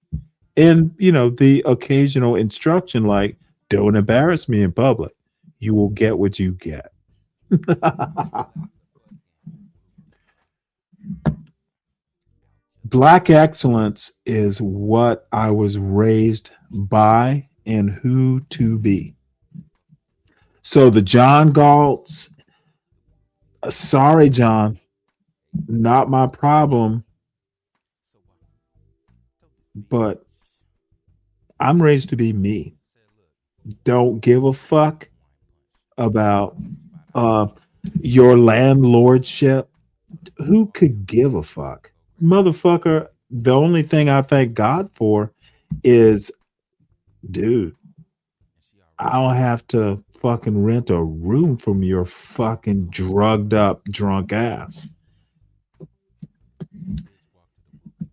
S3: And, you know, the occasional instruction like, don't embarrass me in public. You will get what you get. Black excellence is what I was raised by and who to be. So the John Galts, sorry, John, not my problem, but I'm raised to be me. Don't give a fuck about your landlordship. Who could give a fuck? Motherfucker, the only thing I thank God for is, dude, I don't have to fucking rent a room from your fucking drugged up drunk ass.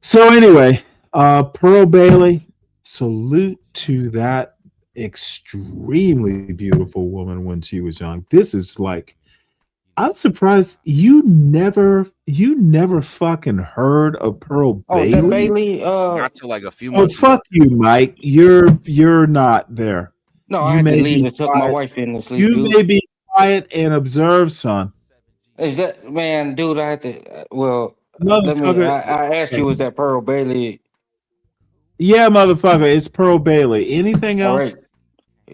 S3: So anyway, Pearl Bailey, salute to that extremely beautiful woman when she was young. This is like, I'm surprised you never fucking heard of Pearl Bailey.
S17: That Bailey.
S14: Not till like a few
S3: Oh,
S14: months
S3: fuck you, Mike. You're not there.
S17: No,
S3: You
S17: I had to
S3: may
S17: leave
S3: be
S17: and took my
S3: quiet.
S17: wife in to sleep.
S3: You
S17: Dude.
S3: may be quiet and observe, son.
S17: Is that man, dude? I had to. Well, let me.
S3: Motherfucker.
S17: I asked you, was that Pearl Bailey?
S3: Yeah, motherfucker, it's Pearl Bailey. Anything
S17: All
S3: else?
S17: right.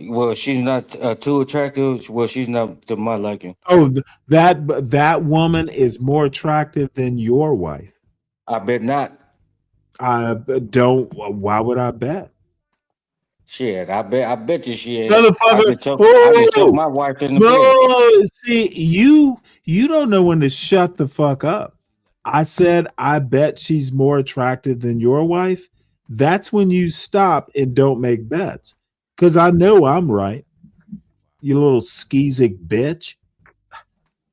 S17: Well, she's not too attractive. Well, she's not to my liking.
S3: Oh, that woman is more attractive than your wife.
S17: I bet not.
S3: I don't. Why would I bet?
S17: Shit, I bet you she ain't.
S3: Motherfucker.
S17: I just took my wife in the bed.
S3: No, see, you don't know when to shut the fuck up. I said, I bet she's more attractive than your wife. That's when you stop and don't make bets. Because I know I'm right. You little skeezick bitch.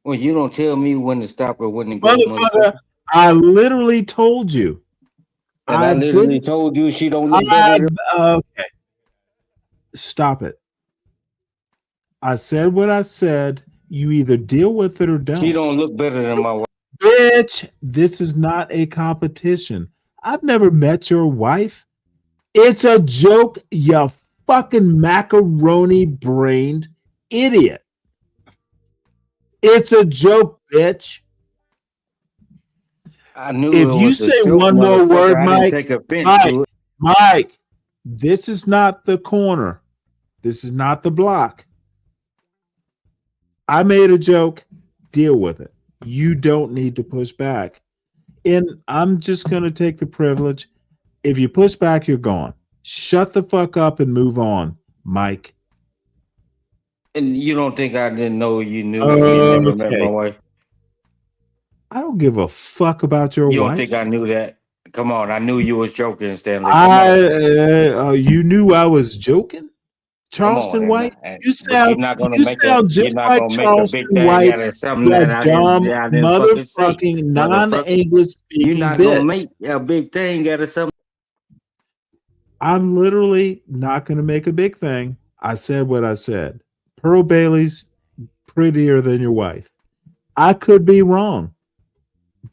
S17: Well, you don't tell me when to stop or when to go,
S3: Motherfucker, I literally told you.
S17: And I literally told you she don't look better.
S3: Okay. Stop it. I said what I said. You either deal with it or don't.
S17: She don't look better than my wife.
S3: Bitch, this is not a competition. I've never met your wife. It's a joke, you fucking macaroni-brained idiot. It's a joke, bitch.
S17: I knew
S3: if you say one more word, Mike,
S17: take offense to it.
S3: Mike, this is not the corner. This is not the block. I made a joke. Deal with it. You don't need to push back. And I'm just going to take the privilege. If you push back, you're gone. Shut the fuck up and move on, Mike.
S17: And you don't think I didn't know you knew you never met my wife?
S3: I don't give a fuck about your
S17: You
S3: wife.
S17: don't think I knew that? Come on, I knew you was joking, Stanley. Come on.
S3: You knew I was joking?
S17: Come on,
S3: Charleston White? You
S17: but you're
S3: sound
S17: not gonna
S3: you
S17: make
S3: sound
S17: you're
S3: just
S17: not
S3: like
S17: gonna make a big
S3: Charleston
S17: thing
S3: White,
S17: out of something
S3: you
S17: that
S3: dumb
S17: I didn't fucking say.
S3: motherfucking
S17: Motherfucker.
S3: non-English
S17: You're
S3: speaking
S17: not gonna
S3: bitch.
S17: make a big thing out of something.
S3: I'm literally not going to make a big thing. I said what I said. Pearl Bailey's prettier than your wife. I could be wrong.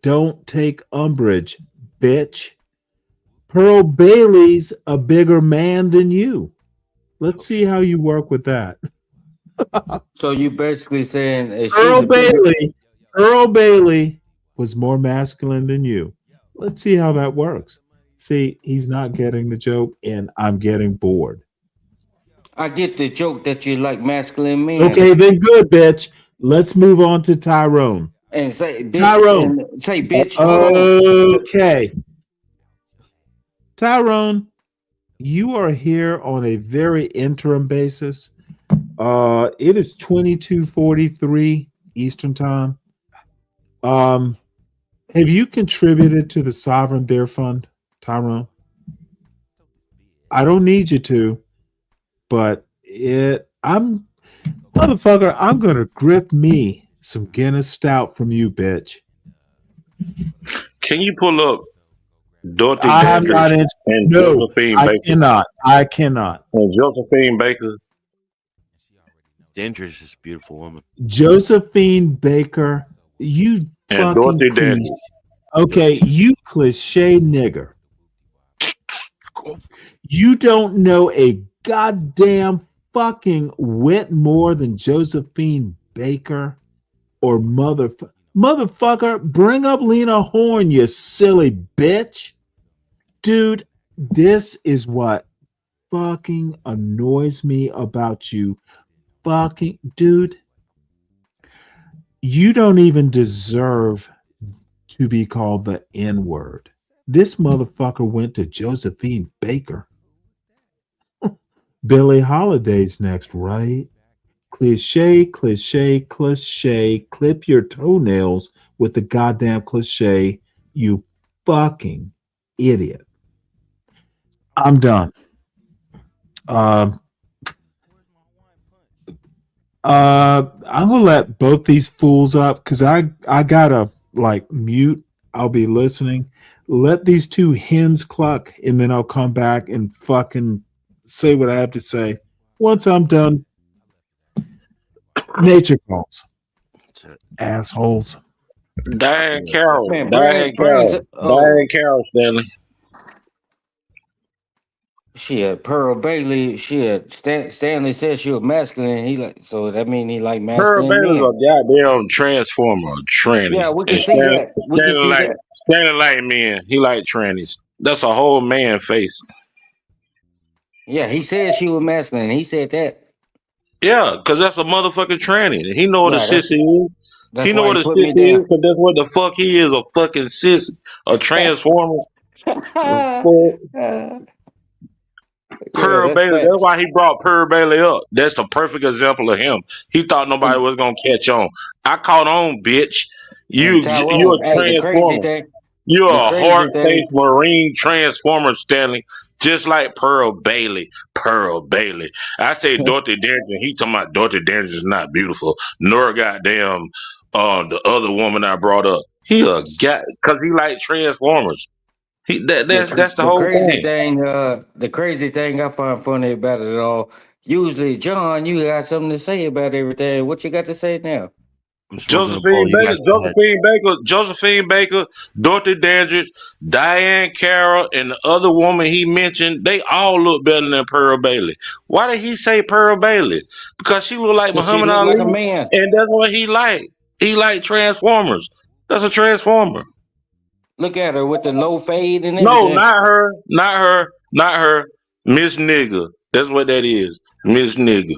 S3: Don't take umbrage, bitch. Pearl Bailey's a bigger man than you. Let's see how you work with that.
S17: So you basically saying if
S3: Pearl
S17: she's a bigger,
S3: Bailey was more masculine than you. Let's see how that works. See, he's not getting the joke, and I'm getting bored.
S17: I get the joke that you like masculine men.
S3: Okay, then good, bitch. Let's move on to Tyrone.
S17: And say bitch
S3: Tyrone.
S17: and say bitch. Hold on.
S3: Okay. Tyrone, you are here on a very interim basis. It is 22:43 Eastern time. Have you contributed to the Sovereign Bear Fund, Tyrone? I don't need you to, but I'm gonna grip me some Guinness Stout from you, bitch.
S7: Can you pull up Dorothy
S3: I'm not
S7: Dandridge
S3: in.
S7: and
S3: No,
S7: Josephine
S3: I
S7: Baker?
S3: cannot.
S7: And Josephine Baker.
S14: Dandridge is a beautiful woman.
S3: Josephine Baker, you
S7: And
S3: fucking
S7: Dorothy
S3: cliche.
S7: Dandridge.
S3: Okay, you cliche nigger. You don't know a goddamn fucking whit more than Josephine Baker or motherfucker. Bring up Lena Horne, you silly bitch. Dude, this is what fucking annoys me about you. Fucking dude, you don't even deserve to be called the N-word. This motherfucker went to Josephine Baker. Billie Holiday's next, right? Cliche, cliche, cliche. Clip your toenails with the goddamn cliche, you fucking idiot. I'm done. I'm gonna let both these fools up because I gotta like mute. I'll be listening. Let these two hens cluck, and then I'll come back and fucking say what I have to say. Once I'm done, nature calls. Assholes.
S7: Diane Carroll.
S17: Man,
S7: Diane Carroll, Stanley.
S17: Shit, Pearl Bailey. Shit, Stanley says she was masculine. He like, so that mean he like
S7: Pearl
S17: masculine
S7: Bailey's
S17: men.
S7: a goddamn transformer, tranny.
S17: Yeah, we can
S7: And
S17: see that. We can see that.
S7: Stanley like men. He like trannies. That's a whole man face.
S17: Yeah, he said she was masculine. He said that.
S7: Yeah, because that's a motherfucking tranny. He know what a
S17: Yeah,
S7: sissy is.
S17: that's
S7: He know
S17: why
S7: what
S17: he
S7: a
S17: put me
S7: sissy is
S17: down.
S7: because that's what the fuck he is, a fucking sissy. A transformer. Pearl
S17: that's
S7: Bailey, that's
S17: facts.
S7: why he brought Pearl Bailey up. That's the perfect example of him. He thought nobody was gonna catch on. I caught on, bitch.
S17: And
S7: You're
S17: Tyrone,
S7: a
S17: hey,
S7: transformer. You're
S17: the
S7: a
S17: crazy thing,
S7: hard-faced Marine transformer, Stanley. Just like Pearl Bailey. Pearl Bailey. I say Dorothy Dandridge. He talking about Dorothy Dandridge is not beautiful. Nor goddamn the other woman I brought up. He a guy because he like transformers. That's the whole thing.
S17: the crazy thing I find funny about it all. Usually, John, you got something to say about everything. What you got to say now?
S14: I'm smoking a ball. You guys go ahead.
S7: Josephine Baker, Dorothy Dandridge, Diane Carroll, and the other woman he mentioned, they all look better than Pearl Bailey. Why did he say Pearl Bailey? Because she looked like
S17: Because she
S7: Muhammad
S17: look
S7: Ali,
S17: like a man.
S7: and that's what he liked. He liked Transformers. That's a Transformer.
S17: Look at her with the low fade and
S7: No,
S17: everything.
S7: not her. Not her. Not her. Miss Nigga. That's what that is. Miss Nigga.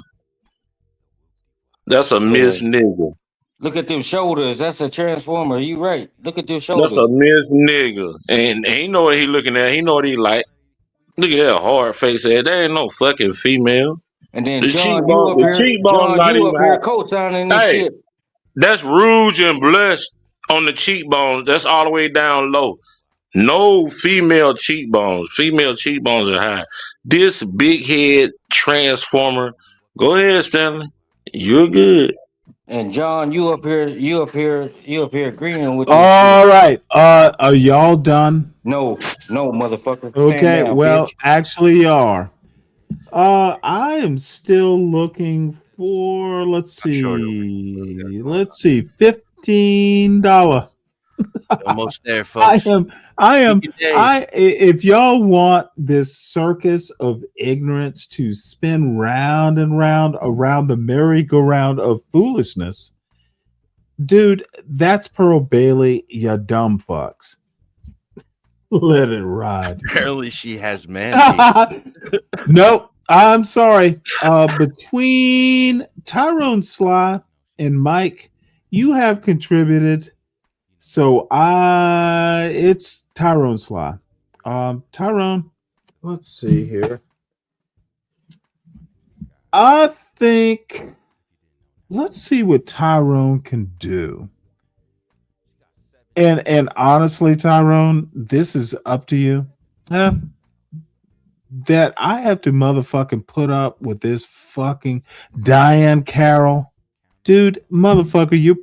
S7: That's a Miss Nigga.
S17: Look at them shoulders. That's a transformer. You right. Look at them
S7: That's
S17: shoulders.
S7: a Miss Nigga. And he know what he looking at. He know what he like. Look at that hard face head. There ain't no fucking female.
S17: And then
S7: The
S17: John, you up here,
S7: cheekbone
S17: John,
S7: not
S17: you
S7: even
S17: up here
S7: high.
S17: co-signing this
S7: Hey,
S17: shit.
S7: that's rouge and blush on the cheekbones. That's all the way down low. No female cheekbones. Female cheekbones are high. This big head transformer. Go ahead, Stanley. You're good.
S17: And John, you up here agreeing with this shit.
S16: All right. Are y'all done?
S17: No, motherfucker. Stand
S16: Okay.
S17: down,
S16: Well,
S17: bitch.
S16: actually, you are. I am still looking for. Let's see. Let's see. $15.
S14: Almost there,
S16: I
S14: folks.
S16: am. I am.
S14: Speaking Dave.
S16: If y'all want this circus of ignorance to spin round and round around the merry-go-round of foolishness, dude, that's Pearl Bailey. You dumb fucks. Let it ride.
S14: Apparently, she has man.
S16: Nope. I'm sorry. Between Tyrone Sly and Mike, you have contributed. So it's Tyrone Sly. Tyrone, let's see here. I think let's see what Tyrone can do. And honestly, Tyrone, this is up to you. That I have to motherfucking put up with this fucking Diane Carroll. Dude, motherfucker, you're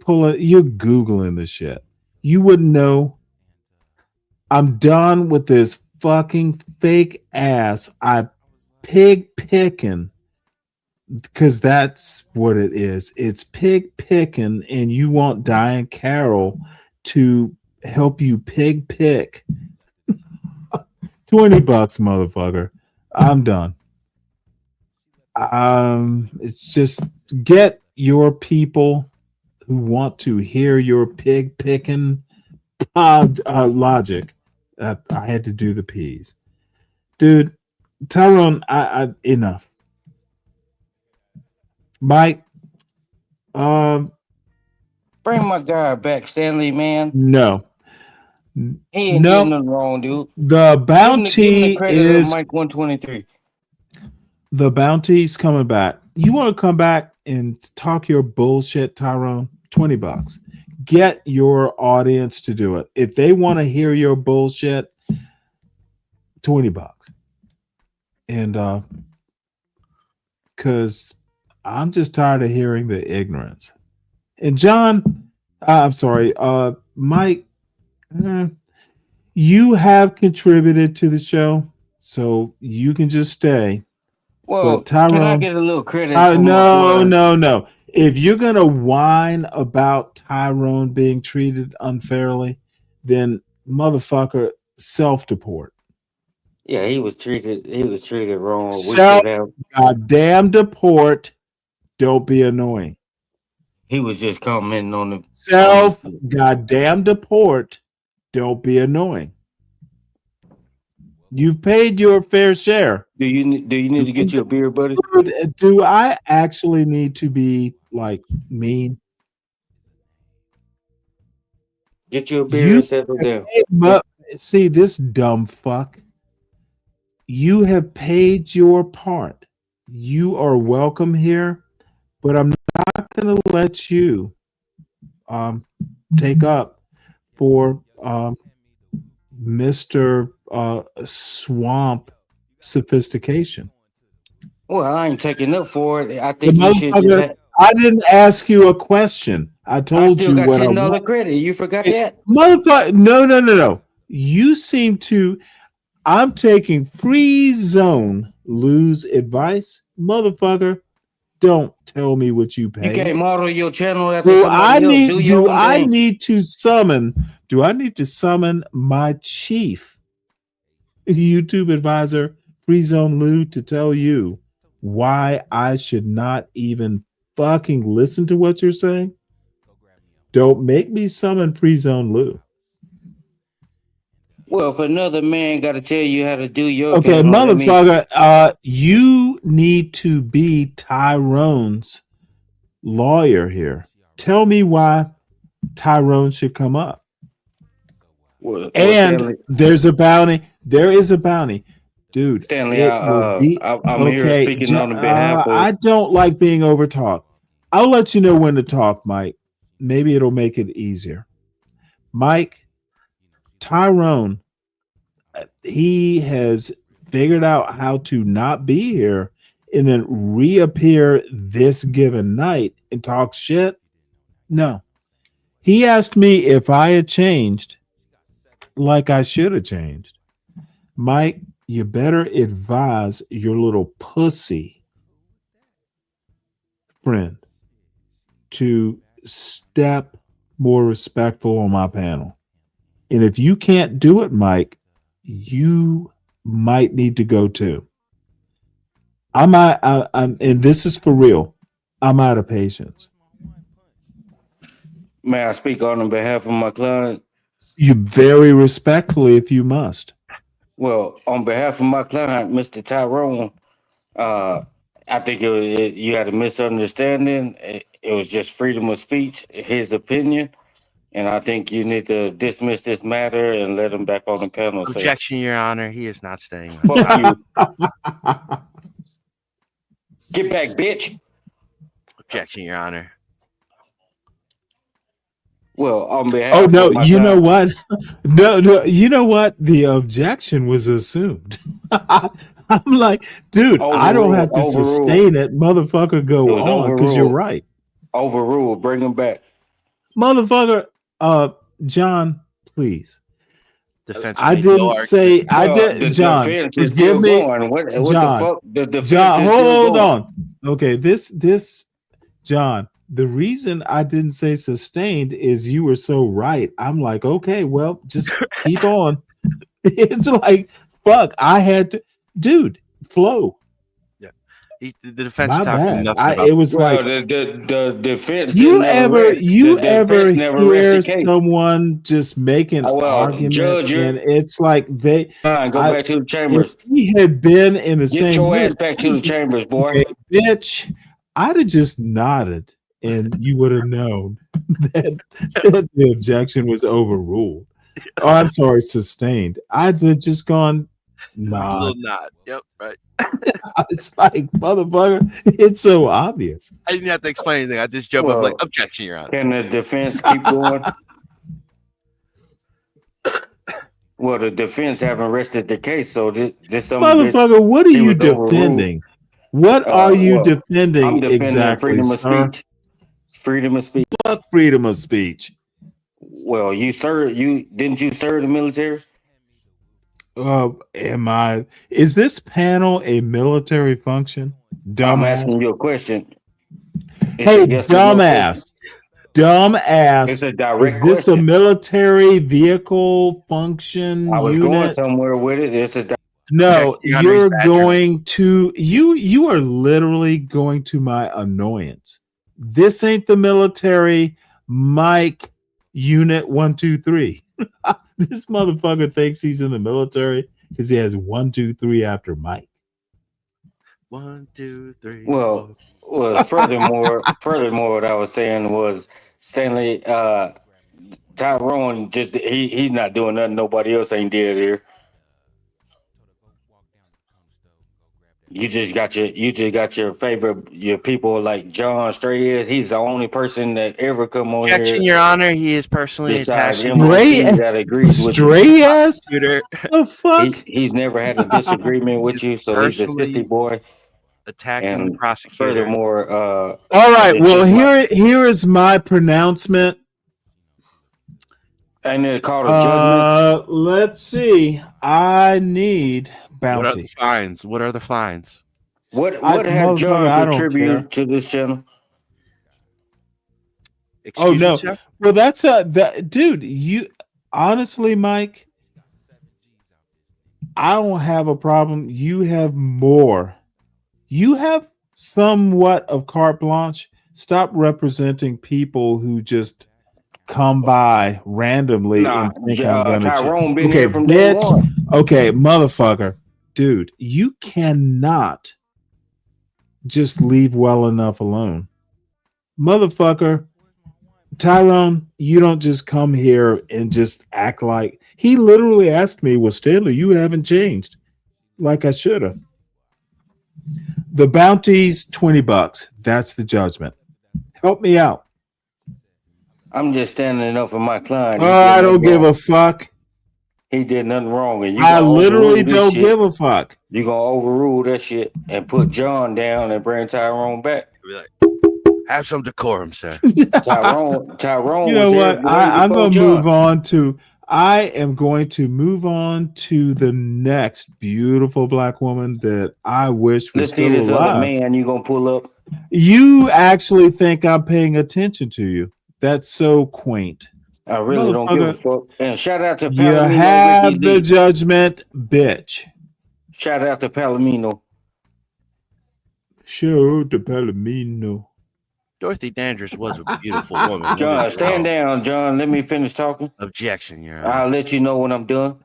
S16: Googling this shit. You wouldn't know. I'm done with this fucking fake ass. I pig picking because that's what it is. It's pig picking, and you want Diane Carroll to help you pig pick. $20, motherfucker. I'm done. It's just get your people who want to hear your pig picking logic. I had to do the P's, dude. Tyrone, I enough. Mike,
S17: bring my guy back, Stanley, man.
S16: No.
S17: He ain't
S16: Nope.
S17: doing nothing wrong, dude.
S16: The
S17: Give
S16: bounty
S17: him the credit
S16: is
S17: of Mike 123.
S16: the bounty's coming back. You want to come back and talk your bullshit, Tyrone? $20. Get your audience to do it. If they want to hear your bullshit, $20. And because I'm just tired of hearing the ignorance. And John, I'm sorry, Mike, you have contributed to the show, so you can just stay.
S17: Well,
S16: But Tyrone,
S17: can I get a little credit for my boy?
S16: no. If you're gonna whine about Tyrone being treated unfairly, then motherfucker, self-deport.
S17: Yeah, he was treated wrong. We
S16: Self
S17: should have.
S16: goddamn deport. Don't be annoying.
S17: He was just commenting on the
S16: Self goddamn deport. Don't be annoying. You've paid your fair share.
S17: Do you need to get you a beer, buddy?
S16: Do I actually need to be like mean?
S17: Get you a beer and settle down.
S16: See this dumb fuck. You have paid your part. You are welcome here, but I'm not going to let you take up for Mr. Swamp sophistication.
S17: Well, I ain't taking up for it. I think you should just have,
S16: I didn't ask you a question. I told
S17: still
S16: you
S17: got
S16: what I
S17: $10
S16: want.
S17: credit. You forgot that?
S16: Motherfucker, no. You seem to. I'm taking free zone lose advice, motherfucker. Don't tell me what you pay.
S17: You can't model your channel after
S16: Do
S17: somebody else. Do your own
S16: I
S17: thing.
S16: need to summon? Do I need to summon my chief YouTube advisor, Free Zone Lou, to tell you why I should not even fucking listen to what you're saying? Don't make me summon Free Zone Lou.
S17: Well, if another man got to tell you how to do your
S16: Okay,
S17: channel, that means-
S16: motherfucker, you need to be Tyrone's lawyer here. Tell me why Tyrone should come up. And
S17: Stanley,
S16: there's a bounty. There is a bounty. Dude,
S17: Stanley,
S16: it will be
S17: I'm here speaking on behalf of.
S16: I don't like being overtalked. I'll let you know when to talk, Mike. Maybe it'll make it easier. Mike, Tyrone
S3: he has figured out how to not be here and then reappear this given night and talk shit. No. He asked me if I had changed like I should have changed. Mike, you better advise your little pussy friend to step more respectful on my panel. And if you can't do it, Mike, you might need to go too. I'm and this is for real. I'm out of patience.
S17: May I speak on behalf of my client?
S3: You very respectfully, if you must.
S17: Well, on behalf of my client, Mr. Tyrone, I think you had a misunderstanding. It was just freedom of speech, his opinion, and I think you need to dismiss this matter and let him back on the panel.
S14: Objection, Your Honor. He is not staying.
S17: Fuck you. Get back, bitch.
S14: Objection, Your Honor.
S17: Well, on behalf
S3: Oh no,
S17: of my
S3: you know
S17: client,
S3: what? No, you know what? The objection was assumed. I'm like, dude, I don't have to
S17: Overruled.
S3: sustain it. Motherfucker, go
S17: It was
S3: on, because you're
S17: overruled.
S3: right.
S17: Overruled. Bring him back.
S3: Motherfucker, John, please.
S14: Defense
S3: I
S14: made no
S3: didn't say I
S17: Well,
S3: did
S17: the
S3: John,
S17: defense is
S3: forgive
S17: still
S3: me.
S17: going. What the
S3: John,
S17: fuck? The defense
S3: John,
S17: is still
S3: hold
S17: going.
S3: on. Okay, this John, the reason I didn't say sustained is you were so right. I'm like, okay, well, just keep on. It's like, fuck, I had to, dude, flow.
S14: Yeah. The defense
S3: My
S14: talking
S3: bad.
S14: nothing about
S3: It was
S17: Well,
S3: like,
S17: the defense
S3: you
S17: didn't never
S3: ever
S17: rest.
S3: you
S17: The
S3: ever
S17: defense never rest
S3: hear
S17: the case.
S3: someone just make an
S17: Well,
S3: argument
S17: Judge,
S3: and it's like they
S17: fine. Go back to the
S3: if
S17: chambers.
S3: we had been in the
S17: Get
S3: same
S17: your ass
S3: room,
S17: back to the chambers, boy.
S3: okay, bitch, I'd have just nodded and you would have known that the objection was overruled. Oh, I'm sorry, sustained. I'd have just gone
S14: a
S3: nod.
S14: little nod. Yep, right.
S3: It's like, motherfucker, it's so obvious.
S14: I didn't have to explain anything. I just jump up
S17: Well,
S14: like, objection, Your Honor.
S17: can the defense keep going? Well, the defense haven't rested the case, so this some bitch,
S3: Motherfucker, what are
S17: he
S3: you
S17: was overruled.
S3: defending? What are you
S17: Well, I'm
S3: defending
S17: defending
S3: exactly,
S17: freedom of
S3: sir?
S17: speech. Freedom of speech.
S3: Fuck freedom of speech.
S17: Well, you didn't you serve the military?
S3: Is this panel a military function?
S17: I'm
S3: Dumbass.
S17: asking you a question. It's
S3: Hey,
S17: a yes or no question.
S3: dumbass. Dumbass.
S17: It's a direct
S3: Is this
S17: question.
S3: a military vehicle function
S17: I was going
S3: unit?
S17: somewhere with it. It's a
S3: No,
S14: Objection, Your Honor,
S3: you're
S14: he's bad,
S3: going to you are literally going to my annoyance. This ain't the military, Mike Unit 123. This motherfucker thinks he's in the military because he has 1, 2, 3 after Mike.
S14: 1, 2, 3.
S17: well. Furthermore, what I was saying was Stanley, Tyrone just he's not doing nothing nobody else ain't did here. You just got your favorite your people like John Stray. He's the only person that ever come on
S14: Objection,
S17: here
S14: Your Honor. He is personally
S17: besides
S14: attacking
S17: MOC that agrees with you.
S3: Stray ass?
S14: computer.
S3: The fuck?
S17: He's never had a disagreement with
S14: He's
S17: you, so he's a
S14: personally
S17: sissy boy.
S14: attacking the
S17: And
S14: prosecutor.
S17: furthermore,
S3: All right, well, here is my pronouncement.
S17: and it's called a judgment.
S3: Let's see. I need
S14: What are the
S3: bounty.
S14: fines? What are the fines?
S17: What
S3: motherfucker,
S17: has John
S3: I don't
S17: contributed to this channel?
S3: Oh
S14: Excuse
S3: no.
S14: me, Jeff?
S3: Well, that's that dude, you honestly, Mike, I don't have a problem. You have more. You have somewhat of carte blanche. Stop representing people who just come by randomly
S17: Nah,
S3: and think I'm gonna
S17: Tyrone been
S3: okay,
S17: here from day
S3: bitch.
S17: one.
S3: Okay, motherfucker. Dude, you cannot just leave well enough alone. Motherfucker, Tyrone, you don't just come here and just act like he literally asked me, well, Stanley, you haven't changed like I should have. The bounty's $20. That's the judgment. Help me out.
S17: I'm just standing up for my client.
S3: Oh, I don't give a fuck.
S17: He did nothing wrong, and you
S3: I
S17: gonna
S3: literally
S17: overrule this
S3: don't
S17: shit.
S3: give a fuck.
S17: You gonna overrule that shit and put John down and bring Tyrone back.
S14: Be like, have some decorum, sir.
S17: Tyrone
S3: You know
S17: was
S3: what?
S17: there way
S3: I'm
S17: before
S3: going to
S17: John.
S3: move on to. I am going to move on to the next beautiful black woman that I wish was
S17: Let's see
S3: still
S17: this other
S3: alive.
S17: man you gonna pull up.
S3: You actually think I'm paying attention to you? That's so quaint.
S17: I really don't give a
S3: Motherfucker,
S17: fuck. And shout out to
S3: you
S17: Palomino
S3: have
S17: Ricky
S3: the
S17: Z.
S3: judgment, bitch.
S17: Shout out to Palomino.
S3: Show the Palomino.
S14: Dorothy Dandridge was a beautiful woman.
S17: John, stand down, John. Let me finish talking.
S14: Objection, Your Honor.
S17: I'll let you know when I'm done.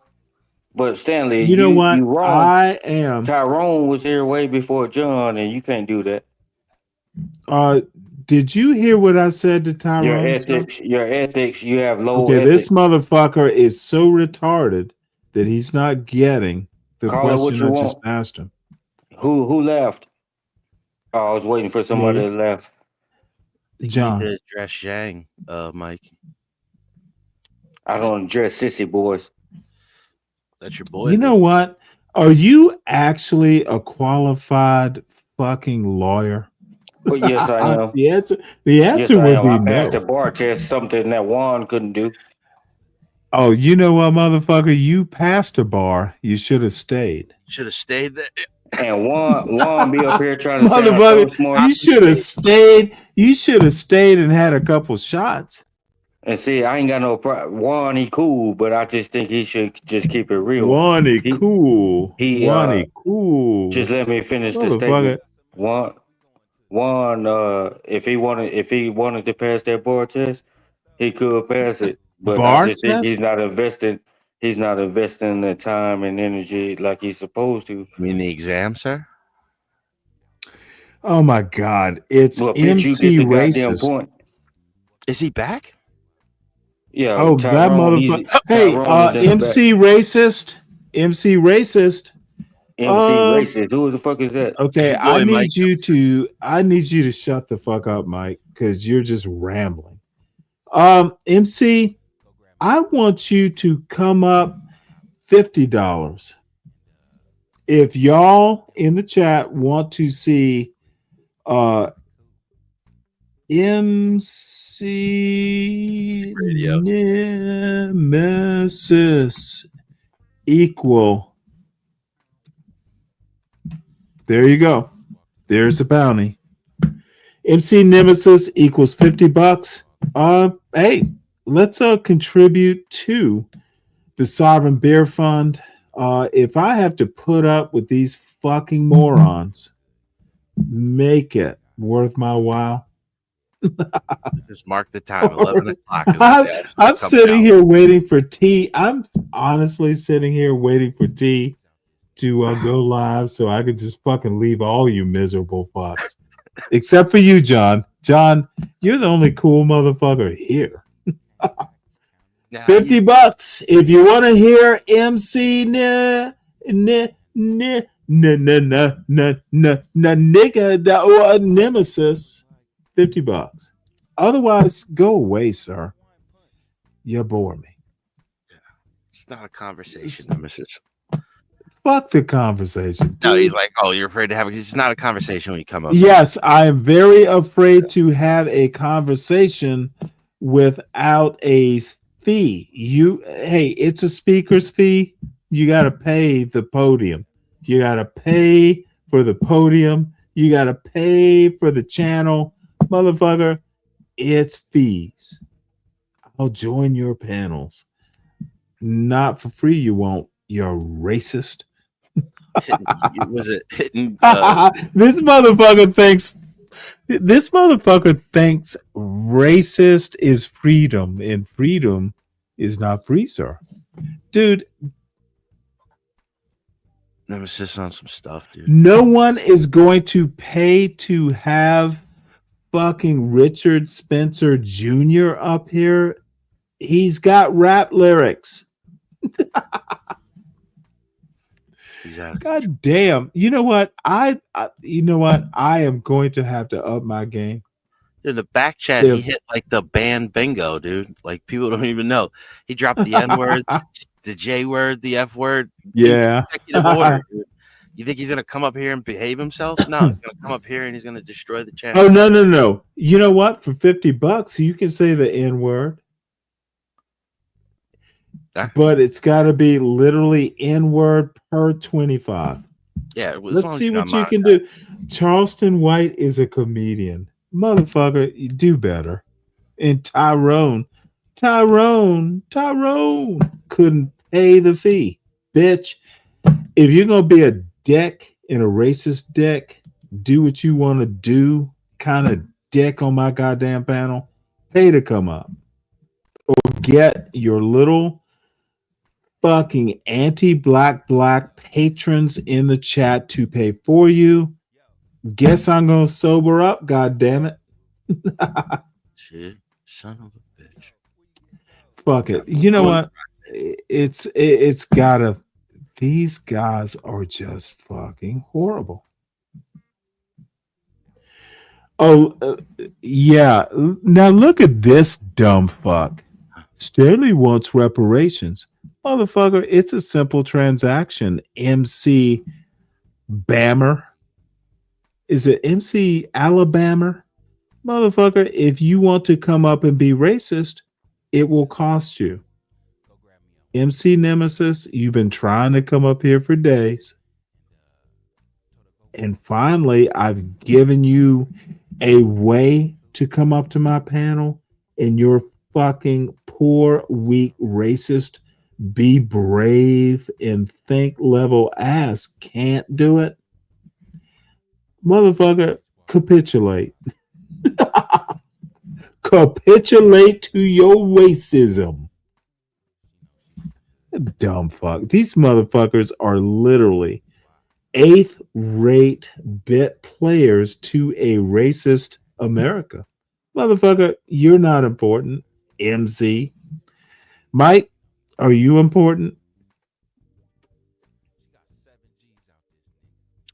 S17: But Stanley,
S3: You know what?
S17: you wrong.
S3: I am.
S17: Tyrone was here way before John, and you can't do that.
S3: Did you hear what I said to
S17: Your
S3: Tyrone? Son?
S17: ethics, you have low
S3: Okay,
S17: ethics.
S3: this motherfucker is so retarded that he's not getting the
S17: Call it what
S3: question
S17: you
S3: I just
S17: want.
S3: asked him.
S17: Who left? Oh, I was waiting for somebody
S3: Me.
S17: to laugh.
S3: John.
S14: You need to address Zhang, Mike.
S17: I don't address sissy boys.
S14: That's your boy.
S3: You know what? Are you actually a qualified fucking lawyer?
S17: Well, yes, I am.
S3: The answer
S17: Yes, I
S3: would
S17: am.
S3: be
S17: I passed
S3: no.
S17: the bar test, something that Juan couldn't do.
S3: Oh, you know what, motherfucker? You passed a bar. You should have stayed.
S14: Should have stayed there.
S17: And Juan be up here trying to say I'm so
S3: Motherfucker,
S17: smart.
S3: you should have stayed. You should have stayed and had a couple shots.
S17: And see, I ain't got no problem. Juan, he cool, but I just think he should just keep it real.
S3: Wani cool. Wani cool.
S17: Just let me finish the
S3: Motherfucker.
S17: statement. Juan, if he wanted to pass that bar test, he could pass it. But
S3: Bar
S17: I just think
S3: test?
S17: he's not investing the time and energy like he's supposed to.
S14: You mean the exam, sir?
S3: Oh my God. It's
S17: Well, bitch, you
S3: MC
S17: get the goddamn
S3: racist.
S17: point.
S14: Is he back?
S17: Yeah.
S3: Oh, that
S17: Tyrone,
S3: motherfucker. Hey,
S17: Tyrone is in the
S3: MC racist. MC racist.
S17: MC racist. Who the fuck is that?
S3: Okay,
S14: your boy,
S3: I
S14: Mike.
S3: need you to shut the fuck up, Mike, because you're just rambling. MC, I want you to come up $50. If y'all in the chat want to see MC
S14: Radio.
S3: Nemesis equal. There you go. There's the bounty. MC Nemesis equals $50. Hey, let's contribute to the Sovereign Beer Fund. If I have to put up with these fucking morons, make it worth my while.
S14: Just mark the time, 11 o'clock. is the
S3: I'm,
S14: day it's
S3: I'm
S14: coming
S3: sitting
S14: out.
S3: here waiting for T. I'm honestly sitting here waiting for T to go live so I could just fucking leave all you miserable fucks. Except for you, John. John, you're the only cool motherfucker here.
S14: Nah,
S3: $50 if you want to hear MC nigga or Nemesis. $50. Otherwise, go away, sir. You bore me.
S14: It's not a conversation, Nemesis.
S3: Fuck the conversation.
S14: No,
S3: dude.
S14: he's like, oh, you're afraid to have it. It's not a conversation when you come up.
S3: Yes, I am very afraid to have a conversation without a fee. Hey, it's a speaker's fee. You got to pay the podium. You got to pay for the podium. You got to pay for the channel. Motherfucker, it's fees. I'll join your panels. Not for free, you won't. You're racist.
S14: Was it hitting?
S3: This motherfucker thinks racist is freedom, and freedom is not free, sir. Dude,
S14: Nemesis on some stuff, dude.
S3: no one is going to pay to have fucking Richard Spencer Jr. up here. He's got rap lyrics. God damn. You know what? I am going to have to up my game.
S14: In the back chat,
S3: Yeah.
S14: he hit like the band bingo, dude. Like people don't even know. He dropped the N-word, the J word, the F word,
S3: Yeah.
S14: consecutive order. Dude. You think he's gonna come up here and behave himself? No, he's gonna come up here and he's gonna destroy the channel.
S3: Oh no. You know what? For $50, you can say the N word. But it's gotta be literally N word per 25.
S14: Yeah, well, as
S3: Let's
S14: long as
S3: see
S14: you're
S3: what
S14: not
S3: you can do. Charleston White is a comedian. Motherfucker, you do better. And Tyrone couldn't pay the fee. Bitch, if you're gonna be a dick and a racist dick, do what you want to do, kind of dick on my goddamn panel, pay to come up. Or get your little fucking anti-black patrons in the chat to pay for you. Guess I'm gonna sober up, god damn it.
S14: Shit, son of a bitch.
S3: Fuck it. You know what? It's gotta. These guys are just fucking horrible. Oh, yeah. Now look at this dumb fuck. Stanley wants reparations. Motherfucker, it's a simple transaction. MC Bammer. Is it MC Alabama? Motherfucker, if you want to come up and be racist, it will cost you. MC Nemesis, you've been trying to come up here for days. And finally, I've given you a way to come up to my panel, and your fucking poor, weak, racist, be brave and think level ass can't do it. Motherfucker, capitulate. Capitulate to your racism. Dumb fuck. These motherfuckers are literally 8th rate bit players to a racist America. Motherfucker, you're not important. MC. Mike, are you important?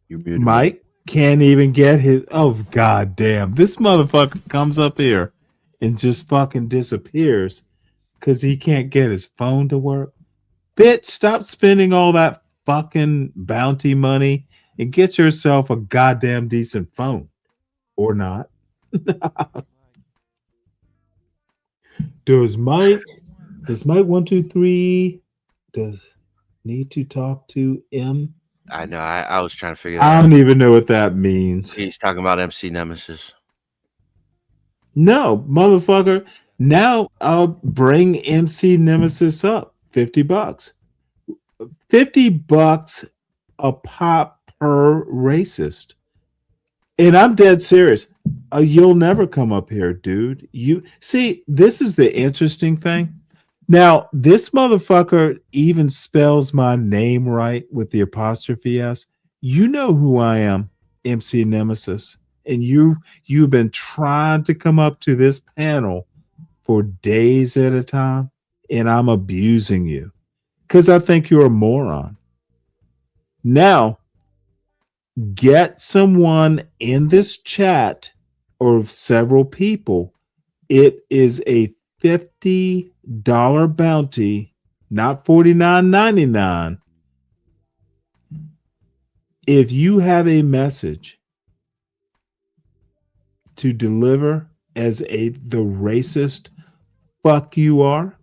S3: Mike can't even get his. Oh, god damn. This motherfucker comes up here and just fucking disappears because he can't get his phone to work. Bitch, stop spending all that fucking bounty money and get yourself a goddamn decent phone. Or not. Does Mike 123 does need to talk to M?
S14: I know. I was trying to figure that
S3: I
S14: out.
S3: don't even know what that means.
S14: He's talking about MC Nemesis.
S3: No, motherfucker. Now I'll bring MC Nemesis up. $50. $50 a pop per racist. And I'm dead serious. You'll never come up here, dude. You see, this is the interesting thing. Now, this motherfucker even spells my name right with the apostrophe S. You know who I am, MC Nemesis. And you've been trying to come up to this panel for days at a time, and I'm abusing you because I think you're a moron. Now, get someone in this chat or several people. It is a $50 bounty, not $49.99. If you have a message to deliver as the racist fuck you are,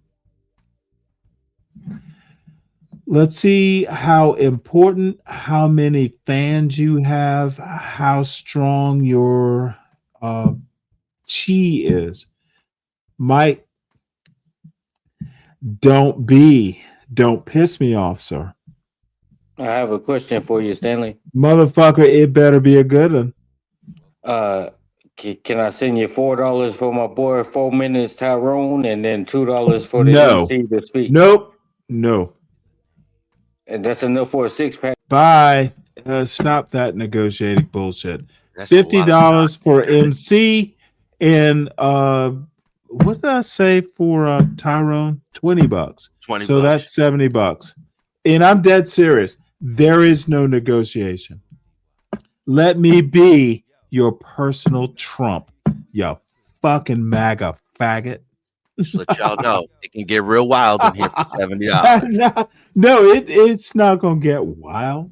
S3: let's see how important, how many fans you have, how strong your chi is. Mike, don't piss me off, sir.
S17: I have a question for you, Stanley.
S3: Motherfucker, it better be a good one.
S17: Can I send you $4 for my boy 4 minutes Tyrone, and then $2 for the
S3: No.
S17: MC to speak?
S3: Nope. No.
S17: And that's enough for a 6-pack.
S3: Bye. Stop that negotiating bullshit.
S14: That's a lot of
S3: $50 for MC and what did I say for Tyrone? $20.
S14: 20
S3: so
S14: bucks.
S3: that's $70. And I'm dead serious. There is no negotiation. Let me be your personal Trump, you fucking MAGA faggot.
S14: Just let y'all know it can get real wild in here for $70.
S3: No, it's not gonna get wild.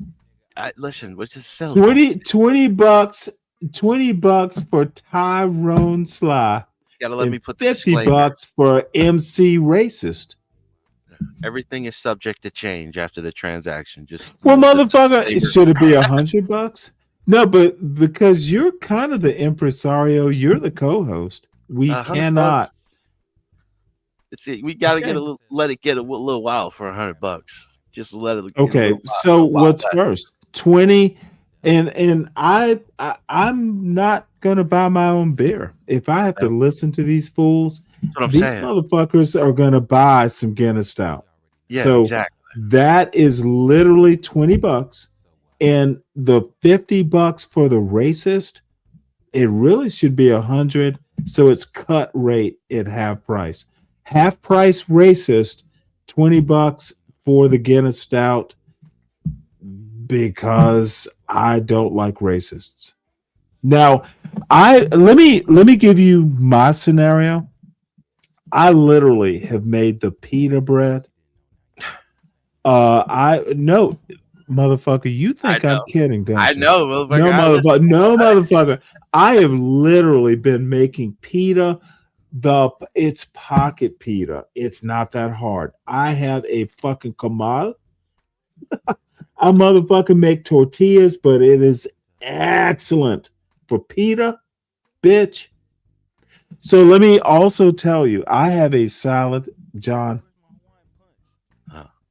S14: Listen, what's the sales?
S3: 20 bucks, $20 for Tyrone Sly.
S14: Gotta let
S3: and
S14: me put the
S3: 50
S14: disclaimer.
S3: bucks for MC Racist.
S14: Everything is subject to change after the transaction. Just
S3: Well, motherfucker, should it be $100? No, but because you're kind of the impresario, you're the co-host. We cannot.
S14: See, we gotta get a little, let it get a little wild for $100. Just let it.
S3: Okay, so what's first? 20, and I'm not gonna buy my own beer. If I have to listen to these fools,
S14: what I'm
S3: these
S14: saying.
S3: motherfuckers are gonna buy some Guinness Stout.
S14: Yeah,
S3: so
S14: exactly.
S3: that is literally $20, and the $50 for the racist. It really should be $100. So it's cut rate at half price. Half price racist, $20 for the Guinness Stout because I don't like racists. Now, let me give you my scenario. I literally have made the pita bread. Motherfucker, you think I'm kidding, don't you?
S14: I know,
S3: motherfucker. No, motherfucker. I have literally been making pita. It's pocket pita. It's not that hard. I have a fucking comal. I motherfucking make tortillas, but it is excellent for pita, bitch. So let me also tell you, I have a salad, John.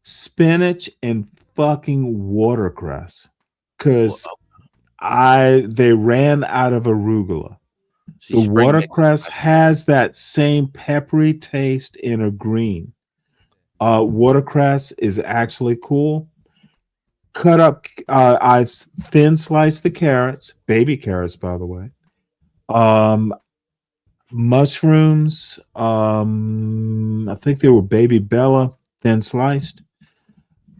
S3: Spinach and fucking watercress, because they ran out of arugula. The watercress has that same peppery taste in a green. Watercress is actually cool. Cut up, I thin sliced the carrots, baby carrots, by the way. Mushrooms, I think they were baby Bella, thin sliced.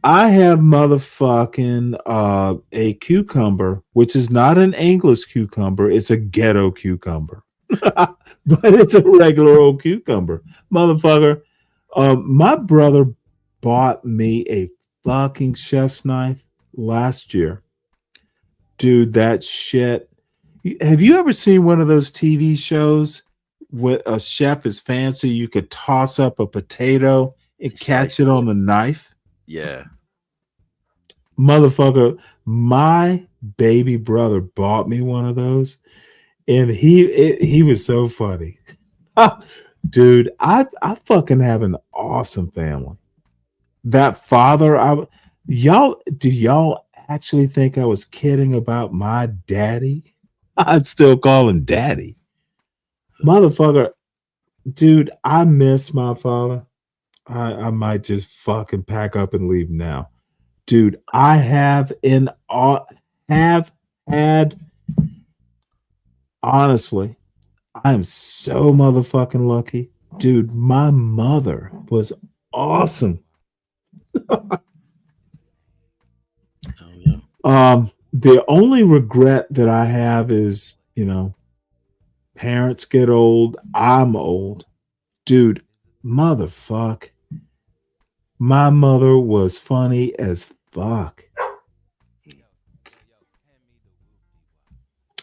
S3: I have motherfucking a cucumber, which is not an English cucumber. It's a ghetto cucumber. But it's a regular old cucumber. Motherfucker, my brother bought me a fucking chef's knife last year. Dude, that shit. Have you ever seen one of those TV shows where a chef is fancy? You could toss up a potato and catch it on the knife.
S14: Yeah.
S3: Motherfucker, my baby brother bought me one of those, and he was so funny. Dude, I fucking have an awesome family. That father, do y'all actually think I was kidding about my daddy? I'd still call him daddy. Motherfucker, dude, I miss my father. I might just fucking pack up and leave now. Dude, I have had, honestly, I am so motherfucking lucky. Dude, my mother was awesome. The only regret that I have is, parents get old, I'm old. Dude, motherfuck. My mother was funny as fuck.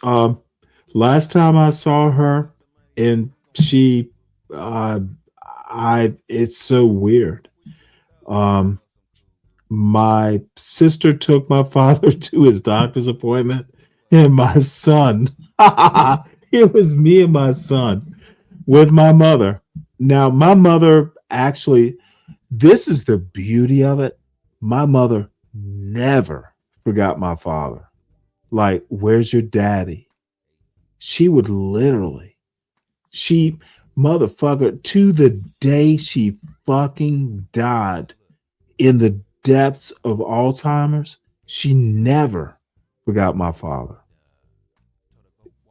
S3: Last time I saw her, and she, it's so weird. My sister took my father to his doctor's appointment, and my son, it was me and my son with my mother. Now, my mother actually, this is the beauty of it. My mother never forgot my father. Like, where's your daddy? She would literally, motherfucker, to the day she fucking died in the depths of Alzheimer's, she never forgot my father.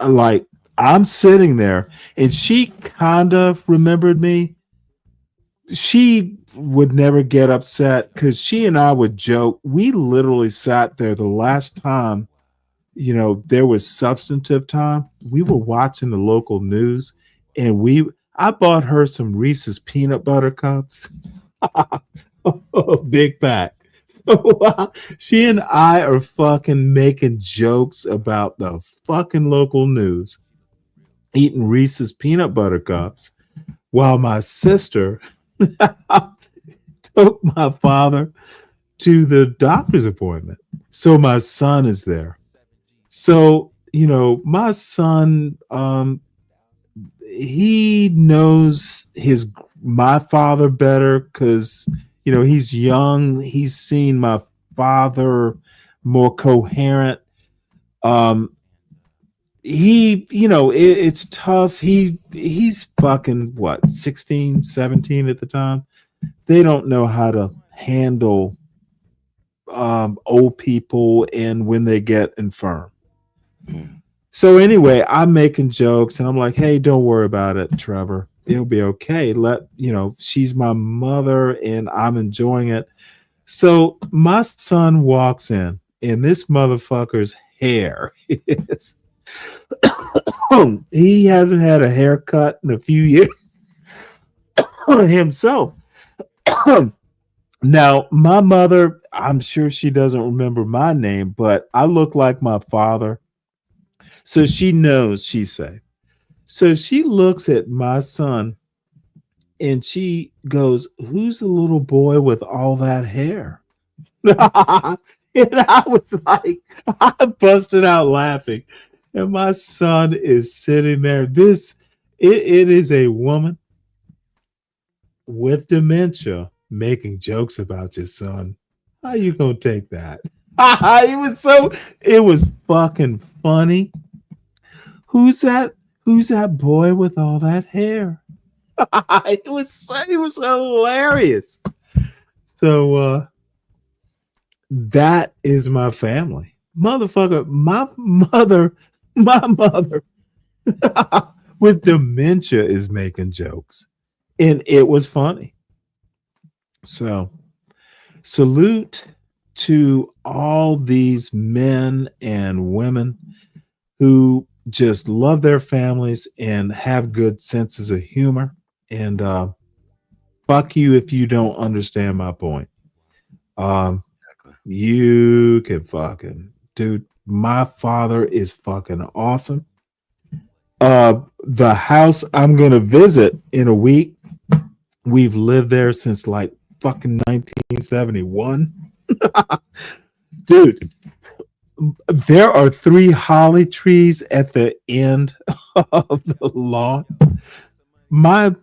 S3: Like, I'm sitting there and she kind of remembered me. She would never get upset because she and I would joke. We literally sat there the last time, there was substantive time. We were watching the local news, and
S16: I bought her some Reese's peanut butter cups. Big pack. So she and I are fucking making jokes about the fucking local news, eating Reese's peanut butter cups, while my sister took my father to the doctor's appointment. So my son is there. So, you know, my son, he knows my father better because, you know, he's young. He's seen my father more coherent. It's tough. He's fucking what, 16, 17 at the time. They don't know how to handle old people and when they get infirm. So anyway, I'm making jokes and I'm like, hey, don't worry about it, Trevor. It'll be okay. She's my mother and I'm enjoying it. So my son walks in and this motherfucker's hair is he hasn't had a haircut in a few years himself. Now, my mother, I'm sure she doesn't remember my name, but I look like my father. So she knows she's safe. So she looks at my son and she goes, who's the little boy with all that hair? And I was like, I busted out laughing. And my son is sitting there. It is a woman with dementia making jokes about your son. How you gonna take that? It was fucking funny. Who's that boy with all that hair? It was hilarious. So that is my family. Motherfucker, my mother with dementia is making jokes. And it was funny. So salute to all these men and women who just love their families and have good senses of humor. And fuck you if you don't understand my point. You can fucking, dude, my father is fucking awesome. The house I'm gonna visit in a week, we've lived there since like fucking 1971. Dude, there are 3 holly trees at the end of the lawn. My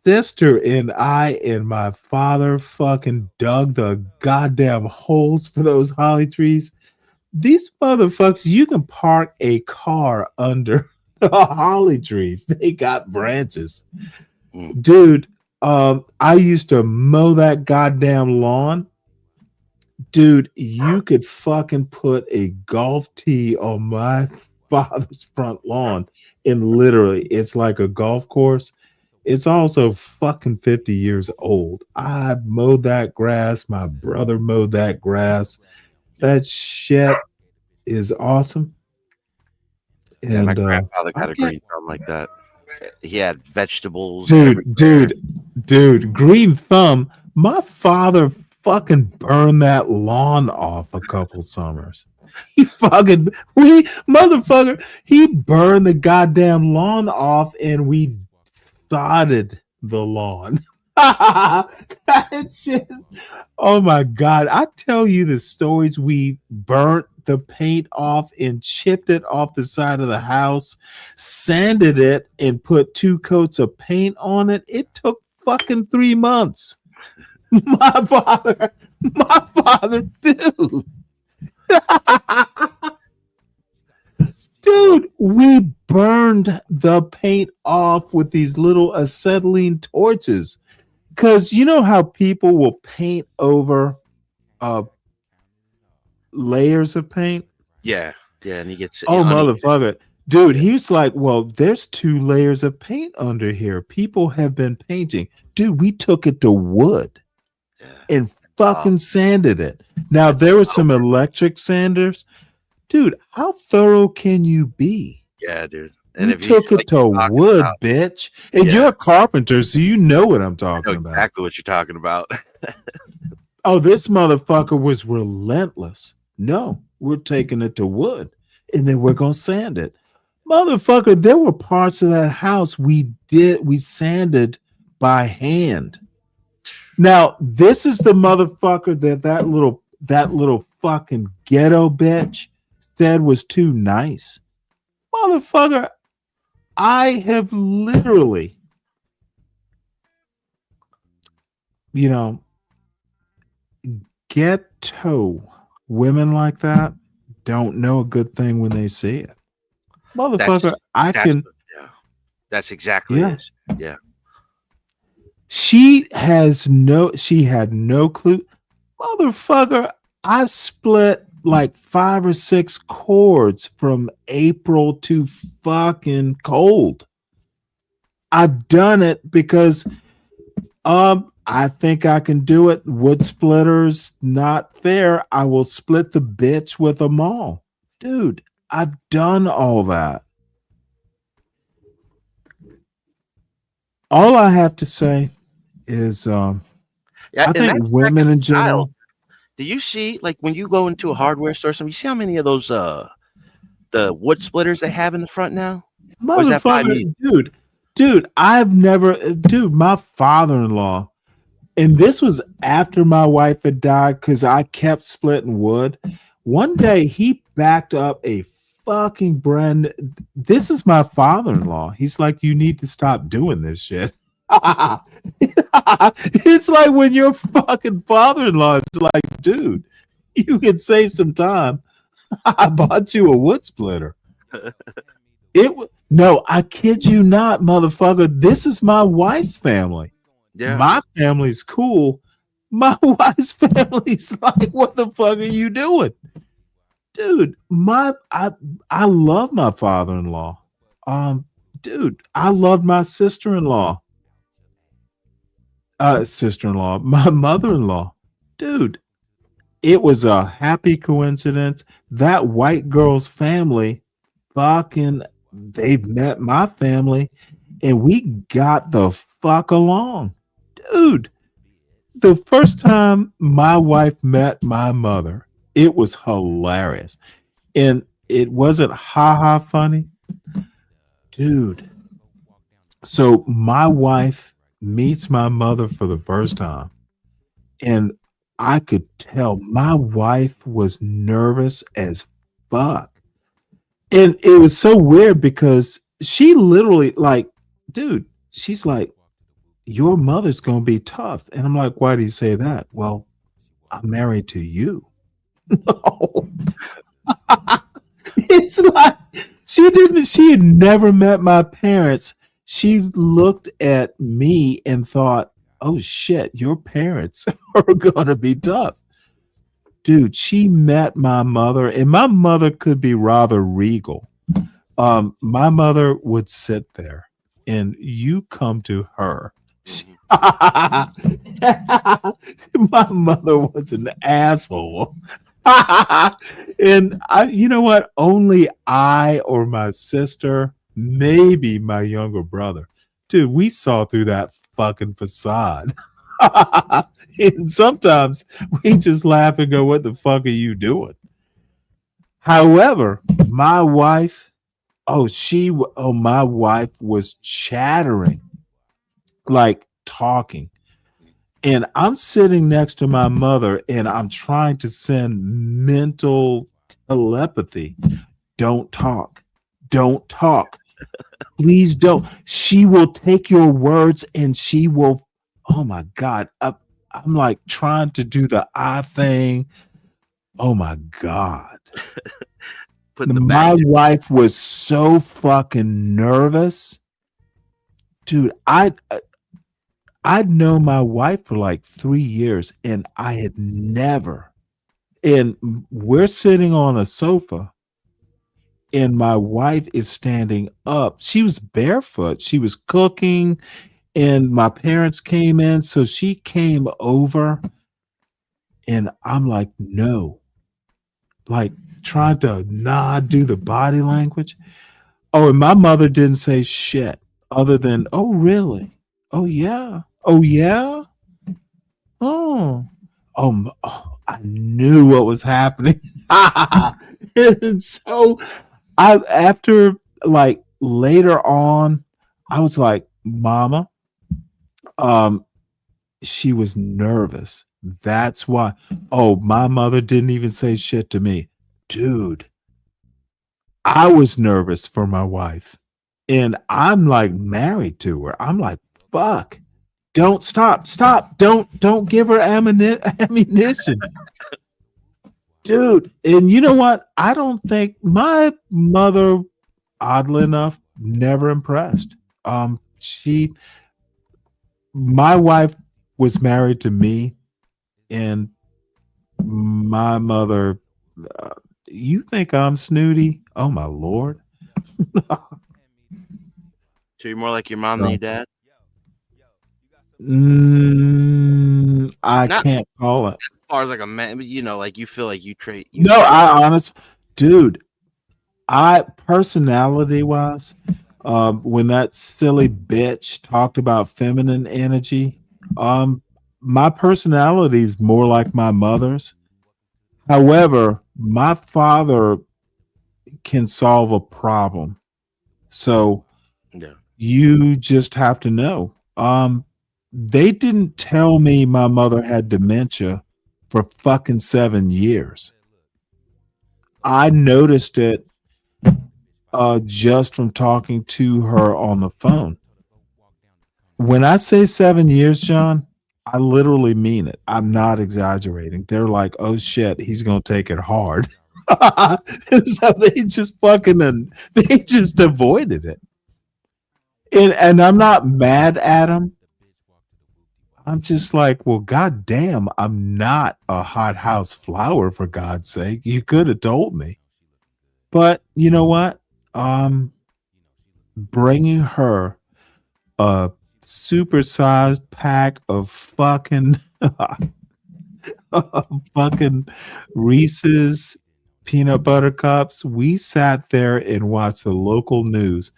S16: sister and I and my father fucking dug the goddamn holes for those holly trees. These motherfuckers, you can park a car under the holly trees. They got branches. Dude, I used to mow that goddamn lawn. Dude, you could fucking put a golf tee on my father's front lawn and literally it's like a golf course. It's also fucking 50 years old. I mowed that grass. My brother mowed that grass. That shit is awesome.
S14: Yeah,
S16: And
S14: my grandfather got a green thumb like that. He had vegetables.
S16: Dude, green thumb. My father fucking burned that lawn off a couple summers. He burned the goddamn lawn off and we sodded the lawn. That shit. Oh my God. I tell you the stories. We burnt the paint off and chipped it off the side of the house, sanded it and put 2 coats of paint on it. It took fucking 3 months. My father, dude. Dude, we burned the paint off with these little acetylene torches. Because you know how people will paint over layers of paint?
S14: Yeah, and he gets
S16: motherfucker. Dude, he was like, well, there's 2 layers of paint under here. People have been painting. Dude, we took it to wood and fucking sanded it. Now, there were some electric sanders. Dude, how thorough can you be?
S14: Yeah, dude. And
S16: You
S14: if he's
S16: took it
S14: like
S16: to
S14: he's talking
S16: wood,
S14: about,
S16: bitch. And
S14: yeah,
S16: you're a carpenter, so you know what I'm
S14: I know
S16: talking about.
S14: exactly what you're talking about.
S16: Oh, this motherfucker was relentless. No, we're taking it to wood and then we're going to sand it. Motherfucker, there were parts of that house we sanded by hand. Now, this is the motherfucker that little fucking ghetto bitch said was too nice. Motherfucker, I have literally, you know, ghetto women like that don't know a good thing when they see it. Motherfucker,
S14: That's yeah. That's exactly
S16: Yeah.
S14: it. Yeah.
S16: She had no clue. Motherfucker, I split like 5 or 6 cords from April to fucking cold. I've done it because I think I can do it. Wood splitters, not fair. I will split the bitch with them all. Dude, I've done all that. All I have to say is
S14: Yeah,
S16: I
S14: and
S16: think
S14: that's
S16: women in
S14: style.
S16: general.
S14: Do you see, like, when you go into a hardware store, you see how many of those the wood splitters they have in the front now? Or is that by me?
S16: Motherfucker, dude, my father-in-law, and this was after my wife had died because I kept splitting wood. One day he backed up a fucking brand. This is my father-in-law. He's like, you need to stop doing this shit. It's like when your fucking father-in-law is like, dude, you can save some time. I bought you a wood splitter. No, I kid you not, motherfucker. This is my wife's family.
S14: Yeah.
S16: My family's cool. My wife's family's like, what the fuck are you doing? Dude, I love my father-in-law. Dude, I love my sister-in-law. Sister-in-law, my mother-in-law. Dude, it was a happy coincidence. That white girl's family fucking they've met my family and we got the fuck along. Dude, the first time my wife met my mother, it was hilarious. And it wasn't ha funny. Dude. So my wife meets my mother for the first time. And I could tell my wife was nervous as fuck. And it was so weird because she literally, like, dude, she's like, your mother's going to be tough. And I'm like, why do you say that? Well, I'm married to you. No. It's like she had never met my parents. She looked at me and thought, oh shit, your parents are going to be tough. Dude, she met my mother, and my mother could be rather regal. My mother would sit there and you come to her. My mother was an asshole. And you know what? Only I or my sister, maybe my younger brother, dude, we saw through that fucking facade. And sometimes we just laugh and go, what the fuck are you doing? However, my wife, my wife was chattering, like talking. And I'm sitting next to my mother and I'm trying to send mental telepathy. Don't talk. Don't talk. Please don't. She will take your words and she will, oh my God. I'm like trying to do the eye thing. Oh my God. My wife was so fucking nervous. Dude, I'd known my wife for like 3 years and I had never, and we're sitting on a sofa and my wife is standing up. She was barefoot. She was cooking and my parents came in. So she came over and I'm like, no, like trying to not do the body language.
S3: Oh, and my mother didn't say shit other than, "Oh, really? Oh, yeah. Oh, yeah. Oh, oh, I knew what was happening." And so I, after like later on, I was like, "Mama, um, she was nervous. That's why." Oh, my mother didn't even say shit to me. Dude, I was nervous for my wife. And I'm like married to her. I'm like, fuck. Don't stop. Don't give her ammunition. Dude, and you know what? I don't think my mother, oddly enough, never impressed. She My wife was married to me, and my mother, you think I'm snooty? Oh my lord.
S14: So you're more like your mom than your dad?
S3: I
S14: Not
S3: can't call it.
S14: as far as like a man, but you know, like you feel like you trade.
S3: No, dude, I personality wise, when that silly bitch talked about feminine energy, my personality is more like my mother's. However, my father can solve a problem. So
S14: Yeah.
S3: you just have to know. They didn't tell me my mother had dementia for fucking 7 years. I noticed it just from talking to her on the phone. When I say 7 years, John, I literally mean it. I'm not exaggerating. They're like, "Oh shit, he's gonna take it hard." So they just avoided it. And I'm not mad at them. I'm just like, well, goddamn, I'm not a hothouse flower, for God's sake. You could have told me. But you know what? Bringing her a supersized pack of fucking fucking Reese's peanut butter cups. We sat there and watched the local news,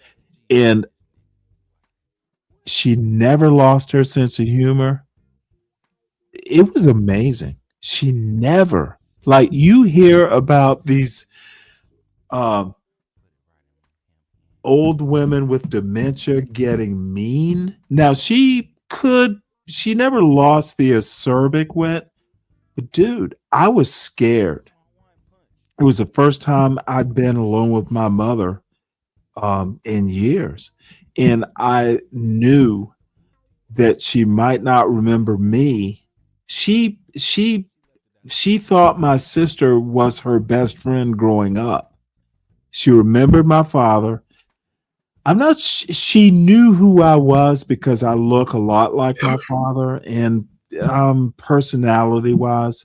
S3: and she never lost her sense of humor. It was amazing. She never, like, you hear about these um old women with dementia getting mean. Now she never lost the acerbic wit, but dude, I was scared. It was the first time I'd been alone with my mother in years, and I knew that she might not remember me. She thought my sister was her best friend growing up. She remembered my father. I'm not. She knew who I was because I look a lot like my father, and personality wise,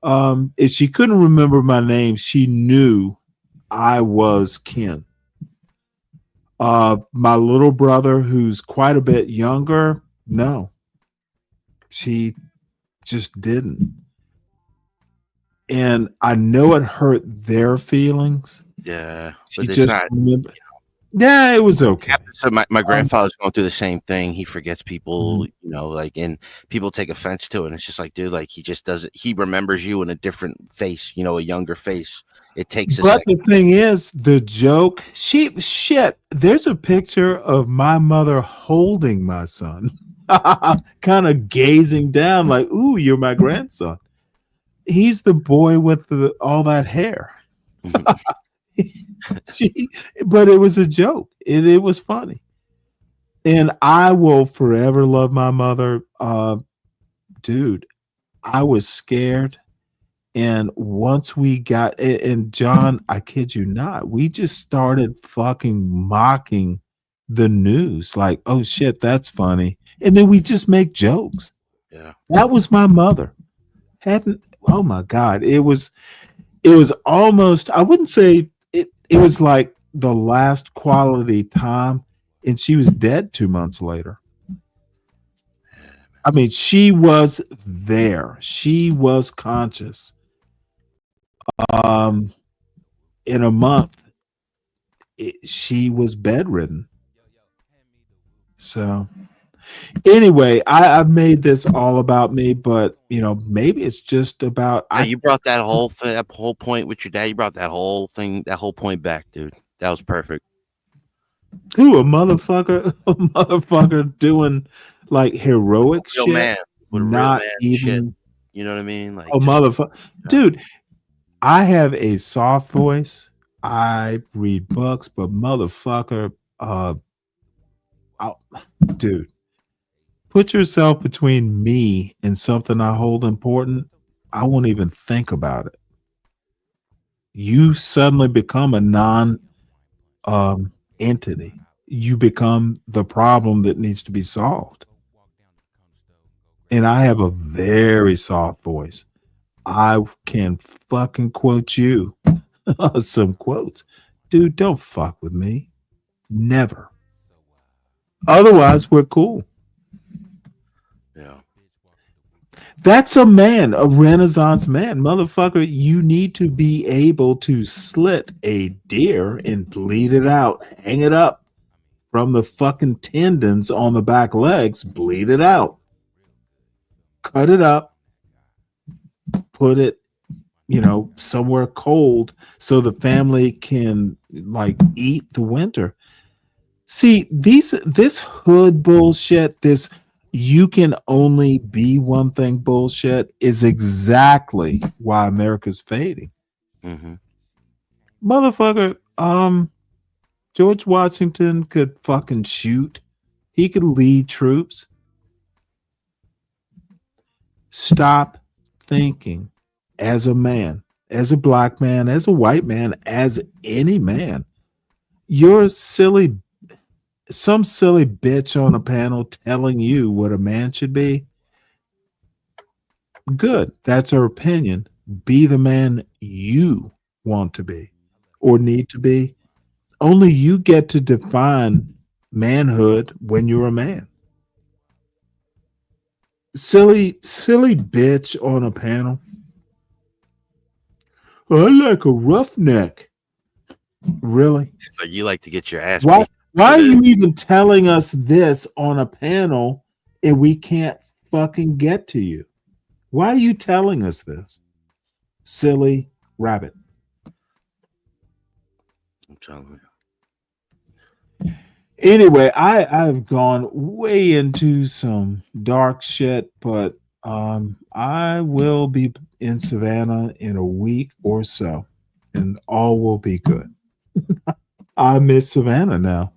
S3: if she couldn't remember my name, she knew I was Ken. My little brother, who's quite a bit younger, no, she just didn't. And I know it hurt their feelings.
S14: Yeah,
S3: She
S14: but it's
S3: just
S14: not.
S3: remember. Yeah, it was okay.
S14: So my grandfather's going through the same thing. He forgets people, you know, like, and people take offense to it. And it's just like, dude, like he just doesn't. He remembers you in a different face, you know, a younger face. It takes a
S3: But
S14: second.
S3: the thing is, the joke, there's a picture of my mother holding my son, kind of gazing down like, "Ooh, you're my grandson." He's the boy with all that hair. But it was a joke. It was funny. And I will forever love my mother. Dude, I was scared. And once we got, and John, I kid you not, we just started fucking mocking the news. Like, oh shit, that's funny. And then we just make jokes.
S14: Yeah.
S3: That was my mother. Oh my God. It was almost, I wouldn't say it was like the last quality time. And she was dead 2 months later. I mean, she was there. She was conscious. In a month, she was bedridden. So anyway, I've made this all about me, but maybe it's just about
S14: Yeah, you brought that whole thing, that whole point with your dad. You brought that whole thing, that whole point back, dude. That was perfect.
S3: Who a motherfucker doing like heroic
S14: Real
S3: shit,
S14: man with real
S3: not
S14: man
S3: even
S14: shit. You know what I mean? Like
S3: a motherfucker, dude. I have a soft voice. I read books, but motherfucker, dude, put yourself between me and something I hold important. I won't even think about it. You suddenly become a non entity. You become the problem that needs to be solved. And I have a very soft voice. I can fucking quote you some quotes. Dude, don't fuck with me. Never. Otherwise, we're cool.
S14: Yeah.
S3: That's a man, a Renaissance man. Motherfucker, you need to be able to slit a deer and bleed it out, hang it up from the fucking tendons on the back legs, bleed it out, cut it up, put it, somewhere cold so the family can like eat the winter. See, this hood bullshit, this you can only be one thing bullshit is exactly why America's fading.
S14: Mm-hmm.
S3: Motherfucker, George Washington could fucking shoot. He could lead troops. Stop thinking as a man, as a black man, as a white man, as any man. You're some silly bitch on a panel telling you what a man should be. Good. That's her opinion. Be the man you want to be or need to be. Only you get to define manhood when you're a man. Silly bitch on a panel. I like a roughneck. Really?
S14: So you like to get your ass
S3: Why
S14: beat.
S3: are you even telling us this on a panel and we can't fucking get to you? Why are you telling us this? Silly rabbit.
S14: I'm telling you.
S3: Anyway, I've gone way into some dark shit, but I will be in Savannah in a week or so, and all will be good. I miss Savannah now.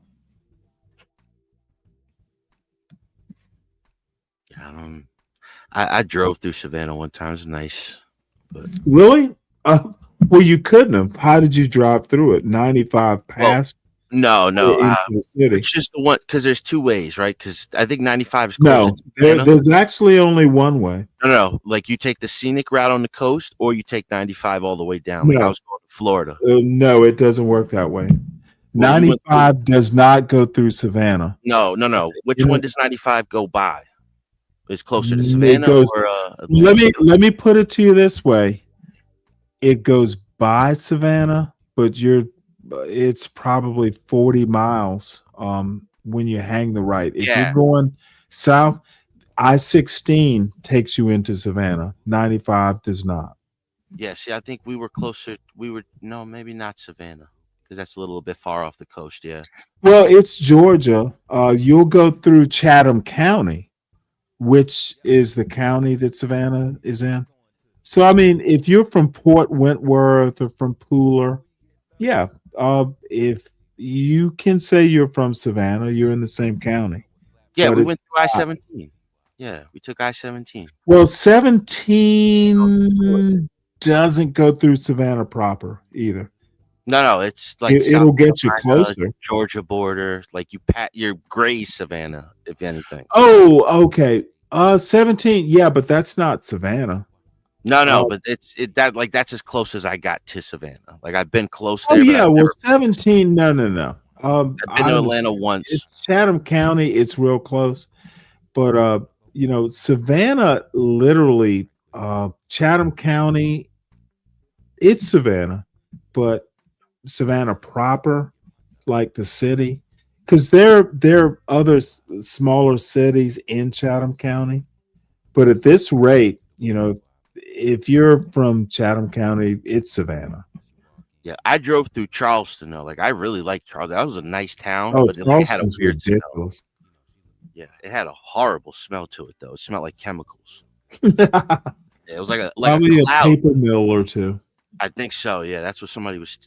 S14: I drove through Savannah one time. It was nice. But
S3: Really? Well, you couldn't have. How did you drive through it? 95 past?
S14: no.
S3: Into the city?
S14: It's just the one because there's two ways, right? Because I think 95 is
S3: No,
S14: closer to Savannah.
S3: there's actually only one way.
S14: No. Like you take the scenic route on the coast, or you take 95 all the way down. Like
S3: No.
S14: I was going to Florida.
S3: No, it doesn't work that way.
S14: Well,
S3: 95 does not go through Savannah.
S14: No. Which one does 95 go by? It's closer to
S3: It
S14: Savannah
S3: goes-
S14: or
S3: let me put it to you this way. It goes by Savannah, but it's probably 40 miles when you hang the right. If
S14: Yeah.
S3: you're going south, I-16 takes you into Savannah. 95 does not.
S14: Yeah, see, I think we were closer. No, maybe not Savannah, because that's a little bit far off the coast. Yeah.
S3: Well, it's Georgia. You'll go through Chatham County, which is the county that Savannah is in. So, I mean, if you're from Port Wentworth or from Pooler, yeah, if you can say you're from Savannah, you're in the same county.
S14: Yeah,
S3: But
S14: we
S3: it's
S14: went through
S3: not.
S14: I-17. Yeah, we took I-17.
S3: Well, 17 doesn't go through Savannah proper either.
S14: No, it's like
S3: It'll
S14: South
S3: get you
S14: Carolina,
S3: closer.
S14: Georgia border. Like you're graze Savannah, if anything.
S3: Oh, okay. 17, yeah, but that's not Savannah.
S14: No, but that's as close as I got to Savannah. Like I've been close
S3: Oh
S14: there. but
S3: yeah,
S14: I've
S3: well,
S14: never-
S3: 17. No.
S14: I've been to Atlanta once.
S3: It's Chatham County. It's real close, but Savannah, literally, Chatham County. It's Savannah, but Savannah proper, like the city, because there are other smaller cities in Chatham County, but at this rate, if you're from Chatham County, it's Savannah.
S14: Yeah, I drove through Charleston though. Like I really liked Charleston. That was a nice town,
S3: Oh,
S14: but it had a
S3: Charleston's
S14: weird smell.
S3: ridiculous.
S14: Yeah, it had a horrible smell to it though. It smelled like chemicals. Yeah, it was like a
S3: Probably a
S14: cloud.
S3: paper mill or two.
S14: I think so. Yeah, that's what somebody was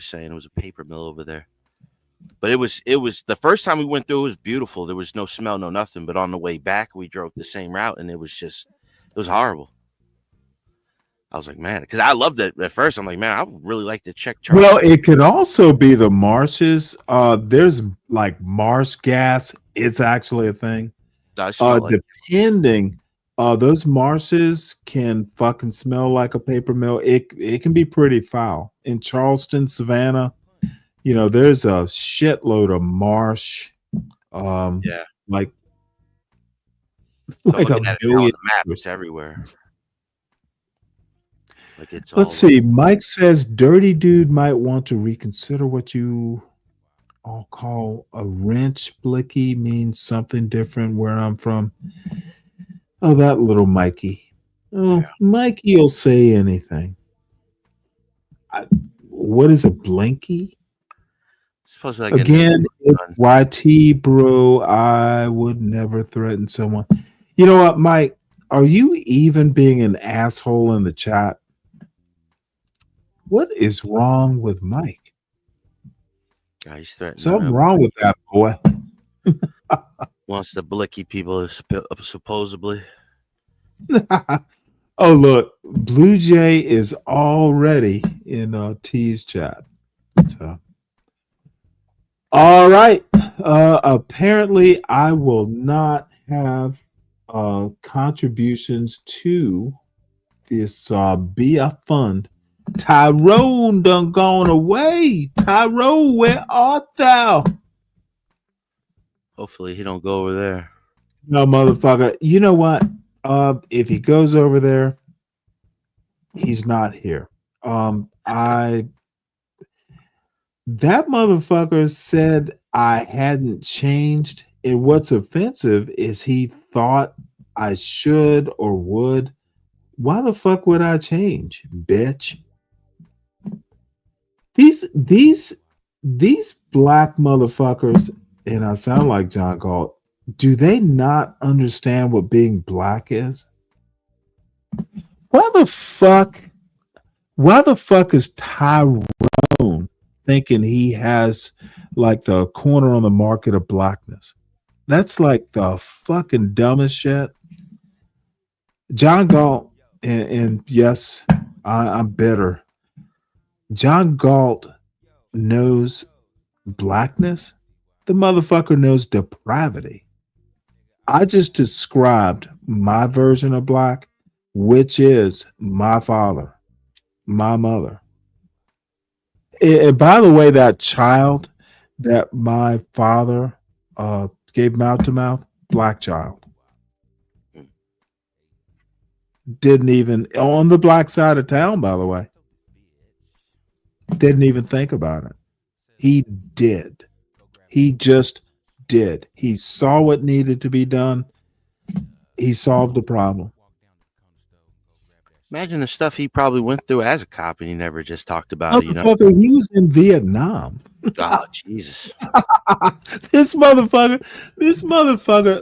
S14: saying. It was a paper mill over there. But it was the first time we went through. It was beautiful. There was no smell, no nothing. But on the way back, we drove the same route, and it was horrible. I was like, man, because I loved it at first. I'm like, man, I would really like to check Charleston.
S3: Well, it could also be the marshes. There's like marsh gas. It's actually a thing.
S14: I smell like
S3: Depending, those marshes can fucking smell like a paper mill. It can be pretty foul. In Charleston, Savannah, there's a shitload of marsh.
S14: yeah,
S3: like
S14: so
S3: like a
S14: looking at it now on
S3: million.
S14: the map, it's everywhere. Like it's
S3: Let's
S14: all
S3: see. Mike says Dirty Dude might want to reconsider what you all call a wrench. Blicky means something different where I'm from. Oh, that little Mikey. Oh, Mikey will say anything. What is a blinky?
S14: supposed to be like
S3: Again, it's YT, bro. I would never threaten someone. You know what, Mike? Are you even being an asshole in the chat? What is wrong with Mike?
S14: he's threatening.
S3: Something wrong with that boy.
S14: Wants the blicky people supposedly.
S3: Oh, look, Blue Jay is already in T's chat. So, all right. Apparently, I will not have contributions to this BF fund. Tyrone done gone away. Tyrone, where art thou?
S14: Hopefully, he don't go over there.
S3: No, motherfucker. You know what? If he goes over there, he's not here. That motherfucker said I hadn't changed, and what's offensive is he thought I should or would. Why the fuck would I change, bitch? These black motherfuckers, and I sound like John Galt, do they not understand what being black is? Why the fuck is Tyrone thinking he has like the corner on the market of blackness? That's like the fucking dumbest shit. John Galt, and yes, I'm bitter. John Galt knows blackness. The motherfucker knows depravity. I just described my version of black, which is my father, my mother. And by the way, that child that my father gave mouth to mouth, black child. Didn't even, on the black side of town, by the way. Didn't even think about it. He did. He just did. He saw what needed to be done. He solved the problem.
S14: Imagine the stuff he probably went through as a cop, and he never just talked about it.
S3: He was in Vietnam.
S14: Oh, Jesus.
S3: This motherfucker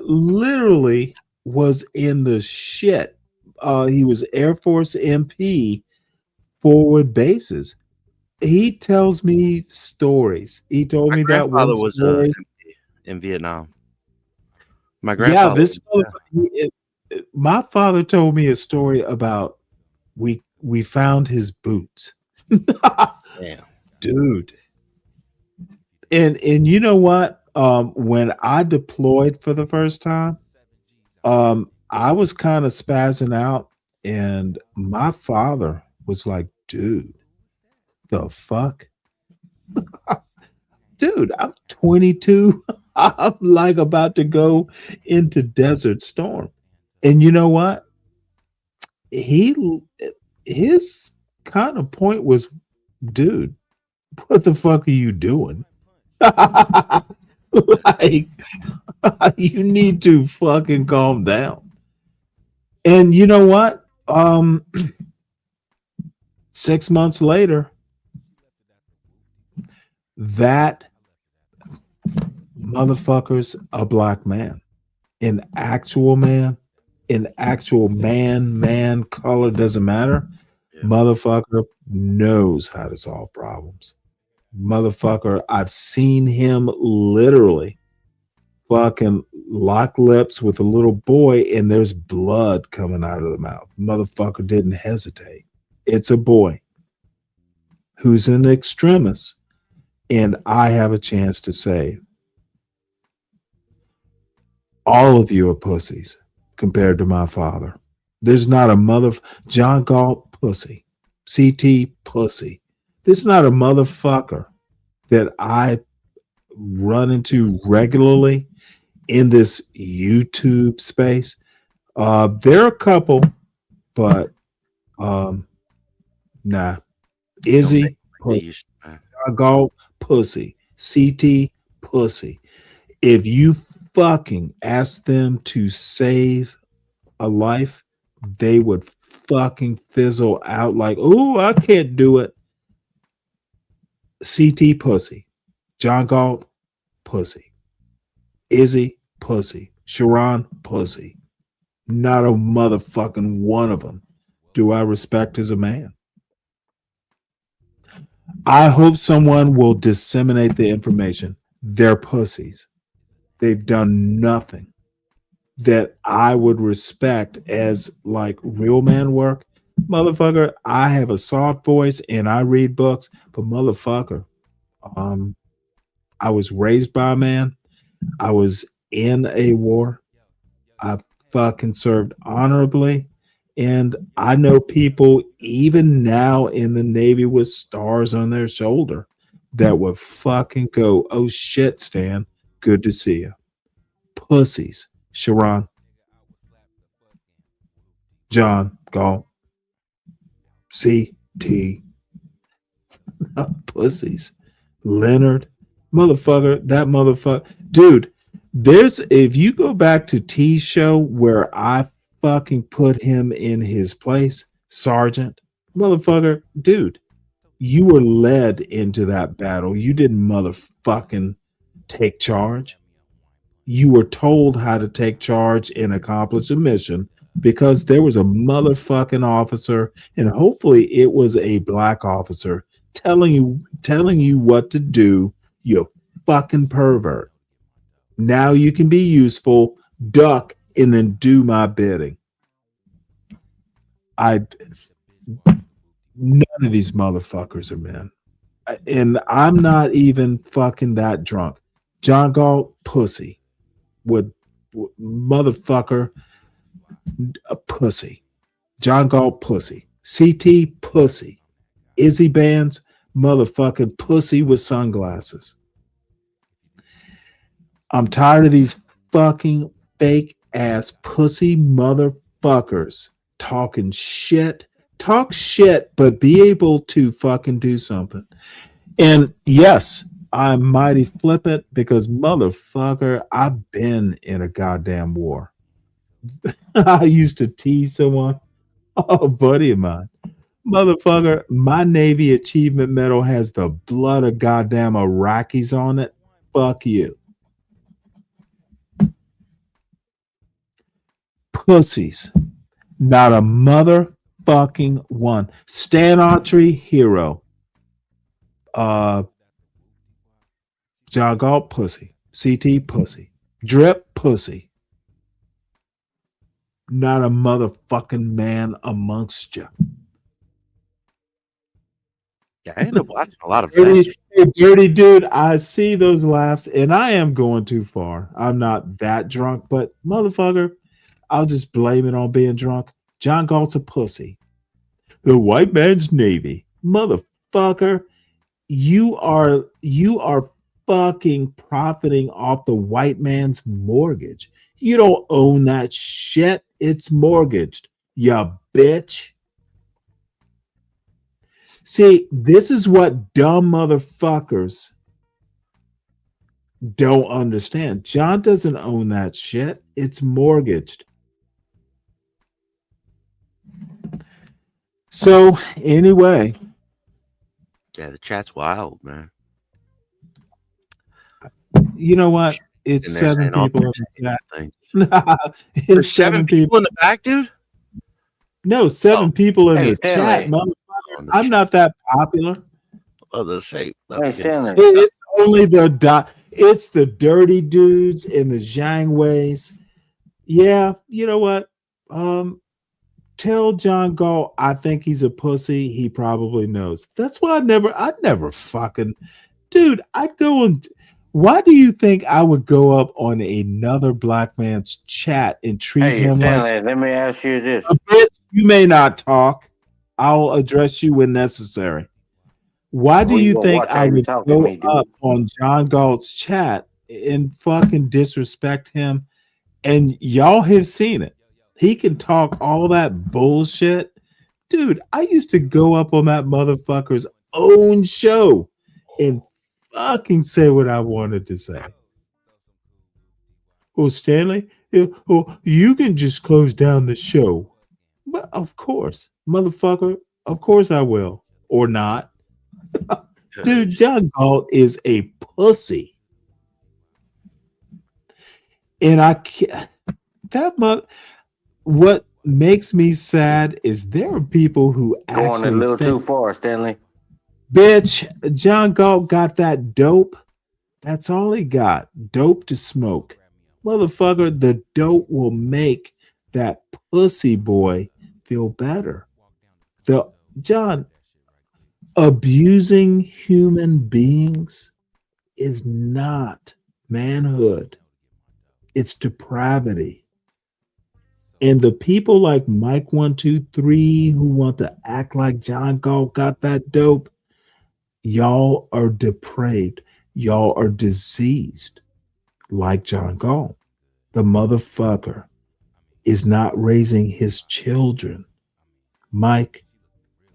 S3: literally was in the shit. He was Air Force MP, forward bases. He tells me stories. He told me that one
S14: was
S3: story.
S14: in Vietnam. My grandfather.
S3: My father told me a story about we found his boots.
S14: Damn.
S3: Dude. And you know what? When I deployed for the first time, I was kind of spazzing out, and my father was like, dude, the fuck? Dude, I'm 22. I'm like about to go into Desert Storm. And you know what? His kind of point was, dude, what the fuck are you doing? Like, you need to fucking calm down. And you know what? 6 months later, that motherfucker's a black man. An actual man, man, color doesn't matter. Motherfucker knows how to solve problems. Motherfucker, I've seen him literally fucking lock lips with a little boy and there's blood coming out of the mouth. Motherfucker didn't hesitate. It's a boy who's an extremist, and I have a chance to say all of you are pussies compared to my father. There's not a John Galt pussy, CT pussy. There's not a motherfucker that I run into regularly in this YouTube space. There are a couple, but nah. Izzy pussy, John Galt pussy, CT pussy. If you fucking ask them to save a life, they would fucking fizzle out like, oh, I can't do it. CT pussy, John Galt pussy, Izzy pussy, Sharon pussy. Not a motherfucking one of them do I respect as a man. I hope someone will disseminate the information. They're pussies. They've done nothing that I would respect as like real man work. Motherfucker, I have a soft voice and I read books, but motherfucker, I was raised by a man. I was in a war. I fucking served honorably. And I know people even now in the Navy with stars on their shoulder that would fucking go, oh shit, Stan, good to see you. Pussies. Sharon, John Galt, CT, pussies. Leonard, motherfucker, that motherfucker. Dude, if you go back to T's show where I fucking put him in his place, Sergeant, motherfucker, dude, you were led into that battle. You didn't motherfucking take charge. You were told how to take charge and accomplish a mission because there was a motherfucking officer, and hopefully it was a black officer telling you what to do, you fucking pervert. Now you can be useful, duck, and then do my bidding. None of these motherfuckers are men. And I'm not even fucking that drunk. John Galt, pussy. Would motherfucker, a pussy. John Galt, pussy. CT, pussy. Izzy Bands, motherfucking pussy with sunglasses. I'm tired of these fucking fake ass pussy motherfuckers talking shit. Talk shit, but be able to fucking do something. And yes, I'm mighty flippant because motherfucker, I've been in a goddamn war. I used to tease someone, a buddy of mine. Motherfucker, my Navy Achievement Medal has the blood of goddamn Iraqis on it. Fuck you. Pussies. Not a motherfucking one. Stan Autry, hero. John Galt, pussy. CT, pussy. Drip, pussy. Not a motherfucking man amongst you.
S14: Yeah, I end up watching a lot of
S3: dirty dude. I see those laughs, and I am going too far. I'm not that drunk, but motherfucker, I'll just blame it on being drunk. John Galt's a pussy. The white man's Navy, motherfucker. You are fucking profiting off the white man's mortgage. You don't own that shit. It's mortgaged, you bitch. See, this is what dumb motherfuckers don't understand. John doesn't own that shit. It's mortgaged. So anyway,
S14: Yeah, the chat's wild, man.
S3: you know what? It's
S14: And they're
S3: 7
S14: saying all
S3: people in
S14: types
S3: the chat.
S14: of things.
S3: It's
S14: There's 7 people in the back, dude.
S3: No, 7 people in
S17: Hey,
S3: the chat,
S17: Stanley.
S3: motherfucker. I'm not that popular.
S14: Oh, the same.
S17: Hey, Stanley.
S3: It's only it's the dirty dudes and the Zhang Weis. Yeah, you know what? Tell John Galt I think he's a pussy. He probably knows. That's why I never fucking, dude. I'd go and. Why do you think I would go up on another black man's chat and treat
S17: Hey,
S3: him like
S17: Stanley, let me ask you this.
S3: a bitch? You may not talk. I'll address you when necessary. Why do
S17: Well, you
S3: you
S17: gonna
S3: think
S17: watch
S3: I
S17: how you
S3: would
S17: talk to
S3: go
S17: me, dude.
S3: up on John Galt's chat and fucking disrespect him? And y'all have seen it. He can talk all that bullshit. Dude, I used to go up on that motherfucker's own show and fucking say what I wanted to say. Oh, Stanley, you can just close down the show. But of course, motherfucker, of course I will. Or not. Dude, John Galt is a pussy. And I can't, what makes me sad is there are people who
S17: Going a
S3: actually
S17: little
S3: think,
S17: too far, Stanley.
S3: bitch, John Galt got that dope. That's all he got. Dope to smoke. Motherfucker, the dope will make that pussy boy feel better. John, abusing human beings is not manhood. It's depravity. And the people like Mike 123 who want to act like John Galt got that dope, y'all are depraved. Y'all are diseased like John Galt. The motherfucker is not raising his children. Mike,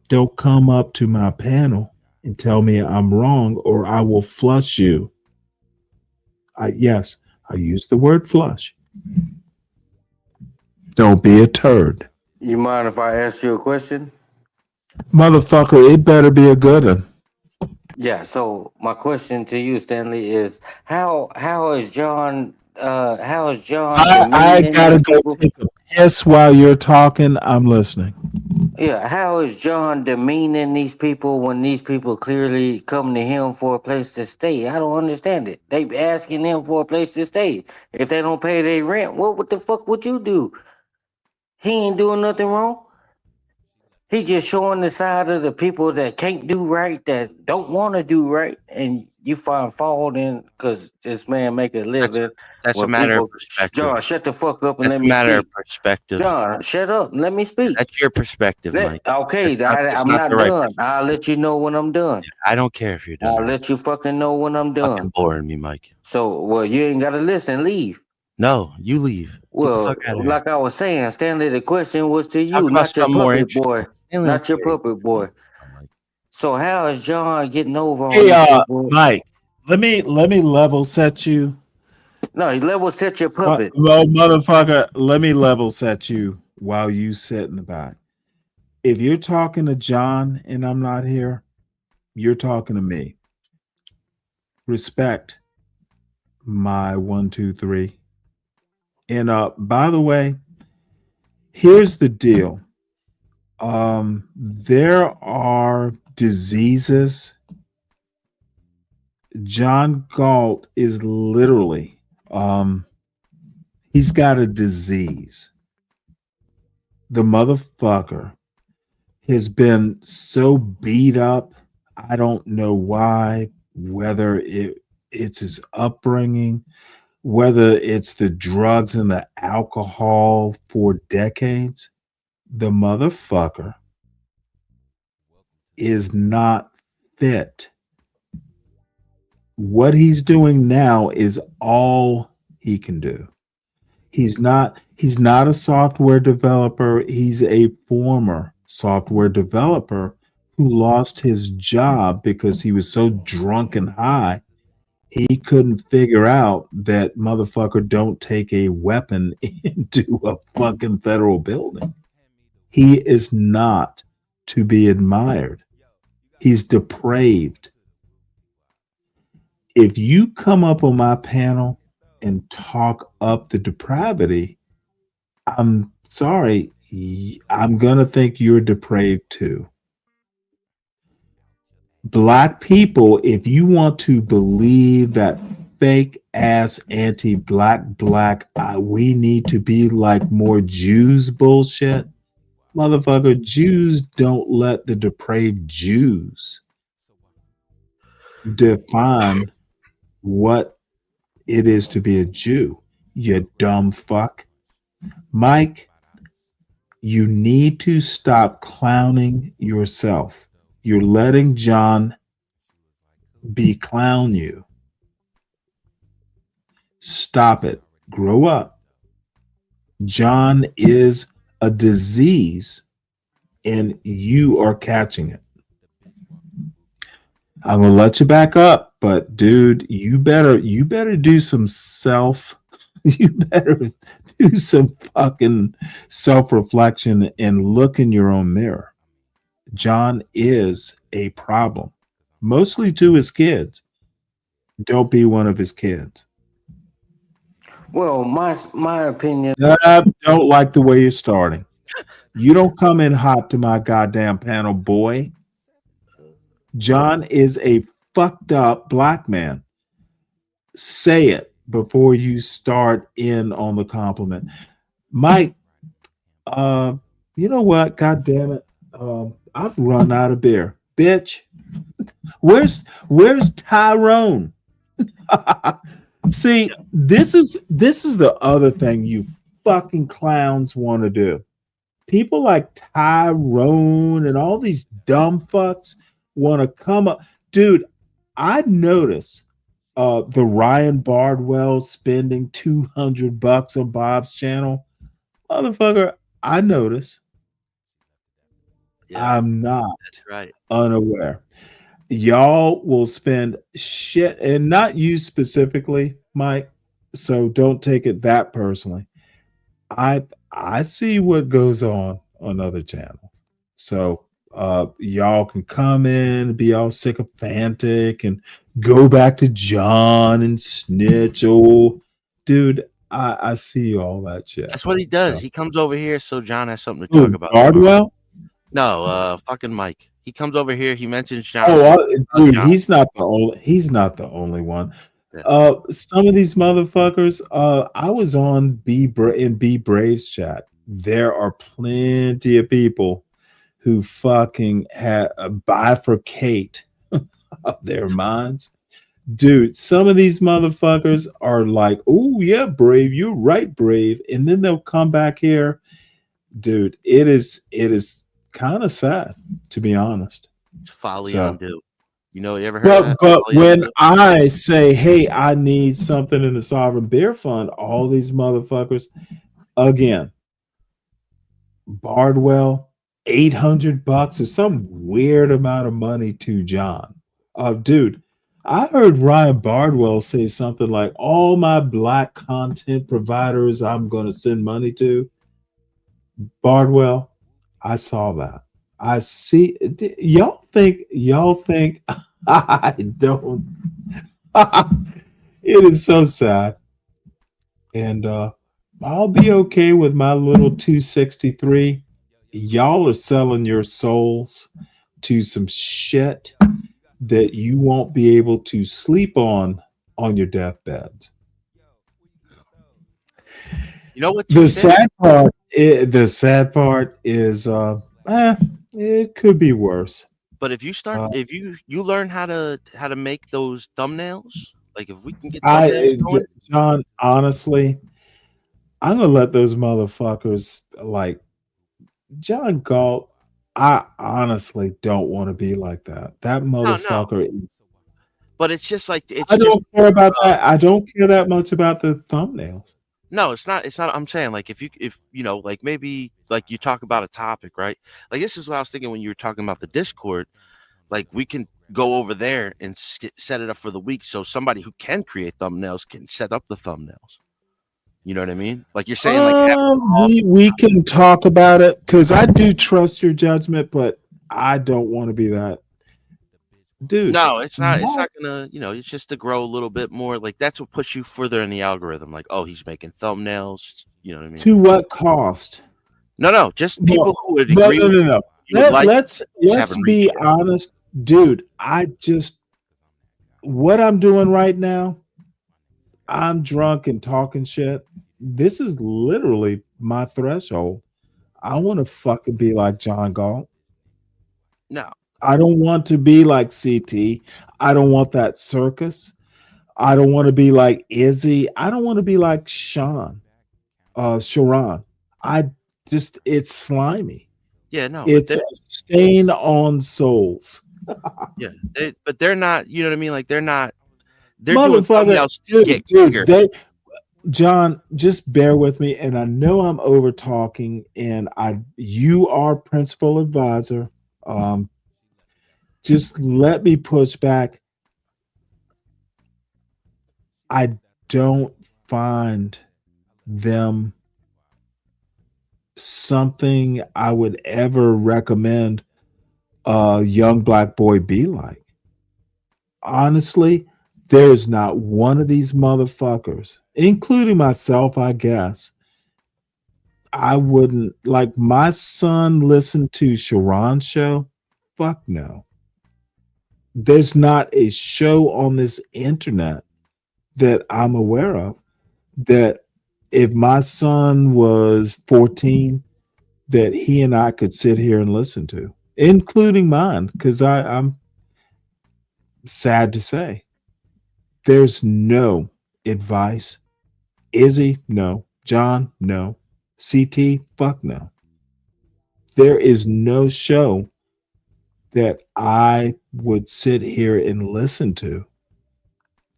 S3: don't come up to my panel and tell me I'm wrong or I will flush you. Yes, I use the word flush. Don't be a turd.
S17: You mind if I ask you a question?
S3: Motherfucker, it better be a good one.
S17: Yeah, so my question to you, Stanley, is how is John
S3: I
S17: demeaning
S3: gotta
S17: these
S3: go
S17: people?
S3: take a piss while you're talking. I'm listening.
S17: Yeah, how is John demeaning these people when these people clearly come to him for a place to stay? I don't understand it. They asking him for a place to stay. If they don't pay their rent, what the fuck would you do? He ain't doing nothing wrong. He just showing the side of the people that can't do right, that don't want to do right, and you find fault in because this man make a living.
S14: That's a
S17: when
S14: matter of
S17: people,
S14: perspective.
S17: John, shut the fuck up and
S14: That's
S17: let
S14: a
S17: me
S14: matter
S17: speak.
S14: of perspective.
S17: John, shut up and let me speak.
S14: That's your perspective, Mike.
S17: Okay,
S14: It's
S17: I'm
S14: not
S17: not
S14: the right
S17: done. I'll let you know when I'm done.
S14: I don't care if you're done.
S17: I'll let you fucking know when I'm
S14: Fucking
S17: done.
S14: boring me, Mike.
S17: So, well, you ain't gotta listen. Leave.
S14: No, you leave. Get the
S17: Well,
S14: fuck out of here.
S17: like I was saying, Stanley, the question was to
S14: Talk
S17: you,
S14: about
S17: not your
S14: something more
S17: puppet boy.
S14: interesting. Stanley
S17: Not your
S14: don't care.
S17: puppet boy. So how is John getting over on
S3: Hey,
S17: these people?
S3: Mike, let me level set you.
S17: No, he level set your puppet.
S3: Well, motherfucker, let me level set you while you sit in the back. If you're talking to John and I'm not here, you're talking to me. Respect my 123. And by the way, here's the deal. There are diseases. John Galt is literally he's got a disease. The motherfucker has been so beat up. I don't know why, whether it's his upbringing, whether it's the drugs and the alcohol for decades. The motherfucker is not fit. What he's doing now is all he can do. He's not a software developer. He's a former software developer who lost his job because he was so drunk and high He couldn't figure out that motherfucker don't take a weapon into a fucking federal building. He is not to be admired. He's depraved. If you come up on my panel and talk up the depravity, I'm sorry, I'm gonna think you're depraved too. Black people, if you want to believe that fake ass anti-black we need to be like more Jews bullshit, motherfucker, Jews don't let the depraved Jews define what it is to be a Jew, you dumb fuck. Mike, you need to stop clowning yourself. You're letting John be clown you. Stop it. Grow up. John is a disease and you are catching it. I'm gonna let you back up, but dude, you better do some you better do some fucking self-reflection and look in your own mirror. John is a problem, mostly to his kids. Don't be one of his kids.
S17: Well, my opinion.
S3: I don't like the way you're starting. You don't come in hot to my goddamn panel, boy. John is a fucked up black man. Say it before you start in on the compliment. Mike, you know what? God damn it. I've run out of beer. Bitch. Where's Tyrone? See, this is the other thing you fucking clowns want to do. People like Tyrone and all these dumb fucks want to come up. Dude, I notice the Ryan Bardwell spending $200 on Bob's channel. Motherfucker, I notice.
S14: Yeah,
S3: I'm not
S14: that's right.
S3: unaware. Y'all will spend shit, and not you specifically, Mike. So don't take it that personally. I see what goes on other channels. So y'all can come in and be all sycophantic and go back to John and snitch. Oh, dude, I see all that shit.
S14: That's what he does.
S3: So,
S14: He comes over here so John has something to
S3: who,
S14: talk about.
S3: Bardwell?
S14: No, fucking Mike. He comes over here. He mentions John.
S3: Dude, he's not the only one.
S14: Yeah.
S3: Some of these motherfuckers. I was on in B Braves chat. There are plenty of people who fucking bifurcate of their minds. Dude, some of these motherfuckers are like, "Oh yeah, Brave, you're right, Brave," and then they'll come back here. Dude, it is kind of sad, to be honest.
S14: Folly
S3: So-
S14: undue. You know, you ever heard of that?
S3: But
S14: Folly
S3: when
S14: undue?
S3: I say, hey, I need something in the Sovereign Beer Fund, all these motherfuckers, again, Bardwell, $800 or some weird amount of money to John. Dude, I heard Ryan Bardwell say something like, all my black content providers I'm going to send money to. Bardwell, I saw that. I see. Y'all think I don't. It is so sad. And I'll be okay with my little 263. Y'all are selling your souls to some shit that you won't be able to sleep on your deathbeds.
S14: You know what?
S3: The sad part is it could be worse.
S14: But if you start, if you learn how to make those thumbnails, like if we can get
S3: I
S14: thumbnails going,
S3: John, honestly, I'm gonna let those motherfuckers like John Galt. I honestly don't want to be like that. That motherfucker.
S14: but it's just like it's
S3: I
S14: just
S3: don't care about that. I don't care that much about the thumbnails.
S14: no, it's not. It's not. I'm saying like if you know like maybe like you talk about a topic, right? Like this is what I was thinking when you were talking about the Discord. like we can go over there and set it up for the week, so somebody who can create thumbnails can set up the thumbnails. You know what I mean? Like you're saying, like
S3: we can talk about it because I do trust your judgment, but I don't want to be that dude.
S14: No, it's not. It's not gonna. It's just to grow a little bit more. Like that's what puts you further in the algorithm. Like, oh, he's making thumbnails. You know what I mean?
S3: To what cost?
S14: No, just people who would
S3: No,
S14: agree.
S3: no. Let's be honest, dude. What I'm doing right now, I'm drunk and talking shit. This is literally my threshold. I want to fucking be like John Galt.
S14: No.
S3: I don't want to be like CT. I don't want that circus. I don't want to be like Izzy. I don't want to be like Sharon. It's slimy.
S14: Yeah, no.
S3: It's a stain on souls.
S14: Yeah, but they're not. You know what I mean? Like they're not. They're doing
S3: Motherfucker,
S14: something else to get bigger.
S3: John, just bear with me, and I know I'm over talking, and you are principal advisor. Just let me push back. I don't find them something I would ever recommend a young black boy be like. Honestly, there's not one of these motherfuckers, including myself, I guess. I wouldn't like my son listen to Sharon's show. Fuck no. There's not a show on this internet that I'm aware of that if my son was 14, that he and I could sit here and listen to, including mine, because I'm sad to say there's no advice. Izzy, no. John, no. CT, fuck no. There is no show that I would sit here and listen to.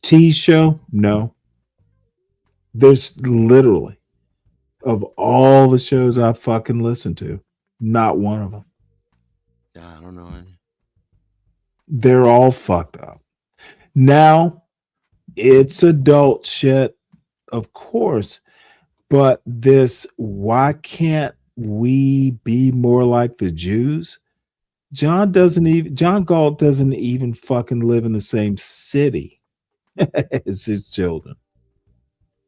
S3: T show, no. There's literally, of all the shows I fucking listen to, not one of them.
S14: Yeah, I don't know any.
S3: They're all fucked up. Now, it's adult shit, of course, but why can't we be more like the Jews? John Galt doesn't even fucking live in the same city as his children.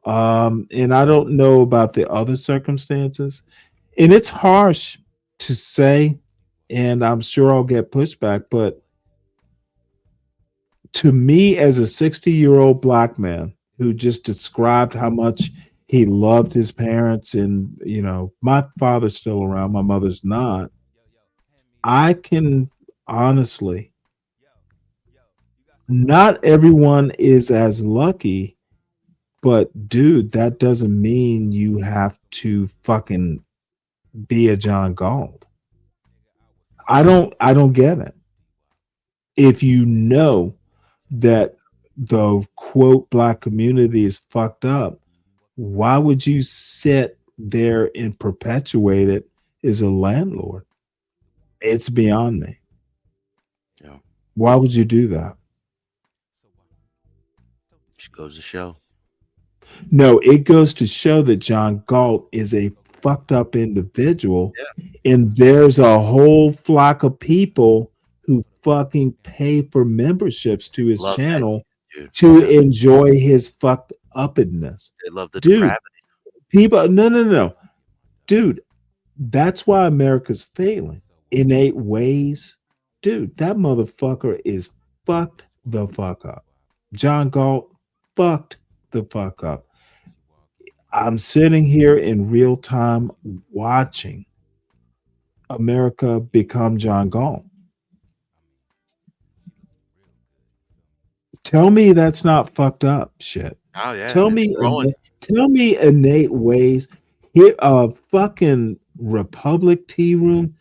S3: And I don't know about the other circumstances. And it's harsh to say, and I'm sure I'll get pushback, but to me, as a 60-year-old black man who just described how much he loved his parents, and my father's still around, my mother's not, I can honestly, not everyone is as lucky, but dude, that doesn't mean you have to fucking be a John Galt. I don't get it. If you know that the quote black community is fucked up, why would you sit there and perpetuate it as a landlord? It's beyond me.
S14: Yeah.
S3: Why would you do that?
S14: Just goes to show.
S3: No, it goes to show that John Galt is a fucked up individual, and there's a whole flock of people who fucking pay for memberships to his channel to enjoy his fucked upness.
S14: They love the
S3: dude.
S14: depravity.
S3: People, no, dude. That's why America's failing in 8 ways, dude. That motherfucker is fucked the fuck up. John Galt fucked the fuck up. I'm sitting here in real time watching America become John Galt. Tell me that's not fucked up shit.
S14: Oh yeah.
S3: Tell me innate ways. Here, fucking Republic Tea Room.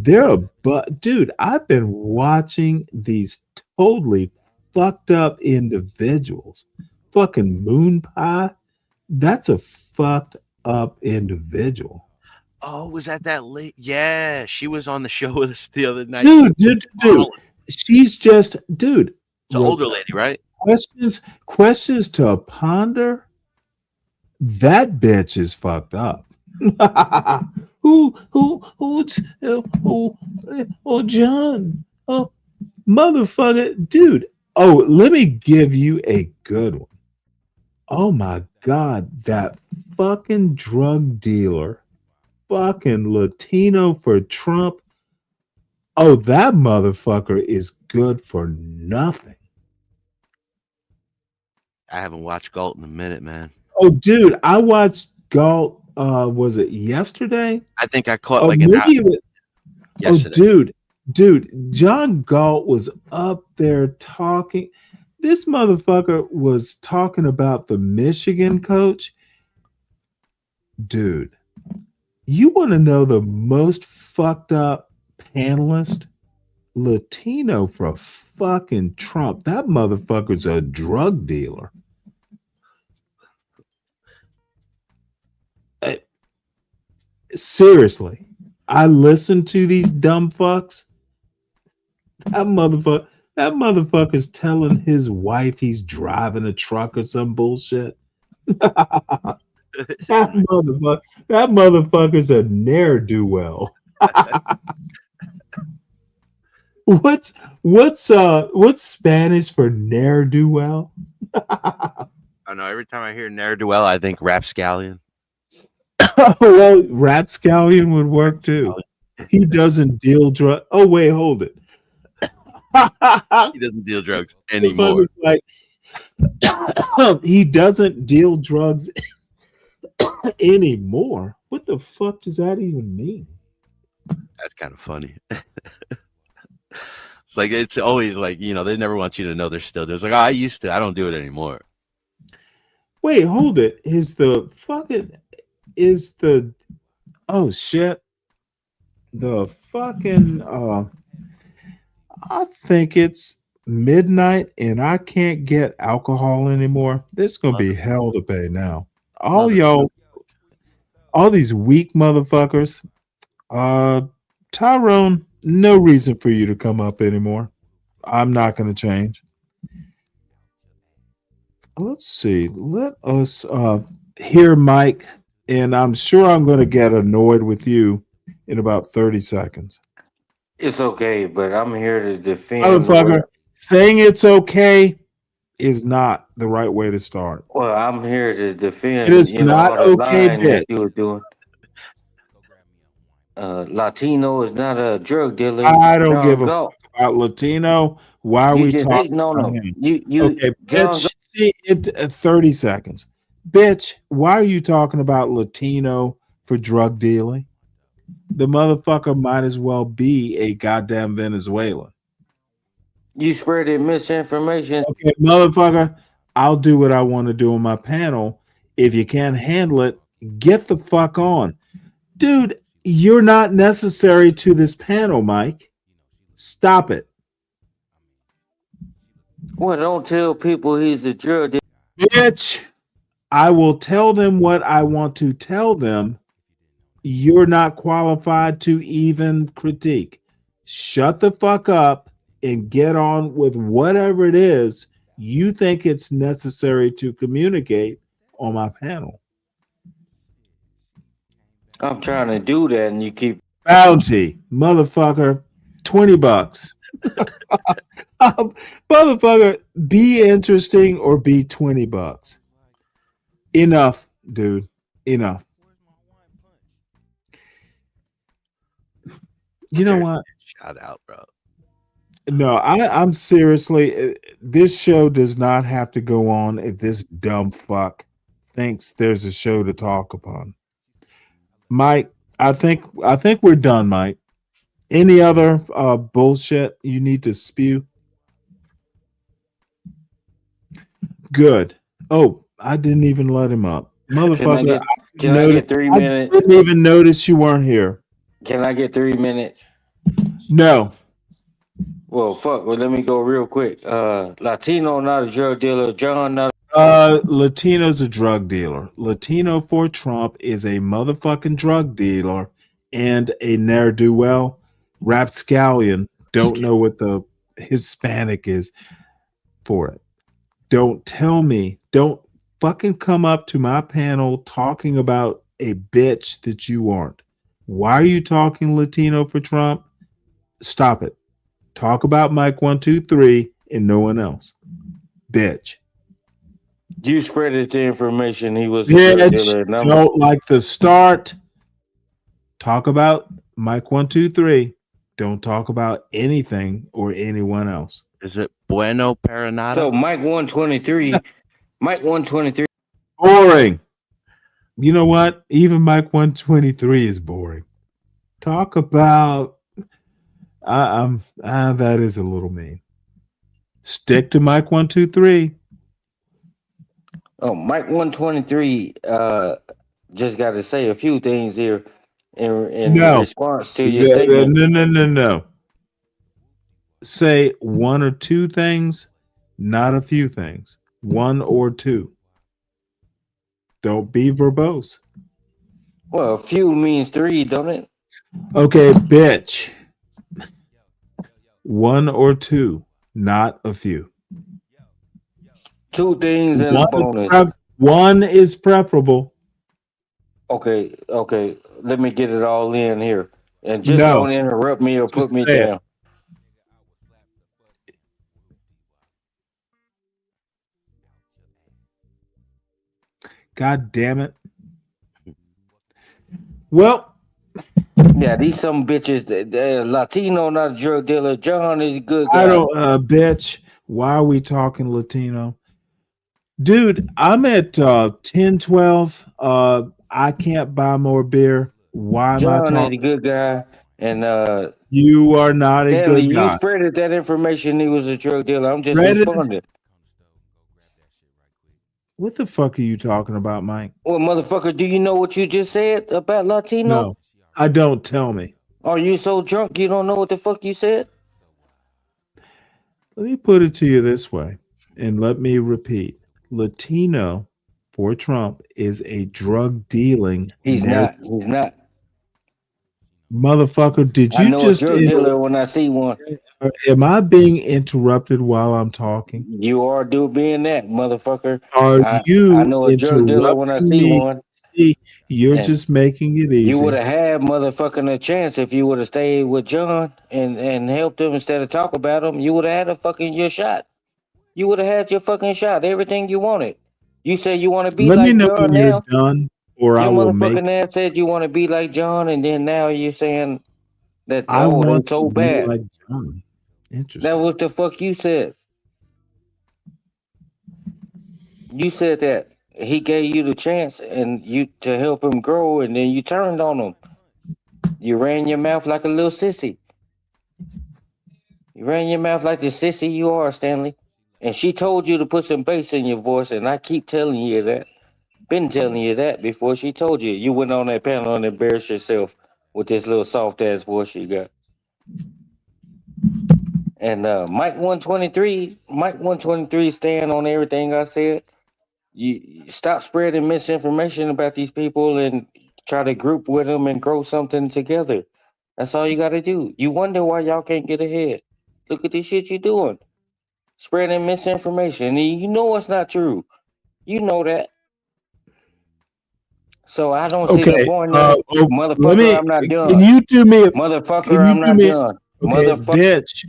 S3: Dude, I've been watching these totally fucked up individuals. Fucking Moon Pie. That's a fucked up individual.
S14: Oh, was that late? Yeah, she was on the show with us the other night.
S3: Dude. She's just, dude.
S14: It's an older lady, right?
S3: Questions to ponder. That bitch is fucked up. Oh, John. Oh, motherfucker, dude. Oh, let me give you a good one. Oh my God, that fucking drug dealer, fucking Latino for Trump. Oh, that motherfucker is good for nothing.
S14: I haven't watched Galt in a minute, man.
S3: Oh, dude, I watched Galt. Was it yesterday?
S14: I think I caught
S3: Oh,
S14: like an hour
S3: maybe it was,
S14: yesterday.
S3: dude, John Galt was up there talking. This motherfucker was talking about the Michigan coach. Dude, you want to know the most fucked up panelist? Latino for fucking Trump. That motherfucker's a drug dealer. Seriously, I listen to these dumb fucks. That motherfucker's telling his wife he's driving a truck or some bullshit. that motherfucker's a ne'er-do-well. What's Spanish for ne'er-do-well?
S14: I know every time I hear ne'er-do-well, I think rapscallion.
S3: Well, rapscallion would work too. He doesn't deal drug. Oh wait, hold it.
S14: He doesn't deal drugs anymore.
S3: Like, he doesn't deal drugs anymore. What the fuck does that even mean?
S14: That's kind of funny. It's like it's always like, you know, they never want you to know they're still there. It's like, oh, I used to, I don't do it anymore.
S3: Wait, hold it. Oh shit. The fucking I think it's midnight and I can't get alcohol anymore. This is gonna be hell to pay now. All these weak motherfuckers. Tyrone, no reason for you to come up anymore. I'm not gonna change. Let's see. Let us hear Mike, and I'm sure I'm gonna get annoyed with you in about 30 seconds.
S17: It's okay, but I'm here to defend.
S3: Motherfucker, saying it's okay is not the right way to start.
S17: Well, I'm here to defend.
S3: It is
S17: you know,
S3: not
S17: all the
S3: okay,
S17: lying
S3: bitch.
S17: that you were doing. Latino is not a drug dealer.
S3: I don't
S17: John
S3: give a
S17: Galt.
S3: fuck about Latino. Why are
S17: You
S3: we
S17: just
S3: talking
S17: hating on
S3: about
S17: him.
S3: him?
S17: You
S3: Okay,
S17: John
S3: bitch. See, 30 seconds. Bitch, why are you talking about Latino for drug dealing? The motherfucker might as well be a goddamn Venezuelan.
S17: You spreading misinformation.
S3: Okay, motherfucker, I'll do what I want to do on my panel. If you can't handle it, get the fuck on. Dude, you're not necessary to this panel, Mike. Stop it.
S17: Well, don't tell people he's a drug dealer.
S3: Bitch, I will tell them what I want to tell them. You're not qualified to even critique. Shut the fuck up and get on with whatever it is you think it's necessary to communicate on my panel.
S17: I'm trying to do that, and you keep
S3: Bounty, motherfucker, $20. Motherfucker, be interesting or be $20. Enough, dude. Enough. You know what?
S14: Shout out, bro.
S3: No, I'm seriously. This show does not have to go on if this dumb fuck thinks there's a show to talk upon. Mike, I think we're done, Mike. Any other bullshit you need to spew? Good. Oh, I didn't even let him up, motherfucker.
S17: Can I get 3 minutes?
S3: I didn't even notice you weren't here.
S17: Can I get 3 minutes?
S3: No.
S17: Well, fuck. Well, let me go real quick. Latino, not a drug dealer. John, not.
S3: Latino's a drug dealer. Latino for Trump is a motherfucking drug dealer and a ne'er-do-well. Rapscallion don't know what the Hispanic is for it. Don't tell me, don't fucking come up to my panel talking about a bitch that you aren't. Why are you talking Latino for Trump? Stop it. Talk about Mike 123 and no one else. Bitch.
S17: You spread the information he was a drug
S3: Bitch.
S17: dealer. And I'm
S3: Don't like the start. Talk about Mike 123. Don't talk about anything or anyone else.
S14: Is it Bueno Peronado?
S17: so Mike 123. Mike 123.
S3: Boring. You know what? Even Mike 123 is boring. Talk about that is a little mean. Stick to Mike 123.
S17: Oh, Mike 123 just got to say a few things here in
S3: No.
S17: response to your statement.
S3: No. Say one or two things, not a few things. One or two. Don't be verbose.
S17: Well, a few means three, don't it?
S3: Okay, bitch. One or two, not a few.
S17: Two things and a bonus.
S3: One is preferable.
S17: Okay. Let me get it all in here. And just
S3: No.
S17: don't interrupt me or
S3: Just
S17: put me
S3: say it.
S17: down.
S3: God damn it. Well,
S17: yeah, these some bitches. Latino, not a drug dealer. John is a good guy.
S3: I don't, bitch. Why are we talking Latino? Dude, I'm at 10, 12. I can't buy more beer. Why am I
S17: John is a
S3: talking?
S17: good guy. And
S3: You are not a
S17: Stanley,
S3: good
S17: you
S3: guy.
S17: spreaded that information he was a drug dealer. I'm just
S3: Spread it.
S17: responding.
S3: What the fuck are you talking about, Mike?
S17: Well, motherfucker, do you know what you just said about Latino?
S3: No, I don't. Tell me.
S17: Are you so drunk you don't know what the fuck you said?
S3: Let me put it to you this way, and let me repeat. Latino for Trump is a drug dealing.
S17: He's not. He's not.
S3: Motherfucker, did
S17: I
S3: you
S17: know
S3: just
S17: a drug dealer when I see one.
S3: am I being interrupted while I'm talking?
S17: You are being that, motherfucker.
S3: Are
S17: I
S3: you
S17: know a drug dealer when I
S3: interrupting
S17: see
S3: me?
S17: one.
S3: See, you're
S17: And
S3: just making it
S17: you would
S3: easy.
S17: have had motherfucking a chance if you would have stayed with John and helped him instead of talk about him. You would have had a fucking your shot. You would have had your fucking shot. Everything you wanted. You say you want to be
S3: Let me
S17: like
S3: know
S17: John
S3: when you're
S17: now.
S3: done, or I
S17: Your
S3: will make.
S17: motherfucking ass said you want to be like John, and then now you're saying that
S3: I
S17: they
S3: want
S17: so
S3: to be
S17: bad.
S3: like John. Interesting.
S17: That was the fuck you said. You said that he gave you the chance and you to help him grow, and then you turned on him. You ran your mouth like a little sissy. You ran your mouth like the sissy you are, Stanley. And she told you to put some bass in your voice, and I keep telling you that. Been telling you that before she told you. You went on that panel and embarrassed yourself with this little soft ass voice you got. And Mike 123 stand on everything I said. You stop spreading misinformation about these people and try to group with them and grow something together. That's all you got to do. You wonder why y'all can't get ahead. Look at this shit you're doing. Spreading misinformation. And you know it's not true. You know that. So I don't see the
S3: Okay.
S17: point in it.
S3: Let
S17: Motherfucker,
S3: me.
S17: I'm not done.
S3: Can you do me?
S17: Motherfucker,
S3: Can you
S17: I'm
S3: do
S17: not
S3: me?
S17: done.
S3: Okay,
S17: Motherfucker.
S3: bitch.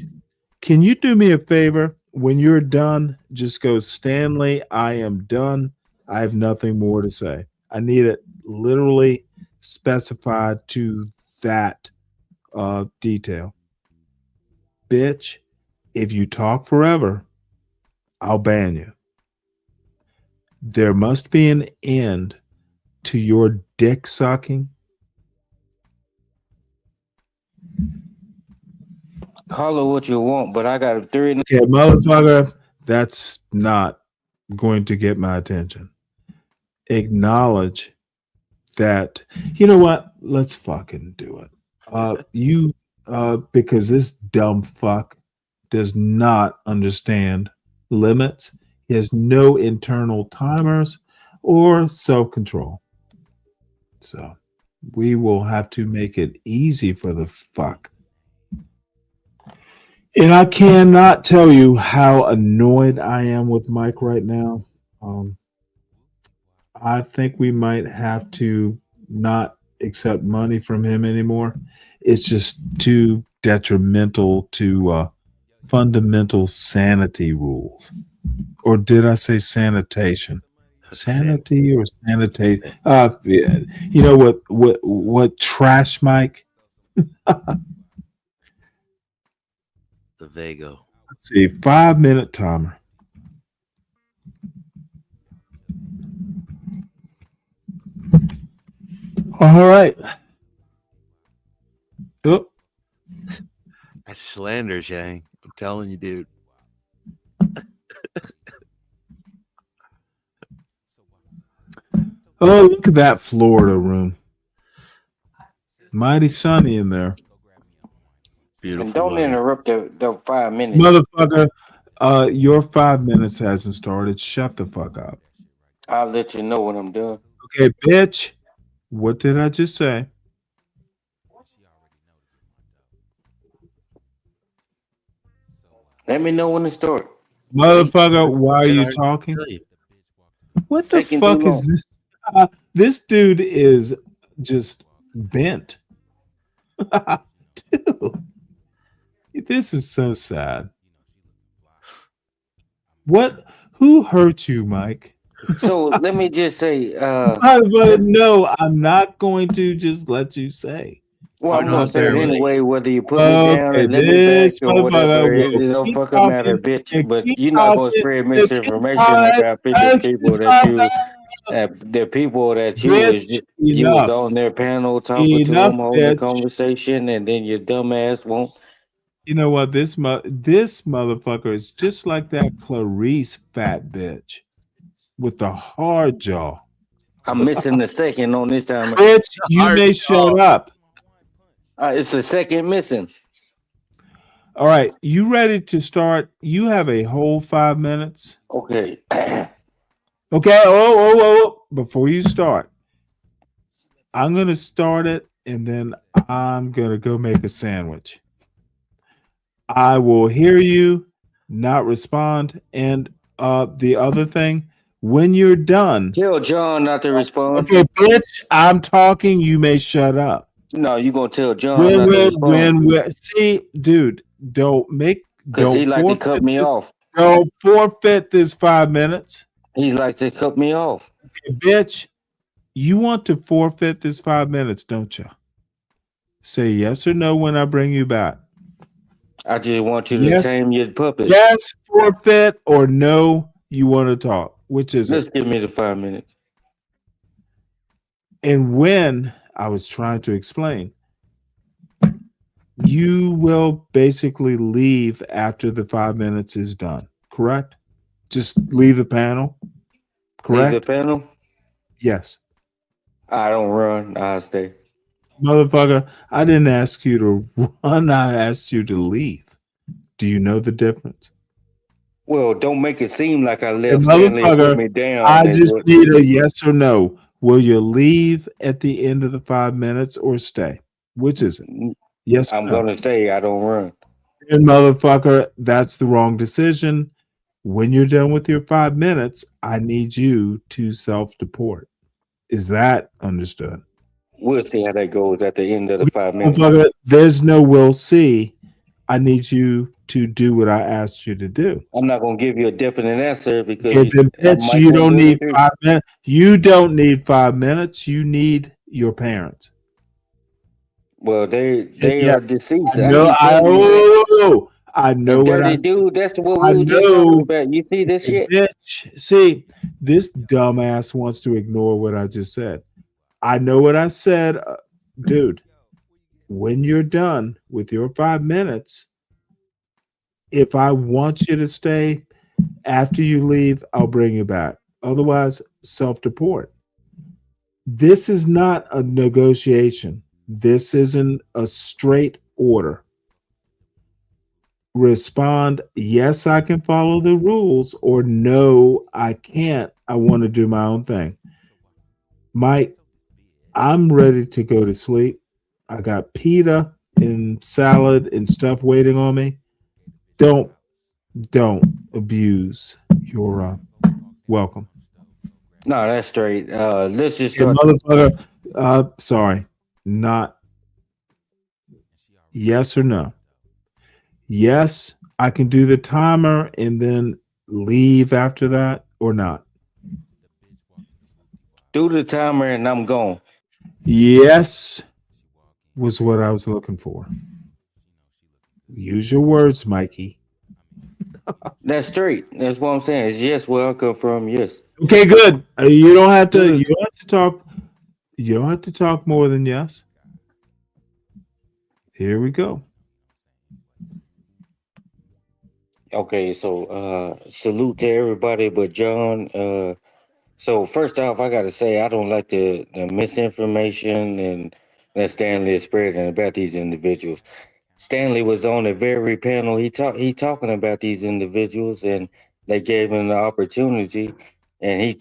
S3: Can you do me a favor? When you're done, just go, Stanley, I am done. I have nothing more to say. I need it literally specified to that detail. Bitch, if you talk forever, I'll ban you. There must be an end to your dick sucking.
S17: Call it what you want, but I got a 3.
S3: Okay, motherfucker, that's not going to get my attention. Acknowledge that, you know what? Let's fucking do it. Because this dumb fuck does not understand limits. He has no internal timers or self-control. So we will have to make it easy for the fuck. And I cannot tell you how annoyed I am with Mike right now. I think we might have to not accept money from him anymore. It's just too detrimental to fundamental sanity rules. Or did I say sanitation? Sanity or sanitate? Yeah. You know what trash, Mike?
S14: The Vago.
S3: Let's see, 5-minute timer. All right. Oh,
S14: That's slander, Shang. I'm telling you, dude.
S3: oh, look at that Florida room. Mighty sunny in there.
S14: Beautiful.
S17: And don't
S14: weather.
S17: interrupt the 5 minutes.
S3: Motherfucker, your 5 minutes hasn't started. Shut the fuck up.
S17: I'll let you know when I'm done.
S3: Okay, bitch. What did I just say?
S17: Let me know when to start.
S3: Motherfucker, why are
S14: Did
S3: you
S14: I
S3: talking?
S14: tell you?
S3: What the
S17: Taking too
S3: fuck is
S17: long.
S3: this? This dude is just bent. Dude, this is so sad. What? Who hurt you, Mike?
S17: So let me just say,
S3: No, I'm not going to just let you say.
S17: well, I'm
S3: I'm
S17: gonna
S3: not
S17: say it
S3: going to.
S17: anyway, whether you put me down
S3: Okay,
S17: and let me back
S3: this
S17: or whatever.
S3: motherfucker
S17: It
S3: will
S17: don't
S3: keep
S17: fucking matter,
S3: talking
S17: bitch.
S3: and
S17: But
S3: keep
S17: you're not gonna
S3: talking
S17: spread
S3: and keep
S17: misinformation
S3: talking
S17: about
S3: and
S17: people
S3: keep
S17: that
S3: talking.
S17: the people that
S3: Bitch,
S17: you was
S3: enough.
S17: on their panel talking to
S3: Enough,
S17: them, holding the
S3: bitch.
S17: conversation, and then your dumb ass won't.
S3: You know what? This motherfucker is just like that Clarice fat bitch with the hard jaw.
S17: I'm missing the second on this time.
S3: Bitch, you may shut up.
S17: It's a second missing.
S3: All right, you ready to start? You have a whole 5 minutes.
S17: Okay.
S3: Okay. Oh. Before you start, I'm gonna start it, and then I'm gonna go make a sandwich. I will hear you, not respond, and the other thing, when you're done.
S17: Tell John not to respond.
S3: Okay, bitch, I'm talking. You may shut up.
S17: No, you gonna tell John not to respond.
S3: See, dude,
S17: Because he like to cut me off.
S3: Don't forfeit this 5 minutes.
S17: He like to cut me off.
S3: Okay, bitch, you want to forfeit this 5 minutes, don't you? Say yes or no when I bring you back.
S17: I just want you to tame your puppet.
S3: Yes, forfeit, or no, you want to talk. Which is
S17: Let's
S3: it?
S17: give me the 5 minutes.
S3: And when I was trying to explain, you will basically leave after the 5 minutes is done, correct? Just leave the panel, correct?
S17: Leave the panel?
S3: Yes.
S17: I don't run. I stay.
S3: Motherfucker, I didn't ask you to run. I asked you to leave. Do you know the difference?
S17: Well, don't make it seem like I
S3: Hey,
S17: left Stanley and put me
S3: motherfucker,
S17: down.
S3: I
S17: is
S3: just
S17: what-
S3: need a yes or no. Will you leave at the end of the 5 minutes or stay? Which is it? Yes or
S17: I'm
S3: no?
S17: gonna stay. I don't run.
S3: And motherfucker, that's the wrong decision. When you're done with your 5 minutes, I need you to self-deport. Is that understood?
S17: We'll see how that goes at the end of the 5 minutes.
S3: Motherfucker, there's no we'll see. I need you to do what I asked you to do.
S17: I'm not gonna give you a definite answer because
S3: Okay, then, bitch, you don't need 5 minutes. You don't need 5 minutes. You need your parents.
S17: Well, they
S3: Yeah,
S17: are deceased.
S3: I know.
S17: I keep telling you that.
S3: I know
S17: And
S3: what I
S17: dirty dude, that's what
S3: I
S17: we were just talking
S3: know.
S17: about. You see this shit?
S3: Bitch, see, this dumbass wants to ignore what I just said. I know what I said, dude. When you're done with your 5 minutes, if I want you to stay after you leave, I'll bring you back. Otherwise, self-deport. This is not a negotiation. This isn't a straight order. Respond, yes, I can follow the rules, or no, I can't. I want to do my own thing. Mike, I'm ready to go to sleep. I got pita and salad and stuff waiting on me. don't abuse your welcome.
S17: No, that's straight. Let's just
S3: Yeah,
S17: start.
S3: motherfucker. Sorry, not yes or no. Yes, I can do the timer and then leave after that, or not.
S17: Do the timer and I'm gone.
S3: Yes was what I was looking for. Use your words, Mikey.
S17: That's straight. That's what I'm saying. It's yes where I come from. Yes.
S3: Okay, good. You don't have to. You don't have to talk. You don't have to talk more than yes. Here we go.
S17: Okay, so salute to everybody but John. So first off, I gotta say I don't like the misinformation and that Stanley is spreading about these individuals. Stanley was on the very panel. He talking about these individuals, and they gave him the opportunity, and he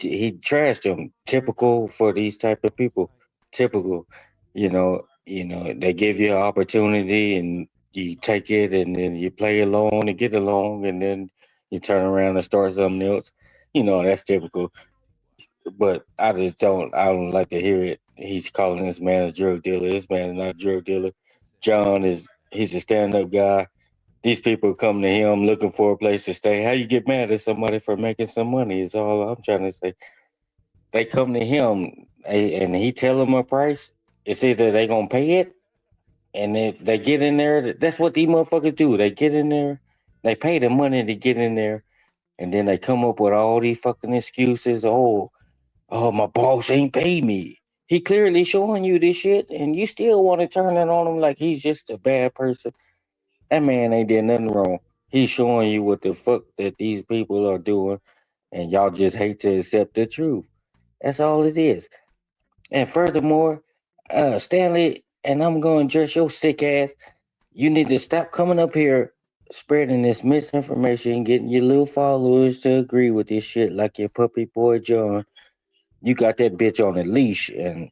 S17: trashed them. Typical for these type of people. Typical, they give you an opportunity, and you take it, and then you play along and get along, and then you turn around and start something else. That's typical. But I don't like to hear it. He's calling this man a drug dealer. This man is not a drug dealer. He's a stand-up guy. These people come to him looking for a place to stay. How you get mad at somebody for making some money is all I'm trying to say. They come to him and he tell them a price. It's either they gonna pay it, and they get in there. That's what these motherfuckers do. They get in there, they pay the money to get in there, and then they come up with all these fucking excuses. Oh, my boss ain't paid me. He clearly showing you this shit, and you still want to turn it on him like he's just a bad person. That man ain't did nothing wrong. He's showing you what the fuck that these people are doing, and y'all just hate to accept the truth. That's all it is. And furthermore, Stanley, and I'm going to address your sick ass. You need to stop coming up here spreading this misinformation, getting your little followers to agree with this shit like your puppy boy John. You got that bitch on a leash, and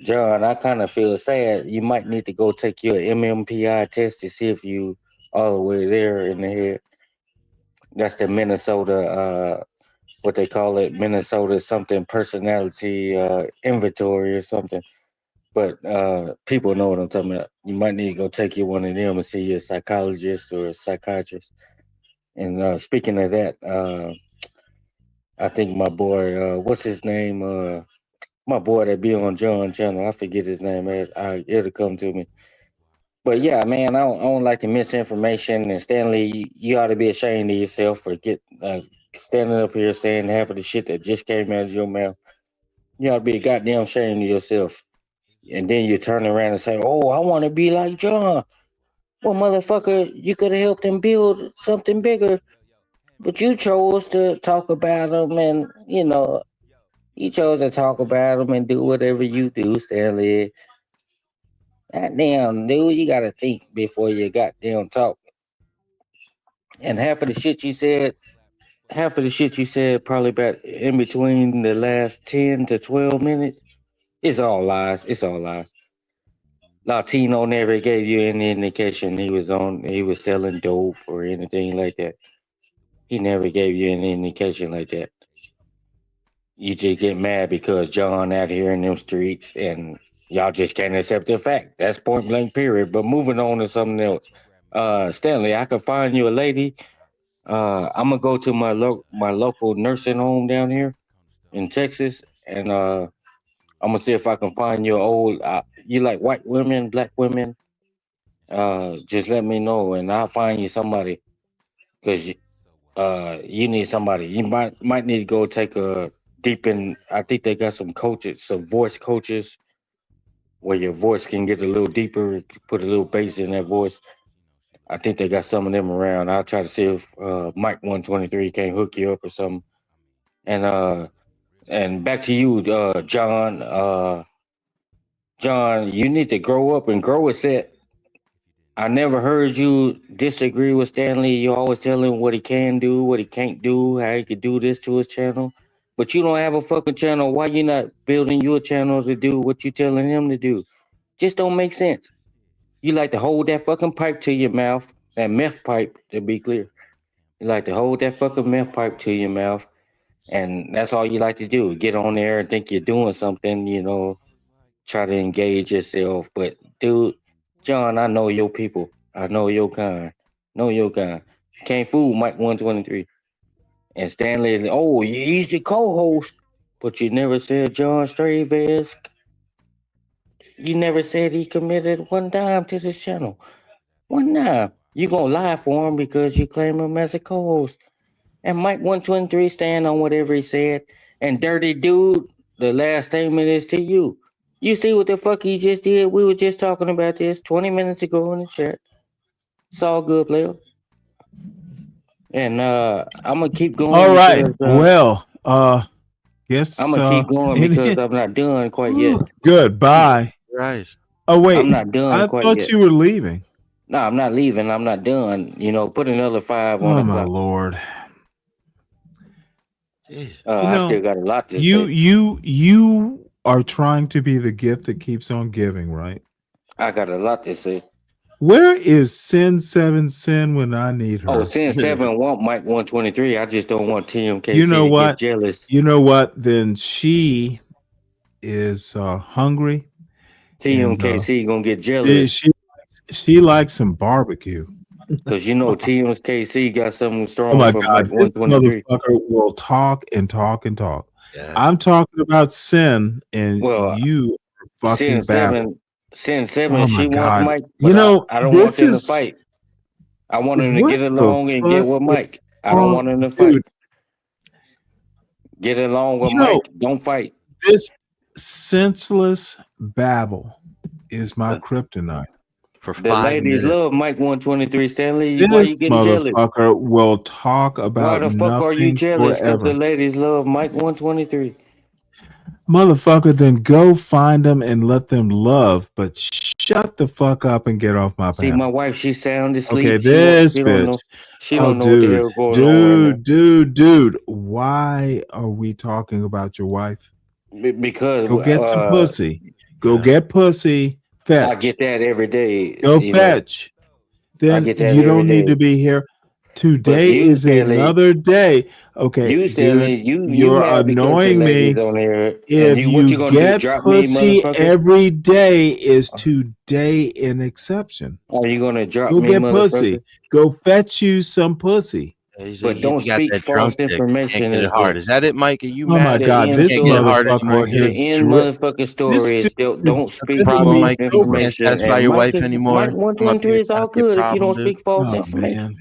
S17: John, I kind of feel sad. You might need to go take your MMPI test to see if you all the way there in the head. That's the Minnesota, what they call it, Minnesota something personality inventory or something. But people know what I'm talking about. You might need to go take you one of them and see your psychologist or a psychiatrist. And speaking of that, I think my boy, what's his name? My boy that be on John channel, I forget his name. It'll come to me. But yeah, man, I don't like the misinformation. And Stanley, you ought to be ashamed of yourself for standing up here saying half of the shit that just came out of your mouth. You ought to be goddamn ashamed of yourself. And then you turn around and say, "Oh, I want to be like John." Well, motherfucker, you could have helped him build something bigger, but you chose to talk about him, and you chose to talk about him and do whatever you do, Stanley. Goddamn, dude, you gotta think before you goddamn talk. And half of the shit you said probably about in between the last 10 to 12 minutes, it's all lies. It's all lies. Latino never gave you any indication he was selling dope or anything like that. He never gave you any indication like that. You just get mad because John out here in them streets and y'all just can't accept the fact. That's point blank period. But moving on to something else. Stanley, I could find you a lady. I'm gonna go to my local nursing home down here in Texas, and I'm gonna see if I can find you old. You like white women, black women? Just let me know, and I'll find you somebody. Cause you need somebody. You might need to go take a deep in. I think they got some coaches, some voice coaches, where your voice can get a little deeper, put a little bass in that voice. I think they got some of them around. I'll try to see if Mike 123 can hook you up or something. And back to you, John. John, you need to grow up and grow a set. I never heard you disagree with Stanley. You always tell him what he can do, what he can't do, how he could do this to his channel. But you don't have a fucking channel. Why you not building your channel to do what you telling him to do? Just don't make sense. You like to hold that fucking pipe to your mouth That meth pipe, to be clear. You like to hold that fucking meth pipe to your mouth, and that's all you like to do. Get on there and think you're doing something, try to engage yourself. But dude, John, I know your people. I know your kind. Know your kind. Can't fool Mike 123. And Stanley, oh, he's the co-host, but you never said John Stravis. You never said he committed one dime to this channel. One dime. You gonna lie for him because you claim him as a co-host. And Mike 123 stand on whatever he said. And Dirty Dude, the last statement is to you. You see what the fuck he just did? We were just talking about this 20 minutes ago in the chat. It's all good, player. And I'm gonna keep going.
S16: All right.
S17: Because,
S16: Guess
S17: I'm gonna keep going because I'm not done quite yet.
S16: Good. Bye.
S14: Right.
S16: Oh wait,
S17: I'm not done
S16: I
S17: quite
S16: thought
S17: yet.
S16: you were leaving.
S17: No, I'm not leaving. I'm not done. Put another 5 on
S16: Oh
S17: the
S16: my
S17: clock.
S16: lord.
S17: I still got a lot to say.
S16: You are trying to be the gift that keeps on giving, right?
S17: I got a lot to say.
S16: Where is Sin 7 Sin when I need her?
S17: Oh, Sin 7 want Mike 123. I just don't want TMKC
S16: You know
S17: to
S16: what?
S17: get jealous.
S16: You know what? Then she is hungry.
S17: TMKC gonna get jealous.
S16: She likes some barbecue.
S17: Because TMKC got something strong
S16: Oh my
S17: for
S16: God,
S17: Mike
S16: this
S17: 123.
S16: motherfucker will talk and talk and talk.
S14: Yeah.
S16: I'm talking about Sin, and
S17: Well,
S16: you are fucking babble.
S17: Sin 7,
S16: Oh my
S17: she wants
S16: God.
S17: Mike, but I don't want them to fight. I want them to
S16: What
S17: get
S16: the
S17: along and get
S16: fuck
S17: with
S16: is
S17: Mike. I don't want them to fight.
S16: Dude,
S17: Get along with
S16: You know-
S17: Mike. Don't fight.
S16: this senseless babble is my kryptonite.
S14: For
S17: The ladies love Mike 123, Stanley. Why
S16: This
S17: you getting jealous?
S16: motherfucker will talk
S17: Why
S16: about
S17: the fuck are you
S16: nothing
S17: jealous? Because
S16: forever.
S17: the ladies love Mike 123.
S16: Motherfucker, then go find them and let them love, but shut the fuck up and get off my
S17: See,
S16: panel.
S17: my wife, she's sound asleep.
S16: Okay,
S17: She
S16: this
S17: don't know.
S16: bitch.
S17: She
S16: Oh,
S17: don't know what the hell going on right
S16: dude. Why are we talking about your wife?
S17: now. Because
S16: Go get some pussy. Go get pussy.
S17: I
S16: Fetch.
S17: get that every day.
S16: Go fetch. Then
S17: get that
S16: you
S17: every
S16: don't need
S17: day.
S16: to be here. Today
S17: you,
S16: is
S17: Stanley,
S16: another day. Okay,
S17: You, Stanley,
S16: dude,
S17: you
S16: you're
S17: mad because the
S16: annoying
S17: ladies
S16: me.
S17: on here. And
S16: If
S17: what you
S16: you
S17: gonna do?
S16: get
S17: Drop me,
S16: pussy
S17: motherfucker?
S16: every day, is today an exception?
S17: Are you gonna drop
S16: Go
S17: me,
S16: get
S17: motherfucker?
S16: pussy. Go fetch you some pussy.
S17: But don't
S14: got
S17: speak
S14: that
S17: false
S14: drunk dick.
S17: information.
S14: Can't get it hard. Is that it, Mike? Are you
S16: Oh
S14: mad?
S16: my God,
S17: end
S16: this
S14: Can't get it hard
S16: motherfucker
S14: anymore.
S17: The
S16: has
S17: end motherfucking story is don't speak
S16: dripping
S17: false
S16: me so
S17: information.
S14: Can't satisfy
S17: And
S14: your
S17: Mike,
S14: wife anymore.
S17: Mike 123 is all good if you don't speak false information.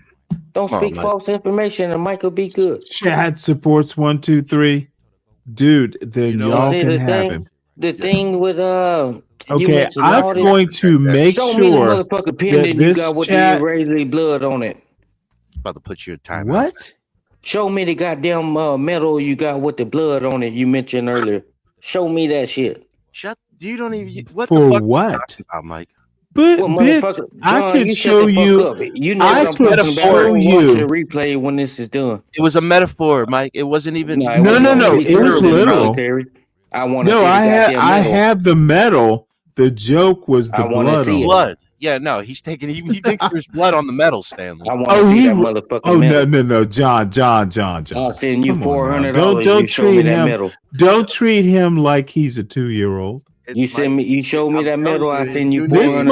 S17: Don't
S14: Come on,
S17: speak
S14: Mike.
S17: false information, and Mike will be good.
S16: Chat supports 1, 2, 3. Dude, then y'all
S17: see,
S16: can
S17: the
S16: have
S17: thing,
S16: him.
S17: the thing with you
S16: Okay,
S17: mentioned
S16: I'm
S17: all this.
S16: going to make
S17: Show me
S16: sure
S17: the motherfucking
S16: that
S17: pendant you
S16: this
S17: got with
S16: chat.
S17: the Israeli blood on it.
S14: About to put you in timeout.
S16: What?
S17: Show me the goddamn medal you got with the blood on it you mentioned earlier. Show me that shit.
S14: You don't even. What
S16: For
S14: the fuck
S16: what?
S14: are you talking about, Mike?
S16: But
S17: Well,
S16: bitch,
S17: motherfucker,
S16: I
S17: John,
S16: could
S17: you shut
S16: show
S17: the fuck
S16: you.
S17: up. You know
S16: I
S17: what I'm
S16: could
S17: talking about.
S16: show
S17: Watch
S16: you.
S17: the replay when this is done.
S14: It was a metaphor, Mike. It wasn't even.
S17: No, it
S16: No,
S17: wasn't
S16: no,
S17: gonna
S16: no.
S17: be
S16: It was
S17: served in the
S16: literal.
S17: military. I want to
S16: No,
S17: see the
S16: I
S17: goddamn medal.
S16: have the medal. The joke was the
S17: I wanna
S16: blood
S17: see
S16: on
S17: it.
S16: it.
S14: Blood. Yeah, no, he's taking. He thinks there's blood on the metal, Stanley.
S17: I want to
S16: Oh,
S17: see
S16: he.
S17: that motherfucking
S16: Oh
S17: medal.
S16: no, John.
S17: I'll send you
S16: Come on now.
S17: $400. You show me
S16: treat
S17: that
S16: him.
S17: medal.
S16: Don't treat him like he's a 2-year-old.
S17: You send me. You show me that medal. I send you
S16: This
S17: $400 right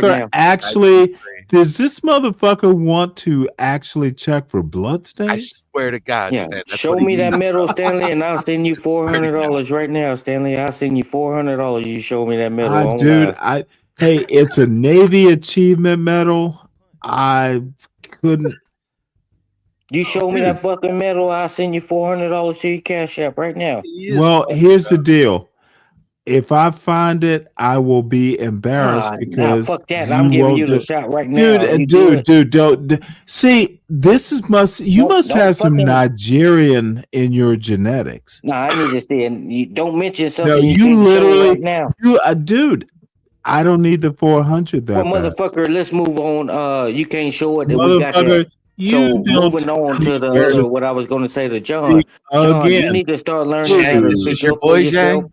S16: motherfucker
S17: now.
S16: actually. Does this motherfucker want to actually check for blood
S14: I
S16: stains?
S14: swear to God,
S17: Yeah,
S14: Stan, that's
S17: show
S14: what he
S17: me that
S14: means.
S17: medal, Stanley, and I'll send you $400 right now, Stanley. I'll send you $400. You show me that medal online.
S16: Dude, hey, it's a Navy Achievement Medal. I couldn't.
S17: You show me that fucking medal, I'll send you $400 to your Cash App right now.
S16: Well, here's the deal. If I find it, I will be embarrassed because
S17: fuck that. I'm giving
S16: won't
S17: you the
S16: do-
S17: shot right now. You
S16: Dude, don't see. This is you must
S17: don't
S16: have some
S17: fucking-
S16: Nigerian in your genetics.
S17: No, I need to see it. You don't mention something
S16: No,
S17: you
S16: you
S17: can't show
S16: literally,
S17: right now.
S16: dude. I don't need the 400 that
S17: Well,
S16: bad.
S17: motherfucker, let's move on. You can't show it. We got
S16: Motherfucker,
S17: that.
S16: you
S17: So
S16: don't
S17: moving on
S16: tell
S17: to the
S16: me where
S17: other,
S16: to
S17: what I was going to say to John.
S16: speak
S17: John, you
S16: again.
S17: need to start learning
S14: Jang,
S17: how to
S14: this
S17: speak
S14: is your
S17: up for
S14: boy,
S17: yourself.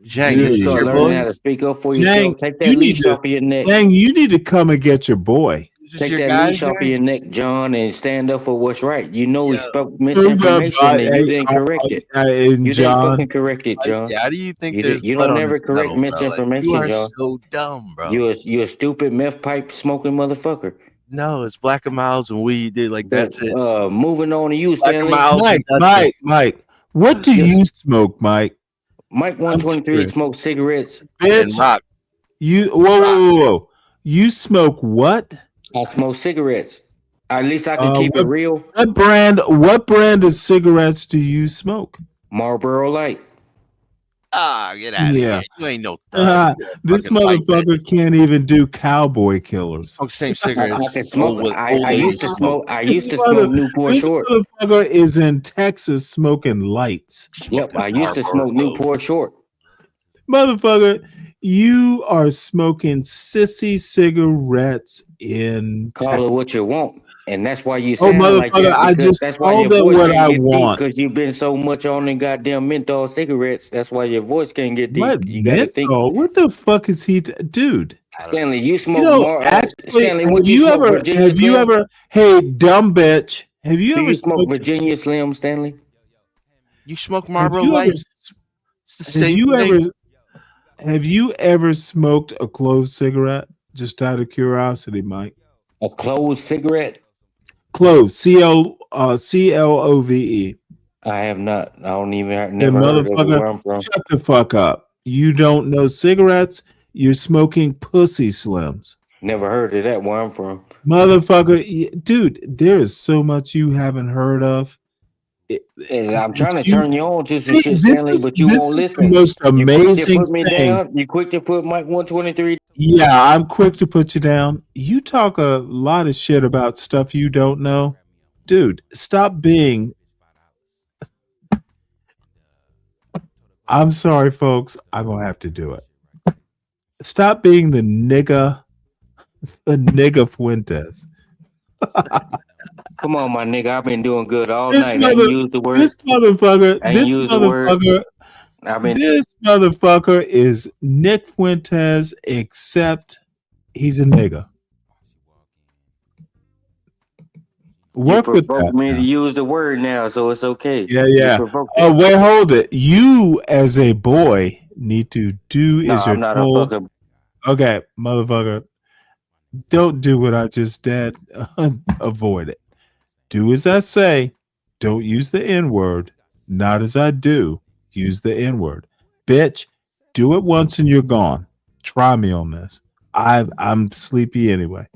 S14: Jang,
S17: You need
S14: this
S17: to
S14: is
S17: start
S14: your
S17: learning
S14: boy.
S17: how to speak up for
S16: Jang,
S17: yourself. Take
S16: you
S17: that
S16: need
S17: leash
S16: to-
S17: off of your neck.
S16: Dang, you need to come and get your boy.
S14: Is this
S17: Take
S14: your
S17: that
S14: guy
S17: leash off of
S14: here?
S17: your neck, John, and stand up for what's right. You know he
S14: Yo.
S17: spoke misinformation and you didn't correct it.
S3: And
S17: You didn't
S3: John,
S17: fucking correct it, John.
S14: How do you think
S17: You
S14: there's
S17: did, you
S14: blood
S17: don't
S14: on
S17: never
S14: this
S17: correct
S14: medal, bro? Like, you
S17: misinformation,
S14: are
S17: John.
S14: so dumb, bro.
S17: You a stupid meth pipe smoking motherfucker.
S14: No, it's Black and Miles and weed, dude. Like that's it.
S17: Moving on to you,
S14: Black and
S17: Stanley.
S14: Miles
S3: Mike,
S14: and
S3: Mike,
S14: Duchess.
S3: Mike, what do you smoke, Mike?
S17: Mike
S3: I'm
S17: 123
S3: curious.
S17: smokes cigarettes.
S3: Bitch,
S14: rock.
S3: You whoa. You smoke what?
S17: I smoke cigarettes. At least I can keep it real.
S3: What brand of cigarettes do you smoke?
S17: Marlboro Light.
S14: Ah, get out of
S3: Yeah.
S14: here. You ain't no thug.
S3: This
S14: Fucking white bitch.
S3: motherfucker can't even do cowboy killers.
S14: Smoke same
S17: I
S14: cigarettes.
S17: can smoke.
S14: Old
S17: I used to
S14: ladies
S17: smoke. I used to smoke Newport
S3: This
S17: Short.
S3: motherfucker is in Texas smoking lights.
S17: Yep, I used to smoke Newport Short.
S3: Motherfucker, you are smoking sissy cigarettes in
S17: Call it what you want, and that's why you
S3: Oh,
S17: sound like
S3: motherfucker,
S17: that.
S3: I
S17: Because
S3: just
S17: that's why
S3: called
S17: your
S3: it
S17: voice
S3: what
S17: can't
S3: I
S17: get deep.
S3: want.
S17: Because you've been so much on them goddamn menthol cigarettes. That's why your voice can't get deep.
S3: What
S17: You gotta think.
S3: menthol? What the fuck is he dude?
S17: Stanley, you smoke
S3: You know,
S17: more.
S3: actually,
S17: Stanley,
S3: have
S17: would you
S3: you
S17: smoke
S3: ever
S17: Virginia
S3: have you
S17: Slim?
S3: ever hey dumb bitch, have you
S17: Do
S3: ever
S17: you smoke
S3: smoked
S17: Virginia Slim, Stanley?
S14: You smoke
S3: have
S14: Marlboro
S3: you ever
S14: Light? It's the
S3: have
S14: same
S3: you
S14: thing.
S3: ever have you ever smoked a clove cigarette? Just out of curiosity, Mike.
S17: A closed cigarette?
S3: Clove, CLOVE.
S17: I have not. I don't even.
S3: Hey,
S17: Never heard of it where I'm
S3: motherfucker,
S17: from.
S3: shut the fuck up. You don't know cigarettes. You're smoking pussy slims.
S17: Never heard of that where I'm from.
S3: Motherfucker, dude, there is so much you haven't heard of.
S17: And I'm trying to
S3: You-
S17: turn you on to some
S3: See,
S17: shit,
S3: this
S17: Stanley,
S3: is-
S17: but you
S3: this
S17: won't
S3: is the
S17: listen.
S3: most
S17: You quick to
S3: amazing
S17: put me
S3: thing.
S17: down. You quick to put Mike 123.
S3: Yeah, I'm quick to put you down. You talk a lot of shit about stuff you don't know. Dude, stop being. I'm sorry, folks. I'm going to have to do it. Stop being the nigga Fuentes.
S17: Come on, my nigga. I've been doing good all
S3: This
S17: night. I ain't used the word.
S3: This motherfucker,
S17: I ain't
S3: this
S17: used the word.
S3: motherfucker,
S17: I've been.
S3: this motherfucker is Nick Fuentes, except he's a nigga. Work
S17: You
S3: with
S17: provoked
S3: that.
S17: me to use the word now, so it's okay.
S3: Yeah,
S17: You
S3: yeah.
S17: provoked
S3: Oh,
S17: it.
S3: wait, hold it. You, as a boy, need to do
S17: No,
S3: as you're
S17: I'm not
S3: told.
S17: a fucking.
S3: Okay, motherfucker, don't do what I just did. Avoid it. Do as I say. Don't use the N word. Not as I do. Use the N word. Bitch, do it once and you're gone. Try me on this. I'm sleepy anyway.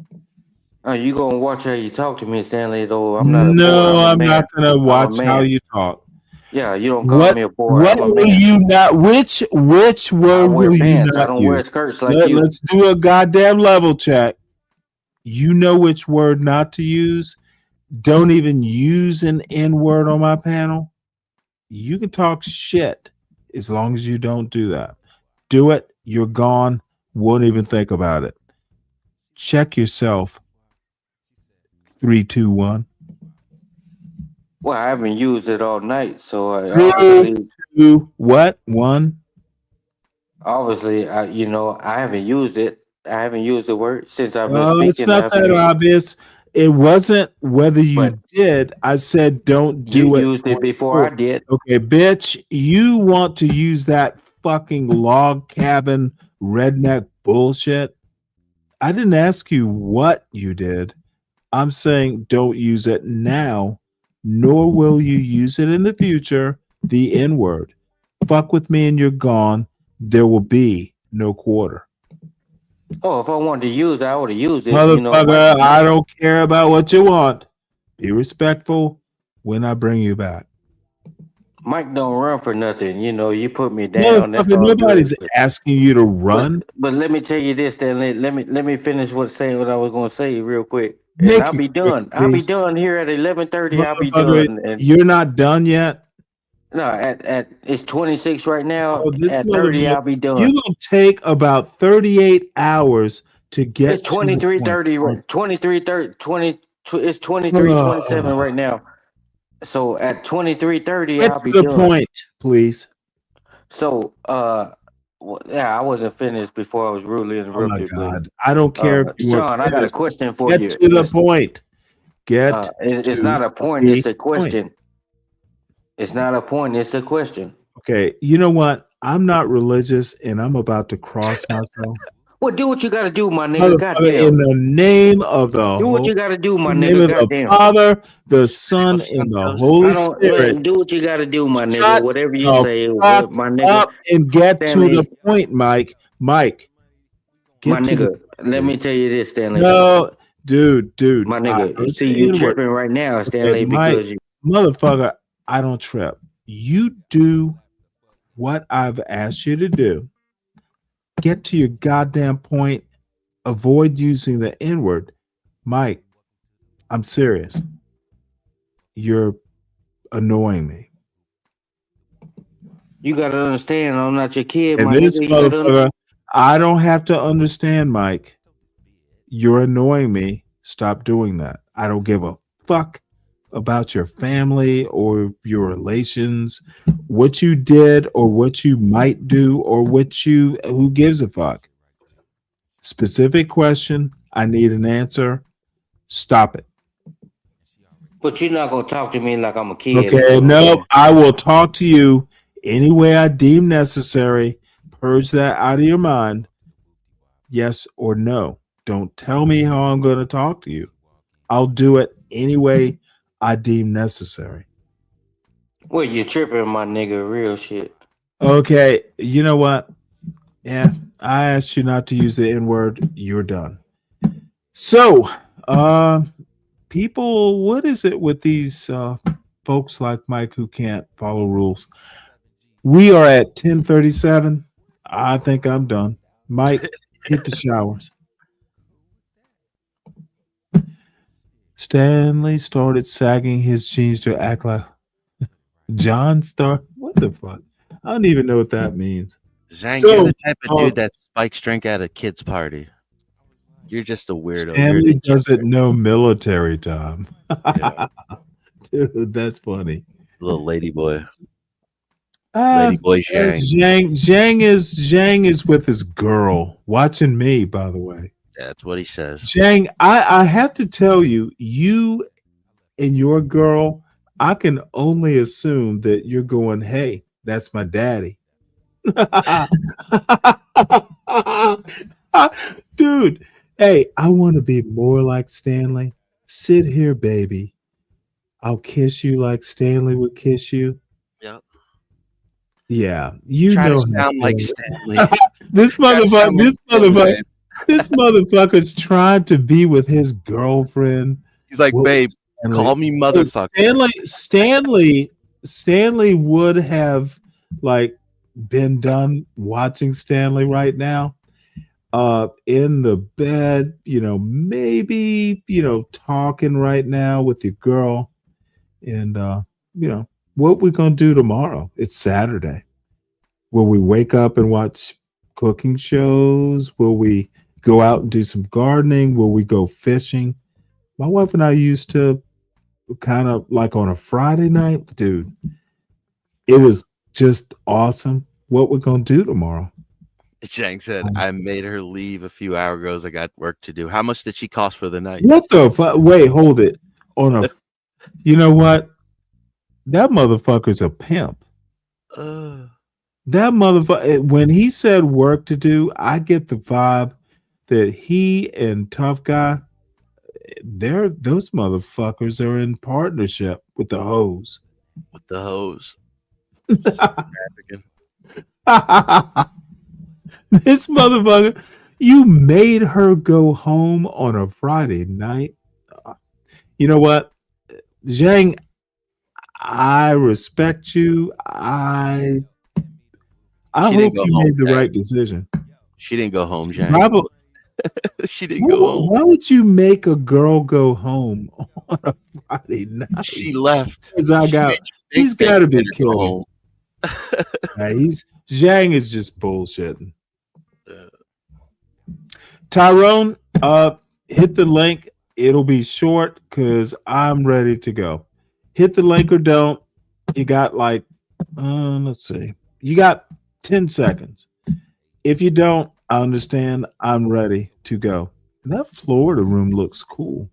S17: Oh, you gonna watch how you talk to me, Stanley? Though I'm not a boy.
S3: No,
S17: I'm a
S3: I'm
S17: man.
S3: not gonna
S17: I'm a
S3: watch how
S17: man.
S3: you talk.
S17: Yeah, you don't call
S3: What
S17: me a boy.
S3: what
S17: I'm a
S3: will
S17: man.
S3: you not which
S17: I
S3: word
S17: wear
S3: will you
S17: pants. I
S3: not
S17: don't wear
S3: use?
S17: skirts like you.
S3: Let's do a goddamn level check. You know which word not to use. Don't even use an N word on my panel. You can talk shit as long as you don't do that. Do it, you're gone. Won't even think about it. Check yourself. 3, 2, 1.
S17: Well, I haven't used it all night, so
S3: 3,
S17: obviously,
S3: 2, what? 1.
S17: obviously, I haven't used it. I haven't used the word since I've been
S3: Oh, it's
S17: speaking. I
S3: not
S17: haven't
S3: that
S17: used it.
S3: obvious. It wasn't whether you
S17: But
S3: did. I said don't
S17: you
S3: do it.
S17: used it
S3: going
S17: before I
S3: forward.
S17: did.
S3: Okay, bitch, you want to use that fucking log cabin redneck bullshit? I didn't ask you what you did. I'm saying don't use it now, nor will you use it in the future, the N word. Fuck with me and you're gone. There will be no quarter.
S17: Oh, if I wanted to use it, I would have used it.
S3: Motherfucker, I don't care about what you want. Be respectful when I bring you back.
S17: Mike don't run for nothing. You put me down. That's
S3: Motherfucker,
S17: all
S3: nobody's
S17: good.
S3: asking you to run.
S17: But let me tell you this, Stanley. Let me finish what I was going to say real quick,
S3: Make
S17: and I'll
S3: it
S17: be
S3: quick,
S17: done. I'll be
S3: please.
S17: done here at 11:30. I'll be
S3: Motherfucker,
S17: done. And
S3: you're not done yet.
S17: no, at it's 26 right now.
S3: Oh, this
S17: At 30,
S3: motherfucker,
S17: I'll be done.
S3: you gonna take about 38 hours to get
S17: It's
S3: to the
S17: 23:30.
S3: point.
S17: 23:30. 20. It's 23:27 right now. So at 23:30,
S3: Get
S17: I'll
S3: to
S17: be
S3: the
S17: done.
S3: point, please.
S17: So Yeah, I wasn't finished before I was rudely
S3: Oh my
S17: interrupted.
S3: God. I don't care if you were
S17: Sean, I got a
S3: finished.
S17: question for
S3: Get
S17: you.
S3: to the point. Get
S17: It's
S3: to
S17: not a point.
S3: the
S17: It's a
S3: point.
S17: question. It's not a point. It's a question.
S3: Okay. You know what? I'm not religious and I'm about to cross myself.
S17: Well, do what you got to do, my nigga.
S3: Motherfucker,
S17: Goddamn.
S3: in the name of the
S17: Do what
S3: Holy,
S17: you got to do, my
S3: in the name
S17: nigga.
S3: of the
S17: Goddamn.
S3: Father, the Son, and the
S17: I
S3: Holy
S17: don't
S3: Spirit,
S17: do what you got to do, my nigga.
S3: shut
S17: Whatever you
S3: the
S17: say,
S3: fuck
S17: my nigga.
S3: up and get to
S17: Stanley,
S3: the point, Mike. Mike,
S17: my
S3: get to the
S17: nigga. Let me tell you this, Stanley.
S3: No, dude.
S17: My
S3: I
S17: nigga.
S3: heard
S17: See,
S3: the
S17: you
S3: N-word.
S17: tripping right now,
S3: Okay,
S17: Stanley,
S3: Mike,
S17: because you.
S3: motherfucker, I don't trip. You do what I've asked you to do. Get to your goddamn point. Avoid using the N-word. Mike, I'm serious. You're annoying me.
S17: You gotta understand, I'm not your kid,
S3: And
S17: my
S3: this
S17: nigga. You gotta
S3: motherfucker, I don't have to understand, Mike. You're annoying me. Stop doing that. I don't give a fuck about your family or your relations, what you did or what you might do or who gives a fuck. Specific question. I need an answer. Stop it.
S17: But you're not gonna talk to me like I'm a kid.
S3: Okay, no, I will talk to you any way I deem necessary. Purge that out of your mind. Yes or no. Don't tell me how I'm going to talk to you. I'll do it any way I deem necessary.
S17: Well, you tripping, my nigga. Real shit.
S3: Okay, you know what? Yeah, I asked you not to use the N-word. You're done. So, people, what is it with these folks like Mike who can't follow rules? We are at 10:37. I think I'm done. Mike, hit the showers. Stanley started sagging his jeans to act like John Star. What the fuck? I don't even know what that means.
S14: Zhang, you're the type of dude that spikes drink at a kid's party. You're just a weirdo.
S3: Stanley doesn't know military time.
S14: Yeah.
S3: Dude, that's funny.
S14: Little lady boy. Lady boy Zhang.
S3: Zhang is with his girl, watching me, by the way.
S14: That's what he says.
S3: Zhang, I have to tell you, you and your girl, I can only assume that you're going, hey, that's my daddy. Dude, hey, I want to be more like Stanley. Sit here, baby. I'll kiss you like Stanley would kiss you.
S14: Yep.
S3: Yeah, you
S14: Try
S3: know
S14: to
S3: how
S14: sound like
S3: Stanley-
S14: Stanley.
S3: this
S14: Try to sound like Stanley.
S3: this motherfucker's trying to be with his girlfriend.
S14: He's like, babe, call me motherfucker.
S3: Stanley would have like been done watching Stanley right now. In the bed, maybe, talking right now with your girl. And what we're gonna do tomorrow. It's Saturday. Will we wake up and watch cooking shows? Will we go out and do some gardening? Will we go fishing? My wife and I used to kind of like on a Friday night, dude. It was just awesome. What we're gonna do tomorrow.
S14: Zhang said, I made her leave a few hours ago. I got work to do. How much did she cost for the night?
S3: What the fuck? Wait, hold it. You know what? That motherfucker's a pimp. That motherfucker, when he said work to do, I get the vibe that he and Tough Guy, those motherfuckers are in partnership with the hoes.
S14: With the hose.
S3: This motherfucker, you made her go home on a Friday night. You know what? Zhang, I respect you. I hope you made the right decision.
S14: She didn't go home, Zhang.
S3: Bravo.
S14: She didn't go home.
S3: Why would you make a girl go home on a Friday night?
S14: She left.
S3: He's got to be kidding. Zhang is just bullshitting. Tyrone, hit the link. It'll be short because I'm ready to go. Hit the link or don't. You got let's see. You got 10 seconds. If you don't, I understand. I'm ready to go. That Florida room looks cool.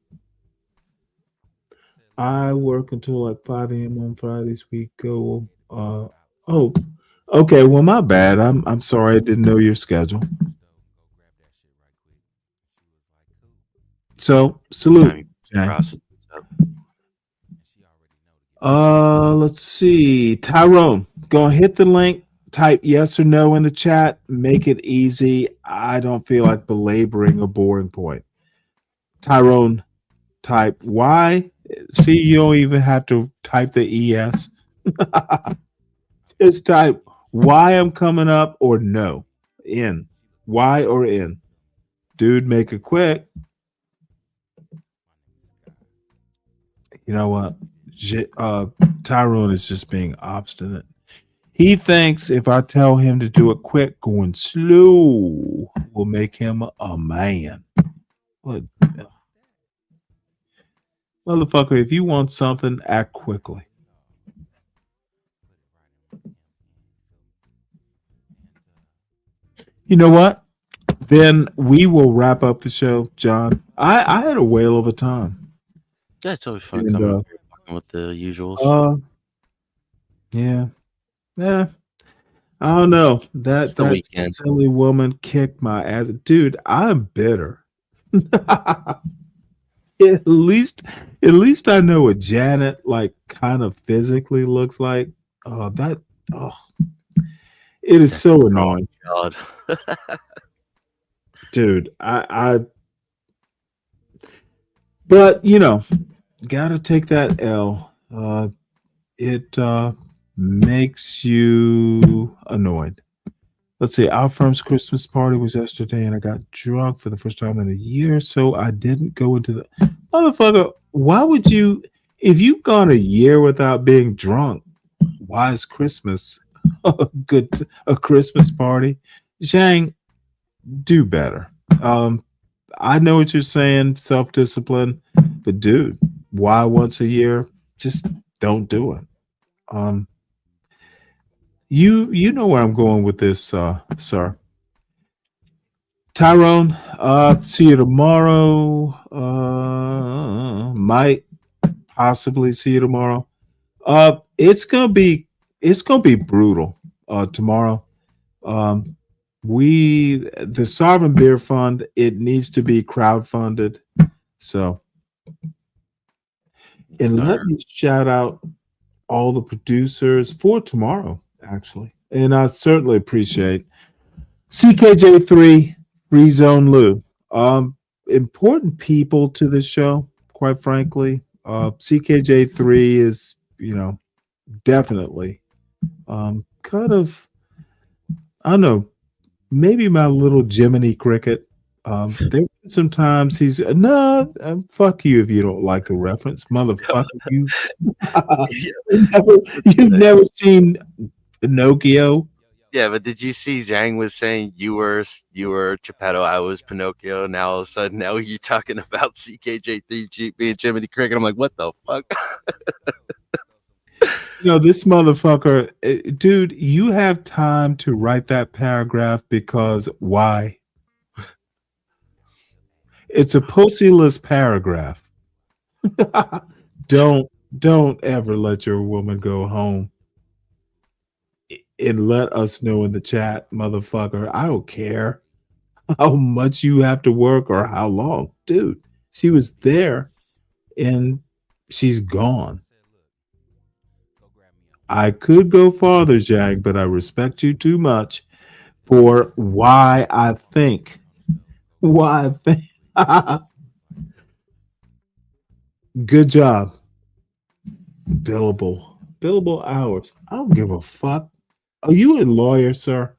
S3: I work until like 5 a.m. on Fridays. We go. Oh, okay. Well, my bad. I'm sorry. I didn't know your schedule. So salute. Jang. Let's see. Tyrone, go hit the link. Type yes or no in the chat. Make it easy. I don't feel like belaboring a boring point. Tyrone, type Y. See, you don't even have to type the ES. Just type Y I'm coming up or no. In. Y or in. Dude, make it quick. You know what? Tyrone is just being obstinate. He thinks if I tell him to do it quick, going slow will make him a man. What? Motherfucker, if you want something, act quickly. You know what? Then we will wrap up the show, John. I had a whale of a time.
S14: Yeah, it's always fun
S3: And,
S14: coming up here, talking with the usuals.
S3: Yeah. Yeah. I don't know.
S14: It's the
S3: That
S14: weekend.
S3: silly woman kicked my ass. Dude, I'm bitter. At least I know what Janet like kind of physically looks like. It is so annoying.
S14: God.
S3: Dude, but you know, gotta take that L. It makes you annoyed. Let's see, our firm's Christmas party was yesterday, and I got drunk for the first time in a year, so I didn't go into the motherfucker. Why would you, if you've gone a year without being drunk? Why is Christmas a Christmas party? Zhang, do better. I know what you're saying, self-discipline, but dude, why once a year? Just don't do it. You know where I'm going with this, sir. Tyrone, see you tomorrow. Might possibly see you tomorrow. It's gonna be brutal tomorrow. The Sovereign Beer Fund, it needs to be crowdfunded. So, and let me shout out all the producers for tomorrow, actually. And I certainly appreciate CKJ3, Rezone Lou. Important people to this show, quite frankly. CKJ3 is, definitely kind of, I don't know, maybe my little Jiminy Cricket. Sometimes he's fuck you if you don't like the reference, motherfucker. You've never seen Pinocchio.
S14: Yeah, but did you see Zhang was saying you were Geppetto, I was Pinocchio. Now all of a sudden, now you're talking about CKJ3 being Jiminy Cricket. I'm like, what the fuck?
S3: This motherfucker, dude, you have time to write that paragraph because why? It's a pussyless paragraph. Don't ever let your woman go home and let us know in the chat, motherfucker. I don't care how much you have to work or how long. Dude, she was there and she's gone. I could go farther, Jack, but I respect you too much for why I think. Good job. Billable hours. I don't give a fuck. Are you a lawyer, sir?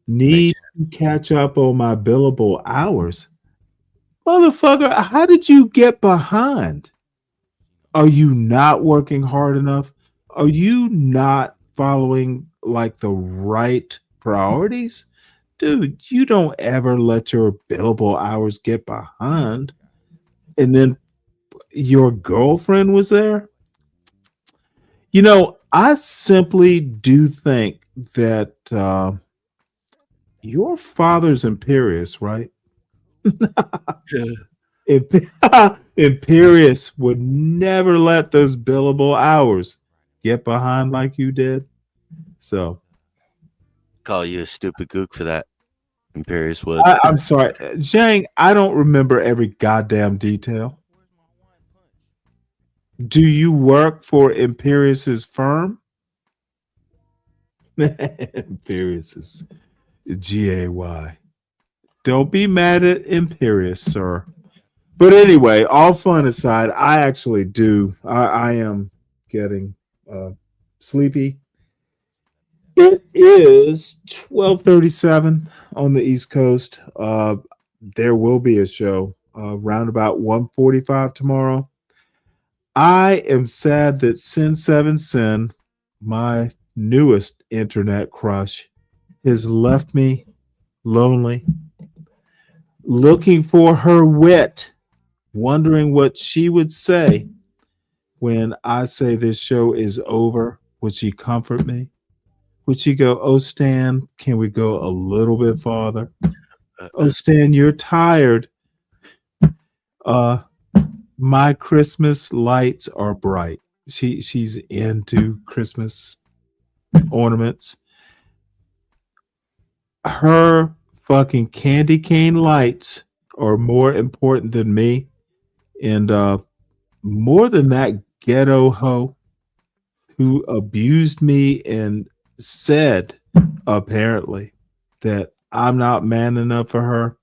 S3: Need to catch up on my billable hours. Motherfucker, how did you get behind? Are you not working hard enough? Are you not following like the right priorities? Dude, you don't ever let your billable hours get behind. And then your girlfriend was there? I simply do think that your father's imperious, right? Imperious would never let those billable hours get behind like you did. So
S14: Call you a stupid gook for that. Imperious would.
S3: I'm sorry, Jang. I don't remember every goddamn detail. Do you work for Imperious's firm? Imperious's GAY. Don't be mad at Imperious, sir. But anyway, all fun aside, I actually do. I am getting sleepy. It is 12:37 on the East Coast. There will be a show around about 1:45 tomorrow. I am sad that Sin7Sin, my newest internet crush, has left me lonely, looking for her wit, wondering what she would say when I say this show is over. Would she comfort me? Would she go, "Oh, Stan, can we go a little bit farther? Oh, Stan, you're tired. My Christmas lights are bright." She's into Christmas ornaments. Her fucking candy cane lights are more important than me. And more than that ghetto hoe who abused me and said, apparently, that I'm not man enough for her.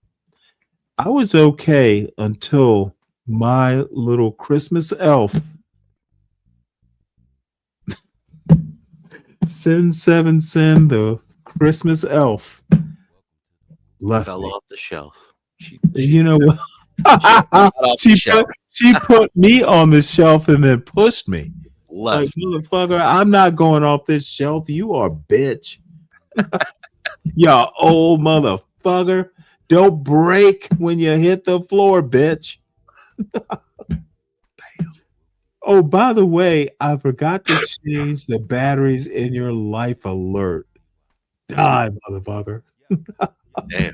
S3: I was okay until my little Christmas elf, Sin7Sin, the Christmas elf, left
S14: Fell
S3: me.
S14: off the shelf.
S3: You know what?
S14: off the shelf.
S3: She put me on the shelf and then pushed me. Like,
S14: Left.
S3: motherfucker, I'm not going off this shelf. You are a bitch. Ya old motherfucker. Don't break when you hit the floor, bitch. Oh, by the way, I forgot to change the batteries in your life alert. Die, motherfucker.
S14: Damn.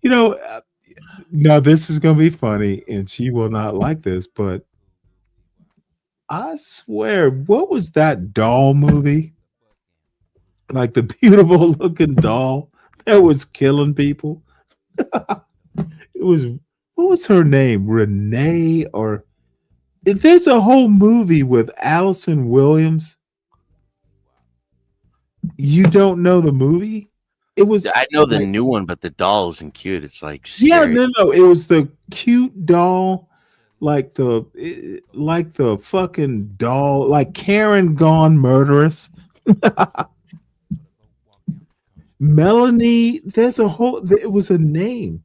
S3: You know, now this is going to be funny, and she will not like this, but I swear, what was that doll movie? Like the beautiful looking doll that was killing people. It was, what was her name? Renee, or there's a whole movie with Allison Williams. You don't know the movie? It was,
S14: I know the
S3: like,
S14: new one, but the doll isn't cute. It's like
S3: yeah,
S14: scary.
S3: no, it was the cute doll, like the fucking doll, like Karen Gone Murderous. Melanie, there's a whole, it was a name.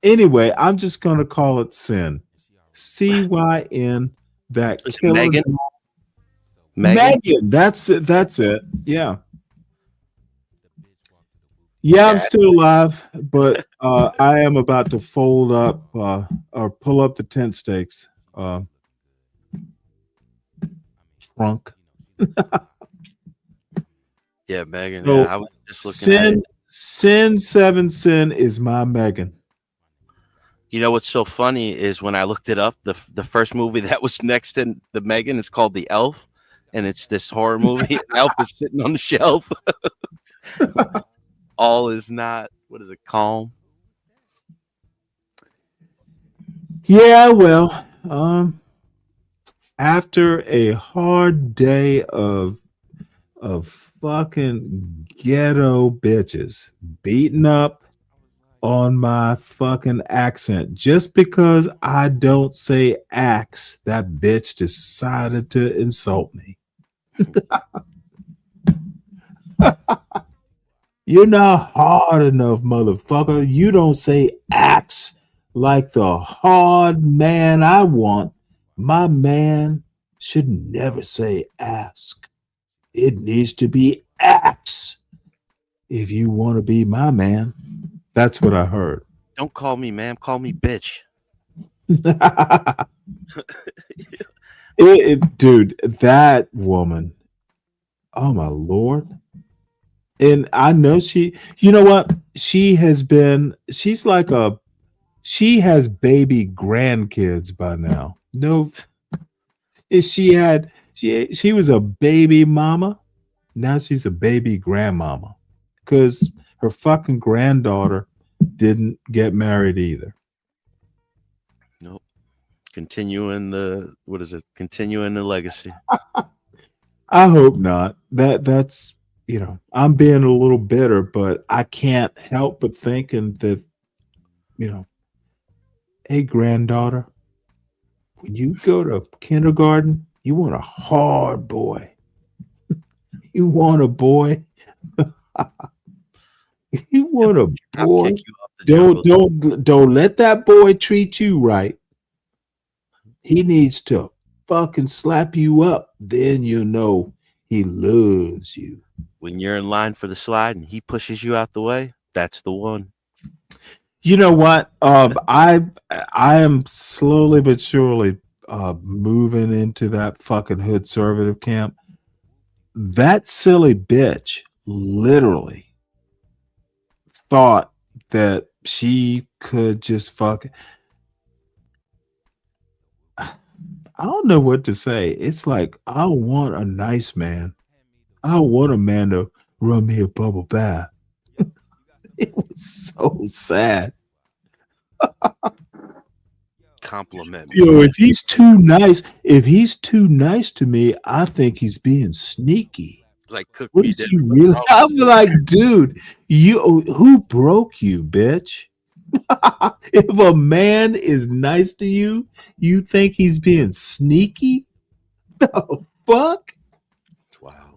S3: Anyway, I'm just gonna call it Sin. CYN, that
S14: Is it
S3: killer.
S14: Megan?
S3: Megan, that's it. That's it. Yeah. Yeah, I'm still alive, but I am about to fold up or pull up the tent stakes. Trunk.
S14: Yeah, Megan.
S3: So
S14: Yeah, I was just looking at it.
S3: Sin7Sin is my Megan.
S14: You know what's so funny is when I looked it up, the first movie that was next to the Megan is called The Elf, and it's this horror movie. Elf is sitting on the shelf. All is not, what is it, calm?
S3: Yeah, well, after a hard day of fucking ghetto bitches beating up on my fucking accent just because I don't say axe, that bitch decided to insult me. You're not hard enough, motherfucker. You don't say axe like the hard man I want. My man should never say ask. It needs to be axe if you want to be my man. That's what I heard.
S14: Don't call me ma'am, call me bitch.
S3: Dude, that woman. Oh my Lord. And I know you know what? She has she's like she has baby grandkids by now. No, if she was a baby mama. Now she's a baby grandmama because her fucking granddaughter didn't get married either.
S14: Nope. Continuing the Continuing the legacy.
S3: I hope not. That's I'm being a little bitter, but I can't help but thinking that hey granddaughter, when you go to kindergarten, you want a hard boy. You want a boy. You want a boy. Don't let that boy treat you right. He needs to fucking slap you up. Then you know he loves you.
S14: When you're in line for the slide and he pushes you out the way, that's the one.
S3: You know what? I am slowly but surely moving into that fucking hood conservative camp. That silly bitch literally thought that she could just fuck. I don't know what to say. It's like I want a nice man. I want a man to run me a bubble bath. It was so sad.
S14: Compliment me.
S3: If he's too nice to me, I think he's being sneaky.
S14: Like cook
S3: What
S14: me
S3: is
S14: dinner.
S3: he really? I'm like, dude, who broke you, bitch? If a man is nice to you, you think he's being sneaky? The fuck?
S14: Wow.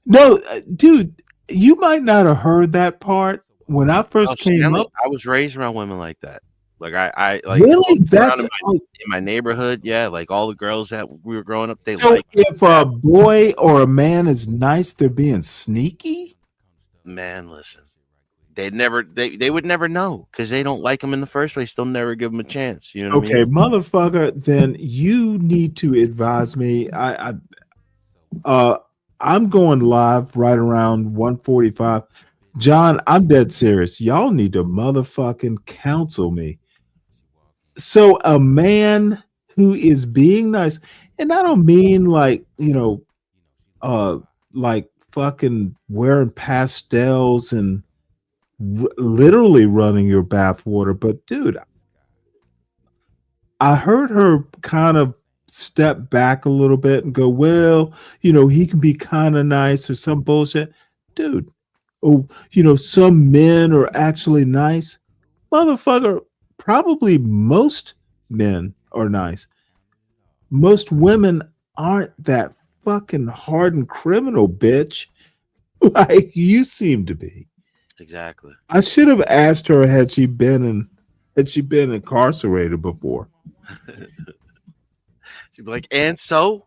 S3: No, dude, you might not have heard that part when I first came
S14: Stanley,
S3: up.
S14: I was raised around women like that. Like I like
S3: Really?
S14: around
S3: That's
S14: in my neighborhood. Yeah, like all the girls that we were growing up, they
S3: so.
S14: like
S3: If a boy or a man is nice, they're being sneaky.
S14: man. Listen, they would never know because they don't like them in the first place. They'll never give them a chance. You know what I
S3: Okay,
S14: mean?
S3: motherfucker, then you need to advise me. I'm going live right around 1:45. John, I'm dead serious. Y'all need to motherfucking counsel me. So a man who is being nice, and I don't mean like, like fucking wearing pastels and literally running your bathwater, but dude, I heard her kind of step back a little bit and go, well, he can be kind of nice or some bullshit. Dude, oh, some men are actually nice. Motherfucker, probably most men are nice. Most women aren't that fucking hardened criminal, bitch, like you seem to be.
S14: Exactly.
S3: I should have asked her had she been incarcerated before.
S14: She'd be like, and so?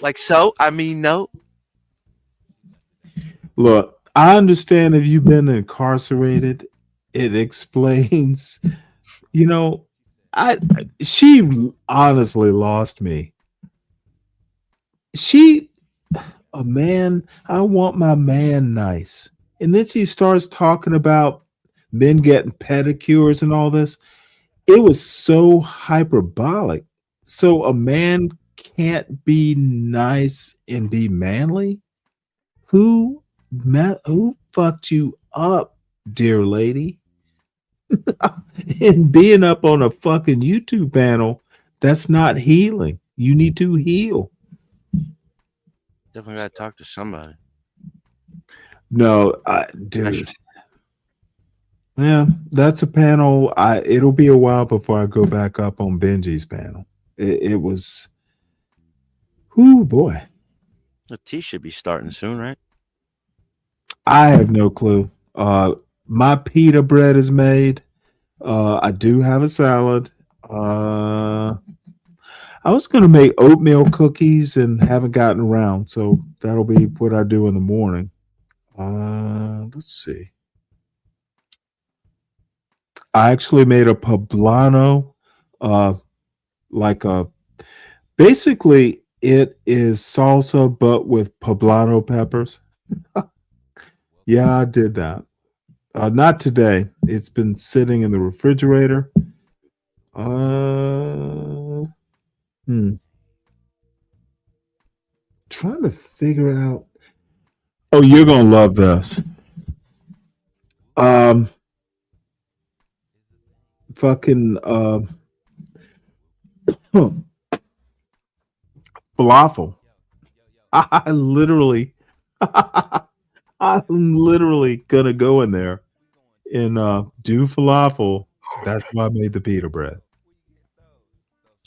S14: Like, so? I mean, no.
S3: Look, I understand if you've been incarcerated, it explains, she honestly lost me. I want my man nice. And then she starts talking about men getting pedicures and all this. It was so hyperbolic. So a man can't be nice and be manly? Who fucked you up, dear lady? And being up on a fucking YouTube panel, that's not healing. You need to heal.
S14: Definitely got to talk to somebody.
S3: No, dude. Yeah, that's a panel. It'll be a while before I go back up on Benji's panel. It was, whoo boy.
S14: The tea should be starting soon, right?
S3: I have no clue. My pita bread is made. I do have a salad. I was going to make oatmeal cookies and haven't gotten around, so that'll be what I do in the morning. Let's see. I actually made a poblano like a basically it is salsa but with poblano peppers. Yeah, I did that. Not today. It's been sitting in the refrigerator. Uh, trying to figure out. Oh, you're gonna love this. Um, fucking falafel. I literally, I'm literally gonna go in there and do falafel. That's why I made the pita bread.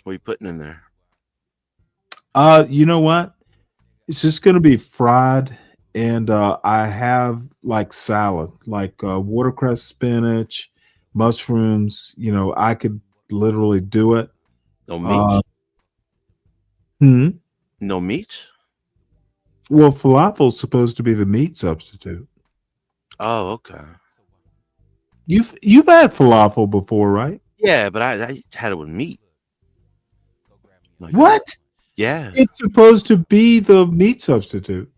S14: What are you putting in there?
S3: You know what? It's just gonna be fried, and I have like salad, like watercress, spinach, mushrooms. You know, I could literally do it.
S14: No meat?
S3: Hmm.
S14: No meat?
S3: Well, falafel's supposed to be the meat substitute.
S14: Oh, okay.
S3: You've had falafel before, right?
S14: Yeah, but I had it with meat. Like,
S3: What?
S14: yeah.
S3: It's supposed to be the meat substitute.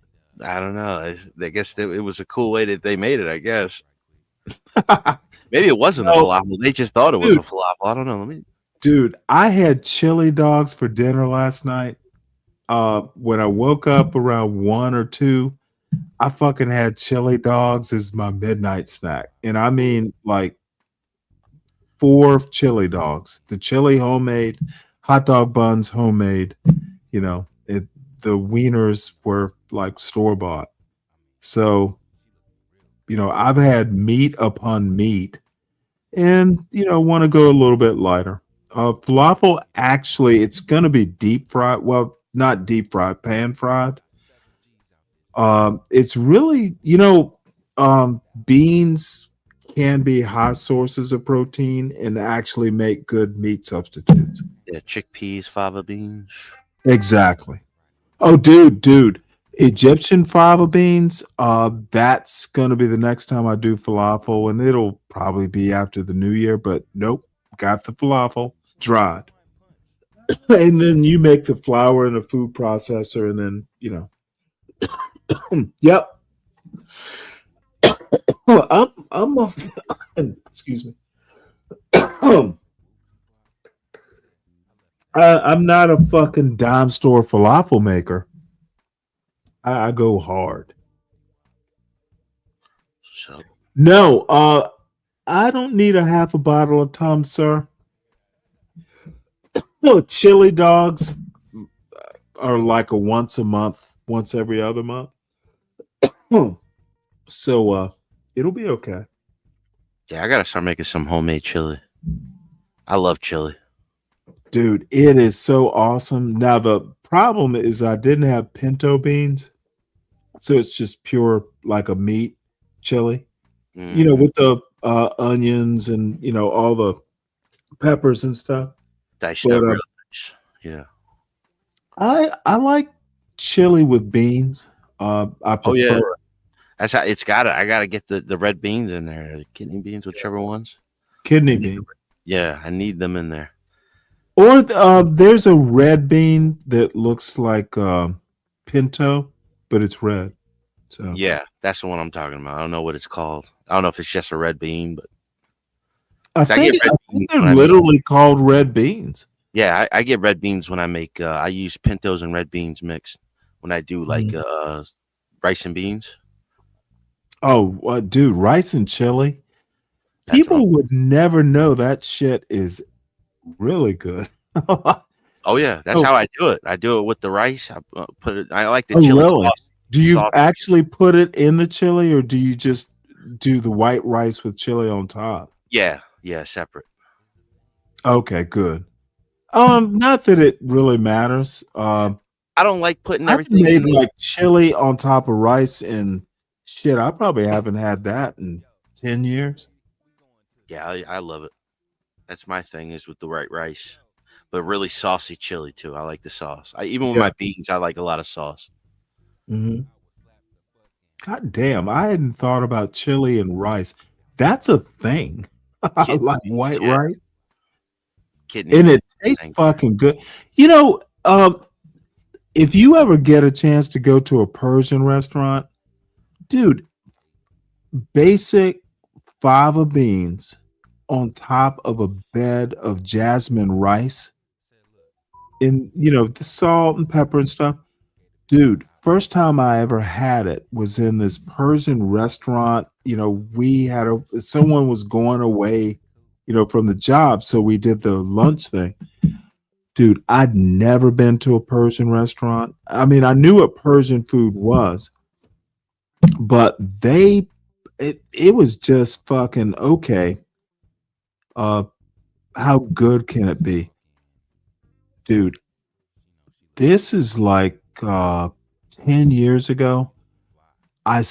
S14: I don't know. I guess it was a cool way that they made it, I guess. Maybe it wasn't a
S3: No.
S14: falafel. They just thought it was a
S3: Dude.
S14: falafel. I don't know.
S3: Dude, I had chili dogs for dinner last night. When I woke up around 1 or 2, I fucking had chili dogs as my midnight snack. And I mean like 4 chili dogs. The chili homemade, hot dog buns homemade, you know, the wieners were like store bought. So, you know, I've had meat upon meat and, you know, want to go a little bit lighter. Falafel, actually, it's going to be deep fried. Well, not deep fried, pan fried. It's really, you know, beans can be high sources of protein and actually make good meat substitutes.
S14: Yeah, chickpeas, fava beans.
S3: Exactly. Oh, dude, Egyptian fava beans. That's gonna be the next time I do falafel, and it'll probably be after the new year. But nope, got the falafel dried, and then you make the flour in a food processor, and then you know. Yep. I'm a excuse me. I'm not a fucking dime store falafel maker. I go hard.
S14: So
S3: No, I don't need a half a bottle of Tums, sir. No, chili dogs are like a once a month, once every other month. So it'll be okay.
S14: yeah, I gotta start making some homemade chili. I love chili.
S3: Dude, it is so awesome. Now the problem is I didn't have pinto beans, so it's just pure like a meat chili. You know, with the onions and you know all the peppers and stuff.
S14: Diced
S3: But,
S14: up real nice. Yeah.
S3: I like chili with beans. I
S14: Oh
S3: prefer
S14: yeah.
S3: it.
S14: That's how it's got to. I gotta get the red beans in there, the kidney beans, whichever ones.
S3: Kidney beans.
S14: Yeah, I need them in there.
S3: Or there's a red bean that looks like pinto, but it's red. So
S14: Yeah, that's the one I'm talking about. I don't know what it's called. I don't know if it's just a red bean, but
S3: I think they're literally called red beans.
S14: yeah, I get red beans when I make. I use pintos and red beans mixed when I do like rice and beans.
S3: Oh, dude, rice and chili. People would never know that shit is really good.
S14: Oh yeah, that's how I do it. I do it with the rice. I put it. I like the
S3: Oh,
S14: chili
S3: really?
S14: sauce.
S3: Do you
S14: sauce.
S3: actually put it in the chili, or do you just do the white rice with chili on top?
S14: Yeah, separate.
S3: Okay, good. Not that it really matters.
S14: I don't like putting
S3: I've
S14: everything
S3: made
S14: in
S3: like chili on top of rice, and shit, I probably haven't had that in 10 years.
S14: Yeah, I love it. That's my thing is with the right rice, but really saucy chili too. I like the sauce. Even with
S3: Yeah.
S14: my beans, I like a lot of sauce.
S3: Mm-hmm. God damn, I hadn't thought about chili and rice. That's a thing. I like white rice.
S14: kidney.
S3: And it tastes fucking good. You know, if you ever get a chance to go to a Persian restaurant, dude, basic fava beans on top of a bed of jasmine rice and, you know, the salt and pepper and stuff. Dude, first time I ever had it was in this Persian restaurant. You know, someone was going away, you know, from the job. So we did the lunch thing. Dude, I'd never been to a Persian restaurant. I mean, I knew what Persian food was, but it was just fucking okay. How good can it be? Dude, this is like 10 years ago. I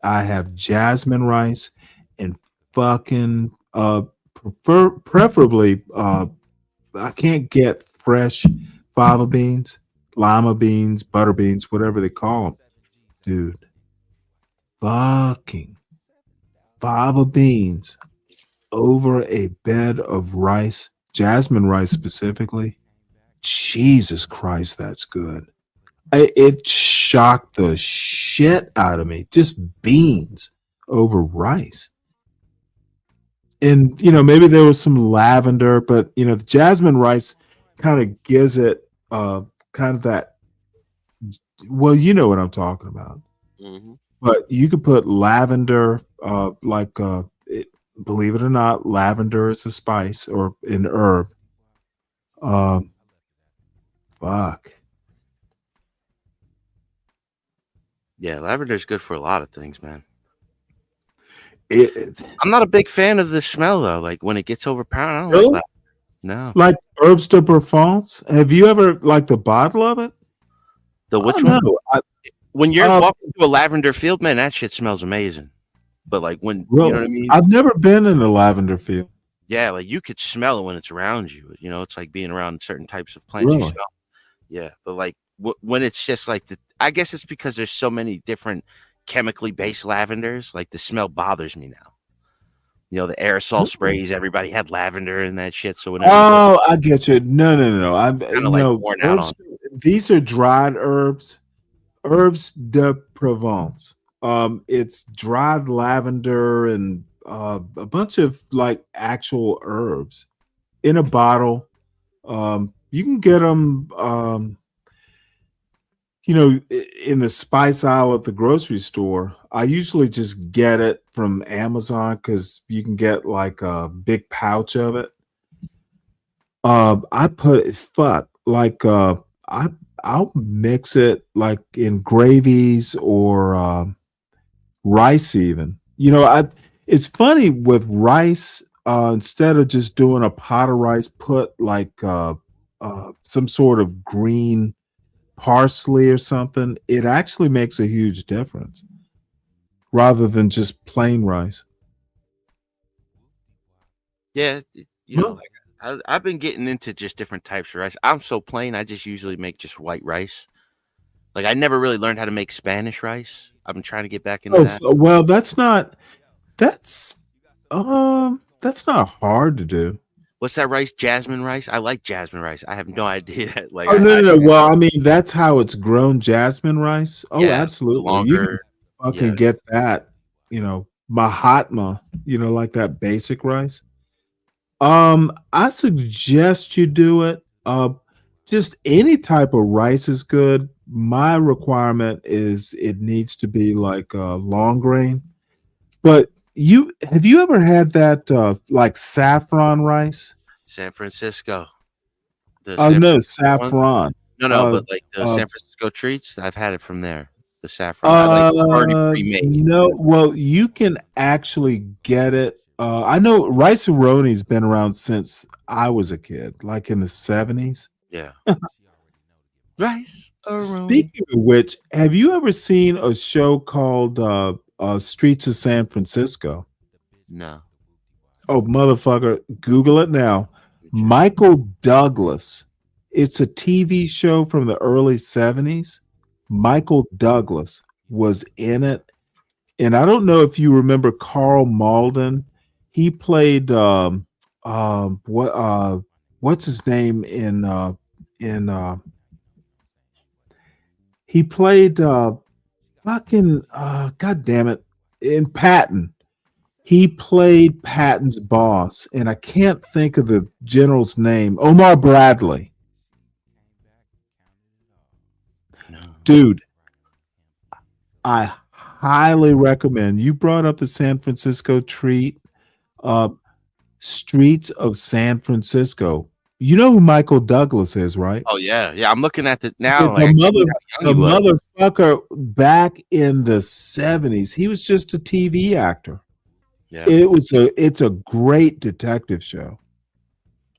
S3: have jasmine rice and fucking preferably I can't get fresh fava beans, lima beans, butter beans, whatever they call them. Dude, fucking fava beans over a bed of rice, jasmine rice specifically. Jesus Christ, that's good. It shocked the shit out of me. Just beans over rice. And, you know, maybe there was some lavender, but, you know, the jasmine rice kind of gives it kind of that. Well, you know what I'm talking about.
S14: Mm-hmm.
S3: But you could put lavender, believe it or not, lavender is a spice or an herb. Fuck.
S14: Yeah, lavender's good for a lot of things, man.
S3: I'm
S14: not a big fan of the smell though. Like when it gets overpowering, I don't
S3: really?
S14: like that. No.
S3: Like herbs de Provence. Have you ever like the bottle of it?
S14: The which
S3: one?
S14: When you're walking through a lavender field, man, that shit smells amazing. But like when
S3: Really?
S14: you know what I mean?
S3: I've never been in a lavender field.
S14: Yeah, like you could smell it when it's around you. You know, it's like being around certain types of plants. You
S3: Really?
S14: smell. Yeah, but like when it's just like I guess it's because there's so many different chemically based lavenders. Like the smell bothers me now. You know, the aerosol sprays. Everybody had lavender and that shit. So whenever
S3: Oh, I get you. No. I'm
S14: kinda, like, worn out
S3: herbs. These are dried herbs. Herbs de Provence. It's dried lavender and a bunch of like actual herbs in a bottle. You can get them, you know, in the spice aisle at the grocery store. I usually just get it from Amazon because you can get like a big pouch of it. I put I'll mix it like in gravies or rice even. You know, it's funny with rice, instead of just doing a pot of rice, put like some sort of green parsley or something. It actually makes a huge difference rather than just plain rice.
S14: Yeah, you know, like I've been getting into just different types of rice. I'm so plain, I just usually make just white rice. Like I never really learned how to make Spanish rice. I've been trying to get back into that.
S3: Well, that's not hard to do.
S14: What's that rice? Jasmine rice? I like jasmine rice. I have no idea. Like
S3: Oh no. Well, I mean, that's how it's grown, jasmine rice. Oh,
S14: Yeah,
S3: absolutely.
S14: longer,
S3: You can fucking get that, you know, Mahatma, you know, like that basic rice. I suggest you do it. Just any type of rice is good. My requirement is it needs to be like long grain. But have you ever had that like saffron rice?
S14: San Francisco. The
S3: Oh
S14: San
S3: no,
S14: Francisco one?
S3: saffron.
S14: No, but like the San Francisco treats, I've had it from there. The saffron. I like it already pre-made.
S3: No, well, you can actually get it. I know rice-a-roni's been around since I was a kid, like in the 70s.
S14: Yeah. Rice.
S3: Speaking of which, have you ever seen a show called Streets of San Francisco?
S14: No.
S3: Oh, motherfucker, Google it now. Michael Douglas. It's a TV show from the early 70s. Michael Douglas was in it. And I don't know if you remember Carl Malden. He played what's his name in he played fucking god damn it, in Patton. He played Patton's boss, and I can't think of the general's name. Omar Bradley. Dude, I highly recommend. You brought up the San Francisco treat, Streets of San Francisco. You know who Michael Douglas is, right?
S14: Oh yeah, yeah. I'm looking at it
S3: The,
S14: now.
S3: the
S14: Like, I can't
S3: mother,
S14: believe how
S3: the
S14: young he was.
S3: motherfucker back in the 70s. He was just a TV actor.
S14: Yeah.
S3: It's a great detective show.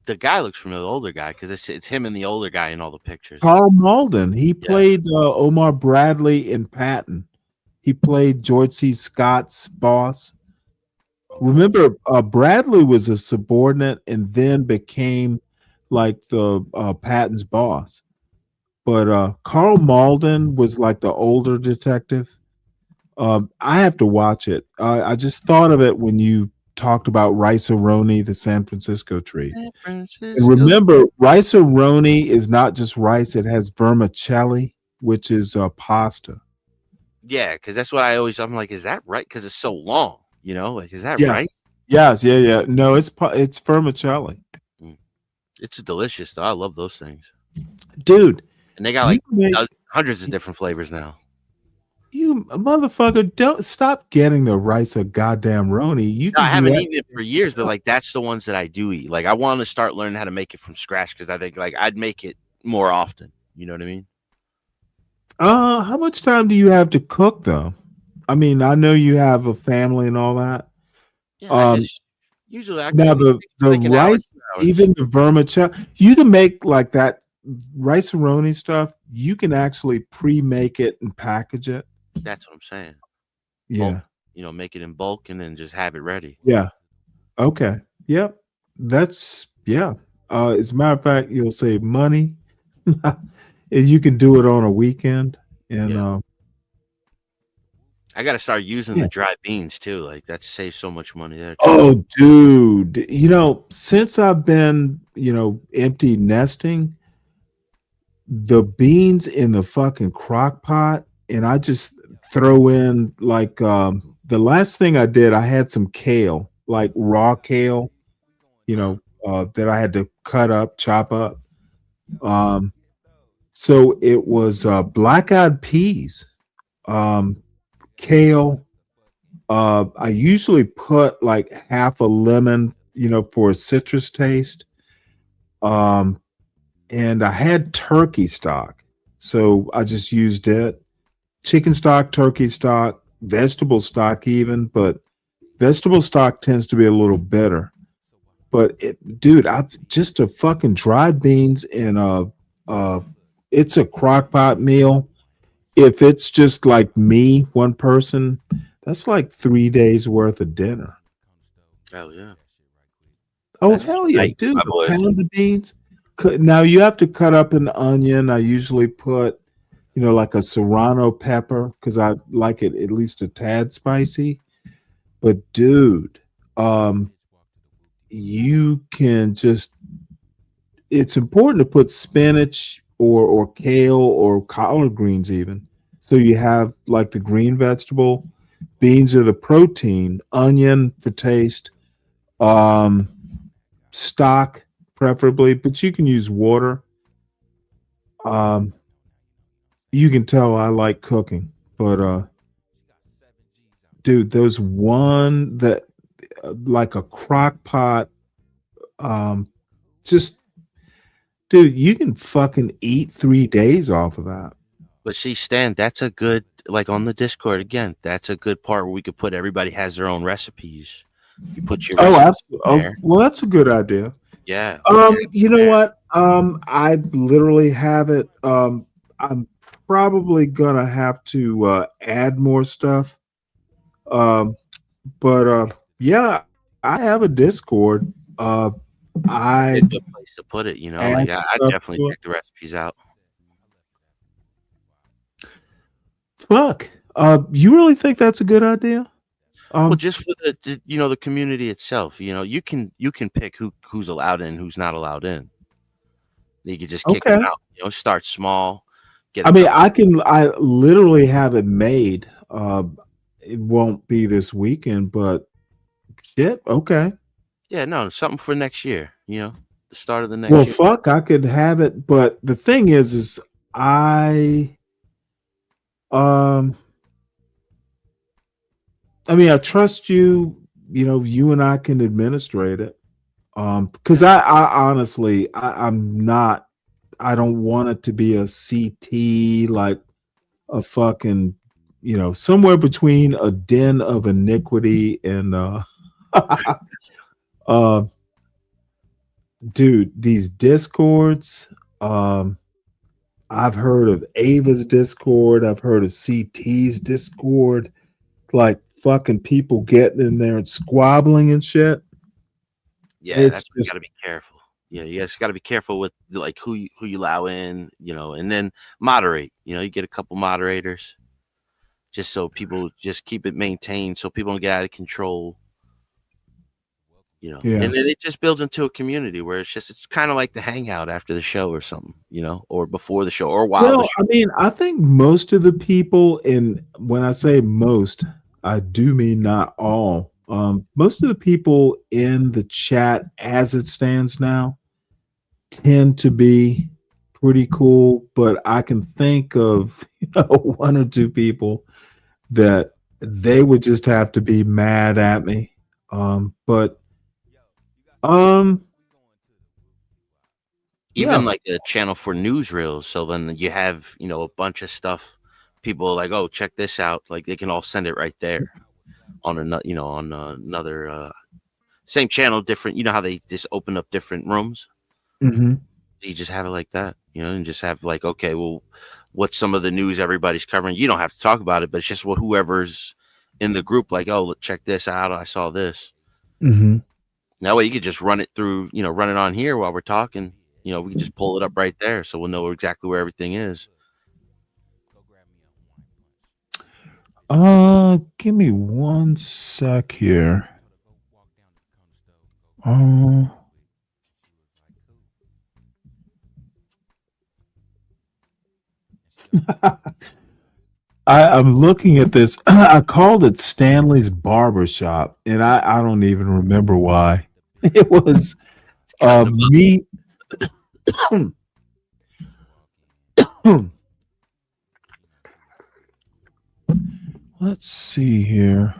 S14: The guy looks familiar, the older guy, because it's him and the older guy in all the pictures.
S3: Carl Malden. He played Omar Bradley in Patton. He played George C. Scott's boss. Remember, Bradley was a subordinate and then became like the Patton's boss. But Carl Malden was like the older detective. I have to watch it. I just thought of it when you talked about rice-a-roni, the San Francisco treat.
S14: San Francisco.
S3: And remember, rice-a-roni is not just rice; it has vermicelli, which is pasta.
S14: Yeah, because that's what I'm like, is that right? Because it's so long, you know? Like, is that
S3: Yes,
S14: right?
S3: yes, yeah. No, it's vermicelli,
S14: It's delicious, though. I love those things.
S3: dude.
S14: And they got
S3: You
S14: like
S3: make-
S14: hundreds of different flavors now.
S3: You motherfucker, don't stop getting the rice a goddamn roni. You
S14: No, I
S3: can do
S14: haven't
S3: that.
S14: eaten it for years, but like that's the ones that I do eat. Like I want to start learning how to make it from scratch because I think like I'd make it more often. You know what I mean?
S3: How much time do you have to cook though? I mean, I know you have a family and all that.
S14: Yeah, I just usually I
S3: Now
S14: cook
S3: the
S14: like an hour,
S3: rice,
S14: 2 hours.
S3: even the vermicelli, you can make like that rice-a-roni stuff. You can actually pre-make it and package it.
S14: That's what I'm saying.
S3: Yeah.
S14: Bulk, you know, make it in bulk and then just have it ready.
S3: Yeah. Okay. Yep. That's yeah. As a matter of fact, you'll save money. And you can do it on a weekend. And
S14: I got to start using
S3: Yeah.
S14: the dry beans too. Like that saves so much money there. Too.
S3: oh, dude, since I've been, empty nesting, the beans in the fucking crock pot, and I just throw in like the last thing I did, I had some kale, like raw kale, that I had to chop up. So it was black-eyed peas, kale. I usually put like half a lemon, for a citrus taste. And I had turkey stock, so I just used it. Chicken stock, turkey stock, vegetable stock, even, but vegetable stock tends to be a little bitter. But dude, I've just a fucking dried beans in it's a crock pot meal. If it's just like me, one person, that's like 3 days worth of dinner.
S14: Hell yeah.
S3: Oh,
S14: That's
S3: hell yeah,
S14: right,
S3: dude.
S14: my
S3: A
S14: boy.
S3: pound of beans. Now you have to cut up an onion. I usually put, like a serrano pepper because I like it at least a tad spicy. But dude, you can just, it's important to put spinach or kale or collard greens even. So you have like the green vegetable, beans are the protein, onion for taste, stock preferably, but you can use water. You can tell I like cooking, but dude, those one that like a crock pot, just dude, you can fucking eat 3 days off of that.
S14: But see, Stan, that's a good, like on the Discord again, that's a good part where we could put everybody has their own recipes. You put your
S3: Oh,
S14: recipes
S3: absolutely.
S14: in
S3: Oh,
S14: there.
S3: well, that's a good idea.
S14: Yeah.
S3: You know what? I literally have it. I'm probably gonna have to add more stuff. But yeah, I have a Discord. I
S14: It's a good place to put it,
S3: add
S14: like I
S3: stuff
S14: definitely
S3: to it.
S14: check the recipes out.
S3: Fuck. You really think that's a good idea?
S14: Well, just for the community itself, you can pick who's allowed in, who's not allowed in. You could just kick them
S3: Okay.
S14: out. Start small. Get
S3: I
S14: a
S3: mean,
S14: couple.
S3: I literally have it made. It won't be this weekend, but shit, okay.
S14: Yeah, no, something for next year. The start of the next
S3: Well,
S14: year.
S3: fuck, I could have it, but the thing is um I mean, I trust you, you and I can administrate it. Because I honestly, I don't want it to be a CT, like a fucking, somewhere between a den of iniquity and uh dude, these discords, I've heard of Ava's Discord, I've heard of CT's Discord, like fucking people getting in there and squabbling and shit.
S14: Yeah,
S3: It's
S14: that's where you
S3: just
S14: got to be careful. Yeah, you guys got to be careful with like who you allow in, and then moderate. You get a couple moderators, just so people just keep it maintained, so people don't get out of control.
S3: Yeah.
S14: And then it just builds into a community where it's kind of like the hangout after the show or something, or before the show or while the
S3: Well,
S14: show.
S3: I mean, I think most of the people, and when I say most, I do mean not all. Most of the people in the chat as it stands now tend to be pretty cool, but I can think of one or two people that they would just have to be mad at me. But
S14: Even
S3: yeah.
S14: like a channel for newsreels. So then you have, a bunch of stuff. People are like, oh, check this out. Like they can all send it right there on another same channel, different. You know how they just open up different rooms.
S3: Mhm.
S14: You just have it like that, and just have like, okay, well, what's some of the news everybody's covering? You don't have to talk about it, but it's just what whoever's in the group, like, oh, look, check this out. I saw this.
S3: Mhm.
S14: That way you could just run it through, run it on here while we're talking. We can just pull it up right there, so we'll know exactly where everything is.
S3: Give me one sec here. I'm looking at this. I called it Stanley's Barbershop, and I don't even remember why. It was me. Let's see here.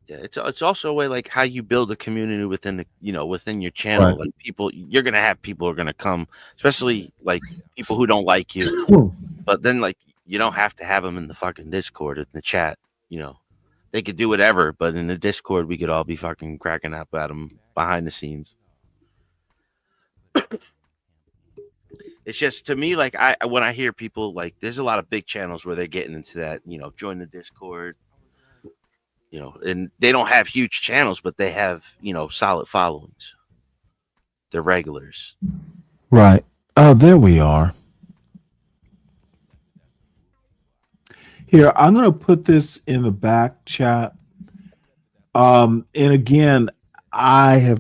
S14: Yeah, it's also a way like how you build a community within within your channel.
S3: Right.
S14: Like you're gonna have people who are gonna come, especially like people who don't like you. But then like you don't have to have them in the fucking Discord in the chat. They could do whatever, but in the Discord we could all be fucking cracking up at them behind the scenes. It's just to me like when I hear people like there's a lot of big channels where they're getting into that, join the Discord. And they don't have huge channels, but they have, solid followings. They're regulars.
S3: Right. Oh, there we are. Here, I'm going to put this in the back chat. And again, I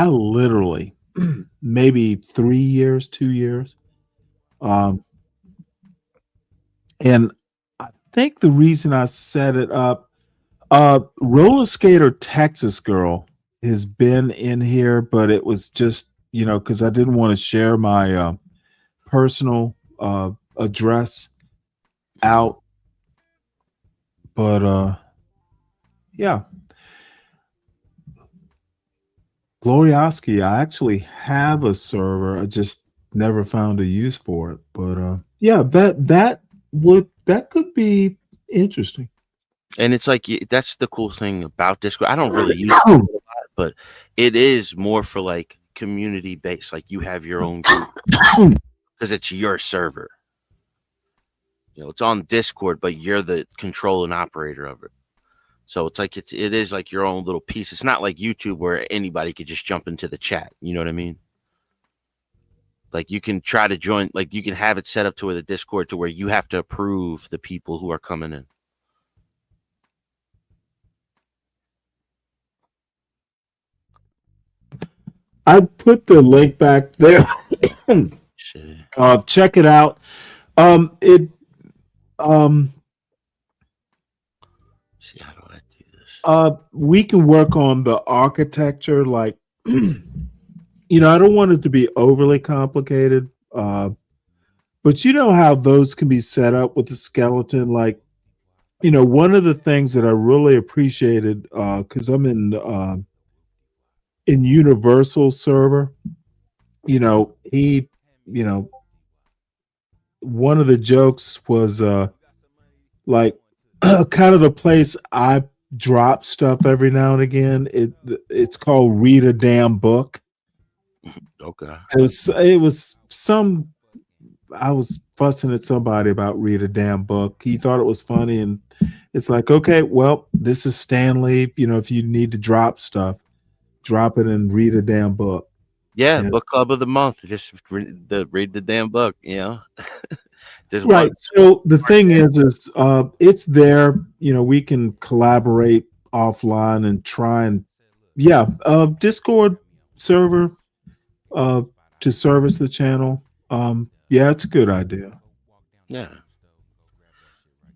S3: literally maybe 3 years, 2 years. And I think the reason I set it up, Roller Skater Texas Girl has been in here, but it was just, because I didn't want to share my personal address out. But yeah. Glorioski, I actually have a server. I just never found a use for it. But yeah, that could be interesting.
S14: And it's like that's the cool thing about Discord. I don't really use it a lot, but it is more for like community based. Like you have your own group because it's your server. It's on Discord, but you're the control and operator of it. So it's like it is like your own little piece. It's not like YouTube where anybody could just jump into the chat. You know what I mean? Like you can try to join, like you can have it set up to where the Discord to where you have to approve the people who are coming in.
S3: I put the link back there. Check it out. It
S14: See, how do I do this?
S3: We can work on the architecture, like you know, I don't want it to be overly complicated. But you know how those can be set up with the skeleton. Like, you know, one of the things that I really appreciated, because I'm in Universal server, you know, one of the jokes was like kind of the place I drop stuff every now and again. It's called Read a Damn Book.
S14: Okay.
S3: It was some, I was fussing at somebody about Read a Damn Book. He thought it was funny, and it's like, okay, well, this is Stanley. You know, if you need to drop stuff, drop it and read a damn book.
S14: Yeah, book club of the month. Just read the damn book. You know, there's
S3: Right. So the thing is it's there. You know, we can collaborate offline and try and Discord server to service the channel. Yeah, it's a good idea.
S14: Yeah.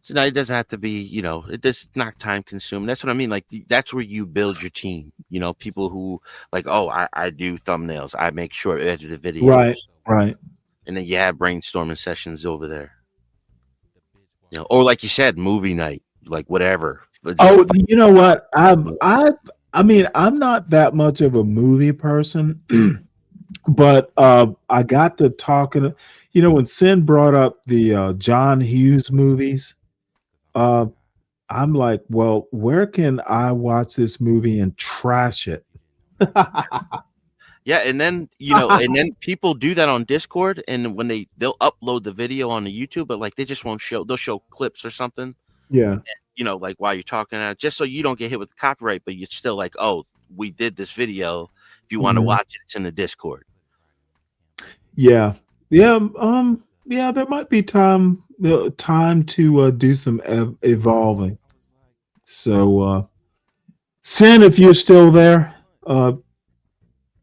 S14: So now it doesn't have to be, you know, it's not time consuming. That's what I mean. Like that's where you build your team. You know, people who like, oh, I do thumbnails. I make short edited videos.
S3: Right. Right.
S14: And then you have brainstorming sessions over there. You know, or like you said, movie night, like whatever.
S3: Oh, you know what? I mean, I'm not that much of a movie person, but I got to talking. You know, when Sin brought up the John Hughes movies, I'm like, well, where can I watch this movie and trash it?
S14: Yeah, and then you know, and then people do that on Discord, and when they'll upload the video on the YouTube, but like they just won't show. They'll show clips or something.
S3: Yeah.
S14: You know, like while you're talking, just so you don't get hit with copyright, but you're still like, oh, we did this video. If you want to watch it, it's in the Discord.
S3: Yeah. Yeah. Yeah. There might be time to do some evolving. So, Sin, if you're still there,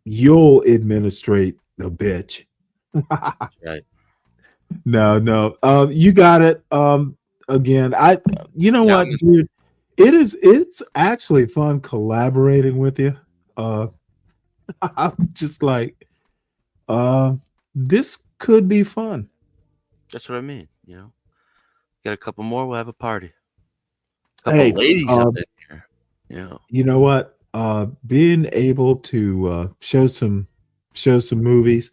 S3: you'll administrate the bitch.
S14: Right.
S3: No. You got it. Again, you know what, dude? It's actually fun collaborating with you. I'm just like, this could be fun.
S14: That's what I mean. You know, got a couple more, we'll have a party. Couple
S3: Hey,
S14: ladies up in here. Yeah.
S3: You know what? Being able to show some movies,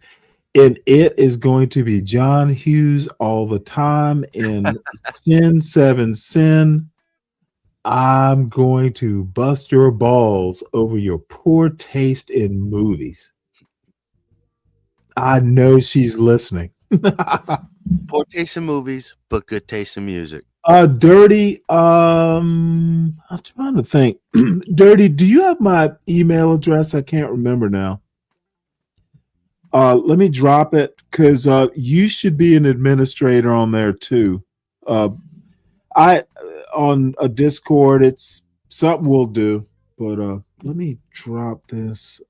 S3: and it is going to be John Hughes all the time in Sin 7 Sin. I'm going to bust your balls over your poor taste in movies. I know she's listening.
S14: Poor taste in movies, but good taste in music.
S3: Dirty. I'm trying to think. Dirty, do you have my email address? I can't remember now. Let me drop it because you should be an administrator on there too. On a Discord, it's something we'll do. But let me drop this.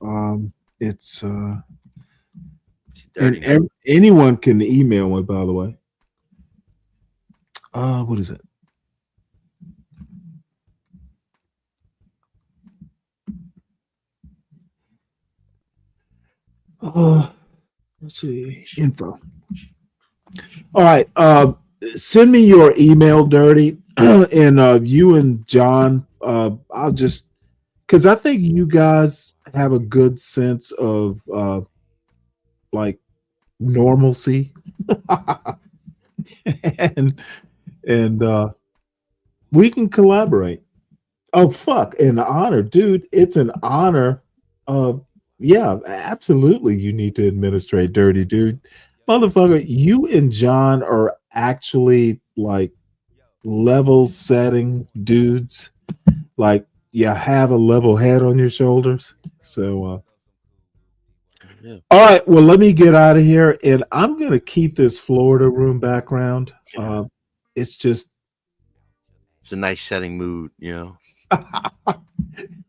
S3: It's and anyone can email me, by the way. What is it? Let's see. Info. All right. Send me your email, Dirty, and you and John. I'll just because I think you guys have a good sense of like normalcy, and we can collaborate. Oh fuck, an honor, dude. It's an honor. Yeah, absolutely. You need to administrate, Dirty dude. Motherfucker, you and John are actually like level setting dudes. Like you have a level head on your shoulders. So
S14: Yeah.
S3: All right. Well, let me get out of here, and I'm going to keep this Florida room background. It's just
S14: It's a nice setting mood, you know.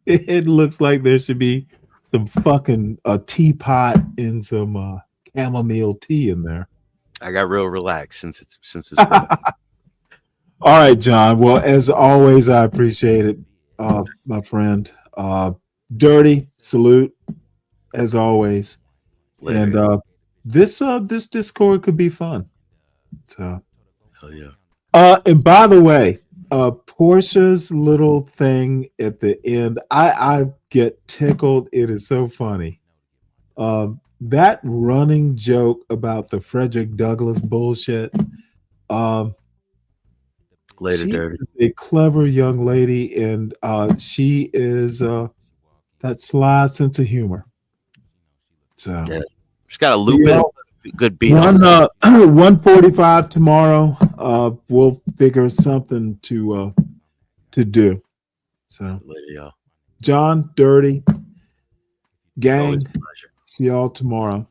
S3: it looks like there should be some fucking teapot and some chamomile tea in there.
S14: I got real relaxed since it's
S3: All right, John. Well, as always, I appreciate it, my friend. Dirty salute, as always.
S14: Later.
S3: And this Discord could be fun. So,
S14: hell yeah.
S3: And by the way, Portia's little thing at the end, I get tickled. It is so funny. That running joke about the Frederick Douglass bullshit.
S14: Later,
S3: She
S14: Dirty.
S3: is a clever young lady, and she is that sly sense of humor. So
S14: Yeah. She's got a loop in it. Good beat.
S3: 1:45 tomorrow. We'll figure something to do. So
S14: Later, y'all.
S3: John, Dirty, gang.
S14: Always a pleasure.
S3: See y'all tomorrow.